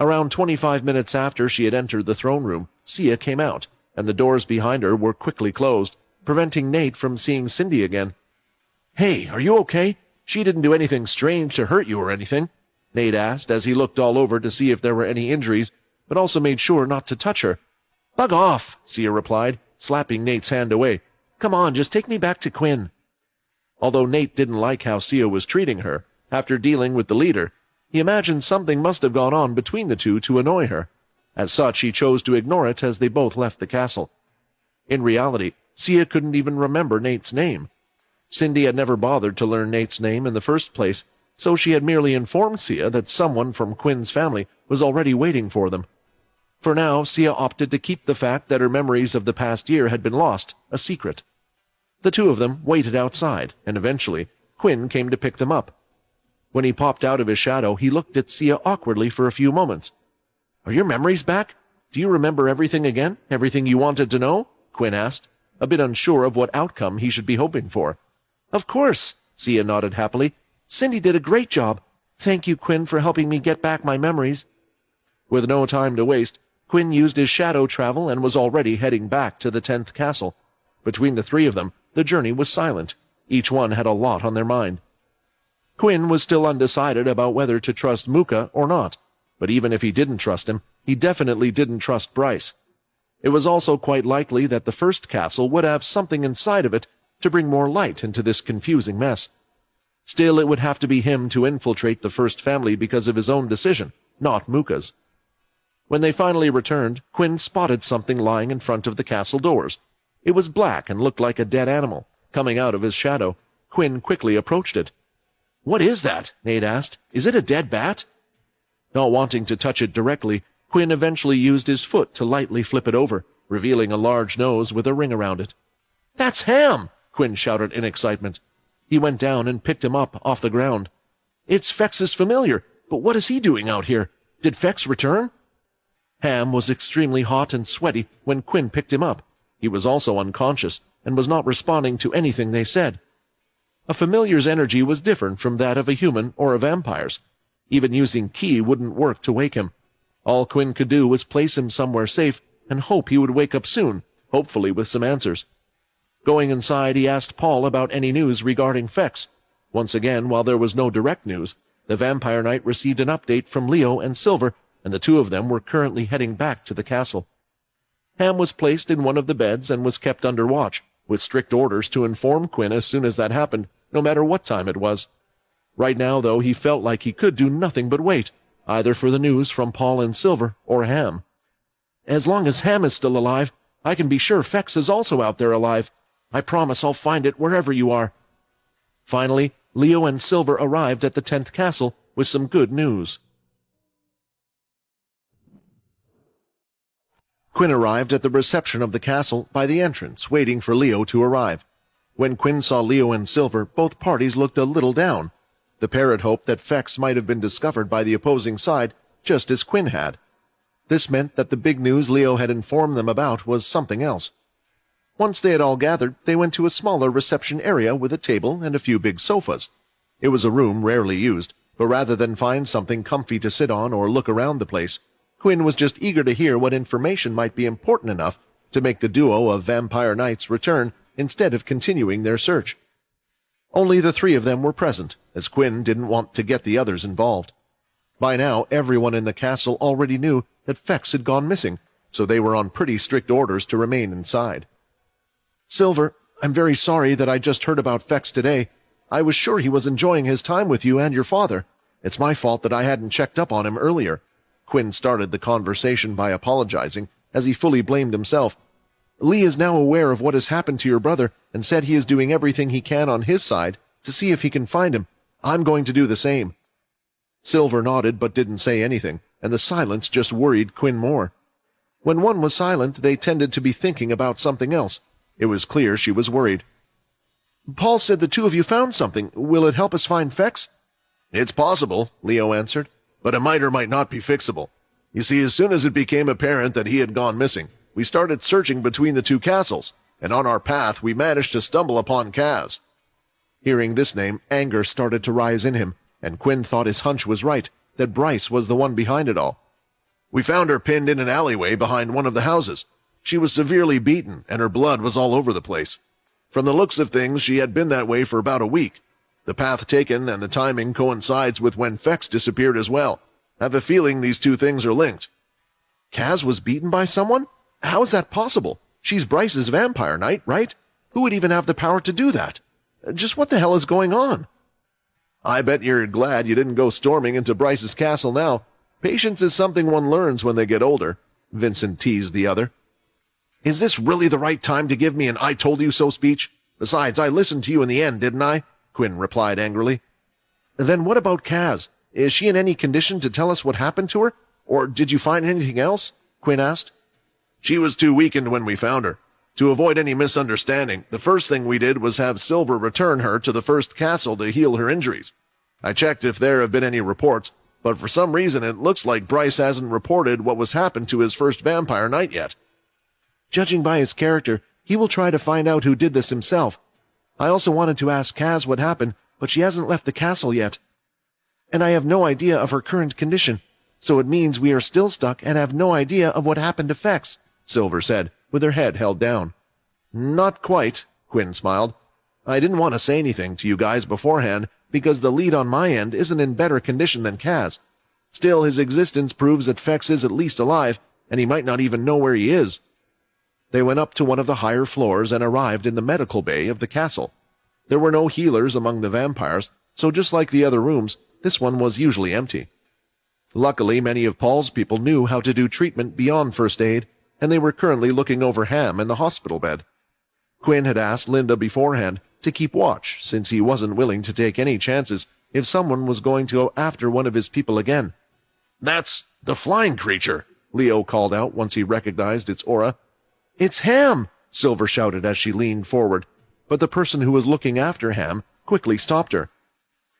Around 25 minutes after she had entered the throne room, Sia came out, and the doors behind her were quickly closed, preventing Nate from seeing Cindy again. "Hey, are you okay? She didn't do anything strange to hurt you or anything?" Nate asked as he looked all over to see if there were any injuries, but also made sure not to touch her. "Bug off," Sia replied, slapping Nate's hand away. "Come on, just take me back to Quinn." Although Nate didn't like how Sia was treating her, after dealing with the leader, he imagined something must have gone on between the two to annoy her. As such, he chose to ignore it as they both left the castle. In reality, Sia couldn't even remember Nate's name. Cindy had never bothered to learn Nate's name in the first place, so she had merely informed Sia that someone from Quinn's family was already waiting for them. For now, Sia opted to keep the fact that her memories of the past year had been lost a secret. The two of them waited outside, and eventually, Quinn came to pick them up. When he popped out of his shadow, he looked at Sia awkwardly for a few moments. "Are your memories back? Do you remember everything again? Everything you wanted to know?" Quinn asked, a bit unsure of what outcome he should be hoping for. "Of course," Sia nodded happily. "Cindy did a great job. Thank you, Quinn, for helping me get back my memories." With no time to waste, Quinn used his shadow travel and was already heading back to the 10th castle. Between the three of them, the journey was silent. Each one had a lot on their mind. Quinn was still undecided about whether to trust Muka or not, but even if he didn't trust him, he definitely didn't trust Bryce. It was also quite likely that the first castle would have something inside of it to bring more light into this confusing mess. Still, it would have to be him to infiltrate the first family because of his own decision, not Muka's. When they finally returned, Quinn spotted something lying in front of the castle doors. It was black and looked like a dead animal, coming out of his shadow, Quinn quickly approached it. "What is that?" Nate asked. "Is it a dead bat?" Not wanting to touch it directly, Quinn eventually used his foot to lightly flip it over, revealing a large nose with a ring around it. "That's Ham!" Quinn shouted in excitement. He went down and picked him up off the ground. "It's Fex's familiar, but what is he doing out here? Did Fex return?" Ham was extremely hot and sweaty when Quinn picked him up. He was also unconscious and was not responding to anything they said. A familiar's energy was different from that of a human or a vampire's. Even using ki wouldn't work to wake him. All Quinn could do was place him somewhere safe and hope he would wake up soon, hopefully with some answers. Going inside, he asked Paul about any news regarding Fex. Once again, while there was no direct news, the Vampire Knight received an update from Leo and Silver, and the two of them were currently heading back to the castle. Ham was placed in one of the beds and was kept under watch, with strict orders to inform Quinn as soon as that happened, no matter what time it was. Right now, though, he felt like he could do nothing but wait, either for the news from Paul and Silver or Ham. "As long as Ham is still alive, I can be sure Fex is also out there alive. I promise I'll find it wherever you are." Finally, Leo and Silver arrived at the 10th castle with some good news. Quinn arrived at the reception of the castle by the entrance, waiting for Leo to arrive. When Quinn saw Leo and Silver, both parties looked a little down. The parrot hoped that Fex might have been discovered by the opposing side, just as Quinn had. This meant that the big news Leo had informed them about was something else. Once they had all gathered, they went to a smaller reception area with a table and a few big sofas. It was a room rarely used, but rather than find something comfy to sit on or look around the place, Quinn was just eager to hear what information might be important enough to make the duo of vampire knights return instead of continuing their search. Only the three of them were present, as Quinn didn't want to get the others involved. By now, everyone in the castle already knew that Fex had gone missing, so they were on pretty strict orders to remain inside. "Silver, I'm very sorry that I just heard about Fex today. I was sure he was enjoying his time with you and your father. It's my fault that I hadn't checked up on him earlier." Quinn started the conversation by apologizing, as he fully blamed himself. "Lee is now aware of what has happened to your brother and said he is doing everything he can on his side to see if he can find him. I'm going to do the same." Silver nodded but didn't say anything, and the silence just worried Quinn more. When one was silent, they tended to be thinking about something else. It was clear she was worried. "Paul said the two of you found something. Will it help us find Fex?" "It's possible," Leo answered, "but it might or might not be fixable. You see, as soon as it became apparent that he had gone missing, we started searching between the two castles, and on our path we managed to stumble upon Kaz." Hearing this name, anger started to rise in him, and Quinn thought his hunch was right, that Bryce was the one behind it all. "We found her pinned in an alleyway behind one of the houses. She was severely beaten, and her blood was all over the place. From the looks of things, she had been that way for about a week. The path taken and the timing coincides with when Fex disappeared as well. I have a feeling these two things are linked." "Kaz was beaten by someone? How is that possible? She's Bryce's vampire knight, right? Who would even have the power to do that? Just what the hell is going on?" "I bet you're glad you didn't go storming into Bryce's castle now. Patience is something one learns when they get older," Vincent teased the other. "Is this really the right time to give me an I-told-you-so speech? Besides, I listened to you in the end, didn't I?" Quinn replied angrily. "Then what about Kaz? Is she in any condition to tell us what happened to her? Or did you find anything else?" Quinn asked. "She was too weakened when we found her. To avoid any misunderstanding, the first thing we did was have Silver return her to the first castle to heal her injuries. I checked if there have been any reports, but for some reason it looks like Bryce hasn't reported what was happened to his first vampire knight yet. Judging by his character, he will try to find out who did this himself. I also wanted to ask Kaz what happened, but she hasn't left the castle yet. And I have no idea of her current condition, so it means we are still stuck and have no idea of what happened to Fex," Silver said, with her head held down. "Not quite," Quinn smiled. "I didn't want to say anything to you guys beforehand, because the lead on my end isn't in better condition than Kaz. Still, his existence proves that Fex is at least alive, and he might not even know where he is." They went up to one of the higher floors and arrived in the medical bay of the castle. There were no healers among the vampires, so just like the other rooms, this one was usually empty. Luckily, many of Paul's people knew how to do treatment beyond first aid, and they were currently looking over Ham in the hospital bed. Quinn had asked Linda beforehand to keep watch, since he wasn't willing to take any chances if someone was going to go after one of his people again. "That's the flying creature," Leo called out once he recognized its aura. "It's Ham!" Silver shouted as she leaned forward, but the person who was looking after Ham quickly stopped her.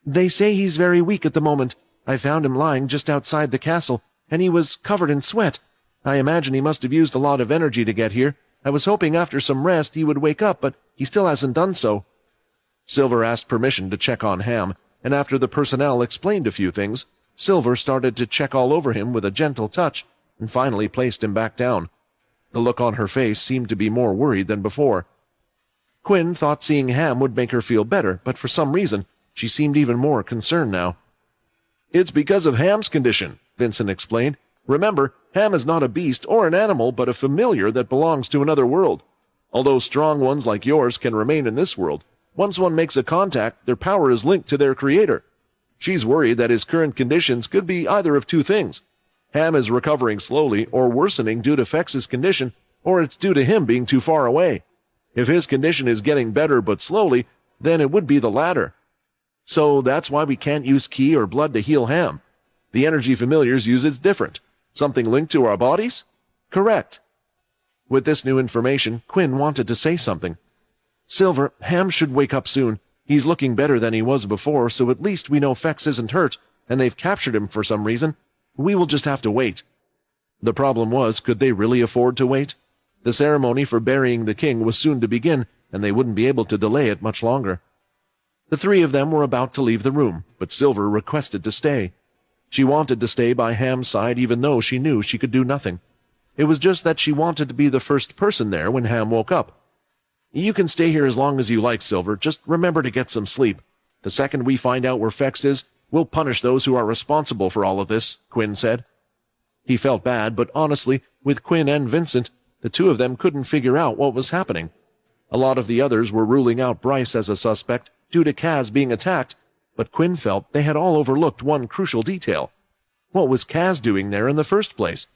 "They say he's very weak at the moment. I found him lying just outside the castle, and he was covered in sweat. I imagine he must have used a lot of energy to get here. I was hoping after some rest he would wake up, but he still hasn't done so." Silver asked permission to check on Ham, and after the personnel explained a few things, Silver started to check all over him with a gentle touch, and finally placed him back down. The look on her face seemed to be more worried than before. Quinn thought seeing Ham would make her feel better, but for some reason, she seemed even more concerned now. "It's because of Ham's condition," Vincent explained. "Remember, Ham is not a beast or an animal, but a familiar that belongs to another world. Although strong ones like yours can remain in this world, once one makes a contact, their power is linked to their creator. She's worried that his current conditions could be either of two things. Ham is recovering slowly or worsening due to Fex's condition, or it's due to him being too far away. If his condition is getting better but slowly, then it would be the latter. So that's why we can't use ki or blood to heal Ham. The energy familiars use is different. Something linked to our bodies? Correct." With this new information, Quinn wanted to say something. "Silver, Ham should wake up soon. He's looking better than he was before, so at least we know Fex isn't hurt, and they've captured him for some reason. We will just have to wait." The problem was, could they really afford to wait? The ceremony for burying the king was soon to begin, and they wouldn't be able to delay it much longer. The three of them were about to leave the room, but Silver requested to stay. She wanted to stay by Ham's side even though she knew she could do nothing. It was just that she wanted to be the first person there when Ham woke up. "You can stay here as long as you like, Silver. Just remember to get some sleep. The second we find out where Fex is, we'll punish those who are responsible for all of this," Quinn said. He felt bad, but honestly, with Quinn and Vincent, the two of them couldn't figure out what was happening. A lot of the others were ruling out Bryce as a suspect due to Kaz being attacked, but Quinn felt they had all overlooked one crucial detail. What was Kaz doing there in the first place?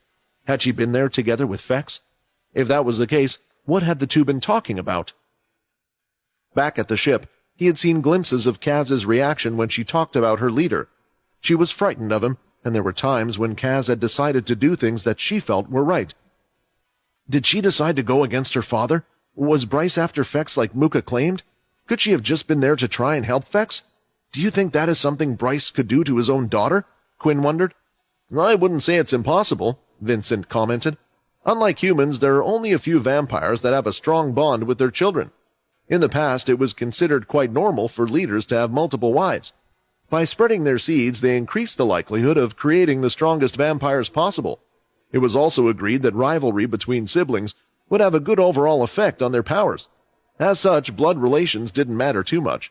Had she been there together with Fex? If that was the case, what had the two been talking about? Back at the ship, he had seen glimpses of Kaz's reaction when she talked about her leader. She was frightened of him, and there were times when Kaz had decided to do things that she felt were right. Did she decide to go against her father? Was Bryce after Fex like Muka claimed? Could she have just been there to try and help Fex? Do you think that is something Bryce could do to his own daughter? Quinn wondered. "I wouldn't say it's impossible," Vincent commented. "Unlike humans, there are only a few vampires that have a strong bond with their children. In the past, it was considered quite normal for leaders to have multiple wives. By spreading their seeds, they increased the likelihood of creating the strongest vampires possible. It was also agreed that rivalry between siblings would have a good overall effect on their powers. As such, blood relations didn't matter too much.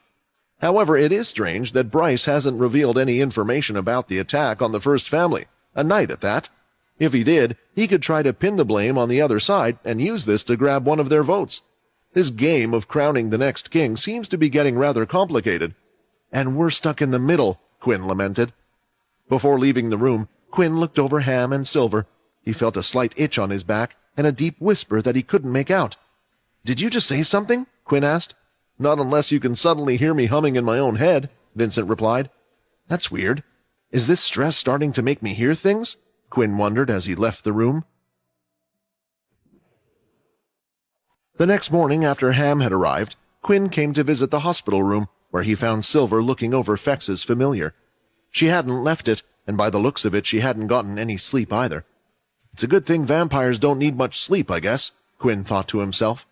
However, it is strange that Bryce hasn't revealed any information about the attack on the first family, a knight at that. If he did, he could try to pin the blame on the other side and use this to grab one of their votes. This game of crowning the next king seems to be getting rather complicated. And we're stuck in the middle," Quinn lamented. Before leaving the room, Quinn looked over Ham and Silver. He felt a slight itch on his back and a deep whisper that he couldn't make out. "Did you just say something?" Quinn asked. "Not unless you can suddenly hear me humming in my own head," Vincent replied. "That's weird. Is this stress starting to make me hear things?" Quinn wondered as he left the room. The next morning after Ham had arrived, Quinn came to visit the hospital room, where he found Silver looking over Fex's familiar. She hadn't left it, and by the looks of it she hadn't gotten any sleep either. "It's a good thing vampires don't need much sleep, I guess," Quinn thought to himself.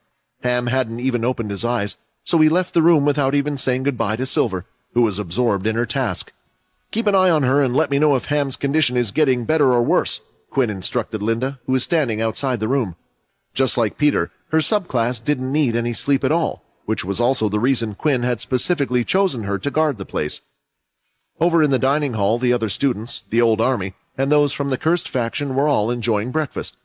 Ham hadn't even opened his eyes, so he left the room without even saying goodbye to Silver, who was absorbed in her task. "Keep an eye on her and let me know if Ham's condition is getting better or worse," Quinn instructed Linda, who was standing outside the room. Just like Peter, her subclass didn't need any sleep at all, which was also the reason Quinn had specifically chosen her to guard the place. Over in the dining hall, the other students, the old army, and those from the cursed faction were all enjoying breakfast.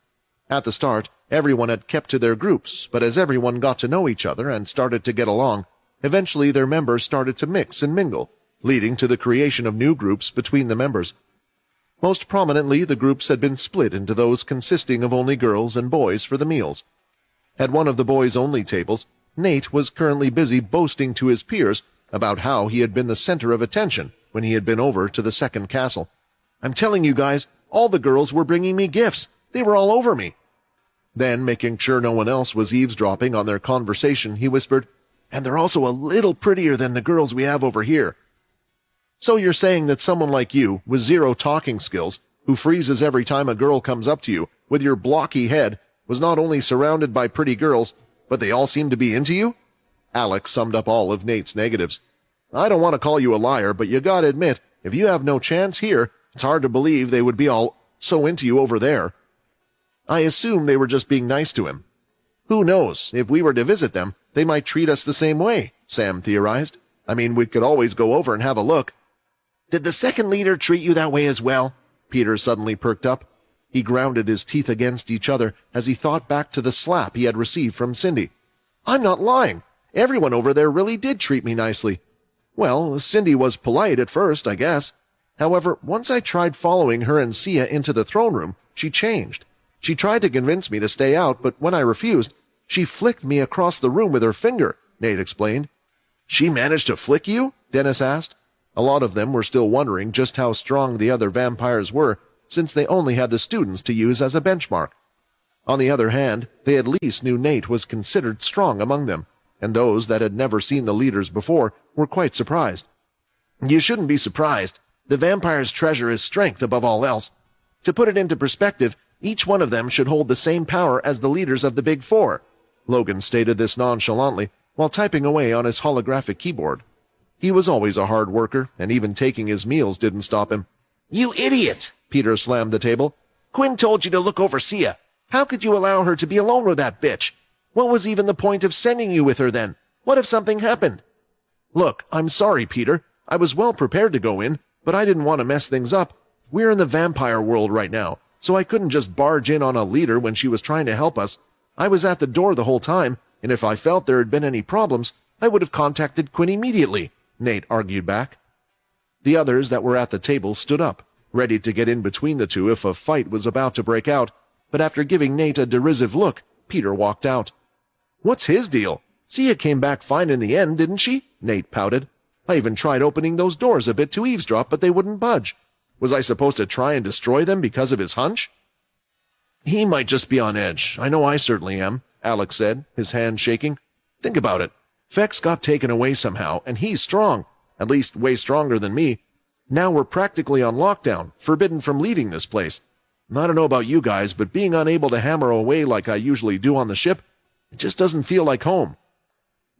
At the start, everyone had kept to their groups, but as everyone got to know each other and started to get along, eventually their members started to mix and mingle, leading to the creation of new groups between the members. Most prominently, the groups had been split into those consisting of only girls and boys for the meals. At one of the boys-only tables, Nate was currently busy boasting to his peers about how he had been the center of attention when he had been over to the second castle. "I'm telling you guys, all the girls were bringing me gifts. They were all over me." Then, making sure no one else was eavesdropping on their conversation, he whispered, "And they're also a little prettier than the girls we have over here." "So you're saying that someone like you, with zero talking skills, who freezes every time a girl comes up to you, with your blocky head, was not only surrounded by pretty girls, but they all seemed to be into you?" Alex summed up all of Nate's negatives. "I don't want to call you a liar, but you gotta admit, if you have no chance here, it's hard to believe they would be all so into you over there." "I assume they were just being nice to him." "Who knows? If we were to visit them, they might treat us the same way," Sam theorized. "I mean, we could always go over and have a look." "Did the second leader treat you that way as well?" Peter suddenly perked up. He grounded his teeth against each other as he thought back to the slap he had received from Cindy. "I'm not lying. Everyone over there really did treat me nicely. Well, Cindy was polite at first, I guess. However, once I tried following her and Sia into the throne room, she changed. She tried to convince me to stay out, but when I refused, she flicked me across the room with her finger," Nate explained. "She managed to flick you?" Dennis asked. A lot of them were still wondering just how strong the other vampires were, since they only had the students to use as a benchmark. On the other hand, they at least knew Nate was considered strong among them, and those that had never seen the leaders before were quite surprised. "You shouldn't be surprised. The vampire's treasure is strength above all else. To put it into perspective, each one of them should hold the same power as the leaders of the Big Four." Logan stated this nonchalantly while typing away on his holographic keyboard. He was always a hard worker, and even taking his meals didn't stop him. "You idiot!" Peter slammed the table. "Quinn told you to look over Sia. How could you allow her to be alone with that bitch? What was even the point of sending you with her then? What if something happened?" "Look, I'm sorry, Peter. I was well prepared to go in, but I didn't want to mess things up. We're in the vampire world right now, so I couldn't just barge in on a leader when she was trying to help us. I was at the door the whole time, and if I felt there had been any problems, I would have contacted Quinn immediately," Nate argued back. The others that were at the table stood up, ready to get in between the two if a fight was about to break out, but after giving Nate a derisive look, Peter walked out. "What's his deal? Sia came back fine in the end, didn't she?" Nate pouted. "I even tried opening those doors a bit to eavesdrop, but they wouldn't budge. Was I supposed to try and destroy them because of his hunch?" "He might just be on edge. I know I certainly am," Alex said, his hand shaking. "Think about it. Fex got taken away somehow, and he's strong, at least way stronger than me. Now we're practically on lockdown, forbidden from leaving this place. I don't know about you guys, but being unable to hammer away like I usually do on the ship, it just doesn't feel like home."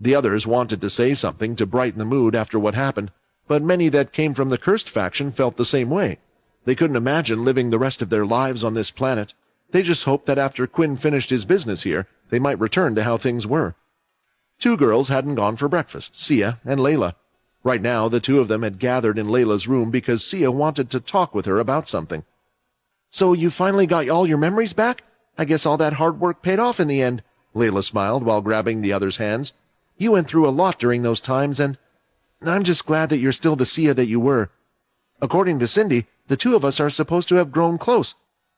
The others wanted to say something to brighten the mood after what happened, but many that came from the cursed faction felt the same way. They couldn't imagine living the rest of their lives on this planet. They just hoped that after Quinn finished his business here, they might return to how things were. Two girls hadn't gone for breakfast, Sia and Layla. Right now, the two of them had gathered in Layla's room because Sia wanted to talk with her about something. "So you finally got all your memories back? I guess all that hard work paid off in the end," Layla smiled while grabbing the other's hands. "You went through a lot during those times, and I'm just glad that you're still the Sia that you were. According to Cindy, the two of us are supposed to have grown close.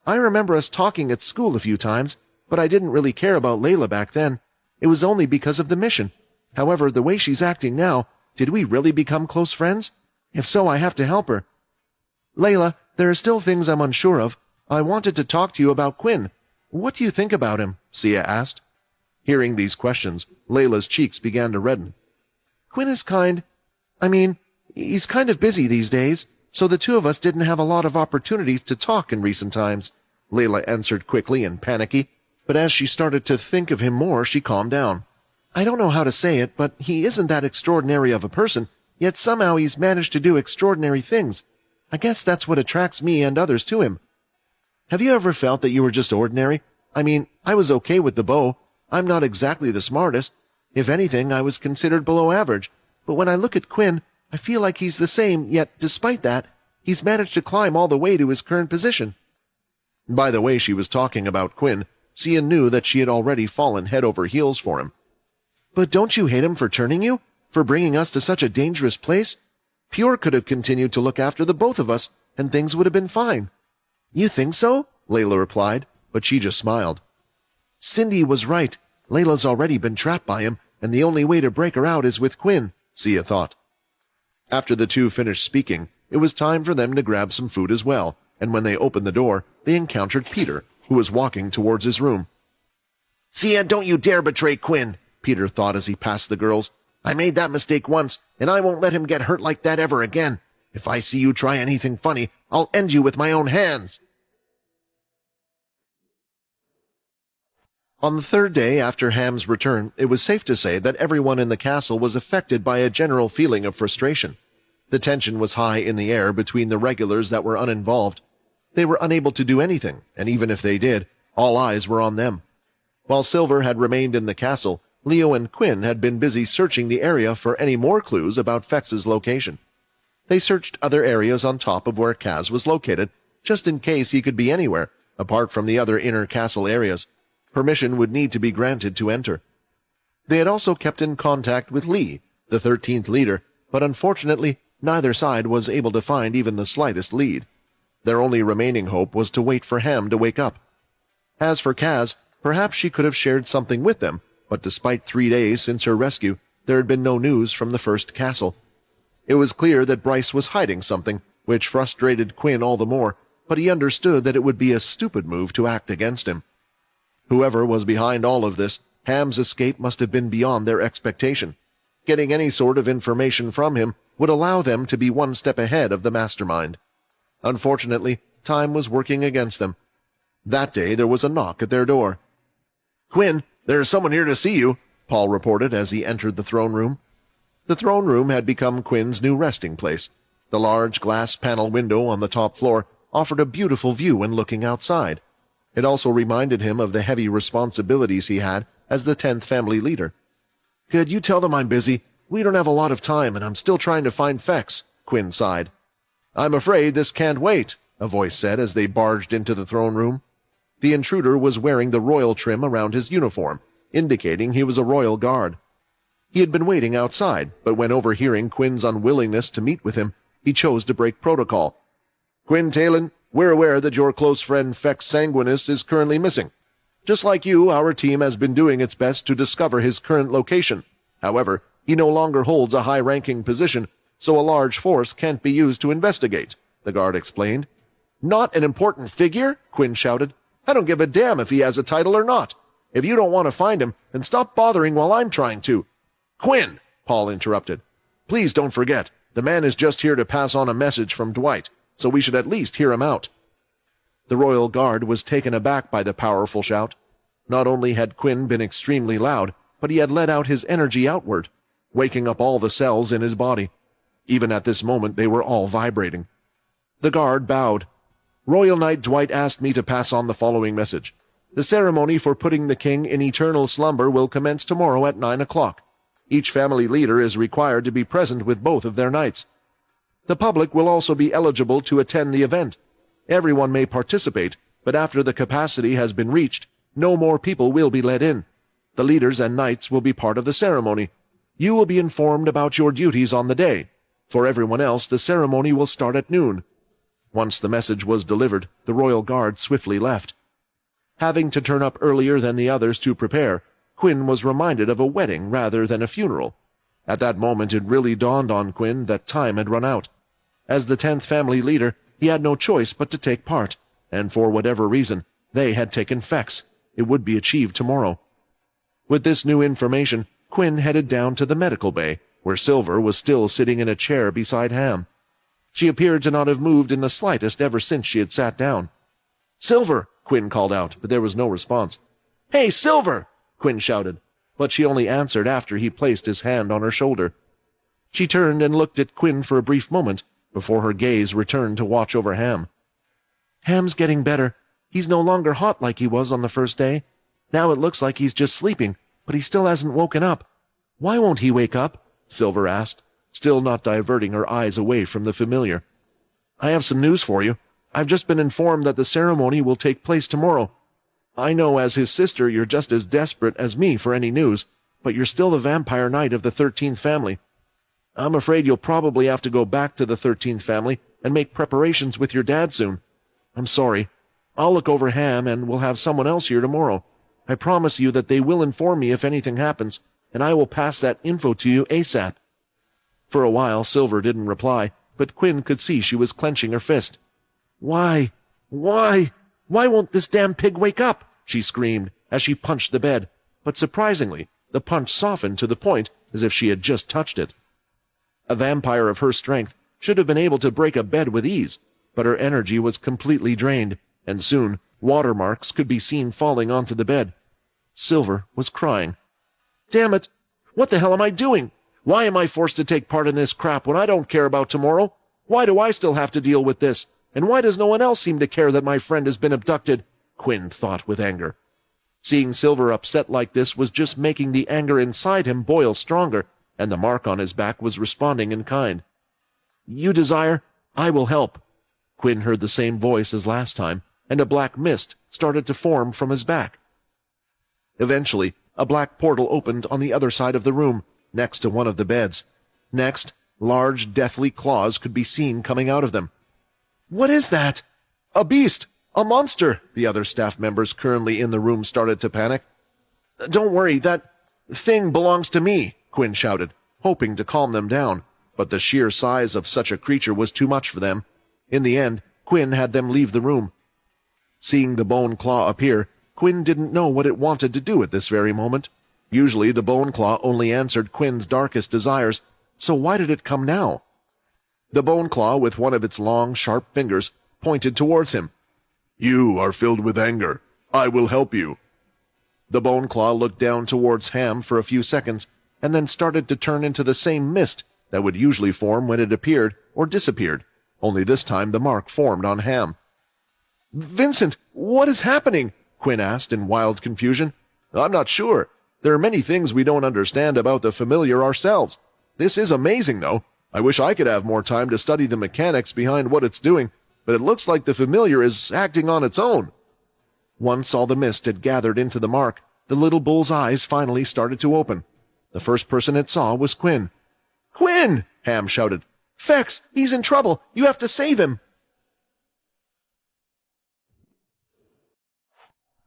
I remember us talking at school a few times, but I didn't really care about Layla back then. It was only because of the mission. However, the way she's acting now, did we really become close friends? If so, I have to help her. Layla, there are still things I'm unsure of. I wanted to talk to you about Quinn. What do you think about him?" Sia asked. Hearing these questions, Layla's cheeks began to redden. "Quinn is he's kind of busy these days, so the two of us didn't have a lot of opportunities to talk in recent times," Layla answered quickly and panicky, but as she started to think of him more, she calmed down. "I don't know how to say it, but he isn't that extraordinary of a person, yet somehow he's managed to do extraordinary things. I guess that's what attracts me and others to him." "Have you ever felt that you were just ordinary? I was okay with the bow. I'm not exactly the smartest. If anything, I was considered below average. But when I look at Quinn, I feel like he's the same, yet despite that, he's managed to climb all the way to his current position." By the way she was talking about Quinn, Sia knew that she had already fallen head over heels for him. "But don't you hate him for turning you? For bringing us to such a dangerous place? Pure could have continued to look after the both of us, and things would have been fine." "You think so?" Layla replied, but she just smiled. "Cindy was right. Layla's already been trapped by him, and the only way to break her out is with Quinn, Sia thought. After the two finished speaking, it was time for them to grab some food as well, and when they opened the door, they encountered Peter, who was walking towards his room. "Sia, don't you dare betray Quinn," Peter thought as he passed the girls. "I made that mistake once, and I won't let him get hurt like that ever again. If I see you try anything funny, I'll end you with my own hands." On the third day after Ham's return, it was safe to say that everyone in the castle was affected by a general feeling of frustration. The tension was high in the air between the regulars that were uninvolved. They were unable to do anything, and even if they did, all eyes were on them. While Silver had remained in the castle, Leo and Quinn had been busy searching the area for any more clues about Fex's location. They searched other areas on top of where Kaz was located, just in case he could be anywhere, apart from the other inner castle areas. Permission would need to be granted to enter. They had also kept in contact with Lee, the 13th leader, but unfortunately neither side was able to find even the slightest lead. Their only remaining hope was to wait for Ham to wake up. As for Kaz, perhaps she could have shared something with them, but despite 3 days since her rescue, there had been no news from the first castle. It was clear that Bryce was hiding something, which frustrated Quinn all the more, but he understood that it would be a stupid move to act against him. Whoever was behind all of this, Ham's escape must have been beyond their expectation. Getting any sort of information from him would allow them to be one step ahead of the mastermind. Unfortunately, time was working against them. That day there was a knock at their door. "Quinn, there's someone here to see you," Paul reported as he entered the throne room. The throne room had become Quinn's new resting place. The large glass panel window on the top floor offered a beautiful view when looking outside. It also reminded him of the heavy responsibilities he had as the 10th family leader. "Could you tell them I'm busy? We don't have a lot of time, and I'm still trying to find Fex," Quinn sighed. "I'm afraid this can't wait," a voice said as they barged into the throne room. The intruder was wearing the royal trim around his uniform, indicating he was a royal guard. He had been waiting outside, but when overhearing Quinn's unwillingness to meet with him, he chose to break protocol. "Quinn Talon, we're aware that your close friend Fex Sanguinus is currently missing. Just like you, our team has been doing its best to discover his current location. However, he no longer holds a high-ranking position, so a large force can't be used to investigate," the guard explained. "Not an important figure?" Quinn shouted. "I don't give a damn if he has a title or not. If you don't want to find him, then stop bothering while I'm trying to." "Quinn!" Paul interrupted. "Please don't forget, the man is just here to pass on a message from Dwight, so we should at least hear him out." The royal guard was taken aback by the powerful shout. Not only had Quinn been extremely loud, but he had let out his energy outward, waking up all the cells in his body. Even at this moment they were all vibrating. The guard bowed. "Royal Knight Dwight asked me to pass on the following message. The ceremony for putting the king in eternal slumber will commence tomorrow at 9 o'clock. Each family leader is required to be present with both of their knights. The public will also be eligible to attend the event. Everyone may participate, but after the capacity has been reached, no more people will be let in. The leaders and knights will be part of the ceremony. You will be informed about your duties on the day. For everyone else, the ceremony will start at noon." Once the message was delivered, the royal guard swiftly left. Having to turn up earlier than the others to prepare, Quinn was reminded of a wedding rather than a funeral. At that moment it really dawned on Quinn that time had run out. As the 10th family leader, he had no choice but to take part, and for whatever reason, they had taken Fex. It would be achieved tomorrow. With this new information, Quinn headed down to the medical bay, where Silver was still sitting in a chair beside Ham. She appeared to not have moved in the slightest ever since she had sat down. "Silver!" Quinn called out, but there was no response. "Hey, Silver!" Quinn shouted, but she only answered after he placed his hand on her shoulder. She turned and looked at Quinn for a brief moment, before her gaze returned to watch over Ham. "Ham's getting better. He's no longer hot like he was on the first day. Now it looks like he's just sleeping, but he still hasn't woken up. Why won't he wake up?" Silver asked, still not diverting her eyes away from the familiar. "I have some news for you. I've just been informed that the ceremony will take place tomorrow. I know as his sister you're just as desperate as me for any news, but you're still the vampire knight of the 13th family. I'm afraid you'll probably have to go back to the 13th family and make preparations with your dad soon. I'm sorry. I'll look over Ham and we'll have someone else here tomorrow. I promise you that they will inform me if anything happens, and I will pass that info to you ASAP. For a while, Silver didn't reply, but Quinn could see she was clenching her fist. Why won't this damn pig wake up? She screamed as she punched the bed, but surprisingly, the punch softened to the point as if she had just touched it. A vampire of her strength should have been able to break a bed with ease, but her energy was completely drained, and soon watermarks could be seen falling onto the bed. Silver was crying. Damn it! What the hell am I doing? Why am I forced to take part in this crap when I don't care about tomorrow? Why do I still have to deal with this? And why does no one else seem to care that my friend has been abducted? Quinn thought with anger. Seeing Silver upset like this was just making the anger inside him boil stronger, and the mark on his back was responding in kind. You desire, I will help. Quinn heard the same voice as last time, and a black mist started to form from his back. Eventually, a black portal opened on the other side of the room, next to one of the beds. Next, large, deathly claws could be seen coming out of them. What is that? A beast! A monster! The other staff members currently in the room started to panic. Don't worry, that thing belongs to me, Quinn shouted, hoping to calm them down, but the sheer size of such a creature was too much for them. In the end, Quinn had them leave the room. Seeing the bone claw appear, Quinn didn't know what it wanted to do at this very moment. Usually the bone claw only answered Quinn's darkest desires, so why did it come now? The bone claw, with one of its long, sharp fingers, pointed towards him. You are filled with anger. I will help you. The bone claw looked down towards Ham for a few seconds, and then started to turn into the same mist that would usually form when it appeared or disappeared, only this time the mark formed on Ham. Vincent, what is happening? Quinn asked in wild confusion. I'm not sure. There are many things we don't understand about the familiar ourselves. This is amazing, though. I wish I could have more time to study the mechanics behind what it's doing, but it looks like the familiar is acting on its own. Once all the mist had gathered into the mark, the little bull's eyes finally started to open. The first person it saw was Quinn. Quinn! Ham shouted. Fex, he's in trouble. You have to save him.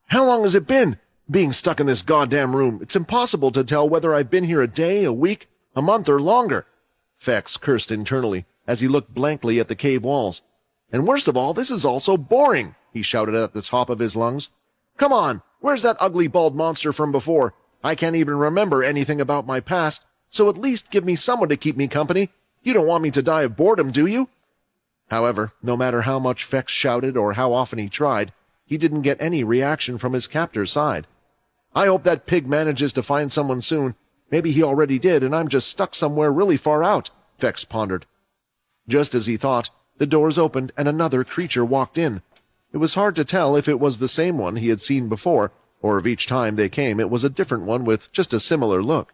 How long has it been? Being stuck in this goddamn room. It's impossible to tell whether I've been here a day, a week, a month, or longer. Fex cursed internally as he looked blankly at the cave walls. And worst of all, this is all so boring, he shouted at the top of his lungs. Come on, where's that ugly bald monster from before? I can't even remember anything about my past, so at least give me someone to keep me company. You don't want me to die of boredom, do you? However, no matter how much Fex shouted or how often he tried, he didn't get any reaction from his captor's side. I hope that pig manages to find someone soon. Maybe he already did, and I'm just stuck somewhere really far out, Fex pondered. Just as he thought, the doors opened and another creature walked in. It was hard to tell if it was the same one he had seen before, or if each time they came it was a different one with just a similar look.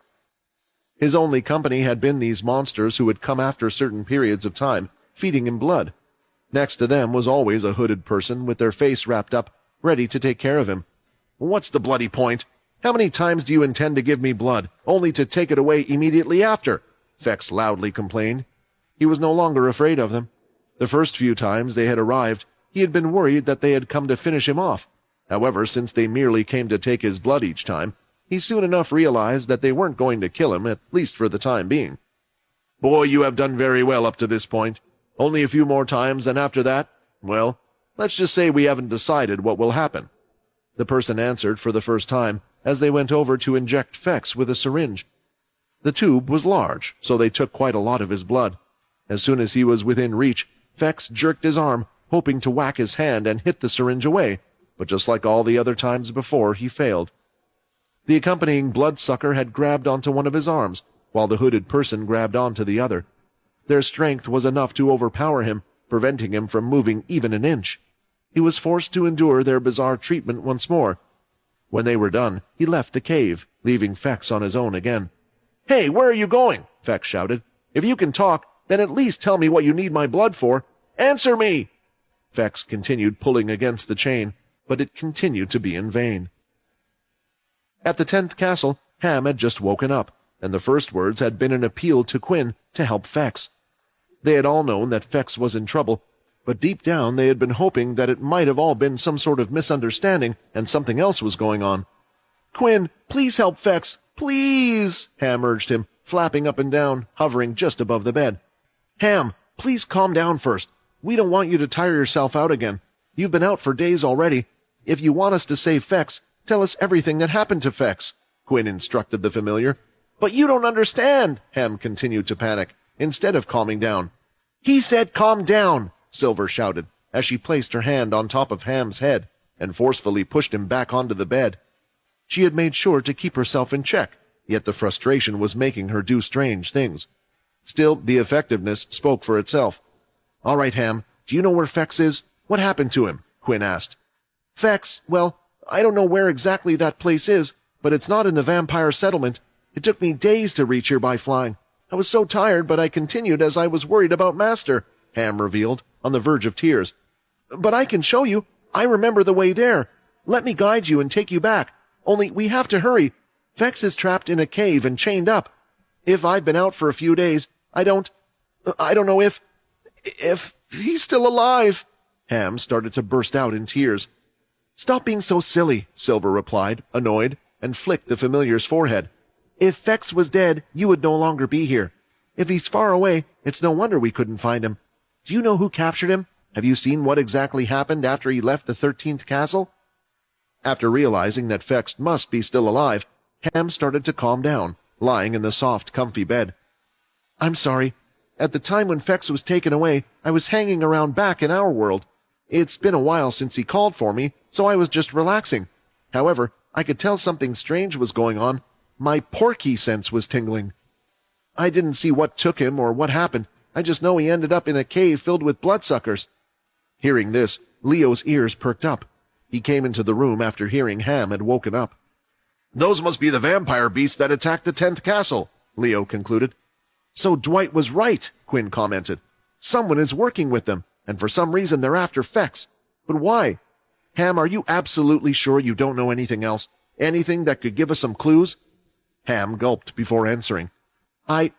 His only company had been these monsters who would come after certain periods of time, feeding him blood. Next to them was always a hooded person with their face wrapped up, ready to take care of him. What's the bloody point? How many times do you intend to give me blood, only to take it away immediately after? Fex loudly complained. He was no longer afraid of them. The first few times they had arrived, he had been worried that they had come to finish him off. However, since they merely came to take his blood each time, he soon enough realized that they weren't going to kill him, at least for the time being. Boy, you have done very well up to this point. Only a few more times, and after that, well, let's just say we haven't decided what will happen. The person answered for the first time as they went over to inject Fex with a syringe. The tube was large, so they took quite a lot of his blood. As soon as he was within reach, Fex jerked his arm, hoping to whack his hand and hit the syringe away, but just like all the other times before, he failed. The accompanying bloodsucker had grabbed onto one of his arms, while the hooded person grabbed onto the other. Their strength was enough to overpower him, preventing him from moving even an inch. He was forced to endure their bizarre treatment once more. When they were done, he left the cave, leaving Fex on his own again. Hey, where are you going? Fex shouted. If you can talk, then at least tell me what you need my blood for. Answer me! Fex continued pulling against the chain, but it continued to be in vain. At the 10th castle, Ham had just woken up, and the first words had been an appeal to Quinn to help Fex. They had all known that Fex was in trouble, but deep down they had been hoping that it might have all been some sort of misunderstanding and something else was going on. Quinn, please help Fex. Please, Ham urged him, flapping up and down, hovering just above the bed. Ham, please calm down first. We don't want you to tire yourself out again. You've been out for days already. If you want us to save Fex, tell us everything that happened to Fex, Quinn instructed the familiar. But you don't understand, Ham continued to panic, instead of calming down. He said calm down, Silver shouted, as she placed her hand on top of Ham's head and forcefully pushed him back onto the bed. She had made sure to keep herself in check, yet the frustration was making her do strange things. Still, the effectiveness spoke for itself. All right, Ham, do you know where Fex is? What happened to him? Quinn asked. Fex, well, I don't know where exactly that place is, but it's not in the vampire settlement. It took me days to reach here by flying. I was so tired, but I continued as I was worried about Master, Ham revealed, on the verge of tears. But I can show you. I remember the way there. Let me guide you and take you back. Only we have to hurry. Fex is trapped in a cave and chained up. If I've been out for a few days, I don't know if he's still alive. Ham started to burst out in tears. Stop being so silly, Silver replied, annoyed, and flicked the familiar's forehead. If Fex was dead, you would no longer be here. If he's far away, it's no wonder we couldn't find him. Do you know who captured him? Have you seen what exactly happened after he left the 13th castle? After realizing that Fex must be still alive, Ham started to calm down, lying in the soft, comfy bed. I'm sorry. At the time when Fex was taken away, I was hanging around back in our world. It's been a while since he called for me, so I was just relaxing. However, I could tell something strange was going on. My porky sense was tingling. I didn't see what took him or what happened. I just know he ended up in a cave filled with bloodsuckers. Hearing this, Leo's ears perked up. He came into the room after hearing Ham had woken up. Those must be the vampire beasts that attacked the 10th castle, Leo concluded. So Dwight was right, Quinn commented. Someone is working with them, and for some reason they're after Fex. But why? Ham, are you absolutely sure you don't know anything else? Anything that could give us some clues? Ham gulped before answering. I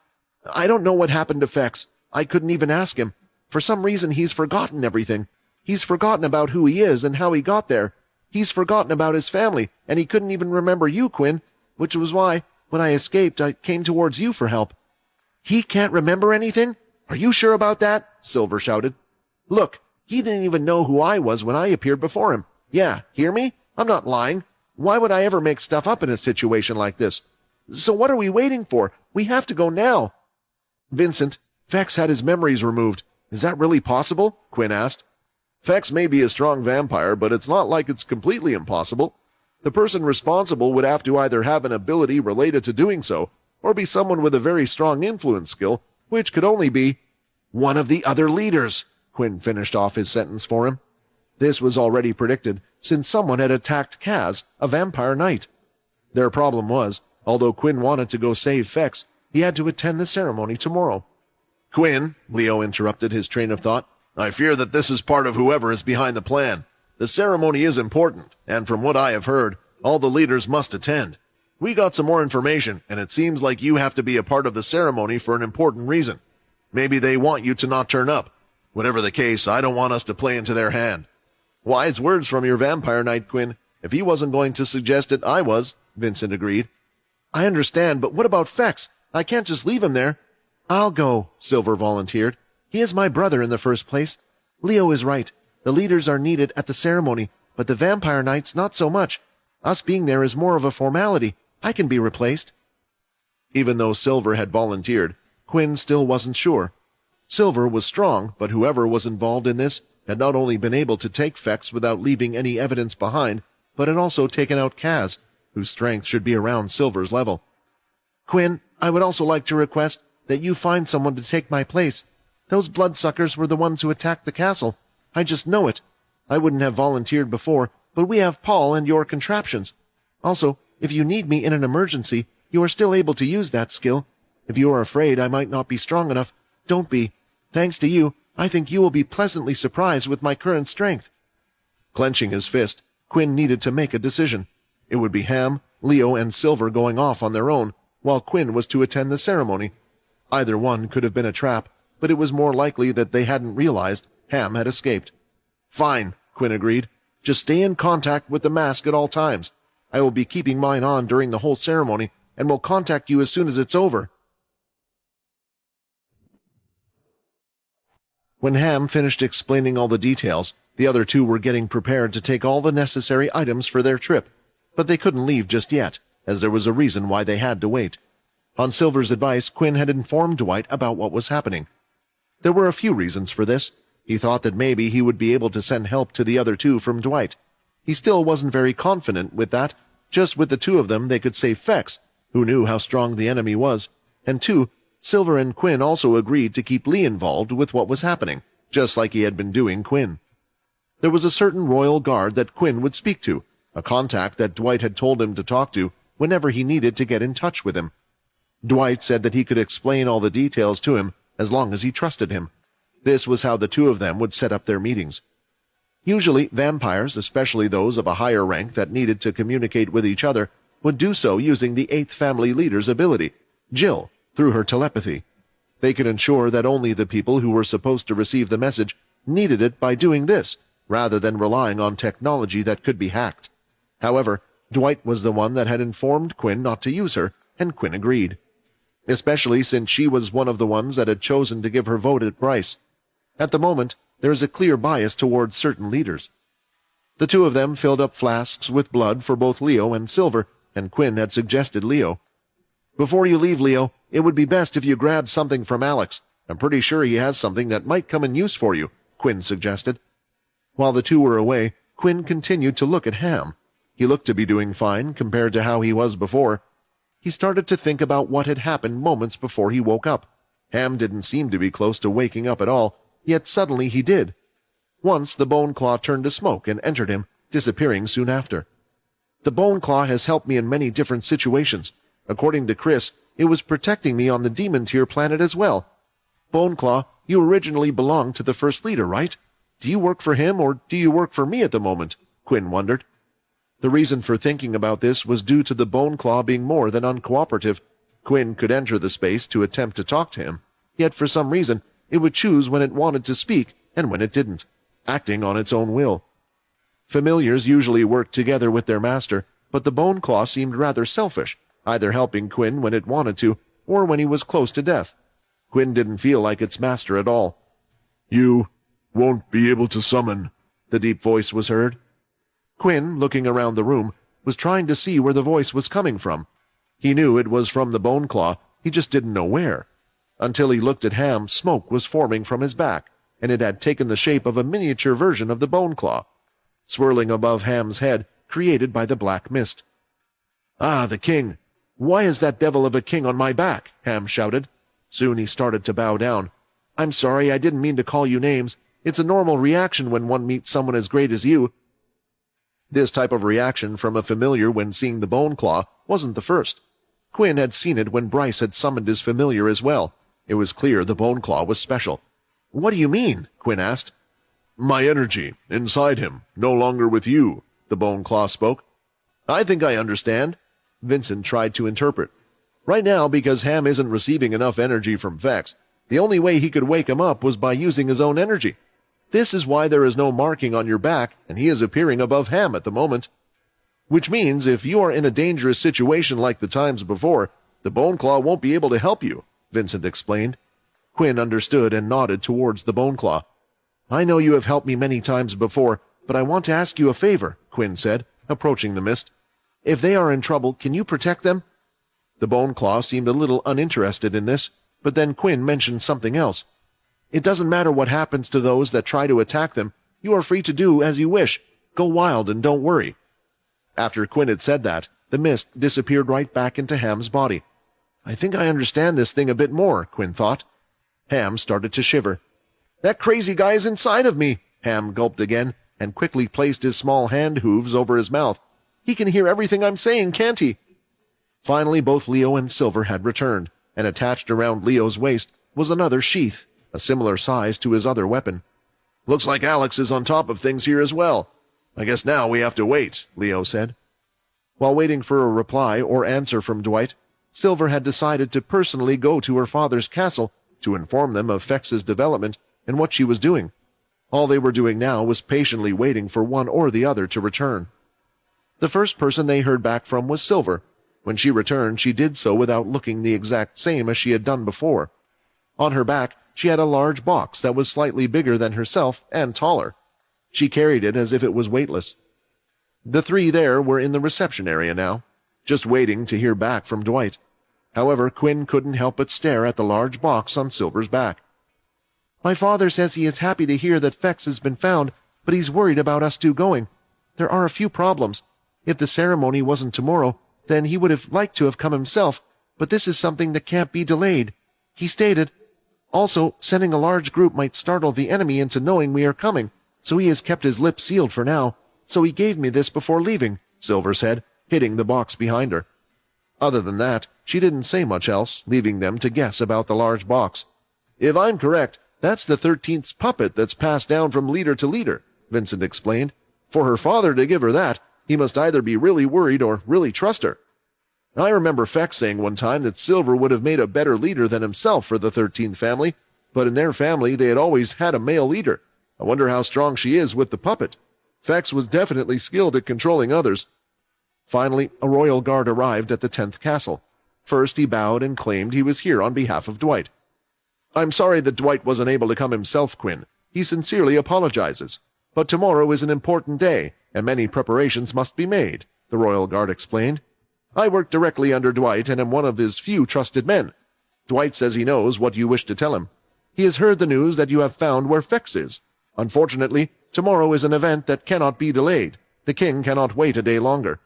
don't know what happened to Fex. I couldn't even ask him. For some reason he's forgotten everything. He's forgotten about who he is and how he got there. He's forgotten about his family, and he couldn't even remember you, Quinn, which was why, when I escaped, I came towards you for help. He can't remember anything? Are you sure about that? Silver shouted. Look, he didn't even know who I was when I appeared before him. Yeah, hear me? I'm not lying. Why would I ever make stuff up in a situation like this? So what are we waiting for? We have to go now. Vincent, Fex had his memories removed. Is that really possible? Quinn asked. Fex may be a strong vampire, but it's not like it's completely impossible. The person responsible would have to either have an ability related to doing so, or be someone with a very strong influence skill, which could only be one of the other leaders, Quinn finished off his sentence for him. This was already predicted, since someone had attacked Kaz, a vampire knight. Their problem was, although Quinn wanted to go save Fex, he had to attend the ceremony tomorrow. Quinn, Leo interrupted his train of thought, I fear that this is part of whoever is behind the plan. The ceremony is important, and from what I have heard, all the leaders must attend. We got some more information, and it seems like you have to be a part of the ceremony for an important reason. Maybe they want you to not turn up. Whatever the case, I don't want us to play into their hand. Wise words from your vampire knight, Quinn. If he wasn't going to suggest it, I was, Vincent agreed. I understand, but what about Fex? I can't just leave him there. I'll go, Silver volunteered. He is my brother in the first place. Leo is right. The leaders are needed at the ceremony, but the vampire knights not so much. Us being there is more of a formality. I can be replaced. Even though Silver had volunteered, Quinn still wasn't sure. Silver was strong, but whoever was involved in this had not only been able to take Fex without leaving any evidence behind, but had also taken out Kaz, whose strength should be around Silver's level. Quinn, I would also like to request that you find someone to take my place. Those bloodsuckers were the ones who attacked the castle. I just know it. I wouldn't have volunteered before, but we have Paul and your contraptions. Also, if you need me in an emergency, you are still able to use that skill. If you are afraid I might not be strong enough, don't be. Thanks to you, I think you will be pleasantly surprised with my current strength. Clenching his fist, Quinn needed to make a decision. It would be Ham, Leo, and Silver going off on their own, while Quinn was to attend the ceremony. Either one could have been a trap, but it was more likely that they hadn't realized Ham had escaped. Fine, Quinn agreed. Just stay in contact with the mask at all times. I will be keeping mine on during the whole ceremony, and will contact you as soon as it's over." When Ham finished explaining all the details, the other two were getting prepared to take all the necessary items for their trip, but they couldn't leave just yet, as there was a reason why they had to wait. On Silver's advice, Quinn had informed Dwight about what was happening. There were a few reasons for this. He thought that maybe he would be able to send help to the other two from Dwight. He still wasn't very confident with that. Just with the two of them, they could save Fex, who knew how strong the enemy was. And two, Silver and Quinn also agreed to keep Lee involved with what was happening, just like he had been doing Quinn. There was a certain royal guard that Quinn would speak to, a contact that Dwight had told him to talk to whenever he needed to get in touch with him. Dwight said that he could explain all the details to him as long as he trusted him. This was how the two of them would set up their meetings. Usually, vampires, especially those of a higher rank that needed to communicate with each other, would do so using the 8th family leader's ability, Jill, through her telepathy. They could ensure that only the people who were supposed to receive the message needed it by doing this, rather than relying on technology that could be hacked. However, Dwight was the one that had informed Quinn not to use her, and Quinn agreed. Especially since she was one of the ones that had chosen to give her vote at Bryce. At the moment, there is a clear bias towards certain leaders. The two of them filled up flasks with blood for both Leo and Silver, and Quinn had suggested Leo. "Before you leave, Leo, it would be best if you grabbed something from Alex. I'm pretty sure he has something that might come in use for you," Quinn suggested. While the two were away, Quinn continued to look at Ham. He looked to be doing fine compared to how he was before. He started to think about what had happened moments before he woke up. Ham didn't seem to be close to waking up at all, yet suddenly he did. Once the bone claw turned to smoke and entered him, disappearing soon after. "The bone claw has helped me in many different situations. According to Chris, it was protecting me on the demon tier planet as well. Bone claw, you originally belonged to the first leader, right? Do you work for him or do you work for me at the moment?" Quinn wondered. The reason for thinking about this was due to the bone claw being more than uncooperative. Quinn could enter the space to attempt to talk to him, yet for some reason it would choose when it wanted to speak and when it didn't, acting on its own will. Familiars usually worked together with their master, but the bone claw seemed rather selfish, either helping Quinn when it wanted to, or when he was close to death. Quinn didn't feel like its master at all. "You won't be able to summon," the deep voice was heard. Quinn, looking around the room, was trying to see where the voice was coming from. He knew it was from the bone claw, he just didn't know where. Until he looked at Ham, smoke was forming from his back, and it had taken the shape of a miniature version of the bone claw, swirling above Ham's head, created by the black mist. "Ah, the king! Why is that devil of a king on my back?" Ham shouted. Soon he started to bow down. "I'm sorry, I didn't mean to call you names. It's a normal reaction when one meets someone as great as you." This type of reaction from a familiar when seeing the bone claw wasn't the first. Quinn had seen it when Bryce had summoned his familiar as well. It was clear the bone claw was special. "What do you mean?" Quinn asked. "My energy, inside him, no longer with you," the bone claw spoke. "I think I understand," Vincent tried to interpret. Right now, because Ham isn't receiving enough energy from Vex, the only way he could wake him up was by using his own energy. This is why there is no marking on your back, and he is appearing above Ham at the moment. Which means if you are in a dangerous situation like the times before, the bone claw won't be able to help you, Vincent explained. Quinn understood and nodded towards the bone claw. "I know you have helped me many times before, but I want to ask you a favor," Quinn said, approaching the mist. "If they are in trouble, can you protect them?" The bone claw seemed a little uninterested in this, but then Quinn mentioned something else. "It doesn't matter what happens to those that try to attack them. You are free to do as you wish. Go wild and don't worry." After Quinn had said that, the mist disappeared right back into Ham's body. "I think I understand this thing a bit more," Quinn thought. Ham started to shiver. "That crazy guy is inside of me," Ham gulped again, and quickly placed his small hand hooves over his mouth. "He can hear everything I'm saying, can't he?" Finally, both Leo and Silver had returned, and attached around Leo's waist was another sheath, a similar size to his other weapon. "Looks like Alex is on top of things here as well. I guess now we have to wait," Leo said. While waiting for a reply or answer from Dwight, Silver had decided to personally go to her father's castle to inform them of Fex's development and what she was doing. All they were doing now was patiently waiting for one or the other to return. The first person they heard back from was Silver. When she returned, she did so without looking the exact same as she had done before. On her back, she had a large box that was slightly bigger than herself and taller. She carried it as if it was weightless. The three there were in the reception area now, just waiting to hear back from Dwight. However, Quinn couldn't help but stare at the large box on Silver's back. "My father says he is happy to hear that Fex has been found, but he's worried about us two going. There are a few problems. If the ceremony wasn't tomorrow, then he would have liked to have come himself, but this is something that can't be delayed. He stated, also, sending a large group might startle the enemy into knowing we are coming, so he has kept his lips sealed for now. So he gave me this before leaving," Silver said, hitting the box behind her. Other than that, she didn't say much else, leaving them to guess about the large box. "If I'm correct, that's the 13th's puppet that's passed down from leader to leader," Vincent explained. "For her father to give her that, he must either be really worried or really trust her. I remember Fex saying one time that Silver would have made a better leader than himself for the 13th family, but in their family they had always had a male leader. I wonder how strong she is with the puppet. Fex was definitely skilled at controlling others." Finally, a royal guard arrived at the 10th castle. First, he bowed and claimed he was here on behalf of Dwight. "I'm sorry that Dwight wasn't able to come himself, Quinn. He sincerely apologizes. But tomorrow is an important day, and many preparations must be made," the royal guard explained. "I work directly under Dwight and am one of his few trusted men. Dwight says he knows what you wish to tell him. He has heard the news that you have found where Fex is. Unfortunately, tomorrow is an event that cannot be delayed. The king cannot wait a day longer.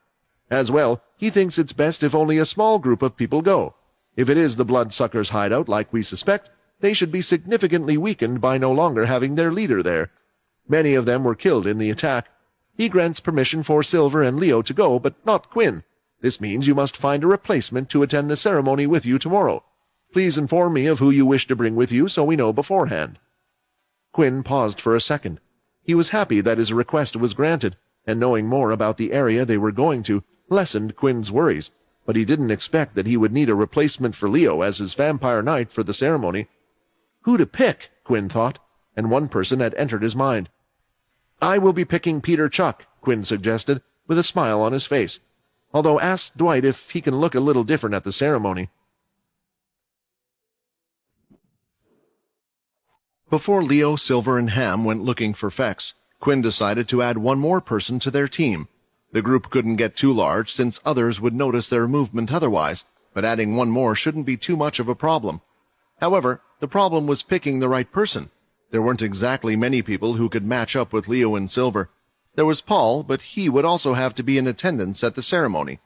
As well, he thinks it's best if only a small group of people go. If it is the bloodsuckers' hideout like we suspect, they should be significantly weakened by no longer having their leader there. Many of them were killed in the attack. He grants permission for Silver and Leo to go, but not Quinn. This means you must find a replacement to attend the ceremony with you tomorrow. Please inform me of who you wish to bring with you so we know beforehand." Quinn paused for a second. He was happy that his request was granted, and knowing more about the area they were going to lessened Quinn's worries, but he didn't expect that he would need a replacement for Leo as his vampire knight for the ceremony. Who to pick, Quinn thought, and one person had entered his mind. "I will be picking Peter Chuck," Quinn suggested, with a smile on his face, although ask Dwight if he can look a little different at the ceremony. Before Leo, Silver, and Ham went looking for Fex, Quinn decided to add one more person to their team. The group couldn't get too large since others would notice their movement otherwise, but adding one more shouldn't be too much of a problem. However, the problem was picking the right person. There weren't exactly many people who could match up with Leo and Silver. There was Paul, but he would also have to be in attendance at the ceremony.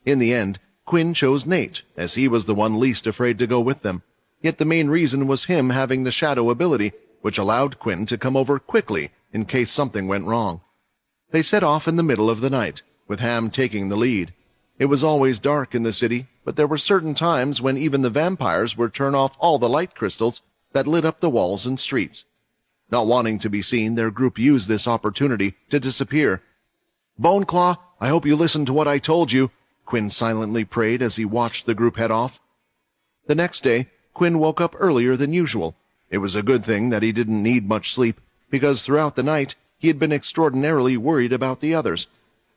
In the end, Quinn chose Nate, as he was the one least afraid to go with them. Yet the main reason was him having the shadow ability, which allowed Quinn to come over quickly in case something went wrong. They set off in the middle of the night, with Ham taking the lead. It was always dark in the city, but there were certain times when even the vampires would turn off all the light crystals that lit up the walls and streets. Not wanting to be seen, their group used this opportunity to disappear. "Boneclaw, I hope you listened to what I told you," Quinn silently prayed as he watched the group head off. The next day, Quinn woke up earlier than usual. It was a good thing that he didn't need much sleep, because throughout the night he had been extraordinarily worried about the others.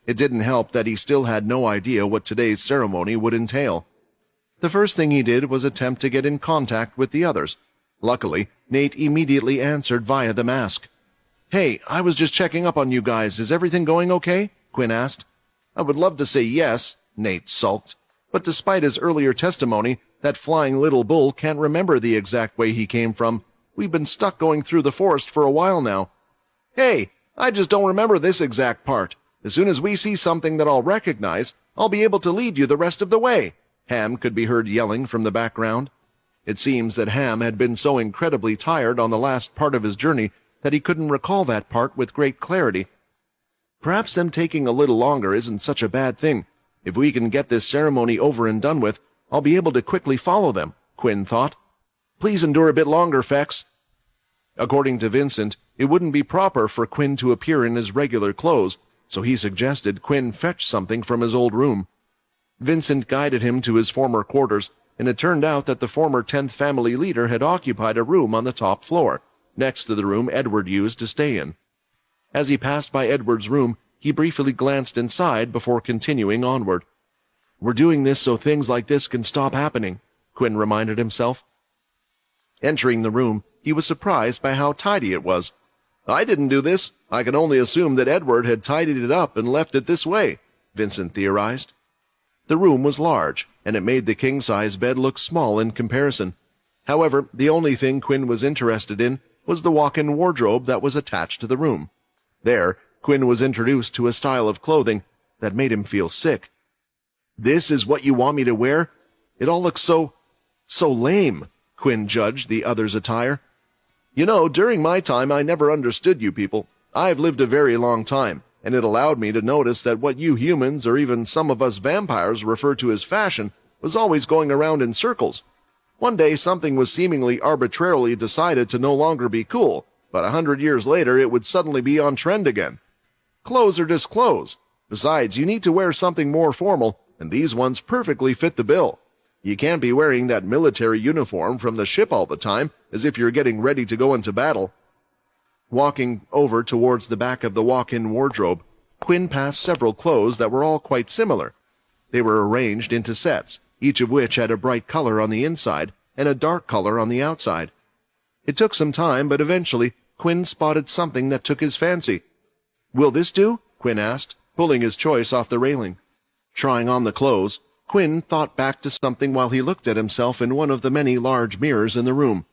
It didn't help that he still had no idea what today's ceremony would entail. The first thing he did was attempt to get in contact with the others. Luckily, Nate immediately answered via the mask. "Hey, I was just checking up on you guys. Is everything going okay?" Quinn asked. "I would love to say yes," Nate sulked. But despite his earlier testimony, that flying little bull can't remember the exact way he came from. We've been stuck going through the forest for a while now. "Hey, I just don't remember this exact part. As soon as we see something that I'll recognize, I'll be able to lead you the rest of the way," Ham could be heard yelling from the background. It seems that Ham had been so incredibly tired on the last part of his journey that he couldn't recall that part with great clarity. Perhaps them taking a little longer isn't such a bad thing. If we can get this ceremony over and done with, I'll be able to quickly follow them, Quinn thought. "Please endure a bit longer, Fex." According to Vincent, it wouldn't be proper for Quinn to appear in his regular clothes, so he suggested Quinn fetch something from his old room. Vincent guided him to his former quarters, and it turned out that the former 10th family leader had occupied a room on the top floor, next to the room Edward used to stay in. As he passed by Edward's room, he briefly glanced inside before continuing onward. We're doing this so things like this can stop happening, Quinn reminded himself. Entering the room, he was surprised by how tidy it was. I didn't do this. I can only assume that Edward had tidied it up and left it this way, Vincent theorized. The room was large, and it made the king-size bed look small in comparison. However, the only thing Quinn was interested in was the walk-in wardrobe that was attached to the room. There, Quinn was introduced to a style of clothing that made him feel sick. This is what you want me to wear? It all looks so lame, Quinn judged the other's attire. You know, during my time I never understood you people. I've lived a very long time, and it allowed me to notice that what you humans, or even some of us vampires, refer to as fashion was always going around in circles. One day something was seemingly arbitrarily decided to no longer be cool, but 100 years later it would suddenly be on trend again. Clothes are just clothes. Besides, you need to wear something more formal, and these ones perfectly fit the bill. You can't be wearing that military uniform from the ship all the time, as if you're getting ready to go into battle. Walking over towards the back of the walk-in wardrobe, Quinn passed several clothes that were all quite similar. They were arranged into sets, each of which had a bright color on the inside and a dark color on the outside. It took some time, but eventually Quinn spotted something that took his fancy. "Will this do?" Quinn asked, pulling his choice off the railing. Trying on the clothes, Quinn thought back to something while he looked at himself in one of the many large mirrors in the room.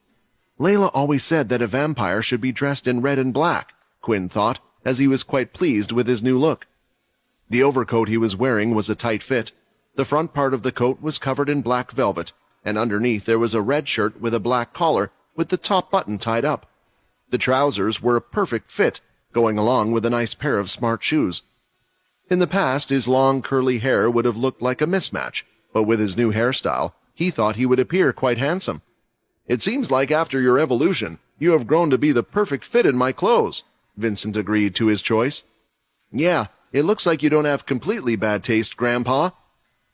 Layla always said that a vampire should be dressed in red and black, Quinn thought, as he was quite pleased with his new look. The overcoat he was wearing was a tight fit. The front part of the coat was covered in black velvet, and underneath there was a red shirt with a black collar with the top button tied up. The trousers were a perfect fit, going along with a nice pair of smart shoes. In the past, his long curly hair would have looked like a mismatch, but with his new hairstyle, he thought he would appear quite handsome. "It seems like after your evolution, you have grown to be the perfect fit in my clothes," Vincent agreed to his choice. "Yeah, it looks like you don't have completely bad taste, Grandpa."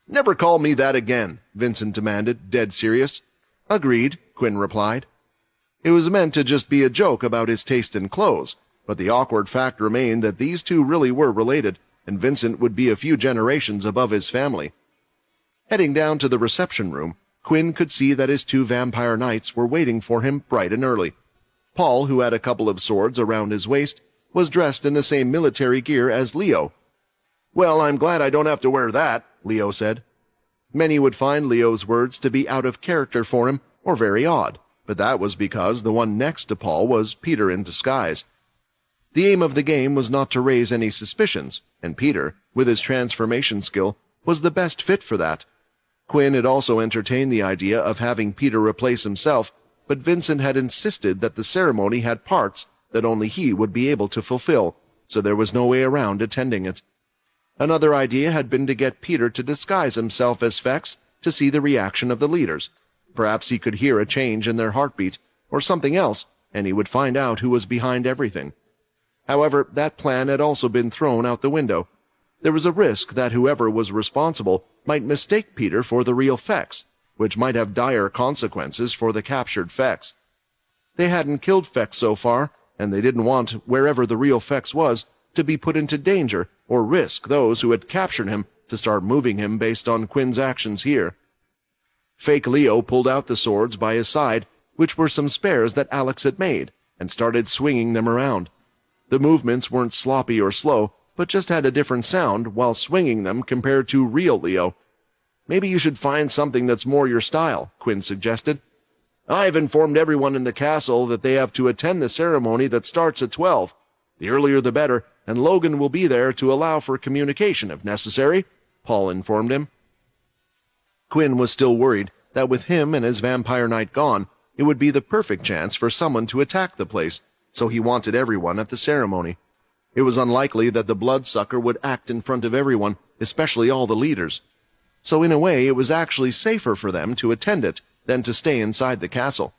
"Never call me that again," Vincent demanded, dead serious. "Agreed," Quinn replied. It was meant to just be a joke about his taste in clothes, but the awkward fact remained that these two really were related, and Vincent would be a few generations above his family. Heading down to the reception room, Quinn could see that his two vampire knights were waiting for him bright and early. Paul, who had a couple of swords around his waist, was dressed in the same military gear as Leo. "Well, I'm glad I don't have to wear that," Leo said. Many would find Leo's words to be out of character for him, or very odd, but that was because the one next to Paul was Peter in disguise. The aim of the game was not to raise any suspicions, and Peter, with his transformation skill, was the best fit for that. Quinn had also entertained the idea of having Peter replace himself, but Vincent had insisted that the ceremony had parts that only he would be able to fulfill, so there was no way around attending it. Another idea had been to get Peter to disguise himself as Fex to see the reaction of the leaders. Perhaps he could hear a change in their heartbeat, or something else, and he would find out who was behind everything. However, that plan had also been thrown out the window. There was a risk that whoever was responsible might mistake Peter for the real Fex, which might have dire consequences for the captured Fex. They hadn't killed Fex so far, and they didn't want wherever the real Fex was to be put into danger or risk those who had captured him to start moving him based on Quinn's actions here. Fake Leo pulled out the swords by his side, which were some spares that Alex had made, and started swinging them around. The movements weren't sloppy or slow, but just had a different sound while swinging them compared to real Leo. "Maybe you should find something that's more your style," Quinn suggested. "I've informed everyone in the castle that they have to attend the ceremony that starts at 12. The earlier the better, and Logan will be there to allow for communication if necessary," Paul informed him. Quinn was still worried that with him and his vampire knight gone, it would be the perfect chance for someone to attack the place, so he wanted everyone at the ceremony. It was unlikely that the bloodsucker would act in front of everyone, especially all the leaders. So in a way, it was actually safer for them to attend it than to stay inside the castle.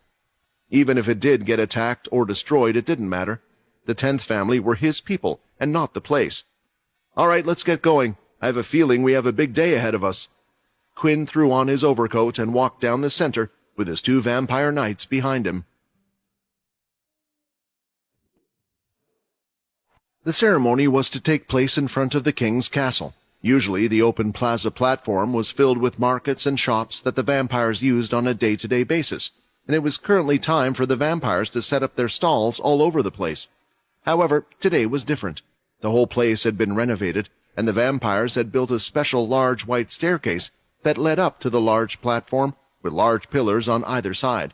Even if it did get attacked or destroyed, it didn't matter. The 10th family were his people, and not the place. "All right, let's get going. I have a feeling we have a big day ahead of us." Quinn threw on his overcoat and walked down the center, with his two vampire knights behind him. The ceremony was to take place in front of the king's castle. Usually the open plaza platform was filled with markets and shops that the vampires used on a day-to-day basis, and it was currently time for the vampires to set up their stalls all over the place. However, today was different. The whole place had been renovated, and the vampires had built a special large white staircase that led up to the large platform with large pillars on either side.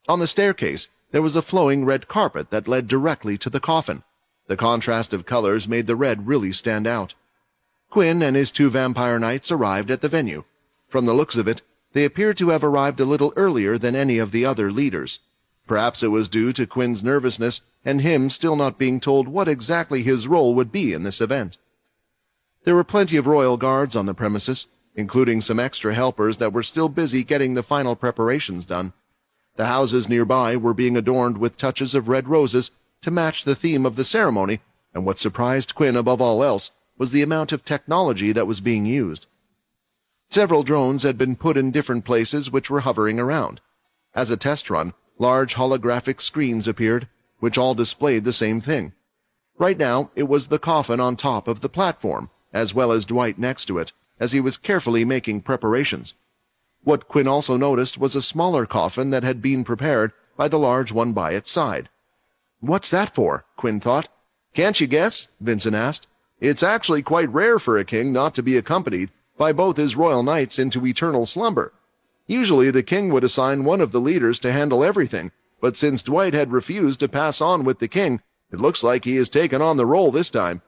On the staircase, there was a flowing red carpet that led directly to the coffin. The contrast of colors made the red really stand out. Quinn and his 2 vampire knights arrived at the venue. From the looks of it, they appeared to have arrived a little earlier than any of the other leaders. Perhaps it was due to Quinn's nervousness and him still not being told what exactly his role would be in this event. There were plenty of royal guards on the premises, including some extra helpers that were still busy getting the final preparations done. The houses nearby were being adorned with touches of red roses to match the theme of the ceremony, and what surprised Quinn above all else was the amount of technology that was being used. Several drones had been put in different places which were hovering around. As a test run, large holographic screens appeared, which all displayed the same thing. Right now, it was the coffin on top of the platform, as well as Dwight next to it, as he was carefully making preparations. What Quinn also noticed was a smaller coffin that had been prepared by the large one by its side. "What's that for?" Quinn thought. "Can't you guess?" Vincent asked. "It's actually quite rare for a king not to be accompanied by both his royal knights into eternal slumber. Usually the king would assign one of the leaders to handle everything, but since Dwight had refused to pass on with the king, it looks like he has taken on the role this time."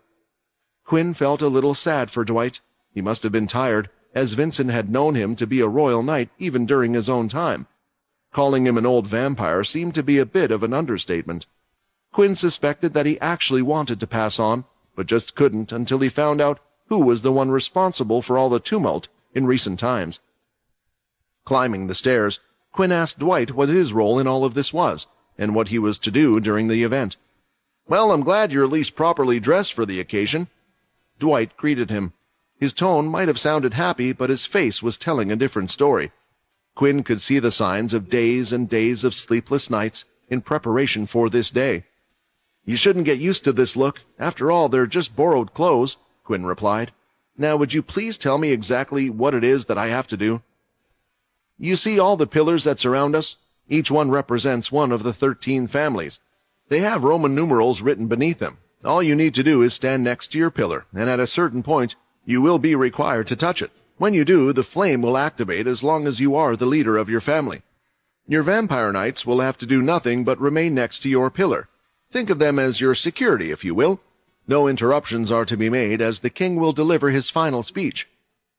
Quinn felt a little sad for Dwight. He must have been tired, as Vincent had known him to be a royal knight even during his own time. Calling him an old vampire seemed to be a bit of an understatement. Quinn suspected that he actually wanted to pass on, but just couldn't until he found out who was the one responsible for all the tumult in recent times. Climbing the stairs, Quinn asked Dwight what his role in all of this was, and what he was to do during the event. "Well, I'm glad you're at least properly dressed for the occasion." Dwight greeted him. His tone might have sounded happy, but his face was telling a different story. Quinn could see the signs of days and days of sleepless nights in preparation for this day. "You shouldn't get used to this look. After all, they're just borrowed clothes," Quinn replied. "Now, would you please tell me exactly what it is that I have to do?" "You see all the pillars that surround us? Each one represents one of the 13 families. They have Roman numerals written beneath them. All you need to do is stand next to your pillar, and at a certain point, you will be required to touch it. When you do, the flame will activate as long as you are the leader of your family. Your vampire knights will have to do nothing but remain next to your pillar. Think of them as your security, if you will. No interruptions are to be made, as the king will deliver his final speech.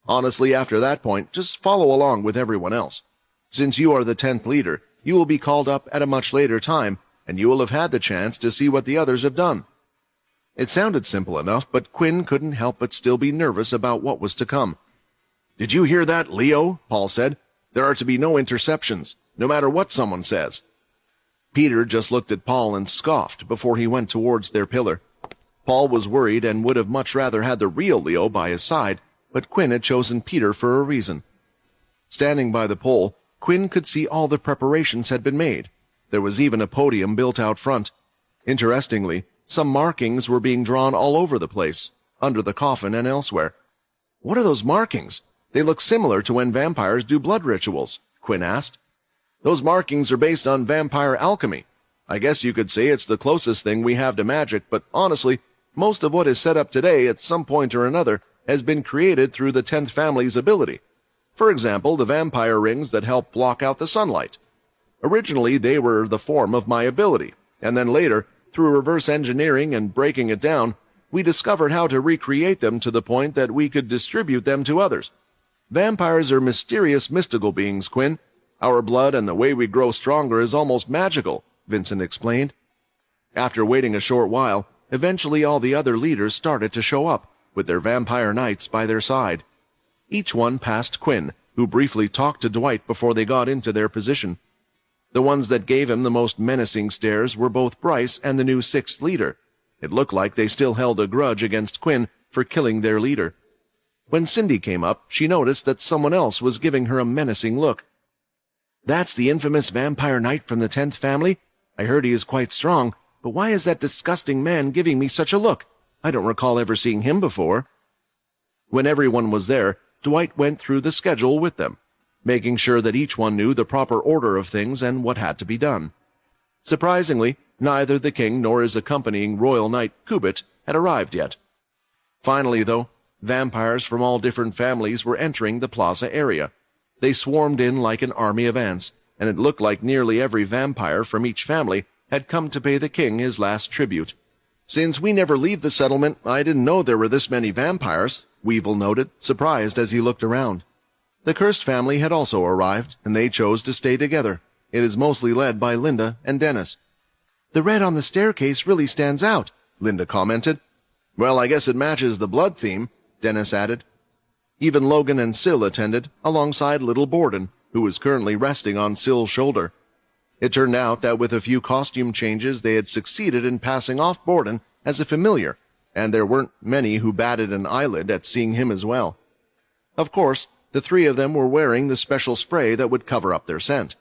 Honestly, after that point, just follow along with everyone else. Since you are the 10th leader, you will be called up at a much later time, and you will have had the chance to see what the others have done." It sounded simple enough, but Quinn couldn't help but still be nervous about what was to come. "Did you hear that, Leo?" Paul said. "There are to be no interceptions, no matter what someone says." Peter just looked at Paul and scoffed before he went towards their pillar. Paul was worried and would have much rather had the real Leo by his side, but Quinn had chosen Peter for a reason. Standing by the pole, Quinn could see all the preparations had been made. There was even a podium built out front. Interestingly, some markings were being drawn all over the place, under the coffin and elsewhere. "What are those markings? They look similar to when vampires do blood rituals," Quinn asked. "Those markings are based on vampire alchemy. I guess you could say it's the closest thing we have to magic, but honestly, most of what is set up today at some point or another has been created through the 10th family's ability. For example, the vampire rings that help block out the sunlight. Originally, they were the form of my ability, and then later, through reverse engineering and breaking it down, we discovered how to recreate them to the point that we could distribute them to others. Vampires are mysterious, mystical beings, Quinn. Our blood and the way we grow stronger is almost magical," Vincent explained. After waiting a short while, eventually all the other leaders started to show up, with their vampire knights by their side. Each one passed Quinn, who briefly talked to Dwight before they got into their position. The ones that gave him the most menacing stares were both Bryce and the new 6th leader. It looked like they still held a grudge against Quinn for killing their leader. When Cindy came up, she noticed that someone else was giving her a menacing look. "That's the infamous vampire knight from the 10th family? I heard he is quite strong, but why is that disgusting man giving me such a look? I don't recall ever seeing him before." When everyone was there, Dwight went through the schedule with them, making sure that each one knew the proper order of things and what had to be done. Surprisingly, neither the king nor his accompanying royal knight Kubit had arrived yet. Finally, though, vampires from all different families were entering the plaza area. They swarmed in like an army of ants, and it looked like nearly every vampire from each family had come to pay the king his last tribute. "Since we never leave the settlement, I didn't know there were this many vampires," Weevil noted, surprised as he looked around. The Cursed family had also arrived, and they chose to stay together. It is mostly led by Linda and Dennis. "The red on the staircase really stands out," Linda commented. "Well, I guess it matches the blood theme," Dennis added. Even Logan and Syl attended, alongside little Borden, who was currently resting on Syl's shoulder. It turned out that with a few costume changes they had succeeded in passing off Borden as a familiar, and there weren't many who batted an eyelid at seeing him as well. Of course, the three of them were wearing the special spray that would cover up their scent.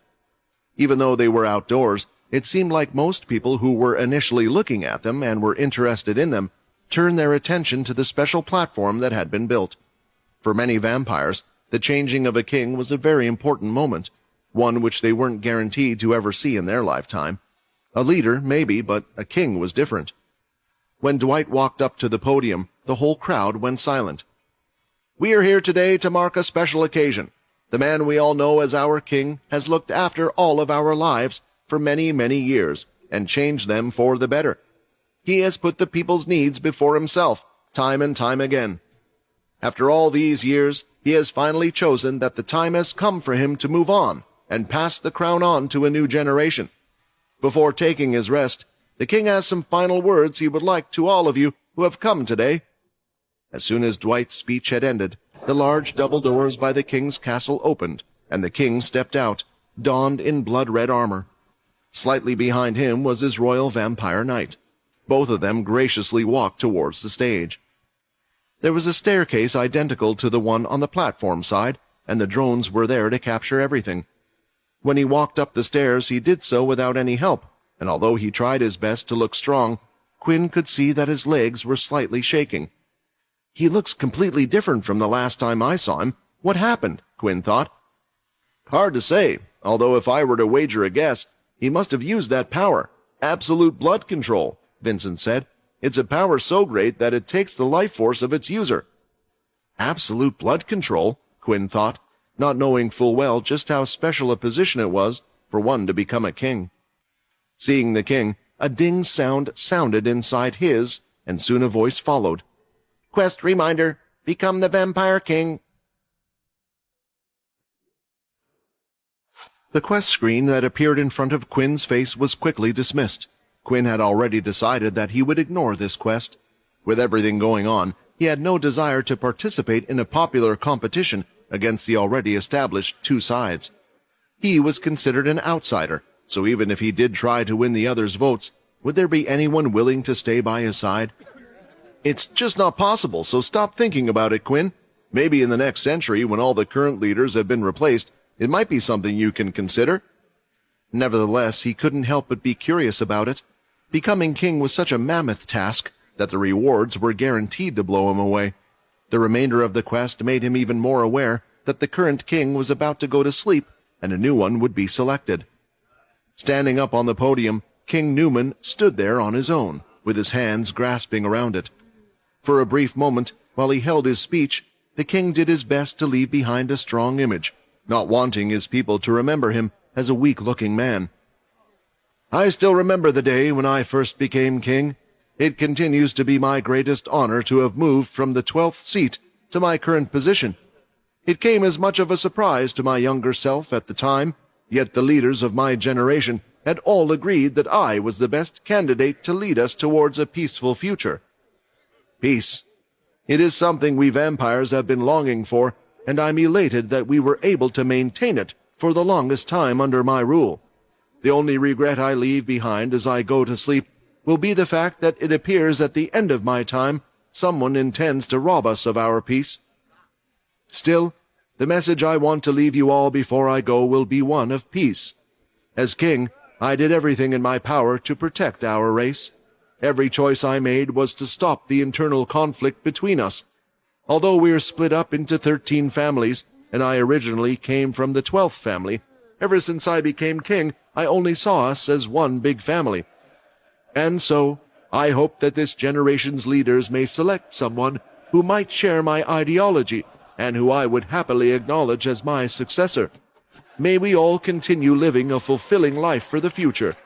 Even though they were outdoors, it seemed like most people who were initially looking at them and were interested in them turned their attention to the special platform that had been built. For many vampires, the changing of a king was a very important moment, one which they weren't guaranteed to ever see in their lifetime. A leader, maybe, but a king was different. When Dwight walked up to the podium, the whole crowd went silent. "We are here today to mark a special occasion. The man we all know as our king has looked after all of our lives for many, many years, and changed them for the better. He has put the people's needs before himself, time and time again. After all these years, he has finally chosen that the time has come for him to move on and pass the crown on to a new generation. Before taking his rest, the king has some final words he would like to all of you who have come today." As soon as Dwight's speech had ended, the large double doors by the king's castle opened, and the king stepped out, donned in blood-red armor. Slightly behind him was his royal vampire knight. Both of them graciously walked towards the stage. There was a staircase identical to the one on the platform side, and the drones were there to capture everything. When he walked up the stairs, he did so without any help, and although he tried his best to look strong, Quinn could see that his legs were slightly shaking. "He looks completely different from the last time I saw him. What happened?" Quinn thought. "Hard to say, although if I were to wager a guess, he must have used that power. Absolute blood control," Vincent said. "It's a power so great that it takes the life force of its user." Absolute blood control, Quinn thought, not knowing full well just how special a position it was for one to become a king. Seeing the king, a ding sound sounded inside his, and soon a voice followed. "Quest reminder, become the Vampire King." The quest screen that appeared in front of Quinn's face was quickly dismissed. Quinn had already decided that he would ignore this quest. With everything going on, he had no desire to participate in a popular competition against the already established two sides. He was considered an outsider, so even if he did try to win the others' votes, would there be anyone willing to stay by his side? "It's just not possible, so stop thinking about it, Quinn. Maybe in the next century, when all the current leaders have been replaced, it might be something you can consider." Nevertheless, he couldn't help but be curious about it. Becoming king was such a mammoth task that the rewards were guaranteed to blow him away. The remainder of the quest made him even more aware that the current king was about to go to sleep and a new one would be selected. Standing up on the podium, King Newman stood there on his own, with his hands grasping around it. For a brief moment, while he held his speech, the king did his best to leave behind a strong image, not wanting his people to remember him as a weak-looking man. "I still remember the day when I first became king. It continues to be my greatest honor to have moved from the 12th seat to my current position. It came as much of a surprise to my younger self at the time, yet the leaders of my generation had all agreed that I was the best candidate to lead us towards a peaceful future. Peace. It is something we vampires have been longing for, and I'm elated that we were able to maintain it for the longest time under my rule. The only regret I leave behind as I go to sleep will be the fact that it appears at the end of my time someone intends to rob us of our peace. Still, the message I want to leave you all before I go will be one of peace. As king, I did everything in my power to protect our race. Every choice I made was to stop the internal conflict between us. Although we're split up into 13 families, and I originally came from the 12th family, ever since I became king, I only saw us as one big family. And so, I hope that this generation's leaders may select someone who might share my ideology, and who I would happily acknowledge as my successor. May we all continue living a fulfilling life for the future."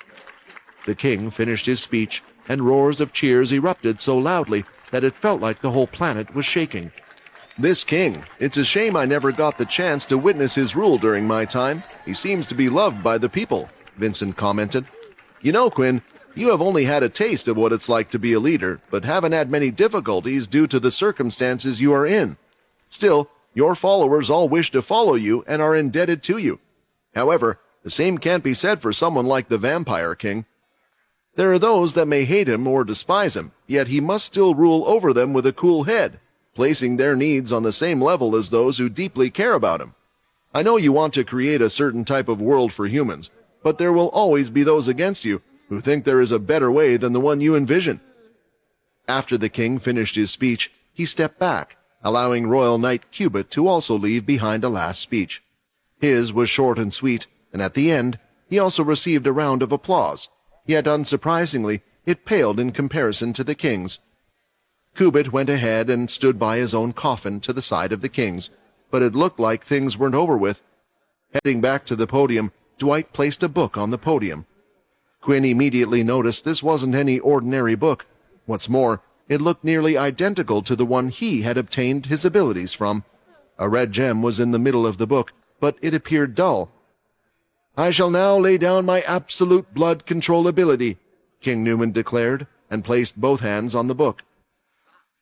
The king finished his speech, and roars of cheers erupted so loudly that it felt like the whole planet was shaking. This king, it's a shame I never got the chance to witness his rule during my time. He seems to be loved by the people, Vincent commented. You know, Quinn, you have only had a taste of what it's like to be a leader, but haven't had many difficulties due to the circumstances you are in. Still, your followers all wish to follow you and are indebted to you. However, the same can't be said for someone like the Vampire King. There are those that may hate him or despise him, yet he must still rule over them with a cool head, placing their needs on the same level as those who deeply care about him. I know you want to create a certain type of world for humans, but there will always be those against you who think there is a better way than the one you envision. After the king finished his speech, he stepped back, allowing Royal Knight Cubit to also leave behind a last speech. His was short and sweet, and at the end, he also received a round of applause, yet unsurprisingly, it paled in comparison to the king's. Cubit went ahead and stood by his own coffin to the side of the king's, but it looked like things weren't over with. Heading back to the podium, Dwight placed a book on the podium. Quinn immediately noticed this wasn't any ordinary book. What's more, it looked nearly identical to the one he had obtained his abilities from. A red gem was in the middle of the book, but it appeared dull. "I shall now lay down my absolute blood control ability," King Newman declared, and placed both hands on the book.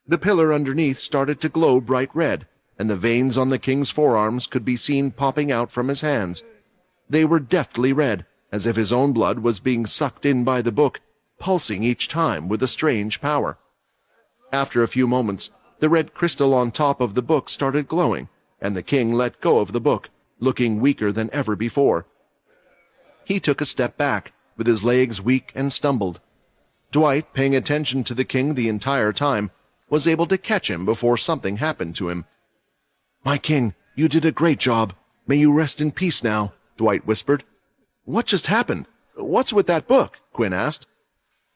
The pillar underneath started to glow bright red, and the veins on the king's forearms could be seen popping out from his hands. They were deftly red, as if his own blood was being sucked in by the book, pulsing each time with a strange power. After a few moments, the red crystal on top of the book started glowing, and the king let go of the book, looking weaker than ever before. He took a step back, with his legs weak, and stumbled. Dwight, paying attention to the king the entire time, was able to catch him before something happened to him. "My king, you did a great job. May you rest in peace now," Dwight whispered. "What just happened? What's with that book?" Quinn asked.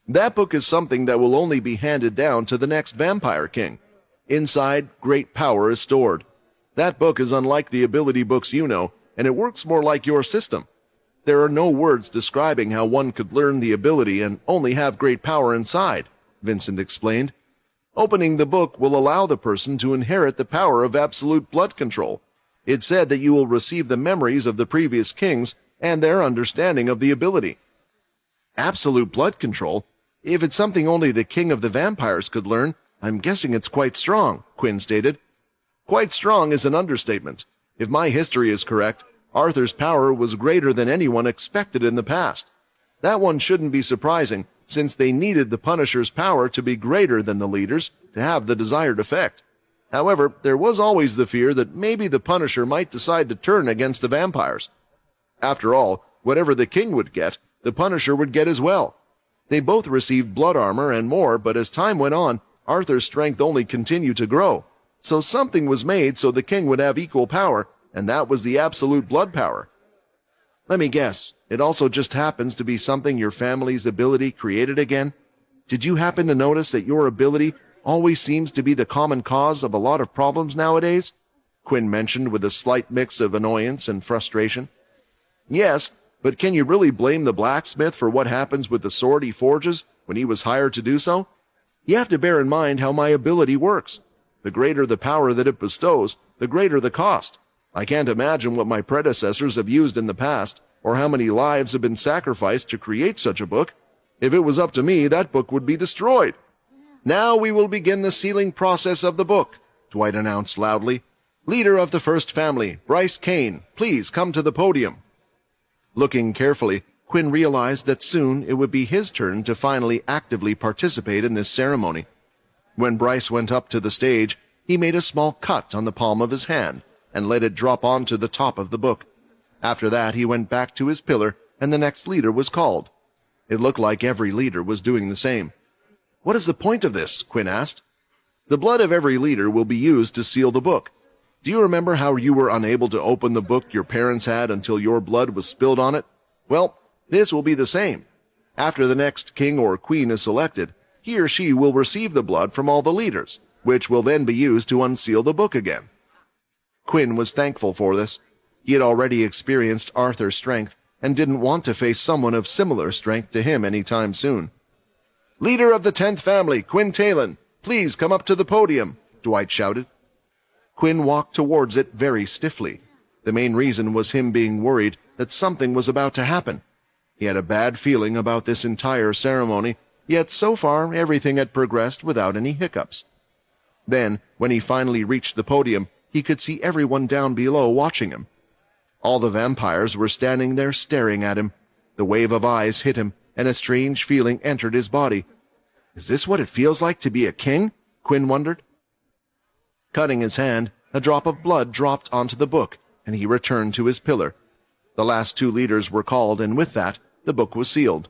"That book is something that will only be handed down to the next Vampire King. Inside, great power is stored. That book is unlike the ability books you know, and it works more like your system. There are no words describing how one could learn the ability and only have great power inside," Vincent explained. "Opening the book will allow the person to inherit the power of absolute blood control. It's said that you will receive the memories of the previous kings and their understanding of the ability." "Absolute blood control? If it's something only the king of the vampires could learn, I'm guessing it's quite strong," Quinn stated. "Quite strong is an understatement. If my history is correct, Arthur's power was greater than anyone expected in the past. That one shouldn't be surprising, since they needed the Punisher's power to be greater than the leader's to have the desired effect. However, there was always the fear that maybe the Punisher might decide to turn against the vampires. After all, whatever the king would get, the Punisher would get as well. They both received blood armor and more, but as time went on, Arthur's strength only continued to grow. So something was made so the king would have equal power, and that was the absolute blood power. Let me guess, it also just happens to be something your family's ability created again? Did you happen to notice that your ability always seems to be the common cause of a lot of problems nowadays?" Quinn mentioned with a slight mix of annoyance and frustration. "Yes, but can you really blame the blacksmith for what happens with the sword he forges when he was hired to do so? You have to bear in mind how my ability works. The greater the power that it bestows, the greater the cost. I can't imagine what my predecessors have used in the past, or how many lives have been sacrificed to create such a book. If it was up to me, that book would be destroyed." "Now we will begin the sealing process of the book," Dwight announced loudly. "Leader of the first family, Bryce Kane, please come to the podium." Looking carefully, Quinn realized that soon it would be his turn to finally actively participate in this ceremony. When Bryce went up to the stage, he made a small cut on the palm of his hand and let it drop onto the top of the book. After that, he went back to his pillar, and the next leader was called. It looked like every leader was doing the same. "What is the point of this?" Quinn asked. The blood of every leader will be used to seal the book. Do you remember how you were unable to open the book your parents had until your blood was spilled on it? Well, this will be the same. After the next king or queen is selected, he or she will receive the blood from all the leaders, which will then be used to unseal the book again. Quinn was thankful for this. He had already experienced Arthur's strength and didn't want to face someone of similar strength to him any time soon. "Leader of the 10th family, Quinn Talon, please come up to the podium," Dwight shouted. Quinn walked towards it very stiffly. The main reason was him being worried that something was about to happen. He had a bad feeling about this entire ceremony, yet so far everything had progressed without any hiccups. Then, when he finally reached the podium, he could see everyone down below watching him. All the vampires were standing there staring at him. The wave of eyes hit him, and a strange feeling entered his body. "Is this what it feels like to be a king?" Quinn wondered. Cutting his hand, a drop of blood dropped onto the book, and he returned to his pillar. The last 2 leaders were called, and with that, the book was sealed.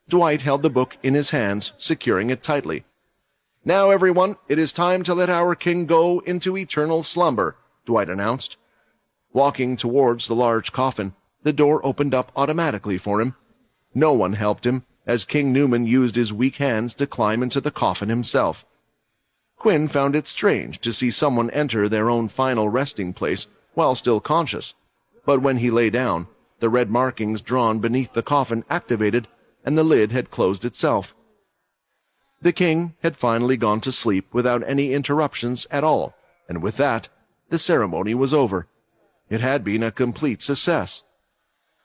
Dwight held the book in his hands, securing it tightly. "Now, everyone, it is time to let our king go into eternal slumber," Dwight announced. Walking towards the large coffin, the door opened up automatically for him. No one helped him, as King Newman used his weak hands to climb into the coffin himself. Quinn found it strange to see someone enter their own final resting place while still conscious, but when he lay down, the red markings drawn beneath the coffin activated, and the lid had closed itself. The king had finally gone to sleep without any interruptions at all, and with that, the ceremony was over. It had been a complete success.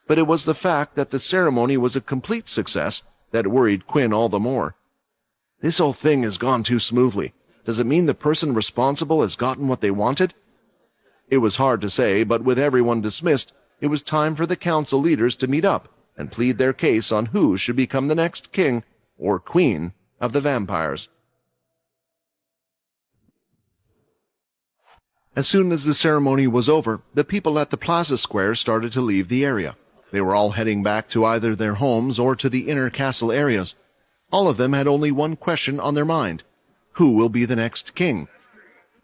But it was the fact that the ceremony was a complete success that worried Quinn all the more. This whole thing has gone too smoothly. Does it mean the person responsible has gotten what they wanted? It was hard to say, but with everyone dismissed, it was time for the council leaders to meet up and plead their case on who should become the next king or queen of the vampires. As soon as the ceremony was over, the people at the plaza square started to leave the area. They were all heading back to either their homes or to the inner castle areas. All of them had only one question on their mind: who will be the next king?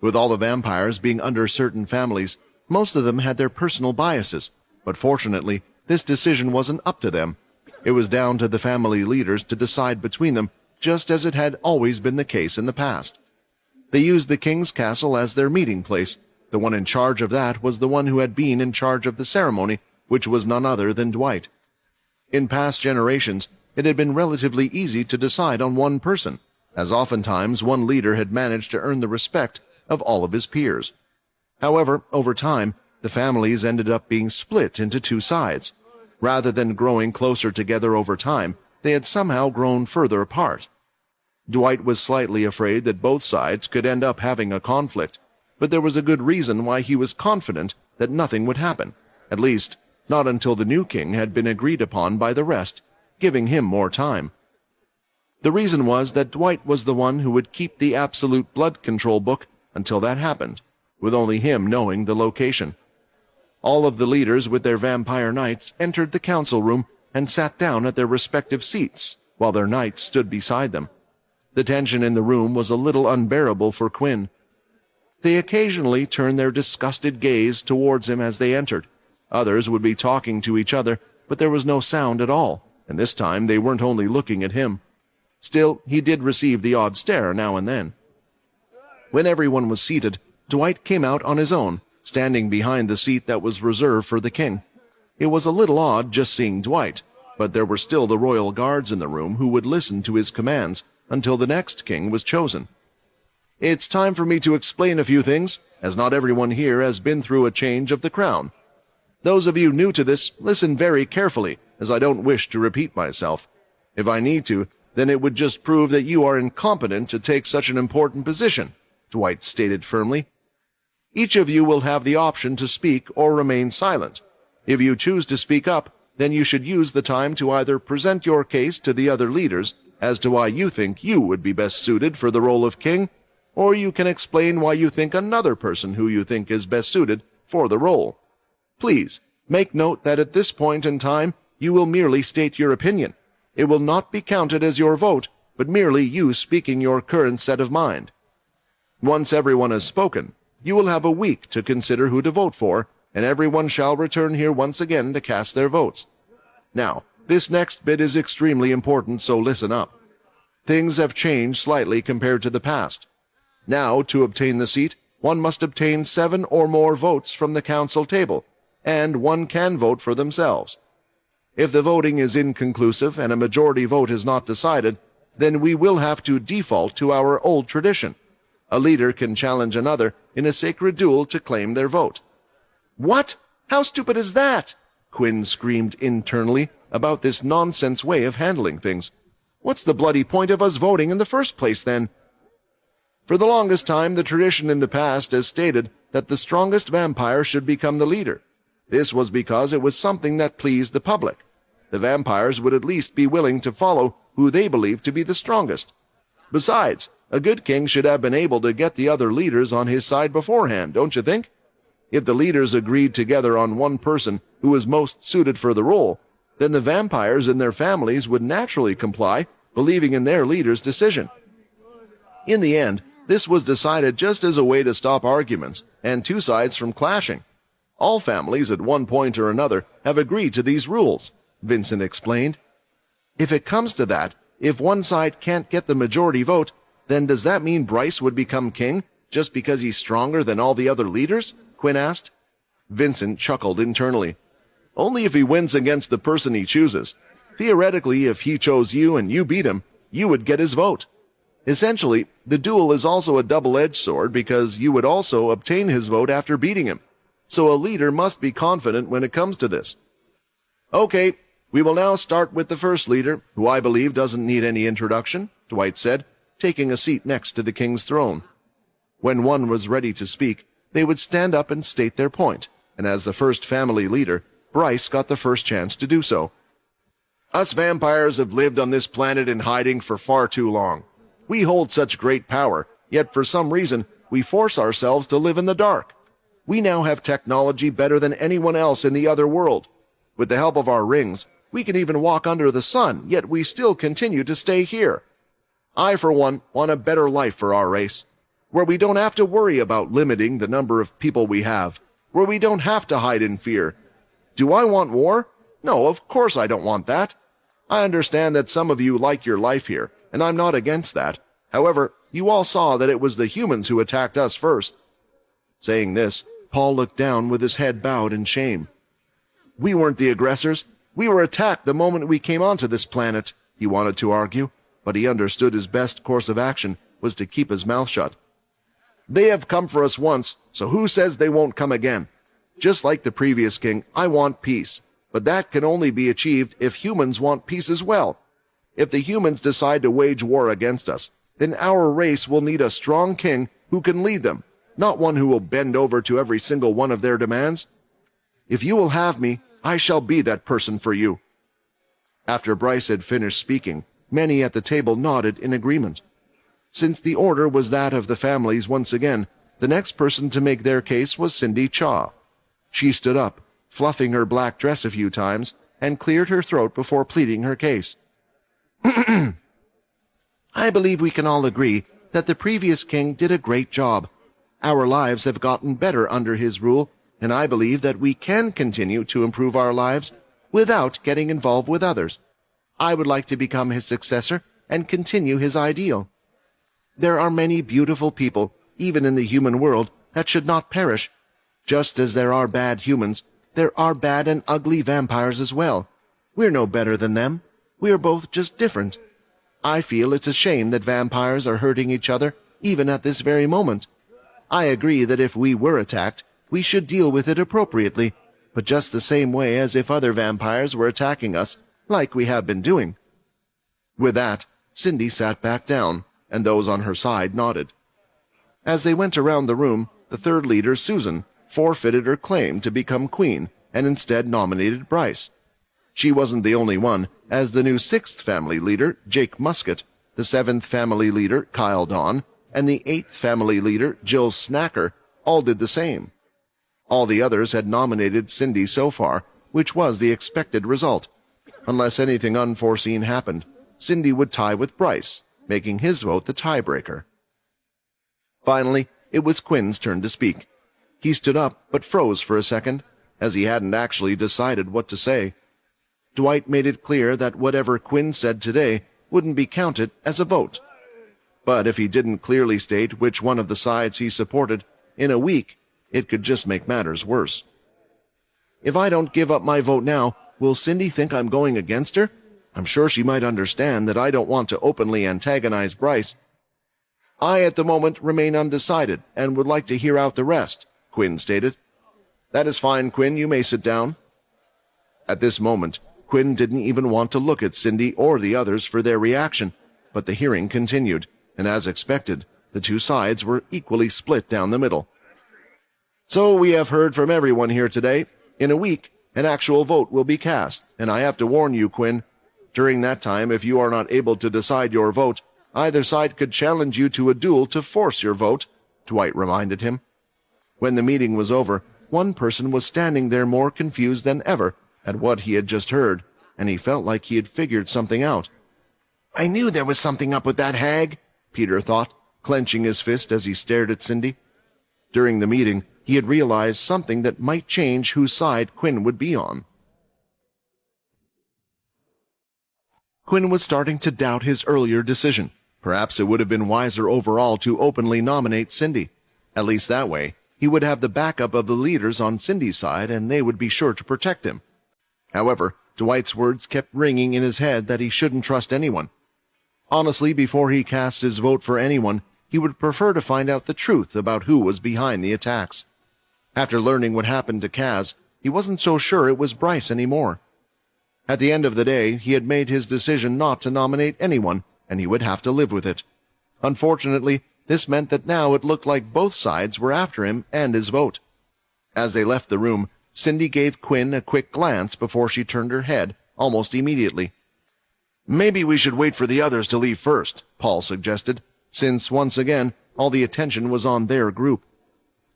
With all the vampires being under certain families, most of them had their personal biases, but fortunately, this decision wasn't up to them. It was down to the family leaders to decide between them, just as it had always been the case in the past. They used the king's castle as their meeting place. The one in charge of that was the one who had been in charge of the ceremony, which was none other than Dwight. In past generations, it had been relatively easy to decide on one person, as oftentimes one leader had managed to earn the respect of all of his peers. However, over time, the families ended up being split into 2 sides. Rather than growing closer together over time, they had somehow grown further apart. Dwight was slightly afraid that both sides could end up having a conflict, but there was a good reason why he was confident that nothing would happen, at least not until the new king had been agreed upon by the rest, giving him more time. The reason was that Dwight was the one who would keep the absolute blood control book until that happened, with only him knowing the location. All of the leaders with their vampire knights entered the council room and sat down at their respective seats, while their knights stood beside them. The tension in the room was a little unbearable for Quinn. They occasionally turned their disgusted gaze towards him as they entered. Others would be talking to each other, but there was no sound at all, and this time they weren't only looking at him. Still, he did receive the odd stare now and then. When everyone was seated, Dwight came out on his own, standing behind the seat that was reserved for the king. It was a little odd just seeing Dwight, but there were still the royal guards in the room who would listen to his commands until the next king was chosen. It's time for me to explain a few things, as not everyone here has been through a change of the crown. Those of you new to this, listen very carefully, as I don't wish to repeat myself. If I need to, then it would just prove that you are incompetent to take such an important position, Dwight stated firmly. Each of you will have the option to speak or remain silent. If you choose to speak up, then you should use the time to either present your case to the other leaders as to why you think you would be best suited for the role of king, or you can explain why you think another person who you think is best suited for the role. Please, make note that at this point in time, you will merely state your opinion. It will not be counted as your vote, but merely you speaking your current set of mind. Once everyone has spoken, you will have a week to consider who to vote for, and everyone shall return here once again to cast their votes. Now, this next bit is extremely important, so listen up. Things have changed slightly compared to the past. Now, to obtain the seat, one must obtain 7 or more votes from the council table, and one can vote for themselves. If the voting is inconclusive and a majority vote is not decided, then we will have to default to our old tradition. A leader can challenge another in a sacred duel to claim their vote. What? How stupid is that? Quinn screamed internally about this nonsense way of handling things. What's the bloody point of us voting in the first place, then? For the longest time, the tradition in the past has stated that the strongest vampire should become the leader. This was because it was something that pleased the public. The vampires would at least be willing to follow who they believed to be the strongest. Besides, a good king should have been able to get the other leaders on his side beforehand, don't you think? If the leaders agreed together on one person who was most suited for the role, then the vampires and their families would naturally comply, believing in their leader's decision. In the end, this was decided just as a way to stop arguments and two sides from clashing. All families at one point or another have agreed to these rules, Vincent explained. If it comes to that, if one side can't get the majority vote, then does that mean Bryce would become king just because he's stronger than all the other leaders? Quinn asked. Vincent chuckled internally. Only if he wins against the person he chooses. Theoretically, if he chose you and you beat him, you would get his vote. Essentially, the duel is also a double-edged sword because you would also obtain his vote after beating him. So a leader must be confident when it comes to this. Okay, we will now start with the first leader, who I believe doesn't need any introduction, Dwight said, taking a seat next to the king's throne. When one was ready to speak, they would stand up and state their point, and as the first family leader, Bryce got the first chance to do so. Us vampires have lived on this planet in hiding for far too long. We hold such great power, yet for some reason we force ourselves to live in the dark. We now have technology better than anyone else in the other world. With the help of our rings, we can even walk under the sun, yet we still continue to stay here. I, for one, want a better life for our race, where we don't have to worry about limiting the number of people we have, where we don't have to hide in fear. Do I want war? No, of course I don't want that. I understand that some of you like your life here, and I'm not against that. However, you all saw that it was the humans who attacked us first. Saying this, Paul looked down with his head bowed in shame. We weren't the aggressors. We were attacked the moment we came onto this planet, he wanted to argue, but he understood his best course of action was to keep his mouth shut. They have come for us once, so who says they won't come again? Just like the previous king, I want peace, but that can only be achieved if humans want peace as well. If the humans decide to wage war against us, then our race will need a strong king who can lead them, not one who will bend over to every single one of their demands. If you will have me, I shall be that person for you. After Bryce had finished speaking, many at the table nodded in agreement. Since the order was that of the families once again, the next person to make their case was Cindy Chaw. She stood up, fluffing her black dress a few times, and cleared her throat before pleading her case. I believe we can all agree that the previous king did a great job. Our lives have gotten better under his rule, and I believe that we can continue to improve our lives without getting involved with others. I would like to become his successor and continue his ideal. There are many beautiful people, even in the human world, that should not perish. Just as there are bad humans, there are bad and ugly vampires as well. We're no better than them. We are both just different. I feel it's a shame that vampires are hurting each other, even at this very moment. I agree that if we were attacked, we should deal with it appropriately, but just the same way as if other vampires were attacking us, like we have been doing. With that, Cindy sat back down, and those on her side nodded. As they went around the room, the third leader, Susan, forfeited her claim to become queen and instead nominated Bryce. She wasn't the only one, as the new sixth family leader, Jake Muscat, the seventh family leader, Kyle Dawn, and the eighth family leader, Jill Snacker, all did the same. All the others had nominated Cindy so far, which was the expected result. Unless anything unforeseen happened, Cindy would tie with Bryce, making his vote the tiebreaker. Finally, it was Quinn's turn to speak. He stood up, but froze for a second, as he hadn't actually decided what to say. Dwight made it clear that whatever Quinn said today wouldn't be counted as a vote. But if he didn't clearly state which one of the sides he supported, in a week, it could just make matters worse. If I don't give up my vote now, will Cindy think I'm going against her? I'm sure she might understand that I don't want to openly antagonize Bryce. I, at the moment, remain undecided and would like to hear out the rest, Quinn stated. That is fine, Quinn. You may sit down. At this moment, Quinn didn't even want to look at Cindy or the others for their reaction, but the hearing continued, and as expected, the two sides were equally split down the middle. So we have heard from everyone here today. In a week, an actual vote will be cast, and I have to warn you, Quinn. During that time, if you are not able to decide your vote, either side could challenge you to a duel to force your vote, Dwight reminded him. When the meeting was over, one person was standing there more confused than ever at what he had just heard, and he felt like he had figured something out. I knew there was something up with that hag, Peter thought, clenching his fist as he stared at Cindy. During the meeting, he had realized something that might change whose side Quinn would be on. Quinn was starting to doubt his earlier decision. Perhaps it would have been wiser overall to openly nominate Cindy. At least that way, he would have the backup of the leaders on Cindy's side, and they would be sure to protect him. However, Dwight's words kept ringing in his head that he shouldn't trust anyone. Honestly, before he cast his vote for anyone, he would prefer to find out the truth about who was behind the attacks. After learning what happened to Kaz, he wasn't so sure it was Bryce anymore. At the end of the day, he had made his decision not to nominate anyone, and he would have to live with it. Unfortunately, this meant that now it looked like both sides were after him and his vote. As they left the room, Cindy gave Quinn a quick glance before she turned her head, almost immediately. Maybe we should wait for the others to leave first, Paul suggested, since, once again, all the attention was on their group.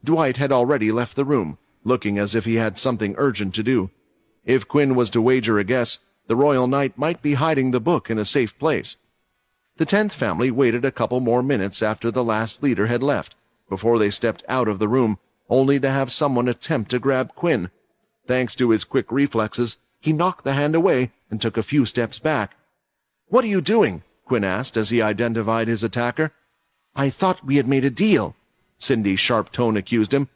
Dwight had already left the room, looking as if he had something urgent to do. If Quinn was to wager a guess, the Royal Knight might be hiding the book in a safe place. The 10th family waited a couple more minutes after the last leader had left, before they stepped out of the room, only to have someone attempt to grab Quinn. Thanks to his quick reflexes, he knocked the hand away and took a few steps back. What are you doing? Quinn asked as he identified his attacker. I thought we had made a deal, Cindy's sharp tone accused him.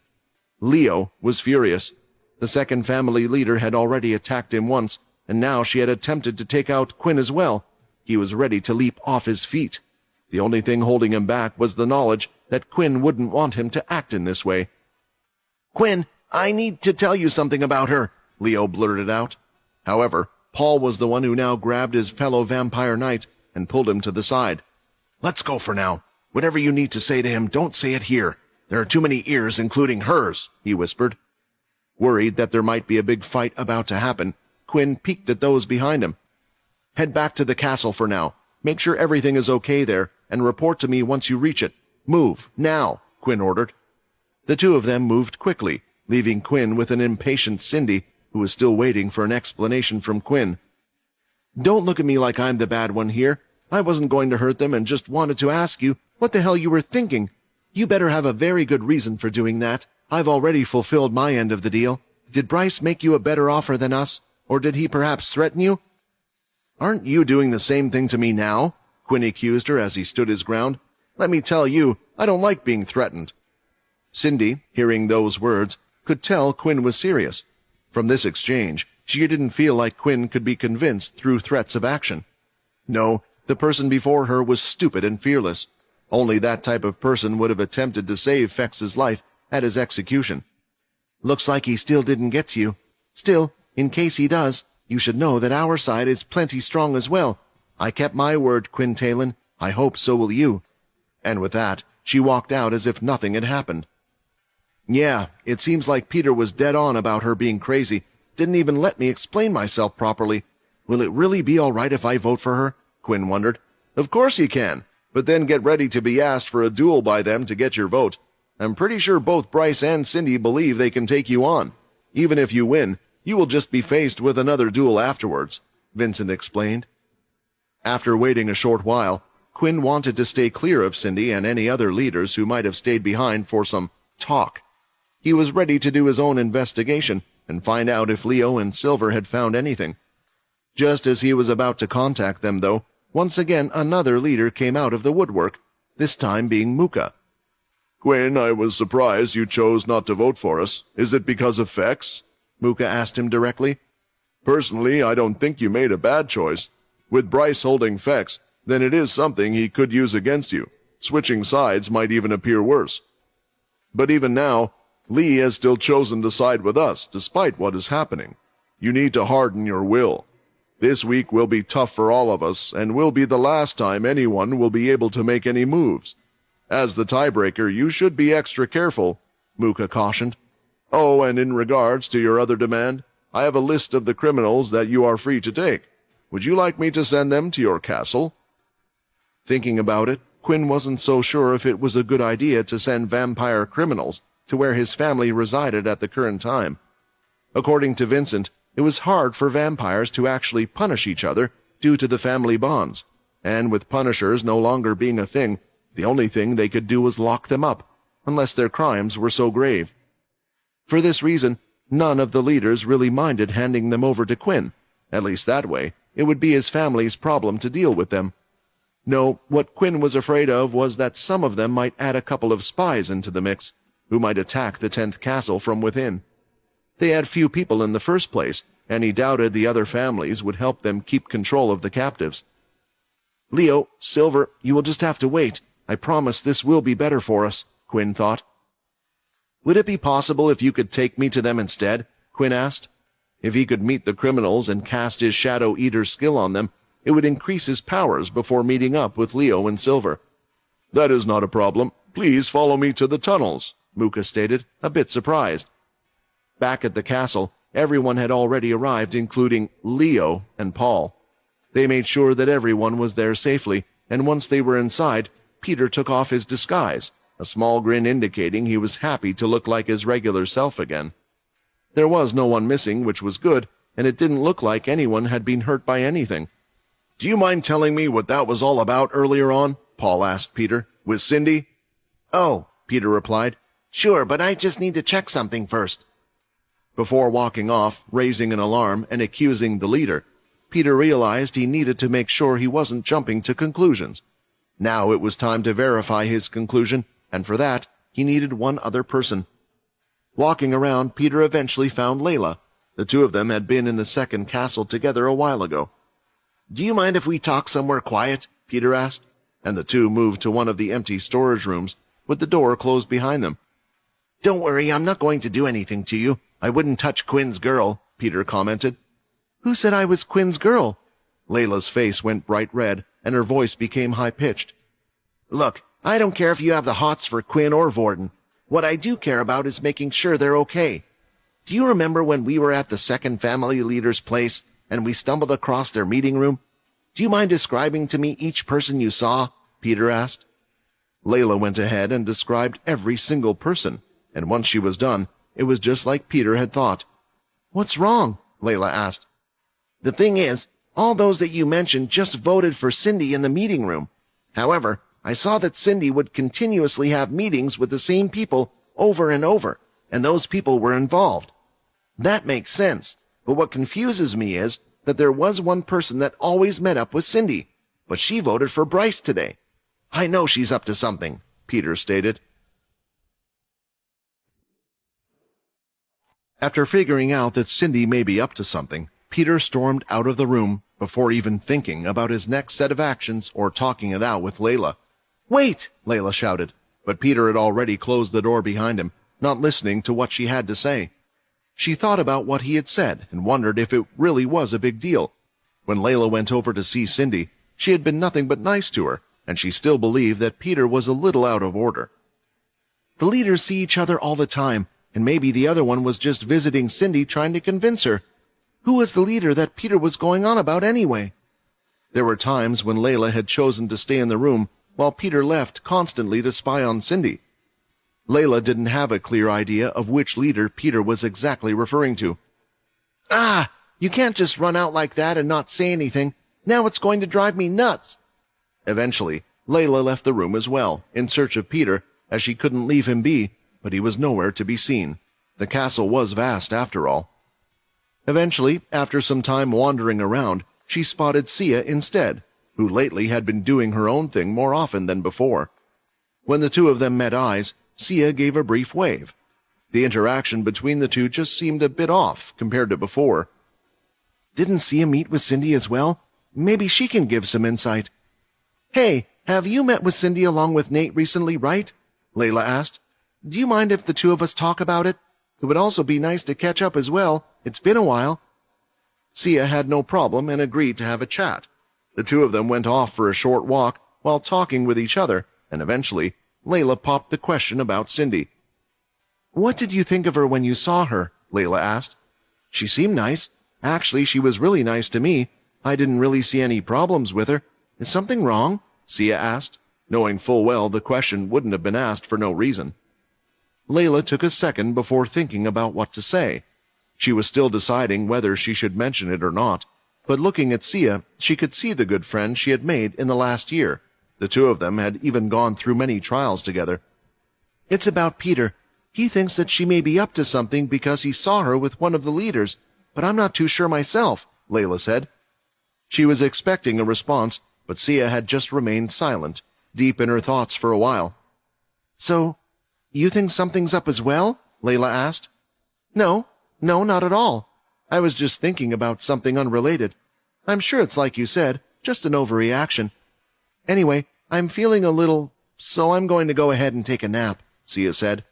Leo was furious. The 2nd family leader had already attacked him once, and now she had attempted to take out Quinn as well. He was ready to leap off his feet. The only thing holding him back was the knowledge that Quinn wouldn't want him to act in this way. Quinn, I need to tell you something about her, Leo blurted out. However, Paul was the one who now grabbed his fellow vampire knight and pulled him to the side. Let's go for now. Whatever you need to say to him, don't say it here. There are too many ears, including hers, he whispered. Worried that there might be a big fight about to happen, Quinn peeked at those behind him. Head back to the castle for now. Make sure everything is okay there, and report to me once you reach it. Move, now, Quinn ordered. The two of them moved quickly, leaving Quinn with an impatient Cindy, who was still waiting for an explanation from Quinn. Don't look at me like I'm the bad one here. I wasn't going to hurt them and just wanted to ask you what the hell you were thinking. You better have a very good reason for doing that. I've already fulfilled my end of the deal. Did Bryce make you a better offer than us, or did he perhaps threaten you? Aren't you doing the same thing to me now? Quinn accused her as he stood his ground. Let me tell you, I don't like being threatened. Cindy, hearing those words, could tell Quinn was serious. From this exchange, she didn't feel like Quinn could be convinced through threats of action. No, the person before her was stupid and fearless. Only that type of person would have attempted to save Fex's life at his execution. Looks like he still didn't get to you. Still, in case he does, you should know that our side is plenty strong as well. I kept my word, Quinn Talon. I hope so will you. And with that, she walked out as if nothing had happened. Yeah, it seems like Peter was dead on about her being crazy. Didn't even let me explain myself properly. Will it really be all right if I vote for her? Quinn wondered. Of course you can, but then get ready to be asked for a duel by them to get your vote. I'm pretty sure both Bryce and Cindy believe they can take you on. Even if you win, you will just be faced with another duel afterwards, Vincent explained. After waiting a short while, Quinn wanted to stay clear of Cindy and any other leaders who might have stayed behind for some talk. He was ready to do his own investigation and find out if Leo and Silver had found anything. Just as he was about to contact them, though, once again another leader came out of the woodwork, this time being Muka. Quinn, I was surprised you chose not to vote for us. Is it because of Fex? Muka asked him directly. Personally, I don't think you made a bad choice. With Bryce holding Fex, then it is something he could use against you. Switching sides might even appear worse. But even now, Lee has still chosen to side with us, despite what is happening. You need to harden your will. This week will be tough for all of us, and will be the last time anyone will be able to make any moves. As the tiebreaker, you should be extra careful, Muka cautioned. Oh, and in regards to your other demand, I have a list of the criminals that you are free to take. Would you like me to send them to your castle? Thinking about it, Quinn wasn't so sure if it was a good idea to send vampire criminals to where his family resided at the current time. According to Vincent, it was hard for vampires to actually punish each other due to the family bonds, and with punishers no longer being a thing, the only thing they could do was lock them up, unless their crimes were so grave. For this reason, none of the leaders really minded handing them over to Quinn. At least that way, it would be his family's problem to deal with them. No, what Quinn was afraid of was that some of them might add a couple of spies into the mix, who might attack the 10th castle from within. They had few people in the first place, and he doubted the other families would help them keep control of the captives. Leo, Silver, you will just have to wait. I promise this will be better for us, Quinn thought. Would it be possible if you could take me to them instead? Quinn asked. If he could meet the criminals and cast his Shadow Eater skill on them, it would increase his powers before meeting up with Leo and Silver. That is not a problem. Please follow me to the tunnels, Muka stated, a bit surprised. Back at the castle, everyone had already arrived, including Leo and Paul. They made sure that everyone was there safely, and once they were inside, Peter took off his disguise, a small grin indicating he was happy to look like his regular self again. There was no one missing, which was good, and it didn't look like anyone had been hurt by anything. Do you mind telling me what that was all about earlier on? Paul asked Peter. With Cindy? Oh, Peter replied. Sure, but I just need to check something first. Before walking off, raising an alarm and accusing the leader, Peter realized he needed to make sure he wasn't jumping to conclusions. Now it was time to verify his conclusion, and for that, he needed one other person. Walking around, Peter eventually found Layla. The two of them had been in the second castle together a while ago. Do you mind if we talk somewhere quiet? Peter asked, and the two moved to one of the empty storage rooms, with the door closed behind them. Don't worry, I'm not going to do anything to you. I wouldn't touch Quinn's girl, Peter commented. Who said I was Quinn's girl? Layla's face went bright red, and her voice became high-pitched. Look, I don't care if you have the hots for Quinn or Vorden. What I do care about is making sure they're okay. Do you remember when we were at the second family leader's place, and we stumbled across their meeting room? Do you mind describing to me each person you saw? Peter asked. Layla went ahead and described every single person, and once she was done, it was just like Peter had thought. What's wrong? Layla asked. The thing is, all those that you mentioned just voted for Cindy in the meeting room. However, I saw that Cindy would continuously have meetings with the same people over and over, and those people were involved. That makes sense, but what confuses me is that there was one person that always met up with Cindy, but she voted for Bryce today. I know she's up to something, Peter stated. After figuring out that Cindy may be up to something, Peter stormed out of the room before even thinking about his next set of actions or talking it out with Layla. Wait! Layla shouted, but Peter had already closed the door behind him, not listening to what she had to say. She thought about what he had said and wondered if it really was a big deal. When Layla went over to see Cindy, she had been nothing but nice to her, and she still believed that Peter was a little out of order. The leaders see each other all the time, and maybe the other one was just visiting Cindy trying to convince her. Who was the leader that Peter was going on about anyway? There were times when Layla had chosen to stay in the room while Peter left constantly to spy on Cindy. Layla didn't have a clear idea of which leader Peter was exactly referring to. Ah! You can't just run out like that and not say anything. Now it's going to drive me nuts. Eventually, Layla left the room as well, in search of Peter, as she couldn't leave him be, but he was nowhere to be seen. The castle was vast, after all. Eventually, after some time wandering around, she spotted Sia instead, who lately had been doing her own thing more often than before. When the two of them met eyes, Sia gave a brief wave. The interaction between the two just seemed a bit off compared to before. Didn't Sia meet with Cindy as well? Maybe she can give some insight. Hey, have you met with Cindy along with Nate recently, right? Layla asked. Do you mind if the two of us talk about it? It would also be nice to catch up as well. It's been a while. Sia had no problem and agreed to have a chat. The two of them went off for a short walk while talking with each other, and eventually, Layla popped the question about Cindy. What did you think of her when you saw her? Layla asked. She seemed nice. Actually, she was really nice to me. I didn't really see any problems with her. Is something wrong? Sia asked, knowing full well the question wouldn't have been asked for no reason. Layla took a second before thinking about what to say. She was still deciding whether she should mention it or not, but looking at Sia, she could see the good friend she had made in the last year. The two of them had even gone through many trials together. It's about Peter. He thinks that she may be up to something because he saw her with one of the leaders, but I'm not too sure myself, Layla said. She was expecting a response, but Sia had just remained silent, deep in her thoughts for a while. So, you think something's up as well? Layla asked. No, not at all. I was just thinking about something unrelated. I'm sure it's like you said, just an overreaction. Anyway, I'm feeling a little, so I'm going to go ahead and take a nap, Sia said.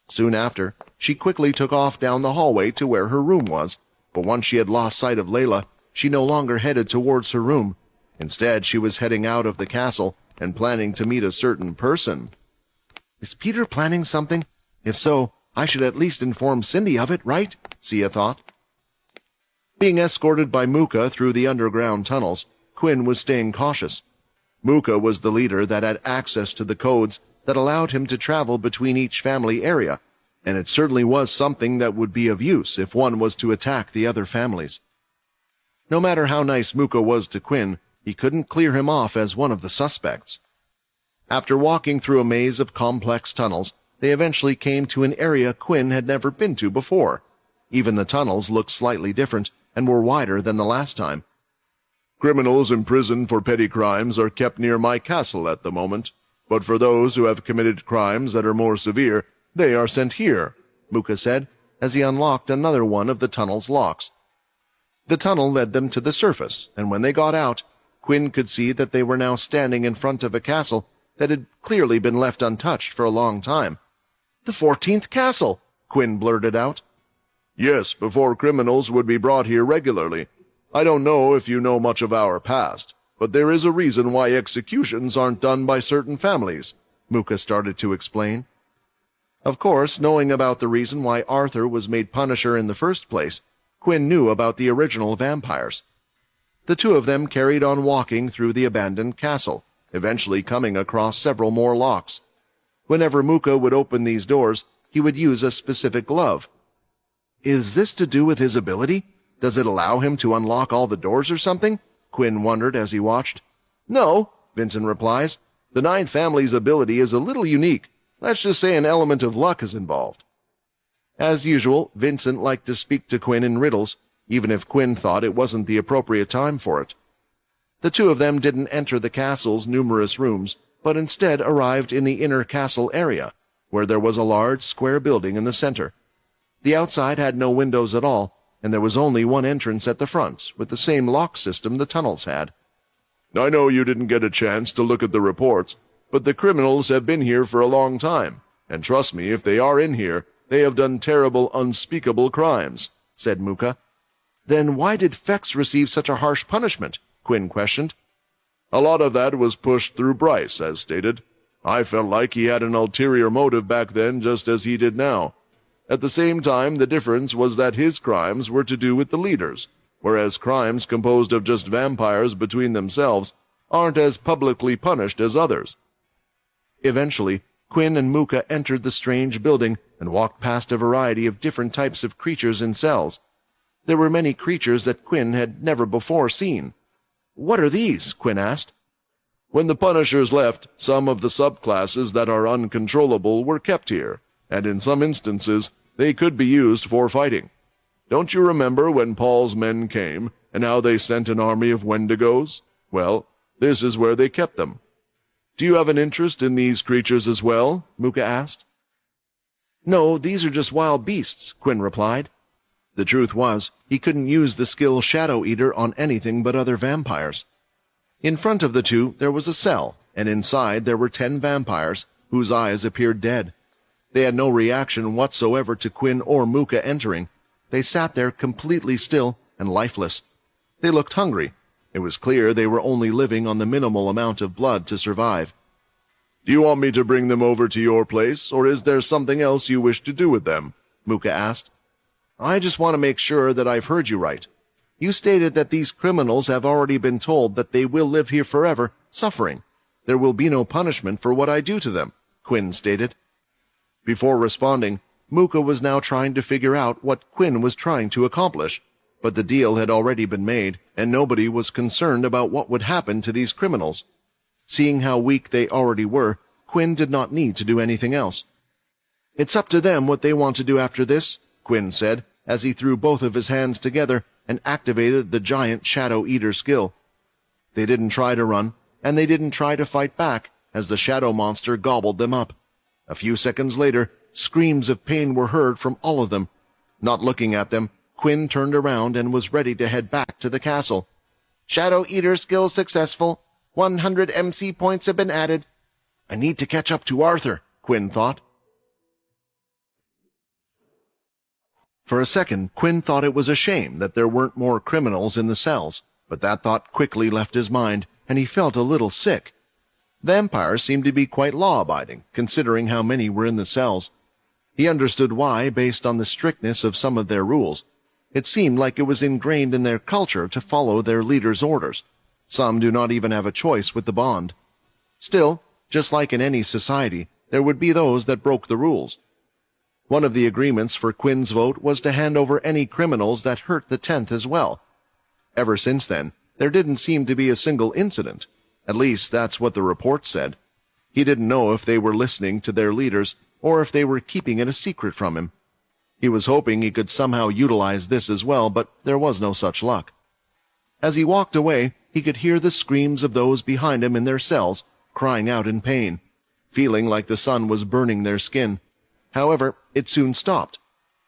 Soon after, she quickly took off down the hallway to where her room was, but once she had lost sight of Layla, she no longer headed towards her room. Instead, she was heading out of the castle and planning to meet a certain person. Is Peter planning something? If so, I should at least inform Cindy of it, right? Sia thought. Being escorted by Muka through the underground tunnels, Quinn was staying cautious. Muka was the leader that had access to the codes that allowed him to travel between each family area, and it certainly was something that would be of use if one was to attack the other families. No matter how nice Muka was to Quinn, he couldn't clear him off as one of the suspects. After walking through a maze of complex tunnels, they eventually came to an area Quinn had never been to before. Even the tunnels looked slightly different and were wider than the last time. Criminals imprisoned for petty crimes are kept near my castle at the moment, but for those who have committed crimes that are more severe, they are sent here, Muka said, as he unlocked another one of the tunnel's locks. The tunnel led them to the surface, and when they got out, Quinn could see that they were now standing in front of a castle that had clearly been left untouched for a long time. The 14th castle, Quinn blurted out. Yes, before criminals would be brought here regularly. I don't know if you know much of our past, but there is a reason why executions aren't done by certain families, Muka started to explain. Of course, knowing about the reason why Arthur was made Punisher in the first place, Quinn knew about the original vampires. The two of them carried on walking through the abandoned castle, eventually coming across several more locks. Whenever Muka would open these doors, he would use a specific glove. Is this to do with his ability? Does it allow him to unlock all the doors or something? Quinn wondered as he watched. No, Vincent replies. The Ninth Family's ability is a little unique. Let's just say an element of luck is involved. As usual, Vincent liked to speak to Quinn in riddles, even if Quinn thought it wasn't the appropriate time for it. The two of them didn't enter the castle's numerous rooms, but instead arrived in the inner castle area, where there was a large square building in the center. The outside had no windows at all, and there was only one entrance at the front, with the same lock system the tunnels had. I know you didn't get a chance to look at the reports, but the criminals have been here for a long time, and trust me, if they are in here, they have done terrible, unspeakable crimes, said Muka. Then why did Fex receive such a harsh punishment? Quinn questioned. A lot of that was pushed through Bryce, as stated. I felt like he had an ulterior motive back then, just as he did now. At the same time, the difference was that his crimes were to do with the leaders, whereas crimes composed of just vampires between themselves aren't as publicly punished as others. Eventually, Quinn and Muka entered the strange building and walked past a variety of different types of creatures in cells. There were many creatures that Quinn had never before seen. What are these? Quinn asked. When the Punishers left, some of the subclasses that are uncontrollable were kept here, and in some instances, they could be used for fighting. Don't you remember when Paul's men came, and how they sent an army of Wendigos? Well, this is where they kept them. Do you have an interest in these creatures as well? Muka asked. No, these are just wild beasts, Quinn replied. The truth was, he couldn't use the skill Shadow Eater on anything but other vampires. In front of the two there was a cell, and inside there were 10 vampires, whose eyes appeared dead. They had no reaction whatsoever to Quinn or Muka entering. They sat there completely still and lifeless. They looked hungry. It was clear they were only living on the minimal amount of blood to survive. Do you want me to bring them over to your place, or is there something else you wish to do with them? Muka asked. I just want to make sure that I've heard you right. You stated that these criminals have already been told that they will live here forever, suffering. There will be no punishment for what I do to them, Quinn stated. Before responding, Muka was now trying to figure out what Quinn was trying to accomplish, but the deal had already been made, and nobody was concerned about what would happen to these criminals. Seeing how weak they already were, Quinn did not need to do anything else. It's up to them what they want to do after this, Quinn said, as he threw both of his hands together and activated the giant Shadow Eater skill. They didn't try to run, and they didn't try to fight back, as the shadow monster gobbled them up. A few seconds later, screams of pain were heard from all of them. Not looking at them, Quinn turned around and was ready to head back to the castle. Shadow Eater skill successful. 100 MC points have been added. I need to catch up to Arthur, Quinn thought. For a second, Quinn thought it was a shame that there weren't more criminals in the cells, but that thought quickly left his mind, and he felt a little sick. Vampires seemed to be quite law-abiding, considering how many were in the cells. He understood why, based on the strictness of some of their rules. It seemed like it was ingrained in their culture to follow their leader's orders. Some do not even have a choice with the bond. Still, just like in any society, there would be those that broke the rules. One of the agreements for Quinn's vote was to hand over any criminals that hurt the 10th as well. Ever since then, there didn't seem to be a single incident. At least that's what the report said. He didn't know if they were listening to their leaders or if they were keeping it a secret from him. He was hoping he could somehow utilize this as well, but there was no such luck. As he walked away, he could hear the screams of those behind him in their cells, crying out in pain, feeling like the sun was burning their skin. However, it soon stopped.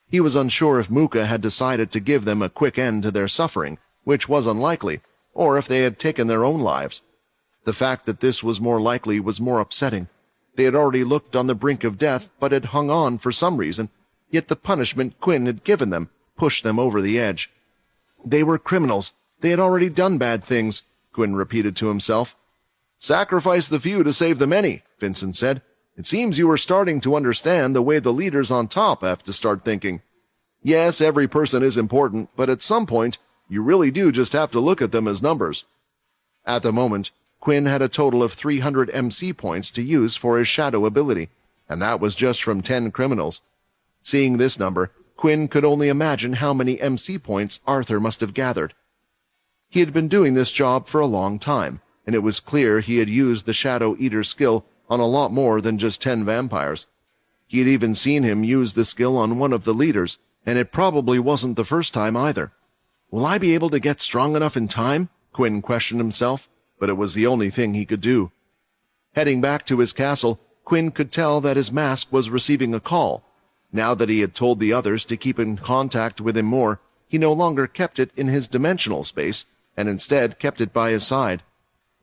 He was unsure if Muka had decided to give them a quick end to their suffering, which was unlikely, or if they had taken their own lives. The fact that this was more likely was more upsetting. They had already looked on the brink of death, but had hung on for some reason, yet the punishment Quinn had given them pushed them over the edge. They were criminals. They had already done bad things, Quinn repeated to himself. Sacrifice the few to save the many, Vincent said. It seems you are starting to understand the way the leaders on top have to start thinking. Yes, every person is important, but at some point, you really do just have to look at them as numbers. At the moment, Quinn had a total of 300 MC points to use for his shadow ability, and that was just from 10 criminals. Seeing this number, Quinn could only imagine how many MC points Arthur must have gathered. He had been doing this job for a long time, and it was clear he had used the Shadow Eater skill on a lot more than just 10 vampires. He had even seen him use the skill on one of the leaders, and it probably wasn't the first time either. Will I be able to get strong enough in time? Quinn questioned himself, but it was the only thing he could do. Heading back to his castle, Quinn could tell that his mask was receiving a call. Now that he had told the others to keep in contact with him more, he no longer kept it in his dimensional space, and instead kept it by his side.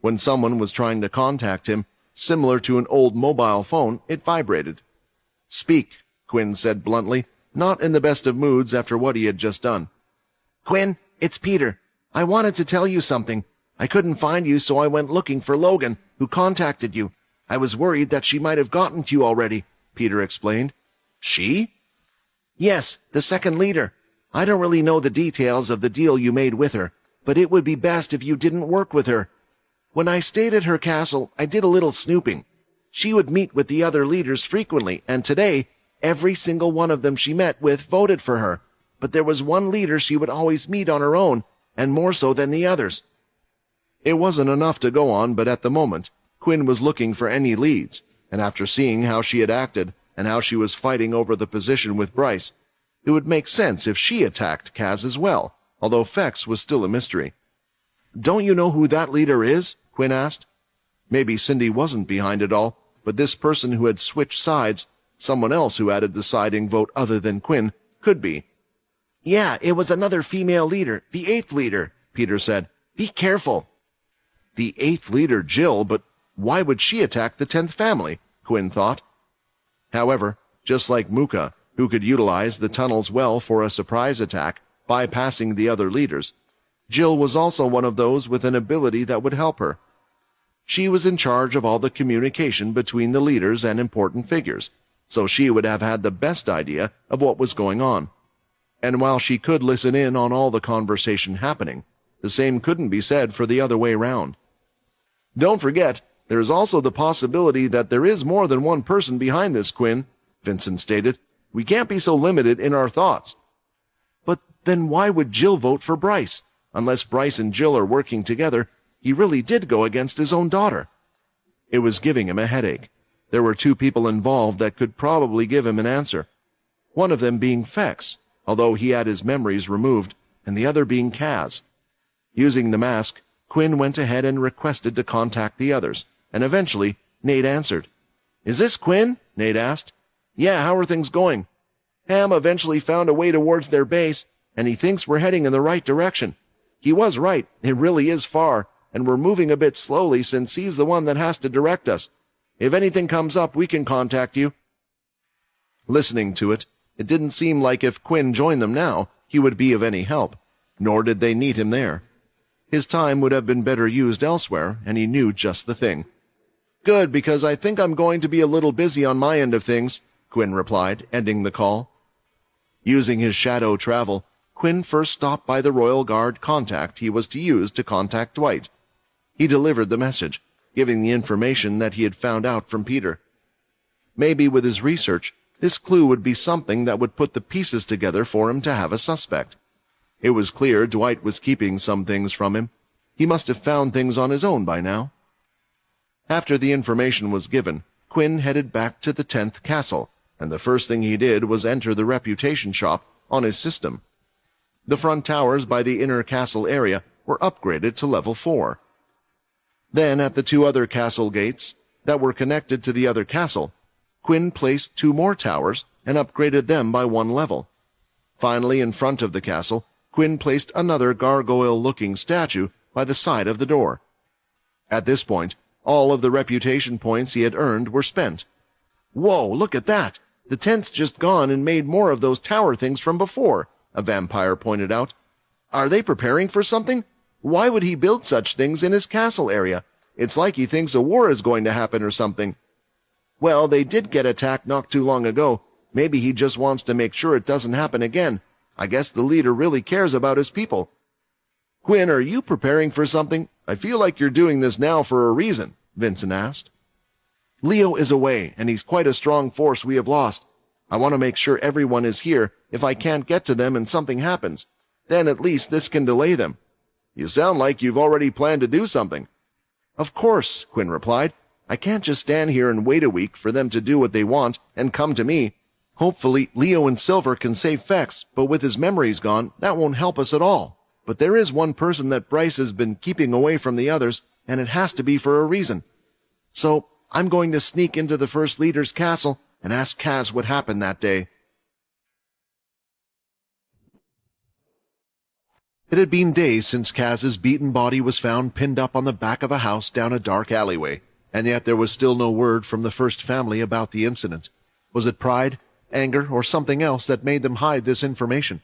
When someone was trying to contact him, similar to an old mobile phone, it vibrated. Speak, Quinn said bluntly, not in the best of moods after what he had just done. Quinn, it's Peter. I wanted to tell you something. I couldn't find you, so I went looking for Logan, who contacted you. I was worried that she might have gotten to you already, Peter explained. She? Yes, the second leader. I don't really know the details of the deal you made with her, but it would be best if you didn't work with her. When I stayed at her castle, I did a little snooping. She would meet with the other leaders frequently, and today, every single one of them she met with voted for her. But there was one leader she would always meet on her own, and more so than the others. It wasn't enough to go on, but at the moment, Quinn was looking for any leads, and after seeing how she had acted and how she was fighting over the position with Bryce, it would make sense if she attacked Kaz as well, although Fex was still a mystery. "Don't you know who that leader is?" Quinn asked. Maybe Cindy wasn't behind it all, but this person who had switched sides, someone else who had a deciding vote other than Quinn, could be. "Yeah, it was another female leader, the 8th leader," Peter said. "Be careful." The 8th leader, Jill, but why would she attack the 10th family? Quinn thought. However, just like Muka, who could utilize the tunnels well for a surprise attack, bypassing the other leaders, Jill was also one of those with an ability that would help her. She was in charge of all the communication between the leaders and important figures, so she would have had the best idea of what was going on. And while she could listen in on all the conversation happening, the same couldn't be said for the other way round. "Don't forget, there is also the possibility that there is more than one person behind this, Quinn," Vincent stated. "We can't be so limited in our thoughts." "But then why would Jill vote for Bryce? Unless Bryce and Jill are working together, he really did go against his own daughter." It was giving him a headache. There were 2 people involved that could probably give him an answer. One of them being Fex, although he had his memories removed, and the other being Kaz. Using the mask, Quinn went ahead and requested to contact the others, and eventually Nate answered. "Is this Quinn?" Nate asked. "Yeah, how are things going?" "Ham eventually found a way towards their base, and he thinks we're heading in the right direction. He was right, it really is far, and we're moving a bit slowly since he's the one that has to direct us. If anything comes up, we can contact you." Listening to it, it didn't seem like if Quinn joined them now, he would be of any help, nor did they need him there. His time would have been better used elsewhere, and he knew just the thing. "Good, because I think I'm going to be a little busy on my end of things," Quinn replied, ending the call. Using his shadow travel, Quinn first stopped by the Royal Guard contact he was to use to contact Dwight. He delivered the message, giving the information that he had found out from Peter. Maybe with his research, this clue would be something that would put the pieces together for him to have a suspect. It was clear Dwight was keeping some things from him. He must have found things on his own by now. After the information was given, Quinn headed back to the 10th castle, and the first thing he did was enter the reputation shop on his system. The front towers by the inner castle area were upgraded to level 4. Then, at the 2 other castle gates that were connected to the other castle, Quinn placed 2 more towers and upgraded them by 1 level. Finally, in front of the castle, Quinn placed another gargoyle-looking statue by the side of the door. At this point, all of the reputation points he had earned were spent. "Whoa, look at that! The 10th just gone and made more of those tower things from before," a vampire pointed out. "Are they preparing for something? Why would he build such things in his castle area? It's like he thinks a war is going to happen or something." "Well, they did get attacked not too long ago. Maybe he just wants to make sure it doesn't happen again. I guess the leader really cares about his people." "Quinn, are you preparing for something? I feel like you're doing this now for a reason," Vincent asked. "Leo is away, and he's quite a strong force we have lost. I want to make sure everyone is here if I can't get to them and something happens. Then at least this can delay them." "You sound like you've already planned to do something." "Of course," Quinn replied. "I can't just stand here and wait a week for them to do what they want and come to me. Hopefully, Leo and Silver can save Fex, but with his memories gone, that won't help us at all. But there is one person that Bryce has been keeping away from the others, and it has to be for a reason. So, I'm going to sneak into the First Leader's castle and ask Kaz what happened that day." It had been days since Kaz's beaten body was found pinned up on the back of a house down a dark alleyway, and yet there was still no word from the First family about the incident. Was it pride, anger, or something else that made them hide this information?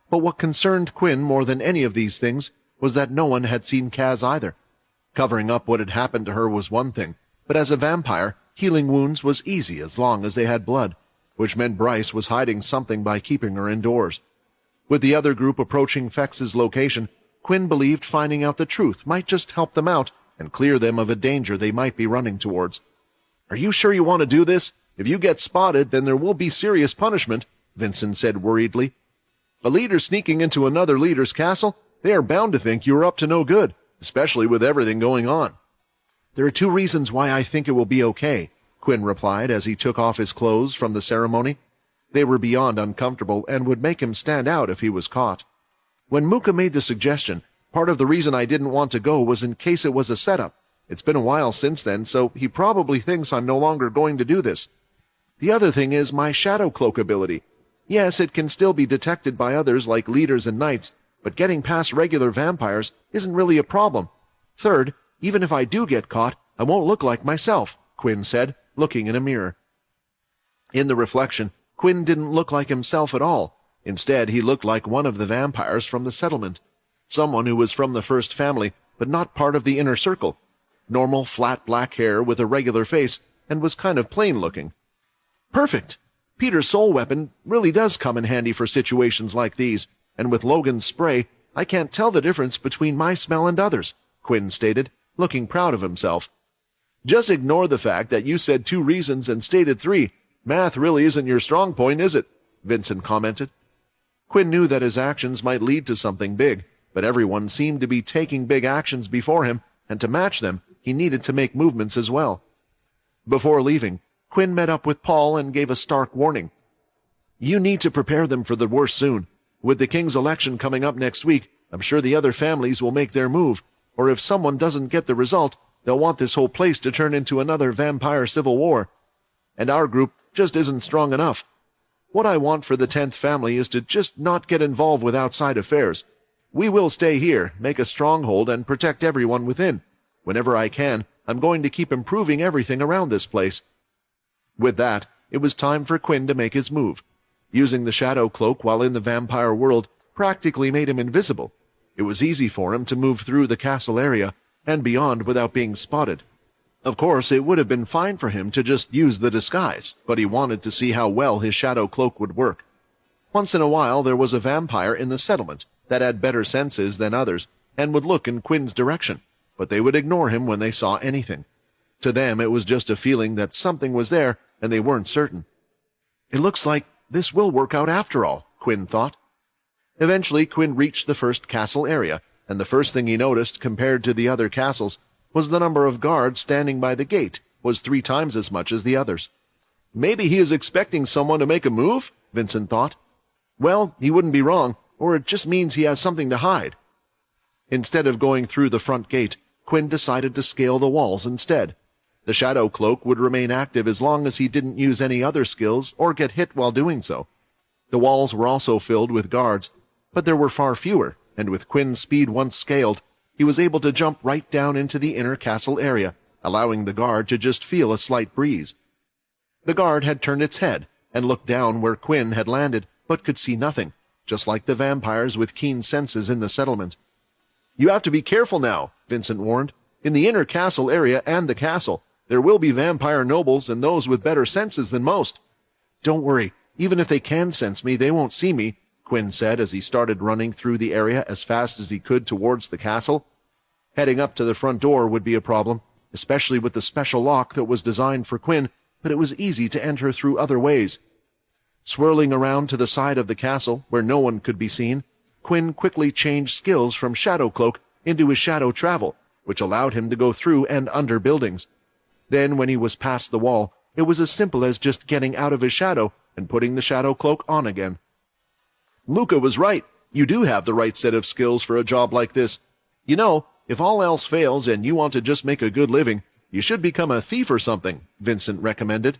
But what concerned Quinn more than any of these things was that no one had seen Kaz either. Covering up what had happened to her was one thing, but as a vampire, healing wounds was easy as long as they had blood, which meant Bryce was hiding something by keeping her indoors. With the other group approaching Fex's location, Quinn believed finding out the truth might just help them out and clear them of a danger they might be running towards. "Are you sure you want to do this? If you get spotted, then there will be serious punishment," Vincent said worriedly. "A leader sneaking into another leader's castle? They are bound to think you are up to no good, especially with everything going on." There are 2 reasons why I think it will be okay, Quinn replied as he took off his clothes from the ceremony. They were beyond uncomfortable and would make him stand out if he was caught. When Muka made the suggestion, part of the reason I didn't want to go was in case it was a setup. It's been a while since then, so he probably thinks I'm no longer going to do this. The other thing is my shadow cloak ability. Yes, it can still be detected by others like leaders and knights, but getting past regular vampires isn't really a problem. Third, even if I do get caught, I won't look like myself, Quinn said, looking in a mirror. In the reflection, Quinn didn't look like himself at all. Instead, he looked like one of the vampires from the settlement. Someone who was from the first family, but not part of the inner circle. Normal, flat black hair with a regular face, and was kind of plain-looking. Perfect! Peter's soul weapon really does come in handy for situations like these, and with Logan's spray, I can't tell the difference between my smell and others, Quinn stated, looking proud of himself. Just ignore the fact that you said 2 reasons and stated 3. Math really isn't your strong point, is it? Vincent commented. Quinn knew that his actions might lead to something big, but everyone seemed to be taking big actions before him, and to match them, he needed to make movements as well. Before leaving, Quinn met up with Paul and gave a stark warning. You need to prepare them for the worst soon. With the king's election coming up next week, I'm sure the other families will make their move, or if someone doesn't get the result, they'll want this whole place to turn into another vampire civil war. And our group just isn't strong enough. What I want for the 10th family is to just not get involved with outside affairs. We will stay here, make a stronghold, and protect everyone within. Whenever I can, I'm going to keep improving everything around this place. With that, it was time for Quinn to make his move. Using the shadow cloak while in the vampire world practically made him invisible. It was easy for him to move through the castle area and beyond without being spotted. Of course, it would have been fine for him to just use the disguise, but he wanted to see how well his shadow cloak would work. Once in a while there was a vampire in the settlement that had better senses than others and would look in Quinn's direction, but they would ignore him when they saw anything. To them it was just a feeling that something was there, and they weren't certain. It looks like this will work out after all, Quinn thought. Eventually Quinn reached the first castle area, and the first thing he noticed compared to the other castles was the number of guards standing by the gate was 3 times as much as the others. Maybe he is expecting someone to make a move, Vincent thought. Well, he wouldn't be wrong, or it just means he has something to hide. Instead of going through the front gate, Quinn decided to scale the walls instead. The shadow cloak would remain active as long as he didn't use any other skills or get hit while doing so. The walls were also filled with guards, but there were far fewer, and with Quinn's speed once scaled, he was able to jump right down into the inner castle area, allowing the guard to just feel a slight breeze. The guard had turned its head and looked down where Quinn had landed, but could see nothing, just like the vampires with keen senses in the settlement. You have to be careful now, Vincent warned. In the inner castle area and the castle, there will be vampire nobles and those with better senses than most. Don't worry, even if they can sense me, they won't see me, Quinn said as he started running through the area as fast as he could towards the castle. Heading up to the front door would be a problem, especially with the special lock that was designed for Quinn, but it was easy to enter through other ways. Swirling around to the side of the castle, where no one could be seen, Quinn quickly changed skills from Shadow Cloak into his Shadow Travel, which allowed him to go through and under buildings. Then, when he was past the wall, it was as simple as just getting out of his shadow and putting the Shadow Cloak on again. Muka was right. You do have the right set of skills for a job like this. You know, if all else fails and you want to just make a good living, you should become a thief or something, Vincent recommended.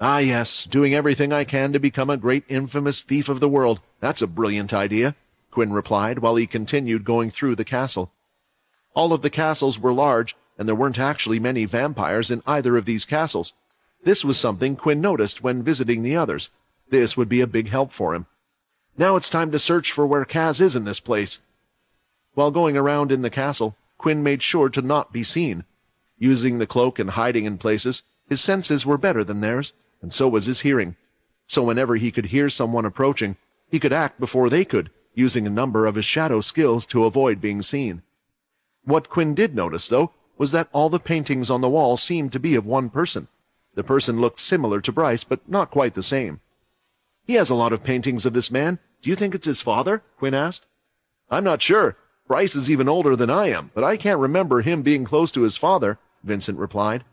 Ah, yes, doing everything I can to become a great infamous thief of the world. That's a brilliant idea, Quinn replied while he continued going through the castle. All of the castles were large, and there weren't actually many vampires in either of these castles. This was something Quinn noticed when visiting the others. This would be a big help for him. Now it's time to search for where Kaz is in this place. While going around in the castle, Quinn made sure to not be seen. Using the cloak and hiding in places, his senses were better than theirs, and so was his hearing. So whenever he could hear someone approaching, he could act before they could, using a number of his shadow skills to avoid being seen. What Quinn did notice, though, was that all the paintings on the wall seemed to be of one person. The person looked similar to Bryce, but not quite the same. He has a lot of paintings of this man. Do you think it's his father? Quinn asked. I'm not sure. Bryce is even older than I am, but I can't remember him being close to his father, Vincent replied.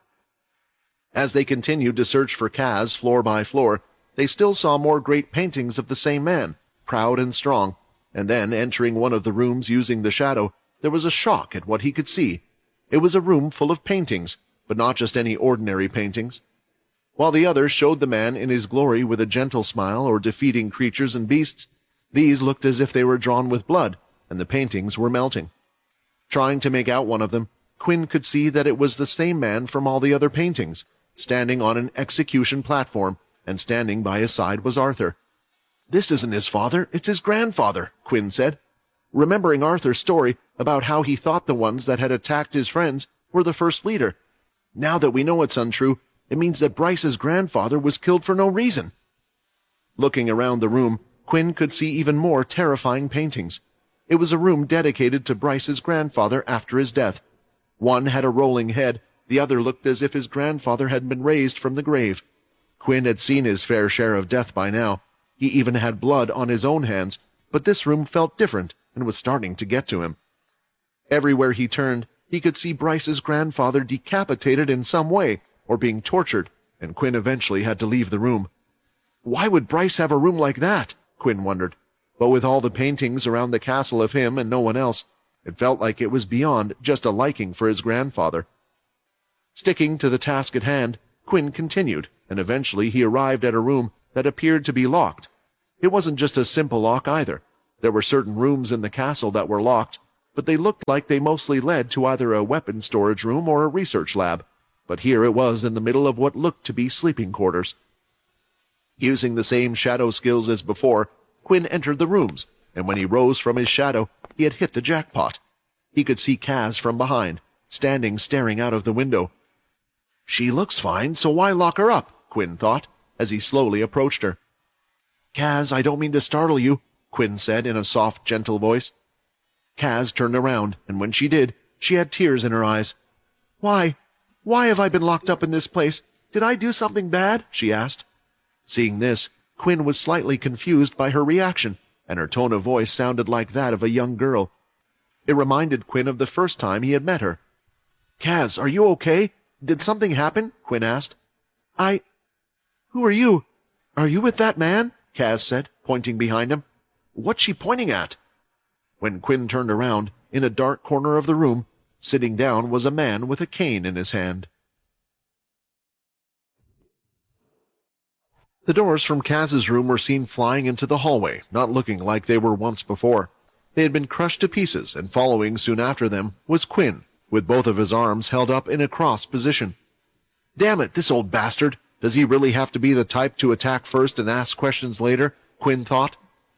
As they continued to search for Kaz floor by floor, they still saw more great paintings of the same man, proud and strong, and then, entering one of the rooms using the shadow, there was a shock at what he could see. It was a room full of paintings, but not just any ordinary paintings. While the others showed the man in his glory with a gentle smile or defeating creatures and beasts, these looked as if they were drawn with blood, and the paintings were melting. Trying to make out one of them, Quinn could see that it was the same man from all the other paintings, standing on an execution platform, and standing by his side was Arthur. "This isn't his father, it's his grandfather," Quinn said, remembering Arthur's story about how he thought the ones that had attacked his friends were the first leader. Now that we know it's untrue, it means that Bryce's grandfather was killed for no reason. Looking around the room, Quinn could see even more terrifying paintings. It was a room dedicated to Bryce's grandfather after his death. One had a rolling head, the other looked as if his grandfather had been raised from the grave. Quinn had seen his fair share of death by now. He even had blood on his own hands, but this room felt different and was starting to get to him. Everywhere he turned, he could see Bryce's grandfather decapitated in some way, or being tortured, and Quinn eventually had to leave the room. Why would Bryce have a room like that? Quinn wondered. But with all the paintings around the castle of him and no one else, it felt like it was beyond just a liking for his grandfather. Sticking to the task at hand, Quinn continued, and eventually he arrived at a room that appeared to be locked. It wasn't just a simple lock either. There were certain rooms in the castle that were locked, but they looked like they mostly led to either a weapon storage room or a research lab. But here it was in the middle of what looked to be sleeping quarters. Using the same shadow skills as before, Quinn entered the rooms, and when he rose from his shadow, he had hit the jackpot. He could see Kaz from behind, standing staring out of the window. She looks fine, so why lock her up? Quinn thought, as he slowly approached her. Kaz, I don't mean to startle you, Quinn said in a soft, gentle voice. Kaz turned around, and when she did, she had tears in her eyes. Why have I been locked up in this place? Did I do something bad? She asked. Seeing this, Quinn was slightly confused by her reaction, and her tone of voice sounded like that of a young girl. It reminded Quinn of the first time he had met her. Kaz, are you okay? Did something happen? Quinn asked. Who are you? Are you with that man? Kaz said, pointing behind him. What's she pointing at? When Quinn turned around, in a dark corner of the room, sitting down was a man with a cane in his hand. The doors from Kaz's room were seen flying into the hallway, not looking like they were once before. They had been crushed to pieces, and following soon after them was Quinn, with both of his arms held up in a cross position. Damn it, this old bastard! Does he really have to be the type to attack first and ask questions later? Quinn thought.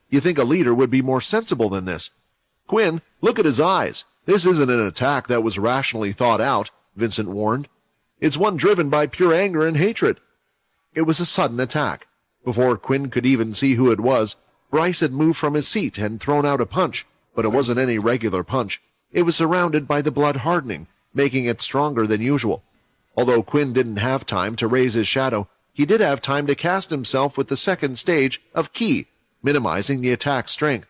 You think a leader would be more sensible than this. Quinn, look at his eyes. This isn't an attack that was rationally thought out, Vincent warned. It's one driven by pure anger and hatred. It was a sudden attack. Before Quinn could even see who it was, Bryce had moved from his seat and thrown out a punch, but it wasn't any regular punch. It was surrounded by the blood hardening, making it stronger than usual. Although Quinn didn't have time to raise his shadow, he did have time to cast himself with the second stage of Ki, minimizing the attack's strength.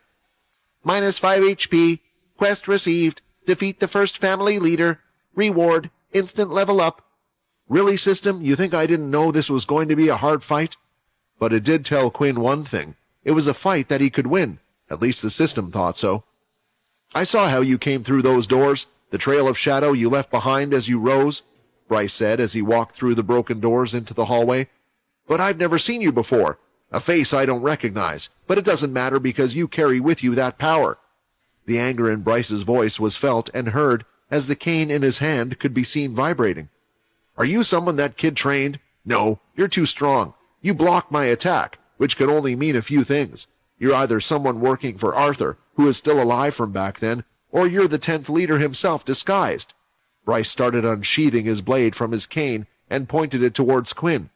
-5 HP. Quest received. Defeat the first family leader. Reward. Instant level up. Really, system? You think I didn't know this was going to be a hard fight? But it did tell Quinn one thing. It was a fight that he could win. At least the system thought so. I saw how you came through those doors, the trail of shadow you left behind as you rose, Bryce said as he walked through the broken doors into the hallway. But I've never seen you before. A face I don't recognize, but it doesn't matter because you carry with you that power. The anger in Bryce's voice was felt and heard as the cane in his hand could be seen vibrating. Are you someone that kid trained? No, you're too strong. You blocked my attack, which could only mean a few things. You're either someone working for Arthur, who is still alive from back then, or you're the 10th leader himself disguised. Bryce started unsheathing his blade from his cane and pointed it towards Quinn.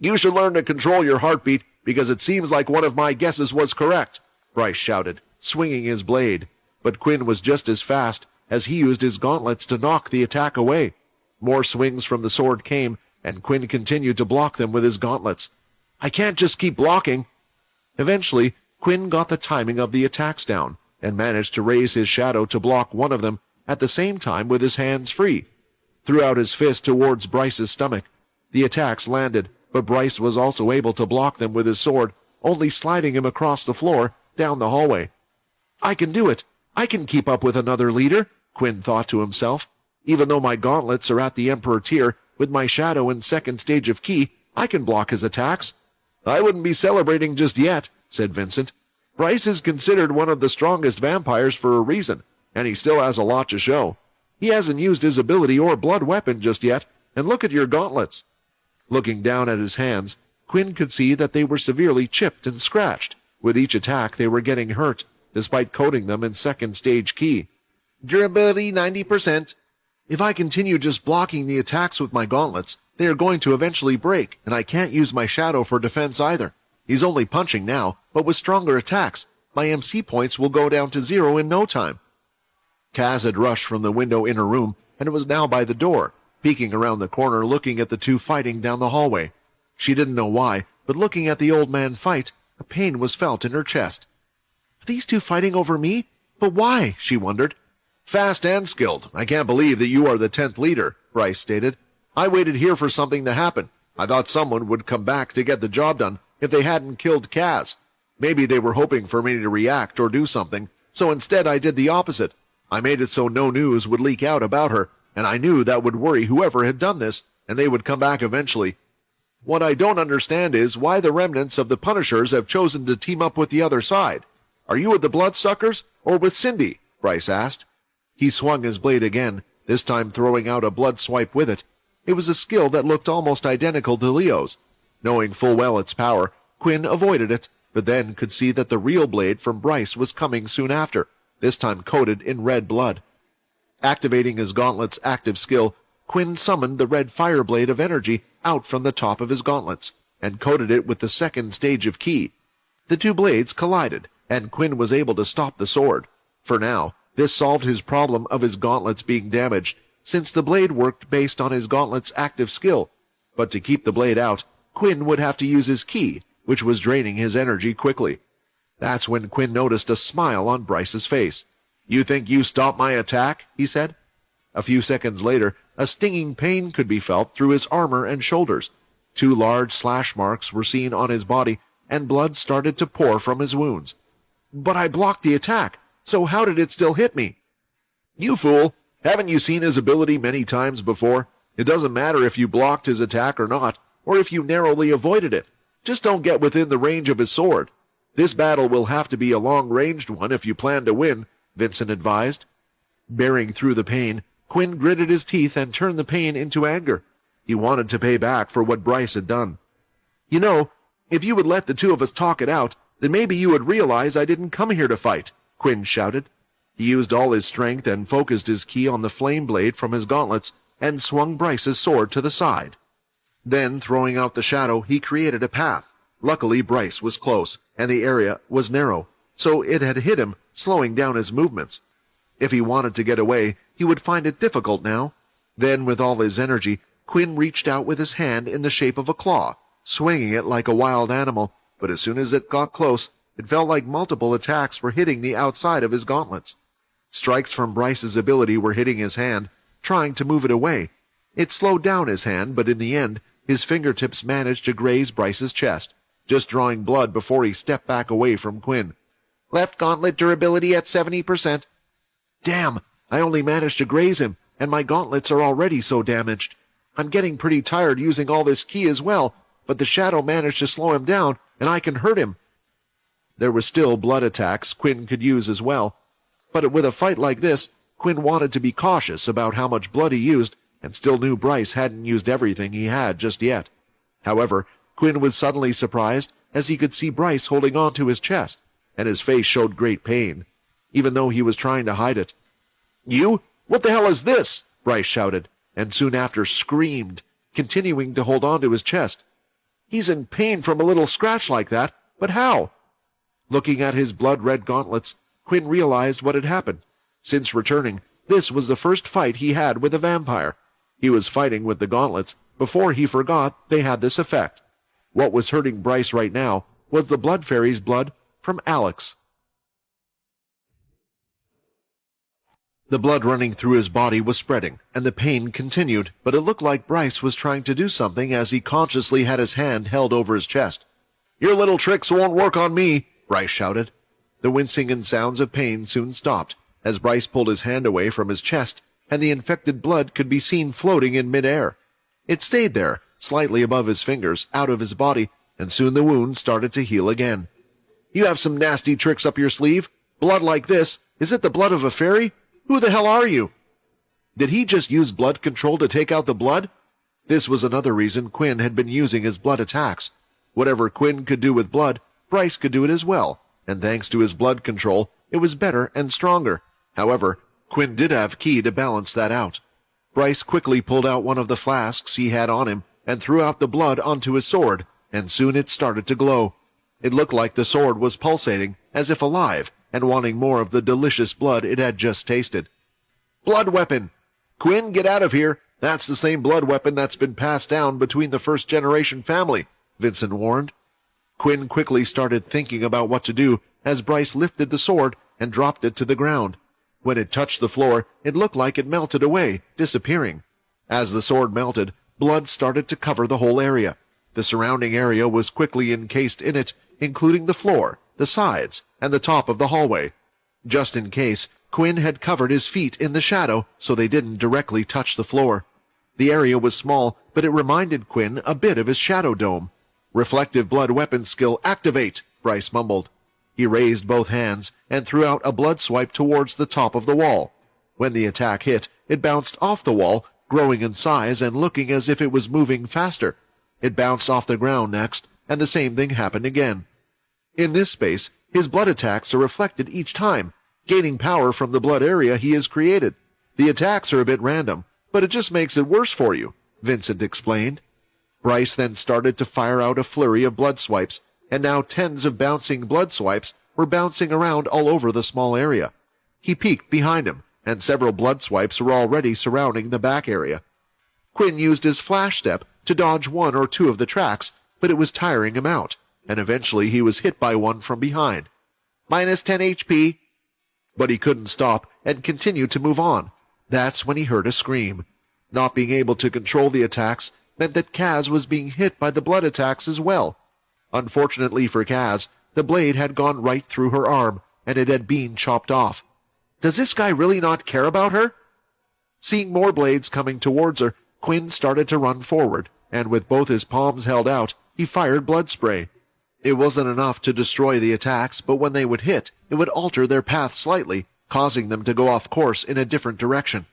You should learn to control your heartbeat, because it seems like one of my guesses was correct, Bryce shouted, swinging his blade. But Quinn was just as fast, as he used his gauntlets to knock the attack away. More swings from the sword came, and Quinn continued to block them with his gauntlets. I can't just keep blocking. Eventually, Quinn got the timing of the attacks down, and managed to raise his shadow to block one of them, at the same time with his hands free. threw out his fist towards Bryce's stomach. The attacks landed, but Bryce was also able to block them with his sword, only sliding him across the floor, down the hallway. I can do it. I can keep up with another leader, Quinn thought to himself. Even though my gauntlets are at the Emperor tier, with my shadow in second stage of ki, I can block his attacks. I wouldn't be celebrating just yet, said Vincent. Bryce is considered one of the strongest vampires for a reason, and he still has a lot to show. He hasn't used his ability or blood weapon just yet, and look at your gauntlets. Looking down at his hands, Quinn could see that they were severely chipped and scratched. With each attack they were getting hurt, despite coating them in second stage ki. Durability 90%. If I continue just blocking the attacks with my gauntlets, they are going to eventually break, and I can't use my shadow for defense either. He's only punching now, but with stronger attacks, my MC points will go down to 0 in no time. Kaz had rushed from the window in her room, and was now by the door, peeking around the corner looking at the two fighting down the hallway. She didn't know why, but looking at the old man fight, a pain was felt in her chest. Are these two fighting over me? But why? She wondered. Fast and skilled. I can't believe that you are the 10th leader, Bryce stated. I waited here for something to happen. I thought someone would come back to get the job done if they hadn't killed Kaz. Maybe they were hoping for me to react or do something, so instead I did the opposite. I made it so no news would leak out about her, and I knew that would worry whoever had done this, and they would come back eventually. What I don't understand is why the remnants of the Punishers have chosen to team up with the other side. Are you with the Bloodsuckers, or with Cindy? Bryce asked. He swung his blade again, this time throwing out a blood swipe with it. It was a skill that looked almost identical to Leo's. Knowing full well its power, Quinn avoided it, but then could see that the real blade from Bryce was coming soon after, this time coated in red blood. Activating his gauntlet's active skill, Quinn summoned the red fire blade of energy out from the top of his gauntlets, and coated it with the second stage of ki. The two blades collided, and Quinn was able to stop the sword. For now, this solved his problem of his gauntlets being damaged, since the blade worked based on his gauntlet's active skill. But to keep the blade out, Quinn would have to use his ki, which was draining his energy quickly. That's when Quinn noticed a smile on Bryce's face. You think you stopped my attack? He said. A few seconds later, a stinging pain could be felt through his armor and shoulders. 2 large slash marks were seen on his body, and blood started to pour from his wounds. But I blocked the attack, so how did it still hit me? You fool! Haven't you seen his ability many times before? It doesn't matter if you blocked his attack or not, or if you narrowly avoided it. Just don't get within the range of his sword. This battle will have to be a long-ranged one if you plan to win, Vincent advised. Bearing through the pain, Quinn gritted his teeth and turned the pain into anger. He wanted to pay back for what Bryce had done. You know, if you would let the two of us talk it out, then maybe you would realize I didn't come here to fight, Quinn shouted. He used all his strength and focused his ki on the flame blade from his gauntlets and swung Bryce's sword to the side. Then, throwing out the shadow, he created a path. Luckily, Bryce was close, and the area was narrow, so it had hit him, slowing down his movements. If he wanted to get away, he would find it difficult now. Then, with all his energy, Quinn reached out with his hand in the shape of a claw, swinging it like a wild animal, but as soon as it got close, it felt like multiple attacks were hitting the outside of his gauntlets. Strikes from Bryce's ability were hitting his hand, trying to move it away. It slowed down his hand, but in the end, his fingertips managed to graze Bryce's chest, just drawing blood before he stepped back away from Quinn. Left gauntlet durability at 70%. Damn, I only managed to graze him, and my gauntlets are already so damaged. I'm getting pretty tired using all this ki as well, but the shadow managed to slow him down, and I can hurt him. There were still blood attacks Quinn could use as well, but with a fight like this, Quinn wanted to be cautious about how much blood he used, and still knew Bryce hadn't used everything he had just yet. However, Quinn was suddenly surprised as he could see Bryce holding on to his chest, and his face showed great pain, even though he was trying to hide it. You? What the hell is this? Bryce shouted, and soon after screamed, continuing to hold on to his chest. He's in pain from a little scratch like that, but how? Looking at his blood-red gauntlets, Quinn realized what had happened. Since returning, this was the first fight he had with a vampire. He was fighting with the gauntlets before he forgot they had this effect. What was hurting Bryce right now was the blood fairy's blood from Alex. The blood running through his body was spreading, and the pain continued, but it looked like Bryce was trying to do something as he consciously had his hand held over his chest. "Your little tricks won't work on me," Bryce shouted. The wincing and sounds of pain soon stopped, as Bryce pulled his hand away from his chest, and the infected blood could be seen floating in midair. It stayed there, slightly above his fingers, out of his body, and soon the wound started to heal again. "You have some nasty tricks up your sleeve. Blood like this. Is it the blood of a fairy? Who the hell are you?" Did he just use blood control to take out the blood? This was another reason Quinn had been using his blood attacks. Whatever Quinn could do with blood, Bryce could do it as well, and thanks to his blood control, it was better and stronger. However, Quinn did have ki to balance that out. Bryce quickly pulled out one of the flasks he had on him and threw out the blood onto his sword, and soon it started to glow. It looked like the sword was pulsating, as if alive, and wanting more of the delicious blood it had just tasted. "Blood weapon! Quinn, get out of here! That's the same blood weapon that's been passed down between the first-generation family," Vincent warned. Quinn quickly started thinking about what to do as Bryce lifted the sword and dropped it to the ground. When it touched the floor, it looked like it melted away, disappearing. As the sword melted, blood started to cover the whole area. The surrounding area was quickly encased in it, including the floor, the sides, and the top of the hallway. Just in case, Quinn had covered his feet in the shadow so they didn't directly touch the floor. The area was small, but it reminded Quinn a bit of his shadow dome. "Reflective blood weapon skill activate," Bryce mumbled. He raised both hands and threw out a blood swipe towards the top of the wall. When the attack hit, it bounced off the wall, growing in size and looking as if it was moving faster. It bounced off the ground next, and the same thing happened again. In this space, his blood attacks are reflected each time, gaining power from the blood area he has created. The attacks are a bit random, but it just makes it worse for you, Vincent explained. Bryce then started to fire out a flurry of blood swipes, and now tens of bouncing blood swipes were bouncing around all over the small area. He peeked behind him, and several blood swipes were already surrounding the back area. Quinn used his flash step to dodge one or two of the tracks, but it was tiring him out, and eventually he was hit by one from behind. "Minus 10 HP. But he couldn't stop and continued to move on. That's when he heard a scream. Not being able to control the attacks meant that Kaz was being hit by the blood attacks as well. Unfortunately for Kaz, the blade had gone right through her arm, and it had been chopped off. Does this guy really not care about her? Seeing more blades coming towards her, Quinn started to run forward, and with both his palms held out, he fired blood spray. It wasn't enough to destroy the attacks, but when they would hit, it would alter their path slightly, causing them to go off course in a different direction.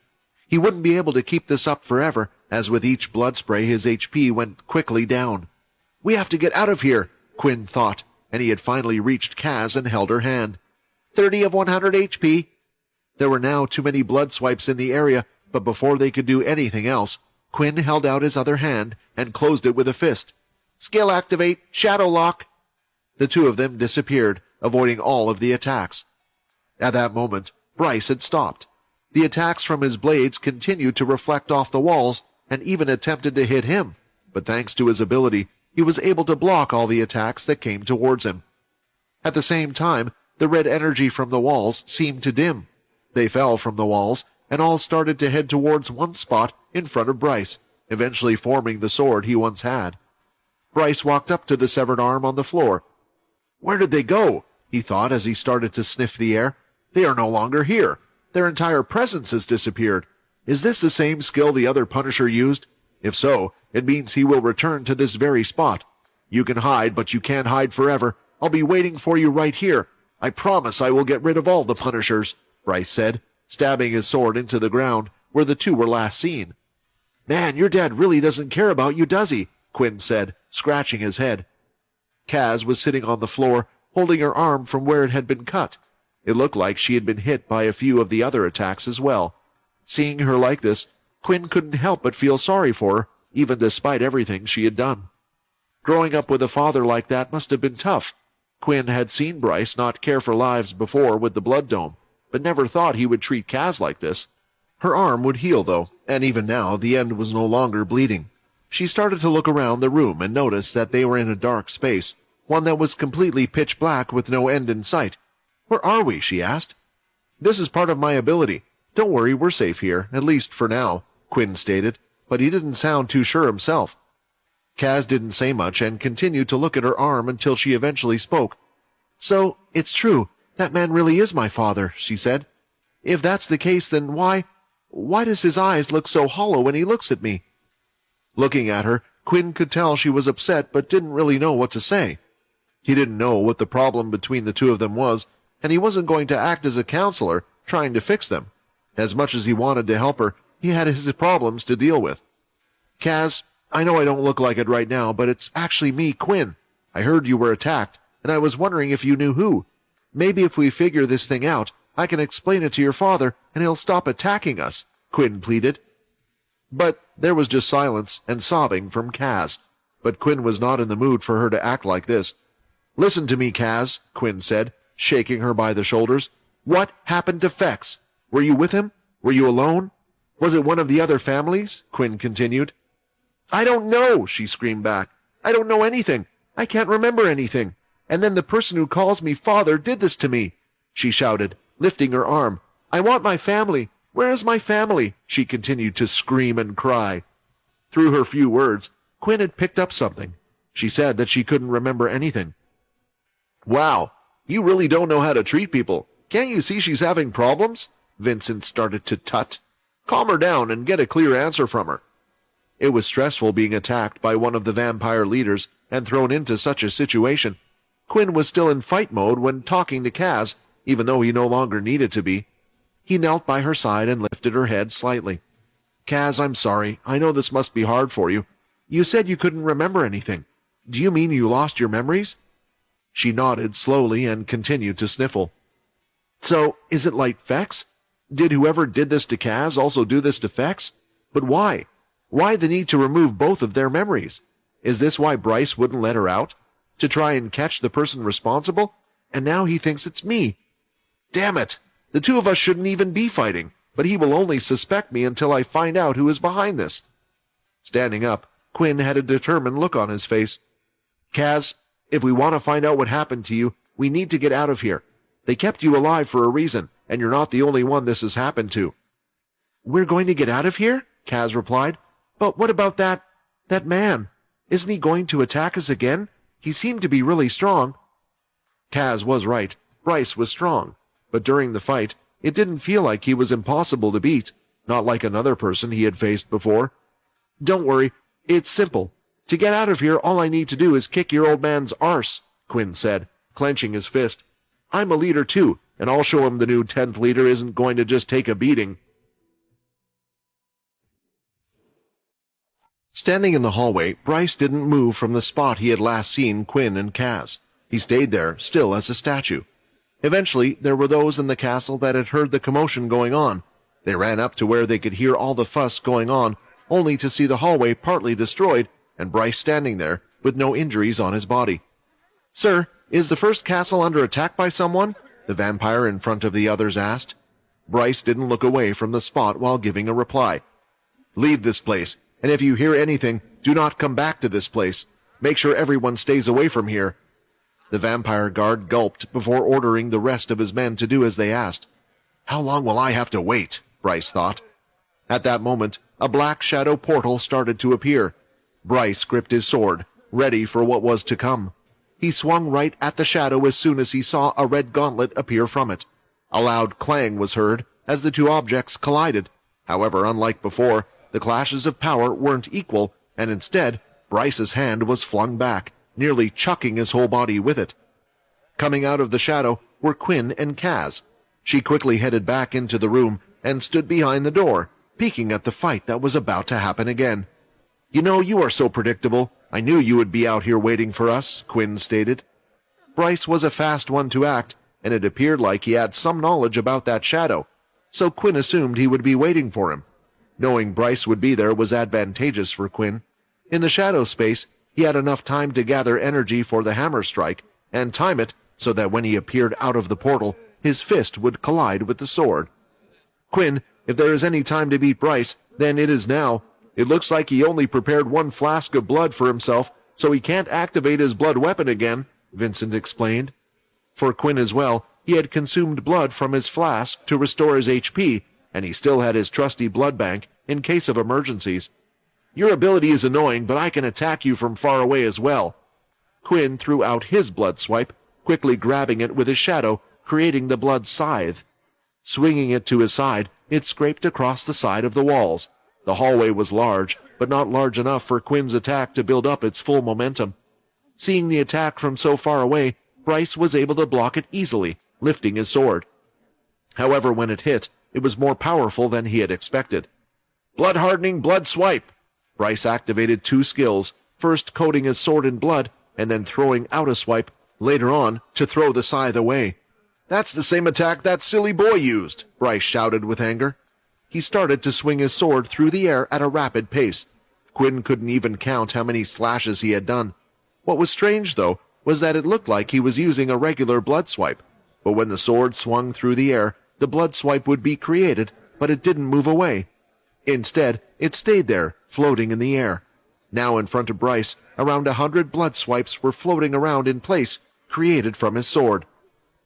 He wouldn't be able to keep this up forever, as with each blood spray his HP went quickly down. "We have to get out of here," Quinn thought, and he had finally reached Kaz and held her hand. 30 of 100 HP. There were now too many blood swipes in the area, but before they could do anything else, Quinn held out his other hand and closed it with a fist. "Skill activate, shadow lock." The two of them disappeared, avoiding all of the attacks. At that moment, Bryce had stopped. The attacks from his blades continued to reflect off the walls and even attempted to hit him, but thanks to his ability, he was able to block all the attacks that came towards him. At the same time, the red energy from the walls seemed to dim. They fell from the walls, and all started to head towards one spot in front of Bryce, eventually forming the sword he once had. Bryce walked up to the severed arm on the floor. "Where did they go?" he thought as he started to sniff the air. "They are no longer here. Their entire presence has disappeared. Is this the same skill the other Punisher used? If so, it means he will return to this very spot. You can hide, but you can't hide forever. I'll be waiting for you right here. I promise I will get rid of all the Punishers," Bryce said, stabbing his sword into the ground where the two were last seen. "Man, your dad really doesn't care about you, does he?" Quinn said, scratching his head. Kaz was sitting on the floor, holding her arm from where it had been cut. It looked like she had been hit by a few of the other attacks as well. Seeing her like this, Quinn couldn't help but feel sorry for her, even despite everything she had done. Growing up with a father like that must have been tough. Quinn had seen Bryce not care for lives before with the blood dome, but never thought he would treat Kaz like this. Her arm would heal, though, and even now the end was no longer bleeding. She started to look around the room and noticed that they were in a dark space, one that was completely pitch black with no end in sight. "Where are we?" she asked. "This is part of my ability. Don't worry, we're safe here, at least for now, Quinn stated, but he didn't sound too sure himself. Kaz didn't say much and continued to look at her arm until she eventually spoke. So, it's true, that man really is my father, she said. If that's the case, then why does his eyes look so hollow when he looks at me? Looking at her, Quinn could tell she was upset but didn't really know what to say. He didn't know what the problem between the two of them was, and he wasn't going to act as a counselor trying to fix them. As much as he wanted to help her, he had his problems to deal with. Kaz, I know I don't look like it right now, but it's actually me, Quinn. I heard you were attacked, and I was wondering if you knew who. Maybe if we figure this thing out, I can explain it to your father, and he'll stop attacking us, Quinn pleaded. But there was just silence and sobbing from Kaz. But Quinn was not in the mood for her to act like this. Listen to me, Kaz, Quinn said, shaking her by the shoulders. What happened to Fex? Were you with him? Were you alone? Was it one of the other families? Quinn continued. I don't know, she screamed back. I don't know anything. I can't remember anything. And then the person who calls me father did this to me, she shouted, lifting her arm. I want my family. Where is my family? She continued to scream and cry. Through her few words, Quinn had picked up something. She said that she couldn't remember anything. Wow, you really don't know how to treat people. Can't you see she's having problems? Vincent started to tut. Calm her down and get a clear answer from her. It was stressful being attacked by one of the vampire leaders and thrown into such a situation. Quinn was still in fight mode when talking to Kaz, even though he no longer needed to be. He knelt by her side and lifted her head slightly. Kaz, I'm sorry. I know this must be hard for you. You said you couldn't remember anything. Do you mean you lost your memories? She nodded slowly and continued to sniffle. So, is it like Fex? Did whoever did this to Kaz also do this to Fex? But why? Why the need to remove both of their memories? Is this why Bryce wouldn't let her out? To try and catch the person responsible? And now he thinks it's me. Damn it! The two of us shouldn't even be fighting, but he will only suspect me until I find out who is behind this. Standing up, Quinn had a determined look on his face. Kaz, if we want to find out what happened to you, we need to get out of here. They kept you alive for a reason, and you're not the only one this has happened to. We're going to get out of here? Kaz replied. But what about that man? Isn't he going to attack us again? He seemed to be really strong. Kaz was right. Bryce was strong. But during the fight, it didn't feel like he was impossible to beat, not like another person he had faced before. Don't worry, it's simple. To get out of here, all I need to do is kick your old man's arse, Quinn said, clenching his fist. I'm a leader too, and I'll show him the new 10th leader isn't going to just take a beating. Standing in the hallway, Bryce didn't move from the spot he had last seen Quinn and Kaz. He stayed there, still as a statue. Eventually, there were those in the castle that had heard the commotion going on. They ran up to where they could hear all the fuss going on, only to see the hallway partly destroyed and Bryce standing there with no injuries on his body. Sir, is the first castle under attack by someone? The vampire in front of the others asked. Bryce didn't look away from the spot while giving a reply. Leave this place, and if you hear anything, do not come back to this place. Make sure everyone stays away from here. The vampire guard gulped before ordering the rest of his men to do as they asked. How long will I have to wait? Bryce thought. At that moment, a black shadow portal started to appear. Bryce gripped his sword, ready for what was to come. He swung right at the shadow as soon as he saw a red gauntlet appear from it. A loud clang was heard as the two objects collided. However, unlike before, the clashes of power weren't equal, and instead, Bryce's hand was flung back, nearly chucking his whole body with it. Coming out of the shadow were Quinn and Kaz. She quickly headed back into the room and stood behind the door, peeking at the fight that was about to happen again. You know, you are so predictable. I knew you would be out here waiting for us, Quinn stated. Bryce was a fast one to act, and it appeared like he had some knowledge about that shadow, so Quinn assumed he would be waiting for him. Knowing Bryce would be there was advantageous for Quinn. In the shadow space, he had enough time to gather energy for the hammer strike, and time it so that when he appeared out of the portal, his fist would collide with the sword. Quinn, if there is any time to beat Bryce, then it is now. It looks like he only prepared one flask of blood for himself, so he can't activate his blood weapon again, Vincent explained. For Quinn as well, he had consumed blood from his flask to restore his HP, and he still had his trusty blood bank in case of emergencies. Your ability is annoying, but I can attack you from far away as well. Quinn threw out his blood swipe, quickly grabbing it with his shadow, creating the blood scythe. Swinging it to his side, it scraped across the side of the walls. The hallway was large, but not large enough for Quinn's attack to build up its full momentum. Seeing the attack from so far away, Bryce was able to block it easily, lifting his sword. However, when it hit, it was more powerful than he had expected. Blood-hardening blood swipe! Bryce activated 2 skills, first coating his sword in blood, and then throwing out a swipe, later on, to throw the scythe away. That's the same attack that silly boy used, Bryce shouted with anger. He started to swing his sword through the air at a rapid pace. Quinn couldn't even count how many slashes he had done. What was strange, though, was that it looked like he was using a regular blood swipe. But when the sword swung through the air, the blood swipe would be created, but it didn't move away. Instead, it stayed there, floating in the air. Now in front of Bryce, around 100 blood swipes were floating around in place, created from his sword.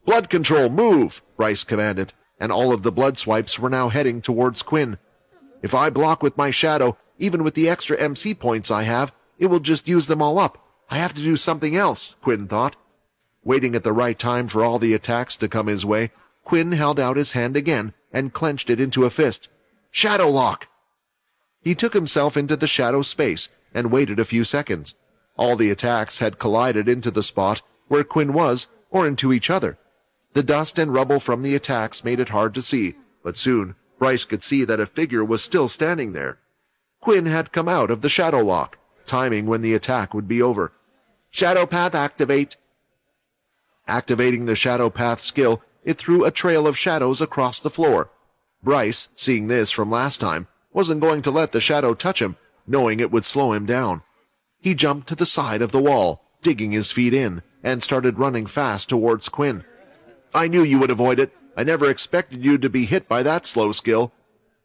Blood control, move! Bryce commanded, and all of the blood swipes were now heading towards Quinn. If I block with my shadow, even with the extra MC points I have, it will just use them all up. I have to do something else, Quinn thought. Waiting at the right time for all the attacks to come his way, Quinn held out his hand again and clenched it into a fist. Shadow lock! He took himself into the shadow space and waited a few seconds. All the attacks had collided into the spot where Quinn was, or into each other. The dust and rubble from the attacks made it hard to see, but soon Bryce could see that a figure was still standing there. Quinn had come out of the shadow lock, timing when the attack would be over. Shadow path activate! Activating the shadow path skill, it threw a trail of shadows across the floor. Bryce, seeing this from last time, wasn't going to let the shadow touch him, knowing it would slow him down. He jumped to the side of the wall, digging his feet in, and started running fast towards Quinn. I knew you would avoid it. I never expected you to be hit by that slow skill.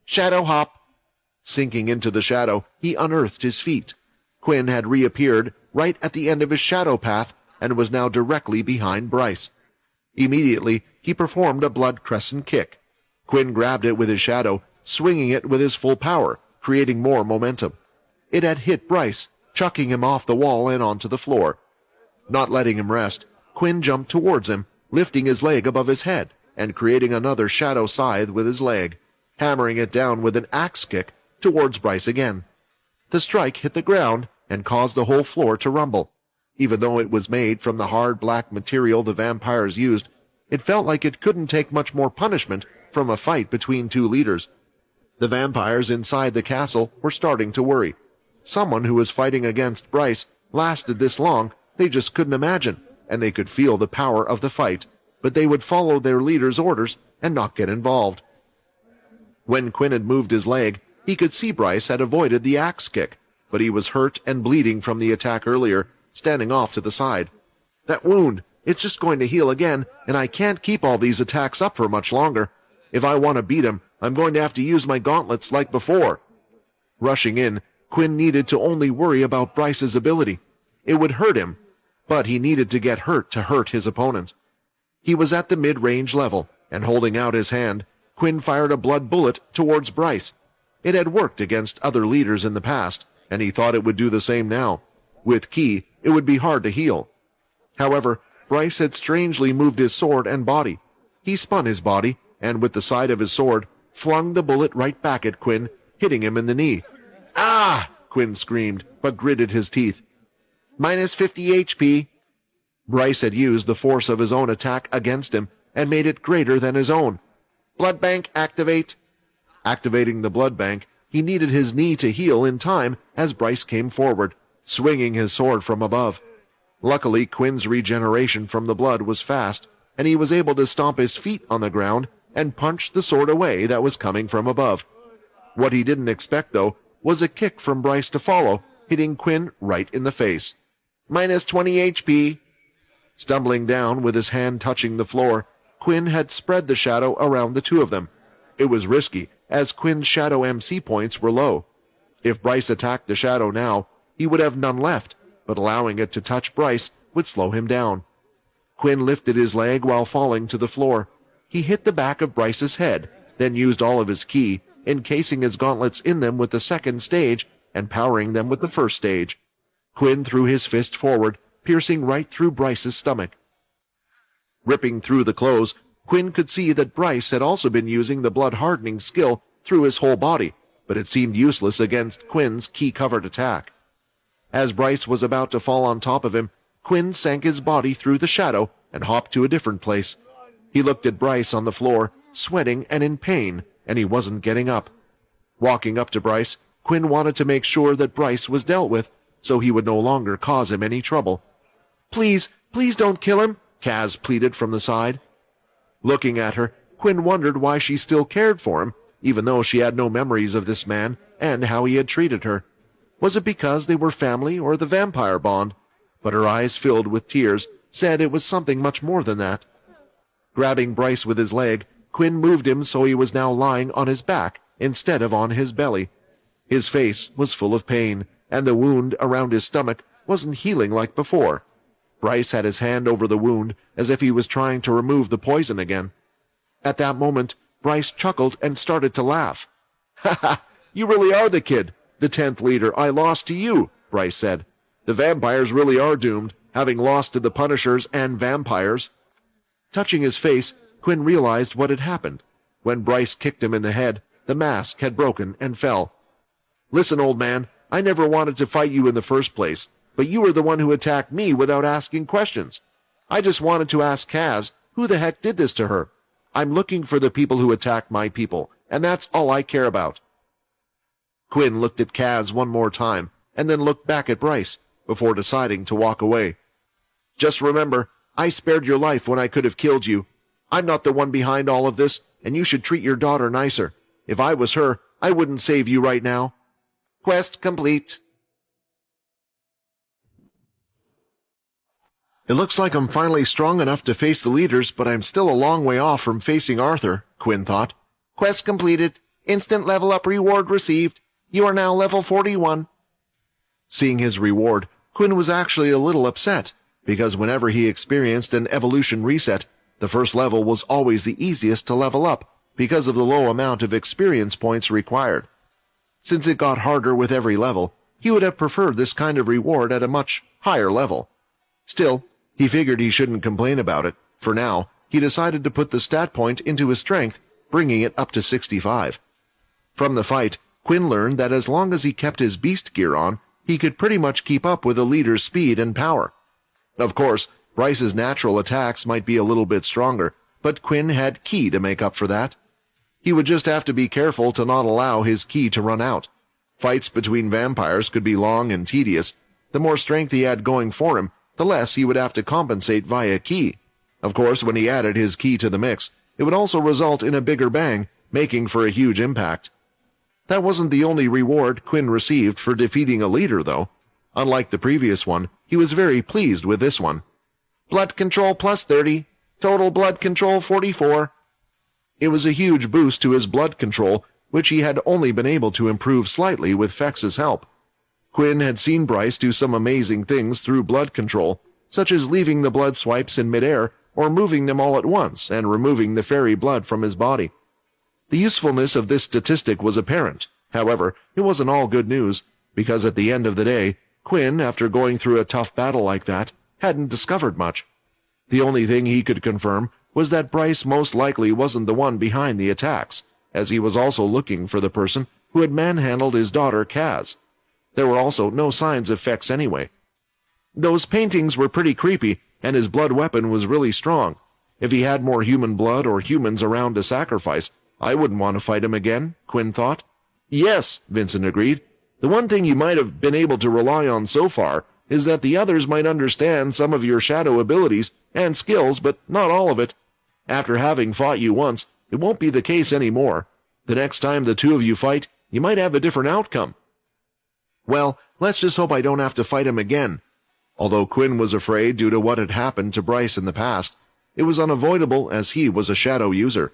Shadow hop! Sinking into the shadow, he unearthed his feet. Quinn had reappeared right at the end of his shadow path and was now directly behind Bryce. Immediately, he performed a blood crescent kick. Quinn grabbed it with his shadow, swinging it with his full power, creating more momentum. It had hit Bryce, chucking him off the wall and onto the floor. Not letting him rest, Quinn jumped towards him, lifting his leg above his head and creating another shadow scythe with his leg, hammering it down with an axe kick towards Bryce again. The strike hit the ground and caused the whole floor to rumble. Even though it was made from the hard black material the vampires used, it felt like it couldn't take much more punishment from a fight between 2 leaders. The vampires inside the castle were starting to worry. Someone who was fighting against Bryce lasted this long, they just couldn't imagine, and they could feel the power of the fight, but they would follow their leader's orders and not get involved. When Quinn had moved his leg, he could see Bryce had avoided the axe kick, but he was hurt and bleeding from the attack earlier, standing off to the side. That wound, it's just going to heal again, and I can't keep all these attacks up for much longer. If I want to beat him, I'm going to have to use my gauntlets like before. Rushing in, Quinn needed to only worry about Bryce's ability. It would hurt him, but he needed to get hurt to hurt his opponent. He was at the mid-range level, and holding out his hand, Quinn fired a blood bullet towards Bryce. It had worked against other leaders in the past, and he thought it would do the same now. With Ki, it would be hard to heal. However, Bryce had strangely moved his sword and body. He spun his body, and with the side of his sword, flung the bullet right back at Quinn, hitting him in the knee. Ah! Quinn screamed, but gritted his teeth. Minus 50 HP. Bryce had used the force of his own attack against him, and made it greater than his own. Blood bank activate. Activating the blood bank, he needed his knee to heal in time as Bryce came forward, swinging his sword from above. Luckily, Quinn's regeneration from the blood was fast, and he was able to stomp his feet on the ground and punch the sword away that was coming from above. What he didn't expect, though, was a kick from Bryce to follow, hitting Quinn right in the face. Minus 20 HP. Stumbling down with his hand touching the floor, Quinn had spread the shadow around the 2 of them. It was risky, as Quinn's shadow MC points were low. If Bryce attacked the shadow now, he would have none left, but allowing it to touch Bryce would slow him down. Quinn lifted his leg while falling to the floor. He hit the back of Bryce's head, then used all of his ki, encasing his gauntlets in them with the second stage and powering them with the first stage. Quinn threw his fist forward, piercing right through Bryce's stomach. Ripping through the clothes, Quinn could see that Bryce had also been using the blood-hardening skill through his whole body, but it seemed useless against Quinn's ki-covered attack. As Bryce was about to fall on top of him, Quinn sank his body through the shadow and hopped to a different place. He looked at Bryce on the floor, sweating and in pain, and he wasn't getting up. Walking up to Bryce, Quinn wanted to make sure that Bryce was dealt with, so he would no longer cause him any trouble. "Please, please don't kill him," Kaz pleaded from the side. Looking at her, Quinn wondered why she still cared for him, even though she had no memories of this man and how he had treated her. Was it because they were family or the vampire bond? But her eyes, filled with tears, said it was something much more than that. Grabbing Bryce with his leg, Quinn moved him so he was now lying on his back instead of on his belly. His face was full of pain, and the wound around his stomach wasn't healing like before. Bryce had his hand over the wound as if he was trying to remove the poison again. At that moment, Bryce chuckled and started to laugh. "Ha ha! You really are the kid, the 10th leader I lost to you," Bryce said. "The vampires really are doomed, having lost to the Punishers and vampires." Touching his face, Quinn realized what had happened. When Bryce kicked him in the head, the mask had broken and fell. "Listen, old man, I never wanted to fight you in the first place, but you were the one who attacked me without asking questions. I just wanted to ask Kaz, who the heck did this to her? I'm looking for the people who attacked my people, and that's all I care about." Quinn looked at Kaz one more time, and then looked back at Bryce, before deciding to walk away. "Just remember, I spared your life when I could have killed you. I'm not the one behind all of this, and you should treat your daughter nicer. If I was her, I wouldn't save you right now." Quest complete. "It looks like I'm finally strong enough to face the leaders, but I'm still a long way off from facing Arthur," Quinn thought. Quest completed. Instant level up reward received. You are now level 41. Seeing his reward, Quinn was actually a little upset, because whenever he experienced an evolution reset, the first level was always the easiest to level up, because of the low amount of experience points required. Since it got harder with every level, he would have preferred this kind of reward at a much higher level. Still, he figured he shouldn't complain about it. For now, he decided to put the stat point into his strength, bringing it up to 65. From the fight, Quinn learned that as long as he kept his beast gear on, he could pretty much keep up with the leader's speed and power. Of course, Bryce's natural attacks might be a little bit stronger, but Quinn had ki to make up for that. He would just have to be careful to not allow his ki to run out. Fights between vampires could be long and tedious. The more strength he had going for him, the less he would have to compensate via ki. Of course, when he added his ki to the mix, it would also result in a bigger bang, making for a huge impact. That wasn't the only reward Quinn received for defeating a leader, though. Unlike the previous one, he was very pleased with this one. Blood control plus 30. Total blood control 44. It was a huge boost to his blood control, which he had only been able to improve slightly with Fex's help. Quinn had seen Bryce do some amazing things through blood control, such as leaving the blood swipes in midair or moving them all at once and removing the fairy blood from his body. The usefulness of this statistic was apparent. However, it wasn't all good news, because at the end of the day, Quinn, after going through a tough battle like that, hadn't discovered much. The only thing he could confirm was that Bryce most likely wasn't the one behind the attacks, as he was also looking for the person who had manhandled his daughter Kaz. There were also no signs of Fex anyway. Those paintings were pretty creepy, and his blood weapon was really strong. If he had more human blood or humans around to sacrifice, I wouldn't want to fight him again, Quinn thought. Yes, Vincent agreed. The one thing you might have been able to rely on so far is that the others might understand some of your shadow abilities and skills, but not all of it. After having fought you once, it won't be the case anymore. The next time the two of you fight, you might have a different outcome. Well, let's just hope I don't have to fight him again. Although Quinn was afraid due to what had happened to Bryce in the past, it was unavoidable as he was a shadow user.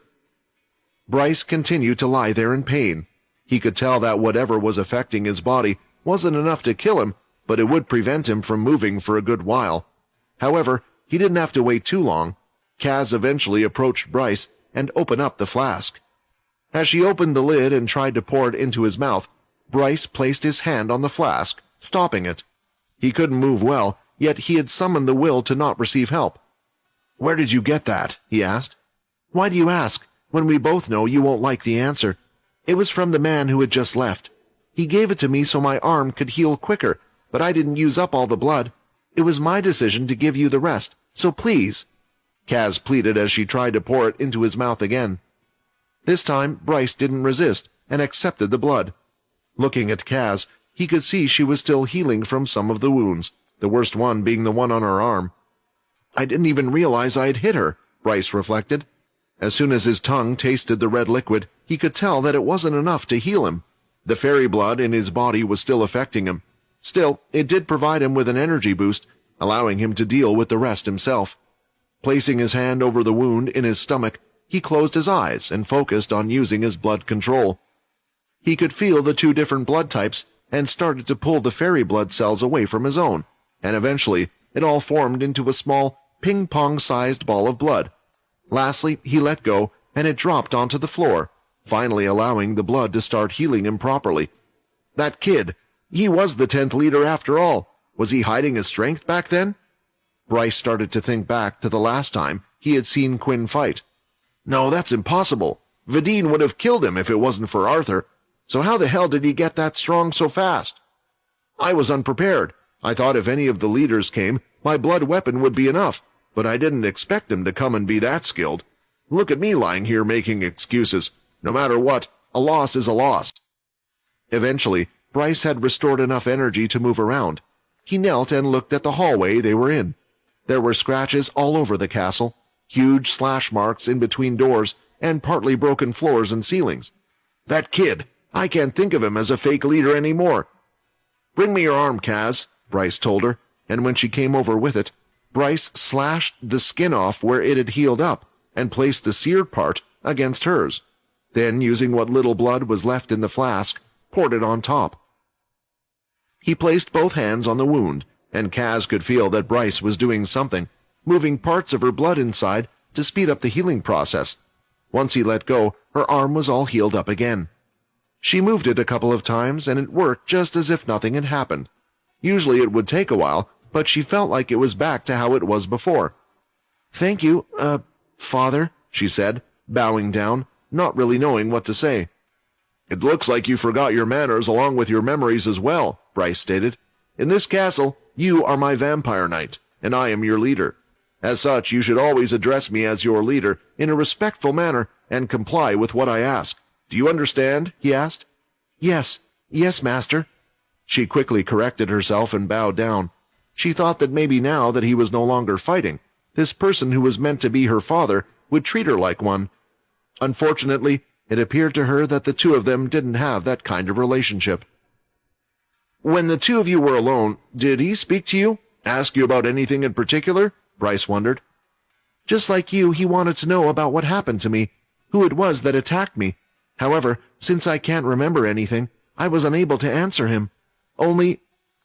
Bryce continued to lie there in pain. He could tell that whatever was affecting his body wasn't enough to kill him, but it would prevent him from moving for a good while. However, he didn't have to wait too long. Kaz eventually approached Bryce and opened up the flask. As she opened the lid and tried to pour it into his mouth, Bryce placed his hand on the flask, stopping it. He couldn't move well, yet he had summoned the will to not receive help. "Where did you get that?" he asked. "Why do you ask, when we both know you won't like the answer? It was from the man who had just left. He gave it to me so my arm could heal quicker, but I didn't use up all the blood. It was my decision to give you the rest, so please," Kaz pleaded as she tried to pour it into his mouth again. This time, Bryce didn't resist and accepted the blood. Looking at Kaz, he could see she was still healing from some of the wounds, the worst one being the one on her arm. "I didn't even realize I had hit her," Bryce reflected. As soon as his tongue tasted the red liquid, he could tell that it wasn't enough to heal him. The fairy blood in his body was still affecting him. Still, it did provide him with an energy boost, allowing him to deal with the rest himself. Placing his hand over the wound in his stomach, he closed his eyes and focused on using his blood control. He could feel the two different blood types and started to pull the fairy blood cells away from his own, and eventually it all formed into a small, ping-pong-sized ball of blood. Lastly, he let go, and it dropped onto the floor, finally allowing the blood to start healing him properly. That kid, he was the 10th leader after all. Was he hiding his strength back then? Bryce started to think back to the last time he had seen Quinn fight. No, that's impossible. Vidine would have killed him if it wasn't for Arthur. So how the hell did he get that strong so fast? I was unprepared. I thought if any of the leaders came, my blood weapon would be enough, but I didn't expect him to come and be that skilled. Look at me lying here making excuses. No matter what, a loss is a loss. Eventually, Bryce had restored enough energy to move around. He knelt and looked at the hallway they were in. There were scratches all over the castle, huge slash marks in between doors, and partly broken floors and ceilings. That kid, I can't think of him as a fake leader anymore. Bring me your arm, Kaz, Bryce told her, and when she came over with it, Bryce slashed the skin off where it had healed up and placed the seared part against hers. Then, using what little blood was left in the flask, poured it on top. He placed both hands on the wound, and Kaz could feel that Bryce was doing something, moving parts of her blood inside to speed up the healing process. Once he let go, her arm was all healed up again. She moved it a couple of times, and it worked just as if nothing had happened. Usually it would take a while, but she felt like it was back to how it was before. "Thank you, Father," she said, bowing down, not really knowing what to say. "It looks like you forgot your manners along with your memories as well," Bryce stated. "In this castle, you are my vampire knight, and I am your leader. As such, you should always address me as your leader in a respectful manner and comply with what I ask. Do you understand?" he asked. Yes, master." She quickly corrected herself and bowed down. She thought that maybe now that he was no longer fighting, this person who was meant to be her father would treat her like one. Unfortunately, it appeared to her that the two of them didn't have that kind of relationship. "When the two of you were alone, did he speak to you? Ask you about anything in particular?" Bryce wondered. "Just like you, he wanted to know about what happened to me, who it was that attacked me. However, since I can't remember anything, I was unable to answer him. Only,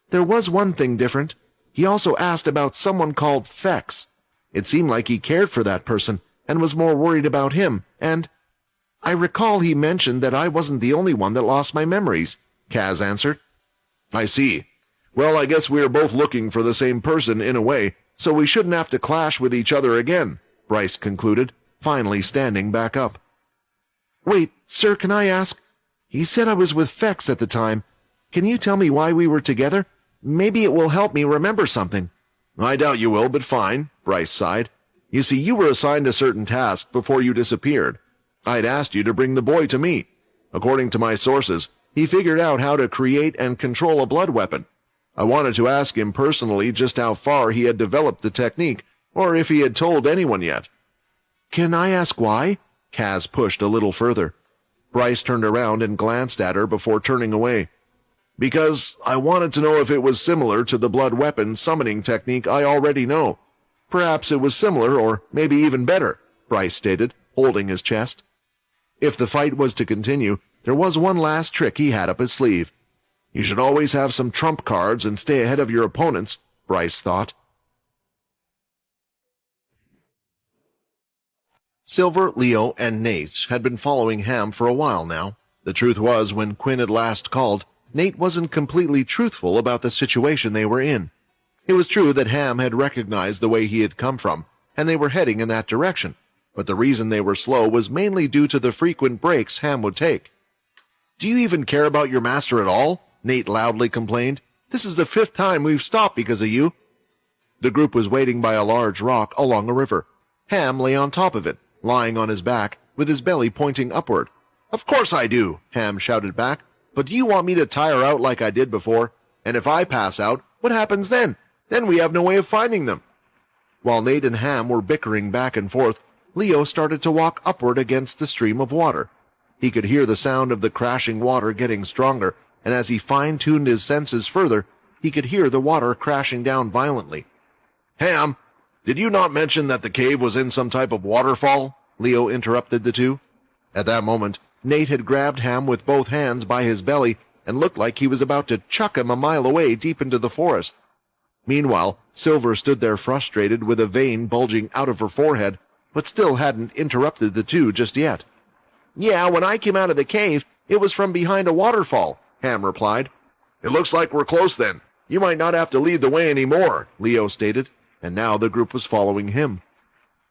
there was one thing different. He also asked about someone called Fex. It seemed like he cared for that person and was more worried about him, and I recall he mentioned that I wasn't the only one that lost my memories," Kaz answered. "I see. Well, I guess we are both looking for the same person in a way, so we shouldn't have to clash with each other again," Bryce concluded, finally standing back up. "Wait, sir, can I ask? He said I was with Fex at the time. Can you tell me why we were together? Maybe it will help me remember something." "I doubt you will, but fine," Bryce sighed. "You see, you were assigned a certain task before you disappeared. I'd asked you to bring the boy to me. According to my sources, he figured out how to create and control a blood weapon. I wanted to ask him personally just how far he had developed the technique, or if he had told anyone yet." "Can I ask why?" Kaz pushed a little further. Bryce turned around and glanced at her before turning away. "Because I wanted to know if it was similar to the blood weapon summoning technique I already know. Perhaps it was similar, or maybe even better," Bryce stated, holding his chest. If the fight was to continue, there was one last trick he had up his sleeve. You should always have some trump cards and stay ahead of your opponents, Bryce thought. Silver, Leo, and Nate had been following Ham for a while now. The truth was, when Quinn had last called, Nate wasn't completely truthful about the situation they were in. It was true that Ham had recognized the way he had come from, and they were heading in that direction, but the reason they were slow was mainly due to the frequent breaks Ham would take. "Do you even care about your master at all?" Nate loudly complained. "This is the 5th time we've stopped because of you." The group was waiting by a large rock along a river. Ham lay on top of it, lying on his back, with his belly pointing upward. "Of course I do," Ham shouted back. "But do you want me to tire out like I did before? And if I pass out, what happens then? Then we have no way of finding them." While Nate and Ham were bickering back and forth, Leo started to walk upward against the stream of water. He could hear the sound of the crashing water getting stronger, and as he fine-tuned his senses further, he could hear the water crashing down violently. "Ham, did you not mention that the cave was in some type of waterfall?" Leo interrupted the two. At that moment, Nate had grabbed Ham with both hands by his belly and looked like he was about to chuck him a mile away deep into the forest. Meanwhile, Silver stood there frustrated with a vein bulging out of her forehead, but still hadn't interrupted the two just yet. "Yeah, when I came out of the cave, it was from behind a waterfall," Ham replied. "It looks like we're close then. You might not have to lead the way anymore," Leo stated, and now the group was following him.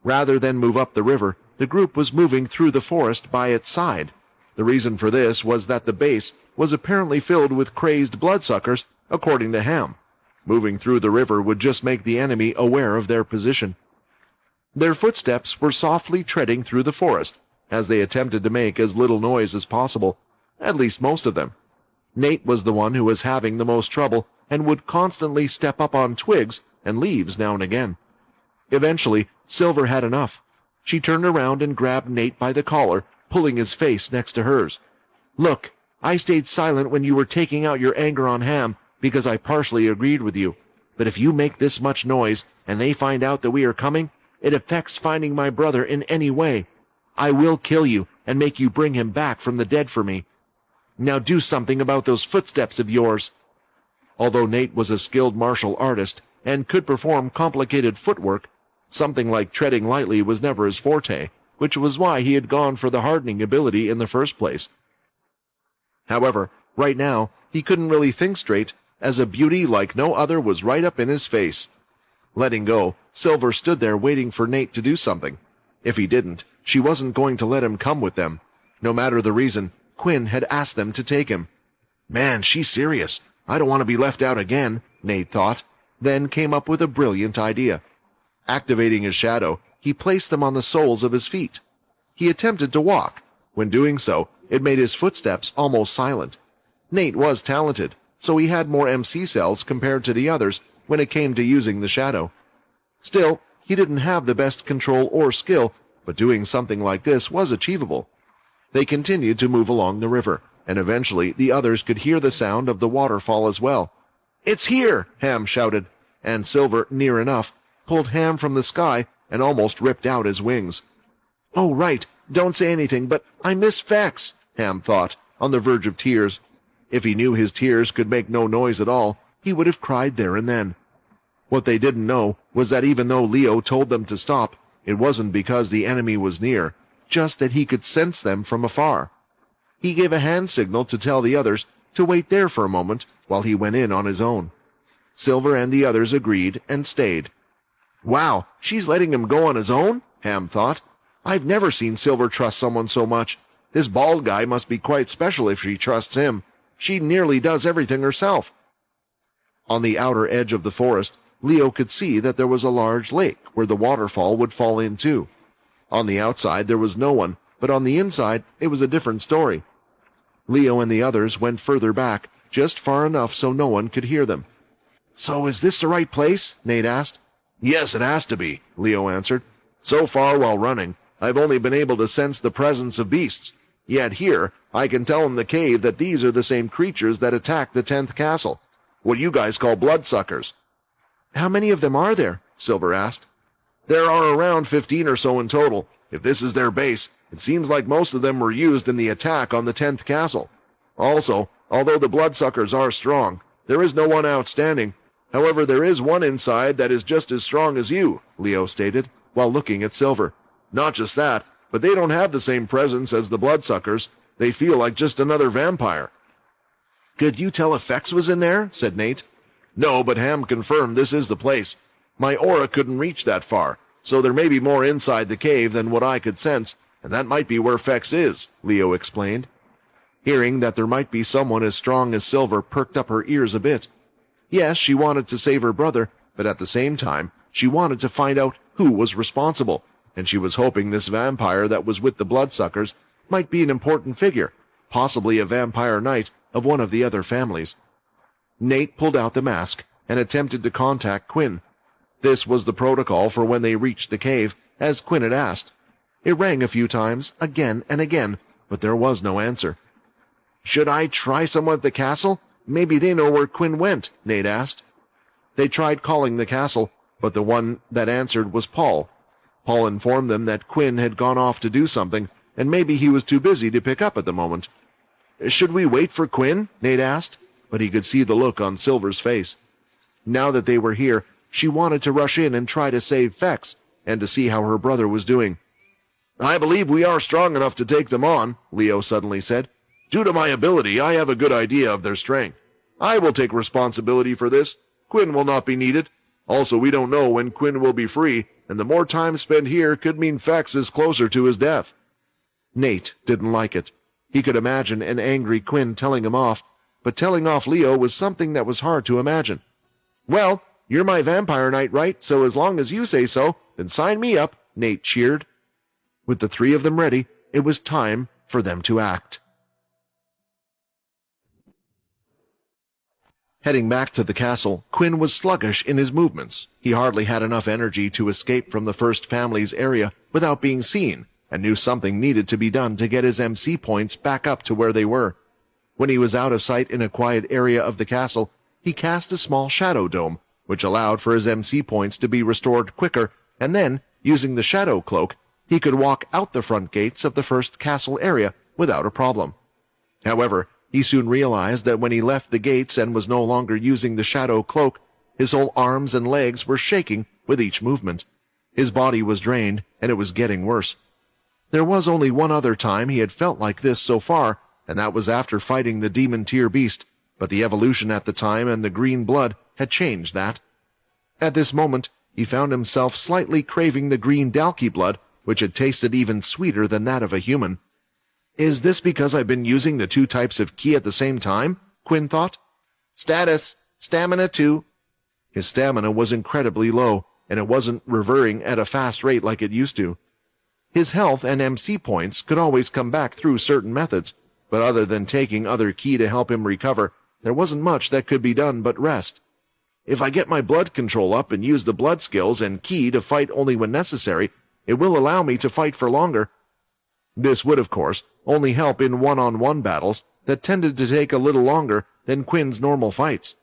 Rather than move up the river, the group was moving through the forest by its side. The reason for this was that the base was apparently filled with crazed bloodsuckers, according to Ham. Moving through the river would just make the enemy aware of their position. Their footsteps were softly treading through the forest, as they attempted to make as little noise as possible, at least most of them. Nate was the one who was having the most trouble and would constantly step up on twigs and leaves now and again. Eventually, Silver had enough. She turned around and grabbed Nate by the collar, pulling his face next to hers. "Look, I stayed silent when you were taking out your anger on Ham because I partially agreed with you. But if you make this much noise and they find out that we are coming, it affects finding my brother in any way. I will kill you and make you bring him back from the dead for me. Now do something about those footsteps of yours." Although Nate was a skilled martial artist and could perform complicated footwork, something like treading lightly was never his forte, which was why he had gone for the hardening ability in the first place. However, right now, he couldn't really think straight, as a beauty like no other was right up in his face. Letting go, Silver stood there waiting for Nate to do something. If he didn't, she wasn't going to let him come with them. No matter the reason, Quinn had asked them to take him. "Man, she's serious. I don't want to be left out again," Nate thought, then came up with a brilliant idea. Activating his shadow, he placed them on the soles of his feet. He attempted to walk. When doing so, it made his footsteps almost silent. Nate was talented, so he had more MC cells compared to the others when it came to using the shadow. Still, he didn't have the best control or skill, but doing something like this was achievable. They continued to move along the river, and eventually the others could hear the sound of the waterfall as well. "It's here!" Ham shouted, and Silver, near enough, pulled Ham from the sky and almost ripped out his wings. "Oh, right, don't say anything, but I miss Fex," Ham thought, on the verge of tears. If he knew his tears could make no noise at all, he would have cried there and then. What they didn't know was that even though Leo told them to stop, it wasn't because the enemy was near, just that he could sense them from afar. He gave a hand signal to tell the others to wait there for a moment while he went in on his own. Silver and the others agreed and stayed. "Wow, she's letting him go on his own?" Ham thought. "I've never seen Silver trust someone so much. This bald guy must be quite special if she trusts him. She nearly does everything herself." On the outer edge of the forest, Leo could see that there was a large lake where the waterfall would fall into. On the outside there was no one, but on the inside it was a different story. Leo and the others went further back, just far enough so no one could hear them. "So is this the right place?" Nate asked. "Yes, it has to be," Leo answered. "So far while running, I've only been able to sense the presence of beasts. Yet here, I can tell in the cave that these are the same creatures that attacked the 10th castle. What you guys call bloodsuckers." "How many of them are there?" Silver asked. "There are around 15 or so in total. If this is their base, it seems like most of them were used in the attack on the 10th castle. Also, although the bloodsuckers are strong, there is no one outstanding. However, there is one inside that is just as strong as you," Leo stated, while looking at Silver. Not just that, but they don't have the same presence as the bloodsuckers. They feel like just another vampire. Could you tell if Fex was in there? Said Nate. No, but Ham confirmed this is the place. My aura couldn't reach that far, so there may be more inside the cave than what I could sense, and that might be where Fex is, Leo explained. Hearing that there might be someone as strong as Silver perked up her ears a bit. Yes, she wanted to save her brother, but at the same time, she wanted to find out who was responsible, and she was hoping this vampire that was with the bloodsuckers might be an important figure, possibly a vampire knight of one of the other families. Nate pulled out the mask and attempted to contact Quinn. This was the protocol for when they reached the cave, as Quinn had asked. It rang a few times, again and again, but there was no answer. Should I try someone at the castle? Maybe they know where Quinn went, Nate asked. They tried calling the castle, but the one that answered was Paul. Paul informed them that Quinn had gone off to do something, and maybe he was too busy to pick up at the moment. Should we wait for Quinn? Nate asked, but he could see the look on Silver's face. Now that they were here, she wanted to rush in and try to save Fex, and to see how her brother was doing. I believe we are strong enough to take them on, Leo suddenly said. Due to my ability, I have a good idea of their strength. I will take responsibility for this. Quinn will not be needed. Also, we don't know when Quinn will be free, and the more time spent here could mean Fex is closer to his death. Nate didn't like it. He could imagine an angry Quinn telling him off, but telling off Leo was something that was hard to imagine. Well, you're my vampire knight, right? So as long as you say so, then sign me up, Nate cheered. With the three of them ready, it was time for them to act. Heading back to the castle, Quinn was sluggish in his movements. He hardly had enough energy to escape from the first family's area without being seen, and knew something needed to be done to get his MC points back up to where they were. When he was out of sight in a quiet area of the castle, he cast a small shadow dome, which allowed for his MC points to be restored quicker, and then, using the shadow cloak, he could walk out the front gates of the first castle area without a problem. However, he soon realized that when he left the gates and was no longer using the shadow cloak, his whole arms and legs were shaking with each movement. His body was drained, and it was getting worse. There was only one other time he had felt like this so far, and that was after fighting the demon tier beast, but the evolution at the time and the green blood had changed that. At this moment, he found himself slightly craving the green Dalki blood, which had tasted even sweeter than that of a human. Is this because I've been using the two types of ki at the same time? Quinn thought. Status, stamina 2. His stamina was incredibly low, and it wasn't reverting at a fast rate like it used to. His health and MC points could always come back through certain methods, but other than taking other ki to help him recover, there wasn't much that could be done but rest. If I get my blood control up and use the blood skills and ki to fight only when necessary, it will allow me to fight for longer. This would, of course, only help in one-on-one battles that tended to take a little longer than Quinn's normal fights.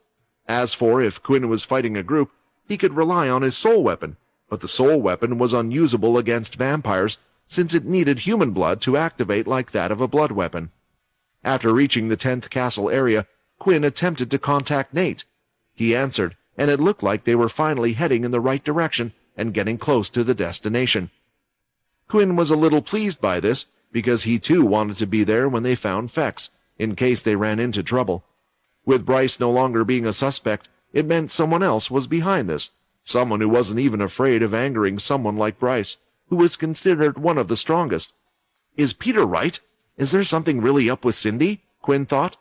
As for if Quinn was fighting a group, he could rely on his soul weapon, but the soul weapon was unusable against vampires since it needed human blood to activate like that of a blood weapon. After reaching the 10th castle area, Quinn attempted to contact Nate. He answered, and it looked like they were finally heading in the right direction and getting close to the destination. Quinn was a little pleased by this, because he too wanted to be there when they found Fex, in case they ran into trouble. With Bryce no longer being a suspect, it meant someone else was behind this, someone who wasn't even afraid of angering someone like Bryce, who was considered one of the strongest. Is Peter right? Is there something really up with Cindy? Quinn thought.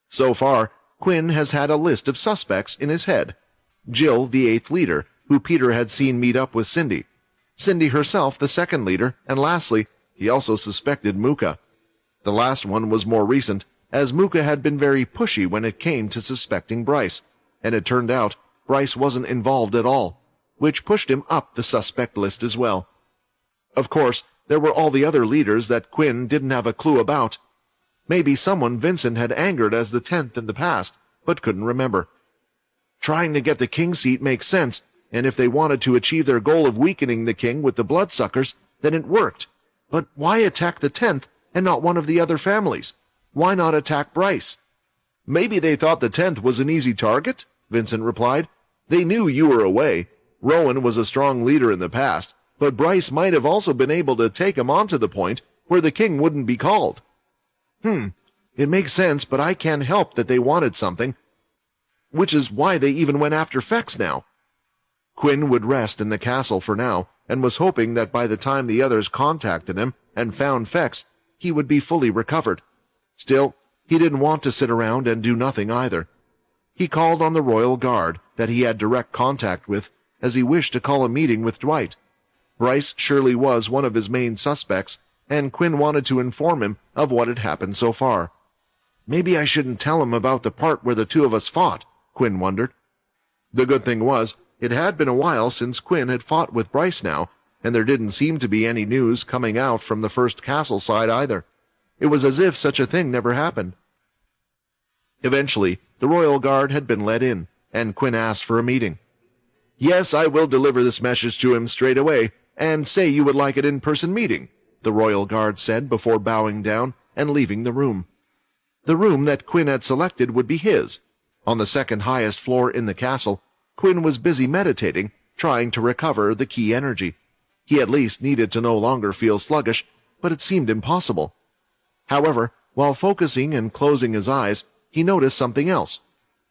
So far, Quinn has had a list of suspects in his head. Jill, the 8th leader, who Peter had seen meet up with Cindy. Cindy herself, the 2nd leader, and lastly, he also suspected Muka. The last one was more recent, as Muka had been very pushy when it came to suspecting Bryce, and it turned out Bryce wasn't involved at all, which pushed him up the suspect list as well. Of course, there were all the other leaders that Quinn didn't have a clue about. Maybe someone Vincent had angered as the 10th in the past, but couldn't remember. Trying to get the king seat makes sense, and if they wanted to achieve their goal of weakening the king with the bloodsuckers, then it worked. But why attack the 10th and not one of the other families? Why not attack Bryce? Maybe they thought the 10th was an easy target, Vincent replied. They knew you were away. Rowan was a strong leader in the past, but Bryce might have also been able to take him on to the point where the king wouldn't be called. It makes sense, but I can't help that they wanted something, which is why they even went after Fex now. Quinn would rest in the castle for now, and was hoping that by the time the others contacted him and found Fex, he would be fully recovered. Still, he didn't want to sit around and do nothing either. He called on the royal guard that he had direct contact with, as he wished to call a meeting with Dwight. Bryce surely was one of his main suspects, and Quinn wanted to inform him of what had happened so far. Maybe I shouldn't tell him about the part where the two of us fought, Quinn wondered. The good thing was, it had been a while since Quinn had fought with Bryce now, and there didn't seem to be any news coming out from the first castle side either. It was as if such a thing never happened. Eventually, the royal guard had been let in, and Quinn asked for a meeting. Yes, I will deliver this message to him straight away, and say you would like an in-person meeting, the royal guard said before bowing down and leaving the room. The room that Quinn had selected would be his. On the second highest floor in the castle, Quinn was busy meditating, trying to recover the key energy. He at least needed to no longer feel sluggish, but it seemed impossible. However, while focusing and closing his eyes, he noticed something else.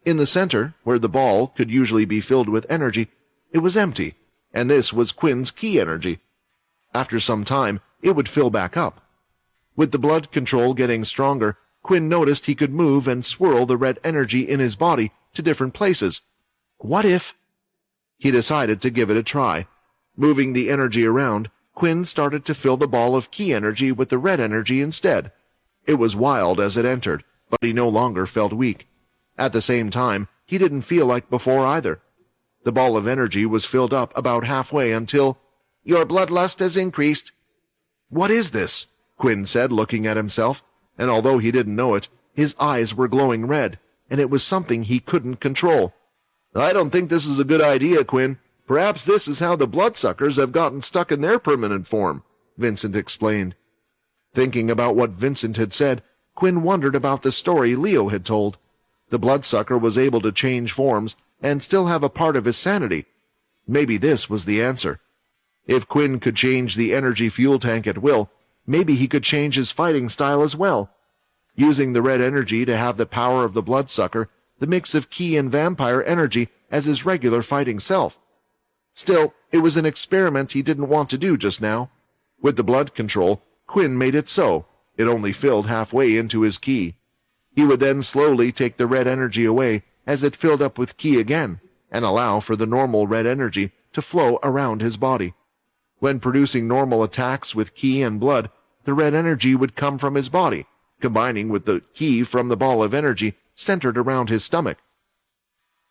In the center, where the ball could usually be filled with energy, it was empty, and this was Quinn's key energy. After some time, it would fill back up. With the blood control getting stronger, Quinn noticed he could move and swirl the red energy in his body to different places. What if... He decided to give it a try. Moving the energy around, Quinn started to fill the ball of key energy with the red energy instead. It was wild as it entered, but he no longer felt weak. At the same time, he didn't feel like before either. The ball of energy was filled up about halfway until... Your bloodlust has increased. What is this? Quinn said, looking at himself, and although he didn't know it, his eyes were glowing red, and it was something he couldn't control. I don't think this is a good idea, Quinn. Perhaps this is how the bloodsuckers have gotten stuck in their permanent form, Vincent explained. Thinking about what Vincent had said, Quinn wondered about the story Leo had told. The bloodsucker was able to change forms and still have a part of his sanity. Maybe this was the answer. If Quinn could change the energy fuel tank at will, maybe he could change his fighting style as well. Using the red energy to have the power of the bloodsucker, the mix of ki and vampire energy as his regular fighting self. Still, it was an experiment he didn't want to do just now. With the blood control, Quinn made it so. It only filled halfway into his ki. He would then slowly take the red energy away as it filled up with ki again, and allow for the normal red energy to flow around his body. When producing normal attacks with ki and blood, the red energy would come from his body, combining with the ki from the ball of energy centered around his stomach.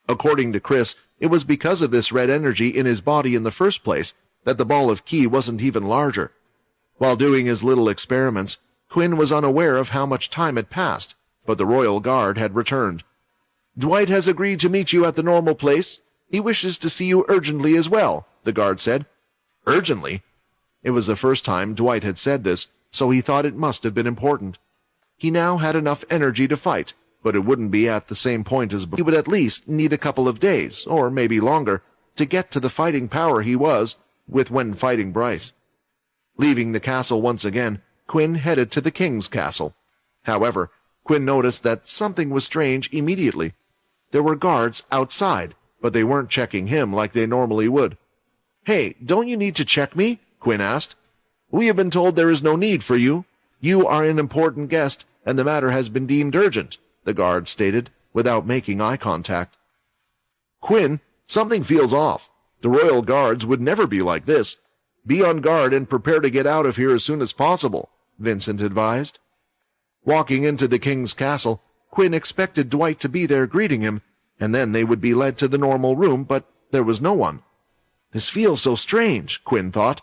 According to Chris, it was because of this red energy in his body in the first place that the ball of ki wasn't even larger. While doing his little experiments, Quinn was unaware of how much time had passed, but the royal guard had returned. Dwight has agreed to meet you at the normal place. He wishes to see you urgently as well, the guard said. Urgently? It was the first time Dwight had said this, so he thought it must have been important. He now had enough energy to fight, but it wouldn't be at the same point as before. He would at least need a couple of days, or maybe longer, to get to the fighting power he was with when fighting Bryce. Leaving the castle once again, Quinn headed to the king's castle. However, Quinn noticed that something was strange immediately. There were guards outside, but they weren't checking him like they normally would. Hey, don't you need to check me? Quinn asked. We have been told there is no need for you. You are an important guest, and the matter has been deemed urgent, the guard stated, without making eye contact. Quinn, something feels off. The royal guards would never be like this. Be on guard and prepare to get out of here as soon as possible, Vincent advised. Walking into the king's castle, Quinn expected Dwight to be there greeting him, and then they would be led to the normal room, but there was no one. This feels so strange, Quinn thought.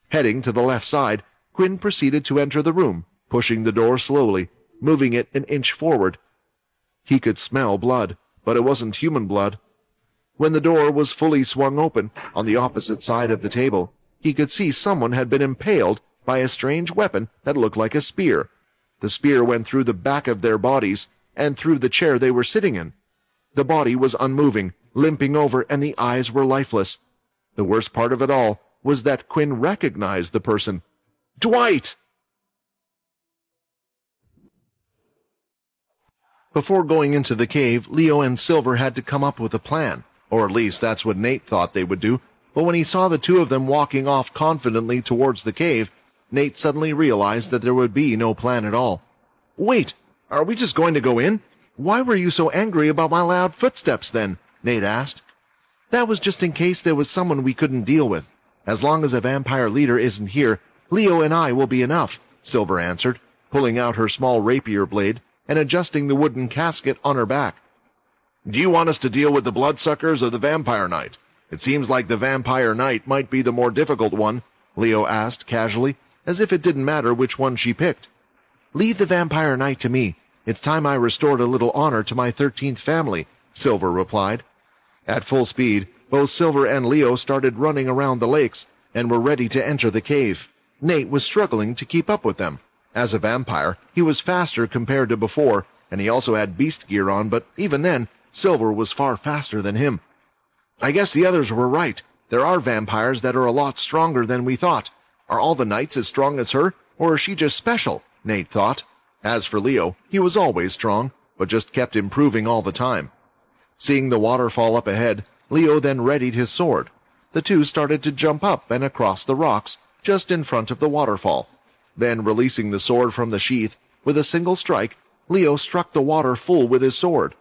Heading to the left side, Quinn proceeded to enter the room, pushing the door slowly, moving it an inch forward. He could smell blood, but it wasn't human blood. When the door was fully swung open, on the opposite side of the table, he could see someone had been impaled by a strange weapon that looked like a spear. The spear went through the back of their bodies and through the chair they were sitting in. The body was unmoving, limping over, and the eyes were lifeless. The worst part of it all was that Quinn recognized the person. Dwight! Before going into the cave, Leo and Silver had to come up with a plan, or at least that's what Nate thought they would do, but when he saw the two of them walking off confidently towards the cave, Nate suddenly realized that there would be no plan at all. Wait, are we just going to go in? Why were you so angry about my loud footsteps then? Nate asked. That was just in case there was someone we couldn't deal with. As long as a vampire leader isn't here, Leo and I will be enough, Silver answered, pulling out her small rapier blade and adjusting the wooden casket on her back. Do you want us to deal with the bloodsuckers or the vampire knight? It seems like the vampire knight might be the more difficult one, Leo asked casually, as if it didn't matter which one she picked. Leave the vampire knight to me. It's time I restored a little honor to my 13th family, Silver replied. At full speed, both Silver and Leo started running around the lakes and were ready to enter the cave. Nate was struggling to keep up with them. As a vampire, he was faster compared to before, and he also had beast gear on, but even then, Silver was far faster than him. I guess the others were right. There are vampires that are a lot stronger than we thought. Are all the knights as strong as her, or is she just special? Nate thought. As for Leo, he was always strong, but just kept improving all the time. Seeing the waterfall up ahead, Leo then readied his sword. The two started to jump up and across the rocks, just in front of the waterfall. Then, releasing the sword from the sheath, with a single strike, Leo struck the water full with his sword.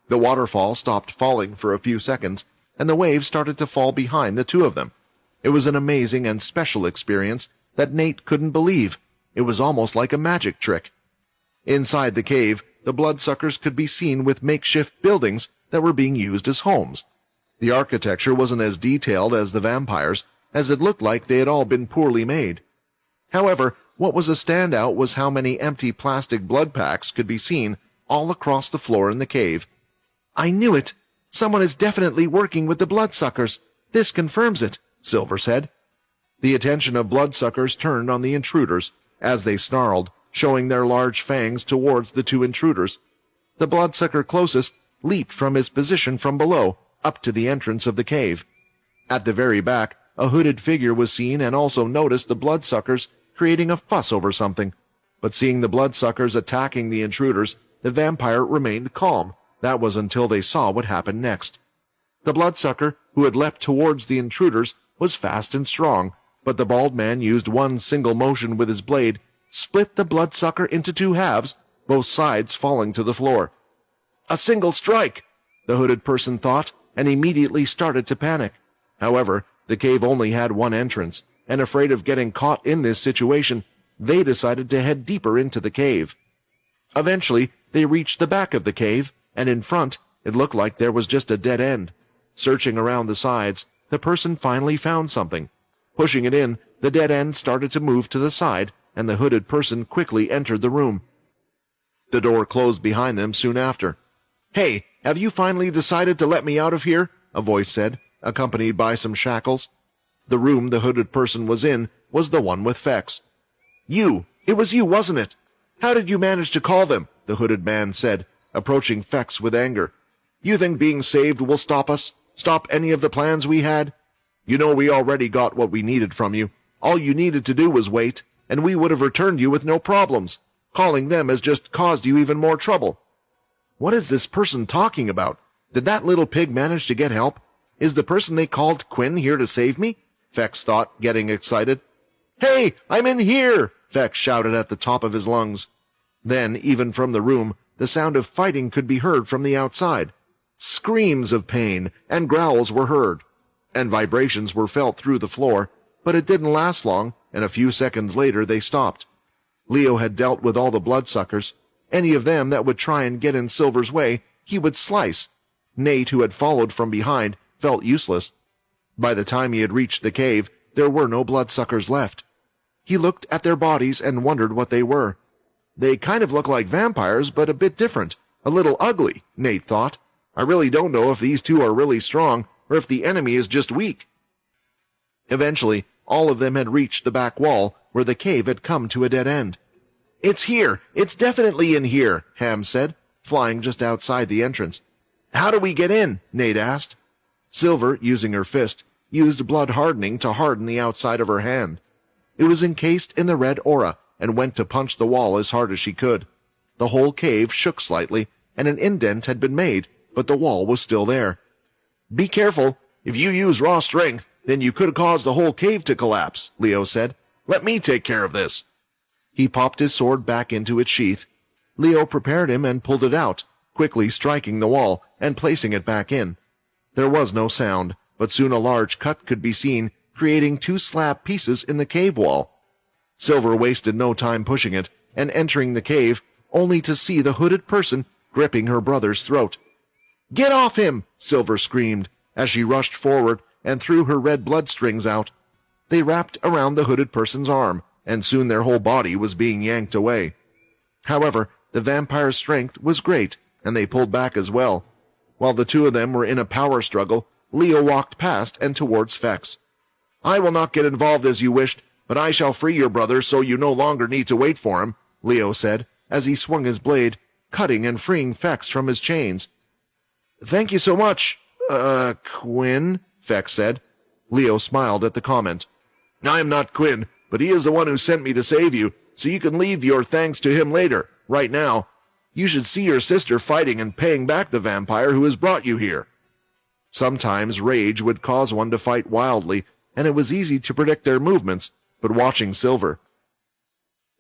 The waterfall stopped falling for a few seconds, and the waves started to fall behind the two of them. It was an amazing and special experience that Nate couldn't believe. It was almost like a magic trick. Inside the cave, the bloodsuckers could be seen with makeshift buildings that were being used as homes. The architecture wasn't as detailed as the vampires, as it looked like they had all been poorly made. However, what was a standout was how many empty plastic blood packs could be seen all across the floor in the cave. I knew it! Someone is definitely working with the bloodsuckers. This confirms it, Silver said. The attention of bloodsuckers turned on the intruders, as they snarled, showing their large fangs towards the two intruders. The bloodsucker closest leaped from his position from below, up to the entrance of the cave. At the very back, a hooded figure was seen and also noticed the bloodsuckers creating a fuss over something. But seeing the bloodsuckers attacking the intruders, the vampire remained calm. That was until they saw what happened next. The bloodsucker, who had leapt towards the intruders, was fast and strong, but the bald man used one single motion with his blade, split the bloodsucker into two halves, both sides falling to the floor. A single strike, the hooded person thought, and immediately started to panic. However, the cave only had one entrance, and afraid of getting caught in this situation, they decided to head deeper into the cave. Eventually, they reached the back of the cave, and in front, it looked like there was just a dead end. Searching around the sides, the person finally found something. Pushing it in, the dead end started to move to the side, and the hooded person quickly entered the room. The door closed behind them soon after. Hey, have you finally decided to let me out of here? A voice said, accompanied by some shackles. The room the hooded person was in was the one with Fex. You! It was you, wasn't it? How did you manage to call them? The hooded man said, approaching Fex with anger. You think being saved will stop us? Stop any of the plans we had? You know we already got what we needed from you. All you needed to do was wait, and we would have returned you with no problems. Calling them has just caused you even more trouble. What is this person talking about? Did that little pig manage to get help? Is the person they called Quinn here to save me? Fex thought, getting excited. Hey, I'm in here! Fex shouted at the top of his lungs. Then, even from the room, the sound of fighting could be heard from the outside. Screams of pain and growls were heard, and vibrations were felt through the floor, but it didn't last long, and a few seconds later they stopped. Leo had dealt with all the bloodsuckers. Any of them that would try and get in Silver's way, he would slice. Nate, who had followed from behind, felt useless. By the time he had reached the cave, there were no bloodsuckers left. He looked at their bodies and wondered what they were. They kind of look like vampires, but a bit different. A little ugly, Nate thought. I really don't know if these two are really strong, or if the enemy is just weak. Eventually, all of them had reached the back wall, where the cave had come to a dead end. It's here! It's definitely in here, Ham said, flying just outside the entrance. How do we get in? Nate asked. Silver, using her fist, used blood hardening to harden the outside of her hand. It was encased in the red aura and went to punch the wall as hard as she could. The whole cave shook slightly, and an indent had been made, but the wall was still there. "Be careful. If you use raw strength, then you could cause the whole cave to collapse," Leo said. "Let me take care of this." He popped his sword back into its sheath. Leo prepared him and pulled it out, quickly striking the wall and placing it back in. There was no sound, but soon a large cut could be seen, creating 2 slab pieces in the cave wall. Silver wasted no time pushing it and entering the cave, only to see the hooded person gripping her brother's throat. "Get off him!" Silver screamed, as she rushed forward and threw her red blood strings out. They wrapped around the hooded person's arm, and soon their whole body was being yanked away. However, the vampire's strength was great, and they pulled back as well. While the two of them were in a power struggle, Leo walked past and towards Fex. "I will not get involved as you wished, but I shall free your brother so you no longer need to wait for him," Leo said, as he swung his blade, cutting and freeing Fex from his chains. "Thank you so much, Quinn," Fex said. Leo smiled at the comment. "I am not Quinn, but he is the one who sent me to save you, so you can leave your thanks to him later. Right now, you should see your sister fighting and paying back the vampire who has brought you here." Sometimes rage would cause one to fight wildly, and it was easy to predict their movements, but watching Silver,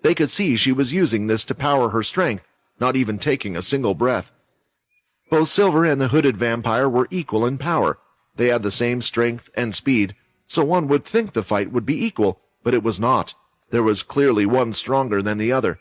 they could see she was using this to power her strength, not even taking a single breath. Both Silver and the hooded vampire were equal in power. They had the same strength and speed, so one would think the fight would be equal, but it was not. There was clearly one stronger than the other.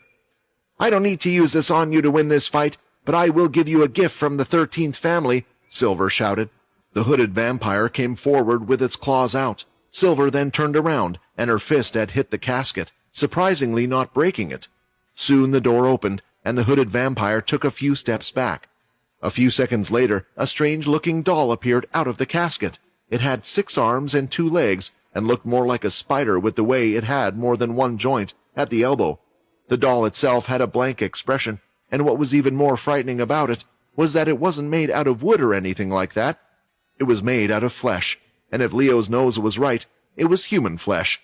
"I don't need to use this on you to win this fight, but I will give you a gift from the 13th family," Silver shouted. The hooded vampire came forward with its claws out. Silver then turned around, and her fist had hit the casket, surprisingly not breaking it. Soon the door opened, and the hooded vampire took a few steps back. A few seconds later, a strange-looking doll appeared out of the casket. It had 6 arms and 2 legs, and looked more like a spider with the way it had more than one joint at the elbow. The doll itself had a blank expression, and what was even more frightening about it was that it wasn't made out of wood or anything like that. It was made out of flesh, and if Leo's nose was right, it was human flesh.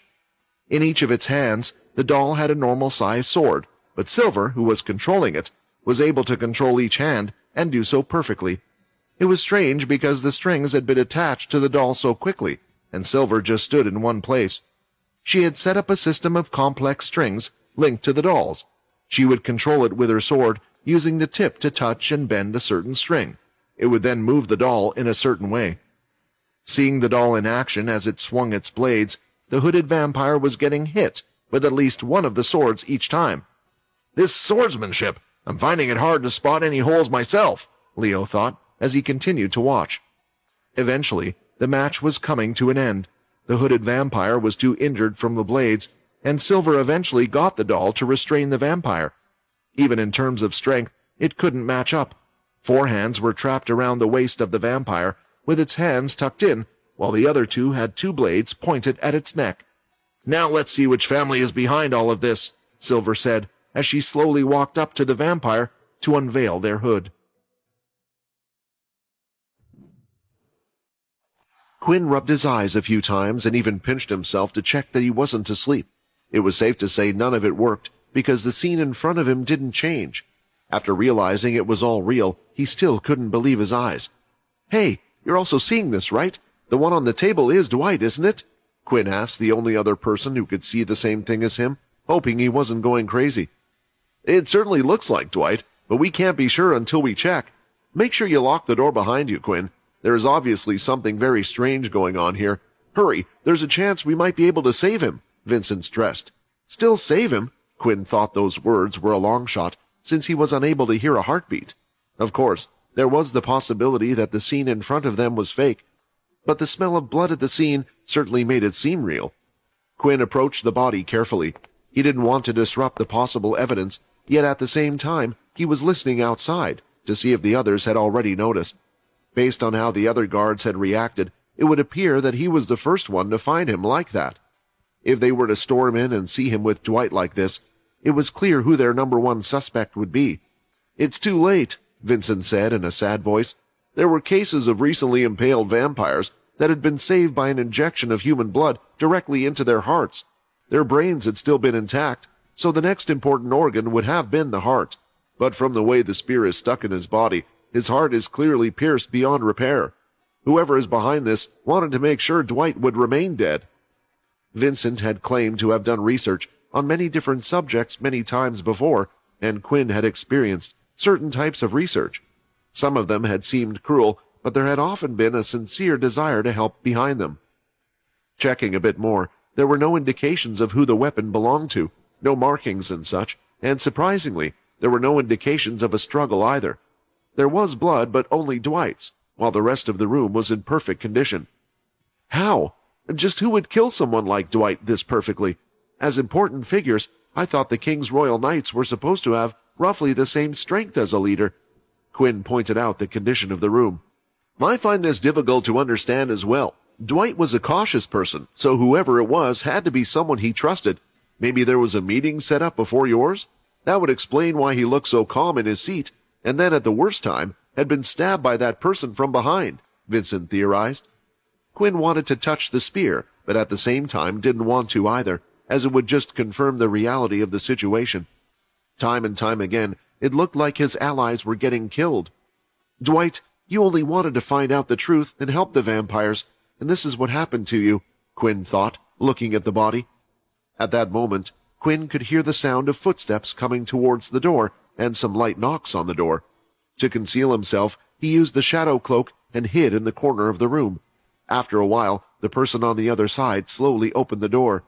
In each of its hands, the doll had a normal-sized sword, but Silver, who was controlling it, was able to control each hand and do so perfectly. It was strange because the strings had been attached to the doll so quickly, and Silver just stood in one place. She had set up a system of complex strings linked to the dolls. She would control it with her sword, using the tip to touch and bend a certain string. It would then move the doll in a certain way. Seeing the doll in action as it swung its blades, the hooded vampire was getting hit with at least one of the swords each time. "This swordsmanship! I'm finding it hard to spot any holes myself," Leo thought, as he continued to watch. Eventually, the match was coming to an end. The hooded vampire was too injured from the blades, and Silver eventually got the doll to restrain the vampire. Even in terms of strength, it couldn't match up. 4 hands were trapped around the waist of the vampire, with its hands tucked in, while the other 2 had 2 blades pointed at its neck. "Now let's see which family is behind all of this," Silver said, as she slowly walked up to the vampire to unveil their hood. Quinn rubbed his eyes a few times and even pinched himself to check that he wasn't asleep. It was safe to say none of it worked, because the scene in front of him didn't change. After realizing it was all real, he still couldn't believe his eyes. "Hey, you're also seeing this, right? The one on the table is Dwight, isn't it?" Quinn asked the only other person who could see the same thing as him, hoping he wasn't going crazy. "It certainly looks like Dwight, but we can't be sure until we check. Make sure you lock the door behind you, Quinn. There is obviously something very strange going on here. Hurry, there's a chance we might be able to save him," Vincent stressed. Still save him? Quinn thought those words were a long shot, since he was unable to hear a heartbeat. Of course, there was the possibility that the scene in front of them was fake, but the smell of blood at the scene certainly made it seem real. Quinn approached the body carefully. He didn't want to disrupt the possible evidence, yet at the same time he was listening outside to see if the others had already noticed. Based on how the other guards had reacted, it would appear that he was the first one to find him like that. If they were to storm in and see him with Dwight like this, it was clear who their number 1 suspect would be. "It's too late," Vincent said in a sad voice. "There were cases of recently impaled vampires, that had been saved by an injection of human blood directly into their hearts. Their brains had still been intact, so the next important organ would have been the heart. But from the way the spear is stuck in his body, his heart is clearly pierced beyond repair. Whoever is behind this wanted to make sure Dwight would remain dead. Vincent had claimed to have done research on many different subjects many times before, and Quinn had experienced certain types of research. Some of them had seemed cruel, but there had often been a sincere desire to help behind them. Checking a bit more, there were no indications of who the weapon belonged to, no markings and such, and surprisingly, there were no indications of a struggle either. There was blood, but only Dwight's, while the rest of the room was in perfect condition. How? Just who would kill someone like Dwight this perfectly? As important figures, I thought the King's Royal Knights were supposed to have roughly the same strength as a leader. Quinn pointed out the condition of the room. I find this difficult to understand as well. Dwight was a cautious person, so whoever it was had to be someone he trusted. Maybe there was a meeting set up before yours? That would explain why he looked so calm in his seat, and then at the worst time had been stabbed by that person from behind, Vincent theorized. Quinn wanted to touch the spear, but at the same time didn't want to either, as it would just confirm the reality of the situation. Time and time again, it looked like his allies were getting killed. Dwight, you only wanted to find out the truth and help the vampires, and this is what happened to you, Quinn thought, looking at the body. At that moment, Quinn could hear the sound of footsteps coming towards the door and some light knocks on the door. To conceal himself, he used the shadow cloak and hid in the corner of the room. After a while, the person on the other side slowly opened the door.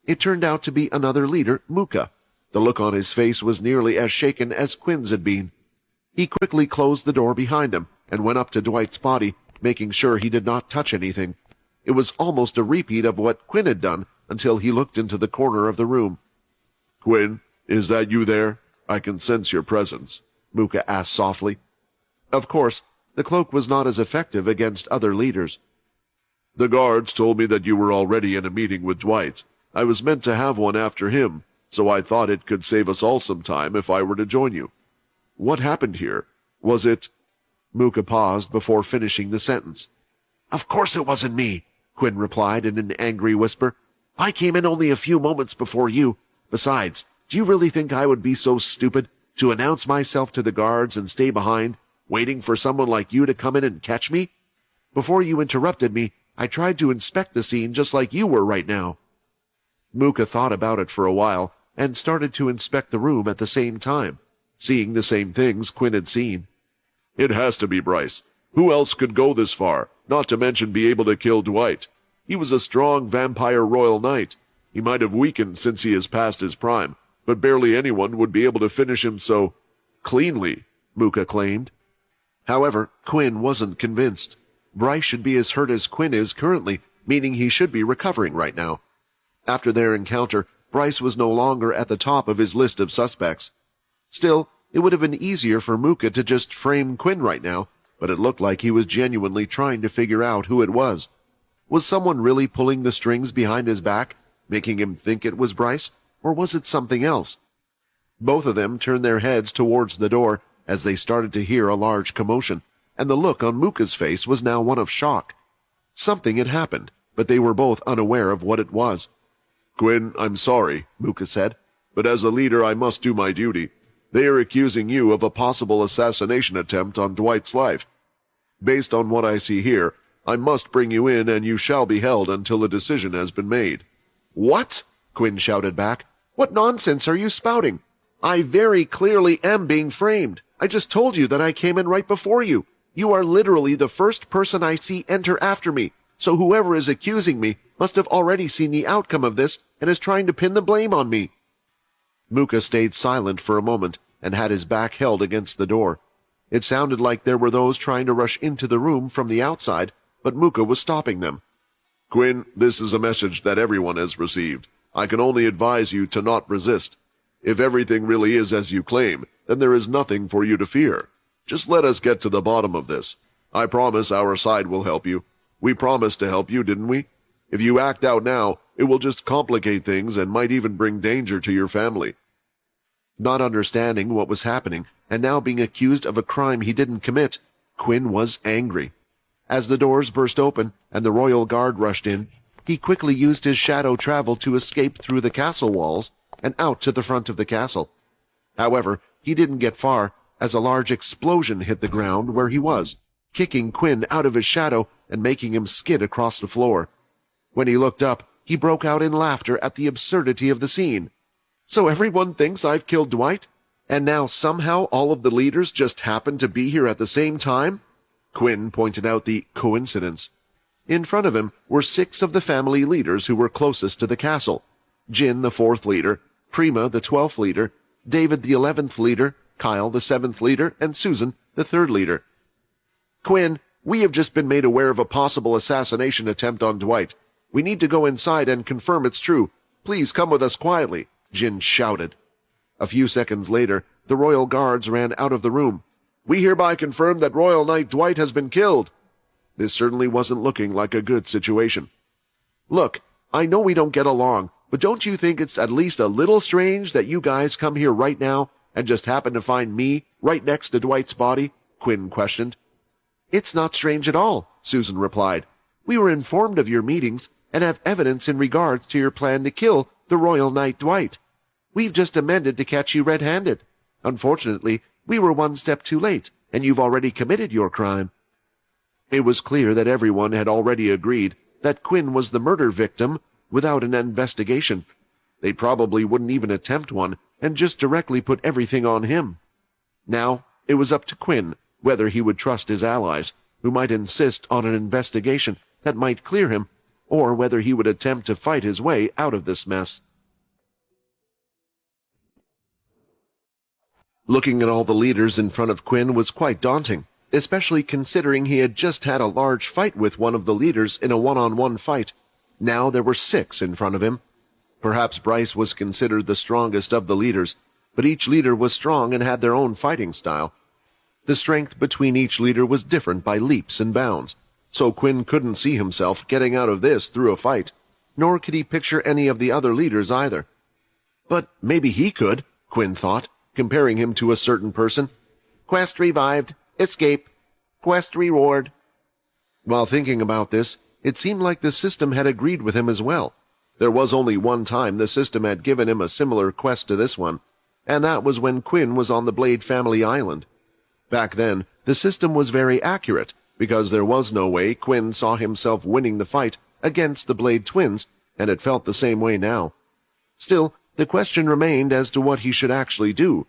It turned out to be another leader, Muka. The look on his face was nearly as shaken as Quinn's had been. He quickly closed the door behind him and went up to Dwight's body, making sure he did not touch anything. It was almost a repeat of what Quinn had done until he looked into the corner of the room. Quinn, is that you there? I can sense your presence, Muka asked softly. Of course, the cloak was not as effective against other leaders. The guards told me that you were already in a meeting with Dwight. I was meant to have one after him, so I thought it could save us all some time if I were to join you. What happened here? Was it— Muka paused before finishing the sentence. Of course it wasn't me, Quinn replied in an angry whisper. I came in only a few moments before you. Besides, do you really think I would be so stupid to announce myself to the guards and stay behind, waiting for someone like you to come in and catch me? Before you interrupted me, I tried to inspect the scene just like you were right now. Muka thought about it for a while and started to inspect the room at the same time, seeing the same things Quinn had seen. It has to be Bryce. Who else could go this far, not to mention be able to kill Dwight? He was a strong vampire royal knight. He might have weakened since he is past his prime, but barely anyone would be able to finish him so cleanly, Muka claimed. However, Quinn wasn't convinced. Bryce should be as hurt as Quinn is currently, meaning he should be recovering right now. After their encounter, Bryce was no longer at the top of his list of suspects. Still, it would have been easier for Muka to just frame Quinn right now, but it looked like he was genuinely trying to figure out who it was. Was someone really pulling the strings behind his back, making him think it was Bryce, or was it something else? Both of them turned their heads towards the door as they started to hear a large commotion, and the look on Muka's face was now one of shock. Something had happened, but they were both unaware of what it was. Quinn, I'm sorry, Muka said, but as a leader I must do my duty. They are accusing you of a possible assassination attempt on Dwight's life. Based on what I see here, I must bring you in and you shall be held until a decision has been made. What? Quinn shouted back. What nonsense are you spouting? I very clearly am being framed. I just told you that I came in right before you. You are literally the first person I see enter after me, so whoever is accusing me must have already seen the outcome of this and is trying to pin the blame on me. Muka stayed silent for a moment and had his back held against the door. It sounded like there were those trying to rush into the room from the outside, but Muka was stopping them. Quinn, this is a message that everyone has received. I can only advise you to not resist. If everything really is as you claim, then there is nothing for you to fear. Just let us get to the bottom of this. I promise our side will help you. We promised to help you, didn't we? If you act out now, it will just complicate things and might even bring danger to your family. Not understanding what was happening, and now being accused of a crime he didn't commit, Quinn was angry. As the doors burst open and the royal guard rushed in, he quickly used his shadow travel to escape through the castle walls and out to the front of the castle. However, he didn't get far, as a large explosion hit the ground where he was, kicking Quinn out of his shadow and making him skid across the floor. When he looked up, he broke out in laughter at the absurdity of the scene. "So everyone thinks I've killed Dwight? And now somehow all of the leaders just happen to be here at the same time?" Quinn pointed out the coincidence. In front of him were 6 of the family leaders who were closest to the castle: Jin, the 4th leader, Prima, the 12th leader, David, the 11th leader, Kyle, the 7th leader, and Susan, the 3rd leader. "Quinn, we have just been made aware of a possible assassination attempt on Dwight. We need to go inside and confirm it's true. Please come with us quietly," Jin shouted. A few seconds later, the royal guards ran out of the room. "We hereby confirm that Royal Knight Dwight has been killed." This certainly wasn't looking like a good situation. "Look, I know we don't get along, but don't you think it's at least a little strange that you guys come here right now and just happen to find me right next to Dwight's body?" Quinn questioned. "It's not strange at all," Susan replied. "We were informed of your meetings and have evidence in regards to your plan to kill the Royal Knight Dwight. We've just amended to catch you red-handed. Unfortunately, we were one step too late, and you've already committed your crime." It was clear that everyone had already agreed that Quinn was the murder victim without an investigation. They probably wouldn't even attempt one and just directly put everything on him. Now, it was up to Quinn whether he would trust his allies, who might insist on an investigation that might clear him, or whether he would attempt to fight his way out of this mess. Looking at all the leaders in front of Quinn was quite daunting, especially considering he had just had a large fight with one of the leaders in a one-on-one fight. Now there were 6 in front of him. Perhaps Bryce was considered the strongest of the leaders, but each leader was strong and had their own fighting style. The strength between each leader was different by leaps and bounds, so Quinn couldn't see himself getting out of this through a fight, nor could he picture any of the other leaders either. But maybe he could, Quinn thought, comparing him to a certain person. "Quest revived. Escape. Quest reward." While thinking about this, it seemed like the system had agreed with him as well. There was only one time the system had given him a similar quest to this one, and that was when Quinn was on the Blade family island. Back then, the system was very accurate, because there was no way Quinn saw himself winning the fight against the Blade twins, and it felt the same way now. Still, the question remained as to what he should actually do.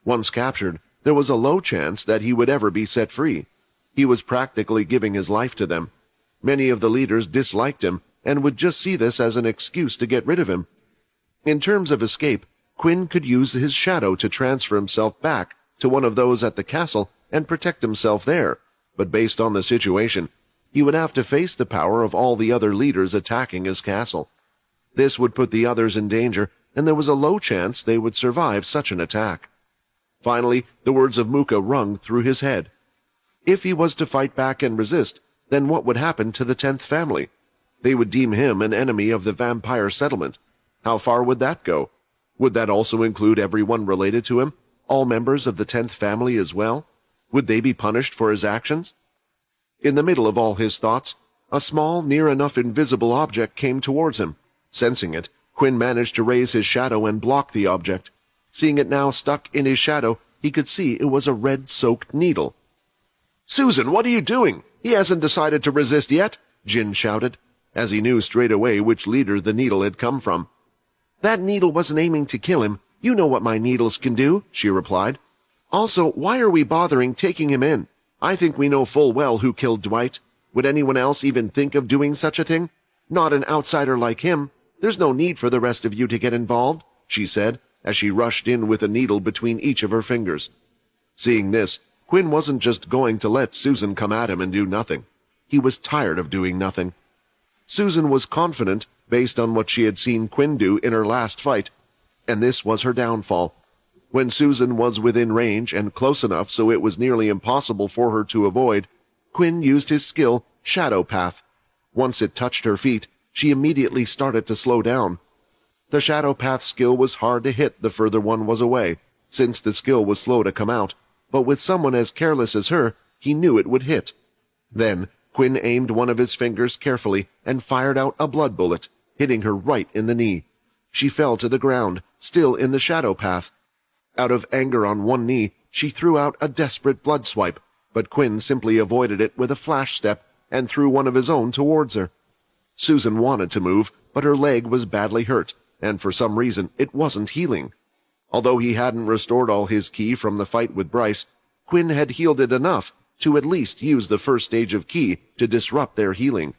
Once captured, there was a low chance that he would ever be set free. He was practically giving his life to them. Many of the leaders disliked him and would just see this as an excuse to get rid of him. In terms of escape, Quinn could use his shadow to transfer himself back to one of those at the castle and protect himself there, but based on the situation, he would have to face the power of all the other leaders attacking his castle. This would put the others in danger, and there was a low chance they would survive such an attack. Finally, the words of Muka rung through his head. If he was to fight back and resist, then what would happen to the 10th family? They would deem him an enemy of the vampire settlement. How far would that go? Would that also include everyone related to him, all members of the 10th family as well? Would they be punished for his actions? In the middle of all his thoughts, a small, near enough invisible object came towards him. Sensing it, Quinn managed to raise his shadow and block the object. Seeing it now stuck in his shadow, he could see it was a red-soaked needle. "Susan, what are you doing? He hasn't decided to resist yet," Jin shouted, as he knew straight away which leader the needle had come from. "That needle wasn't aiming to kill him. You know what my needles can do," she replied. "Also, why are we bothering taking him in? I think we know full well who killed Dwight. Would anyone else even think of doing such a thing? Not an outsider like him. There's no need for the rest of you to get involved," she said, as she rushed in with a needle between each of her fingers. Seeing this, Quinn wasn't just going to let Susan come at him and do nothing. He was tired of doing nothing. Susan was confident, based on what she had seen Quinn do in her last fight, and this was her downfall. When Susan was within range and close enough so it was nearly impossible for her to avoid, Quinn used his skill, Shadow Path. Once it touched her feet, she immediately started to slow down. The Shadow Path skill was hard to hit the further one was away, since the skill was slow to come out, but with someone as careless as her, he knew it would hit. Then, Quinn aimed one of his fingers carefully and fired out a blood bullet, hitting her right in the knee. She fell to the ground, still in the shadow path. Out of anger on one knee, she threw out a desperate blood swipe, but Quinn simply avoided it with a flash step and threw one of his own towards her. Susan wanted to move, but her leg was badly hurt, and for some reason it wasn't healing. Although he hadn't restored all his ki from the fight with Bryce, Quinn had healed it enough to at least use the first stage of ki to disrupt their healing.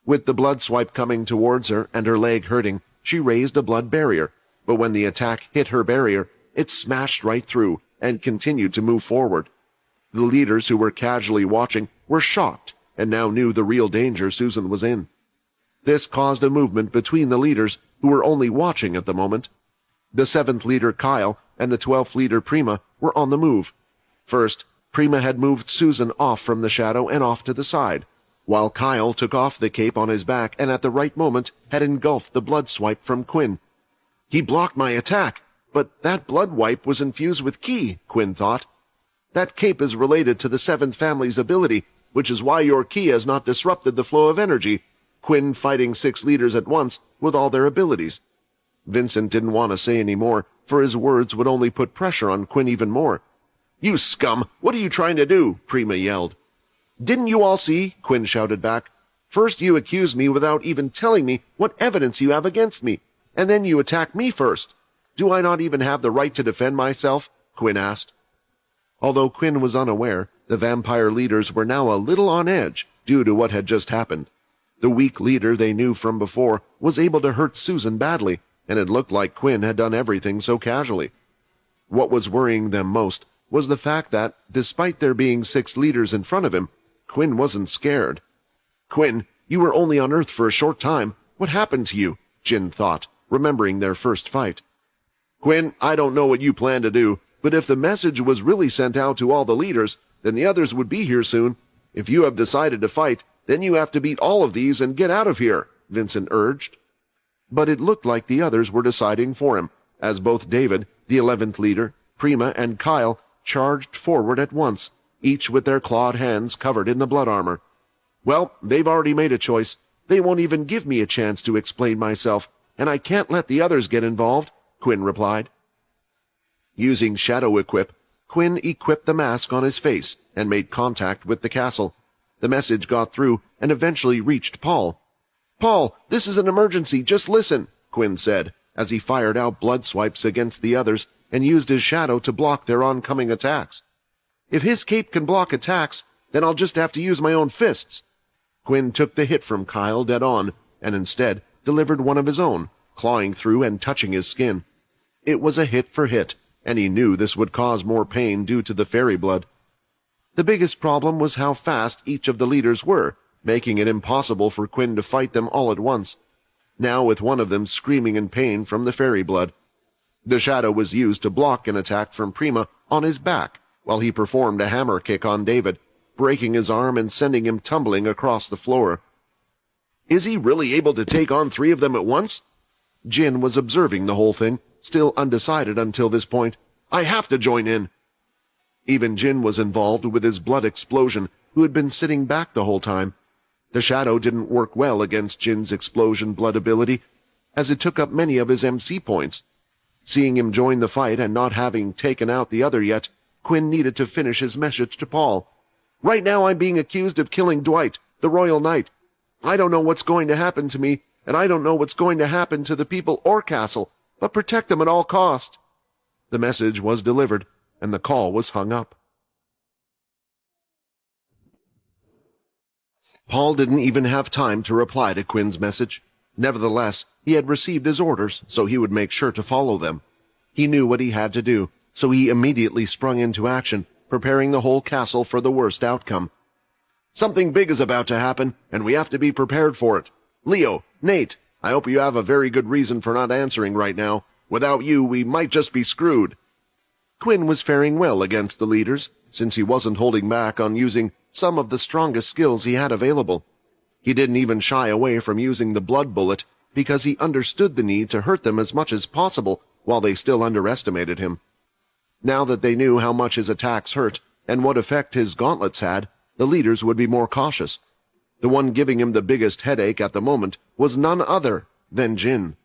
With the blood swipe coming towards her and her leg hurting, she raised a blood barrier, but when the attack hit her barrier, it smashed right through and continued to move forward. The leaders who were casually watching were shocked and now knew the real danger Susan was in. This caused a movement between the leaders who were only watching at the moment. The 7th leader, Kyle, and the 12th leader, Prima, were on the move. First, Prima had moved Susan off from the shadow and off to the side, while Kyle took off the cape on his back and at the right moment had engulfed the blood swipe from Quinn. He blocked my attack, but that blood wipe was infused with ki, Quinn thought. That cape is related to the 7th family's ability, which is why your ki has not disrupted the flow of energy, Quinn fighting 6 leaders at once with all their abilities. Vincent didn't want to say any more, for his words would only put pressure on Quinn even more. "You scum! What are you trying to do?" Prima yelled. "Didn't you all see?" Quinn shouted back. "First you accuse me without even telling me what evidence you have against me, and then you attack me first. Do I not even have the right to defend myself?" Quinn asked. Although Quinn was unaware, the vampire leaders were now a little on edge due to what had just happened. The weak leader they knew from before was able to hurt Susan badly, and it looked like Quinn had done everything so casually. What was worrying them most was the fact that, despite there being 6 leaders in front of him, Quinn wasn't scared. "Quinn, you were only on Earth for a short time. What happened to you?" Jin thought, remembering their first fight. "Quinn, I don't know what you plan to do, but if the message was really sent out to all the leaders, then the others would be here soon. If you have decided to fight, then you have to beat all of these and get out of here," Vincent urged. But it looked like the others were deciding for him, as both David, the 11th leader, Prima, and Kyle charged forward at once, each with their clawed hands covered in the blood armor. "Well, they've already made a choice. They won't even give me a chance to explain myself, and I can't let the others get involved," Quinn replied. Using Shadow Equip, Quinn equipped the mask on his face and made contact with the castle. The message got through and eventually reached Paul. "Paul, this is an emergency, just listen," Quinn said, as he fired out blood swipes against the others and used his shadow to block their oncoming attacks. "If his cape can block attacks, then I'll just have to use my own fists." Quinn took the hit from Kyle dead on, and instead delivered one of his own, clawing through and touching his skin. It was a hit for hit, and he knew this would cause more pain due to the fairy blood. The biggest problem was how fast each of the leaders were, making it impossible for Quinn to fight them all at once, now with one of them screaming in pain from the fairy blood. The shadow was used to block an attack from Prima on his back, while he performed a hammer kick on David, breaking his arm and sending him tumbling across the floor. "Is he really able to take on 3 of them at once?" Jin was observing the whole thing, still undecided until this point. "I have to join in." Even Jin was involved with his blood explosion, who had been sitting back the whole time. The shadow didn't work well against Jin's explosion blood ability, as it took up many of his MC points. Seeing him join the fight and not having taken out the other yet, Quinn needed to finish his message to Paul. "Right now I'm being accused of killing Dwight, the Royal Knight. I don't know what's going to happen to me, and I don't know what's going to happen to the people or castle, but protect them at all cost." The message was delivered, and the call was hung up. Paul didn't even have time to reply to Quinn's message. Nevertheless, he had received his orders, so he would make sure to follow them. He knew what he had to do, so he immediately sprung into action, preparing the whole castle for the worst outcome. "Something big is about to happen, and we have to be prepared for it. Leo, Nate, I hope you have a very good reason for not answering right now. Without you, we might just be screwed." Quinn was faring well against the leaders, since he wasn't holding back on using some of the strongest skills he had available. He didn't even shy away from using the blood bullet, because he understood the need to hurt them as much as possible while they still underestimated him. Now that they knew how much his attacks hurt and what effect his gauntlets had, the leaders would be more cautious. The one giving him the biggest headache at the moment was none other than Jin.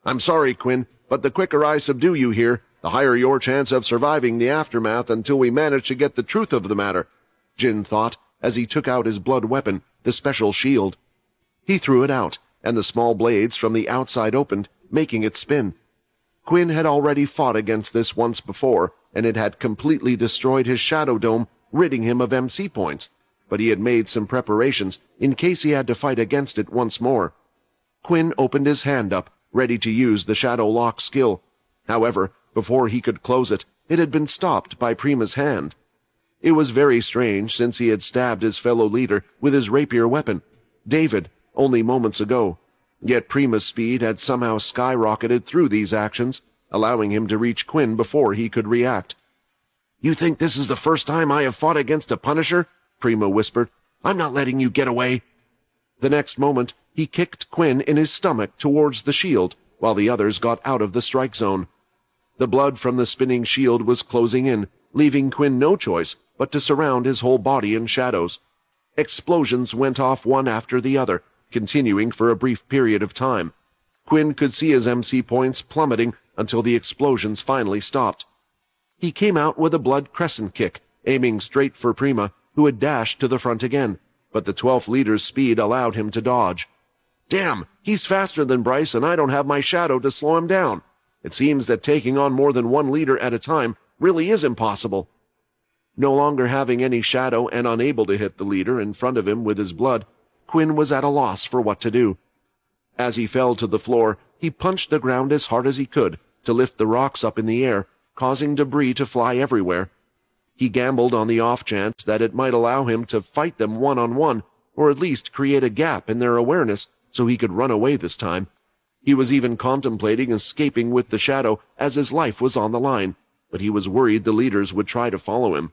"I'm sorry, Quinn, but the quicker I subdue you here, the higher your chance of surviving the aftermath until we manage to get the truth of the matter," Jin thought as he took out his blood weapon, the special shield. He threw it out, and the small blades from the outside opened, making it spin. Quinn had already fought against this once before, and it had completely destroyed his shadow dome, ridding him of MC points, but he had made some preparations in case he had to fight against it once more. Quinn opened his hand up, ready to use the shadow lock skill. However, before he could close it, it had been stopped by Prima's hand. It was very strange, since he had stabbed his fellow leader with his rapier weapon, David, only moments ago. Yet Prima's speed had somehow skyrocketed through these actions, allowing him to reach Quinn before he could react. "You think this is the first time I have fought against a Punisher?" Prima whispered. "I'm not letting you get away." The next moment, he kicked Quinn in his stomach towards the shield, while the others got out of the strike zone. The blood from the spinning shield was closing in, leaving Quinn no choice but to surround his whole body in shadows. Explosions went off one after the other, continuing for a brief period of time. Quinn could see his MC points plummeting until the explosions finally stopped. He came out with a blood crescent kick, aiming straight for Prima, who had dashed to the front again, but the 12th leader's speed allowed him to dodge. "Damn, he's faster than Bryce, and I don't have my shadow to slow him down. It seems that taking on more than one leader at a time really is impossible." No longer having any shadow and unable to hit the leader in front of him with his blood, Quinn was at a loss for what to do. As he fell to the floor, he punched the ground as hard as he could to lift the rocks up in the air, causing debris to fly everywhere. He gambled on the off chance that it might allow him to fight them one-on-one, or at least create a gap in their awareness so he could run away this time. He was even contemplating escaping with the shadow as his life was on the line, but he was worried the leaders would try to follow him.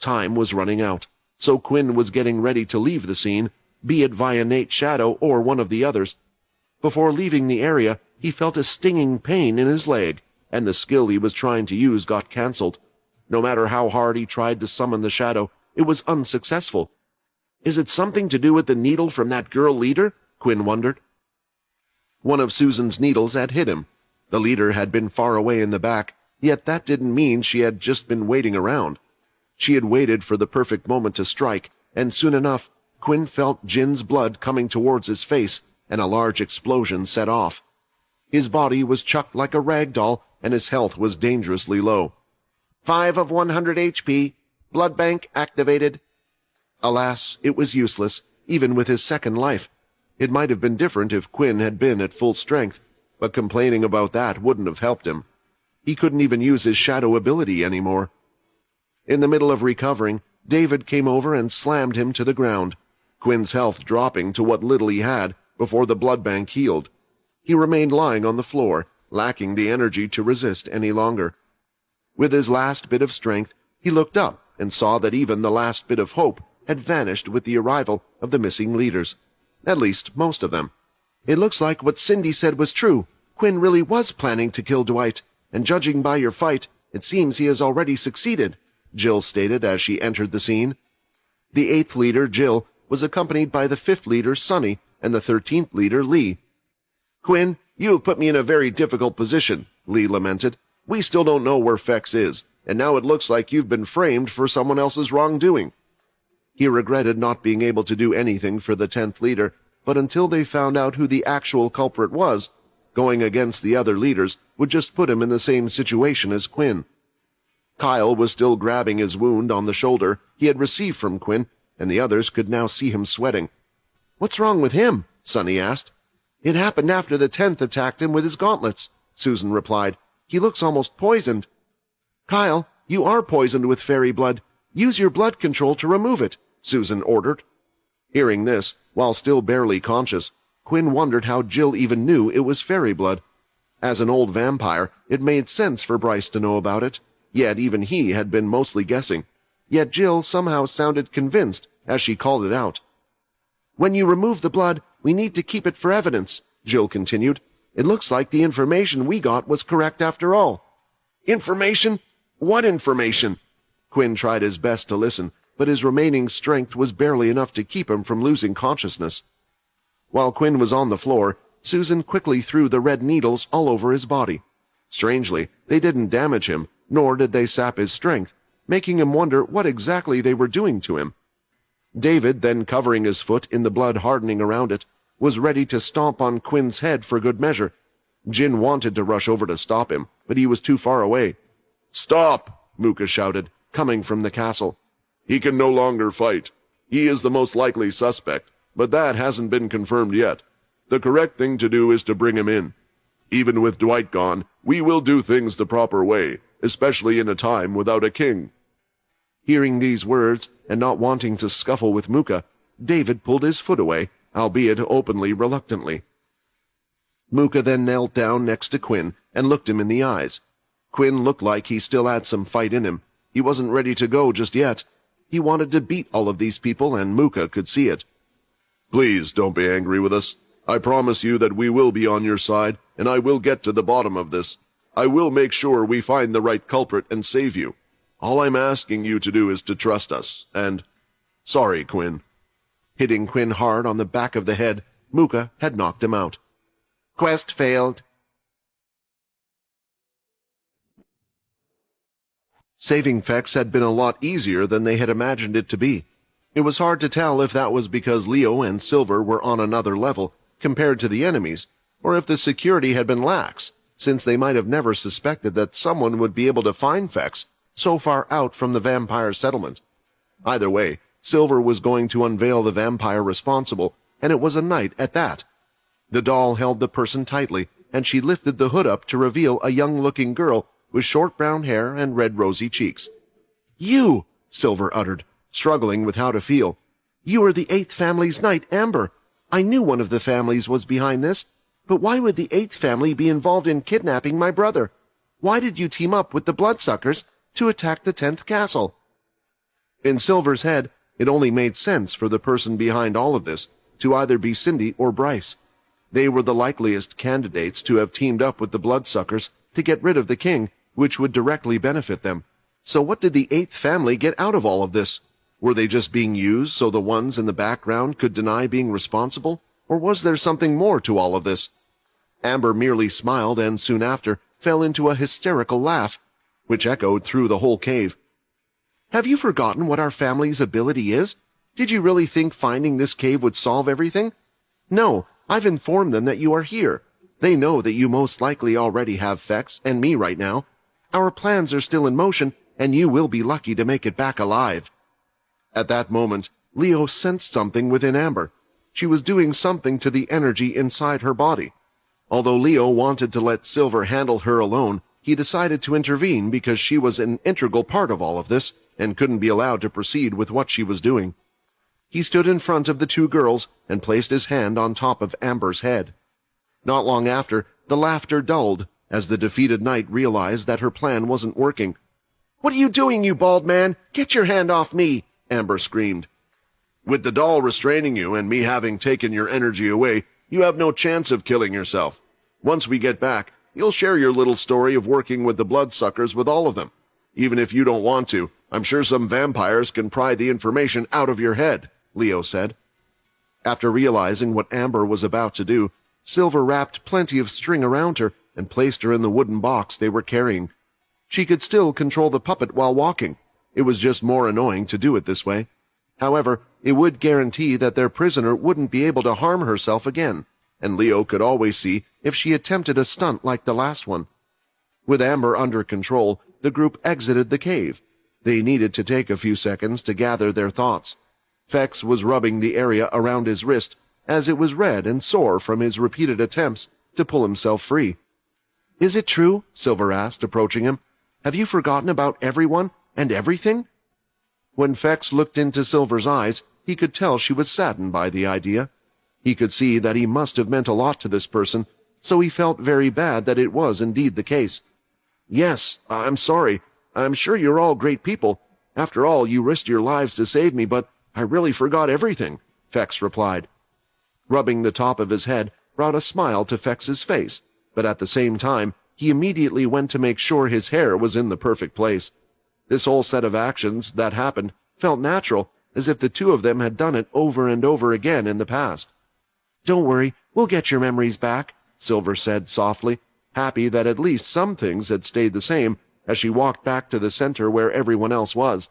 Time was running out, so Quinn was getting ready to leave the scene, be it via Nate's shadow or one of the others. Before leaving the area, he felt a stinging pain in his leg, and the skill he was trying to use got cancelled. No matter how hard he tried to summon the shadow, it was unsuccessful. "Is it something to do with the needle from that girl leader?" Quinn wondered. One of Susan's needles had hit him. The leader had been far away in the back, yet that didn't mean she had just been waiting around. She had waited for the perfect moment to strike, and soon enough, Quinn felt Jin's blood coming towards his face, and a large explosion set off. His body was chucked like a rag doll, and his health was dangerously low. 5 of 100 HP. Blood bank activated. Alas, it was useless, even with his second life. It might have been different if Quinn had been at full strength, but complaining about that wouldn't have helped him. He couldn't even use his shadow ability anymore. In the middle of recovering, David came over and slammed him to the ground, Quinn's health dropping to what little he had before the blood bank healed. He remained lying on the floor, lacking the energy to resist any longer. With his last bit of strength, he looked up and saw that even the last bit of hope had vanished with the arrival of the missing leaders. At least, most of them. "It looks like what Cindy said was true. Quinn really was planning to kill Dwight, and judging by your fight, it seems he has already succeeded," Jill stated as she entered the scene. The 8th leader, Jill, was accompanied by the 5th leader, Sunny, and the 13th leader, Lee. "Quinn, you have put me in a very difficult position," Lee lamented. "We still don't know where Fex is, and now it looks like you've been framed for someone else's wrongdoing." He regretted not being able to do anything for the 10th leader, but until they found out who the actual culprit was, going against the other leaders would just put him in the same situation as Quinn. Kyle was still grabbing his wound on the shoulder he had received from Quinn, and the others could now see him sweating. "What's wrong with him?" Sunny asked. "It happened after the 10th attacked him with his gauntlets," Susan replied. "He looks almost poisoned." "Kyle, you are poisoned with fairy blood. Use your blood control to remove it," Susan ordered. Hearing this, while still barely conscious, Quinn wondered how Jill even knew it was fairy blood. As an old vampire, it made sense for Bryce to know about it, yet even he had been mostly guessing. Yet Jill somehow sounded convinced as she called it out. "When you remove the blood, we need to keep it for evidence," Jill continued. "It looks like the information we got was correct after all." "Information? What information?" Quinn tried his best to listen, but his remaining strength was barely enough to keep him from losing consciousness. While Quinn was on the floor, Susan quickly threw the red needles all over his body. Strangely, they didn't damage him, nor did they sap his strength, making him wonder what exactly they were doing to him. David, then covering his foot in the blood hardening around it, was ready to stomp on Quinn's head for good measure. Jin wanted to rush over to stop him, but he was too far away. "Stop!" Muka shouted, coming from the castle. "He can no longer fight. He is the most likely suspect, but that hasn't been confirmed yet. The correct thing to do is to bring him in. Even with Dwight gone, we will do things the proper way, especially in a time without a king." Hearing these words, and not wanting to scuffle with Muka, David pulled his foot away, albeit openly reluctantly. Muka then knelt down next to Quinn and looked him in the eyes. Quinn looked like he still had some fight in him. He wasn't ready to go just yet. He wanted to beat all of these people, and Muka could see it. "Please don't be angry with us. I promise you that we will be on your side, and I will get to the bottom of this. I will make sure we find the right culprit and save you. All I'm asking you to do is to trust us, and... Sorry, Quinn." Hitting Quinn hard on the back of the head, Muka had knocked him out. Quest failed. Saving Fex had been a lot easier than they had imagined it to be. It was hard to tell if that was because Leo and Silver were on another level compared to the enemies, or if the security had been lax, since they might have never suspected that someone would be able to find Fex so far out from the vampire settlement. Either way, Silver was going to unveil the vampire responsible, and it was a night at that. The doll held the person tightly, and she lifted the hood up to reveal a young-looking girl with short brown hair and red rosy cheeks. "You!" Silver uttered, struggling with how to feel. "You are the 8th family's knight, Amber. I knew one of the families was behind this, but why would the 8th family be involved in kidnapping my brother? Why did you team up with the Bloodsuckers to attack the 10th castle?" In Silver's head, it only made sense for the person behind all of this to either be Cindy or Bryce. They were the likeliest candidates to have teamed up with the Bloodsuckers to get rid of the king, which would directly benefit them. So what did the 8th family get out of all of this? Were they just being used so the ones in the background could deny being responsible? Or was there something more to all of this? Amber merely smiled and soon after fell into a hysterical laugh, which echoed through the whole cave. "Have you forgotten what our family's ability is? Did you really think finding this cave would solve everything? No, I've informed them that you are here. They know that you most likely already have Fex and me right now. Our plans are still in motion, and you will be lucky to make it back alive." At that moment, Leo sensed something within Amber. She was doing something to the energy inside her body. Although Leo wanted to let Silver handle her alone, he decided to intervene because she was an integral part of all of this and couldn't be allowed to proceed with what she was doing. He stood in front of the two girls and placed his hand on top of Amber's head. Not long after, the laughter dulled as the defeated knight realized that her plan wasn't working. "What are you doing, you bald man? Get your hand off me!" Amber screamed. "With the doll restraining you and me having taken your energy away, you have no chance of killing yourself. Once we get back, you'll share your little story of working with the Bloodsuckers with all of them. Even if you don't want to, I'm sure some vampires can pry the information out of your head," Leo said. After realizing what Amber was about to do, Silver wrapped plenty of string around her and placed her in the wooden box they were carrying. She could still control the puppet while walking. It was just more annoying to do it this way. However, it would guarantee that their prisoner wouldn't be able to harm herself again, and Leo could always see if she attempted a stunt like the last one. With Amber under control, the group exited the cave. They needed to take a few seconds to gather their thoughts. Fex was rubbing the area around his wrist, as it was red and sore from his repeated attempts to pull himself free. "Is it true?" Silver asked, approaching him. "Have you forgotten about everyone and everything?" When Fex looked into Silver's eyes, he could tell she was saddened by the idea. He could see that he must have meant a lot to this person, so he felt very bad that it was indeed the case. "Yes, I'm sorry. I'm sure you're all great people. After all, you risked your lives to save me, but I really forgot everything," Fex replied. Rubbing the top of his head brought a smile to Fex's face, but at the same time, he immediately went to make sure his hair was in the perfect place. This whole set of actions that happened felt natural, as if the two of them had done it over and over again in the past. "Don't worry, we'll get your memories back," Silver said softly, happy that at least some things had stayed the same, as she walked back to the center where everyone else was.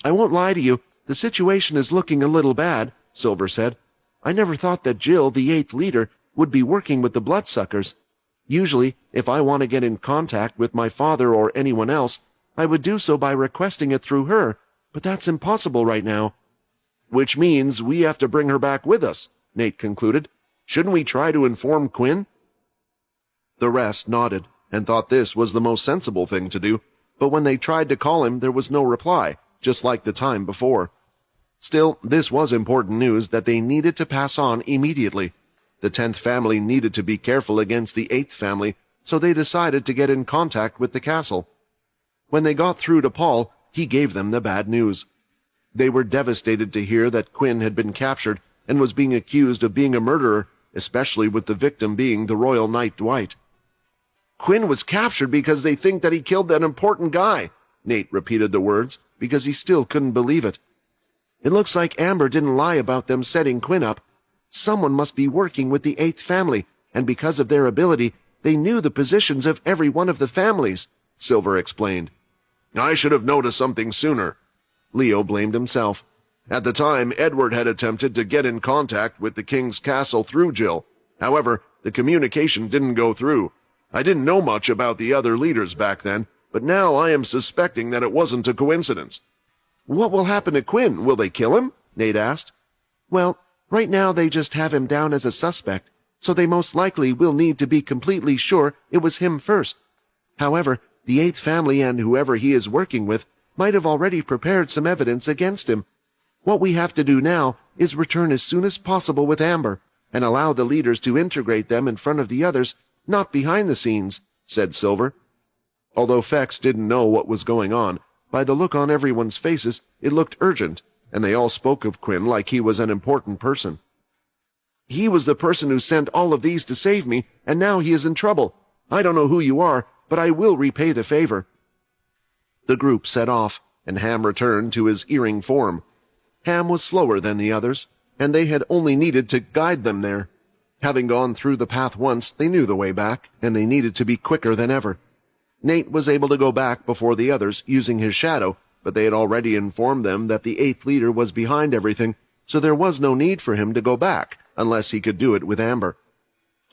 "I won't lie to you, the situation is looking a little bad," Silver said. "I never thought that Jill, the 8th leader, would be working with the bloodsuckers. Usually, if I want to get in contact with my father or anyone else, I would do so by requesting it through her, but that's impossible right now." "Which means we have to bring her back with us," Nate concluded. "Shouldn't we try to inform Quinn?" The rest nodded, and thought this was the most sensible thing to do, but when they tried to call him there was no reply, just like the time before. Still, this was important news that they needed to pass on immediately. The 10th family needed to be careful against the 8th family, so they decided to get in contact with the castle. When they got through to Paul, he gave them the bad news. They were devastated to hear that Quinn had been captured and was being accused of being a murderer, especially with the victim being the Royal Knight Dwight. "Quinn was captured because they think that he killed that important guy," Nate repeated the words, because he still couldn't believe it. "It looks like Amber didn't lie about them setting Quinn up. Someone must be working with the 8th family, and because of their ability, they knew the positions of every one of the families," Silver explained. "I should have noticed something sooner." Leo blamed himself. At the time, Edward had attempted to get in contact with the king's castle through Jill. However, the communication didn't go through. I didn't know much about the other leaders back then, but now I am suspecting that it wasn't a coincidence. "What will happen to Quinn? Will they kill him?" Nate asked. "Well, right now they just have him down as a suspect, so they most likely will need to be completely sure it was him first. However, the 8th family and whoever he is working with might have already prepared some evidence against him. What we have to do now is return as soon as possible with Amber, and allow the leaders to integrate them in front of the others, not behind the scenes," said Silver. Although Fex didn't know what was going on, by the look on everyone's faces, it looked urgent, and they all spoke of Quinn like he was an important person. "He was the person who sent all of these to save me, and now he is in trouble. I don't know who you are, but I will repay the favor." The group set off, and Ham returned to his earring form. Ham was slower than the others, and they had only needed to guide them there. Having gone through the path once, they knew the way back, and they needed to be quicker than ever. Nate was able to go back before the others using his shadow, but they had already informed them that the 8th leader was behind everything, so there was no need for him to go back unless he could do it with Amber.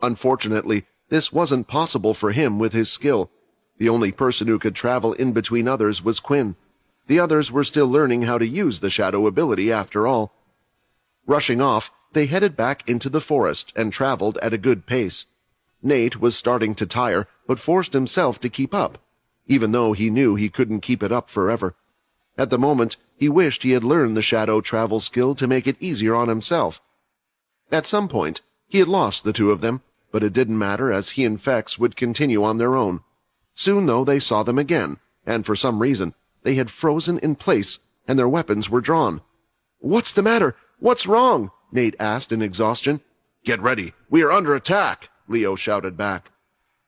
Unfortunately, this wasn't possible for him with his skill. The only person who could travel in between others was Quinn. The others were still learning how to use the shadow ability after all. Rushing off, they headed back into the forest and traveled at a good pace. Nate was starting to tire, but forced himself to keep up, even though he knew he couldn't keep it up forever. At the moment, he wished he had learned the shadow travel skill to make it easier on himself. At some point, he had lost the two of them, but it didn't matter as he and Fex would continue on their own. Soon, though, they saw them again, and for some reason, they had frozen in place, and their weapons were drawn. "What's the matter? What's wrong?" Nate asked in exhaustion. "Get ready. We are under attack," Leo shouted back.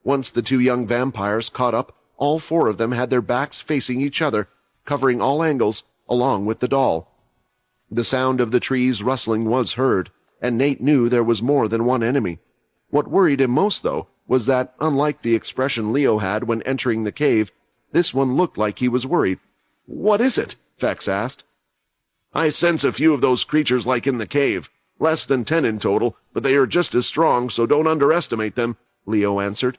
Once the two young vampires caught up, all four of them had their backs facing each other, covering all angles, along with the doll. The sound of the trees rustling was heard, and Nate knew there was more than one enemy. What worried him most, though, was that, unlike the expression Leo had when entering the cave, this one looked like he was worried. "What is it?" Fex asked. "I sense a few of those creatures like in the cave. Less than 10 in total, but they are just as strong, so don't underestimate them," Leo answered.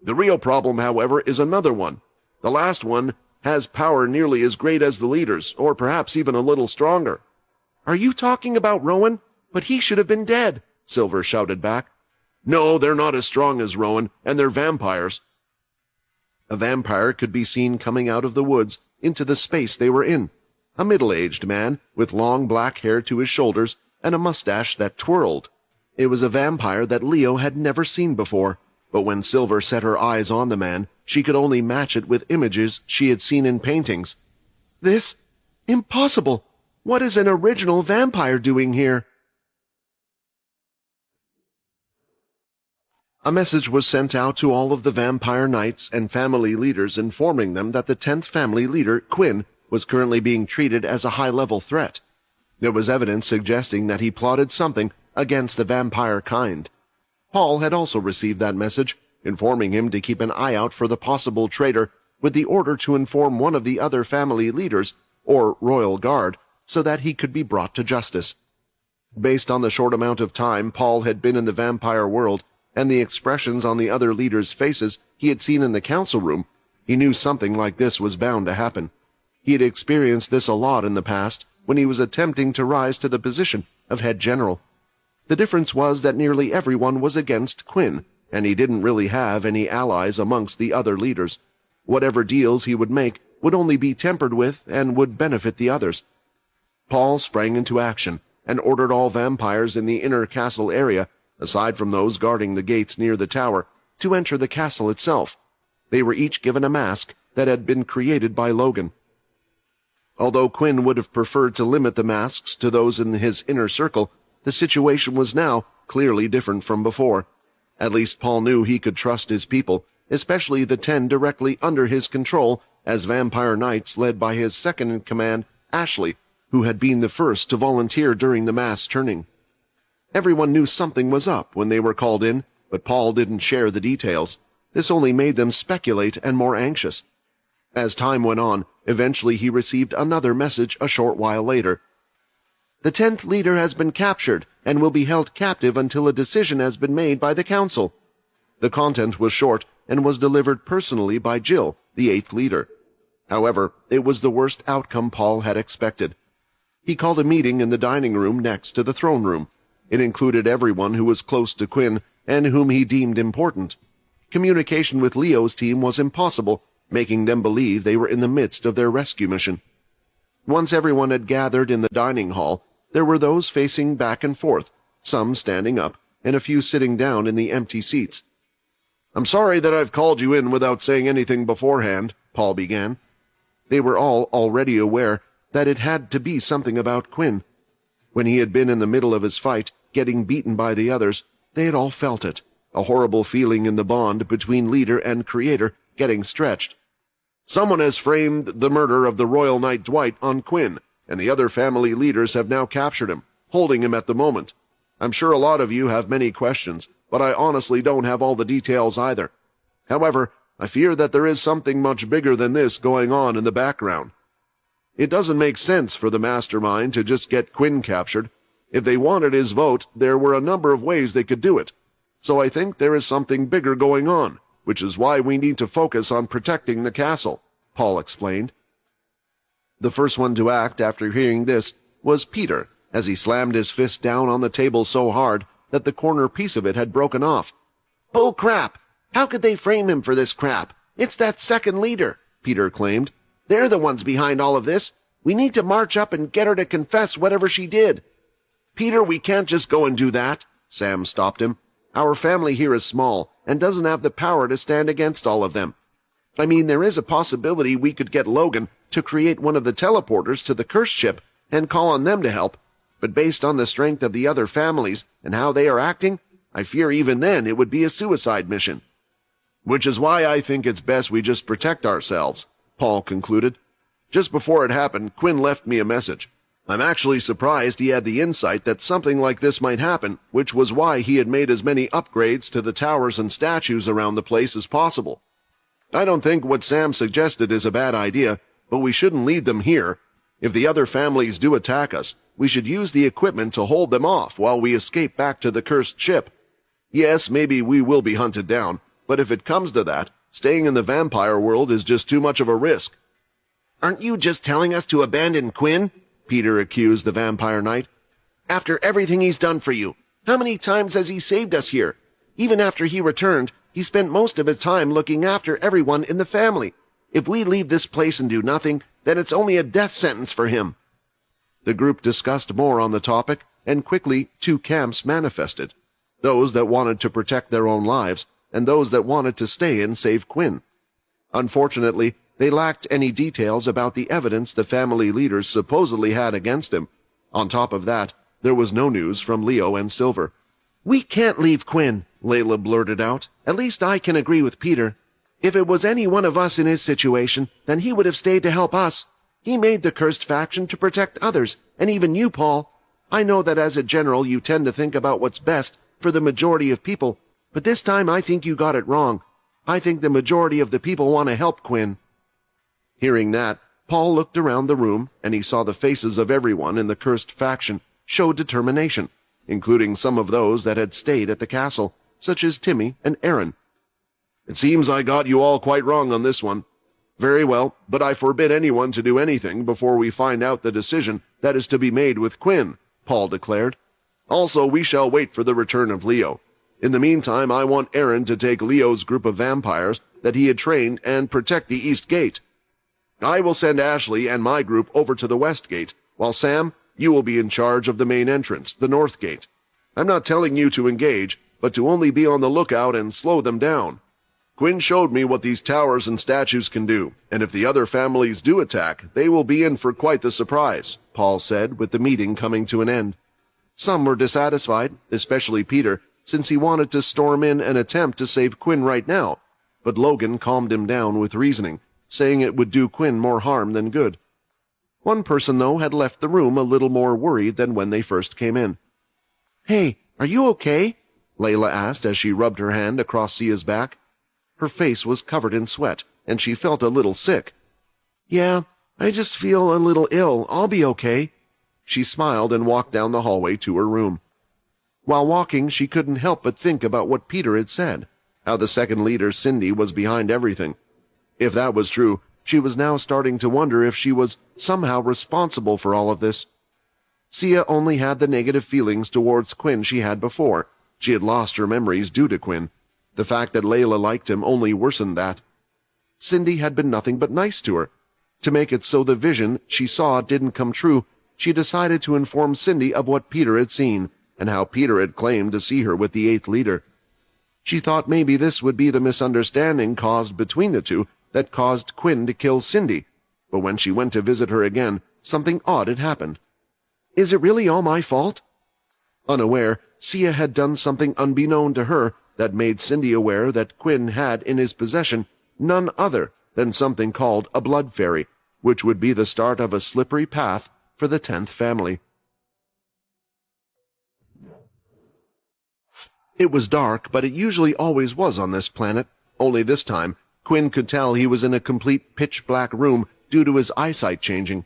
"The real problem, however, is another one. The last one has power nearly as great as the leaders, or perhaps even a little stronger." "Are you talking about Rowan? But he should have been dead," Silver shouted back. "No, they're not as strong as Rowan, and they're vampires." A vampire could be seen coming out of the woods into the space they were in. A middle-aged man with long black hair to his shoulders and a mustache that twirled. It was a vampire that Leo had never seen before, but when Silver set her eyes on the man, she could only match it with images she had seen in paintings. "This? Impossible! What is an original vampire doing here?" A message was sent out to all of the vampire knights and family leaders informing them that the 10th family leader, Quinn, was currently being treated as a high-level threat. There was evidence suggesting that he plotted something against the vampire kind. Paul had also received that message, informing him to keep an eye out for the possible traitor, with the order to inform one of the other family leaders, or royal guard, so that he could be brought to justice. Based on the short amount of time Paul had been in the vampire world, and the expressions on the other leaders' faces he had seen in the council room, he knew something like this was bound to happen. He had experienced this a lot in the past, when he was attempting to rise to the position of head general. The difference was that nearly everyone was against Quinn, and he didn't really have any allies amongst the other leaders. Whatever deals he would make would only be tempered with and would benefit the others. Paul sprang into action and ordered all vampires in the inner castle area, aside from those guarding the gates near the tower, to enter the castle itself. They were each given a mask that had been created by Logan. Although Quinn would have preferred to limit the masks to those in his inner circle, the situation was now clearly different from before. At least Paul knew he could trust his people, especially the 10 directly under his control as vampire knights led by his second-in-command, Ashley, who had been the first to volunteer during the mass turning. Everyone knew something was up when they were called in, but Paul didn't share the details. This only made them speculate and more anxious. As time went on, eventually he received another message a short while later. "The 10th leader has been captured and will be held captive until a decision has been made by the council." The content was short and was delivered personally by Jill, the 8th leader. However, it was the worst outcome Paul had expected. He called a meeting in the dining room next to the throne room. It included everyone who was close to Quinn and whom he deemed important. Communication with Leo's team was impossible, making them believe they were in the midst of their rescue mission. Once everyone had gathered in the dining hall, there were those facing back and forth, some standing up, and a few sitting down in the empty seats. "I'm sorry that I've called you in without saying anything beforehand," Paul began. They were all already aware that it had to be something about Quinn. When he had been in the middle of his fight, getting beaten by the others, they had all felt it, a horrible feeling in the bond between leader and creator getting stretched. "Someone has framed the murder of the Royal Knight Dwight on Quinn, and the other family leaders have now captured him, holding him at the moment. I'm sure a lot of you have many questions, but I honestly don't have all the details either. However, I fear that there is something much bigger than this going on in the background. It doesn't make sense for the mastermind to just get Quinn captured. If they wanted his vote, there were a number of ways they could do it. So I think there is something bigger going on, which is why we need to focus on protecting the castle," Paul explained. The first one to act after hearing this was Peter, as he slammed his fist down on the table so hard that the corner piece of it had broken off. "Bull crap! How could they frame him for this crap? It's that second leader," Peter claimed. "They're the ones behind all of this. We need to march up and get her to confess whatever she did." "Peter, we can't just go and do that," Sam stopped him. "Our family here is small and doesn't have the power to stand against all of them. I mean, there is a possibility we could get Logan to create one of the teleporters to the cursed ship and call on them to help, but based on the strength of the other families and how they are acting, I fear even then it would be a suicide mission." "Which is why I think it's best we just protect ourselves," Paul concluded. "Just before it happened, Quinn left me a message. I'm actually surprised he had the insight that something like this might happen, which was why he had made as many upgrades to the towers and statues around the place as possible. I don't think what Sam suggested is a bad idea, but we shouldn't lead them here. If the other families do attack us, we should use the equipment to hold them off while we escape back to the cursed ship. Yes, maybe we will be hunted down, but if it comes to that, staying in the vampire world is just too much of a risk." "Aren't you just telling us to abandon Quinn?" Peter accused the vampire knight. "After everything he's done for you, how many times has he saved us here? Even after he returned, he spent most of his time looking after everyone in the family. If we leave this place and do nothing, then it's only a death sentence for him." The group discussed more on the topic, and quickly 2 camps manifested. Those that wanted to protect their own lives, and those that wanted to stay and save Quinn. Unfortunately, they lacked any details about the evidence the family leaders supposedly had against him. On top of that, there was no news from Leo and Silver. "We can't leave Quinn," Layla blurted out. "At least I can agree with Peter. If it was any one of us in his situation, then he would have stayed to help us. He made the cursed faction to protect others, and even you, Paul. I know that as a general you tend to think about what's best for the majority of people, but this time I think you got it wrong. I think the majority of the people want to help Quinn." Hearing that, Paul looked around the room, and he saw the faces of everyone in the cursed faction show determination, including some of those that had stayed at the castle, such as Timmy and Aaron. "It seems I got you all quite wrong on this one. Very well, but I forbid anyone to do anything before we find out the decision that is to be made with Quinn," Paul declared. "Also, we shall wait for the return of Leo. In the meantime, I want Aaron to take Leo's group of vampires that he had trained and protect the East Gate. I will send Ashley and my group over to the West Gate, while Sam, you will be in charge of the main entrance, the North Gate. I'm not telling you to engage, but to only be on the lookout and slow them down. Quinn showed me what these towers and statues can do, and if the other families do attack, they will be in for quite the surprise," Paul said, with the meeting coming to an end. Some were dissatisfied, especially Peter, since he wanted to storm in and attempt to save Quinn right now, but Logan calmed him down with reasoning, saying it would do Quinn more harm than good. One person, though, had left the room a little more worried than when they first came in. "Hey, are you okay?" Layla asked as she rubbed her hand across Sia's back. Her face was covered in sweat, and she felt a little sick. "Yeah, I just feel a little ill. I'll be okay." She smiled and walked down the hallway to her room. While walking, she couldn't help but think about what Peter had said, how the second leader, Cindy, was behind everything. If that was true, she was now starting to wonder if she was somehow responsible for all of this. Sia only had the negative feelings towards Quinn she had before. She had lost her memories due to Quinn. The fact that Layla liked him only worsened that. Cindy had been nothing but nice to her. To make it so the vision she saw didn't come true, she decided to inform Cindy of what Peter had seen, and how Peter had claimed to see her with the 8th leader. She thought maybe this would be the misunderstanding caused between the two that caused Quinn to kill Cindy, but when she went to visit her again, something odd had happened. "Is it really all my fault?" Unaware, Sia had done something unbeknown to her that made Cindy aware that Quinn had in his possession none other than something called a blood fairy, which would be the start of a slippery path for the 10th family. It was dark, but it usually always was on this planet. Only this time, Quinn could tell he was in a complete pitch-black room due to his eyesight changing.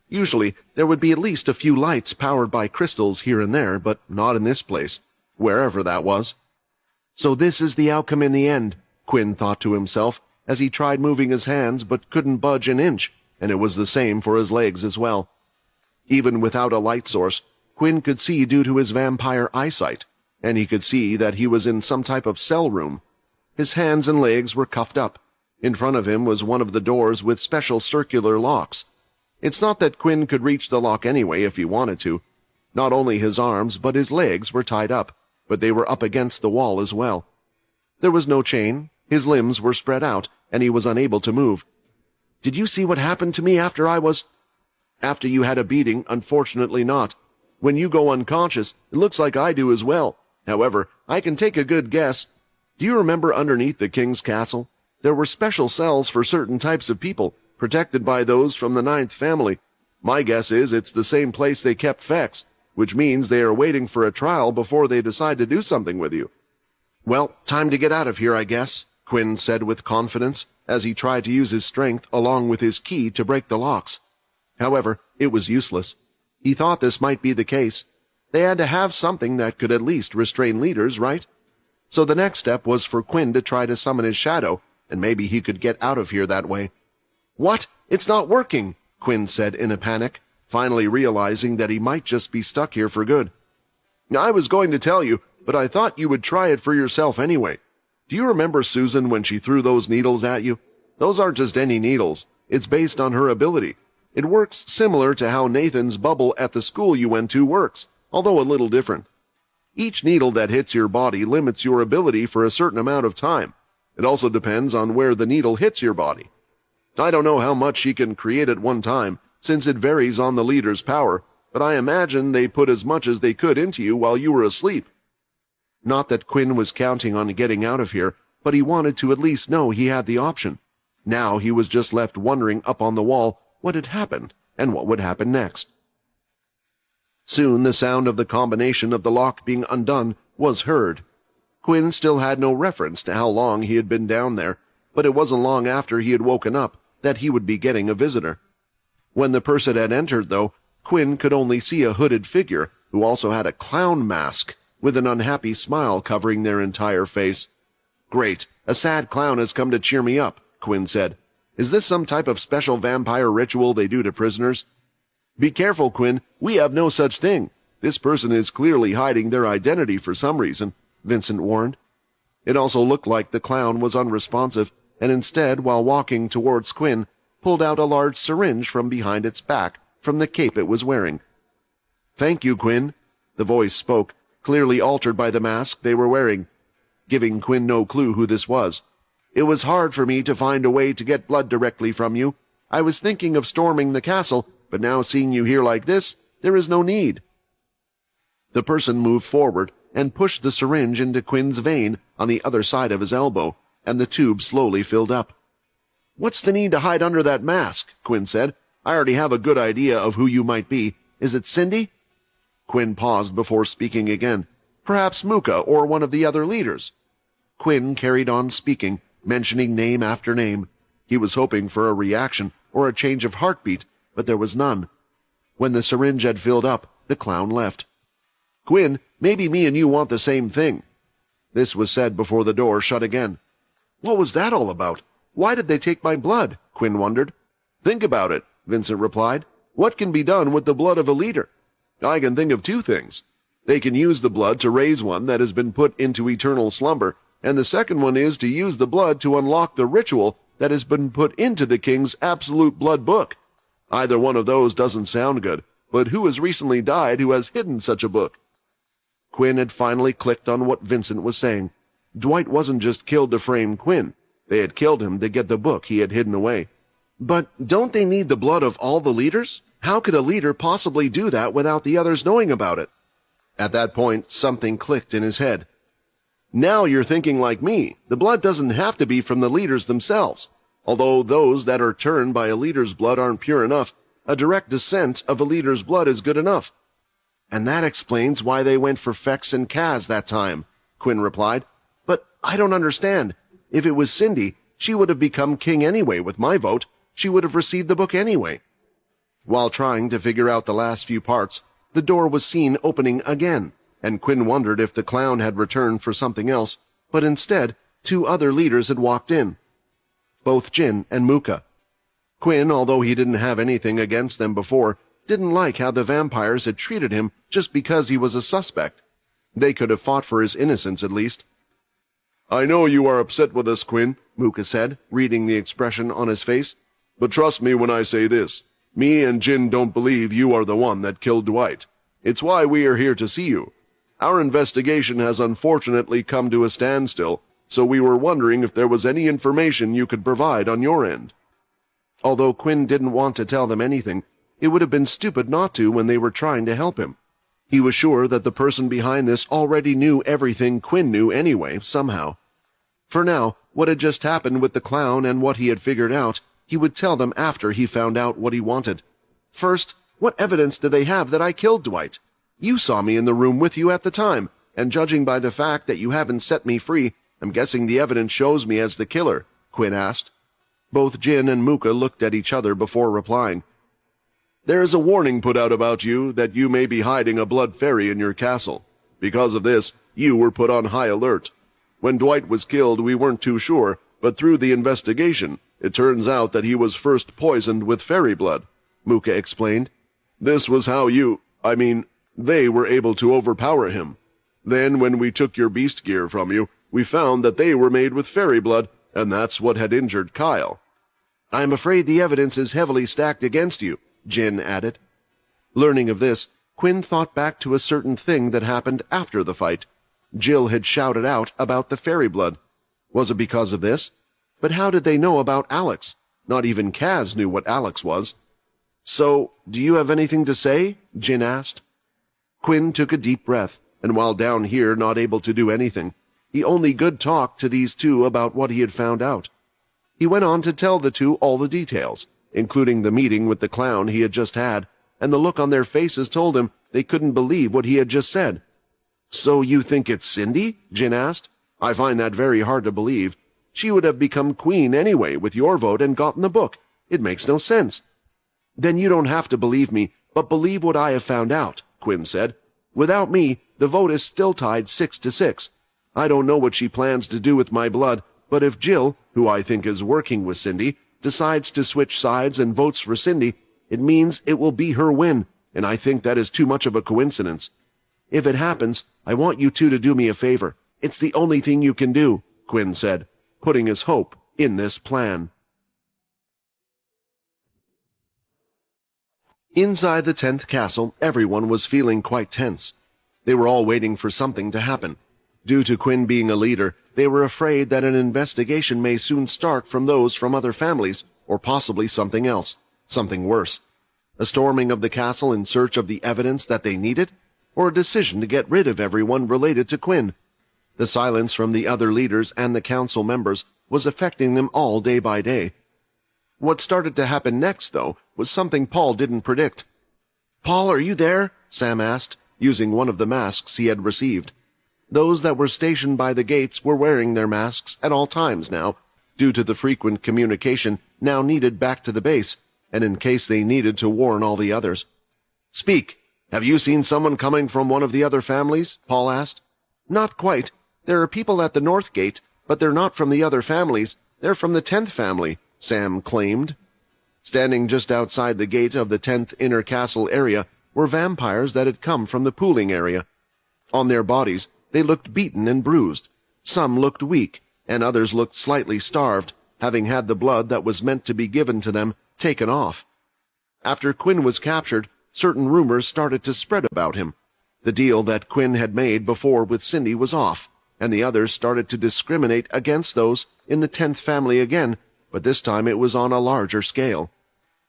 Usually, there would be at least a few lights powered by crystals here and there, but not in this place, wherever that was. So this is the outcome in the end, Quinn thought to himself, as he tried moving his hands but couldn't budge an inch, and it was the same for his legs as well. Even without a light source, Quinn could see due to his vampire eyesight, and he could see that he was in some type of cell room. His hands and legs were cuffed up. In front of him was one of the doors with special circular locks. It's not that Quinn could reach the lock anyway if he wanted to. Not only his arms, but his legs were tied up, but they were up against the wall as well. There was no chain, his limbs were spread out, and he was unable to move. "Did you see what happened to me after After you had a beating, unfortunately not. When you go unconscious, it looks like I do as well. However, I can take a good guess. Do you remember underneath the king's castle? There were special cells for certain types of people, protected by those from the 9th family. My guess is it's the same place they kept Fex, which means they are waiting for a trial before they decide to do something with you." "Well, time to get out of here, I guess," Quinn said with confidence, as he tried to use his strength along with his key to break the locks. However, it was useless. He thought this might be the case. They had to have something that could at least restrain leaders, right? So the next step was for Quinn to try to summon his shadow, and maybe he could get out of here that way. "What? It's not working," Quinn said in a panic, finally realizing that he might just be stuck here for good. "I was going to tell you, but I thought you would try it for yourself anyway. Do you remember Susan when she threw those needles at you? Those aren't just any needles. It's based on her ability. It works similar to how Nathan's bubble at the school you went to works, although a little different. Each needle that hits your body limits your ability for a certain amount of time. It also depends on where the needle hits your body. I don't know how much she can create at one time, since it varies on the leader's power, but I imagine they put as much as they could into you while you were asleep." Not that Quinn was counting on getting out of here, but he wanted to at least know he had the option. Now he was just left wondering up on the wall what had happened and what would happen next. Soon the sound of the combination of the lock being undone was heard. Quinn still had no reference to how long he had been down there, but it wasn't long after he had woken up that he would be getting a visitor. When the person had entered, though, Quinn could only see a hooded figure who also had a clown mask with an unhappy smile covering their entire face. "Great, a sad clown has come to cheer me up," Quinn said. "Is this some type of special vampire ritual they do to prisoners?" "Be careful, Quinn. We have no such thing. This person is clearly hiding their identity for some reason," Vincent warned. It also looked like the clown was unresponsive, and instead, while walking towards Quinn, pulled out a large syringe from behind its back from the cape it was wearing. "Thank you, Quinn," the voice spoke, clearly altered by the mask they were wearing, giving Quinn no clue who this was. "It was hard for me to find a way to get blood directly from you. I was thinking of storming the castle, but now seeing you here like this, there is no need." The person moved forward and pushed the syringe into Quinn's vein on the other side of his elbow, and the tube slowly filled up. "What's the need to hide under that mask?" Quinn said. "I already have a good idea of who you might be. Is it Cindy?" Quinn paused before speaking again. "Perhaps Muka or one of the other leaders." Quinn carried on speaking, mentioning name after name. He was hoping for a reaction or a change of heartbeat, but there was none. When the syringe had filled up, the clown left. "Quinn, maybe me and you want the same thing." This was said before the door shut again. What was that all about? Why did they take my blood? Quinn wondered. "Think about it," Vincent replied. "What can be done with the blood of a leader?" "I can think of two things. They can use the blood to raise one that has been put into eternal slumber, and the second one is to use the blood to unlock the ritual that has been put into the king's absolute blood book. Either one of those doesn't sound good, but who has recently died who has hidden such a book?" Quinn had finally clicked on what Vincent was saying. Dwight wasn't just killed to frame Quinn. They had killed him to get the book he had hidden away. But don't they need the blood of all the leaders? How could a leader possibly do that without the others knowing about it? At that point, something clicked in his head. "Now you're thinking like me. The blood doesn't have to be from the leaders themselves. Although those that are turned by a leader's blood aren't pure enough, a direct descent of a leader's blood is good enough." "And that explains why they went for Fex and Kaz that time," Quinn replied. "But I don't understand. If it was Cindy, she would have become king anyway with my vote. She would have received the book anyway." While trying to figure out the last few parts, the door was seen opening again, and Quinn wondered if the clown had returned for something else, but instead, two other leaders had walked in. Both Jin and Muka. Quinn, although he didn't have anything against them before, didn't like how the vampires had treated him just because he was a suspect. They could have fought for his innocence at least. "I know you are upset with us, Quinn," Muka said, reading the expression on his face. "But trust me when I say this. Me and Jin don't believe you are the one that killed Dwight. It's why we are here to see you. Our investigation has unfortunately come to a standstill, so we were wondering if there was any information you could provide on your end." Although Quinn didn't want to tell them anything, it would have been stupid not to when they were trying to help him. He was sure that the person behind this already knew everything Quinn knew anyway, somehow. For now, what had just happened with the clown and what he had figured out, he would tell them after he found out what he wanted. "First, what evidence do they have that I killed Dwight? You saw me in the room with you at the time, and judging by the fact that you haven't set me free, I'm guessing the evidence shows me as the killer," Quinn asked. Both Jin and Muka looked at each other before replying. "There is a warning put out about you that you may be hiding a blood fairy in your castle. Because of this, you were put on high alert. When Dwight was killed, we weren't too sure, but through the investigation, it turns out that he was first poisoned with fairy blood," Muka explained. "This was how they were able to overpower him. Then when we took your beast gear from you, we found that they were made with fairy blood, and that's what had injured Kyle." "I'm afraid the evidence is heavily stacked against you," Jin added. Learning of this, Quinn thought back to a certain thing that happened after the fight. Jill had shouted out about the fairy blood. Was it because of this? But how did they know about Alex? Not even Kaz knew what Alex was. "So, do you have anything to say?" Jin asked. Quinn took a deep breath, and while down here not able to do anything, he only could talk to these two about what he had found out. He went on to tell the two all the details, including the meeting with the clown he had just had, and the look on their faces told him they couldn't believe what he had just said. "So you think it's Cindy?" Jin asked. "I find that very hard to believe. She would have become queen anyway with your vote and gotten the book. It makes no sense." "Then you don't have to believe me, but believe what I have found out," Quinn said. "Without me, the vote is still tied 6-6. I don't know what she plans to do with my blood, but if Jill, who I think is working with Cindy, decides to switch sides and votes for Cindy, it means it will be her win, and I think that is too much of a coincidence. If it happens, I want you two to do me a favor. It's the only thing you can do," Quinn said, putting his hope in this plan. Inside the 10th castle, everyone was feeling quite tense. They were all waiting for something to happen. Due to Quinn being a leader, they were afraid that an investigation may soon start from those from other families, or possibly something else, something worse. A storming of the castle in search of the evidence that they needed, or a decision to get rid of everyone related to Quinn. The silence from the other leaders and the council members was affecting them all day by day. What started to happen next, though, was something Paul didn't predict. "Paul, are you there?" Sam asked, using one of the masks he had received. Those that were stationed by the gates were wearing their masks at all times now, due to the frequent communication now needed back to the base, and in case they needed to warn all the others. "Speak. Have you seen someone coming from one of the other families?" Paul asked. "Not quite. There are people at the north gate, but they're not from the other families. They're from the 10th family," Sam claimed. Standing just outside the gate of the 10th inner castle area were vampires that had come from the pooling area. On their bodies, they looked beaten and bruised. Some looked weak, and others looked slightly starved, having had the blood that was meant to be given to them taken off. After Quinn was captured, certain rumors started to spread about him. The deal that Quinn had made before with Cindy was off, and the others started to discriminate against those in the 10th family again, but this time it was on a larger scale.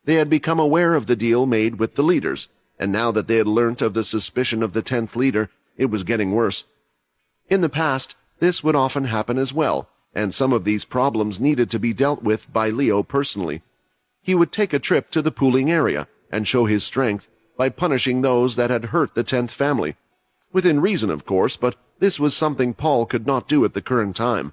They had become aware of the deal made with the leaders, and now that they had learnt of the suspicion of the 10th leader, it was getting worse. In the past, this would often happen as well, and some of these problems needed to be dealt with by Leo personally. He would take a trip to the pooling area and show his strength by punishing those that had hurt the 10th family. Within reason, of course, but this was something Paul could not do at the current time.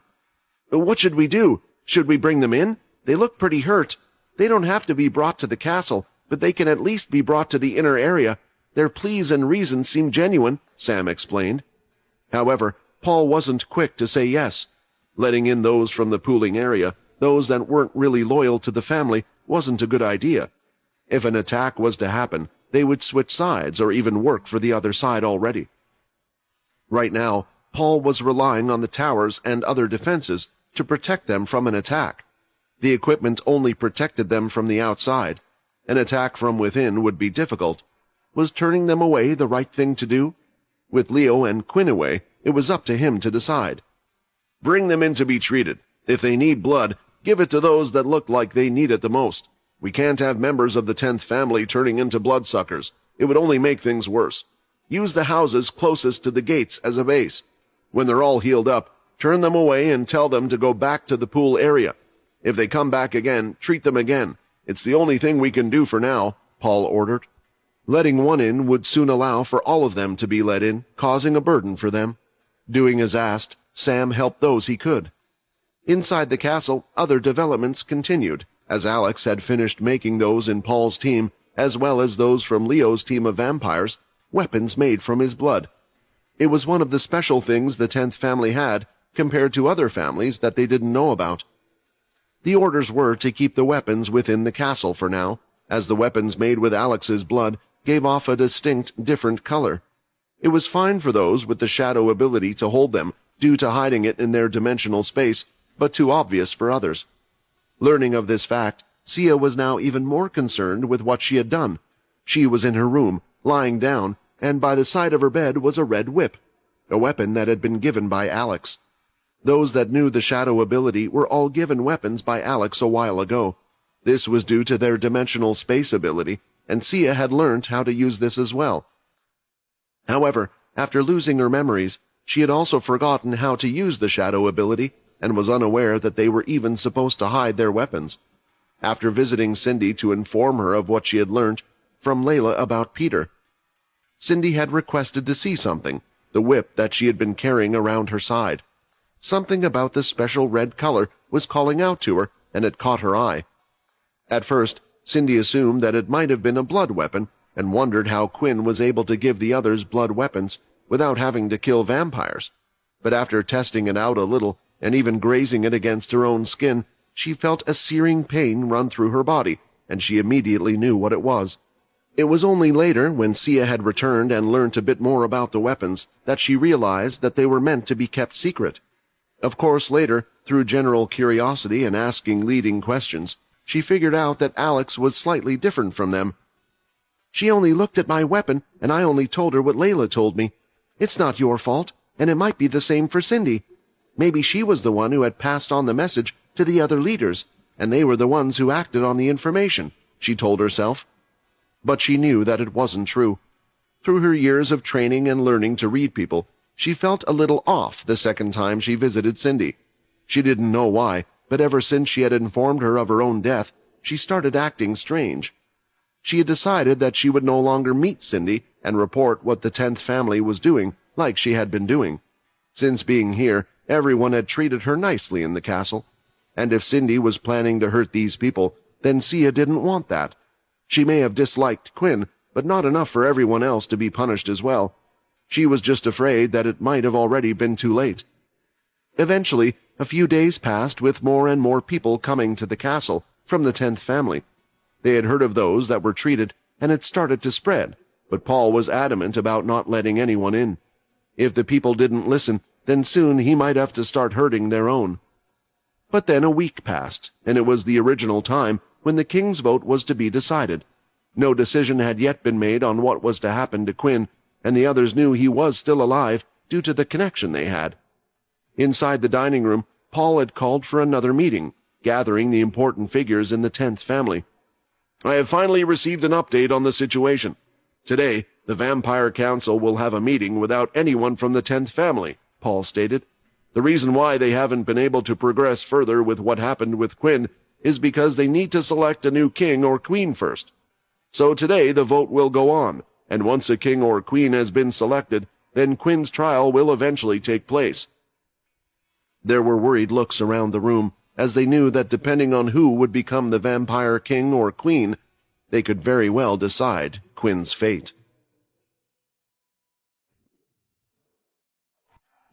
"What should we do? Should we bring them in? They look pretty hurt. They don't have to be brought to the castle, but they can at least be brought to the inner area. Their pleas and reasons seem genuine," Sam explained. However, Paul wasn't quick to say yes. Letting in those from the pooling area, those that weren't really loyal to the family, wasn't a good idea. If an attack was to happen, they would switch sides or even work for the other side already. Right now, Paul was relying on the towers and other defenses to protect them from an attack. The equipment only protected them from the outside. An attack from within would be difficult. Was turning them away the right thing to do? With Leo and Quinn away, it was up to him to decide. "Bring them in to be treated. If they need blood, give it to those that look like they need it the most. We can't have members of the 10th family turning into bloodsuckers. It would only make things worse. Use the houses closest to the gates as a base. When they're all healed up, turn them away and tell them to go back to the pool area. If they come back again, treat them again. It's the only thing we can do for now," Paul ordered. Letting one in would soon allow for all of them to be let in, causing a burden for them. Doing as asked, Sam helped those he could. Inside the castle, other developments continued, as Alex had finished making those in Paul's team, as well as those from Leo's team of vampires, weapons made from his blood. It was one of the special things the 10th family had, compared to other families that they didn't know about. The orders were to keep the weapons within the castle for now, as the weapons made with Alex's blood gave off a distinct, different color. It was fine for those with the shadow ability to hold them, due to hiding it in their dimensional space, but too obvious for others. Learning of this fact, Sia was now even more concerned with what she had done. She was in her room, lying down, and by the side of her bed was a red whip, a weapon that had been given by Alex. Those that knew the shadow ability were all given weapons by Alex a while ago. This was due to their dimensional space ability, and Sia had learned how to use this as well. However, after losing her memories, she had also forgotten how to use the shadow ability and was unaware that they were even supposed to hide their weapons. after visiting Cindy to inform her of what she had learned from Layla about Peter. Cindy had requested to see something, the whip that she had been carrying around her side. Something about the special red color was calling out to her, and it caught her eye. At first, Cindy assumed that it might have been a blood weapon, and wondered how Quinn was able to give the others blood weapons without having to kill vampires. But after testing it out a little, and even grazing it against her own skin, she felt a searing pain run through her body, and she immediately knew what it was. It was only later, when Sia had returned and learnt a bit more about the weapons, that she realized that they were meant to be kept secret. Of course, later, through general curiosity and asking leading questions, she figured out that Alex was slightly different from them. "She only looked at my weapon, and I only told her what Layla told me. It's not your fault, and it might be the same for Cindy. Maybe she was the one who had passed on the message to the other leaders, and they were the ones who acted on the information," she told herself. But she knew that it wasn't true. Through her years of training and learning to read people, she felt a little off the second time she visited Cindy. She didn't know why, but ever since she had informed her of her own death, she started acting strange. She had decided that she would no longer meet Cindy and report what the 10th family was doing, like she had been doing. Since being here, everyone had treated her nicely in the castle, and if Cindy was planning to hurt these people, then Sia didn't want that. She may have disliked Quinn, but not enough for everyone else to be punished as well. She was just afraid that it might have already been too late. Eventually, a few days passed with more and more people coming to the castle from the 10th family. They had heard of those that were treated, and it started to spread, but Paul was adamant about not letting anyone in. If the people didn't listen, then soon he might have to start hurting their own. But then a week passed, and it was the original time when the king's vote was to be decided. No decision had yet been made on what was to happen to Quinn, and the others knew he was still alive due to the connection they had. Inside the dining room, Paul had called for another meeting, gathering the important figures in the 10th family. "I have finally received an update on the situation. Today, the Vampire Council will have a meeting without anyone from the 10th family," Paul stated. "The reason why they haven't been able to progress further with what happened with Quinn is because they need to select a new king or queen first. So today the vote will go on, and once a king or queen has been selected, then Quinn's trial will eventually take place." There were worried looks around the room, as they knew that depending on who would become the vampire king or queen, they could very well decide Quinn's fate.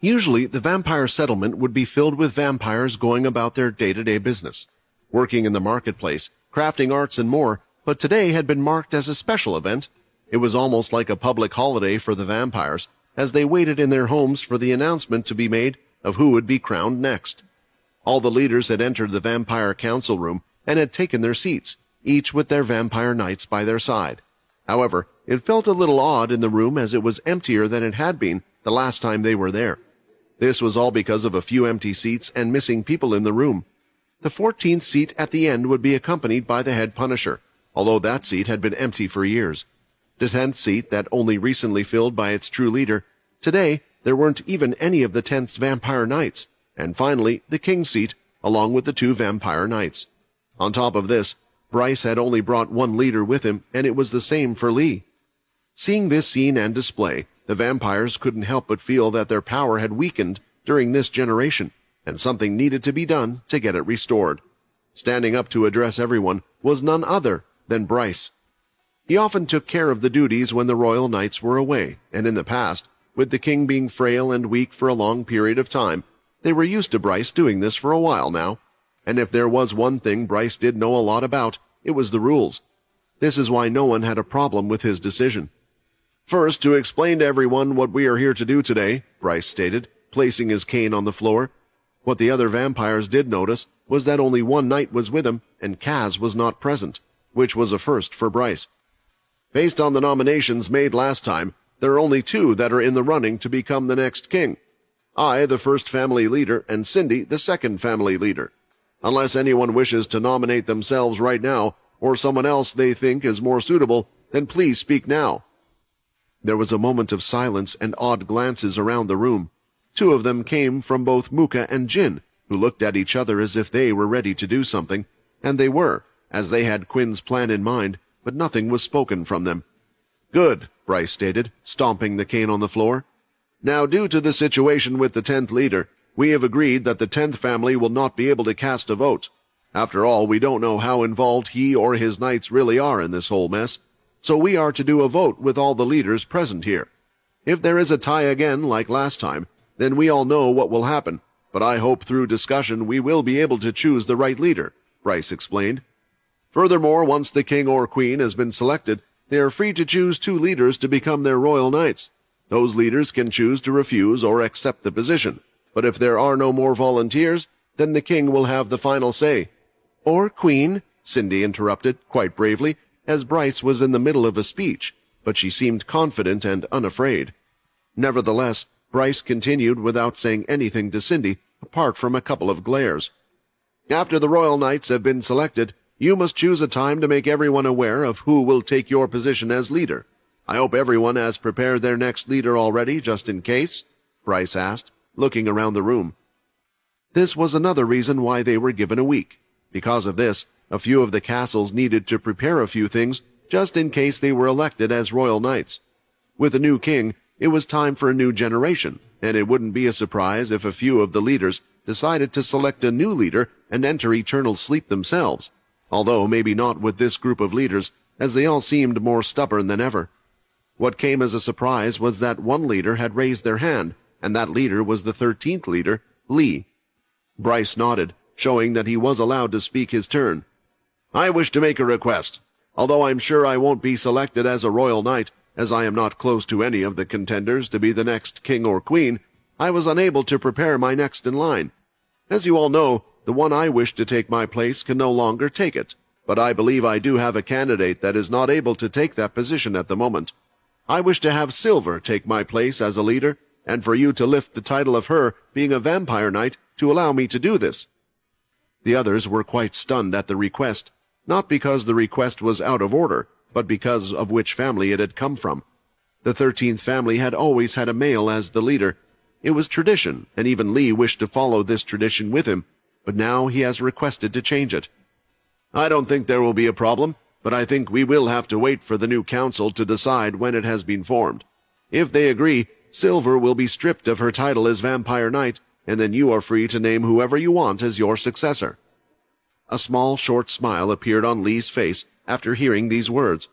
Usually, the vampire settlement would be filled with vampires going about their day-to-day business, working in the marketplace, crafting arts and more, but today had been marked as a special event. It was almost like a public holiday for the vampires, as they waited in their homes for the announcement to be made of who would be crowned next. All the leaders had entered the vampire council room and had taken their seats, each with their vampire knights by their side. However, it felt a little odd in the room as it was emptier than it had been the last time they were there. This was all because of a few empty seats and missing people in the room. The 14th seat at the end would be accompanied by the head punisher, although that seat had been empty for years. The 10th seat that only recently filled by its true leader. Today, there weren't even any of the 10th's vampire knights. And finally, the king's seat, along with the 2 vampire knights. On top of this, Bryce had only brought 1 leader with him, and it was the same for Lee. Seeing this scene and display, the vampires couldn't help but feel that their power had weakened during this generation, and something needed to be done to get it restored. Standing up to address everyone was none other than Bryce. He often took care of the duties when the royal knights were away, and in the past, with the king being frail and weak for a long period of time, they were used to Bryce doing this for a while now. And if there was one thing Bryce did know a lot about, it was the rules. This is why no one had a problem with his decision. "First, to explain to everyone what we are here to do today," Bryce stated, placing his cane on the floor. What the other vampires did notice was that only 1 knight was with him, and Kaz was not present, which was a first for Bryce. "Based on the nominations made last time, there are only 2 that are in the running to become the next king. I, the first family leader, and Cindy, the second family leader. Unless anyone wishes to nominate themselves right now, or someone else they think is more suitable, then please speak now." There was a moment of silence and odd glances around the room. 2 of them came from both Muka and Jin, who looked at each other as if they were ready to do something, and they were, as they had Quinn's plan in mind, but nothing was spoken from them. "Good," Bryce stated, stomping the cane on the floor. "Now, due to the situation with the 10th leader, we have agreed that the 10th family will not be able to cast a vote. After all, we don't know how involved he or his knights really are in this whole mess, so we are to do a vote with all the leaders present here. If there is a tie again, like last time, then we all know what will happen, but I hope through discussion we will be able to choose the right leader," Bryce explained. "Furthermore, once the king or queen has been selected, they are free to choose 2 leaders to become their royal knights. Those leaders can choose to refuse or accept the position, but if there are no more volunteers, then the king will have the final say." "Or queen," Cindy interrupted, quite bravely, as Bryce was in the middle of a speech, but she seemed confident and unafraid. Nevertheless, Bryce continued without saying anything to Cindy, apart from a couple of glares. "After the royal knights have been selected, you must choose a time to make everyone aware of who will take your position as leader. I hope everyone has prepared their next leader already, just in case?" Bryce asked, looking around the room. This was another reason why they were given a week. Because of this, a few of the castles needed to prepare a few things, just in case they were elected as royal knights. With a new king, it was time for a new generation, and it wouldn't be a surprise if a few of the leaders decided to select a new leader and enter eternal sleep themselves, although maybe not with this group of leaders, as they all seemed more stubborn than ever. What came as a surprise was that one leader had raised their hand, and that leader was the 13th leader, Lee. Bryce nodded, showing that he was allowed to speak his turn. "I wish to make a request. Although I'm sure I won't be selected as a royal knight, as I am not close to any of the contenders to be the next king or queen, I was unable to prepare my next in line. As you all know, the one I wish to take my place can no longer take it, but I believe I do have a candidate that is not able to take that position at the moment. I wish to have Silver take my place as a leader, and for you to lift the title of her being a vampire knight to allow me to do this." The others were quite stunned at the request, not because the request was out of order, but because of which family it had come from. The 13th family had always had a male as the leader. It was tradition, and even Lee wished to follow this tradition with him, but now he has requested to change it. "I don't think there will be a problem, but I think we will have to wait for the new council to decide when it has been formed. If they agree, Silver will be stripped of her title as vampire knight, and then you are free to name whoever you want as your successor." A small, short smile appeared on Lee's face after hearing these words.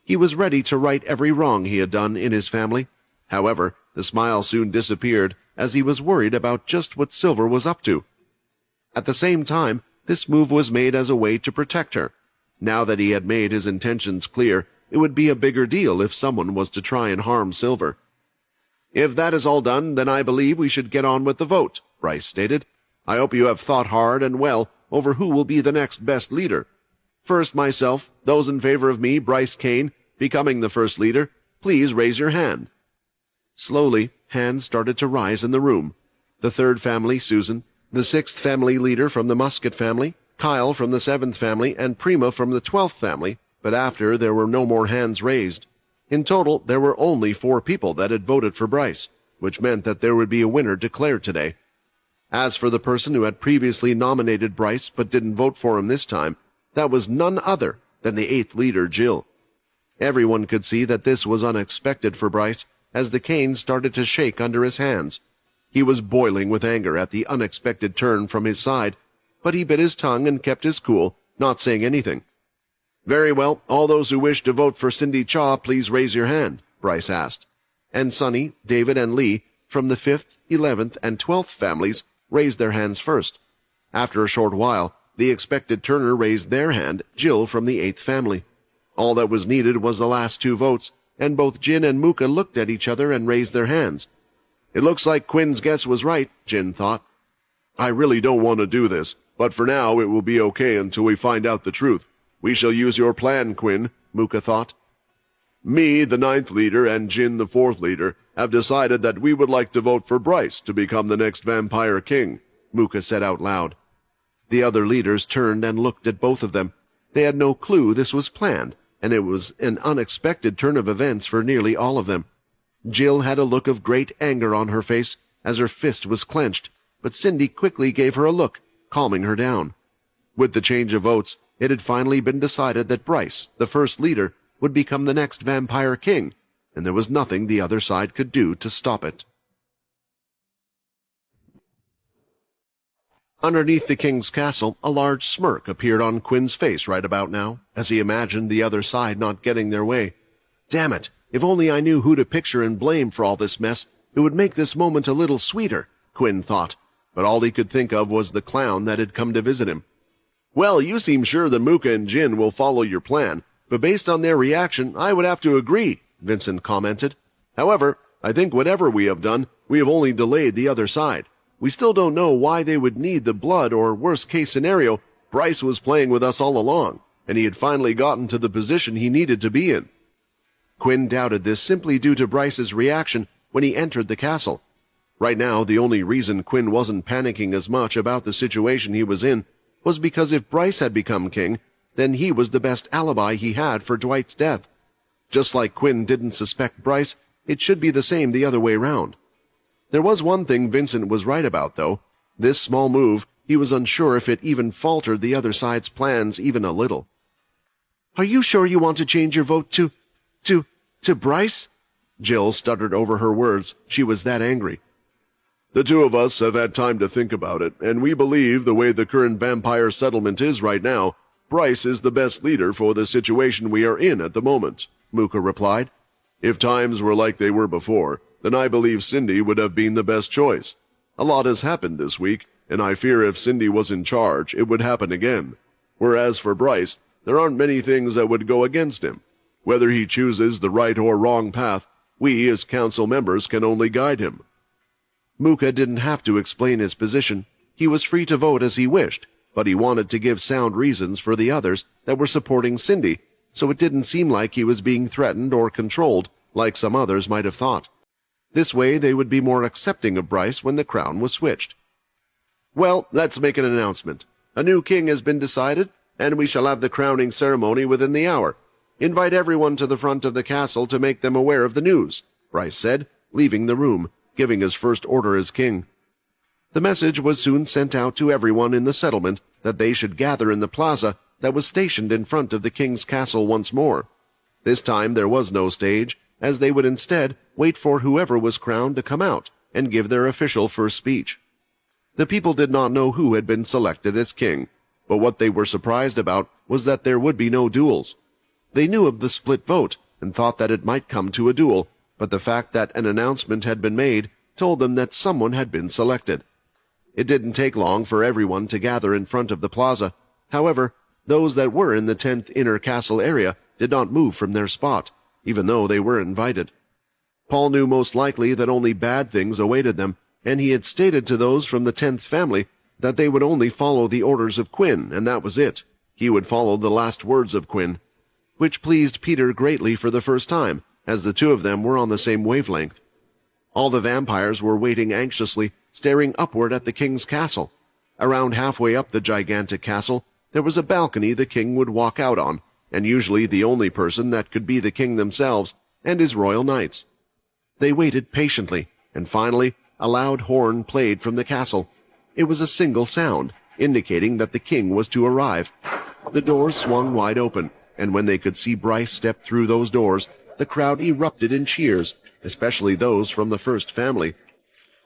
He was ready to right every wrong he had done in his family. However, the smile soon disappeared as he was worried about just what Silver was up to. At the same time, this move was made as a way to protect her. Now that he had made his intentions clear, it would be a bigger deal if someone was to try and harm Silver. "If that is all done, then I believe we should get on with the vote," Bryce stated. "I hope you have thought hard and well over who will be the next best leader. First, myself, those in favor of me, Bryce Kane, becoming the first leader, please raise your hand." Slowly, hands started to rise in the room. The 3rd family, Susan, the 6th family leader from the Musket family, Kyle from the 7th family, and Prima from the 12th family, but after there were no more hands raised. In total, there were only 4 people that had voted for Bryce, which meant that there would be a winner declared today. As for the person who had previously nominated Bryce but didn't vote for him this time, that was none other than the 8th leader, Jill. Everyone could see that this was unexpected for Bryce, as the cane started to shake under his hands. He was boiling with anger at the unexpected turn from his side, but he bit his tongue and kept his cool, not saying anything. "Very well, all those who wish to vote for Cindy Chaw, please raise your hand," Bryce asked. And Sonny, David, and Lee, from the 5th, 11th, and 12th families, raised their hands first. After a short while, the expected turner raised their hand, Jill from the 8th family. All that was needed was the last 2 votes, and both Jin and Mooka looked at each other and raised their hands. It looks like Quinn's guess was right, Jin thought. "I really don't want to do this, but for now it will be okay until we find out the truth. We shall use your plan, Quinn," Mooka thought. "Me, the 9th leader, and Jin, the 4th leader, have decided that we would like to vote for Bryce to become the next vampire king," Mooka said out loud. The other leaders turned and looked at both of them. They had no clue this was planned, and it was an unexpected turn of events for nearly all of them. Jill had a look of great anger on her face as her fist was clenched, but Cindy quickly gave her a look, calming her down. With the change of votes, It had finally been decided that Bryce, the first leader, would become the next vampire king, and there was nothing the other side could do to stop it. Underneath the king's castle, a large smirk appeared on Quinn's face right about now, as he imagined the other side not getting their way. Damn it, if only I knew who to picture and blame for all this mess, it would make this moment a little sweeter, Quinn thought, but all he could think of was the clown that had come to visit him. Well, you seem sure that Muka and Jin will follow your plan, but based on their reaction, I would have to agree, Vincent commented. However, I think whatever we have done, we have only delayed the other side. We still don't know why they would need the blood, or worst-case scenario, Bryce was playing with us all along, and he had finally gotten to the position he needed to be in. Quinn doubted this simply due to Bryce's reaction when he entered the castle. Right now, the only reason Quinn wasn't panicking as much about the situation he was in was because if Bryce had become king, then he was the best alibi he had for Dwight's death. Just like Quinn didn't suspect Bryce, it should be the same the other way round. There was one thing Vincent was right about, though. This small move, he was unsure if it even faltered the other side's plans even a little. "Are you sure you want to change your vote to Bryce?" Jill stuttered over her words. She was that angry. The two of us have had time to think about it, and we believe the way the current vampire settlement is right now, Bryce is the best leader for the situation we are in at the moment, Muka replied. If times were like they were before, then I believe Cindy would have been the best choice. A lot has happened this week, and I fear if Cindy was in charge, it would happen again. Whereas for Bryce, there aren't many things that would go against him. Whether he chooses the right or wrong path, we as council members can only guide him. Muka didn't have to explain his position. He was free to vote as he wished, but he wanted to give sound reasons for the others that were supporting Cindy, so it didn't seem like he was being threatened or controlled, like some others might have thought. This way they would be more accepting of Bryce when the crown was switched. Well, let's make an announcement. A new king has been decided, and we shall have the crowning ceremony within the hour. Invite everyone to the front of the castle to make them aware of the news, Bryce said, leaving the room, giving his first order as king. The message was soon sent out to everyone in the settlement that they should gather in the plaza that was stationed in front of the king's castle once more. This time there was no stage, as they would instead wait for whoever was crowned to come out and give their official first speech. The people did not know who had been selected as king, but what they were surprised about was that there would be no duels. They knew of the split vote and thought that it might come to a duel, but the fact that an announcement had been made told them that someone had been selected. It didn't take long for everyone to gather in front of the plaza. However, those that were in the 10th inner castle area did not move from their spot, even though they were invited. Paul knew most likely that only bad things awaited them, and he had stated to those from the 10th family that they would only follow the orders of Quinn, and that was it. He would follow the last words of Quinn, which pleased Peter greatly for the first time, as the two of them were on the same wavelength. All the vampires were waiting anxiously, staring upward at the king's castle. Around halfway up the gigantic castle, there was a balcony the king would walk out on, and usually the only person that could be the king themselves and his royal knights. They waited patiently, and finally a loud horn played from the castle. It was a single sound, indicating that the king was to arrive. The doors swung wide open, and when they could see Bryce step through those doors, the crowd erupted in cheers, especially those from the first family.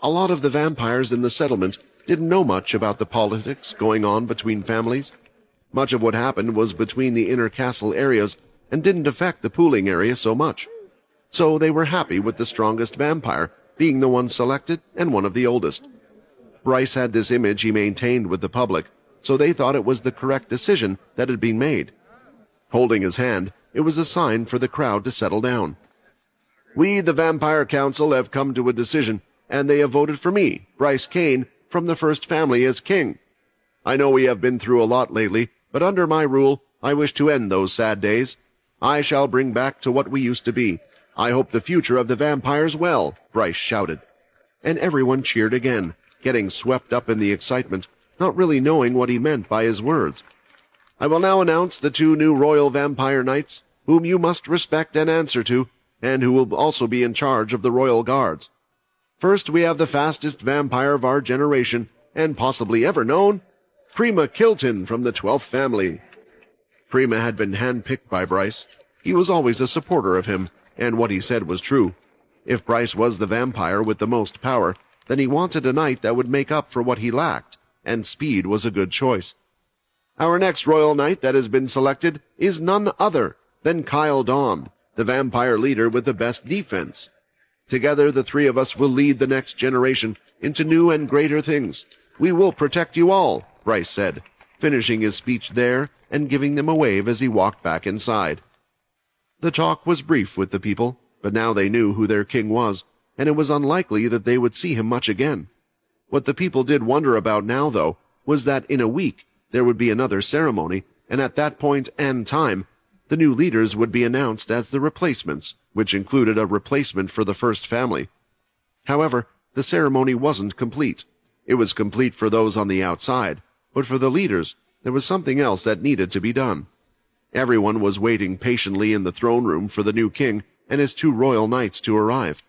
A lot of the vampires in the settlement didn't know much about the politics going on between families. Much of what happened was between the inner castle areas and didn't affect the pooling area so much. So they were happy with the strongest vampire being the one selected and one of the oldest. Bryce had this image he maintained with the public, so they thought it was the correct decision that had been made. Holding his hand, it was a sign for the crowd to settle down. We, the Vampire Council, have come to a decision, and they have voted for me, Bryce Kane, from the first family as king. I know we have been through a lot lately, but under my rule, I wish to end those sad days. I shall bring back to what we used to be. I hope the future of the vampires well, Bryce shouted. And everyone cheered again, getting swept up in the excitement, not really knowing what he meant by his words. I will now announce the 2 new royal vampire knights, whom you must respect and answer to, and who will also be in charge of the royal guards. First, we have the fastest vampire of our generation, and possibly ever known, Prima Kilton from the 12th family. Prima had been handpicked by Bryce. He was always a supporter of him, and what he said was true. If Bryce was the vampire with the most power, then he wanted a knight that would make up for what he lacked, and speed was a good choice. Our next royal knight that has been selected is none other than Kyle Dawn, the vampire leader with the best defense. Together, the three of us will lead the next generation into new and greater things. We will protect you all, Bryce said, finishing his speech there and giving them a wave as he walked back inside. The talk was brief with the people, but now they knew who their king was, and it was unlikely that they would see him much again. What the people did wonder about now, though, was that in a week there would be another ceremony, and at that point and time, the new leaders would be announced as the replacements, which included a replacement for the first family. However, the ceremony wasn't complete. It was complete for those on the outside, but for the leaders, there was something else that needed to be done. Everyone was waiting patiently in the throne room for the new king and his two royal knights to arrive.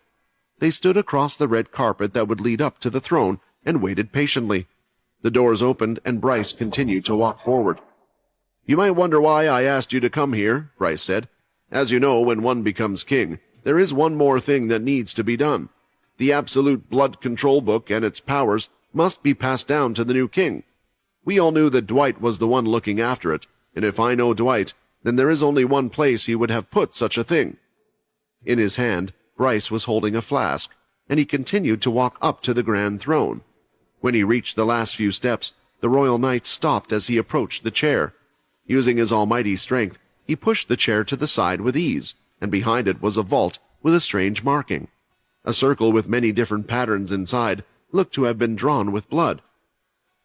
They stood across the red carpet that would lead up to the throne and waited patiently. The doors opened and Bryce continued to walk forward. "You might wonder why I asked you to come here," Bryce said. "As you know, when one becomes king, there is one more thing that needs to be done. The absolute blood control book and its powers must be passed down to the new king. We all knew that Dwight was the one looking after it, and if I know Dwight, then there is only one place he would have put such a thing." In his hand, Bryce was holding a flask, and he continued to walk up to the grand throne. When he reached the last few steps, the royal knight stopped as he approached the chair. Using his almighty strength, he pushed the chair to the side with ease, and behind it was a vault with a strange marking. A circle with many different patterns inside looked to have been drawn with blood.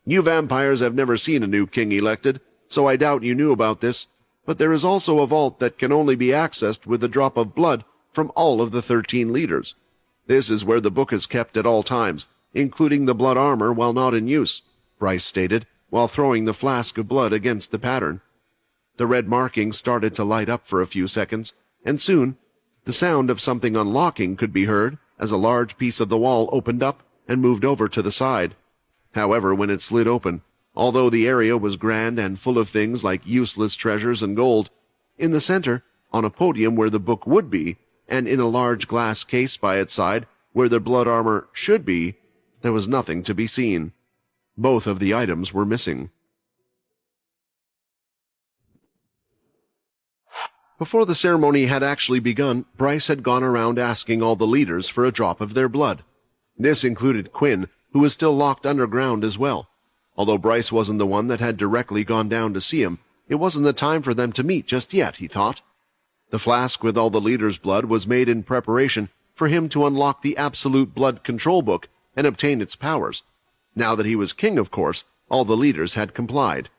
"You vampires have never seen a new king elected, so I doubt you knew about this, but there is also a vault that can only be accessed with a drop of blood from all of the 13 leaders. This is where the book is kept at all times, including the blood armor while not in use," Bryce stated, while throwing the flask of blood against the pattern. The red marking started to light up for a few seconds, and soon the sound of something unlocking could be heard as a large piece of the wall opened up and moved over to the side. However, when it slid open, although the area was grand and full of things like useless treasures and gold, in the center, on a podium where the book would be, and in a large glass case by its side, where the blood armor should be, there was nothing to be seen. Both of the items were missing. Before the ceremony had actually begun, Bryce had gone around asking all the leaders for a drop of their blood. This included Quinn, who was still locked underground as well. Although Bryce wasn't the one that had directly gone down to see him, it wasn't the time for them to meet just yet, he thought. The flask with all the leaders' blood was made in preparation for him to unlock the absolute blood control book and obtain its powers. Now that he was king, of course, all the leaders had complied.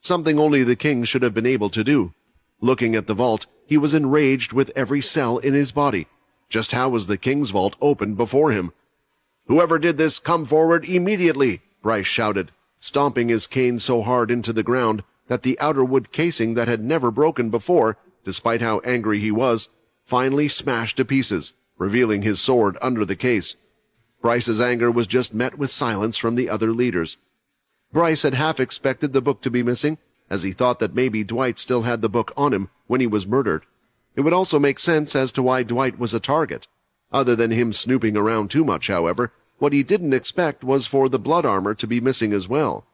Something only the king should have been able to do. Looking at the vault, he was enraged with every cell in his body. Just how was the king's vault opened before him? "Whoever did this, come forward immediately," Bryce shouted, stomping his cane so hard into the ground that the outer wood casing that had never broken before, despite how angry he was, finally smashed to pieces, revealing his sword under the case. Bryce's anger was just met with silence from the other leaders. Bryce had half expected the book to be missing, as he thought that maybe Dwight still had the book on him when he was murdered. It would also make sense as to why Dwight was a target. Other than him snooping around too much, however, what he didn't expect was for the blood armor to be missing as well.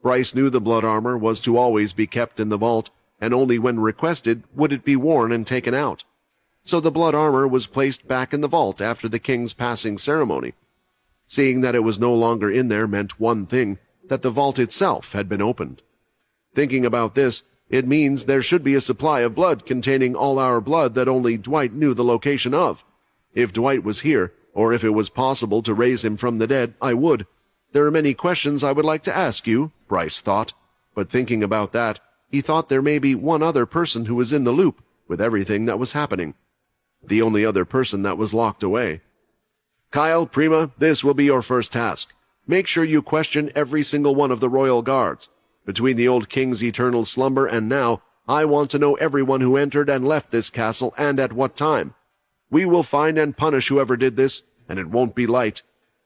Bryce knew the blood armor was to always be kept in the vault, and only when requested would it be worn and taken out. So the blood armor was placed back in the vault after the king's passing ceremony. Seeing that it was no longer in there meant one thing, that the vault itself had been opened. Thinking about this, it means there should be a supply of blood containing all our blood that only Dwight knew the location of. If Dwight was here, or if it was possible to raise him from the dead, I would. There are many questions I would like to ask you, Bryce thought, but thinking about that, he thought there may be one other person who was in the loop with everything that was happening. The only other person that was locked away. "Kyle, Prima, this will be your first task. Make sure you question every single one of the royal guards. Between the old king's eternal slumber and now, I want to know everyone who entered and left this castle and at what time. We will find and punish whoever did this, and it won't be light.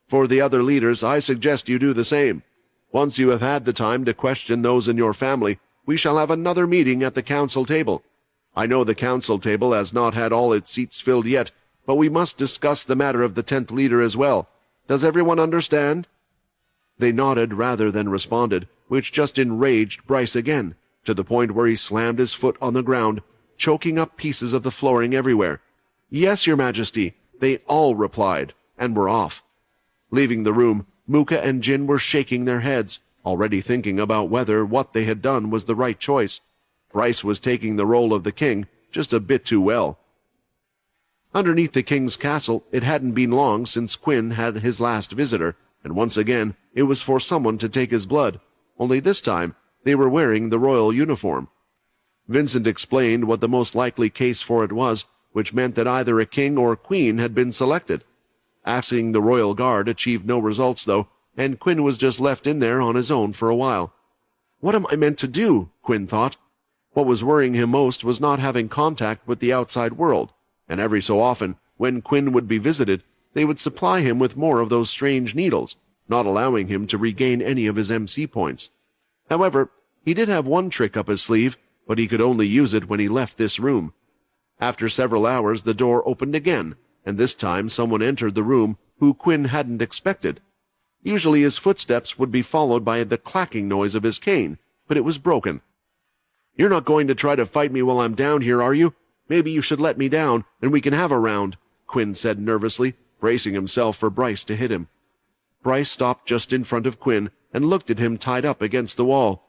For the other leaders, I suggest you do the same. Once you have had the time to question those in your family, we shall have another meeting at the council table. I know the council table has not had all its seats filled yet, but we must discuss the matter of the 10th leader as well. Does everyone understand?" They nodded rather than responded, which just enraged Bryce again, to the point where he slammed his foot on the ground, choking up pieces of the flooring everywhere. "Yes, Your Majesty," they all replied, and were off. Leaving the room, Mooka and Jin were shaking their heads, already thinking about whether what they had done was the right choice. Bryce was taking the role of the king just a bit too well. Underneath the king's castle, it hadn't been long since Quinn had his last visitor, and once again it was for someone to take his blood, only this time they were wearing the royal uniform. Vincent explained what the most likely case for it was, which meant that either a king or queen had been selected. Asking the royal guard achieved no results, though, and Quinn was just left in there on his own for a while. What am I meant to do? Quinn thought. What was worrying him most was not having contact with the outside world, and every so often, when Quinn would be visited, they would supply him with more of those strange needles, not allowing him to regain any of his MC points. However, he did have one trick up his sleeve, but he could only use it when he left this room. After several hours, the door opened again, and this time someone entered the room who Quinn hadn't expected. Usually his footsteps would be followed by the clacking noise of his cane, but it was broken. "You're not going to try to fight me while I'm down here, are you? Maybe you should let me down, and we can have a round," Quinn said nervously, bracing himself for Bryce to hit him. Bryce stopped just in front of Quinn and looked at him tied up against the wall.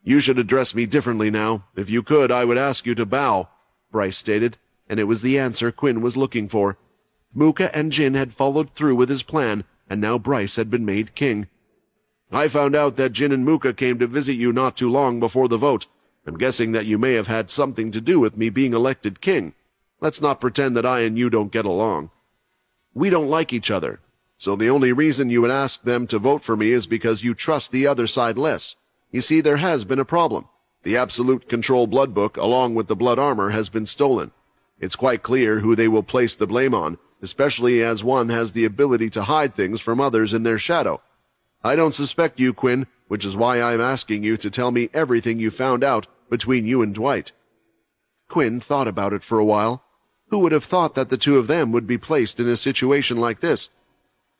"You should address me differently now. If you could, I would ask you to bow," Bryce stated, and it was the answer Quinn was looking for. Mooka and Jin had followed through with his plan, and now Bryce had been made king. "I found out that Jin and Mooka came to visit you not too long before the vote. I'm guessing that you may have had something to do with me being elected king. Let's not pretend that I and you don't get along. We don't like each other, so the only reason you would ask them to vote for me is because you trust the other side less. You see, there has been a problem. The Absolute Control Blood Book, along with the blood armor, has been stolen. It's quite clear who they will place the blame on, especially as one has the ability to hide things from others in their shadow. I don't suspect you, Quinn, which is why I'm asking you to tell me everything you found out between you and Dwight." Quinn thought about it for a while. Who would have thought that the two of them would be placed in a situation like this?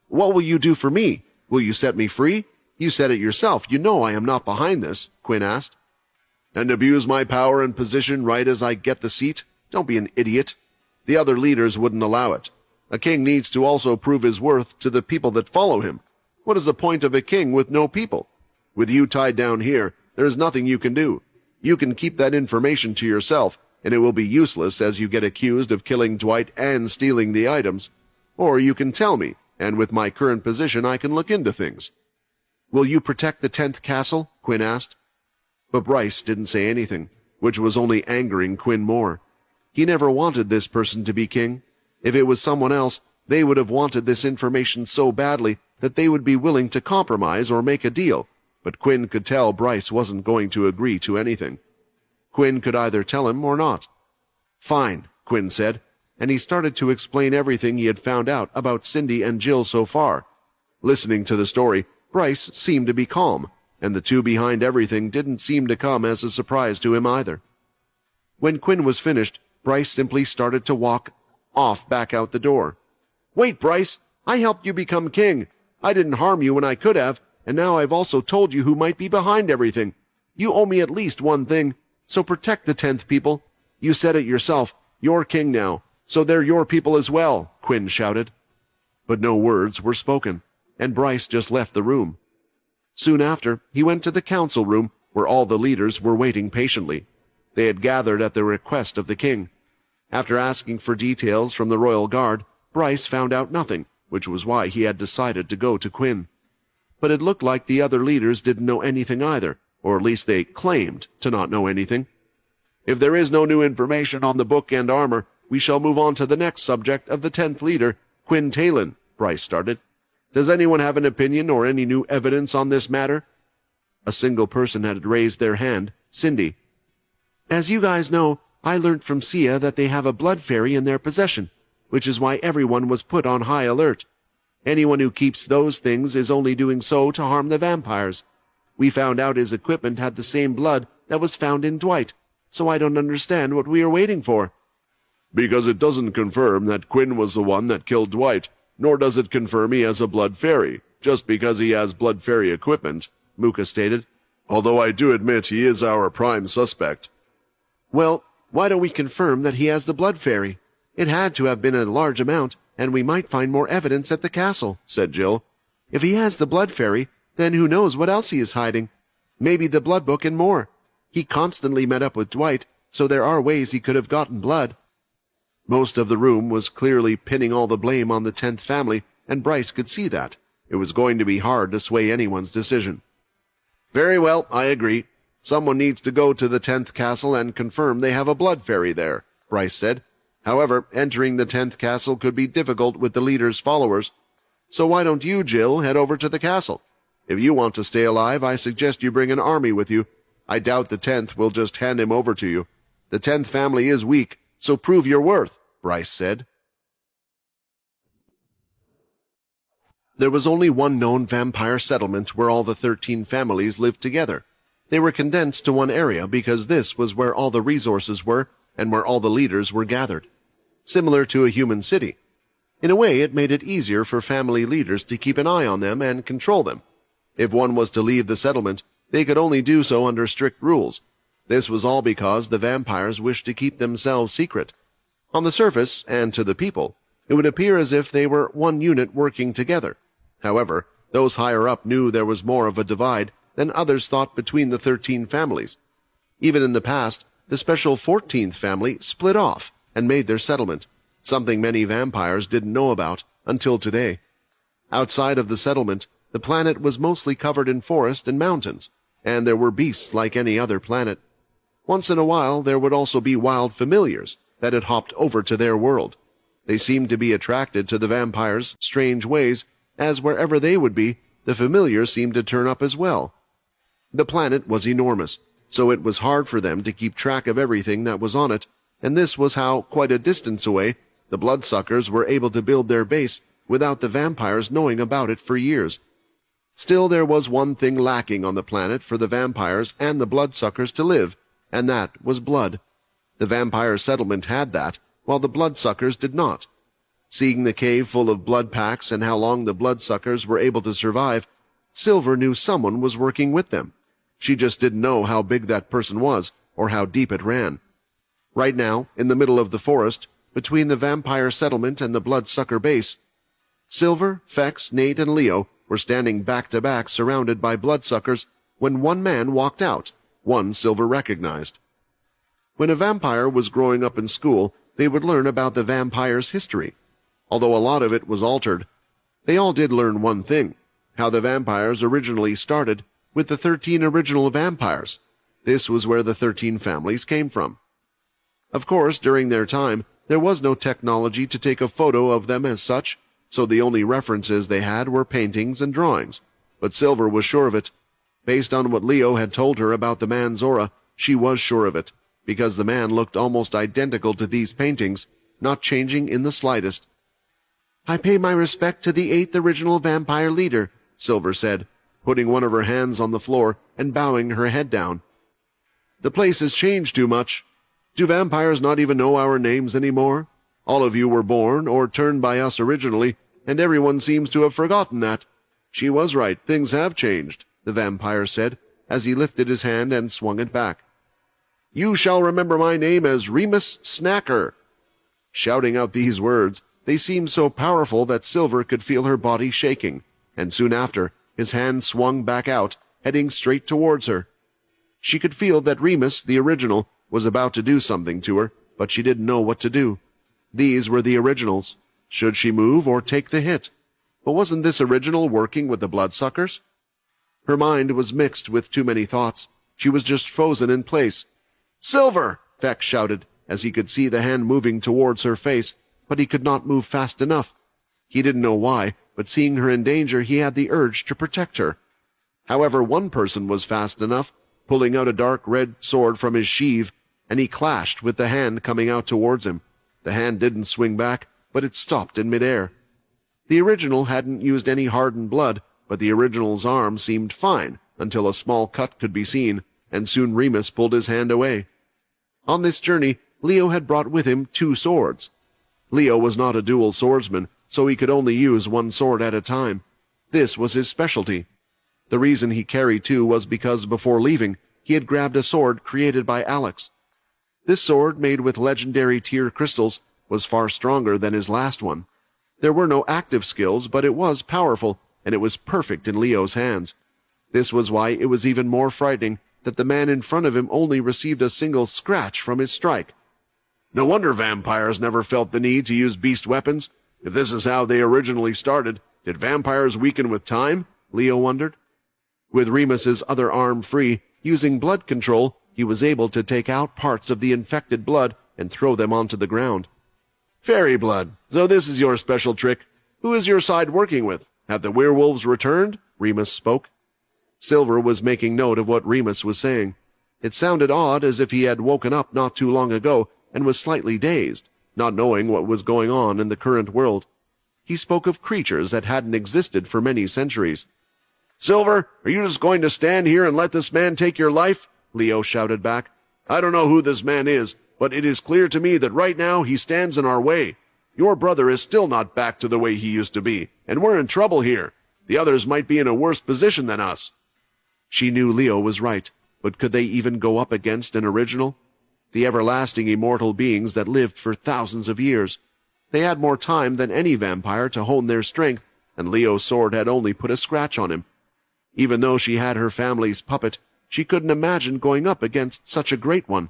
"What will you do for me? Will you set me free? You said it yourself. You know I am not behind this," Quinn asked. "And abuse my power and position right as I get the seat? Don't be an idiot. The other leaders wouldn't allow it. A king needs to also prove his worth to the people that follow him. What is the point of a king with no people? With you tied down here, there is nothing you can do. You can keep that information to yourself, and it will be useless as you get accused of killing Dwight and stealing the items. Or you can tell me, and with my current position I can look into things." "Will you protect the 10th castle?" Quinn asked. But Bryce didn't say anything, which was only angering Quinn more. He never wanted this person to be king. If it was someone else, they would have wanted this information so badly that they would be willing to compromise or make a deal, but Quinn could tell Bryce wasn't going to agree to anything. Quinn could either tell him or not. "Fine," Quinn said, and he started to explain everything he had found out about Cindy and Jill so far. Listening to the story, Bryce seemed to be calm, and the two behind everything didn't seem to come as a surprise to him either. When Quinn was finished, Bryce simply started to walk off back out the door. "Wait, Bryce! I helped you become king. I didn't harm you when I could have, and now I've also told you who might be behind everything. You owe me at least one thing, so protect the 10th people. You said it yourself, you're king now, so they're your people as well," Quinn shouted. But no words were spoken, and Bryce just left the room. Soon after, he went to the council room, where all the leaders were waiting patiently. They had gathered at the request of the king. After asking for details from the royal guard, Bryce found out nothing, which was why he had decided to go to Quinn. But it looked like the other leaders didn't know anything either, or at least they claimed to not know anything. "If there is no new information on the book and armor, we shall move on to the next subject of the 10th leader, Quinn Talon," Bryce started. "Does anyone have an opinion or any new evidence on this matter?" A single person had raised their hand, Cindy. "As you guys know, I learned from Sia that they have a blood fairy in their possession, which is why everyone was put on high alert. Anyone who keeps those things is only doing so to harm the vampires. We found out his equipment had the same blood that was found in Dwight, so I don't understand what we are waiting for." "Because it doesn't confirm that Quinn was the one that killed Dwight, nor does it confirm he has a blood fairy, just because he has blood fairy equipment," Muka stated. "Although I do admit he is our prime suspect." "Well, why don't we confirm that he has the blood fairy? It had to have been a large amount, and we might find more evidence at the castle," said Jill. "If he has the blood fairy, then who knows what else he is hiding? Maybe the blood book and more. He constantly met up with Dwight, so there are ways he could have gotten blood." Most of the room was clearly pinning all the blame on the 10th family, and Bryce could see that. It was going to be hard to sway anyone's decision. "Very well, I agree. Someone needs to go to the 10th castle and confirm they have a blood fairy there," Bryce said. "However, entering the 10th castle could be difficult with the leader's followers. So why don't you, Jill, head over to the castle? If you want to stay alive, I suggest you bring an army with you. I doubt the 10th will just hand him over to you. The 10th family is weak, so prove your worth," Bryce said. There was only one known vampire settlement where all the 13 families lived together. They were condensed to one area because this was where all the resources were and where all the leaders were gathered. Similar to a human city. In a way, it made it easier for family leaders to keep an eye on them and control them. If one was to leave the settlement, they could only do so under strict rules. This was all because the vampires wished to keep themselves secret. On the surface, and to the people, it would appear as if they were one unit working together. However, those higher up knew there was more of a divide than others thought between the 13 families. Even in the past, the special 14th family split off and made their settlement, something many vampires didn't know about until today. Outside of the settlement, the planet was mostly covered in forest and mountains, and there were beasts like any other planet. Once in a while, there would also be wild familiars that had hopped over to their world. They seemed to be attracted to the vampires' strange ways, as wherever they would be, the familiars seemed to turn up as well. The planet was enormous, so it was hard for them to keep track of everything that was on it, and this was how, quite a distance away, the bloodsuckers were able to build their base without the vampires knowing about it for years. Still, there was one thing lacking on the planet for the vampires and the bloodsuckers to live, and that was blood. The vampire settlement had that, while the bloodsuckers did not. Seeing the cave full of blood packs and how long the bloodsuckers were able to survive, Silver knew someone was working with them. She just didn't know how big that person was, or how deep it ran. Right now, in the middle of the forest, between the vampire settlement and the bloodsucker base, Silver, Fex, Nate, and Leo were standing back-to-back surrounded by bloodsuckers when one man walked out, one Silver recognized. When a vampire was growing up in school, they would learn about the vampire's history. Although a lot of it was altered, they all did learn one thing, how the vampires originally started with the 13 original vampires. This was where the 13 families came from. Of course, during their time, there was no technology to take a photo of them as such, so the only references they had were paintings and drawings. But Silver was sure of it. Based on what Leo had told her about the man's aura, she was sure of it, because the man looked almost identical to these paintings, not changing in the slightest. "I pay my respect to the 8th original vampire leader," Silver said, putting one of her hands on the floor and bowing her head down. "The place has changed too much. Do vampires not even know our names anymore? All of you were born or turned by us originally, and everyone seems to have forgotten that." "She was right, things have changed," the vampire said, as he lifted his hand and swung it back. "You shall remember my name as Remus Snacker." Shouting out these words, they seemed so powerful that Silver could feel her body shaking, and soon after, his hand swung back out, heading straight towards her. She could feel that Remus, the original, was about to do something to her, but she didn't know what to do. These were the originals. Should she move or take the hit? But wasn't this original working with the bloodsuckers? Her mind was mixed with too many thoughts. She was just frozen in place. "Silver!" Feck shouted, as he could see the hand moving towards her face, but he could not move fast enough. He didn't know why, but seeing her in danger, he had the urge to protect her. However, one person was fast enough, pulling out a dark red sword from his sheath, and he clashed with the hand coming out towards him. The hand didn't swing back, but it stopped in midair. The original hadn't used any hardened blood, but the original's arm seemed fine, until a small cut could be seen, and soon Remus pulled his hand away. On this journey, Leo had brought with him 2 swords. Leo was not a dual swordsman, so he could only use one sword at a time. This was his specialty. The reason he carried 2 was because before leaving, he had grabbed a sword created by Alex. This sword, made with legendary tier crystals, was far stronger than his last one. There were no active skills, but it was powerful, and it was perfect in Leo's hands. This was why it was even more frightening that the man in front of him only received a single scratch from his strike. No wonder vampires never felt the need to use beast weapons. If this is how they originally started, did vampires weaken with time? Leo wondered. With Remus's other arm free, using blood control, he was able to take out parts of the infected blood and throw them onto the ground. Fairy blood, so this is your special trick. Who is your side working with? Have the werewolves returned? Remus spoke. Silver was making note of what Remus was saying. It sounded odd, as if he had woken up not too long ago and was slightly dazed, not knowing what was going on in the current world. He spoke of creatures that hadn't existed for many centuries. Silver, are you just going to stand here and let this man take your life? Leo shouted back. I don't know who this man is, but it is clear to me that right now he stands in our way. Your brother is still not back to the way he used to be, and we're in trouble here. The others might be in a worse position than us. She knew Leo was right, but could they even go up against an original? The everlasting immortal beings that lived for thousands of years. They had more time than any vampire to hone their strength, and Leo's sword had only put a scratch on him. Even though she had her family's puppet, she couldn't imagine going up against such a great one.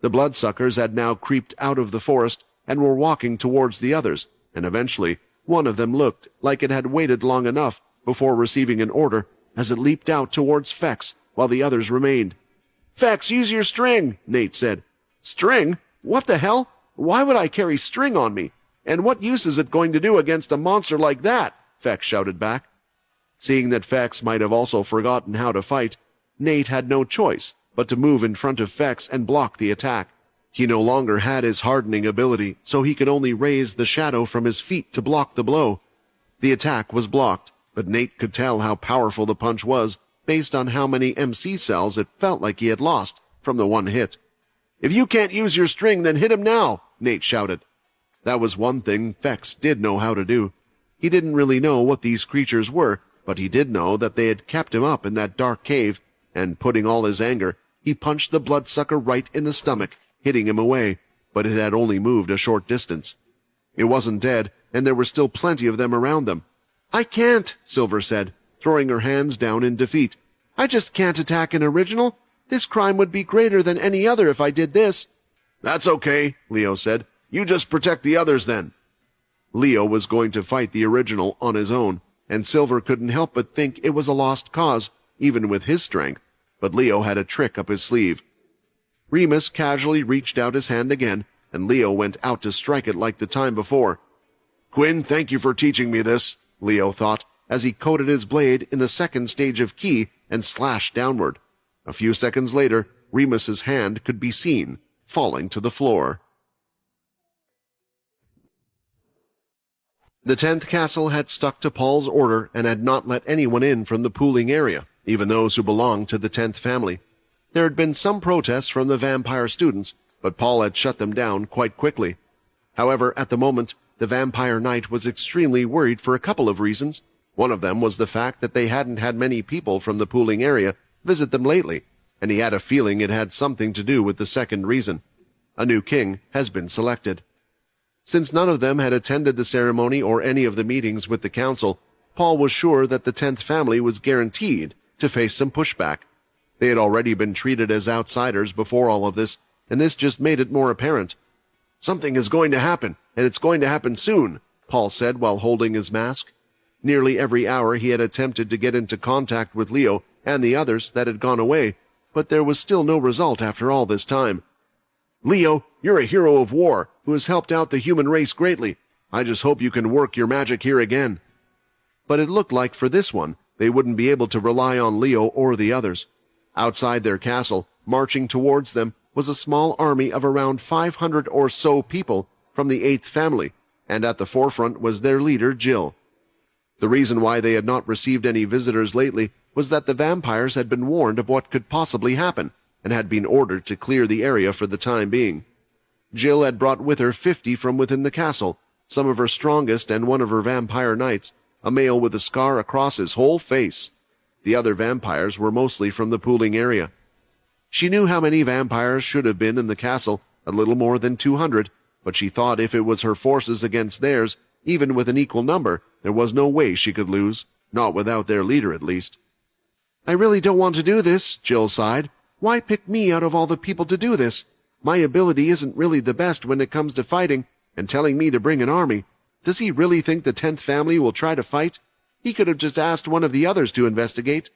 The bloodsuckers had now creeped out of the forest and were walking towards the others, and eventually one of them looked like it had waited long enough before receiving an order, as it leaped out towards Fex, while the others remained. Fex, use your string, Nate said. String? What the hell? Why would I carry string on me? And what use is it going to do against a monster like that? Fex shouted back. Seeing that Fex might have also forgotten how to fight, Nate had no choice but to move in front of Fex and block the attack. He no longer had his hardening ability, so he could only raise the shadow from his feet to block the blow. The attack was blocked, but Nate could tell how powerful the punch was based on how many MC cells it felt like he had lost from the one hit. If you can't use your string, then hit him now, Nate shouted. That was one thing Fex did know how to do. He didn't really know what these creatures were, but he did know that they had kept him up in that dark cave, and putting all his anger, he punched the bloodsucker right in the stomach, hitting him away, but it had only moved a short distance. It wasn't dead, and there were still plenty of them around them. I can't, Silver said, throwing her hands down in defeat. I just can't attack an original. This crime would be greater than any other if I did this. That's okay, Leo said. You just protect the others then. Leo was going to fight the original on his own, and Silver couldn't help but think it was a lost cause, even with his strength. But Leo had a trick up his sleeve. Remus casually reached out his hand again, and Leo went out to strike it like the time before. Quinn, thank you for teaching me this, Leo thought, as he coated his blade in the second stage of ki and slashed downward. A few seconds later, Remus's hand could be seen, falling to the floor. The 10th castle had stuck to Paul's order and had not let anyone in from the pooling area, even those who belonged to the 10th family. There had been some protests from the vampire students, but Paul had shut them down quite quickly. However, at the moment, the vampire knight was extremely worried for a couple of reasons. One of them was the fact that they hadn't had many people from the pooling area visit them lately, and he had a feeling it had something to do with the second reason. A new king has been selected. Since none of them had attended the ceremony or any of the meetings with the council, Paul was sure that the 10th family was guaranteed to face some pushback. They had already been treated as outsiders before all of this, and this just made it more apparent. Something is going to happen, and it's going to happen soon, Paul said while holding his mask. Nearly every hour he had attempted to get into contact with Leo and the others that had gone away, but there was still no result after all this time. Leo, you're a hero of war who has helped out the human race greatly. I just hope you can work your magic here again. But it looked like for this one, they wouldn't be able to rely on Leo or the others. Outside their castle, marching towards them, was a small army of around 500 or so people from the 8th family, and at the forefront was their leader, Jill. The reason why they had not received any visitors lately was that the vampires had been warned of what could possibly happen, and had been ordered to clear the area for the time being. Jill had brought with her 50 from within the castle, some of her strongest and one of her vampire knights, a male with a scar across his whole face. The other vampires were mostly from the pooling area. She knew how many vampires should have been in the castle, a little more than 200, but she thought if it was her forces against theirs, even with an equal number, there was no way she could lose, not without their leader at least. "I really don't want to do this," Jill sighed. "Why pick me out of all the people to do this? My ability isn't really the best when it comes to fighting, and telling me to bring an army. Does he really think the 10th family will try to fight? He could have just asked one of the others to investigate."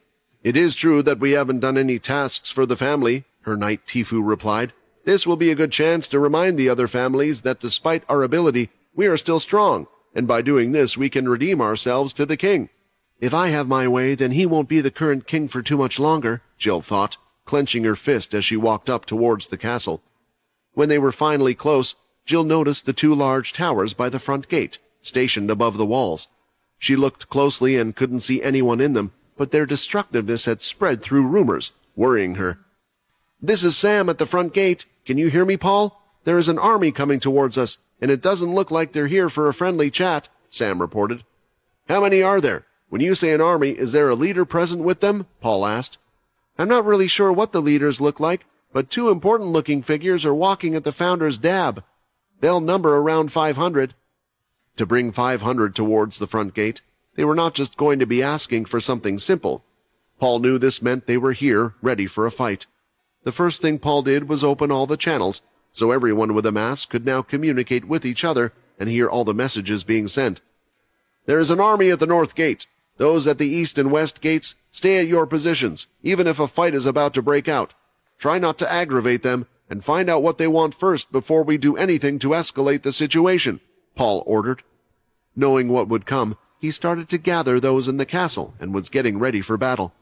"It is true that we haven't done any tasks for the family," her knight Tifu replied. "This will be a good chance to remind the other families that despite our ability, we are still strong, and by doing this we can redeem ourselves to the king." "If I have my way, then he won't be the current king for too much longer," Jill thought, clenching her fist as she walked up towards the castle. When they were finally close, Jill noticed the 2 large towers by the front gate, stationed above the walls. She looked closely and couldn't see anyone in them, but their destructiveness had spread through rumors, worrying her. "This is Sam at the front gate. Can you hear me, Paul? There is an army coming towards us, and it doesn't look like they're here for a friendly chat," Sam reported. "How many are there? When you say an army, is there a leader present with them?" Paul asked. "I'm not really sure what the leaders look like, but 2 important-looking figures are walking at the founder's dab. They'll number around 500. To bring 500 towards the front gate, they were not just going to be asking for something simple. Paul knew this meant they were here, ready for a fight. The first thing Paul did was open all the channels, so everyone with a mask could now communicate with each other and hear all the messages being sent. "There is an army at the north gate. Those at the east and west gates, stay at your positions, even if a fight is about to break out. Try not to aggravate them, and find out what they want first before we do anything to escalate the situation," Paul ordered. Knowing what would come, he started to gather those in the castle and was getting ready for battle.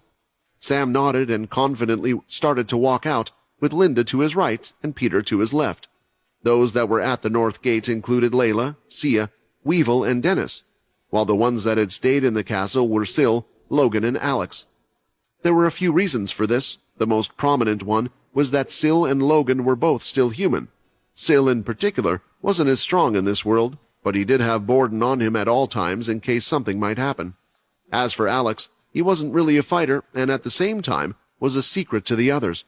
Sam nodded and confidently started to walk out, with Linda to his right and Peter to his left. Those that were at the north gate included Layla, Sia, Weevil, and Dennis, while the ones that had stayed in the castle were Syl, Logan, and Alex. There were a few reasons for this. The most prominent one was that Syl and Logan were both still human. Syl, in particular, wasn't as strong in this world, but he did have Borden on him at all times in case something might happen. As for Alex, he wasn't really a fighter, and at the same time was a secret to the others.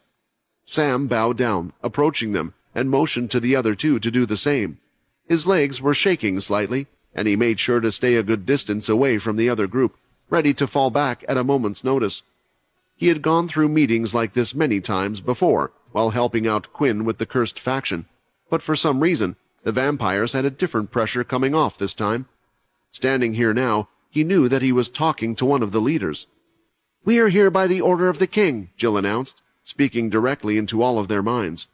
Sam bowed down, approaching them, and motioned to the other 2 to do the same. His legs were shaking slightly, and he made sure to stay a good distance away from the other group, ready to fall back at a moment's notice. He had gone through meetings like this many times before, while helping out Quinn with the cursed faction, but for some reason, the vampires had a different pressure coming off this time. Standing here now, he knew that he was talking to one of the leaders. "We are here by the order of the king," Jill announced, speaking directly into all of their minds.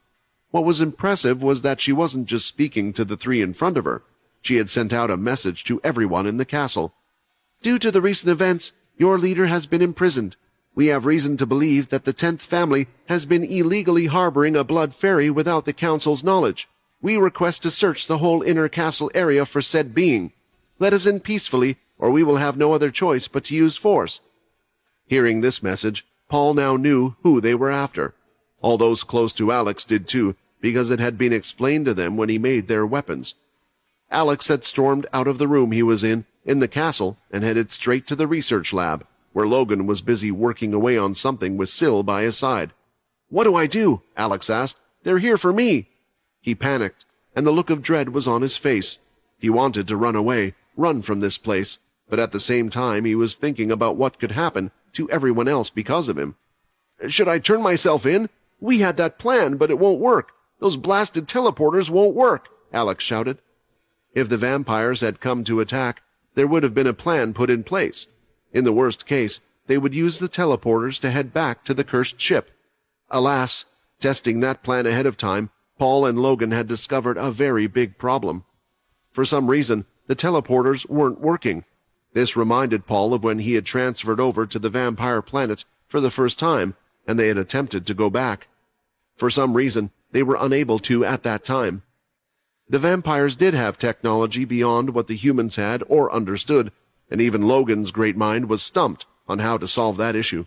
What was impressive was that she wasn't just speaking to the 3 in front of her. She had sent out a message to everyone in the castle. "Due to the recent events, your leader has been imprisoned. We have reason to believe that the 10th family has been illegally harboring a blood fairy without the council's knowledge. We request to search the whole inner castle area for said being. Let us in peacefully, or we will have no other choice but to use force." Hearing this message, Paul now knew who they were after. All those close to Alex did too, because it had been explained to them when he made their weapons. Alex had stormed out of the room he was in the castle, and headed straight to the research lab, where Logan was busy working away on something with Syl by his side. "What do I do?" Alex asked. "They're here for me." He panicked, and the look of dread was on his face. He wanted to run away, run from this place, but at the same time he was thinking about what could happen to everyone else because of him. "Should I turn myself in? We had that plan, but it won't work. Those blasted teleporters won't work," Alex shouted. If the vampires had come to attack, there would have been a plan put in place. In the worst case, they would use the teleporters to head back to the cursed ship. Alas, testing that plan ahead of time, Paul and Logan had discovered a very big problem. For some reason, the teleporters weren't working. This reminded Paul of when he had transferred over to the vampire planet for the first time, and they had attempted to go back. For some reason, they were unable to at that time. The vampires did have technology beyond what the humans had or understood, and even Logan's great mind was stumped on how to solve that issue.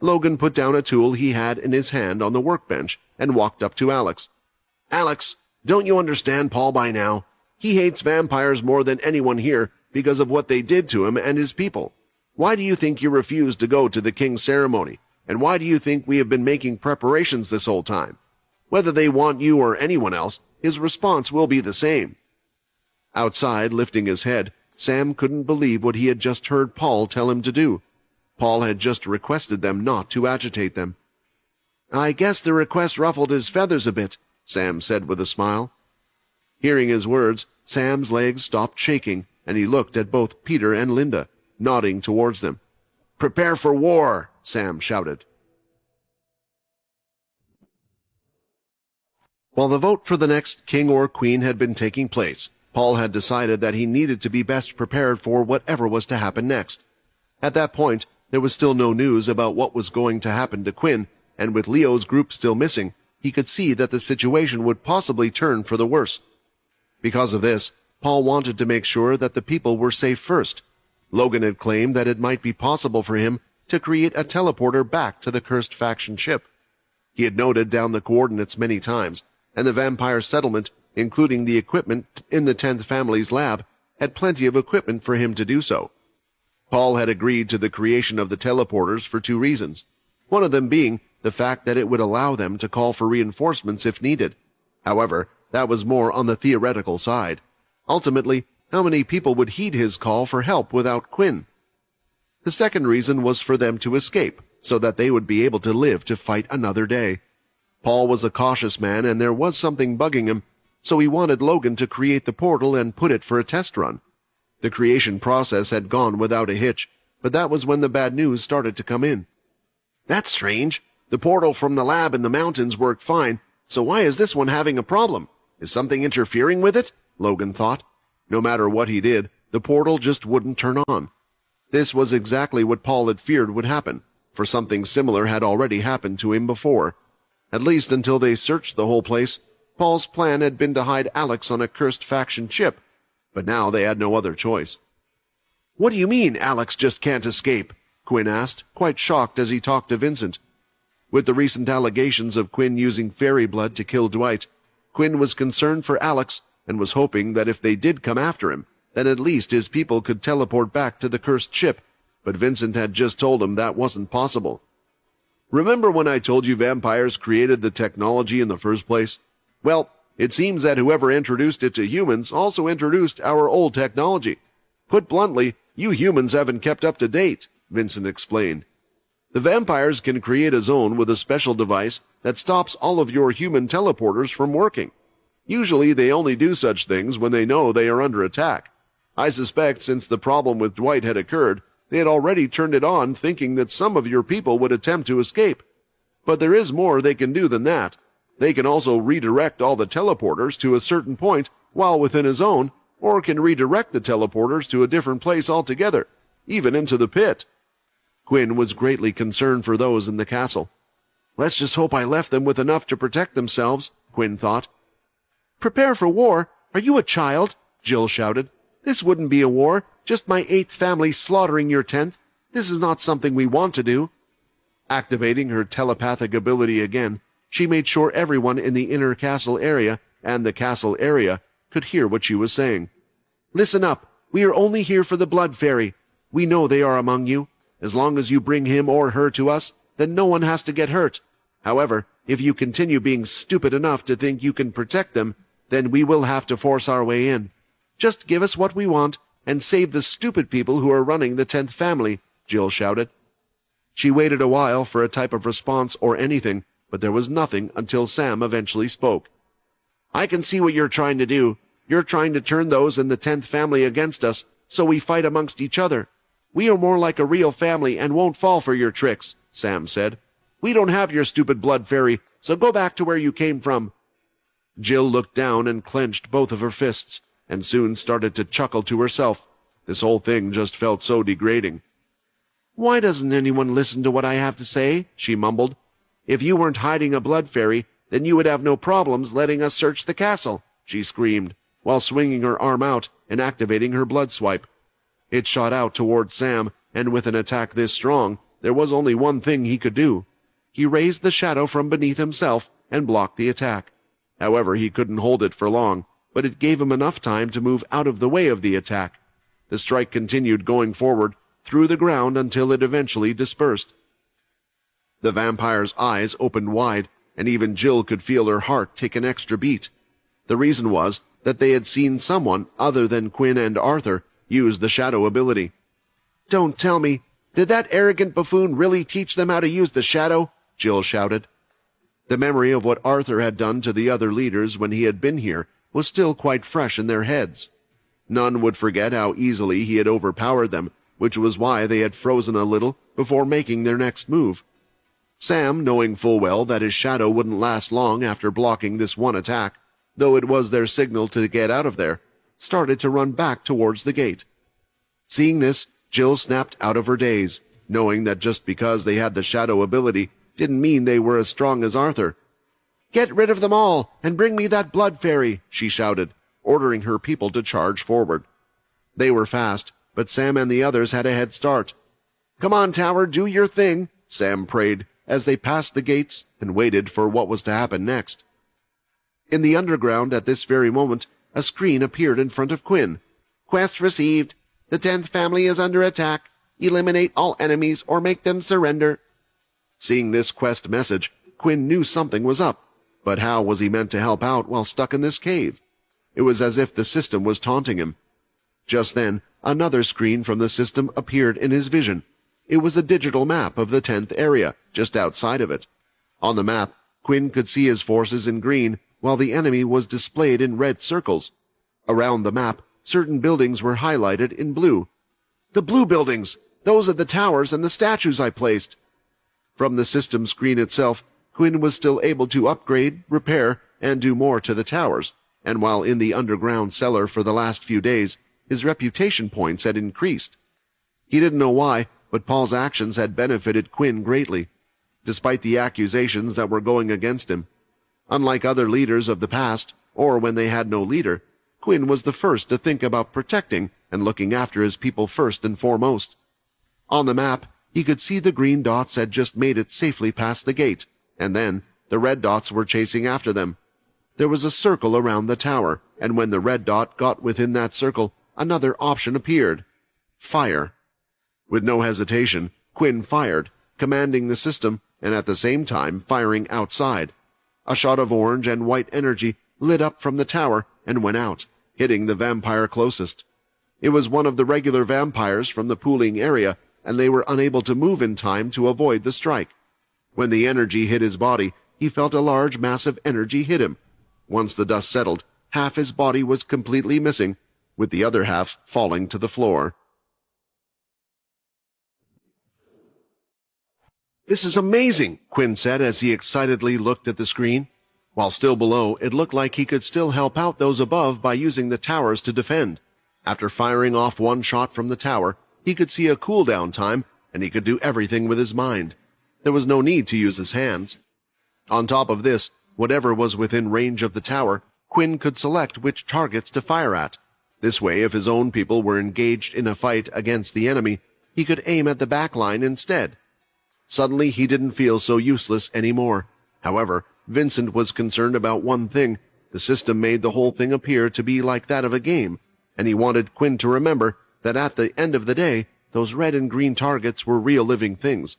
Logan put down a tool he had in his hand on the workbench and walked up to Alex. "Alex, don't you understand Paul by now? He hates vampires more than anyone here because of what they did to him and his people. Why do you think you refused to go to the king's ceremony? And why do you think we have been making preparations this whole time? Whether they want you or anyone else, his response will be the same." Outside, lifting his head, Sam couldn't believe what he had just heard Paul tell him to do. Paul had just requested them not to agitate them. "I guess the request ruffled his feathers a bit," Sam said with a smile. Hearing his words, Sam's legs stopped shaking, and he looked at both Peter and Linda, nodding towards them. "Prepare for war!" Sam shouted. While the vote for the next king or queen had been taking place, Paul had decided that he needed to be best prepared for whatever was to happen next. At that point, there was still no news about what was going to happen to Quinn, and with Leo's group still missing, he could see that the situation would possibly turn for the worse. Because of this, Paul wanted to make sure that the people were safe first. Logan had claimed that it might be possible for him to create a teleporter back to the cursed faction ship. He had noted down the coordinates many times, and the vampire settlement, including the equipment in the 10th family's lab, had plenty of equipment for him to do so. Paul had agreed to the creation of the teleporters for 2 reasons, one of them being the fact that it would allow them to call for reinforcements if needed. However, that was more on the theoretical side. Ultimately, how many people would heed his call for help without Quinn? The second reason was for them to escape, so that they would be able to live to fight another day. Paul was a cautious man, and there was something bugging him, so he wanted Logan to create the portal and put it for a test run. The creation process had gone without a hitch, but that was when the bad news started to come in. "That's strange. The portal from the lab in the mountains worked fine, so why is this one having a problem? Is something interfering with it?" Logan thought. No matter what he did, the portal just wouldn't turn on. This was exactly what Paul had feared would happen, for something similar had already happened to him before. At least until they searched the whole place, Paul's plan had been to hide Alex on a cursed faction ship, but now they had no other choice. "What do you mean Alex just can't escape?" Quinn asked, quite shocked as he talked to Vincent. With the recent allegations of Quinn using fairy blood to kill Dwight, Quinn was concerned for Alex and was hoping that if they did come after him, then at least his people could teleport back to the cursed ship, but Vincent had just told him that wasn't possible. "Remember when I told you vampires created the technology in the first place? Well, it seems that whoever introduced it to humans also introduced our old technology. Put bluntly, you humans haven't kept up to date," Vincent explained. "The vampires can create a zone with a special device that stops all of your human teleporters from working. Usually they only do such things when they know they are under attack. I suspect since the problem with Dwight had occurred, they had already turned it on thinking that some of your people would attempt to escape. But there is more they can do than that. They can also redirect all the teleporters to a certain point while within a zone, or can redirect the teleporters to a different place altogether, even into the pit." Quinn was greatly concerned for those in the castle. "Let's just hope I left them with enough to protect themselves," Quinn thought. "Prepare for war? Are you a child?" Jill shouted. "This wouldn't be a war, just my 8th family slaughtering your 10th. This is not something we want to do." Activating her telepathic ability again, she made sure everyone in the inner castle area and the castle area could hear what she was saying. "Listen up. We are only here for the Blood Fairy. We know they are among you. As long as you bring him or her to us, then no one has to get hurt. However, if you continue being stupid enough to think you can protect them, then we will have to force our way in. Just give us what we want and save the stupid people who are running the 10th family," Jill shouted. She waited a while for a type of response or anything, but there was nothing until Sam eventually spoke. "I can see what you're trying to do. You're trying to turn those in the 10th family against us, so we fight amongst each other. We are more like a real family and won't fall for your tricks," Sam said. "We don't have your stupid blood fairy, so go back to where you came from." Jill looked down and clenched both of her fists, and soon started to chuckle to herself. This whole thing just felt so degrading. "Why doesn't anyone listen to what I have to say?" she mumbled. "If you weren't hiding a blood fairy, then you would have no problems letting us search the castle," she screamed, while swinging her arm out and activating her blood swipe. It shot out toward Sam, and with an attack this strong, there was only one thing he could do. He raised the shadow from beneath himself and blocked the attack. However, he couldn't hold it for long, but it gave him enough time to move out of the way of the attack. The strike continued going forward through the ground until it eventually dispersed. The vampire's eyes opened wide, and even Jill could feel her heart take an extra beat. The reason was that they had seen someone other than Quinn and Arthur use the shadow ability. "Don't tell me! Did that arrogant buffoon really teach them how to use the shadow?" Jill shouted. The memory of what Arthur had done to the other leaders when he had been here was still quite fresh in their heads. None would forget how easily he had overpowered them, which was why they had frozen a little before making their next move. Sam, knowing full well that his shadow wouldn't last long after blocking this one attack, though it was their signal to get out of there, started to run back towards the gate. Seeing this, Jill snapped out of her daze, knowing that just because they had the shadow ability didn't mean they were as strong as Arthur. "Get rid of them all, and bring me that blood fairy," she shouted, ordering her people to charge forward. They were fast, but Sam and the others had a head start. "Come on, Tower, do your thing," Sam prayed, as they passed the gates and waited for what was to happen next. In the underground at this very moment, a screen appeared in front of Quinn. "Quest received. The 10th family is under attack. Eliminate all enemies or make them surrender." Seeing this quest message, Quinn knew something was up, but how was he meant to help out while stuck in this cave? It was as if the system was taunting him. Just then, another screen from the system appeared in his vision. It was a digital map of the 10th area, just outside of it. On the map, Quinn could see his forces in green, while the enemy was displayed in red circles. Around the map, certain buildings were highlighted in blue. "The blue buildings! Those are the towers and the statues I placed." From the system screen itself, Quinn was still able to upgrade, repair, and do more to the towers, and while in the underground cellar for the last few days, his reputation points had increased. He didn't know why, but Paul's actions had benefited Quinn greatly, despite the accusations that were going against him. Unlike other leaders of the past, or when they had no leader, Quinn was the first to think about protecting and looking after his people first and foremost. On the map, he could see the green dots had just made it safely past the gate, and then the red dots were chasing after them. There was a circle around the tower, and when the red dot got within that circle, another option appeared. Fire. With no hesitation, Quinn fired, commanding the system, and at the same time firing outside. A shot of orange and white energy lit up from the tower and went out, hitting the vampire closest. It was one of the regular vampires from the pooling area, and they were unable to move in time to avoid the strike. When the energy hit his body, he felt a large mass of energy hit him. Once the dust settled, half his body was completely missing, with the other half falling to the floor. "This is amazing," Quinn said as he excitedly looked at the screen. While still below, it looked like he could still help out those above by using the towers to defend. After firing off one shot from the tower, he could see a cooldown time, and he could do everything with his mind. There was no need to use his hands. On top of this, whatever was within range of the tower, Quinn could select which targets to fire at. This way, if his own people were engaged in a fight against the enemy, he could aim at the back line instead. Suddenly, he didn't feel so useless anymore. However, Vincent was concerned about one thing. The system made the whole thing appear to be like that of a game, and he wanted Quinn to remember that at the end of the day, those red and green targets were real living things.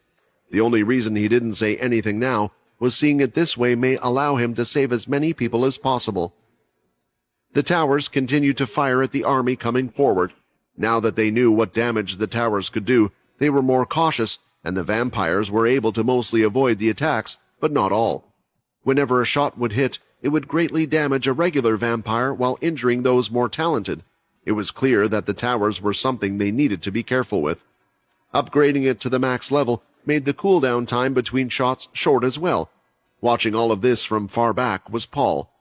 The only reason he didn't say anything now was seeing it this way may allow him to save as many people as possible. The towers continued to fire at the army coming forward. Now that they knew what damage the towers could do, they were more cautious, and the vampires were able to mostly avoid the attacks, but not all. Whenever a shot would hit, it would greatly damage a regular vampire while injuring those more talented. It was clear that the towers were something they needed to be careful with. Upgrading it to the max level made the cooldown time between shots short as well. Watching all of this from far back was Paul.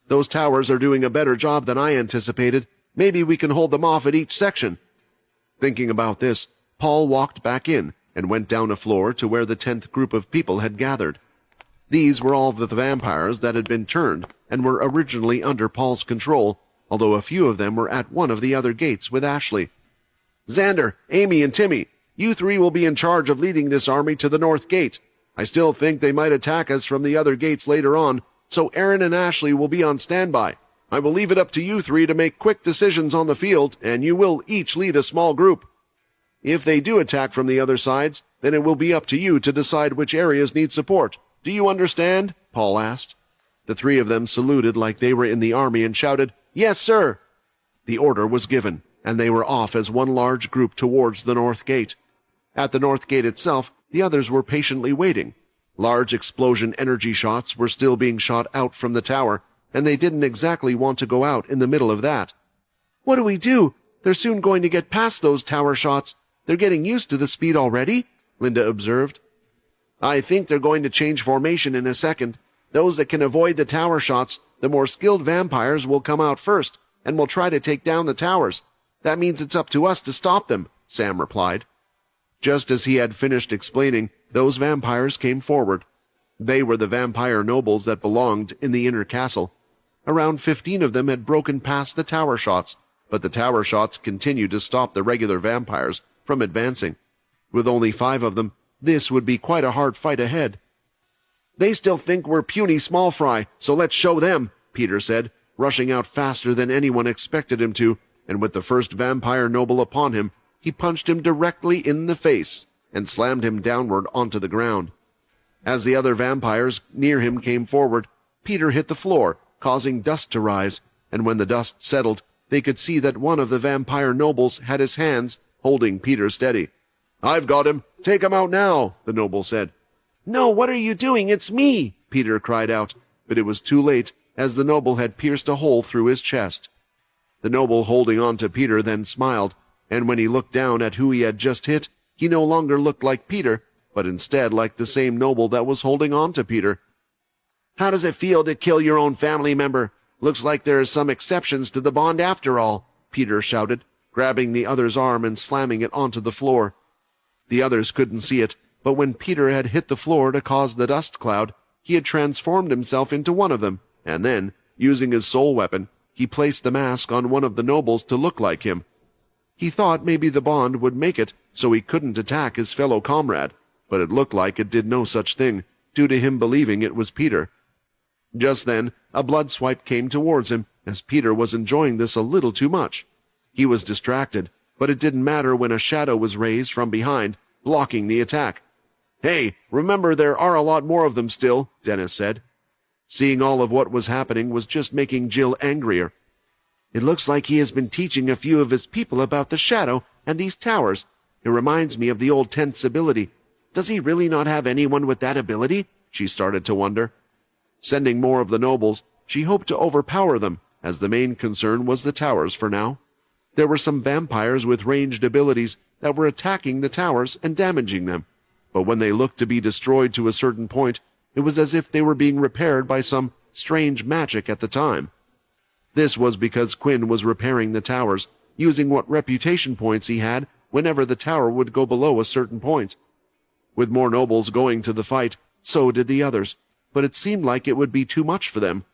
"Those towers are doing a better job than I anticipated. Maybe we can hold them off at each section." Thinking about this, Paul walked back in and went down a floor to where the 10th group of people had gathered. These were all the vampires that had been turned and were originally under Paul's control, although a few of them were at one of the other gates with Ashley. "Xander, Amy, and Timmy, You three will be in charge of leading this army to the north gate. I still think they might attack us from the other gates later on, so Aaron and Ashley will be on standby. I will leave it up to you three to make quick decisions on the field, and you will each lead a small group. If they do attack from the other sides, then it will be up to you to decide which areas need support. Do you understand? Paul asked. The three of them saluted like they were in the army and shouted, "Yes, sir!" The order was given, and they were off as one large group towards the north gate. At the north gate itself, the others were patiently waiting. Large explosion energy shots were still being shot out from the tower, and they didn't exactly want to go out in the middle of that. "What do we do? They're soon going to get past those tower shots. They're getting used to the speed already," Linda observed. "I think they're going to change formation in a second. Those that can avoid the tower shots, the more skilled vampires will come out first, and will try to take down the towers. That means it's up to us to stop them," Sam replied. Just as he had finished explaining, those vampires came forward. They were the vampire nobles that belonged in the inner castle. Around 15 of them had broken past the tower shots, but the tower shots continued to stop the regular vampires from advancing. With only 5 of them, this would be quite a hard fight ahead. "They still think we're puny small fry, so let's show them," Peter said, rushing out faster than anyone expected him to, and with the first vampire noble upon him, he punched him directly in the face and slammed him downward onto the ground. As the other vampires near him came forward, Peter hit the floor, causing dust to rise, and when the dust settled, they could see that one of the vampire nobles had his hands holding Peter steady. "I've got him. Take him out now," the noble said. "No, what are you doing? It's me!" Peter cried out, but it was too late, as the noble had pierced a hole through his chest. The noble holding on to Peter then smiled, and when he looked down at who he had just hit, he no longer looked like Peter, but instead like the same noble that was holding on to Peter. "How does it feel to kill your own family member? Looks like there are some exceptions to the bond after all," Peter shouted, grabbing the other's arm and slamming it onto the floor. The others couldn't see it, but when Peter had hit the floor to cause the dust cloud, he had transformed himself into one of them, and then, using his soul weapon, he placed the mask on one of the nobles to look like him. He thought maybe the bond would make it so he couldn't attack his fellow comrade, but it looked like it did no such thing, due to him believing it was Peter. Just then, a blood swipe came towards him, as Peter was enjoying this a little too much. He was distracted, but it didn't matter when a shadow was raised from behind, blocking the attack. "Hey, remember there are a lot more of them still," Dennis said. Seeing all of what was happening was just making Jill angrier. "It looks like he has been teaching a few of his people about the shadow and these towers. It reminds me of the old Tenth's ability. Does he really not have anyone with that ability?" she started to wonder. Sending more of the nobles, she hoped to overpower them, as the main concern was the towers for now. There were some vampires with ranged abilities that were attacking the towers and damaging them, but when they looked to be destroyed to a certain point, it was as if they were being repaired by some strange magic at the time. This was because Quinn was repairing the towers, using what reputation points he had whenever the tower would go below a certain point. With more nobles going to the fight, so did the others, but it seemed like it would be too much for them.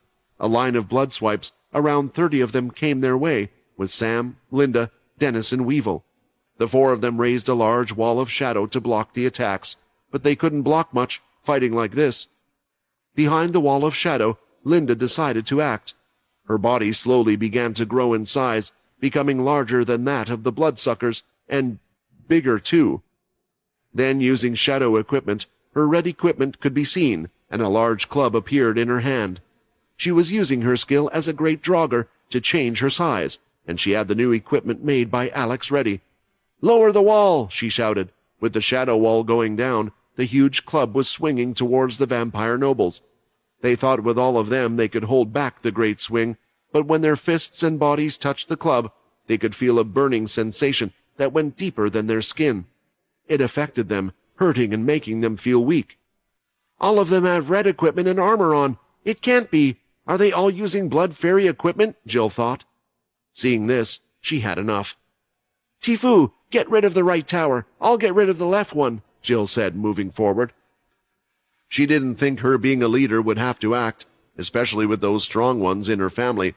A line of blood swipes, around 30 of them came their way, with Sam, Linda, Dennis, and Weevil. The 4 of them raised a large wall of shadow to block the attacks, but they couldn't block much, fighting like this. Behind the wall of shadow, Linda decided to act. Her body slowly began to grow in size, becoming larger than that of the bloodsuckers, and bigger too. Then, using shadow equipment, her red equipment could be seen, and a large club appeared in her hand. She was using her skill as a great draugr to change her size, and she had the new equipment made by Alex ready. "Lower the wall!" she shouted. With the shadow wall going down, the huge club was swinging towards the vampire nobles. They thought with all of them they could hold back the great swing, but when their fists and bodies touched the club, they could feel a burning sensation that went deeper than their skin. It affected them, hurting and making them feel weak. "All of them have red equipment and armor on. It can't be. Are they all using blood fairy equipment?" Jill thought. Seeing this, she had enough. "Tifu, get rid of the right tower. I'll get rid of the left one," Jill said, moving forward. She didn't think her being a leader would have to act, especially with those strong ones in her family,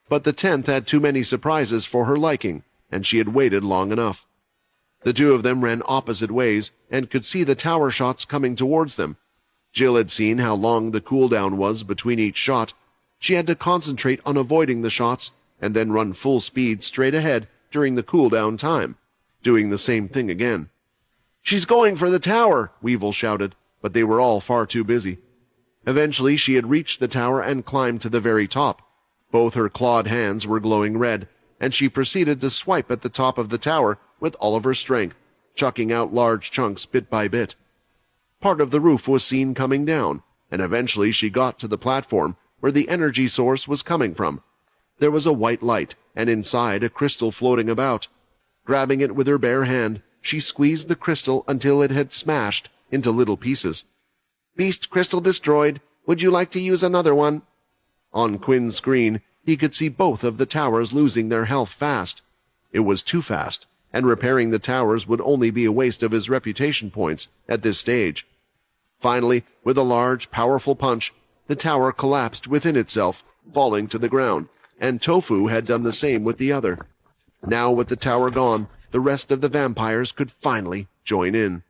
but the 10th had too many surprises for her liking, and she had waited long enough. The two of them ran opposite ways and could see the tower shots coming towards them. Jill had seen how long the cooldown was between each shot. She had to concentrate on avoiding the shots and then run full speed straight ahead during the cooldown time, doing the same thing again. "She's going for the tower!" Weevil shouted, but they were all far too busy. Eventually she had reached the tower and climbed to the very top. Both her clawed hands were glowing red, and she proceeded to swipe at the top of the tower with all of her strength, chucking out large chunks bit by bit. Part of the roof was seen coming down, and eventually she got to the platform where the energy source was coming from. There was a white light, and inside a crystal floating about. Grabbing it with her bare hand, she squeezed the crystal until it had smashed into little pieces. "Beast crystal destroyed. Would you like to use another one?" On Quinn's screen, he could see both of the towers losing their health fast. It was too fast, and repairing the towers would only be a waste of his reputation points at this stage. Finally, with a large, powerful punch, the tower collapsed within itself, falling to the ground, and Tofu had done the same with the other. Now, with the tower gone, the rest of the vampires could finally join in.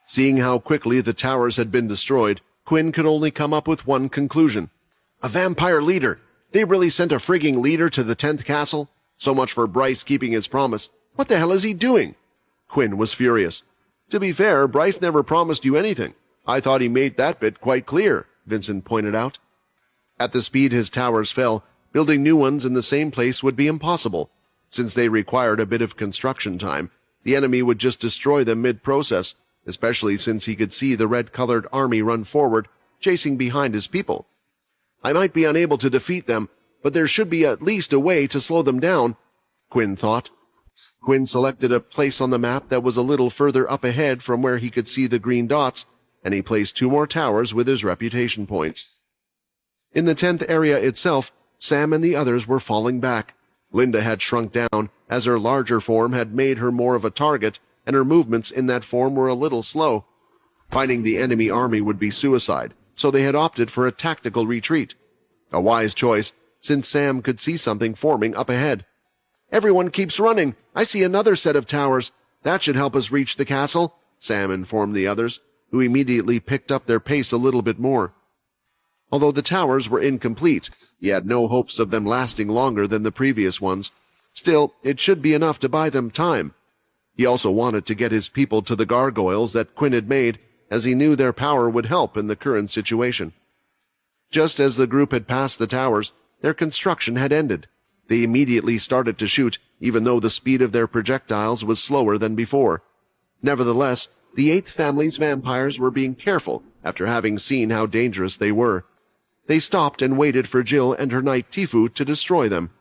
Seeing how quickly the towers had been destroyed, Quinn could only come up with one conclusion. A vampire leader! They really sent a frigging leader to the 10th castle? So much for Bryce keeping his promise. What the hell is he doing? Quinn was furious. To be fair, Bryce never promised you anything. I thought he made that bit quite clear, Vincent pointed out. At the speed his towers fell, building new ones in the same place would be impossible. Since they required a bit of construction time, the enemy would just destroy them mid-process, especially since he could see the red-colored army run forward, chasing behind his people. I might be unable to defeat them, but there should be at least a way to slow them down, Quinn thought. Quinn selected a place on the map that was a little further up ahead from where he could see the green dots, and he placed 2 more towers with his reputation points. In the 10th area itself, Sam and the others were falling back. Linda had shrunk down, as her larger form had made her more of a target, and her movements in that form were a little slow. Fighting the enemy army would be suicide, so they had opted for a tactical retreat. A wise choice, since Sam could see something forming up ahead. "Everyone keeps running. I see another set of towers. That should help us reach the castle," Sam informed the others, who immediately picked up their pace a little bit more. Although the towers were incomplete, he had no hopes of them lasting longer than the previous ones. Still, it should be enough to buy them time. He also wanted to get his people to the gargoyles that Quinn had made, as he knew their power would help in the current situation. Just as the group had passed the towers, their construction had ended. They immediately started to shoot, even though the speed of their projectiles was slower than before. Nevertheless, the 8th family's vampires were being careful after having seen how dangerous they were. They stopped and waited for Jill and her knight Tifu to destroy them.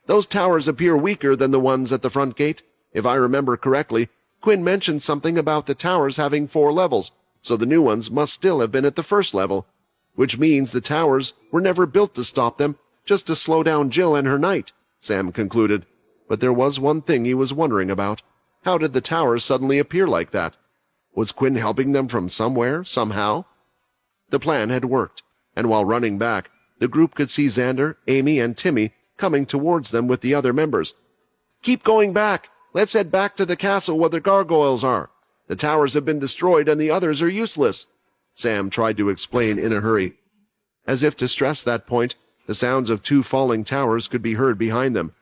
"Those towers appear weaker than the ones at the front gate. If I remember correctly, Quinn mentioned something about the towers having 4 levels, so the new ones must still have been at the first level, which means the towers were never built to stop them, just to slow down Jill and her knight," Sam concluded. But there was one thing he was wondering about. How did the towers suddenly appear like that? Was Quinn helping them from somewhere, somehow? The plan had worked, and while running back, the group could see Xander, Amy, and Timmy coming towards them with the other members. "Keep going back! Let's head back to the castle where the gargoyles are. The towers have been destroyed and the others are useless," Sam tried to explain in a hurry. As if to stress that point, the sounds of 2 falling towers could be heard behind them.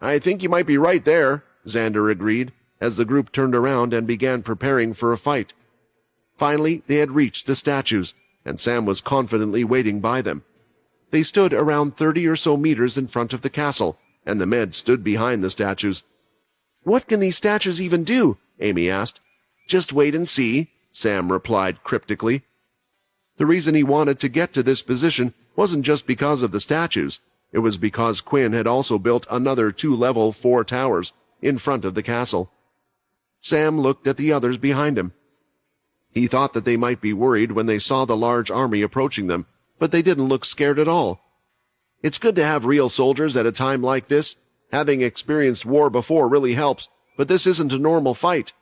"I think you might be right there," Xander agreed, as the group turned around and began preparing for a fight. Finally, they had reached the statues, and Sam was confidently waiting by them. They stood around 30 or so meters in front of the castle, and the men stood behind the statues. "What can these statues even do?" Amy asked. "Just wait and see," Sam replied cryptically. The reason he wanted to get to this position wasn't just because of the statues. It was because Quinn had also built another 2-level 4 towers in front of the castle. Sam looked at the others behind him. He thought that they might be worried when they saw the large army approaching them, but they didn't look scared at all. It's good to have real soldiers at a time like this. Having experienced war before really helps, but this isn't a normal fight.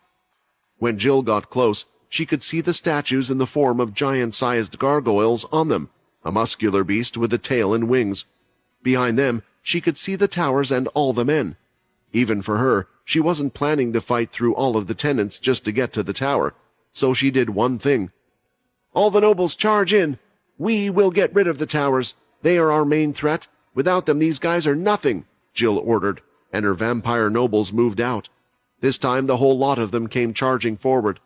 When Jill got close, she could see the statues in the form of giant-sized gargoyles on them, a muscular beast with a tail and wings. Behind them, she could see the towers and all the men, Even for her, she wasn't planning to fight through all of the tenants just to get to the tower, so she did one thing. "All the nobles charge in! We will get rid of the towers. They are our main threat. Without them, these guys are nothing," Jill ordered, and her vampire nobles moved out. This time the whole lot of them came charging forward.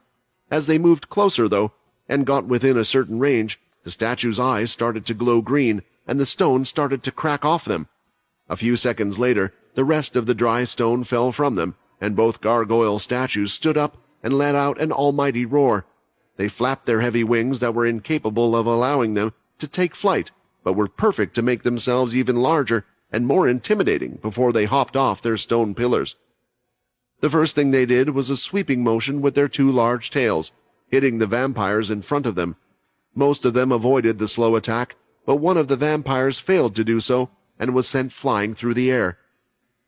As they moved closer, though, and got within a certain range, the statue's eyes started to glow green, and the stone started to crack off them. A few seconds later, the rest of the dry stone fell from them, and both gargoyle statues stood up and let out an almighty roar. They flapped their heavy wings that were incapable of allowing them to take flight, but were perfect to make themselves even larger and more intimidating before they hopped off their stone pillars. The first thing they did was a sweeping motion with their two large tails, hitting the vampires in front of them. Most of them avoided the slow attack, but one of the vampires failed to do so and was sent flying through the air.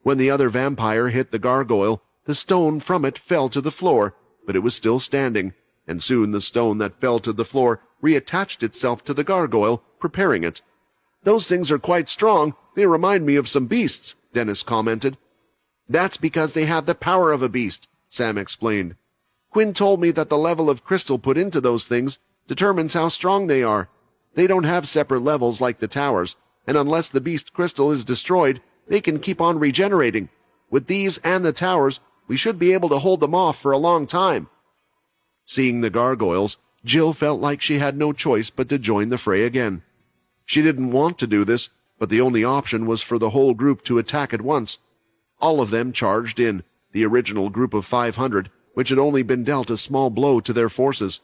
When the other vampire hit the gargoyle, the stone from it fell to the floor, but it was still standing, and soon the stone that fell to the floor reattached itself to the gargoyle, preparing it. "Those things are quite strong. They remind me of some beasts," Dennis commented. "That's because they have the power of a beast," Sam explained. "Quinn told me that the level of crystal put into those things determines how strong they are. They don't have separate levels like the towers, and unless the beast crystal is destroyed, they can keep on regenerating. With these and the towers, we should be able to hold them off for a long time." Seeing the gargoyles, Jill felt like she had no choice but to join the fray again. She didn't want to do this, but the only option was for the whole group to attack at once. All of them charged in, the original group of 500, which had only been dealt a small blow to their forces.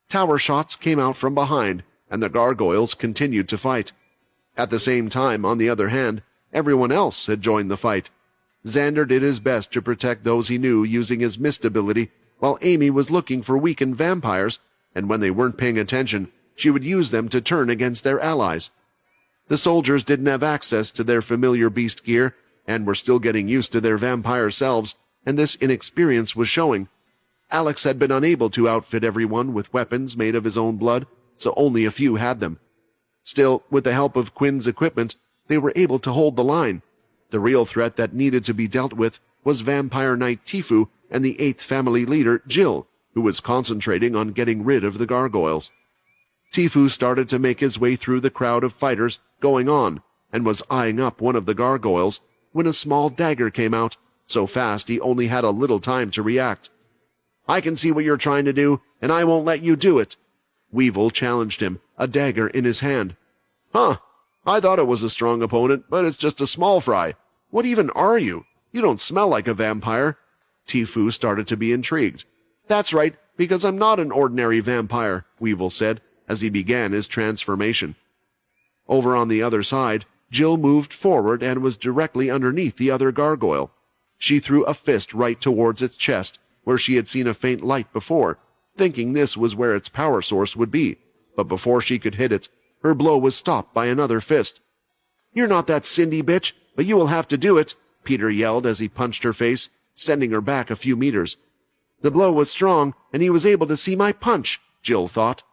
Tower shots came out from behind, and the gargoyles continued to fight. At the same time, on the other hand, everyone else had joined the fight. Xander did his best to protect those he knew using his mist ability, while Amy was looking for weakened vampires, and when they weren't paying attention, she would use them to turn against their allies. The soldiers didn't have access to their familiar beast gear, and were still getting used to their vampire selves, and this inexperience was showing. Alex had been unable to outfit everyone with weapons made of his own blood, so only a few had them. Still, with the help of Quinn's equipment, they were able to hold the line. The real threat that needed to be dealt with was Vampire Knight Tifu and the 8th family leader, Jill, who was concentrating on getting rid of the gargoyles. Tifu started to make his way through the crowd of fighters going on, and was eyeing up one of the gargoyles, when a small dagger came out, so fast he only had a little time to react. "I can see what you're trying to do, and I won't let you do it," Weevil challenged him, a dagger in his hand. "Huh, I thought it was a strong opponent, but it's just a small fry. What even are you? You don't smell like a vampire." Tifu started to be intrigued. "That's right, because I'm not an ordinary vampire," Weevil said, as he began his transformation. Over on the other side, Jill moved forward and was directly underneath the other gargoyle. She threw a fist right towards its chest, where she had seen a faint light before, thinking this was where its power source would be, but before she could hit it, her blow was stopped by another fist. "You're not that Cindy bitch, but you will have to do it," Peter yelled as he punched her face, sending her back a few meters. The blow was strong, and he was able to see my punch, Jill thought.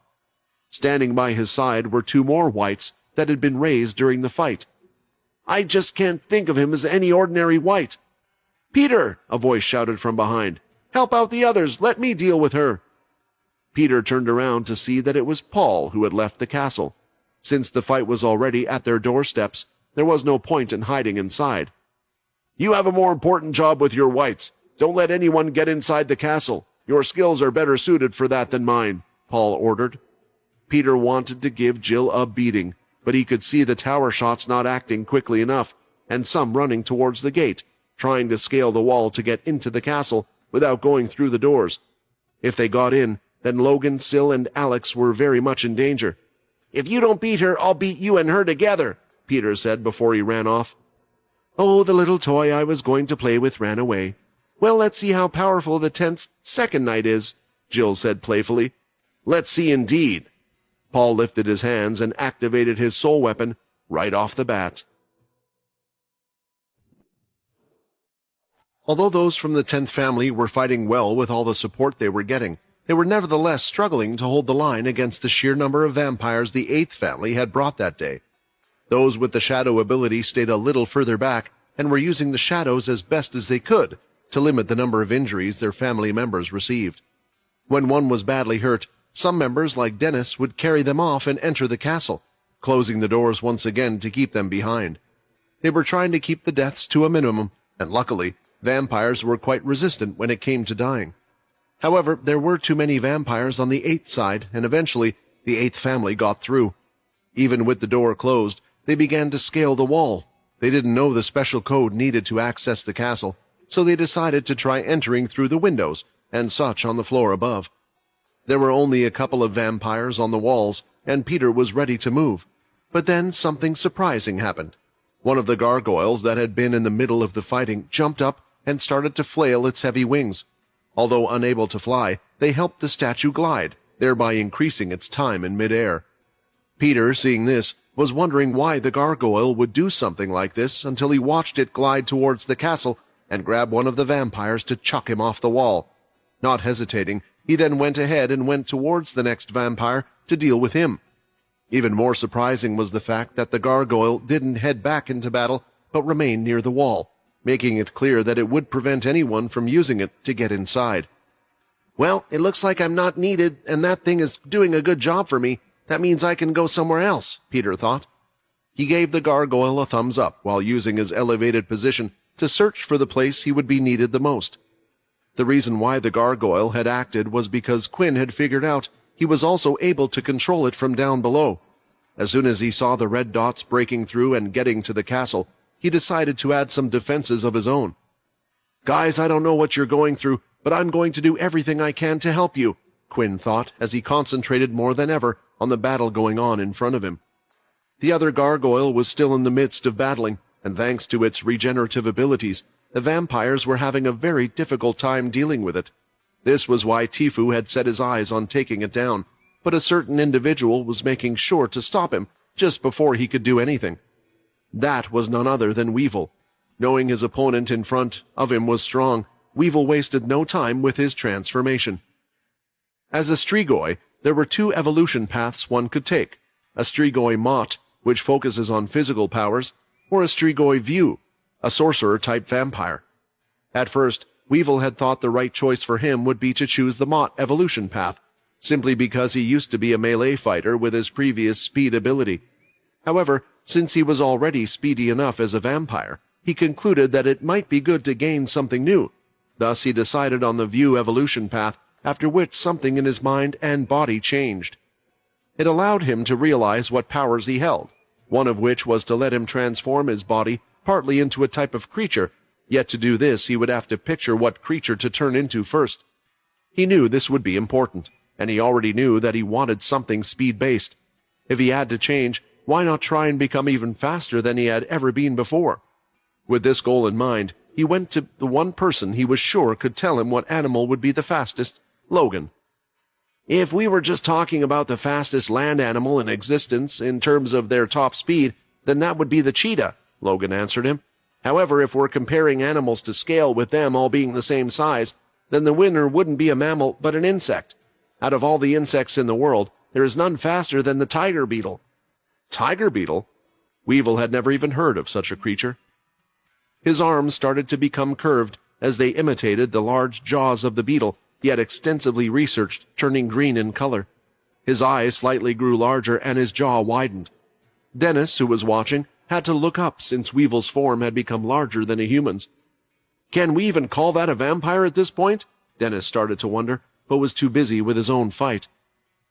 Standing by his side were 2 more whites that had been raised during the fight. "I just can't think of him as any ordinary white." "Peter!" a voice shouted from behind. "Help out the others! Let me deal with her!" Peter turned around to see that it was Paul who had left the castle. Since the fight was already at their doorsteps, there was no point in hiding inside. "You have a more important job with your whites. Don't let anyone get inside the castle. Your skills are better suited for that than mine," Paul ordered. Peter wanted to give Jill a beating, but he could see the tower shots not acting quickly enough, and some running towards the gate, trying to scale the wall to get into the castle without going through the doors. If they got in, then Logan, Syl, and Alex were very much in danger. "If you don't beat her, I'll beat you and her together," Peter said before he ran off. "Oh, the little toy I was going to play with ran away. Well, let's see how powerful the 10th second knight is," Jill said playfully. "Let's see indeed." Paul lifted his hands and activated his soul weapon right off the bat. Although those from the 10th family were fighting well with all the support they were getting, they were nevertheless struggling to hold the line against the sheer number of vampires the 8th family had brought that day. Those with the shadow ability stayed a little further back and were using the shadows as best as they could to limit the number of injuries their family members received. When one was badly hurt, some members like Dennis would carry them off and enter the castle, closing the doors once again to keep them behind. They were trying to keep the deaths to a minimum, and luckily, vampires were quite resistant when it came to dying. However, there were too many vampires on the 8th side, and eventually, the 8th family got through. Even with the door closed, they began to scale the wall. They didn't know the special code needed to access the castle, so they decided to try entering through the windows and such on the floor above. There were only a couple of vampires on the walls, and Peter was ready to move. But then something surprising happened. One of the gargoyles that had been in the middle of the fighting jumped up and started to flail its heavy wings. Although unable to fly, they helped the statue glide, thereby increasing its time in midair. Peter, seeing this, was wondering why the gargoyle would do something like this until he watched it glide towards the castle and grab one of the vampires to chuck him off the wall. Not hesitating, he then went ahead and went towards the next vampire to deal with him. Even more surprising was the fact that the gargoyle didn't head back into battle, but remained near the wall, making it clear that it would prevent anyone from using it to get inside. "Well, it looks like I'm not needed, and that thing is doing a good job for me. That means I can go somewhere else," Peter thought. He gave the gargoyle a thumbs up while using his elevated position to search for the place he would be needed the most. The reason why the gargoyle had acted was because Quinn had figured out he was also able to control it from down below. As soon as he saw the red dots breaking through and getting to the castle, he decided to add some defenses of his own. "Guys, I don't know what you're going through, but I'm going to do everything I can to help you," Quinn thought as he concentrated more than ever on the battle going on in front of him. The other gargoyle was still in the midst of battling, and thanks to its regenerative abilities, the vampires were having a very difficult time dealing with it. This was why Tifu had set his eyes on taking it down, but a certain individual was making sure to stop him just before he could do anything. That was none other than Weevil. Knowing his opponent in front of him was strong, Weevil wasted no time with his transformation. As a Strigoi, there were two evolution paths one could take: a Strigoi Mott, which focuses on physical powers, or a Strigoi View, a sorcerer-type vampire. At first, Weevil had thought the right choice for him would be to choose the Mott evolution path, simply because he used to be a melee fighter with his previous speed ability. However, since he was already speedy enough as a vampire, he concluded that it might be good to gain something new. Thus he decided on the View evolution path, after which something in his mind and body changed. It allowed him to realize what powers he held, one of which was to let him transform his body partly into a type of creature, yet to do this he would have to picture what creature to turn into first. He knew this would be important, and he already knew that he wanted something speed-based. If he had to change, why not try and become even faster than he had ever been before? With this goal in mind, he went to the one person he was sure could tell him what animal would be the fastest, Logan. "If we were just talking about the fastest land animal in existence in terms of their top speed, then that would be the cheetah," Logan answered him. "However, if we're comparing animals to scale with them all being the same size, then the winner wouldn't be a mammal but an insect. Out of all the insects in the world, there is none faster than the tiger beetle." Tiger beetle? Weevil had never even heard of such a creature. His arms started to become curved as they imitated the large jaws of the beetle he had extensively researched, turning green in color. His eyes slightly grew larger and his jaw widened. Dennis, who was watching, had to look up since Weevil's form had become larger than a human's. "Can we even call that a vampire at this point?" Dennis started to wonder, but was too busy with his own fight.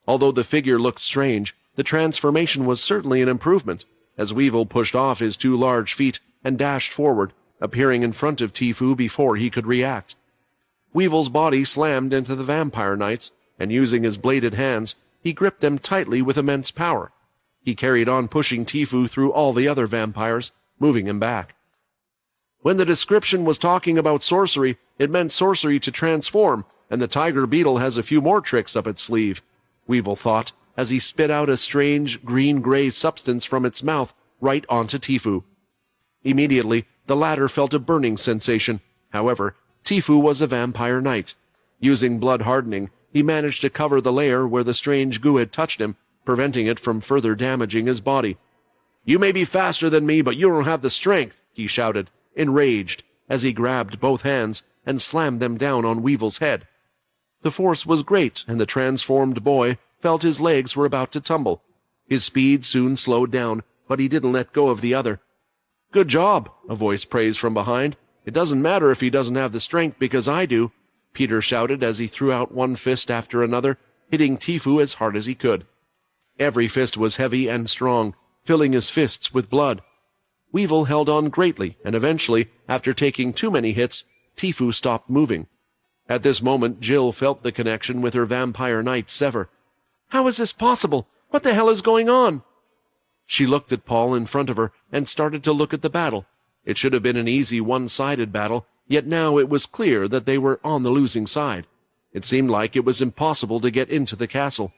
Although the figure looked strange, the transformation was certainly an improvement, as Weevil pushed off his two large feet and dashed forward, appearing in front of Tifu before he could react. Weevil's body slammed into the vampire knights, and using his bladed hands, he gripped them tightly with immense power. He carried on pushing Tifu through all the other vampires, moving him back. When the description was talking about sorcery, it meant sorcery to transform, and the tiger beetle has a few more tricks up its sleeve, Weevil thought, as he spit out a strange green-gray substance from its mouth right onto Tifu. Immediately, the latter felt a burning sensation. However, Tifu was a vampire knight. Using blood hardening, he managed to cover the layer where the strange goo had touched him, preventing it from further damaging his body. "You may be faster than me, but you don't have the strength," he shouted, enraged, as he grabbed both hands and slammed them down on Weevil's head. The force was great, and the transformed boy felt his legs were about to tumble. His speed soon slowed down, but he didn't let go of the other. "Good job," a voice praised from behind. "It doesn't matter if he doesn't have the strength, because I do," Peter shouted as he threw out one fist after another, hitting Tifu as hard as he could. Every fist was heavy and strong, filling his fists with blood. Weevil held on greatly, and eventually, after taking too many hits, Tifu stopped moving. At this moment, Jill felt the connection with her vampire knight sever. "How is this possible? What the hell is going on?" She looked at Paul in front of her and started to look at the battle. It should have been an easy one-sided battle, yet now it was clear that they were on the losing side. It seemed like it was impossible to get into the castle.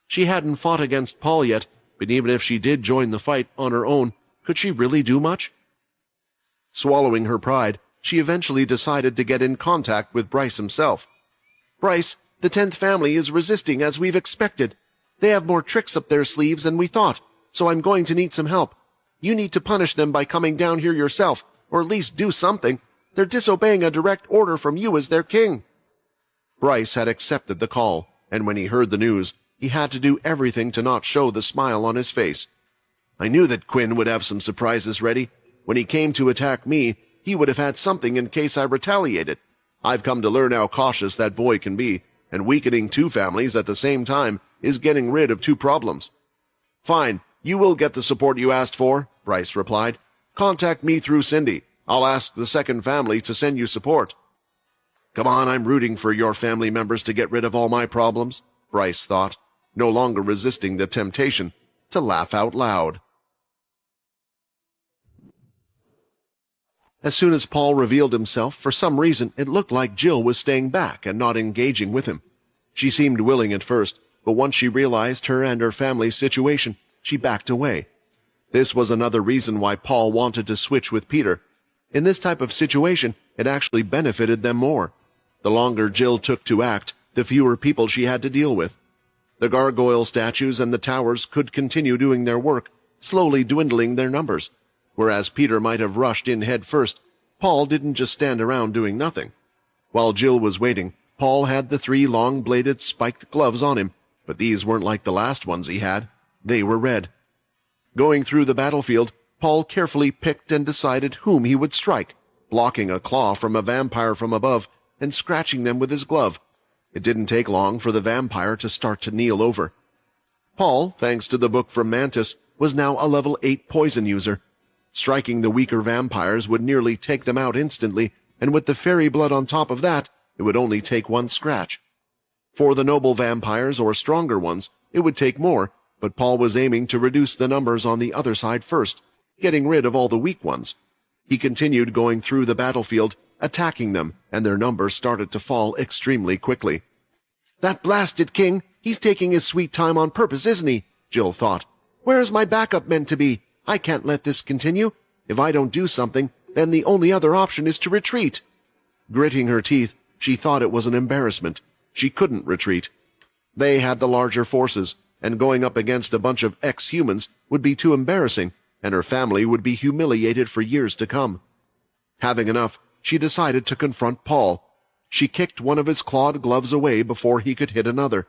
She hadn't fought against Paul yet, but even if she did join the fight on her own, could she really do much? Swallowing her pride, she eventually decided to get in contact with Bryce himself. "Bryce, the 10th family is resisting as we've expected. They have more tricks up their sleeves than we thought, so I'm going to need some help. You need to punish them by coming down here yourself, or at least do something. They're disobeying a direct order from you as their king." Bryce had accepted the call, and when he heard the news, he had to do everything to not show the smile on his face. "I knew that Quinn would have some surprises ready. When he came to attack me, he would have had something in case I retaliated. I've come to learn how cautious that boy can be, and weakening 2 families at the same time is getting rid of 2 problems." "Fine, you will get the support you asked for," Bryce replied. "Contact me through Cindy. I'll ask the 2nd family to send you support." "Come on, I'm rooting for your family members to get rid of all my problems," Bryce thought, no longer resisting the temptation to laugh out loud. As soon as Paul revealed himself, for some reason it looked like Jill was staying back and not engaging with him. She seemed willing at first, but once she realized her and her family's situation, she backed away. This was another reason why Paul wanted to switch with Peter. In this type of situation, it actually benefited them more. The longer Jill took to act, the fewer people she had to deal with. The gargoyle statues and the towers could continue doing their work, slowly dwindling their numbers. Whereas Peter might have rushed in head first, Paul didn't just stand around doing nothing. While Jill was waiting, Paul had the 3 long-bladed spiked gloves on him, but these weren't like the last ones he had. They were red. Going through the battlefield, Paul carefully picked and decided whom he would strike, blocking a claw from a vampire from above and scratching them with his glove. It didn't take long for the vampire to start to kneel over. Paul, thanks to the book from Mantis, was now a level 8 poison user. Striking the weaker vampires would nearly take them out instantly, and with the fairy blood on top of that, it would only take 1 scratch. For the noble vampires or stronger ones, it would take more, but Paul was aiming to reduce the numbers on the other side first, getting rid of all the weak ones. He continued going through the battlefield, attacking them, and their numbers started to fall extremely quickly. "That blasted king, he's taking his sweet time on purpose, isn't he?" Jill thought. "Where is my backup meant to be? I can't let this continue. If I don't do something, then the only other option is to retreat." Gritting her teeth, she thought it was an embarrassment. She couldn't retreat. They had the larger forces, and going up against a bunch of ex-humans would be too embarrassing, and her family would be humiliated for years to come. Having enough, she decided to confront Paul. She kicked one of his clawed gloves away before he could hit another.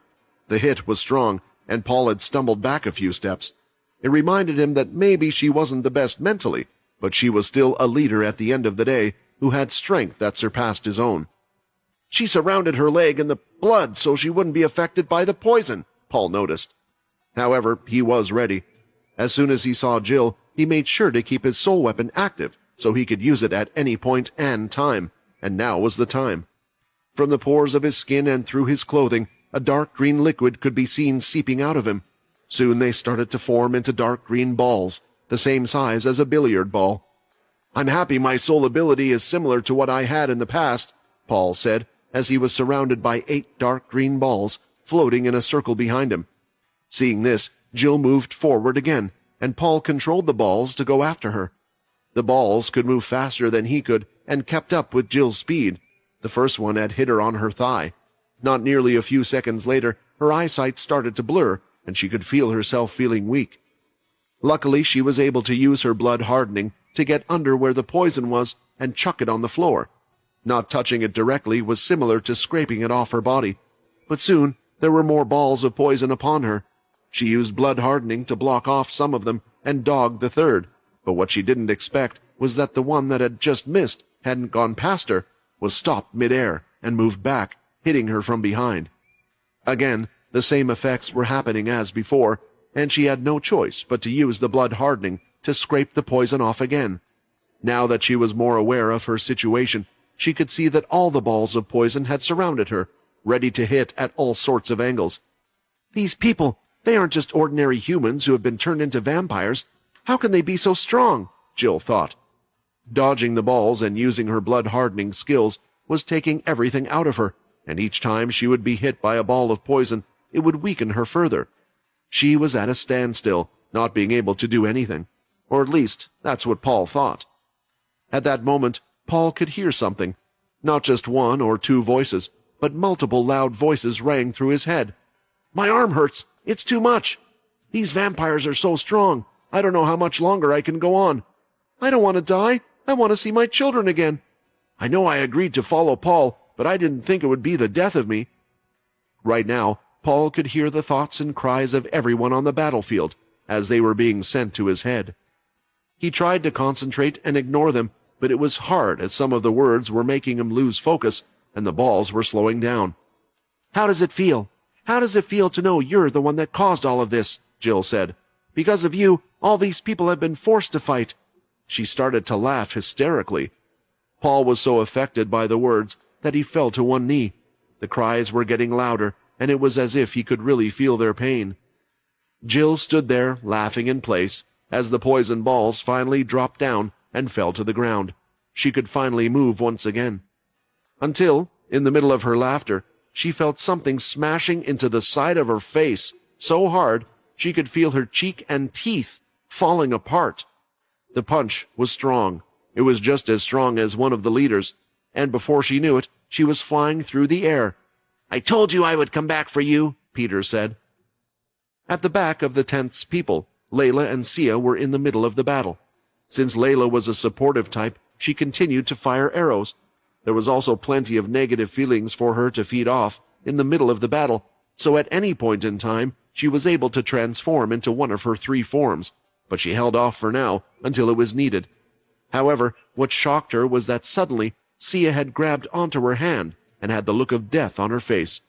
The hit was strong, and Paul had stumbled back a few steps. It reminded him that maybe she wasn't the best mentally, but she was still a leader at the end of the day who had strength that surpassed his own. "She surrounded her leg in the blood so she wouldn't be affected by the poison," Paul noticed. However, he was ready. As soon as he saw Jill, he made sure to keep his soul weapon active so he could use it at any point and time, and now was the time. From the pores of his skin and through his clothing, a dark green liquid could be seen seeping out of him. Soon they started to form into dark green balls, the same size as a billiard ball. "I'm happy my soul ability is similar to what I had in the past," Paul said, as he was surrounded by 8 dark green balls floating in a circle behind him. Seeing this, Jill moved forward again, and Paul controlled the balls to go after her. The balls could move faster than he could and kept up with Jill's speed. The first one had hit her on her thigh. Not nearly a few seconds later, her eyesight started to blur, and she could feel herself feeling weak. Luckily, she was able to use her blood hardening to get under where the poison was and chuck it on the floor. Not touching it directly was similar to scraping it off her body, but soon there were more balls of poison upon her. She used blood hardening to block off some of them and dogged the third, but what she didn't expect was that the one that had just missed, hadn't gone past her, was stopped mid-air and moved back, hitting her from behind. Again, the same effects were happening as before, and she had no choice but to use the blood hardening to scrape the poison off again. Now that she was more aware of her situation, she could see that all the balls of poison had surrounded her, ready to hit at all sorts of angles. These people, they aren't just ordinary humans who have been turned into vampires. How can they be so strong? Jill thought. Dodging the balls and using her blood-hardening skills was taking everything out of her, and each time she would be hit by a ball of poison, it would weaken her further. She was at a standstill, not being able to do anything. Or at least, that's what Paul thought. At that moment, Paul could hear something. Not just one or two voices, but multiple loud voices rang through his head. "My arm hurts! It's too much! These vampires are so strong! I don't know how much longer I can go on! I don't want to die! I want to see my children again! I know I agreed to follow Paul, but I didn't think it would be the death of me." Right now, Paul could hear the thoughts and cries of everyone on the battlefield as they were being sent to his head. He tried to concentrate and ignore them, but it was hard as some of the words were making him lose focus and the balls were slowing down. "How does it feel? How does it feel to know you're the one that caused all of this?" Jill said. "Because of you, all these people have been forced to fight." She started to laugh hysterically. Paul was so affected by the words that he fell to one knee. The cries were getting louder, and it was as if he could really feel their pain. Jill stood there, laughing in place, as the poison balls finally dropped down and fell to the ground. She could finally move once again. Until, in the middle of her laughter, she felt something smashing into the side of her face so hard she could feel her cheek and teeth falling apart. The punch was strong. It was just as strong as one of the leaders, and before she knew it, she was flying through the air. "I told you I would come back for you," Peter said. At the back of the 10th's people, Layla and Sia were in the middle of the battle. Since Layla was a supportive type, she continued to fire arrows. There was also plenty of negative feelings for her to feed off in the middle of the battle, so at any point in time, she was able to transform into one of her 3 forms, but she held off for now until it was needed. However, what shocked her was that suddenly Sia had grabbed onto her hand and had the look of death on her face.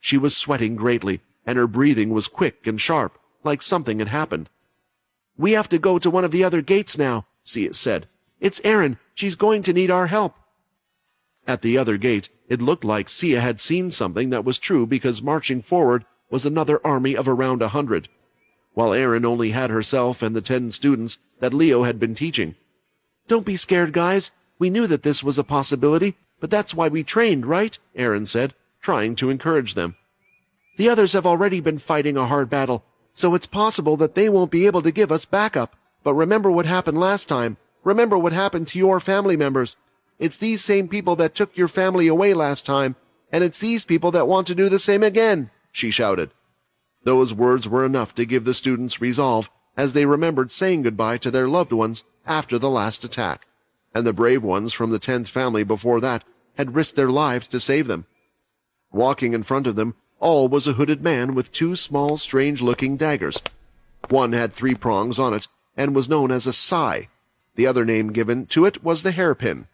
She was sweating greatly, and her breathing was quick and sharp, like something had happened. "We have to go to one of the other gates now," Sia said. "It's Erin. She's going to need our help." At the other gate, it looked like Sia had seen something that was true because marching forward was another army of around 100, while Erin only had herself and the 10 students that Leo had been teaching. "Don't be scared, guys. We knew that this was a possibility, but that's why we trained, right?" Erin said, trying to encourage them. "The others have already been fighting a hard battle, so it's possible that they won't be able to give us backup. But remember what happened last time. Remember what happened to your family members. It's these same people that took your family away last time, and it's these people that want to do the same again," she shouted. Those words were enough to give the students resolve, as they remembered saying goodbye to their loved ones after the last attack, and the brave ones from the 10th family before that had risked their lives to save them. Walking in front of them, all was a hooded man with 2 small, strange-looking daggers. One had 3 prongs on it, and was known as a sai. The other name given to it was the hairpin.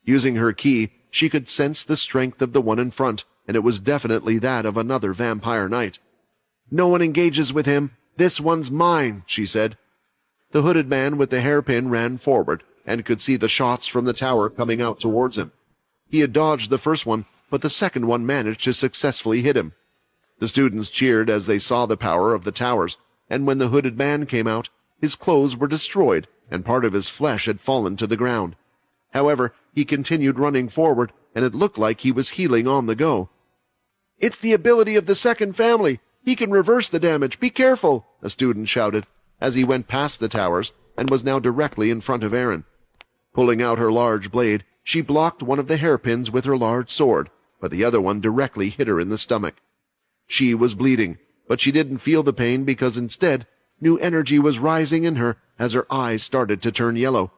Using her key, she could sense the strength of the one in front, and it was definitely that of another vampire knight. "No one engages with him. This one's mine," she said. The hooded man with the hairpin ran forward, and could see the shots from the tower coming out towards him. He had dodged the first one, but the second one managed to successfully hit him. The students cheered as they saw the power of the towers, and when the hooded man came out, his clothes were destroyed, and part of his flesh had fallen to the ground. However, he continued running forward, and it looked like he was healing on the go. "It's the ability of the second family. He can reverse the damage. Be careful," a student shouted, as he went past the towers and was now directly in front of Erin. Pulling out her large blade, she blocked one of the hairpins with her large sword, but the other one directly hit her in the stomach. She was bleeding, but she didn't feel the pain because instead New energy was rising in her as her eyes started to turn yellow.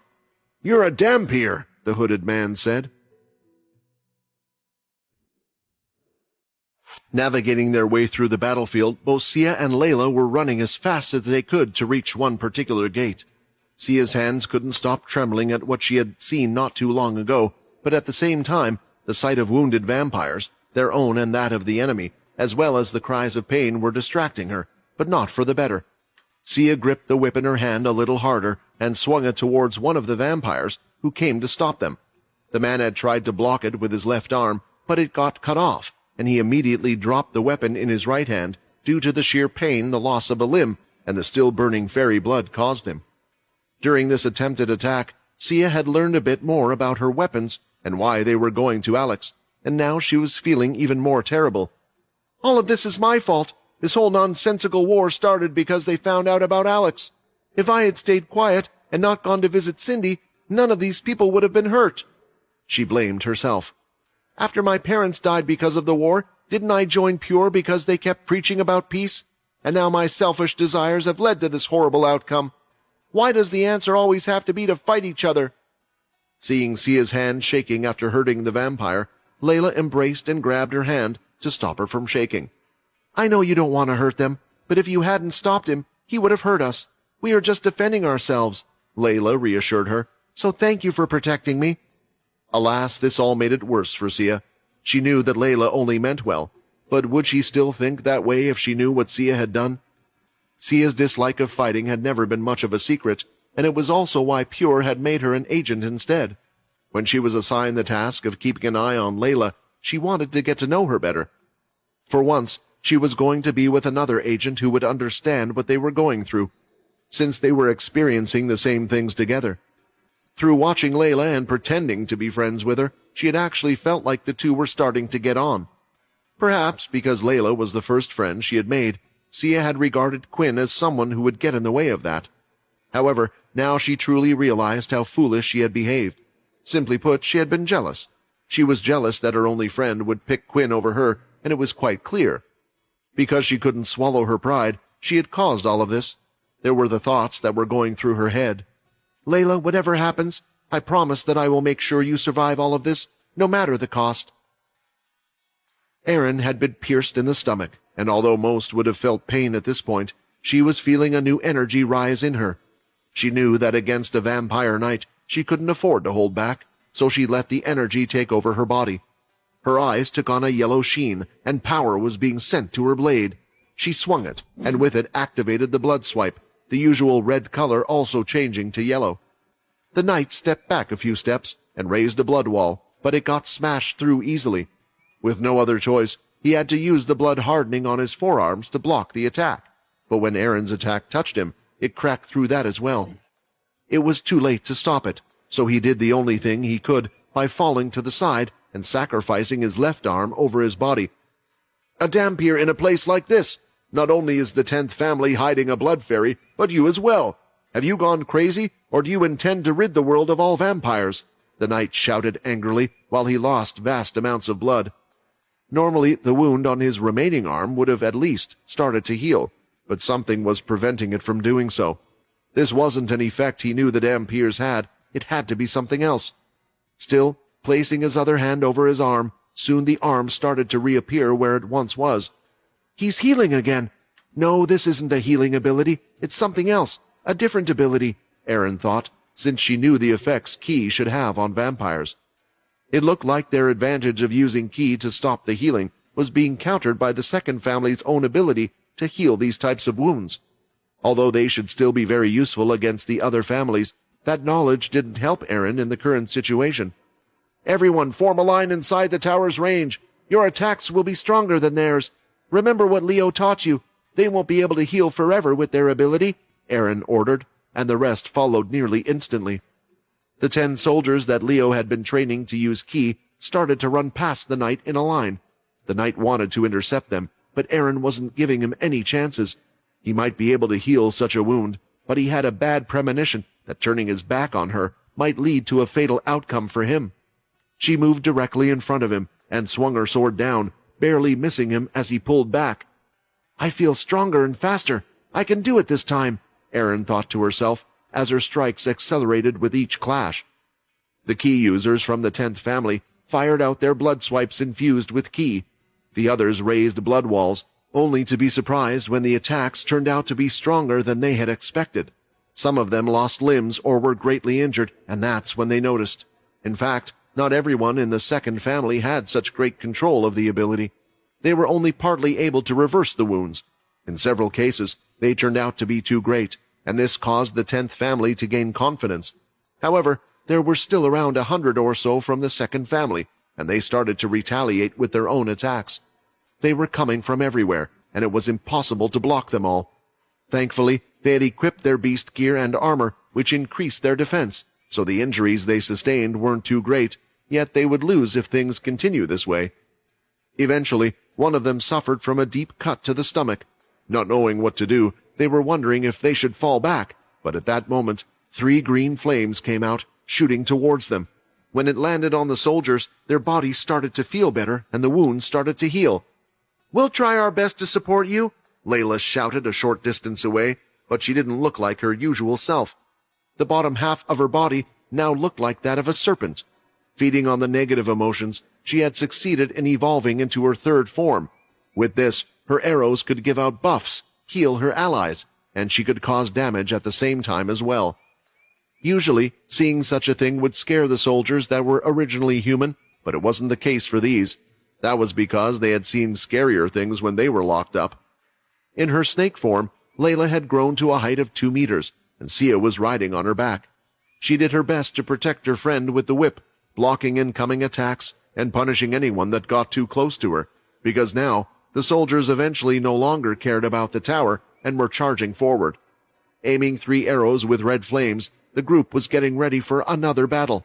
"You're a Dhampir," the hooded man said. Navigating their way through the battlefield, both Sia and Layla were running as fast as they could to reach one particular gate. Sia's hands couldn't stop trembling at what she had seen not too long ago, but at the same time, the sight of wounded vampires, their own and that of the enemy, as well as the cries of pain, were distracting her, but not for the better. Sia gripped the whip in her hand a little harder and swung it towards one of the vampires, who came to stop them. The man had tried to block it with his left arm, but it got cut off, and he immediately dropped the weapon in his right hand due to the sheer pain the loss of a limb and the still burning fairy blood caused him. During this attempted attack, Sia had learned a bit more about her weapons and why they were going to Alex, and now she was feeling even more terrible. "All of this is my fault. This whole nonsensical war started because they found out about Alex. If I had stayed quiet and not gone to visit Cindy, none of these people would have been hurt." She blamed herself. "After my parents died because of the war, didn't I join Pure because they kept preaching about peace? And now my selfish desires have led to this horrible outcome. Why does the answer always have to be to fight each other?" Seeing Sia's hand shaking after hurting the vampire, Layla embraced and grabbed her hand to stop her from shaking. "I know you don't want to hurt them, but if you hadn't stopped him, he would have hurt us. We are just defending ourselves," Layla reassured her, "so thank you for protecting me." Alas, this all made it worse for Sia. She knew that Layla only meant well, but would she still think that way if she knew what Sia had done? Sia's dislike of fighting had never been much of a secret, and it was also why Pure had made her an agent instead. When she was assigned the task of keeping an eye on Layla, she wanted to get to know her better. For once, she was going to be with another agent who would understand what they were going through, since they were experiencing the same things together. Through watching Layla and pretending to be friends with her, she had actually felt like the two were starting to get on. Perhaps because Layla was the first friend she had made, Sia had regarded Quinn as someone who would get in the way of that. However, now she truly realized how foolish she had behaved. Simply put, she had been jealous. She was jealous that her only friend would pick Quinn over her, and it was quite clear. Because she couldn't swallow her pride, she had caused all of this. There were the thoughts that were going through her head. "Layla, whatever happens, I promise that I will make sure you survive all of this, no matter the cost." Erin had been pierced in the stomach, and although most would have felt pain at this point, she was feeling a new energy rise in her. She knew that against a vampire knight, she couldn't afford to hold back, so she let the energy take over her body. Her eyes took on a yellow sheen, and power was being sent to her blade. She swung it, and with it activated the blood swipe, the usual red color also changing to yellow. The knight stepped back a few steps and raised a blood wall, but it got smashed through easily. With no other choice, he had to use the blood hardening on his forearms to block the attack, but when Erin's attack touched him, it cracked through that as well. It was too late to stop it, so he did the only thing he could by falling to the side and sacrificing his left arm over his body. "A Dhampir in a place like this! Not only is the 10th family hiding a blood fairy, but you as well! Have you gone crazy, or do you intend to rid the world of all vampires?" the knight shouted angrily while he lost vast amounts of blood. Normally, the wound on his remaining arm would have at least started to heal, but something was preventing it from doing so. This wasn't an effect he knew the Dhampirs had. It had to be something else. Still, placing his other hand over his arm, soon the arm started to reappear where it once was. "He's healing again. No, this isn't a healing ability. It's something else, a different ability," Erin thought, since she knew the effects Ki should have on vampires. It looked like their advantage of using Ki to stop the healing was being countered by the second family's own ability to heal these types of wounds. Although they should still be very useful against the other families, that knowledge didn't help Erin in the current situation. "Everyone form a line inside the tower's range. Your attacks will be stronger than theirs. Remember what Leo taught you. They won't be able to heal forever with their ability," Erin ordered, and the rest followed nearly instantly. The 10 soldiers that Leo had been training to use Ki started to run past the knight in a line. The knight wanted to intercept them, but Erin wasn't giving him any chances. He might be able to heal such a wound, but he had a bad premonition that turning his back on her might lead to a fatal outcome for him. She moved directly in front of him and swung her sword down, barely missing him as he pulled back. "I feel stronger and faster. I can do it this time, Erin thought to herself, as her strikes accelerated with each clash. The key users from the 10th family fired out their blood swipes infused with ki. The others raised blood walls, only to be surprised when the attacks turned out to be stronger than they had expected. Some of them lost limbs or were greatly injured, and that's when they noticed. In fact, not everyone in the 2nd family had such great control of the ability. They were only partly able to reverse the wounds. In several cases, they turned out to be too great, and this caused the 10th family to gain confidence. However, there were still around 100 or so from the 2nd family, and they started to retaliate with their own attacks. They were coming from everywhere, and it was impossible to block them all. Thankfully, they had equipped their beast gear and armor, which increased their defense, so the injuries they sustained weren't too great, yet they would lose if things continue this way. Eventually, one of them suffered from a deep cut to the stomach. Not knowing what to do, they were wondering if they should fall back, but at that moment, 3 green flames came out, shooting towards them. When it landed on the soldiers, their bodies started to feel better, and the wounds started to heal. "We'll try our best to support you," Layla shouted a short distance away, but she didn't look like her usual self. The bottom half of her body now looked like that of a serpent. Feeding on the negative emotions, she had succeeded in evolving into her 3rd form. With this, her arrows could give out buffs, heal her allies, and she could cause damage at the same time as well. Usually, seeing such a thing would scare the soldiers that were originally human, but it wasn't the case for these. That was because they had seen scarier things when they were locked up. In her snake form, Layla had grown to a height of 2 meters, and Sia was riding on her back. She did her best to protect her friend with the whip, blocking incoming attacks and punishing anyone that got too close to her, because now the soldiers eventually no longer cared about the tower and were charging forward. Aiming 3 arrows with red flames, the group was getting ready for another battle.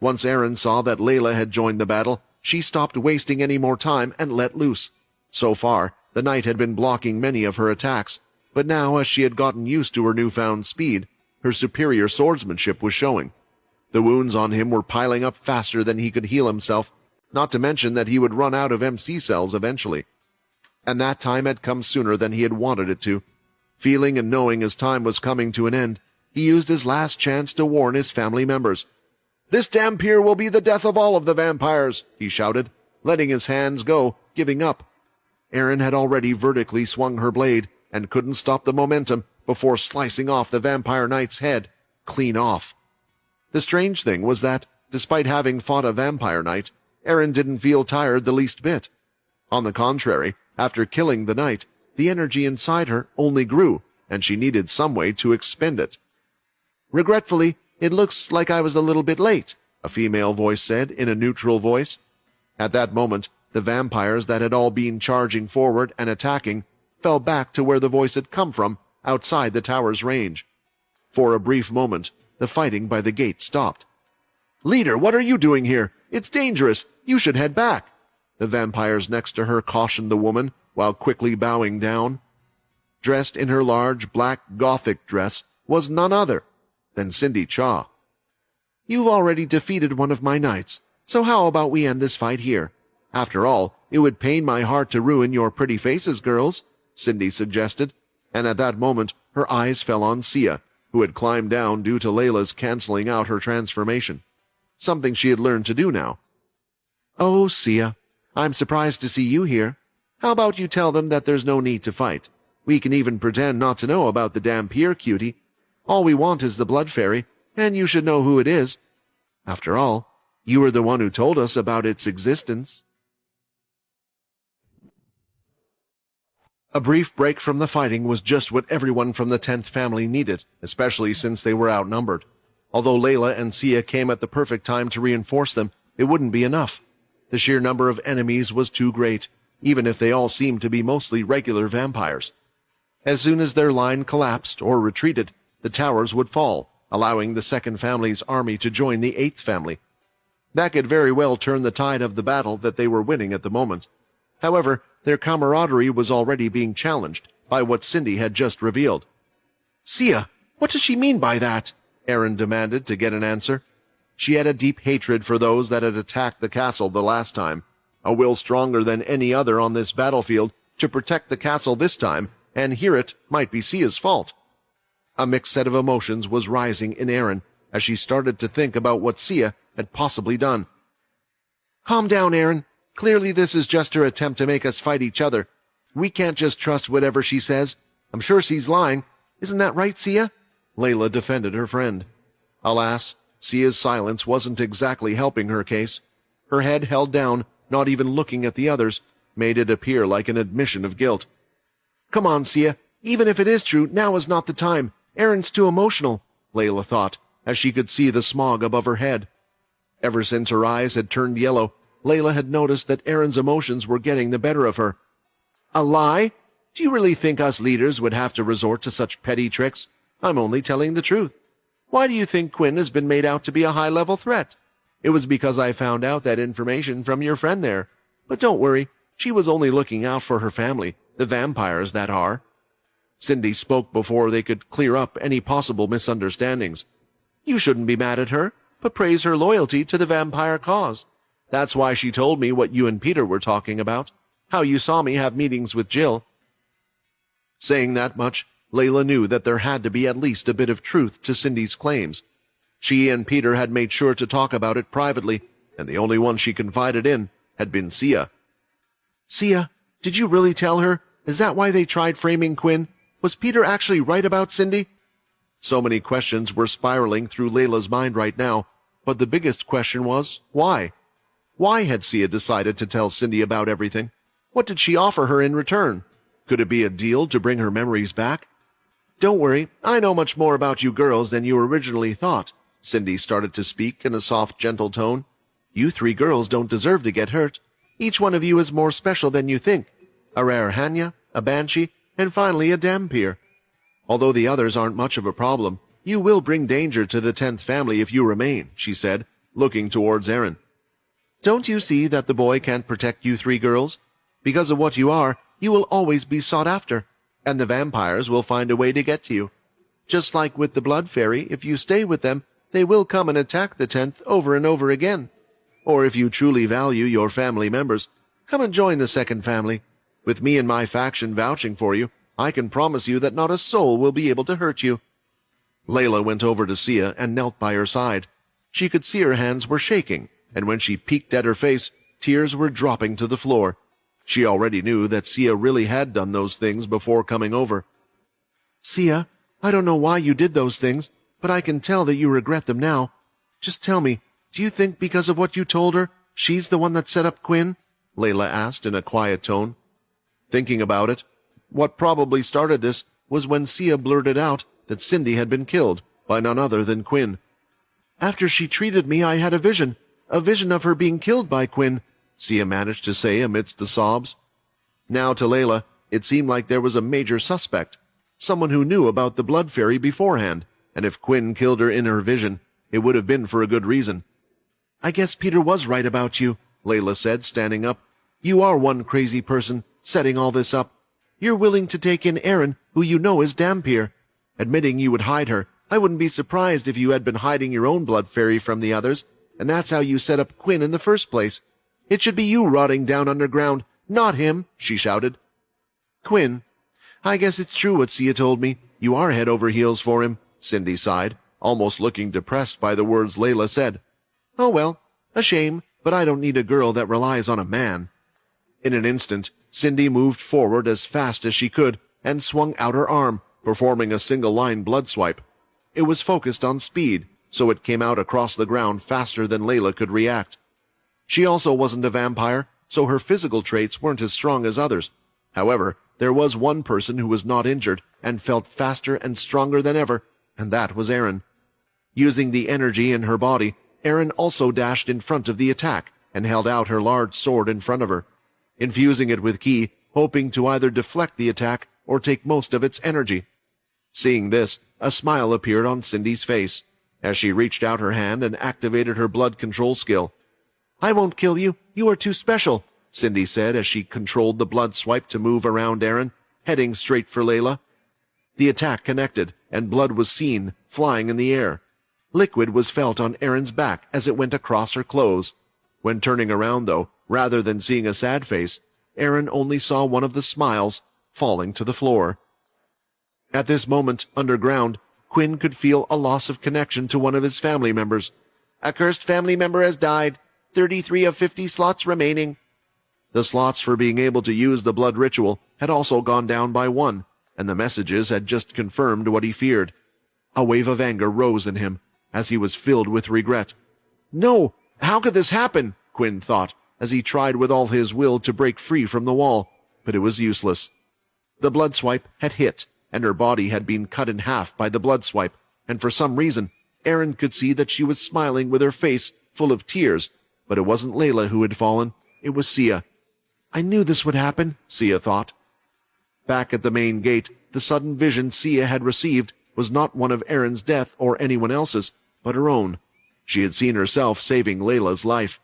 Once Erin saw that Layla had joined the battle, she stopped wasting any more time and let loose. So far, the knight had been blocking many of her attacks, but now as she had gotten used to her newfound speed, her superior swordsmanship was showing. The wounds on him were piling up faster than he could heal himself, not to mention that he would run out of MC cells eventually. And that time had come sooner than he had wanted it to. Feeling and knowing his time was coming to an end, he used his last chance to warn his family members. "This dampier will be the death of all of the vampires," he shouted, letting his hands go, giving up. Erin had already vertically swung her blade, and couldn't stop the momentum before slicing off the vampire knight's head, clean off. The strange thing was that, despite having fought a vampire knight, Erin didn't feel tired the least bit. On the contrary, after killing the knight, the energy inside her only grew, and she needed some way to expend it. "Regretfully, it looks like I was a little bit late," a female voice said in a neutral voice. At that moment, the vampires that had all been charging forward and attacking fell back to where the voice had come from, outside the tower's range. For a brief moment, the fighting by the gate stopped. "Leader, what are you doing here? It's dangerous. You should head back," the vampires next to her cautioned the woman, while quickly bowing down. Dressed in her large black Gothic dress was none other than Cindy Chaw. "You've already defeated one of my knights, so how about we end this fight here? After all, it would pain my heart to ruin your pretty faces, girls," Cindy suggested, and at that moment her eyes fell on Sia, who had climbed down due to Layla's canceling out her transformation, something she had learned to do now. "Oh, Sia, I'm surprised to see you here. How about you tell them that there's no need to fight? We can even pretend not to know about the dampier, cutie. All we want is the blood fairy, and you should know who it is. After all, you were the one who told us about its existence." A brief break from the fighting was just what everyone from the 10th family needed, especially since they were outnumbered. Although Layla and Sia came at the perfect time to reinforce them, it wouldn't be enough. The sheer number of enemies was too great, even if they all seemed to be mostly regular vampires. As soon as their line collapsed or retreated, the towers would fall, allowing the 2nd family's army to join the 8th family. That could very well turn the tide of the battle that they were winning at the moment. However, their camaraderie was already being challenged by what Cindy had just revealed. "Sia, what does she mean by that?" Erin demanded to get an answer. She had a deep hatred for those that had attacked the castle the last time, a will stronger than any other on this battlefield to protect the castle this time, and hear it might be Sia's fault. A mixed set of emotions was rising in Aaron as she started to think about what Sia had possibly done. Calm down, Aaron. Clearly this is just her attempt to make us fight each other. We can't just trust whatever she says. I'm sure she's lying. Isn't that right, Sia? Layla defended her friend. Alas, Sia's silence wasn't exactly helping her case. Her head held down, not even looking at the others, made it appear like an admission of guilt. Come on, Sia. Even if it is true, now is not the time. Aaron's too emotional, Layla thought, as she could see the smog above her head. Ever since her eyes had turned yellow, Layla had noticed that Aaron's emotions were getting the better of her. A lie? Do you really think us leaders would have to resort to such petty tricks? I'm only telling the truth. Why do you think Quinn has been made out to be a high-level threat? It was because I found out that information from your friend there. But don't worry, she was only looking out for her family, the vampires that are. Cindy spoke before they could clear up any possible misunderstandings. You shouldn't be mad at her, but praise her loyalty to the vampire cause. That's why she told me what you and Peter were talking about, how you saw me have meetings with Jill. Saying that much, Layla knew that there had to be at least a bit of truth to Cindy's claims. She and Peter had made sure to talk about it privately, and the only one she confided in had been Sia. Sia, did you really tell her? Is that why they tried framing Quinn? Was Peter actually right about Cindy? So many questions were spiraling through Layla's mind right now, but the biggest question was, why? Why had Sia decided to tell Cindy about everything? What did she offer her in return? Could it be a deal to bring her memories back? Don't worry, I know much more about you girls than you originally thought. Cindy started to speak in a soft, gentle tone. You three girls don't deserve to get hurt. Each one of you is more special than you think. A rare Hanya, a Banshee, and finally a Dhampir. Although the others aren't much of a problem, you will bring danger to the 10th family if you remain, she said, looking towards Aaron. Don't you see that the boy can't protect you three girls? Because of what you are, you will always be sought after, and the vampires will find a way to get to you. Just like with the Blood Fairy, if you stay with them, they will come and attack the 10th over and over again. Or if you truly value your family members, come and join the 2nd family. With me and my faction vouching for you, I can promise you that not a soul will be able to hurt you. Layla went over to Sia and knelt by her side. She could see her hands were shaking, and when she peeked at her face, tears were dropping to the floor. She already knew that Sia really had done those things before coming over. Sia, I don't know why you did those things, but I can tell that you regret them now. Just tell me, do you think because of what you told her, she's the one that set up Quinn? Layla asked in a quiet tone. Thinking about it, what probably started this was when Sia blurted out that Cindy had been killed by none other than Quinn. After she treated me, I had a vision of her being killed by Quinn, Sia managed to say amidst the sobs. Now to Layla, it seemed like there was a major suspect, someone who knew about the Blood Fairy beforehand, and if Quinn killed her in her vision, it would have been for a good reason. I guess Peter was right about you, Layla said, standing up. You are one crazy person, setting all this up. You're willing to take in Aaron, who you know is Dhampir. Admitting you would hide her, I wouldn't be surprised if you had been hiding your own Blood Fairy from the others, and that's how you set up Quinn in the first place. It should be you rotting down underground, not him, she shouted. Quinn, I guess it's true what Sia told me. You are head over heels for him, Cindy sighed, almost looking depressed by the words Layla said. Oh well, a shame, but I don't need a girl that relies on a man. In an instant, Cindy moved forward as fast as she could and swung out her arm, performing a single-line blood swipe. It was focused on speed, so it came out across the ground faster than Layla could react. She also wasn't a vampire, so her physical traits weren't as strong as others. However, there was one person who was not injured and felt faster and stronger than ever, and that was Aaron. Using the energy in her body, Aaron also dashed in front of the attack and held out her large sword in front of her, infusing it with ki, hoping to either deflect the attack or take most of its energy. Seeing this, a smile appeared on Cindy's face, as she reached out her hand and activated her blood control skill. I won't kill you. You are too special, Cindy said as she controlled the blood swipe to move around Aaron, heading straight for Layla. The attack connected, and blood was seen, flying in the air. Liquid was felt on Aaron's back as it went across her clothes. When turning around, though, rather than seeing a sad face, Aaron only saw one of the smiles falling to the floor. At this moment, underground, Quinn could feel a loss of connection to one of his family members. "A cursed family member has died. 33 of 50 slots remaining." The slots for being able to use the blood ritual had also gone down by 1, and the messages had just confirmed what he feared. A wave of anger rose in him, as he was filled with regret. "No! How could this happen?" Quinn thought, as he tried with all his will to break free from the wall, but it was useless. The blood swipe had hit, and her body had been cut in half by the blood swipe, and for some reason, Aaron could see that she was smiling with her face full of tears, but it wasn't Layla who had fallen, it was Sia. "I knew this would happen," Sia thought. Back at the main gate, the sudden vision Sia had received was not one of Aaron's death or anyone else's, but her own. She had seen herself saving Layla's life.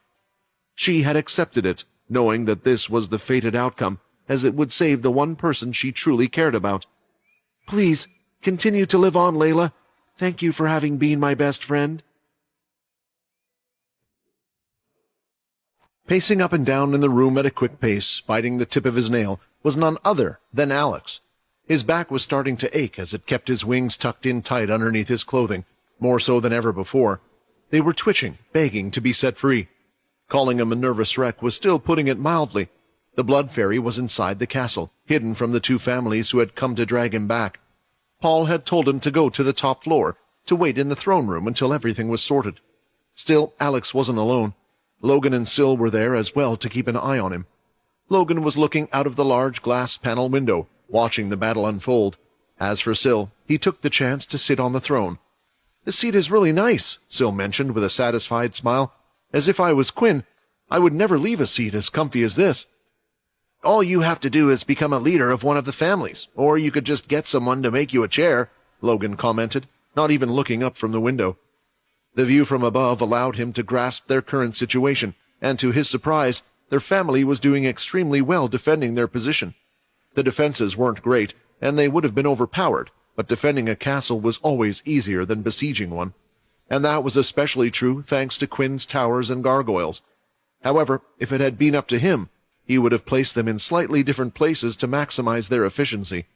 She had accepted it, knowing that this was the fated outcome, as it would save the one person she truly cared about. "Please, continue to live on, Layla. Thank you for having been my best friend." Pacing up and down in the room at a quick pace, biting the tip of his nail, was none other than Alex. His back was starting to ache as it kept his wings tucked in tight underneath his clothing, more so than ever before. They were twitching, begging to be set free. Calling him a nervous wreck was still putting it mildly. The blood fairy was inside the castle, hidden from the two families who had come to drag him back. Paul had told him to go to the top floor, to wait in the throne room until everything was sorted. Still, Alex wasn't alone. Logan and Syl were there as well to keep an eye on him. Logan was looking out of the large glass panel window, watching the battle unfold. As for Syl, he took the chance to sit on the throne. "This seat is really nice," Syl mentioned with a satisfied smile. "As if I was Quinn, I would never leave a seat as comfy as this." "All you have to do is become a leader of one of the families, or you could just get someone to make you a chair," Logan commented, not even looking up from the window. The view from above allowed him to grasp their current situation, and to his surprise, their family was doing extremely well defending their position. The defenses weren't great, and they would have been overpowered, but defending a castle was always easier than besieging one. And that was especially true thanks to Quinn's towers and gargoyles. However, if it had been up to him, he would have placed them in slightly different places to maximize their efficiency.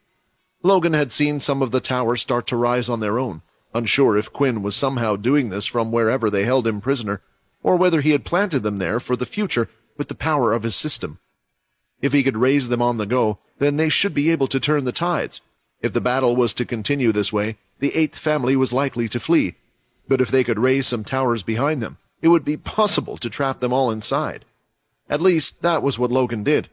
Logan had seen some of the towers start to rise on their own, unsure if Quinn was somehow doing this from wherever they held him prisoner, or whether he had planted them there for the future with the power of his system. If he could raise them on the go, then they should be able to turn the tides. If the battle was to continue this way, the 8th family was likely to flee. But if they could raise some towers behind them, it would be possible to trap them all inside. At least, that was what Logan did.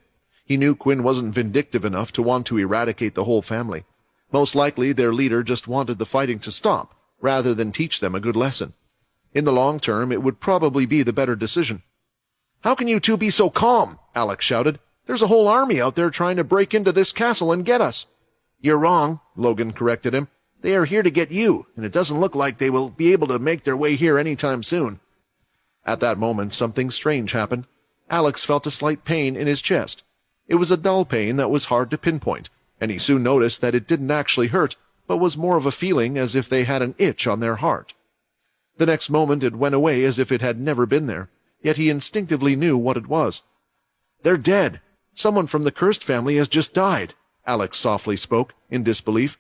He knew Quinn wasn't vindictive enough to want to eradicate the whole family. Most likely, their leader just wanted the fighting to stop, rather than teach them a good lesson. In the long term, it would probably be the better decision. "How can you two be so calm?" Alex shouted. "There's a whole army out there trying to break into this castle and get us." "You're wrong," Logan corrected him. "They are here to get you, and it doesn't look like they will be able to make their way here any time soon." At that moment, something strange happened. Alex felt a slight pain in his chest. It was a dull pain that was hard to pinpoint, and he soon noticed that it didn't actually hurt, but was more of a feeling as if they had an itch on their heart. The next moment it went away as if it had never been there, yet he instinctively knew what it was. "They're dead. Someone from the cursed family has just died," Alex softly spoke, in disbelief.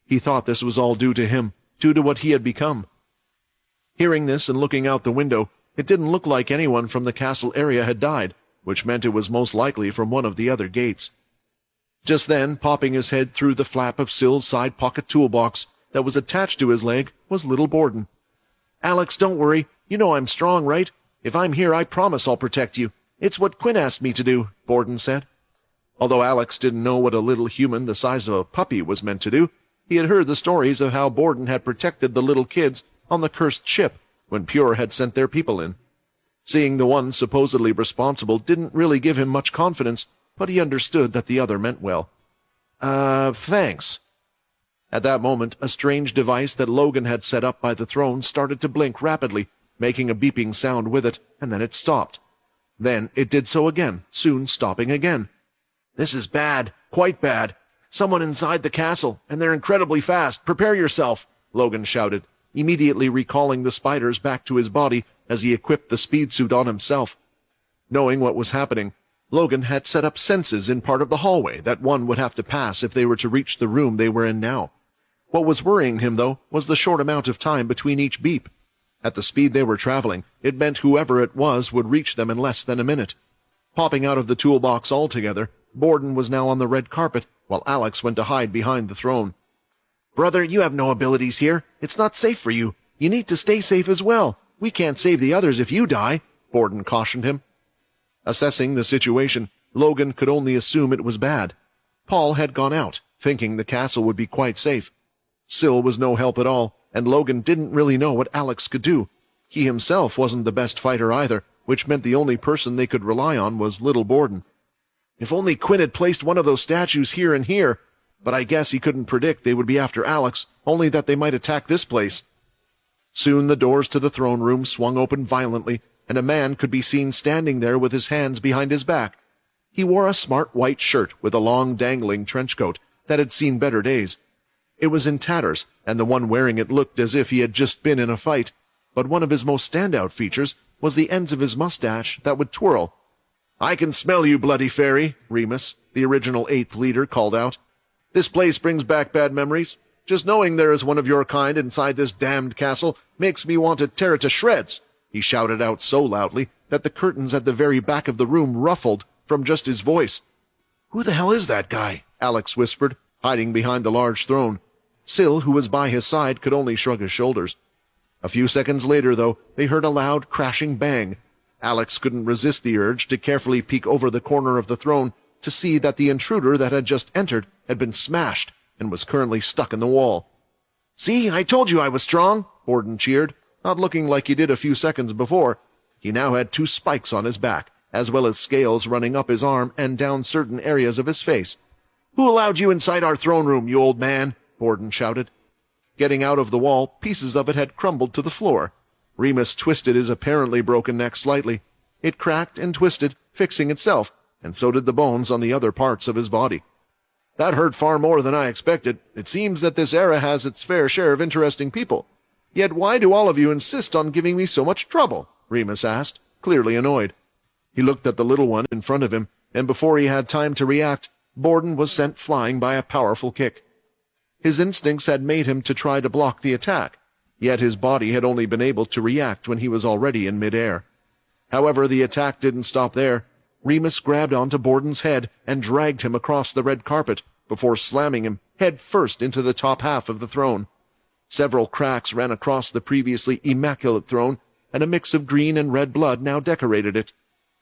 He thought this was all due to him, due to what he had become. Hearing this and looking out the window, it didn't look like anyone from the castle area had died, which meant it was most likely from one of the other gates. Just then, popping his head through the flap of Syl's side pocket toolbox that was attached to his leg, was little Borden. "Alex, don't worry. You know I'm strong, right? If I'm here, I promise I'll protect you. It's what Quinn asked me to do," Borden said. Although Alex didn't know what a little human the size of a puppy was meant to do, he had heard the stories of how Borden had protected the little kids on the cursed ship when Pure had sent their people in. Seeing the one supposedly responsible didn't really give him much confidence, but he understood that the other meant well. Thanks." At that moment, a strange device that Logan had set up by the throne started to blink rapidly, making a beeping sound with it, and then it stopped. Then it did so again, soon stopping again. "This is bad, quite bad. Someone inside the castle, and they're incredibly fast. Prepare yourself," Logan shouted, immediately recalling the spiders back to his body as he equipped the speed suit on himself. Knowing what was happening, Logan had set up senses in part of the hallway that one would have to pass if they were to reach the room they were in now. What was worrying him, though, was the short amount of time between each beep. At the speed they were traveling, it meant whoever it was would reach them in less than a minute. Popping out of the toolbox altogether, Borden was now on the red carpet, while Alex went to hide behind the throne. "Brother, you have no abilities here. It's not safe for you. You need to stay safe as well. We can't save the others if you die," Borden cautioned him. Assessing the situation, Logan could only assume it was bad. Paul had gone out, thinking the castle would be quite safe. Syl was no help at all, and Logan didn't really know what Alex could do. He himself wasn't the best fighter either, which meant the only person they could rely on was little Borden. If only Quinn had placed one of those statues here and here, but I guess he couldn't predict they would be after Alex, only that they might attack this place. Soon the doors to the throne room swung open violently, and a man could be seen standing there with his hands behind his back. He wore a smart white shirt with a long dangling trench coat that had seen better days. It was in tatters, and the one wearing it looked as if he had just been in a fight, but one of his most standout features was the ends of his mustache that would twirl. "I can smell you, bloody fairy," Remus, the original 8th leader, called out. "This place brings back bad memories. Just knowing there is one of your kind inside this damned castle makes me want to tear it to shreds," he shouted out so loudly that the curtains at the very back of the room ruffled from just his voice. "Who the hell is that guy?" Alex whispered, hiding behind the large throne. Syl, who was by his side, could only shrug his shoulders. A few seconds later, though, they heard a loud, crashing bang. Alex couldn't resist the urge to carefully peek over the corner of the throne to see that the intruder that had just entered had been smashed and was currently stuck in the wall. "See, I told you I was strong," Borden cheered, not looking like he did a few seconds before. He now had 2 spikes on his back, as well as scales running up his arm and down certain areas of his face. "Who allowed you inside our throne room, you old man?" Borden shouted. Getting out of the wall, pieces of it had crumbled to the floor. Remus twisted his apparently broken neck slightly. It cracked and twisted, fixing itself, and so did the bones on the other parts of his body. "That hurt far more than I expected. It seems that this era has its fair share of interesting people. Yet why do all of you insist on giving me so much trouble?" Remus asked, clearly annoyed. He looked at the little one in front of him, and before he had time to react, Borden was sent flying by a powerful kick. His instincts had made him to try to block the attack, yet his body had only been able to react when he was already in midair. However, the attack didn't stop there. Remus grabbed onto Borden's head and dragged him across the red carpet before slamming him head first into the top half of the throne. Several cracks ran across the previously immaculate throne, and a mix of green and red blood now decorated it.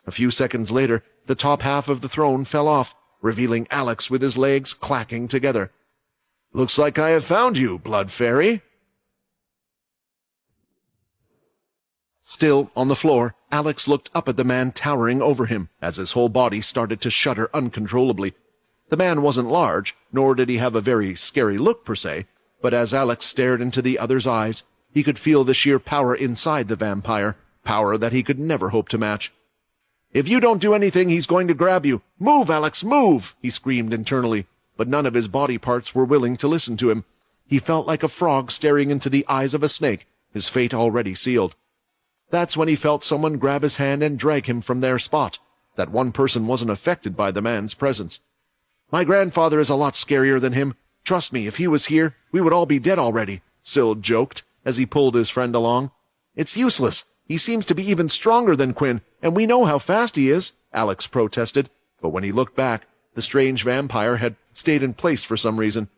A few seconds later, the top half of the throne fell off, revealing Alex with his legs clacking together. "Looks like I have found you, Blood Fairy." Still on the floor, Alex looked up at the man towering over him as his whole body started to shudder uncontrollably. The man wasn't large, nor did he have a very scary look per se, but as Alex stared into the other's eyes, he could feel the sheer power inside the vampire, power that he could never hope to match. "If you don't do anything, he's going to grab you. Move, Alex, move!" he screamed internally, but none of his body parts were willing to listen to him. He felt like a frog staring into the eyes of a snake, his fate already sealed. That's when he felt someone grab his hand and drag him from their spot. That one person wasn't affected by the man's presence. "My grandfather is a lot scarier than him. Trust me, if he was here, we would all be dead already," Syl joked as he pulled his friend along. "It's useless. He seems to be even stronger than Quinn, and we know how fast he is," Alex protested, but when he looked back, the strange vampire had stayed in place for some reason.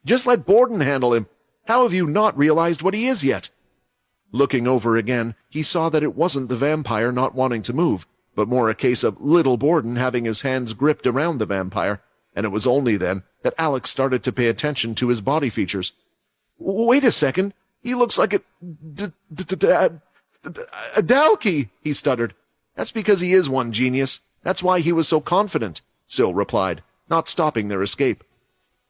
"Just let Borden handle him. How have you not realized what he is yet?" Looking over again, he saw that it wasn't the vampire not wanting to move, but more a case of little Borden having his hands gripped around the vampire, and it was only then that Alex started to pay attention to his body features. "Wait a second. He looks like a Dalkey," he stuttered. "That's because he is one, genius. That's why he was so confident," Syl replied, not stopping their escape.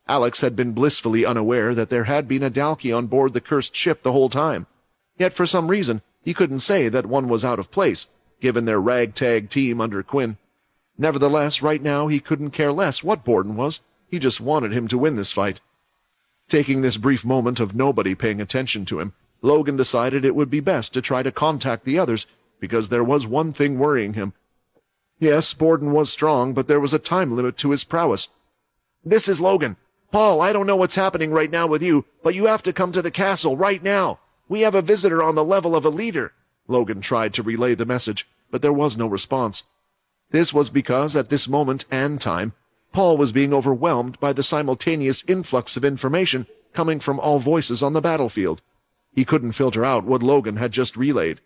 Alex had been blissfully unaware that there had been a Dalkey on board the cursed ship the whole time. Yet for some reason, he couldn't say that one was out of place, given their ragtag team under Quinn. Nevertheless, right now he couldn't care less what Borden was. He just wanted him to win this fight. Taking this brief moment of nobody paying attention to him, Logan decided it would be best to try to contact the others, because there was one thing worrying him. Yes, Borden was strong, but there was a time limit to his prowess. "This is Logan. Paul, I don't know what's happening right now with you, but you have to come to the castle right now. We have a visitor on the level of a leader. Logan tried to relay the message, but there was no response. This was because at this moment and time, Paul was being overwhelmed by the simultaneous influx of information coming from all voices on the battlefield. He couldn't filter out what Logan had just relayed.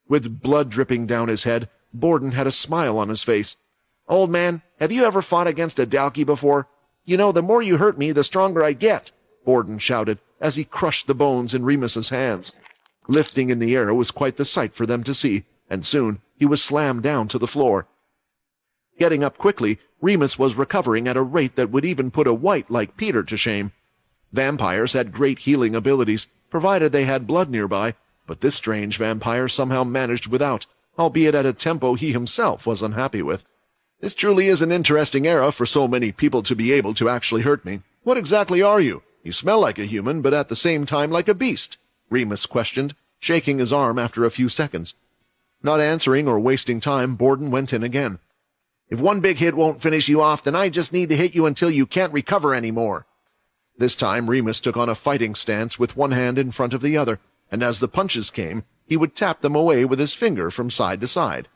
With blood dripping down his head, Borden had a smile on his face. Old man, have you ever fought against a Dalki before? You know, the more you hurt me, the stronger I get, Borden shouted as he crushed the bones in Remus's hands. Lifting in the air was quite the sight for them to see, and soon he was slammed down to the floor. Getting up quickly, Remus was recovering at a rate that would even put a white like Peter to shame. Vampires had great healing abilities, provided they had blood nearby, but this strange vampire somehow managed without, albeit at a tempo he himself was unhappy with. This truly is an interesting era for so many people to be able to actually hurt me. What exactly are you? You smell like a human, but at the same time like a beast, Remus questioned, shaking his arm after a few seconds. Not answering or wasting time, Borden went in again. If one big hit won't finish you off, then I just need to hit you until you can't recover anymore. This time Remus took on a fighting stance with one hand in front of the other, and as the punches came, he would tap them away with his finger from side to side.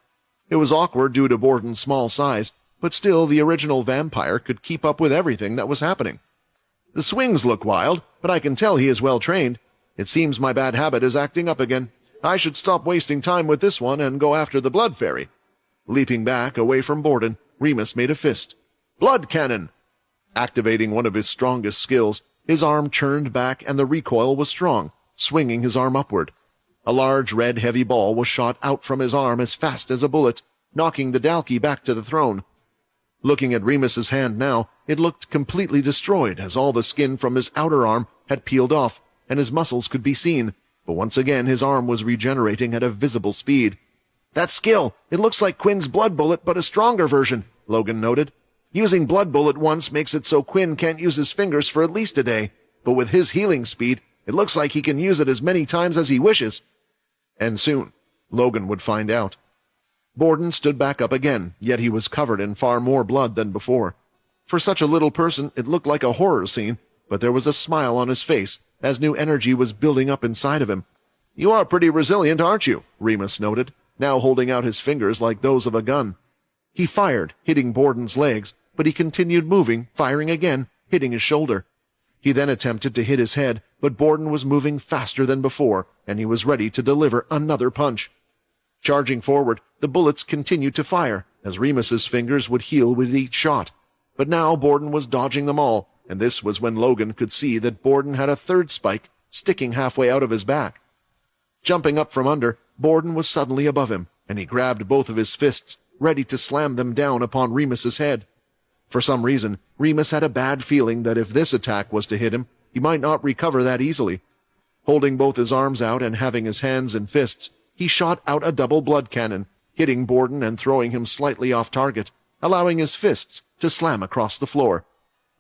It was awkward due to Borden's small size, but still the original vampire could keep up with everything that was happening. The swings look wild, but I can tell he is well trained. It seems my bad habit is acting up again. I should stop wasting time with this one and go after the blood fairy. Leaping back away from Borden, Remus made a fist. Blood cannon! Activating one of his strongest skills, his arm churned back and the recoil was strong, swinging his arm upward. A large red heavy ball was shot out from his arm as fast as a bullet, knocking the Dalki back to the throne. Looking at Remus's hand now, it looked completely destroyed as all the skin from his outer arm had peeled off, and his muscles could be seen, but once again his arm was regenerating at a visible speed. That skill! It looks like Quinn's blood bullet, but a stronger version, Logan noted. Using blood bullet once makes it so Quinn can't use his fingers for at least a day, but with his healing speed, it looks like he can use it as many times as he wishes. And soon, Logan would find out. Borden stood back up again, yet he was covered in far more blood than before. For such a little person, it looked like a horror scene, but there was a smile on his face as new energy was building up inside of him. You are pretty resilient, aren't you? Remus noted, now holding out his fingers like those of a gun. He fired, hitting Borden's legs, but he continued moving, firing again, hitting his shoulder. He then attempted to hit his head, but Borden was moving faster than before, and he was ready to deliver another punch. Charging forward, the bullets continued to fire, as Remus's fingers would heal with each shot. But now Borden was dodging them all, and this was when Logan could see that Borden had a third spike sticking halfway out of his back. Jumping up from under, Borden was suddenly above him, and he grabbed both of his fists, ready to slam them down upon Remus's head. For some reason, Remus had a bad feeling that if this attack was to hit him, he might not recover that easily. Holding both his arms out and having his hands in fists, he shot out a double blood cannon, hitting Borden and throwing him slightly off target, allowing his fists to slam across the floor.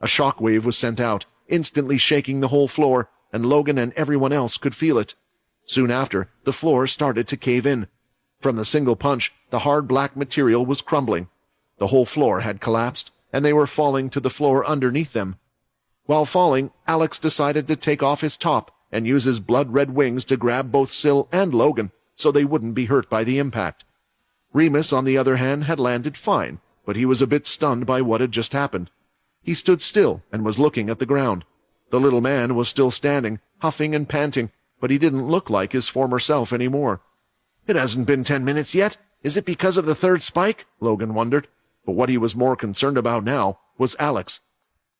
A shock wave was sent out, instantly shaking the whole floor, and Logan and everyone else could feel it. Soon after, the floor started to cave in. From the single punch, the hard black material was crumbling. The whole floor had collapsed, and they were falling to the floor underneath them. While falling, Alex decided to take off his top and use his blood-red wings to grab both Syl and Logan so they wouldn't be hurt by the impact. Remus, on the other hand, had landed fine, but he was a bit stunned by what had just happened. He stood still and was looking at the ground. The little man was still standing, huffing and panting, but he didn't look like his former self anymore. It hasn't been 10 minutes yet. Is it because of the third spike? Logan wondered. But what he was more concerned about now was Alex.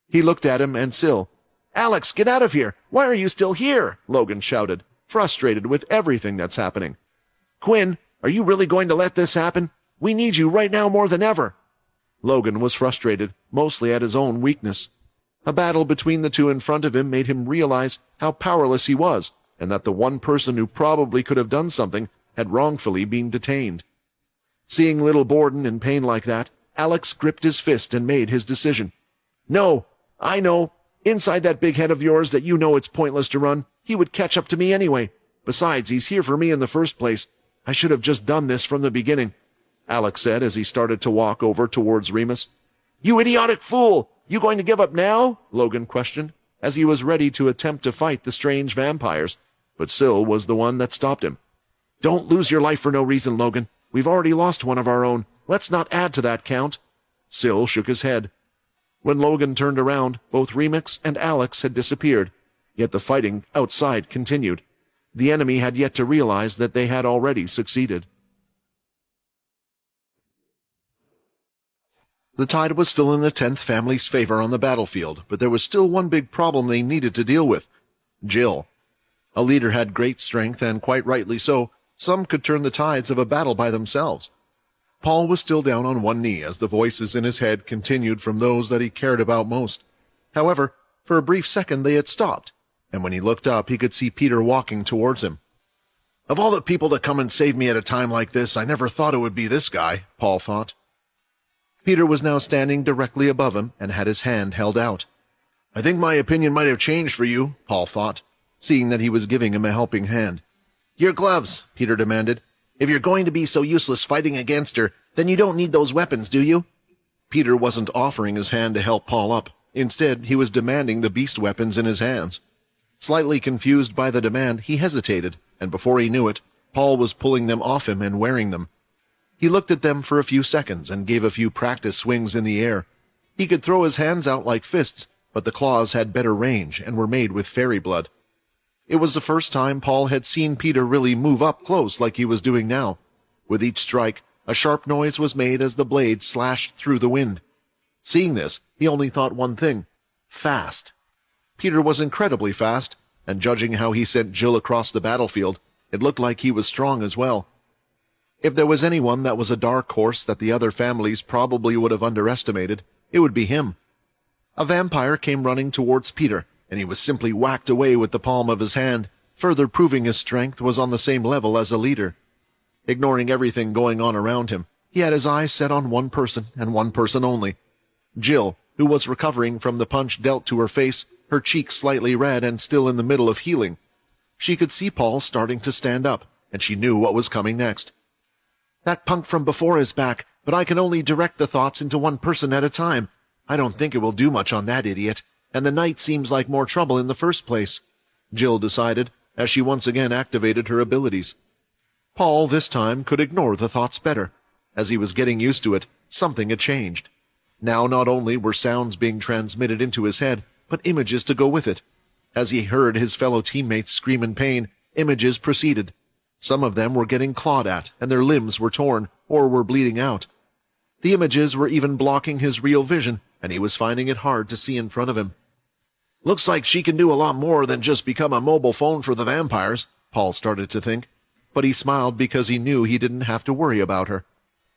He looked at him and Syl. Alex, get out of here! Why are you still here? Logan shouted, frustrated with everything that's happening. Quinn, are you really going to let this happen? We need you right now more than ever. Logan was frustrated, mostly at his own weakness. A battle between the two in front of him made him realize how powerless he was, and that the one person who probably could have done something had wrongfully been detained. Seeing little Borden in pain like that, Alex gripped his fist and made his decision. No, I know. Inside that big head of yours that you know it's pointless to run, he would catch up to me anyway. Besides, he's here for me in the first place. I should have just done this from the beginning, Alex said as he started to walk over towards Remus. You idiotic fool! You going to give up now? Logan questioned, as he was ready to attempt to fight the strange vampires, but Syl was the one that stopped him. Don't lose your life for no reason, Logan. We've already lost one of our own. Let's not add to that count. Syl shook his head. When Logan turned around, both Remix and Alex had disappeared, yet the fighting outside continued. The enemy had yet to realize that they had already succeeded. The tide was still in the 10th family's favor on the battlefield, but there was still one big problem they needed to deal with: Jill. A leader had great strength, and quite rightly so. Some could turn the tides of a battle by themselves. Paul was still down on one knee as the voices in his head continued from those that he cared about most. However, for a brief second they had stopped, and when he looked up he could see Peter walking towards him. Of all the people to come and save me at a time like this, I never thought it would be this guy, Paul thought. Peter was now standing directly above him and had his hand held out. I think my opinion might have changed for you, Paul thought, seeing that he was giving him a helping hand. Your gloves, Peter demanded. If you're going to be so useless fighting against her, then you don't need those weapons, do you? Peter wasn't offering his hand to help Paul up. Instead, he was demanding the beast weapons in his hands. Slightly confused by the demand, he hesitated, and before he knew it, Paul was pulling them off him and wearing them. He looked at them for a few seconds and gave a few practice swings in the air. He could throw his hands out like fists, but the claws had better range and were made with fairy blood. It was the first time Paul had seen Peter really move up close like he was doing now. With each strike, a sharp noise was made as the blade slashed through the wind. Seeing this, he only thought one thing: fast. Peter was incredibly fast, and judging how he sent Jill across the battlefield, it looked like he was strong as well. If there was anyone that was a dark horse that the other families probably would have underestimated, it would be him. A vampire came running towards Peter, and he was simply whacked away with the palm of his hand, further proving his strength was on the same level as a leader. Ignoring everything going on around him, he had his eyes set on one person, and one person only. Jill, who was recovering from the punch dealt to her face, her cheeks slightly red and still in the middle of healing. She could see Paul starting to stand up, and she knew what was coming next. That punk from before is back, but I can only direct the thoughts into one person at a time. I don't think it will do much on that idiot, and the night seems like more trouble in the first place, Jill decided, as she once again activated her abilities. Paul, this time, could ignore the thoughts better. As he was getting used to it, something had changed. Now not only were sounds being transmitted into his head, but images to go with it. As he heard his fellow teammates scream in pain, images proceeded. Some of them were getting clawed at, and their limbs were torn, or were bleeding out. The images were even blocking his real vision, and he was finding it hard to see in front of him. Looks like she can do a lot more than just become a mobile phone for the vampires, Paul started to think, but he smiled because he knew he didn't have to worry about her.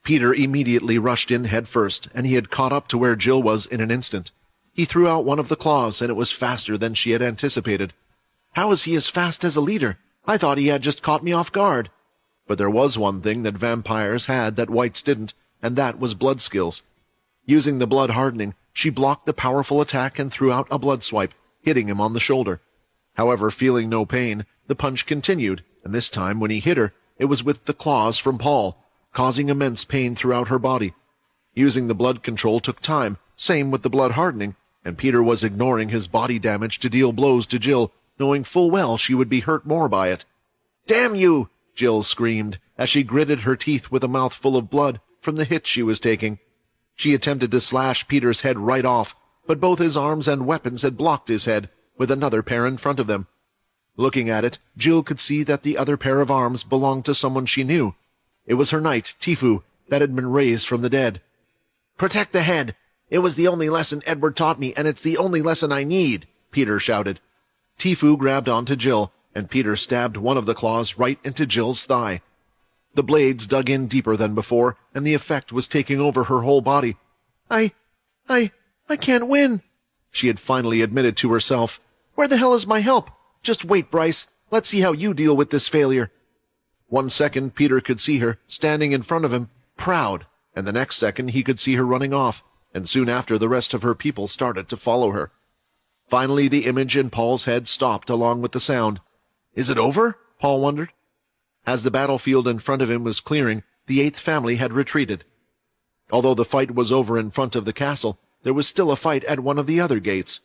Peter immediately rushed in head first, and he had caught up to where Jill was in an instant. He threw out one of the claws, and it was faster than she had anticipated. How is he as fast as a leader? I thought he had just caught me off guard. But there was one thing that vampires had that whites didn't, and that was blood skills. Using the blood hardening, she blocked the powerful attack and threw out a blood swipe, hitting him on the shoulder. However, feeling no pain, the punch continued, and this time when he hit her, it was with the claws from Paul, causing immense pain throughout her body. Using the blood control took time, same with the blood hardening, and Peter was ignoring his body damage to deal blows to Jill, knowing full well she would be hurt more by it. "Damn you!" Jill screamed, as she gritted her teeth with a mouthful of blood from the hit she was taking. She attempted to slash Peter's head right off, but both his arms and weapons had blocked his head, with another pair in front of them. Looking at it, Jill could see that the other pair of arms belonged to someone she knew. It was her knight, Tifu, that had been raised from the dead. "Protect the head! It was the only lesson Edward taught me, and it's the only lesson I need!" Peter shouted. Tifu grabbed onto Jill, and Peter stabbed one of the claws right into Jill's thigh. The blades dug in deeper than before, and the effect was taking over her whole body. I can't win," she had finally admitted to herself. "Where the hell is my help? Just wait, Bryce. Let's see how you deal with this failure." 1 second Peter could see her, standing in front of him, proud, and the next second he could see her running off, and soon after the rest of her people started to follow her. Finally the image in Paul's head stopped along with the sound. Is it over? Paul wondered. As the battlefield in front of him was clearing, the 8th family had retreated. Although the fight was over in front of the castle, there was still a fight at one of the other gates.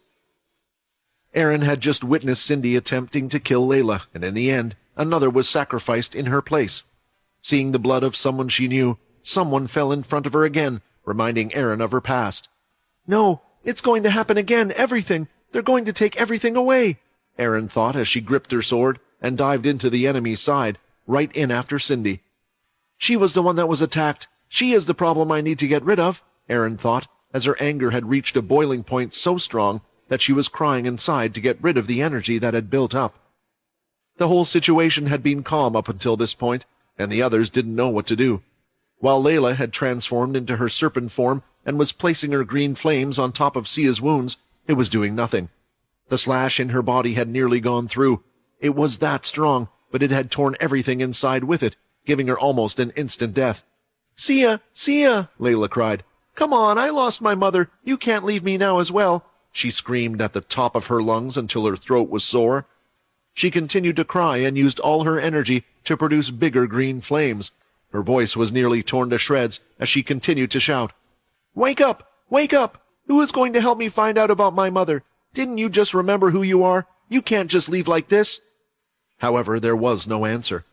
Aaron had just witnessed Cindy attempting to kill Layla, and in the end, another was sacrificed in her place. Seeing the blood of someone she knew, someone fell in front of her again, reminding Aaron of her past. "No, it's going to happen again, everything. They're going to take everything away," Aaron thought as she gripped her sword and dived into the enemy's side, right in after Cindy. "She was the one that was attacked. She is the problem I need to get rid of," Aaron thought, as her anger had reached a boiling point so strong that she was crying inside to get rid of the energy that had built up. The whole situation had been calm up until this point, and the others didn't know what to do. While Layla had transformed into her serpent form and was placing her green flames on top of Sia's wounds, it was doing nothing. The slash in her body had nearly gone through. It was that strong, but it had torn everything inside with it, giving her almost an instant death. "Sia! Sia!" Layla cried. "Come on, I lost my mother. You can't leave me now as well," she screamed at the top of her lungs until her throat was sore. She continued to cry and used all her energy to produce bigger green flames. Her voice was nearly torn to shreds as she continued to shout. "Wake up! Wake up! Who is going to help me find out about my mother? Didn't you just remember who you are? You can't just leave like this." However, there was no answer,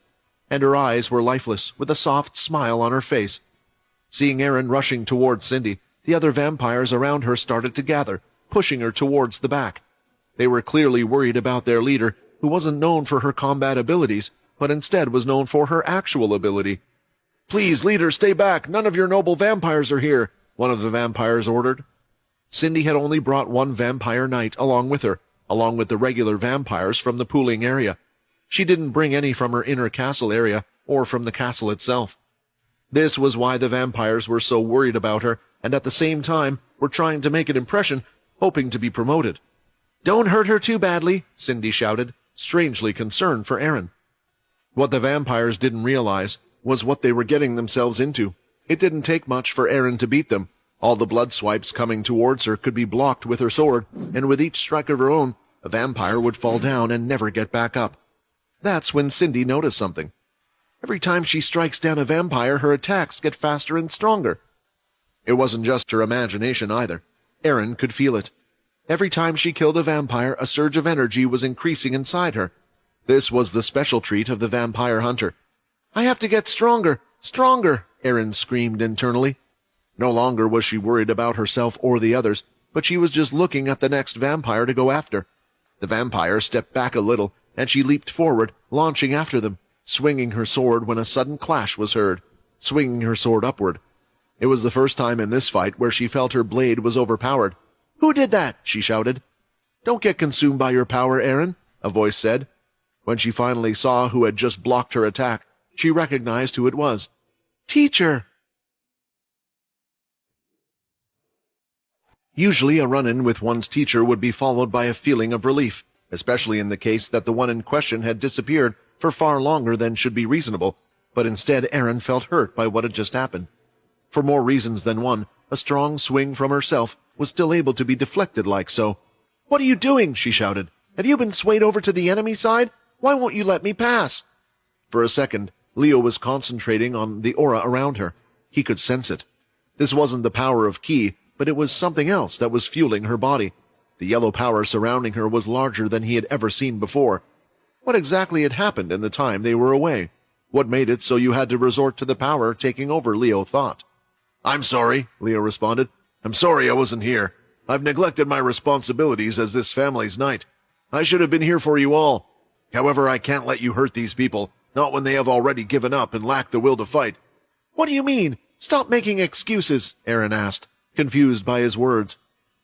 and her eyes were lifeless, with a soft smile on her face. Seeing Aaron rushing towards Cindy, the other vampires around her started to gather, pushing her towards the back. They were clearly worried about their leader, who wasn't known for her combat abilities, but instead was known for her actual ability. "Please, leader, stay back. None of your noble vampires are here," one of the vampires ordered. Cindy had only brought one vampire knight along with her, along with the regular vampires from the pooling area. She didn't bring any from her inner castle area or from the castle itself. This was why the vampires were so worried about her, and at the same time were trying to make an impression, hoping to be promoted. "Don't hurt her too badly," Cindy shouted, strangely concerned for Aaron. What the vampires didn't realize was what they were getting themselves into. It didn't take much for Aaron to beat them. All the blood swipes coming towards her could be blocked with her sword, and with each strike of her own, a vampire would fall down and never get back up. That's when Cindy noticed something. Every time she strikes down a vampire, her attacks get faster and stronger. It wasn't just her imagination either. Aaron could feel it. Every time she killed a vampire, a surge of energy was increasing inside her. This was the special treat of the vampire hunter. "I have to get stronger, stronger," Aaron screamed internally. No longer was she worried about herself or the others, but she was just looking at the next vampire to go after. The vampire stepped back a little, and she leaped forward, launching after them, swinging her sword when a sudden clash was heard, swinging her sword upward. It was the first time in this fight where she felt her blade was overpowered. "Who did that?" she shouted. "Don't get consumed by your power, Aaron," a voice said. When she finally saw who had just blocked her attack, she recognized who it was. "Teacher!" Usually a run-in with one's teacher would be followed by a feeling of relief, especially in the case that the one in question had disappeared for far longer than should be reasonable, but instead Aaron felt hurt by what had just happened. For more reasons than one, a strong swing from herself was still able to be deflected like so. "What are you doing?" she shouted. "Have you been swayed over to the enemy side? Why won't you let me pass?" For a second, Leo was concentrating on the aura around her. He could sense it. This wasn't the power of Ki, but it was something else that was fueling her body. The yellow power surrounding her was larger than he had ever seen before. What exactly had happened in the time they were away? What made it so you had to resort to the power taking over, Leo thought. "I'm sorry," Leo responded. "I'm sorry I wasn't here. I've neglected my responsibilities as this family's knight. I should have been here for you all. However, I can't let you hurt these people, not when they have already given up and lack the will to fight." "What do you mean? Stop making excuses," Aaron asked, confused by his words.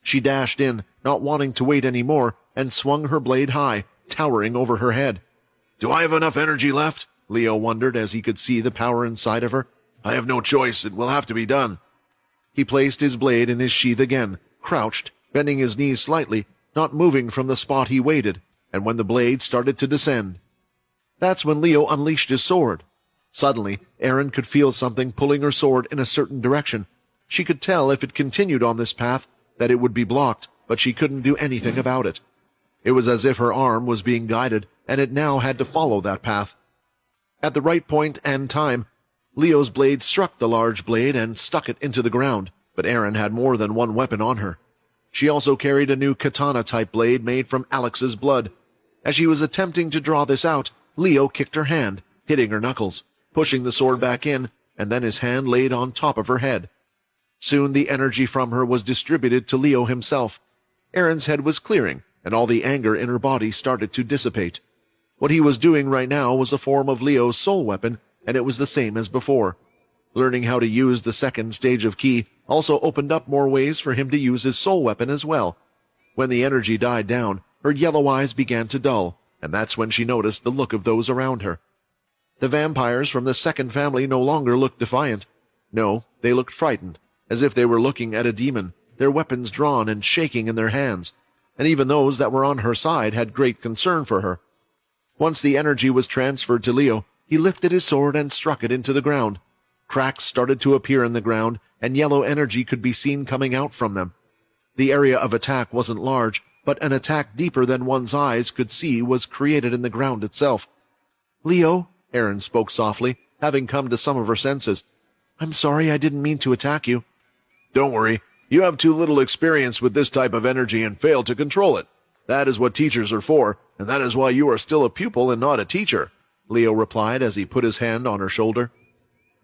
She dashed in, not wanting to wait any more, and swung her blade high, towering over her head. "Do I have enough energy left?" Leo wondered as he could see the power inside of her. "I have no choice. It will have to be done." He placed his blade in his sheath again, crouched, bending his knees slightly, not moving from the spot he waited, and when the blade started to descend. That's when Leo unleashed his sword. Suddenly, Aaron could feel something pulling her sword in a certain direction. She could tell if it continued on this path that it would be blocked, but she couldn't do anything about it. It was as if her arm was being guided, and it now had to follow that path. At the right point and time, Leo's blade struck the large blade and stuck it into the ground. but Erin had more than one weapon on her. She also carried a new katana-type blade made from Alex's blood. As she was attempting to draw this out, Leo kicked her hand, hitting her knuckles, pushing the sword back in, and then his hand laid on top of her head. Soon the energy from her was distributed to Leo himself. Erin's head was clearing, and all the anger in her body started to dissipate. What he was doing right now was a form of Leo's soul weapon, and it was the same as before. Learning how to use the second stage of ki also opened up more ways for him to use his soul weapon as well. When the energy died down, her yellow eyes began to dull, and that's when she noticed the look of those around her. The vampires from the second family no longer looked defiant. No, they looked frightened, as if they were looking at a demon, their weapons drawn and shaking in their hands, and even those that were on her side had great concern for her. Once the energy was transferred to Leo, he lifted his sword and struck it into the ground. Cracks started to appear in the ground, and yellow energy could be seen coming out from them. The area of attack wasn't large, but an attack deeper than one's eyes could see was created in the ground itself. "Leo," Erin spoke softly, having come to some of her senses. "I'm sorry I didn't mean to attack you." Don't worry. You have too little experience with this type of energy and failed to control it. That is what teachers are for, and that is why you are still a pupil and not a teacher," Leo replied as he put his hand on her shoulder.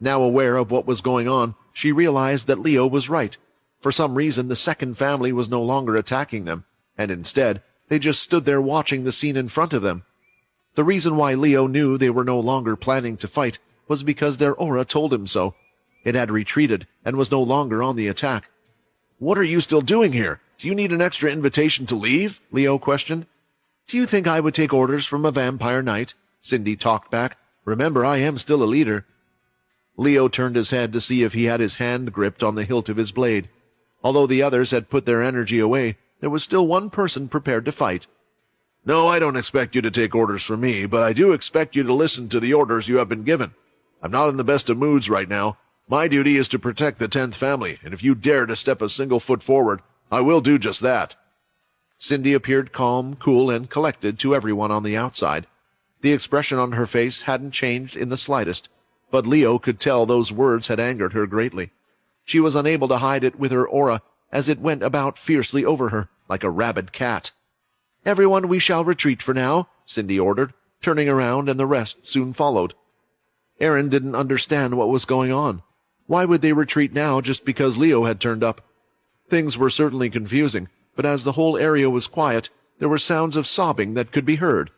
Now aware of what was going on, she realized that Leo was right. For some reason, the second family was no longer attacking them, and instead, they just stood there watching the scene in front of them. The reason why Leo knew they were no longer planning to fight was because their aura told him so. It had retreated and was no longer on the attack. "What are you still doing here? Do you need an extra invitation to leave?" Leo questioned. "Do you think I would take orders from a vampire knight?" Cindy talked back. "Remember, I am still a leader." Leo turned his head to see if he had his hand gripped on the hilt of his blade. Although the others had put their energy away, there was still one person prepared to fight. "No, I don't expect you to take orders from me, but I do expect you to listen to the orders you have been given. I'm not in the best of moods right now. My duty is to protect the 10th family, and if you dare to step a single foot forward, I will do just that." Cindy appeared calm, cool, and collected to everyone on the outside. The expression on her face hadn't changed in the slightest, but Leo could tell those words had angered her greatly. She was unable to hide it with her aura, as it went about fiercely over her, like a rabid cat. "Everyone, we shall retreat for now," Cindy ordered, turning around, and the rest soon followed. Erin didn't understand what was going on. Why would they retreat now just because Leo had turned up? Things were certainly confusing, but as the whole area was quiet, there were sounds of sobbing that could be heard.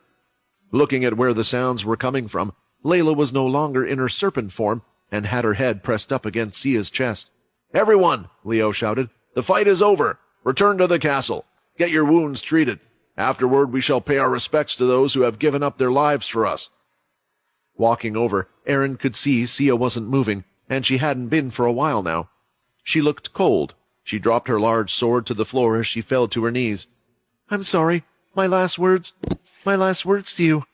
Looking at where the sounds were coming from, Layla was no longer in her serpent form and had her head pressed up against Sia's chest. "Everyone," Leo shouted, "the fight is over. Return to the castle. Get your wounds treated. Afterward, we shall pay our respects to those who have given up their lives for us." Walking over, Erin could see Sia wasn't moving, and she hadn't been for a while now. She looked cold. She dropped her large sword to the floor as she fell to her knees. "I'm sorry. My last words to you."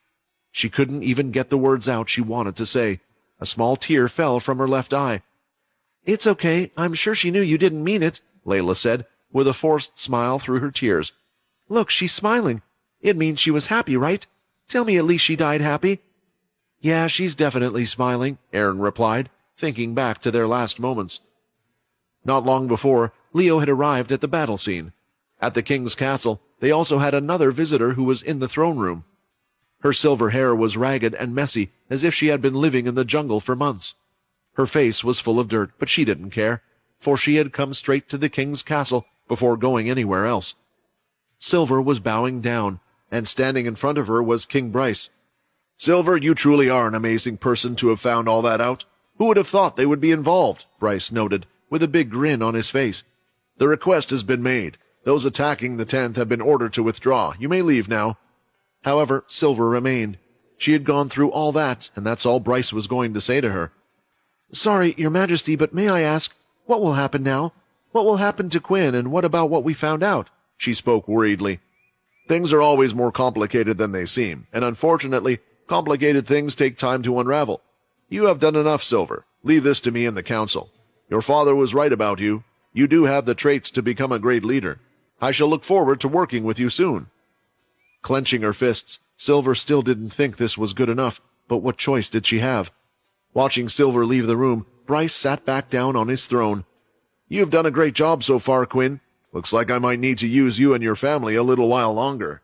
She couldn't even get the words out she wanted to say. A small tear fell from her left eye. "It's okay. I'm sure she knew you didn't mean it," Layla said, with a forced smile through her tears. "Look, she's smiling. It means she was happy, right? Tell me at least she died happy." "Yeah, she's definitely smiling," Erin replied, thinking back to their last moments. Not long before, Leo had arrived at the battle scene. At the king's castle, they also had another visitor who was in the throne room. Her silver hair was ragged and messy, as if she had been living in the jungle for months. Her face was full of dirt, but she didn't care, for she had come straight to the king's castle before going anywhere else. Silver was bowing down, and standing in front of her was King Bryce. "Silver, you truly are an amazing person to have found all that out. Who would have thought they would be involved?" Bryce noted, with a big grin on his face. "The request has been made. Those attacking the 10th have been ordered to withdraw. You may leave now." However, Silver remained. She had gone through all that, and that's all Bryce was going to say to her. "Sorry, Your Majesty, but may I ask, what will happen now? What will happen to Quinn, and what about what we found out?" She spoke worriedly. "Things are always more complicated than they seem, and unfortunately, complicated things take time to unravel. You have done enough, Silver. Leave this to me and the council. Your father was right about you. You do have the traits to become a great leader. I shall look forward to working with you soon." Clenching her fists, Silver still didn't think this was good enough, but what choice did she have? Watching Silver leave the room, Bryce sat back down on his throne. You've done a great job so far, Quinn. Looks like I might need to use you and your family a little while longer.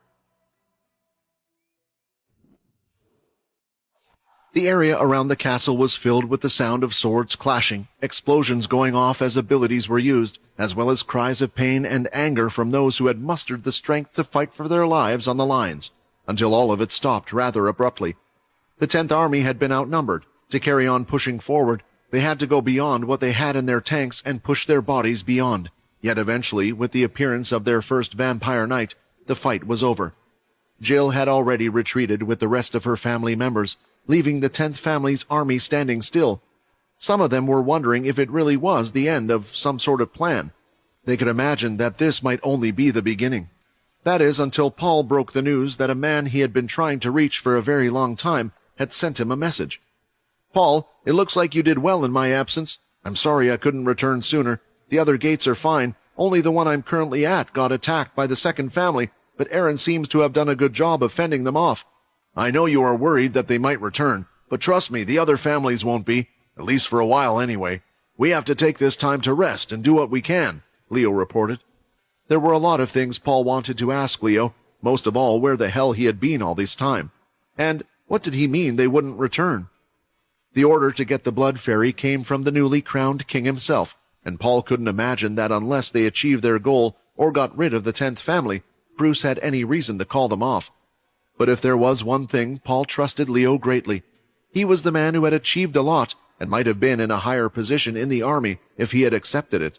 The area around the castle was filled with the sound of swords clashing, explosions going off as abilities were used, as well as cries of pain and anger from those who had mustered the strength to fight for their lives on the lines, until all of it stopped rather abruptly. The 10th Army had been outnumbered. To carry on pushing forward, they had to go beyond what they had in their tanks and push their bodies beyond. Yet eventually, with the appearance of their first vampire knight, the fight was over. Jill had already retreated with the rest of her family members, leaving the 10th family's army standing still. Some of them were wondering if it really was the end of some sort of plan. They could imagine that this might only be the beginning. That is, until Paul broke the news that a man he had been trying to reach for a very long time had sent him a message. "Paul, it looks like you did well in my absence. I'm sorry I couldn't return sooner. The other gates are fine. Only the one I'm currently at got attacked by the second family, but Aaron seems to have done a good job of fending them off. I know you are worried that they might return, but trust me, the other families won't be, at least for a while anyway. We have to take this time to rest and do what we can," Leo reported. There were a lot of things Paul wanted to ask Leo, most of all where the hell he had been all this time. And what did he mean they wouldn't return? The order to get the Blood Fairy came from the newly crowned king himself, and Paul couldn't imagine that unless they achieved their goal or got rid of the 10th family, Bruce had any reason to call them off. But if there was one thing, Paul trusted Leo greatly. He was the man who had achieved a lot and might have been in a higher position in the army if he had accepted it.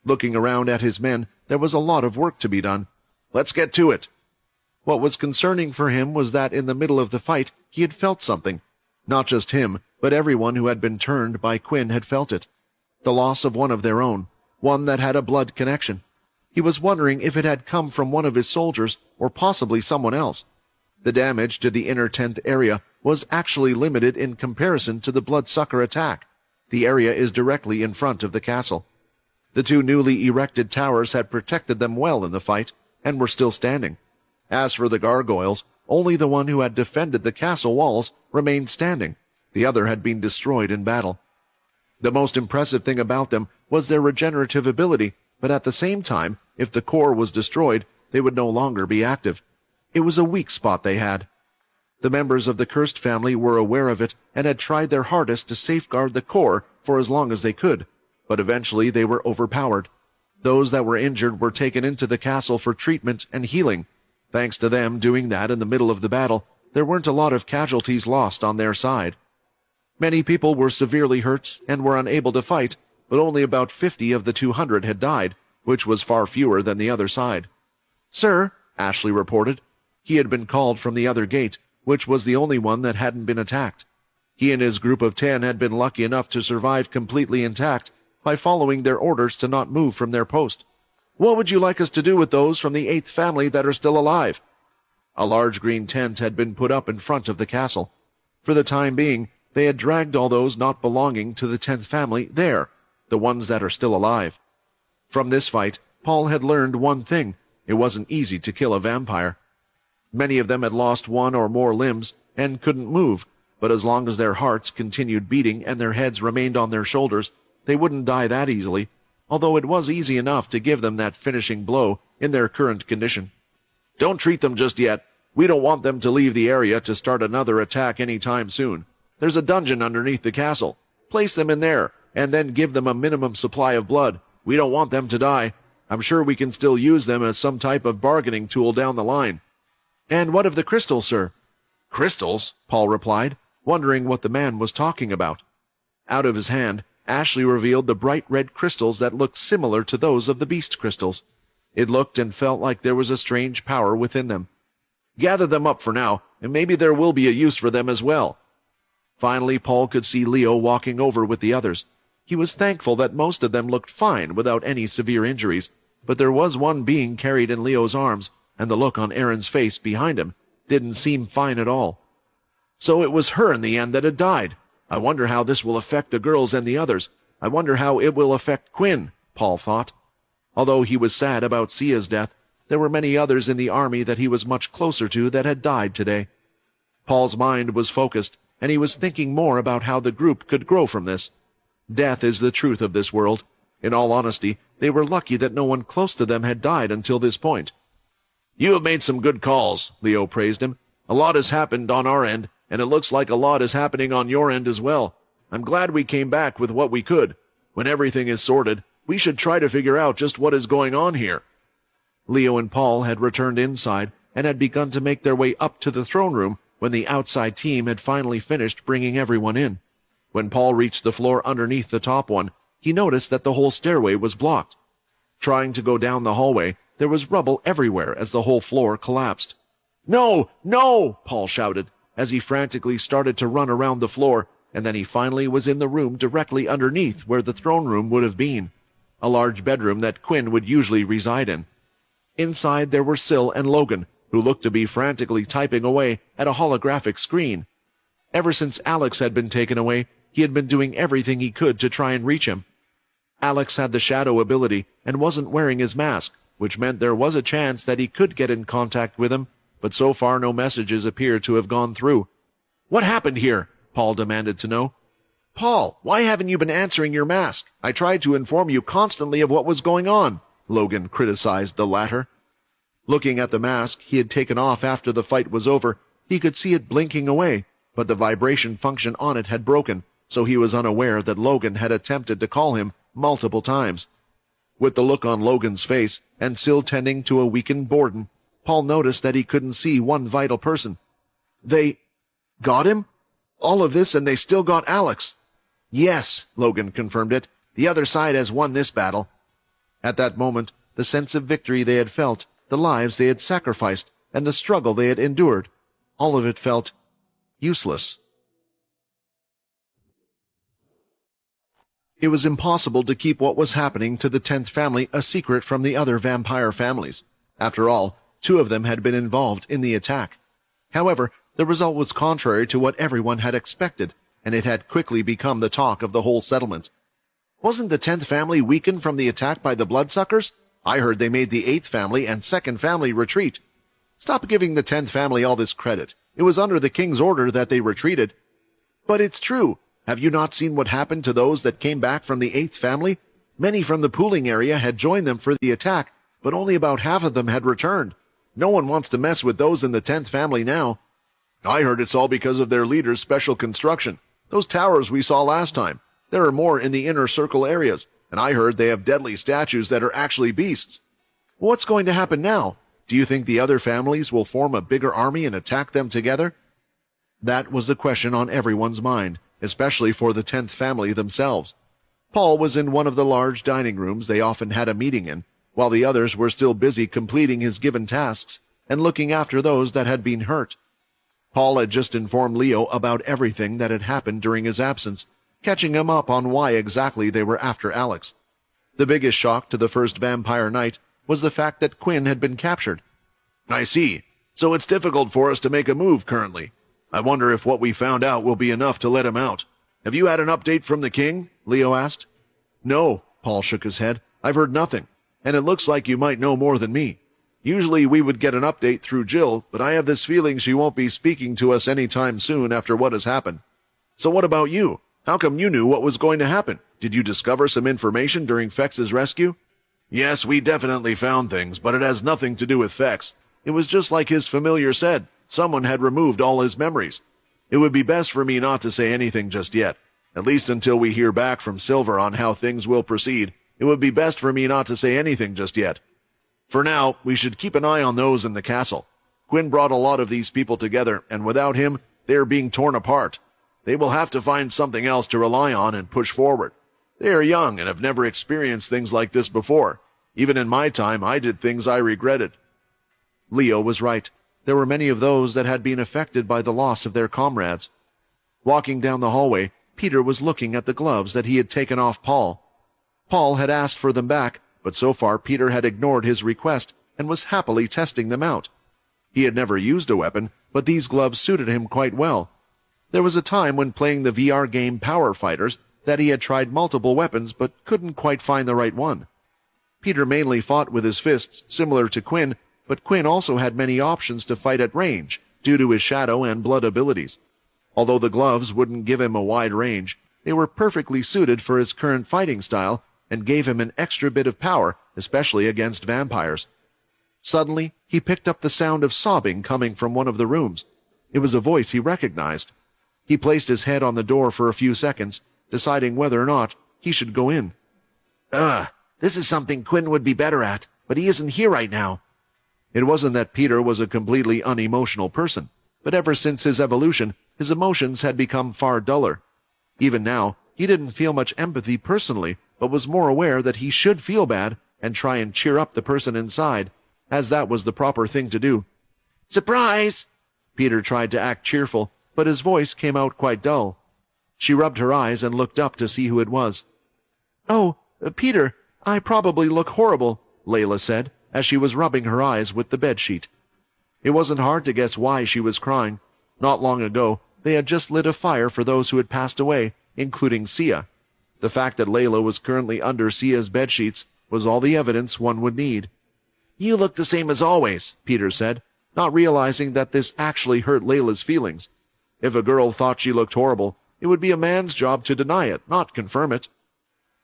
Looking around at his men, there was a lot of work to be done. Let's get to it. What was concerning for him was that in the middle of the fight he had felt something. Not just him, but everyone who had been turned by Quinn had felt it. The loss of one of their own, one that had a blood connection. He was wondering if it had come from one of his soldiers or possibly someone else. The damage to the inner 10th area was actually limited in comparison to the bloodsucker attack. The area is directly in front of the castle. The two newly erected towers had protected them well in the fight, and were still standing. As for the gargoyles, only the one who had defended the castle walls remained standing. The other had been destroyed in battle. The most impressive thing about them was their regenerative ability, but at the same time, if the core was destroyed, they would no longer be active. It was a weak spot they had. The members of the cursed family were aware of it and had tried their hardest to safeguard the core for as long as they could, but eventually they were overpowered. Those that were injured were taken into the castle for treatment and healing. Thanks to them doing that in the middle of the battle, there weren't a lot of casualties lost on their side. Many people were severely hurt and were unable to fight, but only about 50 of the 200 had died, which was far fewer than the other side. "Sir," Ashley reported. He had been called from the other gate, which was the only one that hadn't been attacked. He and his group of 10 had been lucky enough to survive completely intact by following their orders to not move from their post. "What would you like us to do with those from the 8th family that are still alive?" A large green tent had been put up in front of the castle. For the time being, they had dragged all those not belonging to the 10th family there, the ones that are still alive. From this fight, Paul had learned one thing. It wasn't easy to kill a vampire. Many of them had lost one or more limbs and couldn't move, but as long as their hearts continued beating and their heads remained on their shoulders, they wouldn't die that easily, although it was easy enough to give them that finishing blow in their current condition. "Don't treat them just yet. We don't want them to leave the area to start another attack any time soon. There's a dungeon underneath the castle. Place them in there, and then give them a minimum supply of blood. We don't want them to die. I'm sure we can still use them as some type of bargaining tool down the line." "And what of the crystals, sir?" "Crystals?" Paul replied, wondering what the man was talking about. Out of his hand, Ashley revealed the bright red crystals that looked similar to those of the beast crystals. It looked and felt like there was a strange power within them. "Gather them up for now, and maybe there will be a use for them as well." Finally, Paul could see Leo walking over with the others. He was thankful that most of them looked fine without any severe injuries, but there was one being carried in Leo's arms, and the look on Aaron's face behind him didn't seem fine at all. So it was her in the end that had died. I wonder how this will affect the girls and the others. I wonder how it will affect Quinn, Paul thought. Although he was sad about Sia's death, there were many others in the army that he was much closer to that had died today. Paul's mind was focused, and he was thinking more about how the group could grow from this. Death is the truth of this world. In all honesty, they were lucky that no one close to them had died until this point. "You have made some good calls," Leo praised him. "A lot has happened on our end, and it looks like a lot is happening on your end as well. I'm glad we came back with what we could. When everything is sorted, we should try to figure out just what is going on here." Leo and Paul had returned inside and had begun to make their way up to the throne room when the outside team had finally finished bringing everyone in. When Paul reached the floor underneath the top one, he noticed that the whole stairway was blocked. Trying to go down the hallway, there was rubble everywhere as the whole floor collapsed. "No! No!" Paul shouted, as he frantically started to run around the floor, and then he finally was in the room directly underneath where the throne room would have been, a large bedroom that Quinn would usually reside in. Inside there were Syl and Logan, who looked to be frantically typing away at a holographic screen. Ever since Alex had been taken away, he had been doing everything he could to try and reach him. Alex had the shadow ability and wasn't wearing his mask, which meant there was a chance that he could get in contact with him, but so far no messages appear to have gone through. "What happened here?" Paul demanded to know. "Paul, why haven't you been answering your mask? I tried to inform you constantly of what was going on," Logan criticized the latter. Looking at the mask he had taken off after the fight was over, he could see it blinking away, but the vibration function on it had broken, so he was unaware that Logan had attempted to call him multiple times. With the look on Logan's face, and still tending to a weakened Borden, Paul noticed that he couldn't see one vital person. "They got him? All of this and they still got Alex?" "Yes," Logan confirmed it. "The other side has won this battle." At that moment, the sense of victory they had felt, the lives they had sacrificed, and the struggle they had endured, all of it felt useless. It was impossible to keep what was happening to the 10th family a secret from the other vampire families. After all, 2 of them had been involved in the attack. However, the result was contrary to what everyone had expected, and it had quickly become the talk of the whole settlement. "Wasn't the 10th family weakened from the attack by the bloodsuckers? I heard they made the 8th family and 2nd family retreat." "Stop giving the 10th family all this credit. It was under the king's order that they retreated." "But it's true. Have you not seen what happened to those that came back from the 8th family? Many from the pooling area had joined them for the attack, but only about half of them had returned. No one wants to mess with those in the 10th family now." "I heard it's all because of their leader's special construction. Those towers we saw last time. There are more in the inner circle areas, and I heard they have deadly statues that are actually beasts." "What's going to happen now? Do you think the other families will form a bigger army and attack them together?" That was the question on everyone's mind, especially for the 10th family themselves. Paul was in one of the large dining rooms they often had a meeting in, while the others were still busy completing his given tasks and looking after those that had been hurt. Paul had just informed Leo about everything that had happened during his absence, catching him up on why exactly they were after Alex. The biggest shock to the first vampire night was the fact that Quinn had been captured. "I see. So it's difficult for us to make a move currently. I wonder if what we found out will be enough to let him out. Have you had an update from the king?" Leo asked. "No," Paul shook his head. "I've heard nothing, and it looks like you might know more than me. Usually we would get an update through Jill, but I have this feeling she won't be speaking to us any time soon after what has happened. So what about you? How come you knew what was going to happen? Did you discover some information during Fex's rescue?" "Yes, we definitely found things, but it has nothing to do with Fex. It was just like his familiar said. Someone had removed all his memories. It would be best for me not to say anything just yet. At least until we hear back from Silver on how things will proceed, it would be best for me not to say anything just yet. For now, we should keep an eye on those in the castle. Quinn brought a lot of these people together, and without him, they are being torn apart. They will have to find something else to rely on and push forward. They are young and have never experienced things like this before. Even in my time, I did things I regretted." Leo was right. There were many of those that had been affected by the loss of their comrades. Walking down the hallway, Peter was looking at the gloves that he had taken off Paul. Paul had asked for them back, but so far Peter had ignored his request and was happily testing them out. He had never used a weapon, but these gloves suited him quite well. There was a time when playing the VR game Power Fighters that he had tried multiple weapons but couldn't quite find the right one. Peter mainly fought with his fists, similar to Quinn, but Quinn also had many options to fight at range, due to his shadow and blood abilities. Although the gloves wouldn't give him a wide range, they were perfectly suited for his current fighting style, and gave him an extra bit of power, especially against vampires. Suddenly, he picked up the sound of sobbing coming from one of the rooms. It was a voice he recognized. He placed his head on the door for a few seconds, deciding whether or not he should go in. This is something Quinn would be better at, but he isn't here right now. It wasn't that Peter was a completely unemotional person, but ever since his evolution, his emotions had become far duller. Even now, he didn't feel much empathy personally, but was more aware that he should feel bad and try and cheer up the person inside, as that was the proper thing to do. Surprise! Peter tried to act cheerful, but his voice came out quite dull. She rubbed her eyes and looked up to see who it was. Oh, Peter, I probably look horrible, Layla said, as she was rubbing her eyes with the bedsheet. It wasn't hard to guess why she was crying. Not long ago, they had just lit a fire for those who had passed away, including Sia. The fact that Layla was currently under Sia's bedsheets was all the evidence one would need. You look the same as always, Peter said, not realizing that this actually hurt Layla's feelings. If a girl thought she looked horrible, it would be a man's job to deny it, not confirm it.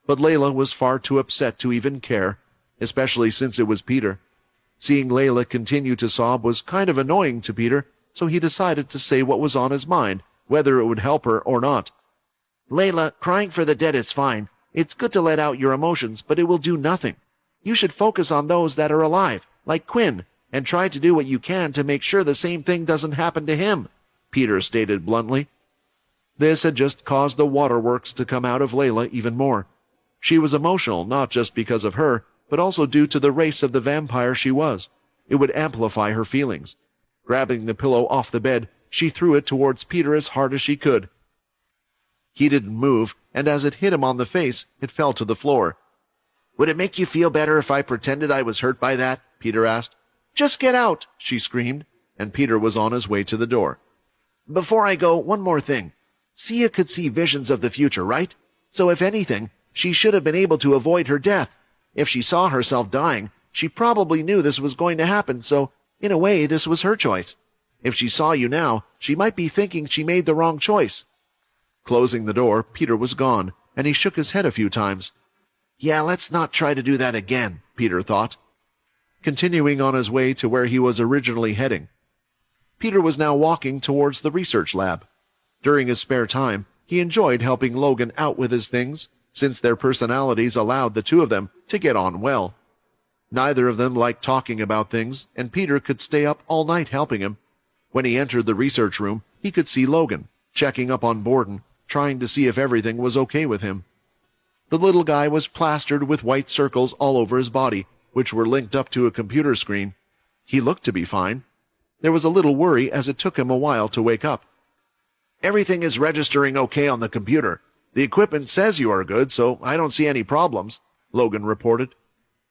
But Layla was far too upset to even care, especially since it was Peter. Seeing Layla continue to sob was kind of annoying to Peter, so he decided to say what was on his mind, whether it would help her or not. Layla, crying for the dead is fine. It's good to let out your emotions, but it will do nothing. You should focus on those that are alive, like Quinn, and try to do what you can to make sure the same thing doesn't happen to him, Peter stated bluntly. This had just caused the waterworks to come out of Layla even more. She was emotional not just because of her, but also due to the race of the vampire she was. It would amplify her feelings. Grabbing the pillow off the bed, she threw it towards Peter as hard as she could. He didn't move, and as it hit him on the face, it fell to the floor. Would it make you feel better if I pretended I was hurt by that? Peter asked. Just get out, she screamed, and Peter was on his way to the door. Before I go, one more thing. Sia could see visions of the future, right? So if anything, she should have been able to avoid her death. If she saw herself dying, she probably knew this was going to happen, so in a way this was her choice. If she saw you now, she might be thinking she made the wrong choice. Closing the door, Peter was gone, and he shook his head a few times. Yeah, let's not try to do that again, Peter thought. Continuing on his way to where he was originally heading. Peter was now walking towards the research lab. During his spare time, he enjoyed helping Logan out with his things, since their personalities allowed the two of them to get on well. Neither of them liked talking about things, and Peter could stay up all night helping him. When he entered the research room, he could see Logan, checking up on Borden, trying to see if everything was okay with him. The little guy was plastered with white circles all over his body, which were linked up to a computer screen. He looked to be fine. There was a little worry as it took him a while to wake up. Everything is registering okay on the computer. The equipment says you are good, so I don't see any problems, Logan reported.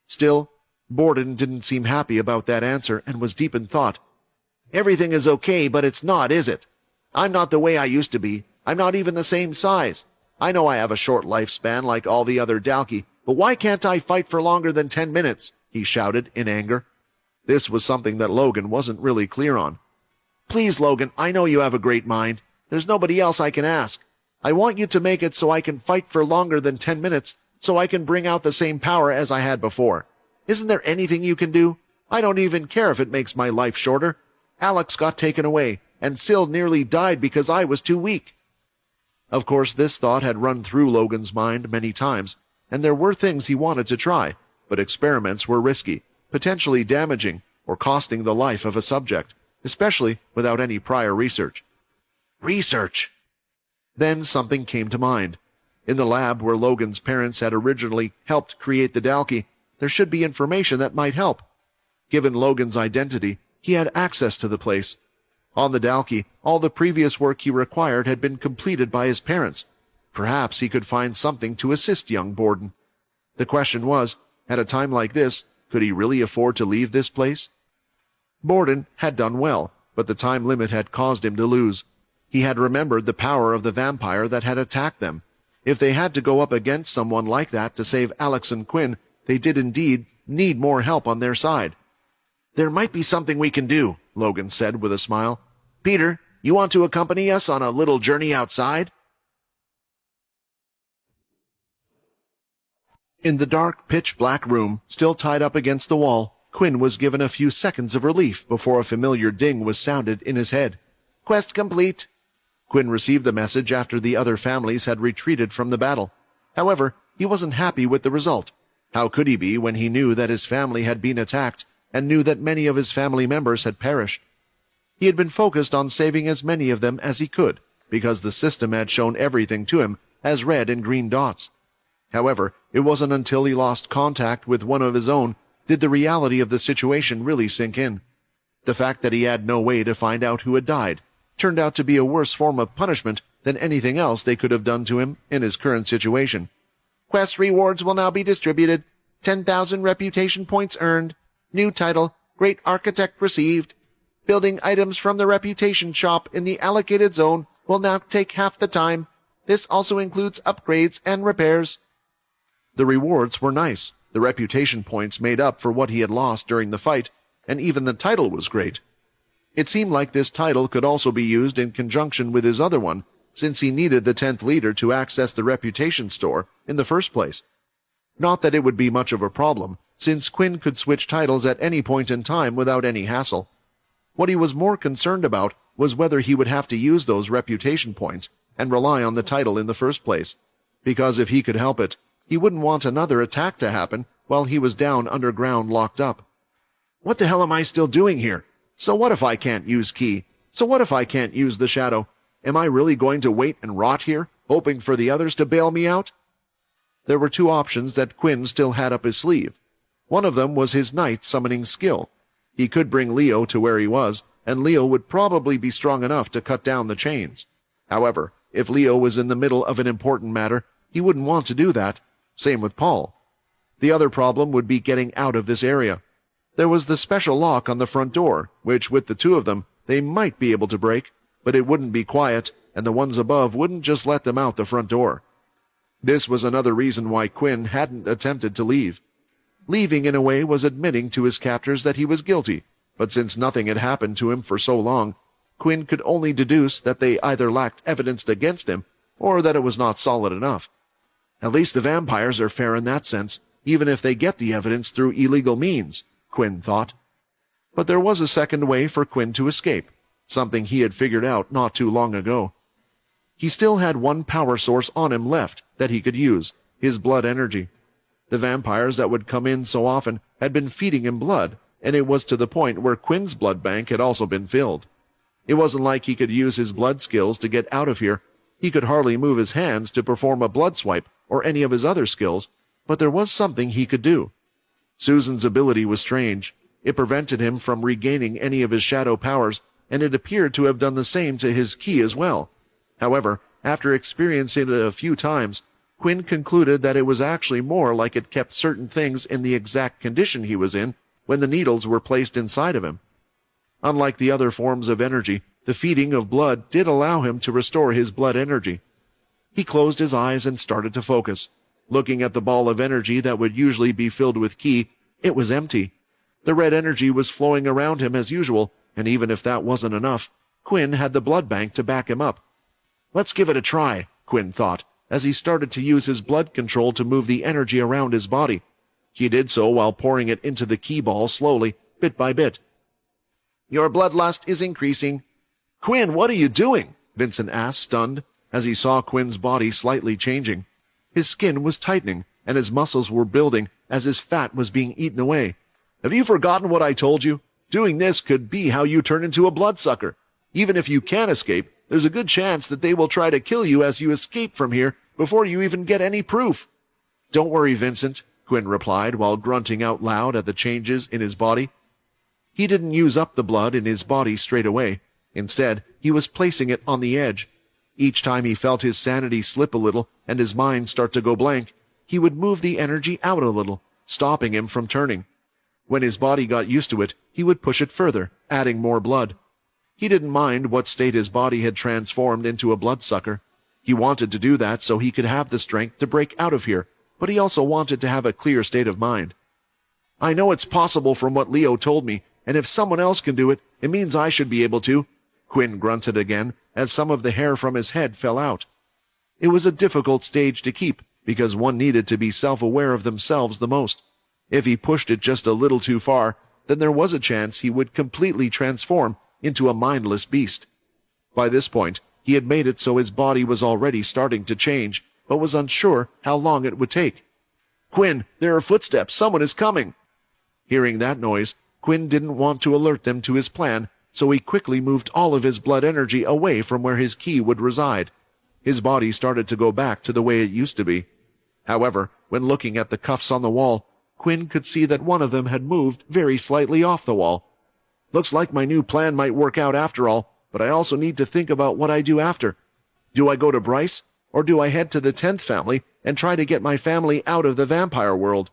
Still, Borden didn't seem happy about that answer and was deep in thought. Everything is okay, but it's not, is it? I'm not the way I used to be. I'm not even the same size. I know I have a short lifespan like all the other Dalki, but why can't I fight for longer than 10 minutes? He shouted in anger. This was something that Logan wasn't really clear on. Please, Logan, I know you have a great mind. There's nobody else I can ask. I want you to make it so I can fight for longer than 10 minutes, so I can bring out the same power as I had before. Isn't there anything you can do? I don't even care if it makes my life shorter. Alex got taken away, and Syl nearly died because I was too weak. Of course, this thought had run through Logan's mind many times, and there were things he wanted to try, but experiments were risky, potentially damaging, or costing the life of a subject, especially without any prior research. Research! Then something came to mind. In the lab where Logan's parents had originally helped create the Dalki, there should be information that might help. Given Logan's identity, he had access to the place. On the Dalki, all the previous work he required had been completed by his parents. Perhaps he could find something to assist young Borden. The question was, at a time like this, could he really afford to leave this place? Borden had done well, but the time limit had caused him to lose. He had remembered the power of the vampire that had attacked them. If they had to go up against someone like that to save Alex and Quinn, they did indeed need more help on their side. There might be something we can do, Logan said with a smile. Peter, you want to accompany us on a little journey outside? In the dark, pitch-black room, still tied up against the wall, Quinn was given a few seconds of relief before a familiar ding was sounded in his head. "Quest complete." Quinn received the message after the other families had retreated from the battle. However, he wasn't happy with the result. How could he be when he knew that his family had been attacked and knew that many of his family members had perished? He had been focused on saving as many of them as he could, because the system had shown everything to him as red and green dots. However, it wasn't until he lost contact with one of his own did the reality of the situation really sink in. The fact that he had no way to find out who had died turned out to be a worse form of punishment than anything else they could have done to him in his current situation. "Quest rewards will now be distributed. 10,000 reputation points earned. New title, Great Architect received. Building items from the reputation shop in the allocated zone will now take half the time. This also includes upgrades and repairs." The rewards were nice. The reputation points made up for what he had lost during the fight, and even the title was great. It seemed like this title could also be used in conjunction with his other one, since he needed the 10th leader to access the reputation store in the first place. Not that it would be much of a problem, since Quinn could switch titles at any point in time without any hassle. What he was more concerned about was whether he would have to use those reputation points and rely on the title in the first place, because if he could help it, he wouldn't want another attack to happen while he was down underground locked up. "What the hell am I still doing here? So what if I can't use Ki? So what if I can't use the Shadow? Am I really going to wait and rot here, hoping for the others to bail me out?" There were two options that Quinn still had up his sleeve. One of them was his night summoning skill. He could bring Leo to where he was, and Leo would probably be strong enough to cut down the chains. However, if Leo was in the middle of an important matter, he wouldn't want to do that. Same with Paul. The other problem would be getting out of this area. There was the special lock on the front door, which with the two of them, they might be able to break, but it wouldn't be quiet, and the ones above wouldn't just let them out the front door. This was another reason why Quinn hadn't attempted to leave. Leaving, in a way, was admitting to his captors that he was guilty, but since nothing had happened to him for so long, Quinn could only deduce that they either lacked evidence against him, or that it was not solid enough. At least the vampires are fair in that sense, even if they get the evidence through illegal means, Quinn thought. But there was a second way for Quinn to escape, something he had figured out not too long ago. He still had one power source on him left that he could use, his blood energy. The vampires that would come in so often had been feeding him blood, and it was to the point where Quinn's blood bank had also been filled. It wasn't like he could use his blood skills to get out of here. He could hardly move his hands to perform a blood swipe or any of his other skills, but there was something he could do. Susan's ability was strange. It prevented him from regaining any of his shadow powers, and it appeared to have done the same to his Ki as well. However, after experiencing it a few times, Quinn concluded that it was actually more like it kept certain things in the exact condition he was in when the needles were placed inside of him. Unlike the other forms of energy, the feeding of blood did allow him to restore his blood energy. He closed his eyes and started to focus. Looking at the ball of energy that would usually be filled with Ki, it was empty. The red energy was flowing around him as usual, and even if that wasn't enough, Quinn had the blood bank to back him up. "Let's give it a try," Quinn thought, as he started to use his blood control to move the energy around his body. He did so while pouring it into the Ki ball slowly, bit by bit. "Your bloodlust is increasing." "Quinn, what are you doing?" Vincent asked, stunned, as he saw Quinn's body slightly changing. His skin was tightening, and his muscles were building as his fat was being eaten away. "Have you forgotten what I told you? Doing this could be how you turn into a bloodsucker. Even if you can escape, there's a good chance that they will try to kill you as you escape from here before you even get any proof." "Don't worry, Vincent," Quinn replied while grunting out loud at the changes in his body. He didn't use up the blood in his body straight away. Instead, he was placing it on the edge. Each time he felt his sanity slip a little and his mind start to go blank, he would move the energy out a little, stopping him from turning. When his body got used to it, he would push it further, adding more blood. He didn't mind what state his body had transformed into a bloodsucker. He wanted to do that so he could have the strength to break out of here, but he also wanted to have a clear state of mind. "I know it's possible from what Leo told me, and if someone else can do it, it means I should be able to," Quinn grunted again, as some of the hair from his head fell out. It was a difficult stage to keep, because one needed to be self-aware of themselves the most. If he pushed it just a little too far, then there was a chance he would completely transform into a mindless beast. By this point, he had made it so his body was already starting to change, but was unsure how long it would take. "Quinn, there are footsteps. Someone is coming." Hearing that noise, Quinn didn't want to alert them to his plan, so he quickly moved all of his blood energy away from where his key would reside. His body started to go back to the way it used to be. However, when looking at the cuffs on the wall, Quinn could see that one of them had moved very slightly off the wall. "Looks like my new plan might work out after all, but I also need to think about what I do after. Do I go to Bryce, or do I head to the 10th family and try to get my family out of the vampire world?"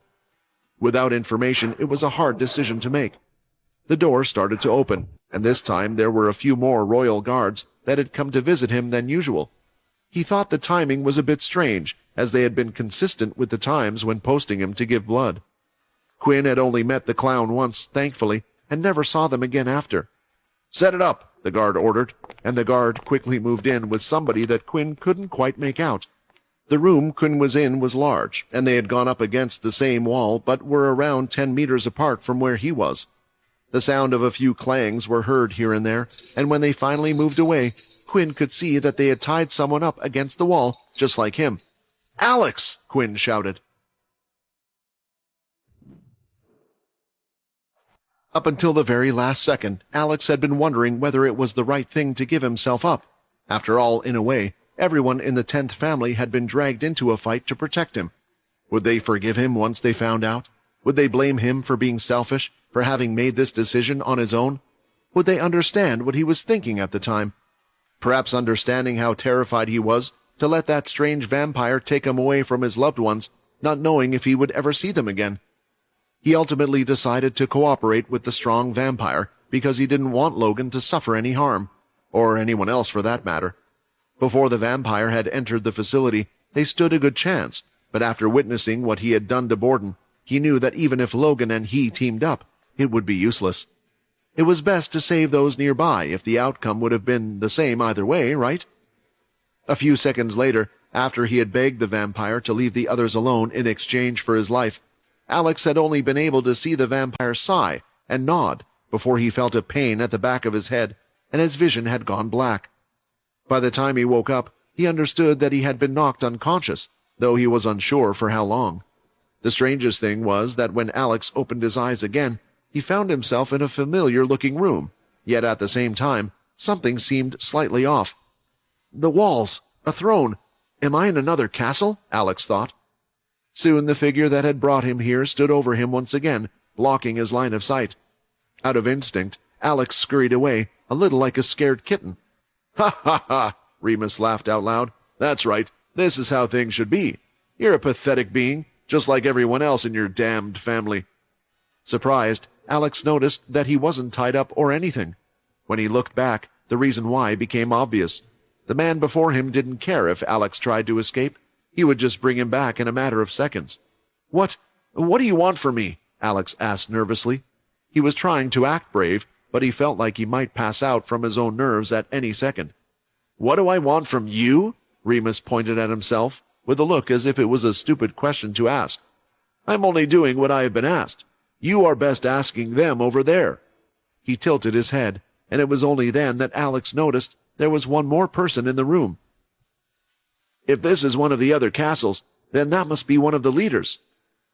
Without information, it was a hard decision to make. The door started to open, and this time there were a few more royal guards that had come to visit him than usual. He thought the timing was a bit strange, as they had been consistent with the times when posting him to give blood. Quinn had only met the clown once, thankfully, and never saw them again after. "Set it up," the guard ordered, and the guard quickly moved in with somebody that Quinn couldn't quite make out. The room Quinn was in was large, and they had gone up against the same wall but were around 10 meters apart from where he was. The sound of a few clangs were heard here and there, and when they finally moved away, Quinn could see that they had tied someone up against the wall, just like him. "Alex!" Quinn shouted. Up until the very last second, Alex had been wondering whether it was the right thing to give himself up. After all, in a way, everyone in the 10th family had been dragged into a fight to protect him. Would they forgive him once they found out? Would they blame him for being selfish, for having made this decision on his own? Would they understand what he was thinking at the time? Perhaps understanding how terrified he was to let that strange vampire take him away from his loved ones, not knowing if he would ever see them again. He ultimately decided to cooperate with the strong vampire because he didn't want Logan to suffer any harm, or anyone else for that matter. Before the vampire had entered the facility, they stood a good chance, but after witnessing what he had done to Borden, he knew that even if Logan and he teamed up, it would be useless. It was best to save those nearby if the outcome would have been the same either way, right? A few seconds later, after he had begged the vampire to leave the others alone in exchange for his life, Alex had only been able to see the vampire sigh and nod before he felt a pain at the back of his head, and his vision had gone black. By the time he woke up, he understood that he had been knocked unconscious, though he was unsure for how long. The strangest thing was that when Alex opened his eyes again, he found himself in a familiar-looking room, yet at the same time, something seemed slightly off. The walls, a throne. Am I in another castle? Alex thought. Soon the figure that had brought him here stood over him once again, blocking his line of sight. Out of instinct, Alex scurried away, a little like a scared kitten. "Ha ha ha!" Remus laughed out loud. "That's right. This is how things should be. You're a pathetic being, just like everyone else in your damned family." Surprised, Alex noticed that he wasn't tied up or anything. When he looked back, the reason why became obvious. The man before him didn't care if Alex tried to escape. He would just bring him back in a matter of seconds. What do you want from me?" Alex asked nervously. He was trying to act brave, but he felt like he might pass out from his own nerves at any second. "What do I want from you?" Remus pointed at himself, with a look as if it was a stupid question to ask. "I'm only doing what I have been asked. You are best asking them over there." He tilted his head, and it was only then that Alex noticed there was one more person in the room. "If this is one of the other castles, then that must be one of the leaders."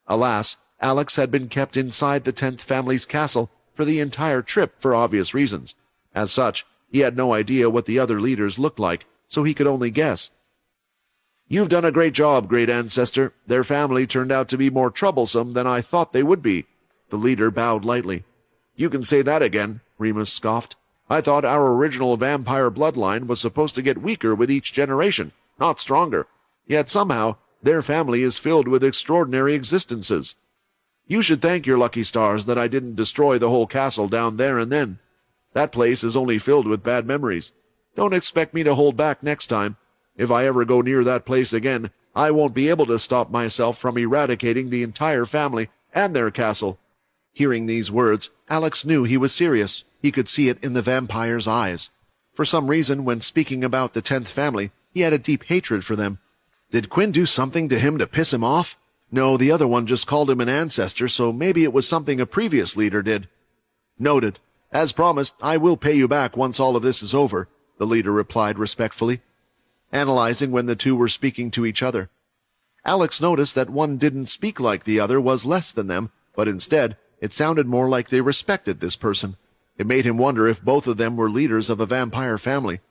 Alas, Alex had been kept inside the 10th family's castle for the entire trip for obvious reasons. As such, he had no idea what the other leaders looked like, so he could only guess. "You've done a great job, great ancestor. Their family turned out to be more troublesome than I thought they would be." The leader bowed lightly. "You can say that again," Remus scoffed. "I thought our original vampire bloodline was supposed to get weaker with each generation, not stronger. Yet somehow, their family is filled with extraordinary existences. You should thank your lucky stars that I didn't destroy the whole castle down there and then. That place is only filled with bad memories. Don't expect me to hold back next time. If I ever go near that place again, I won't be able to stop myself from eradicating the entire family and their castle." Hearing these words, Alex knew he was serious. He could see it in the vampire's eyes. For some reason, when speaking about the 10th family, he had a deep hatred for them. Did Quinn do something to him to piss him off? No, the other one just called him an ancestor, so maybe it was something a previous leader did. Noted. As promised, I will pay you back once all of this is over, the leader replied respectfully, analyzing when the two were speaking to each other. Alex noticed that one didn't speak like the other was less than them, but instead, it sounded more like they respected this person. It made him wonder if both of them were leaders of a vampire family.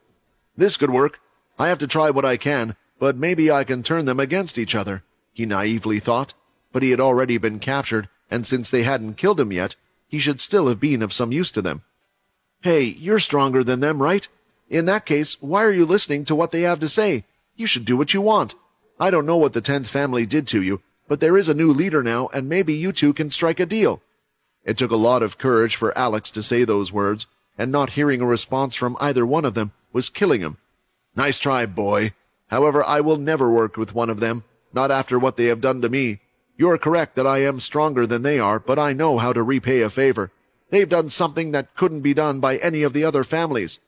This could work. I have to try what I can, but maybe I can turn them against each other, he naively thought. But he had already been captured, and since they hadn't killed him yet, he should still have been of some use to them. Hey, you're stronger than them, right? In that case, why are you listening to what they have to say? You should do what you want. I don't know what the 10th family did to you, but there is a new leader now, and maybe you two can strike a deal. It took a lot of courage for Alex to say those words, and not hearing a response from either one of them was killing him. Nice try, boy. However, I will never work with one of them, not after what they have done to me. You are correct that I am stronger than they are, but I know how to repay a favor. They've done something that couldn't be done by any of the other families.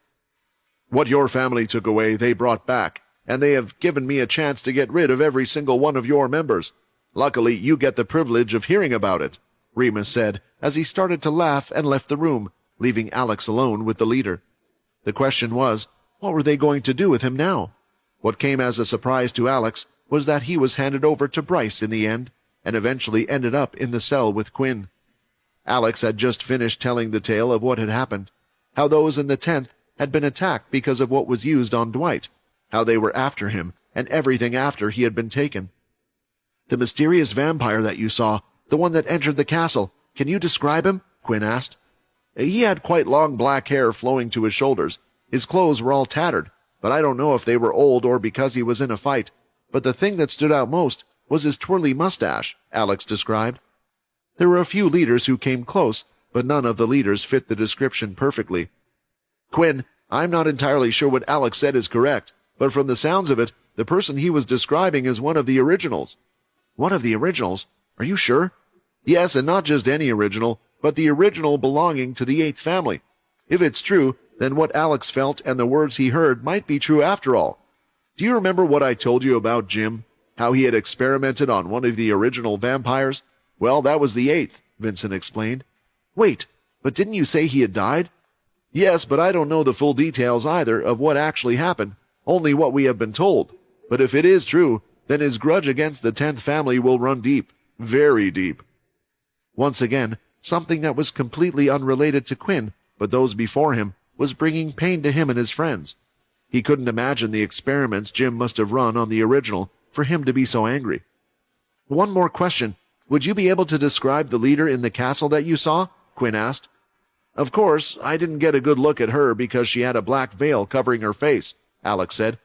What your family took away, they brought back, and they have given me a chance to get rid of every single one of your members. Luckily, you get the privilege of hearing about it, Remus said, as he started to laugh and left the room, leaving Alex alone with the leader. The question was, what were they going to do with him now? What came as a surprise to Alex was that he was handed over to Bryce in the end, and eventually ended up in the cell with Quinn. Alex had just finished telling the tale of what had happened, how those in the 10th had been attacked because of what was used on Dwight, how they were after him, and everything after he had been taken. The mysterious vampire that you saw, the one that entered the castle, can you describe him? Quinn asked. He had quite long black hair flowing to his shoulders. His clothes were all tattered, but I don't know if they were old or because he was in a fight. But the thing that stood out most was his twirly mustache, Alex described. There were a few leaders who came close, but none of the leaders fit the description perfectly. Quinn, I'm not entirely sure what Alex said is correct, but from the sounds of it, the person he was describing is one of the originals. One of the originals? Are you sure? Yes, and not just any original, but the original belonging to the 8th family. If it's true, then what Alex felt and the words he heard might be true after all. Do you remember what I told you about Jim? How he had experimented on one of the original vampires? Well, that was the 8th, Vincent explained. Wait, but didn't you say he had died? Yes, but I don't know the full details either of what actually happened, only what we have been told. But if it is true, then his grudge against the 10th family will run deep, very deep. Once again, something that was completely unrelated to Quinn, but those before him, was bringing pain to him and his friends. He couldn't imagine the experiments Jim must have run on the original for him to be so angry. One more question. Would you be able to describe the leader in the castle that you saw? Quinn asked. Of course, I didn't get a good look at her because she had a black veil covering her face, Alex said.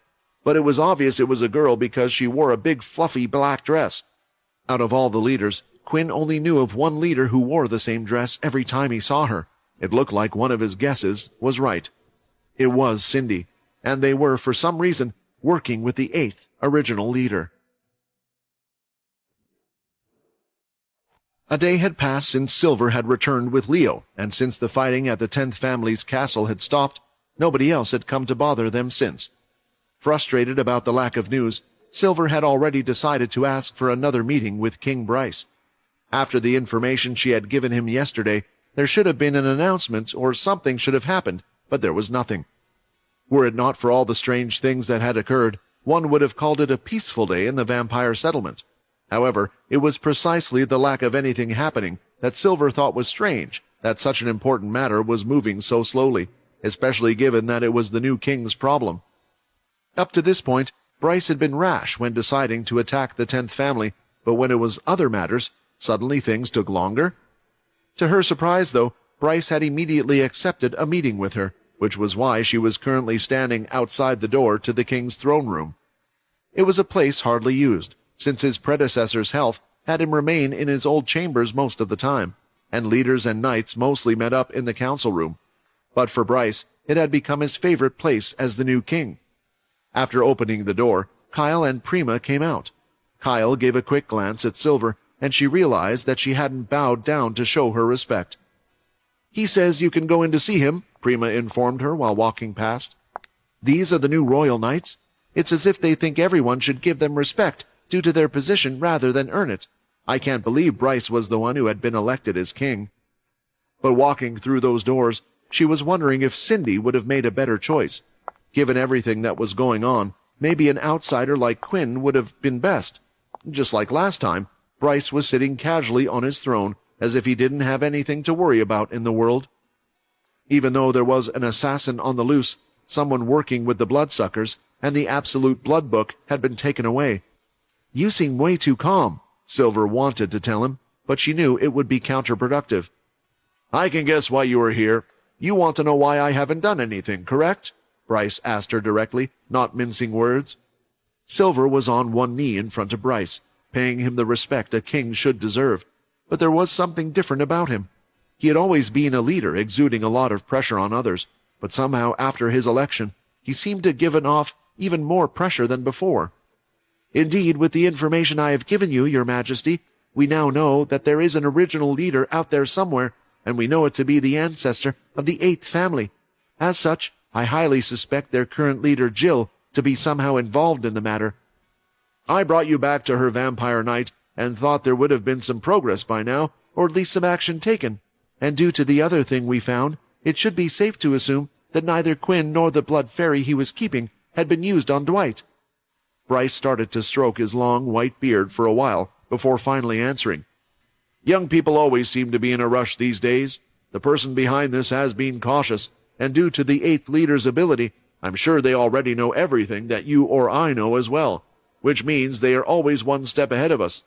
But it was obvious it was a girl because she wore a big fluffy black dress. Out of all the leaders, Quinn only knew of one leader who wore the same dress every time he saw her. It looked like one of his guesses was right. It was Cindy, and they were, for some reason, working with the 8th original leader. A day had passed since Silver had returned with Leo, and since the fighting at the 10th family's castle had stopped, nobody else had come to bother them since. Frustrated about the lack of news, Silver had already decided to ask for another meeting with King Bryce. After the information she had given him yesterday, there should have been an announcement or something should have happened, but there was nothing. Were it not for all the strange things that had occurred, one would have called it a peaceful day in the vampire settlement. However, it was precisely the lack of anything happening that Silver thought was strange, that such an important matter was moving so slowly, especially given that it was the new king's problem. Up to this point, Bryce had been rash when deciding to attack the 10th family, but when it was other matters, suddenly things took longer. To her surprise, though, Bryce had immediately accepted a meeting with her, which was why she was currently standing outside the door to the king's throne room. It was a place hardly used, since his predecessor's health had him remain in his old chambers most of the time, and leaders and knights mostly met up in the council room. But for Bryce, it had become his favorite place as the new king. After opening the door, Kyle and Prima came out. Kyle gave a quick glance at Silver, and she realized that she hadn't bowed down to show her respect. "He says you can go in to see him," Prima informed her while walking past. "These are the new royal knights? It's as if they think everyone should give them respect due to their position rather than earn it. I can't believe Bryce was the one who had been elected as king. But walking through those doors, she was wondering if Cindy would have made a better choice. Given everything that was going on, maybe an outsider like Quinn would have been best. Just like last time, Bryce was sitting casually on his throne as if he didn't have anything to worry about in the world. Even though there was an assassin on the loose, someone working with the bloodsuckers, and the absolute blood book had been taken away. You seem way too calm, Silver wanted to tell him, but she knew it would be counterproductive. I can guess why you are here. You want to know why I haven't done anything, correct? Bryce asked her directly, not mincing words. Silver was on one knee in front of Bryce, paying him the respect a king should deserve. But there was something different about him. He had always been a leader, exuding a lot of pressure on others, but somehow after his election, he seemed to have given off even more pressure than before. Indeed, with the information I have given you, Your Majesty, we now know that there is an original leader out there somewhere, and we know it to be the ancestor of the 8th family. As such, I highly suspect their current leader, Jill, to be somehow involved in the matter. I brought you back to her vampire night and thought there would have been some progress by now, or at least some action taken. And due to the other thing we found, it should be safe to assume that neither Quinn nor the blood fairy he was keeping had been used on Dwight. Bryce started to stroke his long white beard for a while before finally answering. Young people always seem to be in a rush these days. The person behind this has been cautious, and due to the 8th leader's ability, I'm sure they already know everything that you or I know as well, which means they are always one step ahead of us.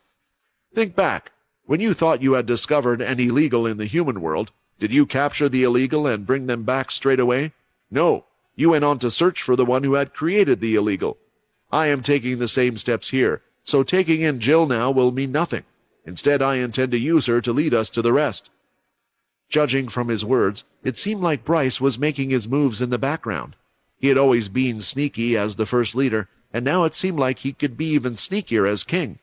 Think back. When you thought you had discovered an illegal in the human world, did you capture the illegal and bring them back straight away? No, you went on to search for the one who had created the illegal. I am taking the same steps here, so taking in Jill now will mean nothing. Instead, I intend to use her to lead us to the rest. Judging from his words, it seemed like Bryce was making his moves in the background. He had always been sneaky as the first leader, and now it seemed like he could be even sneakier as king.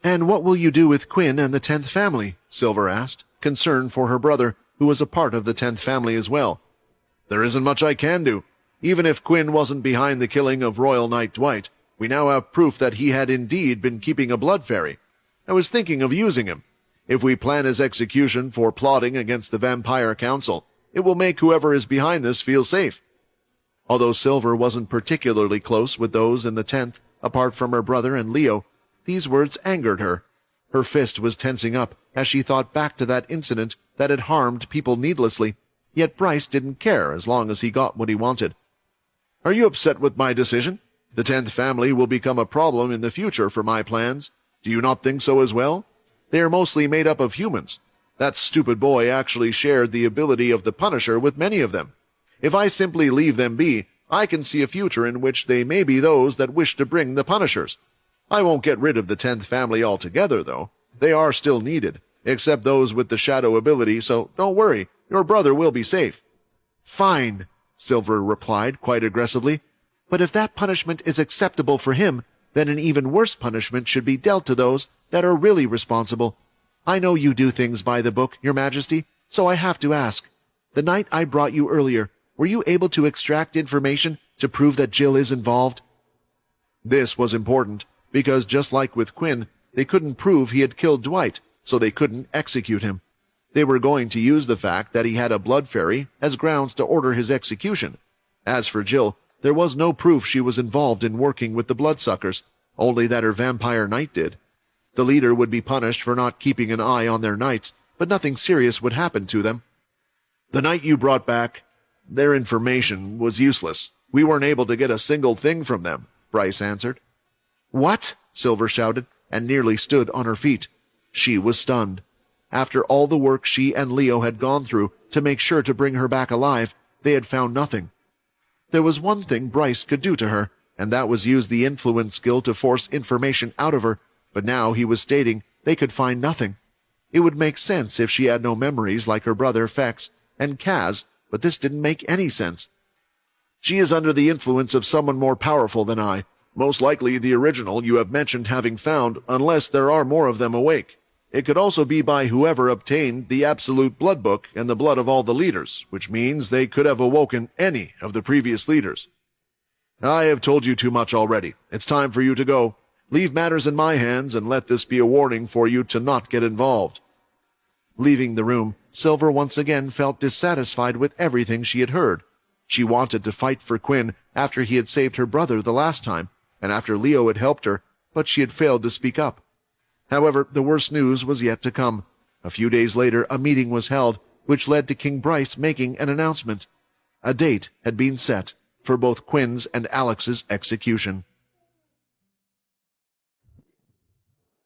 And what will you do with Quinn and the 10th family? Silver asked, concerned for her brother, who was a part of the 10th family as well. There isn't much I can do. Even if Quinn wasn't behind the killing of Royal Knight Dwight, we now have proof that he had indeed been keeping a blood fairy. I was thinking of using him. If we plan his execution for plotting against the Vampire Council, it will make whoever is behind this feel safe. Although Silver wasn't particularly close with those in the 10th, apart from her brother and Leo, these words angered her. Her fist was tensing up as she thought back to that incident that had harmed people needlessly, yet Bryce didn't care as long as he got what he wanted. Are you upset with my decision? The 10th family will become a problem in the future for my plans. Do you not think so as well? They are mostly made up of humans. That stupid boy actually shared the ability of the Punisher with many of them. If I simply leave them be, I can see a future in which they may be those that wish to bring the Punishers. I won't get rid of the 10th family altogether, though. They are still needed, except those with the shadow ability, so don't worry, your brother will be safe. Fine, Silver replied quite aggressively. But if that punishment is acceptable for him, then an even worse punishment should be dealt to those that are really responsible. I know you do things by the book, Your Majesty, so I have to ask. The night I brought you earlier, were you able to extract information to prove that Jill is involved? This was important, because just like with Quinn, they couldn't prove he had killed Dwight, so they couldn't execute him. They were going to use the fact that he had a blood fairy as grounds to order his execution. As for Jill, there was no proof she was involved in working with the bloodsuckers, only that her vampire knight did. The leader would be punished for not keeping an eye on their knights, but nothing serious would happen to them. The knight you brought back, their information was useless. We weren't able to get a single thing from them, Bryce answered. What? Silver shouted, and nearly stood on her feet. She was stunned. After all the work she and Leo had gone through to make sure to bring her back alive, they had found nothing. There was one thing Bryce could do to her, and that was use the influence skill to force information out of her, but now he was stating they could find nothing. It would make sense if she had no memories like her brother Fex and Kaz, but this didn't make any sense. She is under the influence of someone more powerful than I, most likely the original you have mentioned having found, unless there are more of them awake. It could also be by whoever obtained the absolute blood book and the blood of all the leaders, which means they could have awoken any of the previous leaders. I have told you too much already. It's time for you to go. Leave matters in my hands and let this be a warning for you to not get involved." Leaving the room, Silver once again felt dissatisfied with everything she had heard. She wanted to fight for Quinn after he had saved her brother the last time, and after Leo had helped her, but she had failed to speak up. However, the worst news was yet to come. A few days later, a meeting was held, which led to King Bryce making an announcement. A date had been set for both Quinn's and Alex's execution.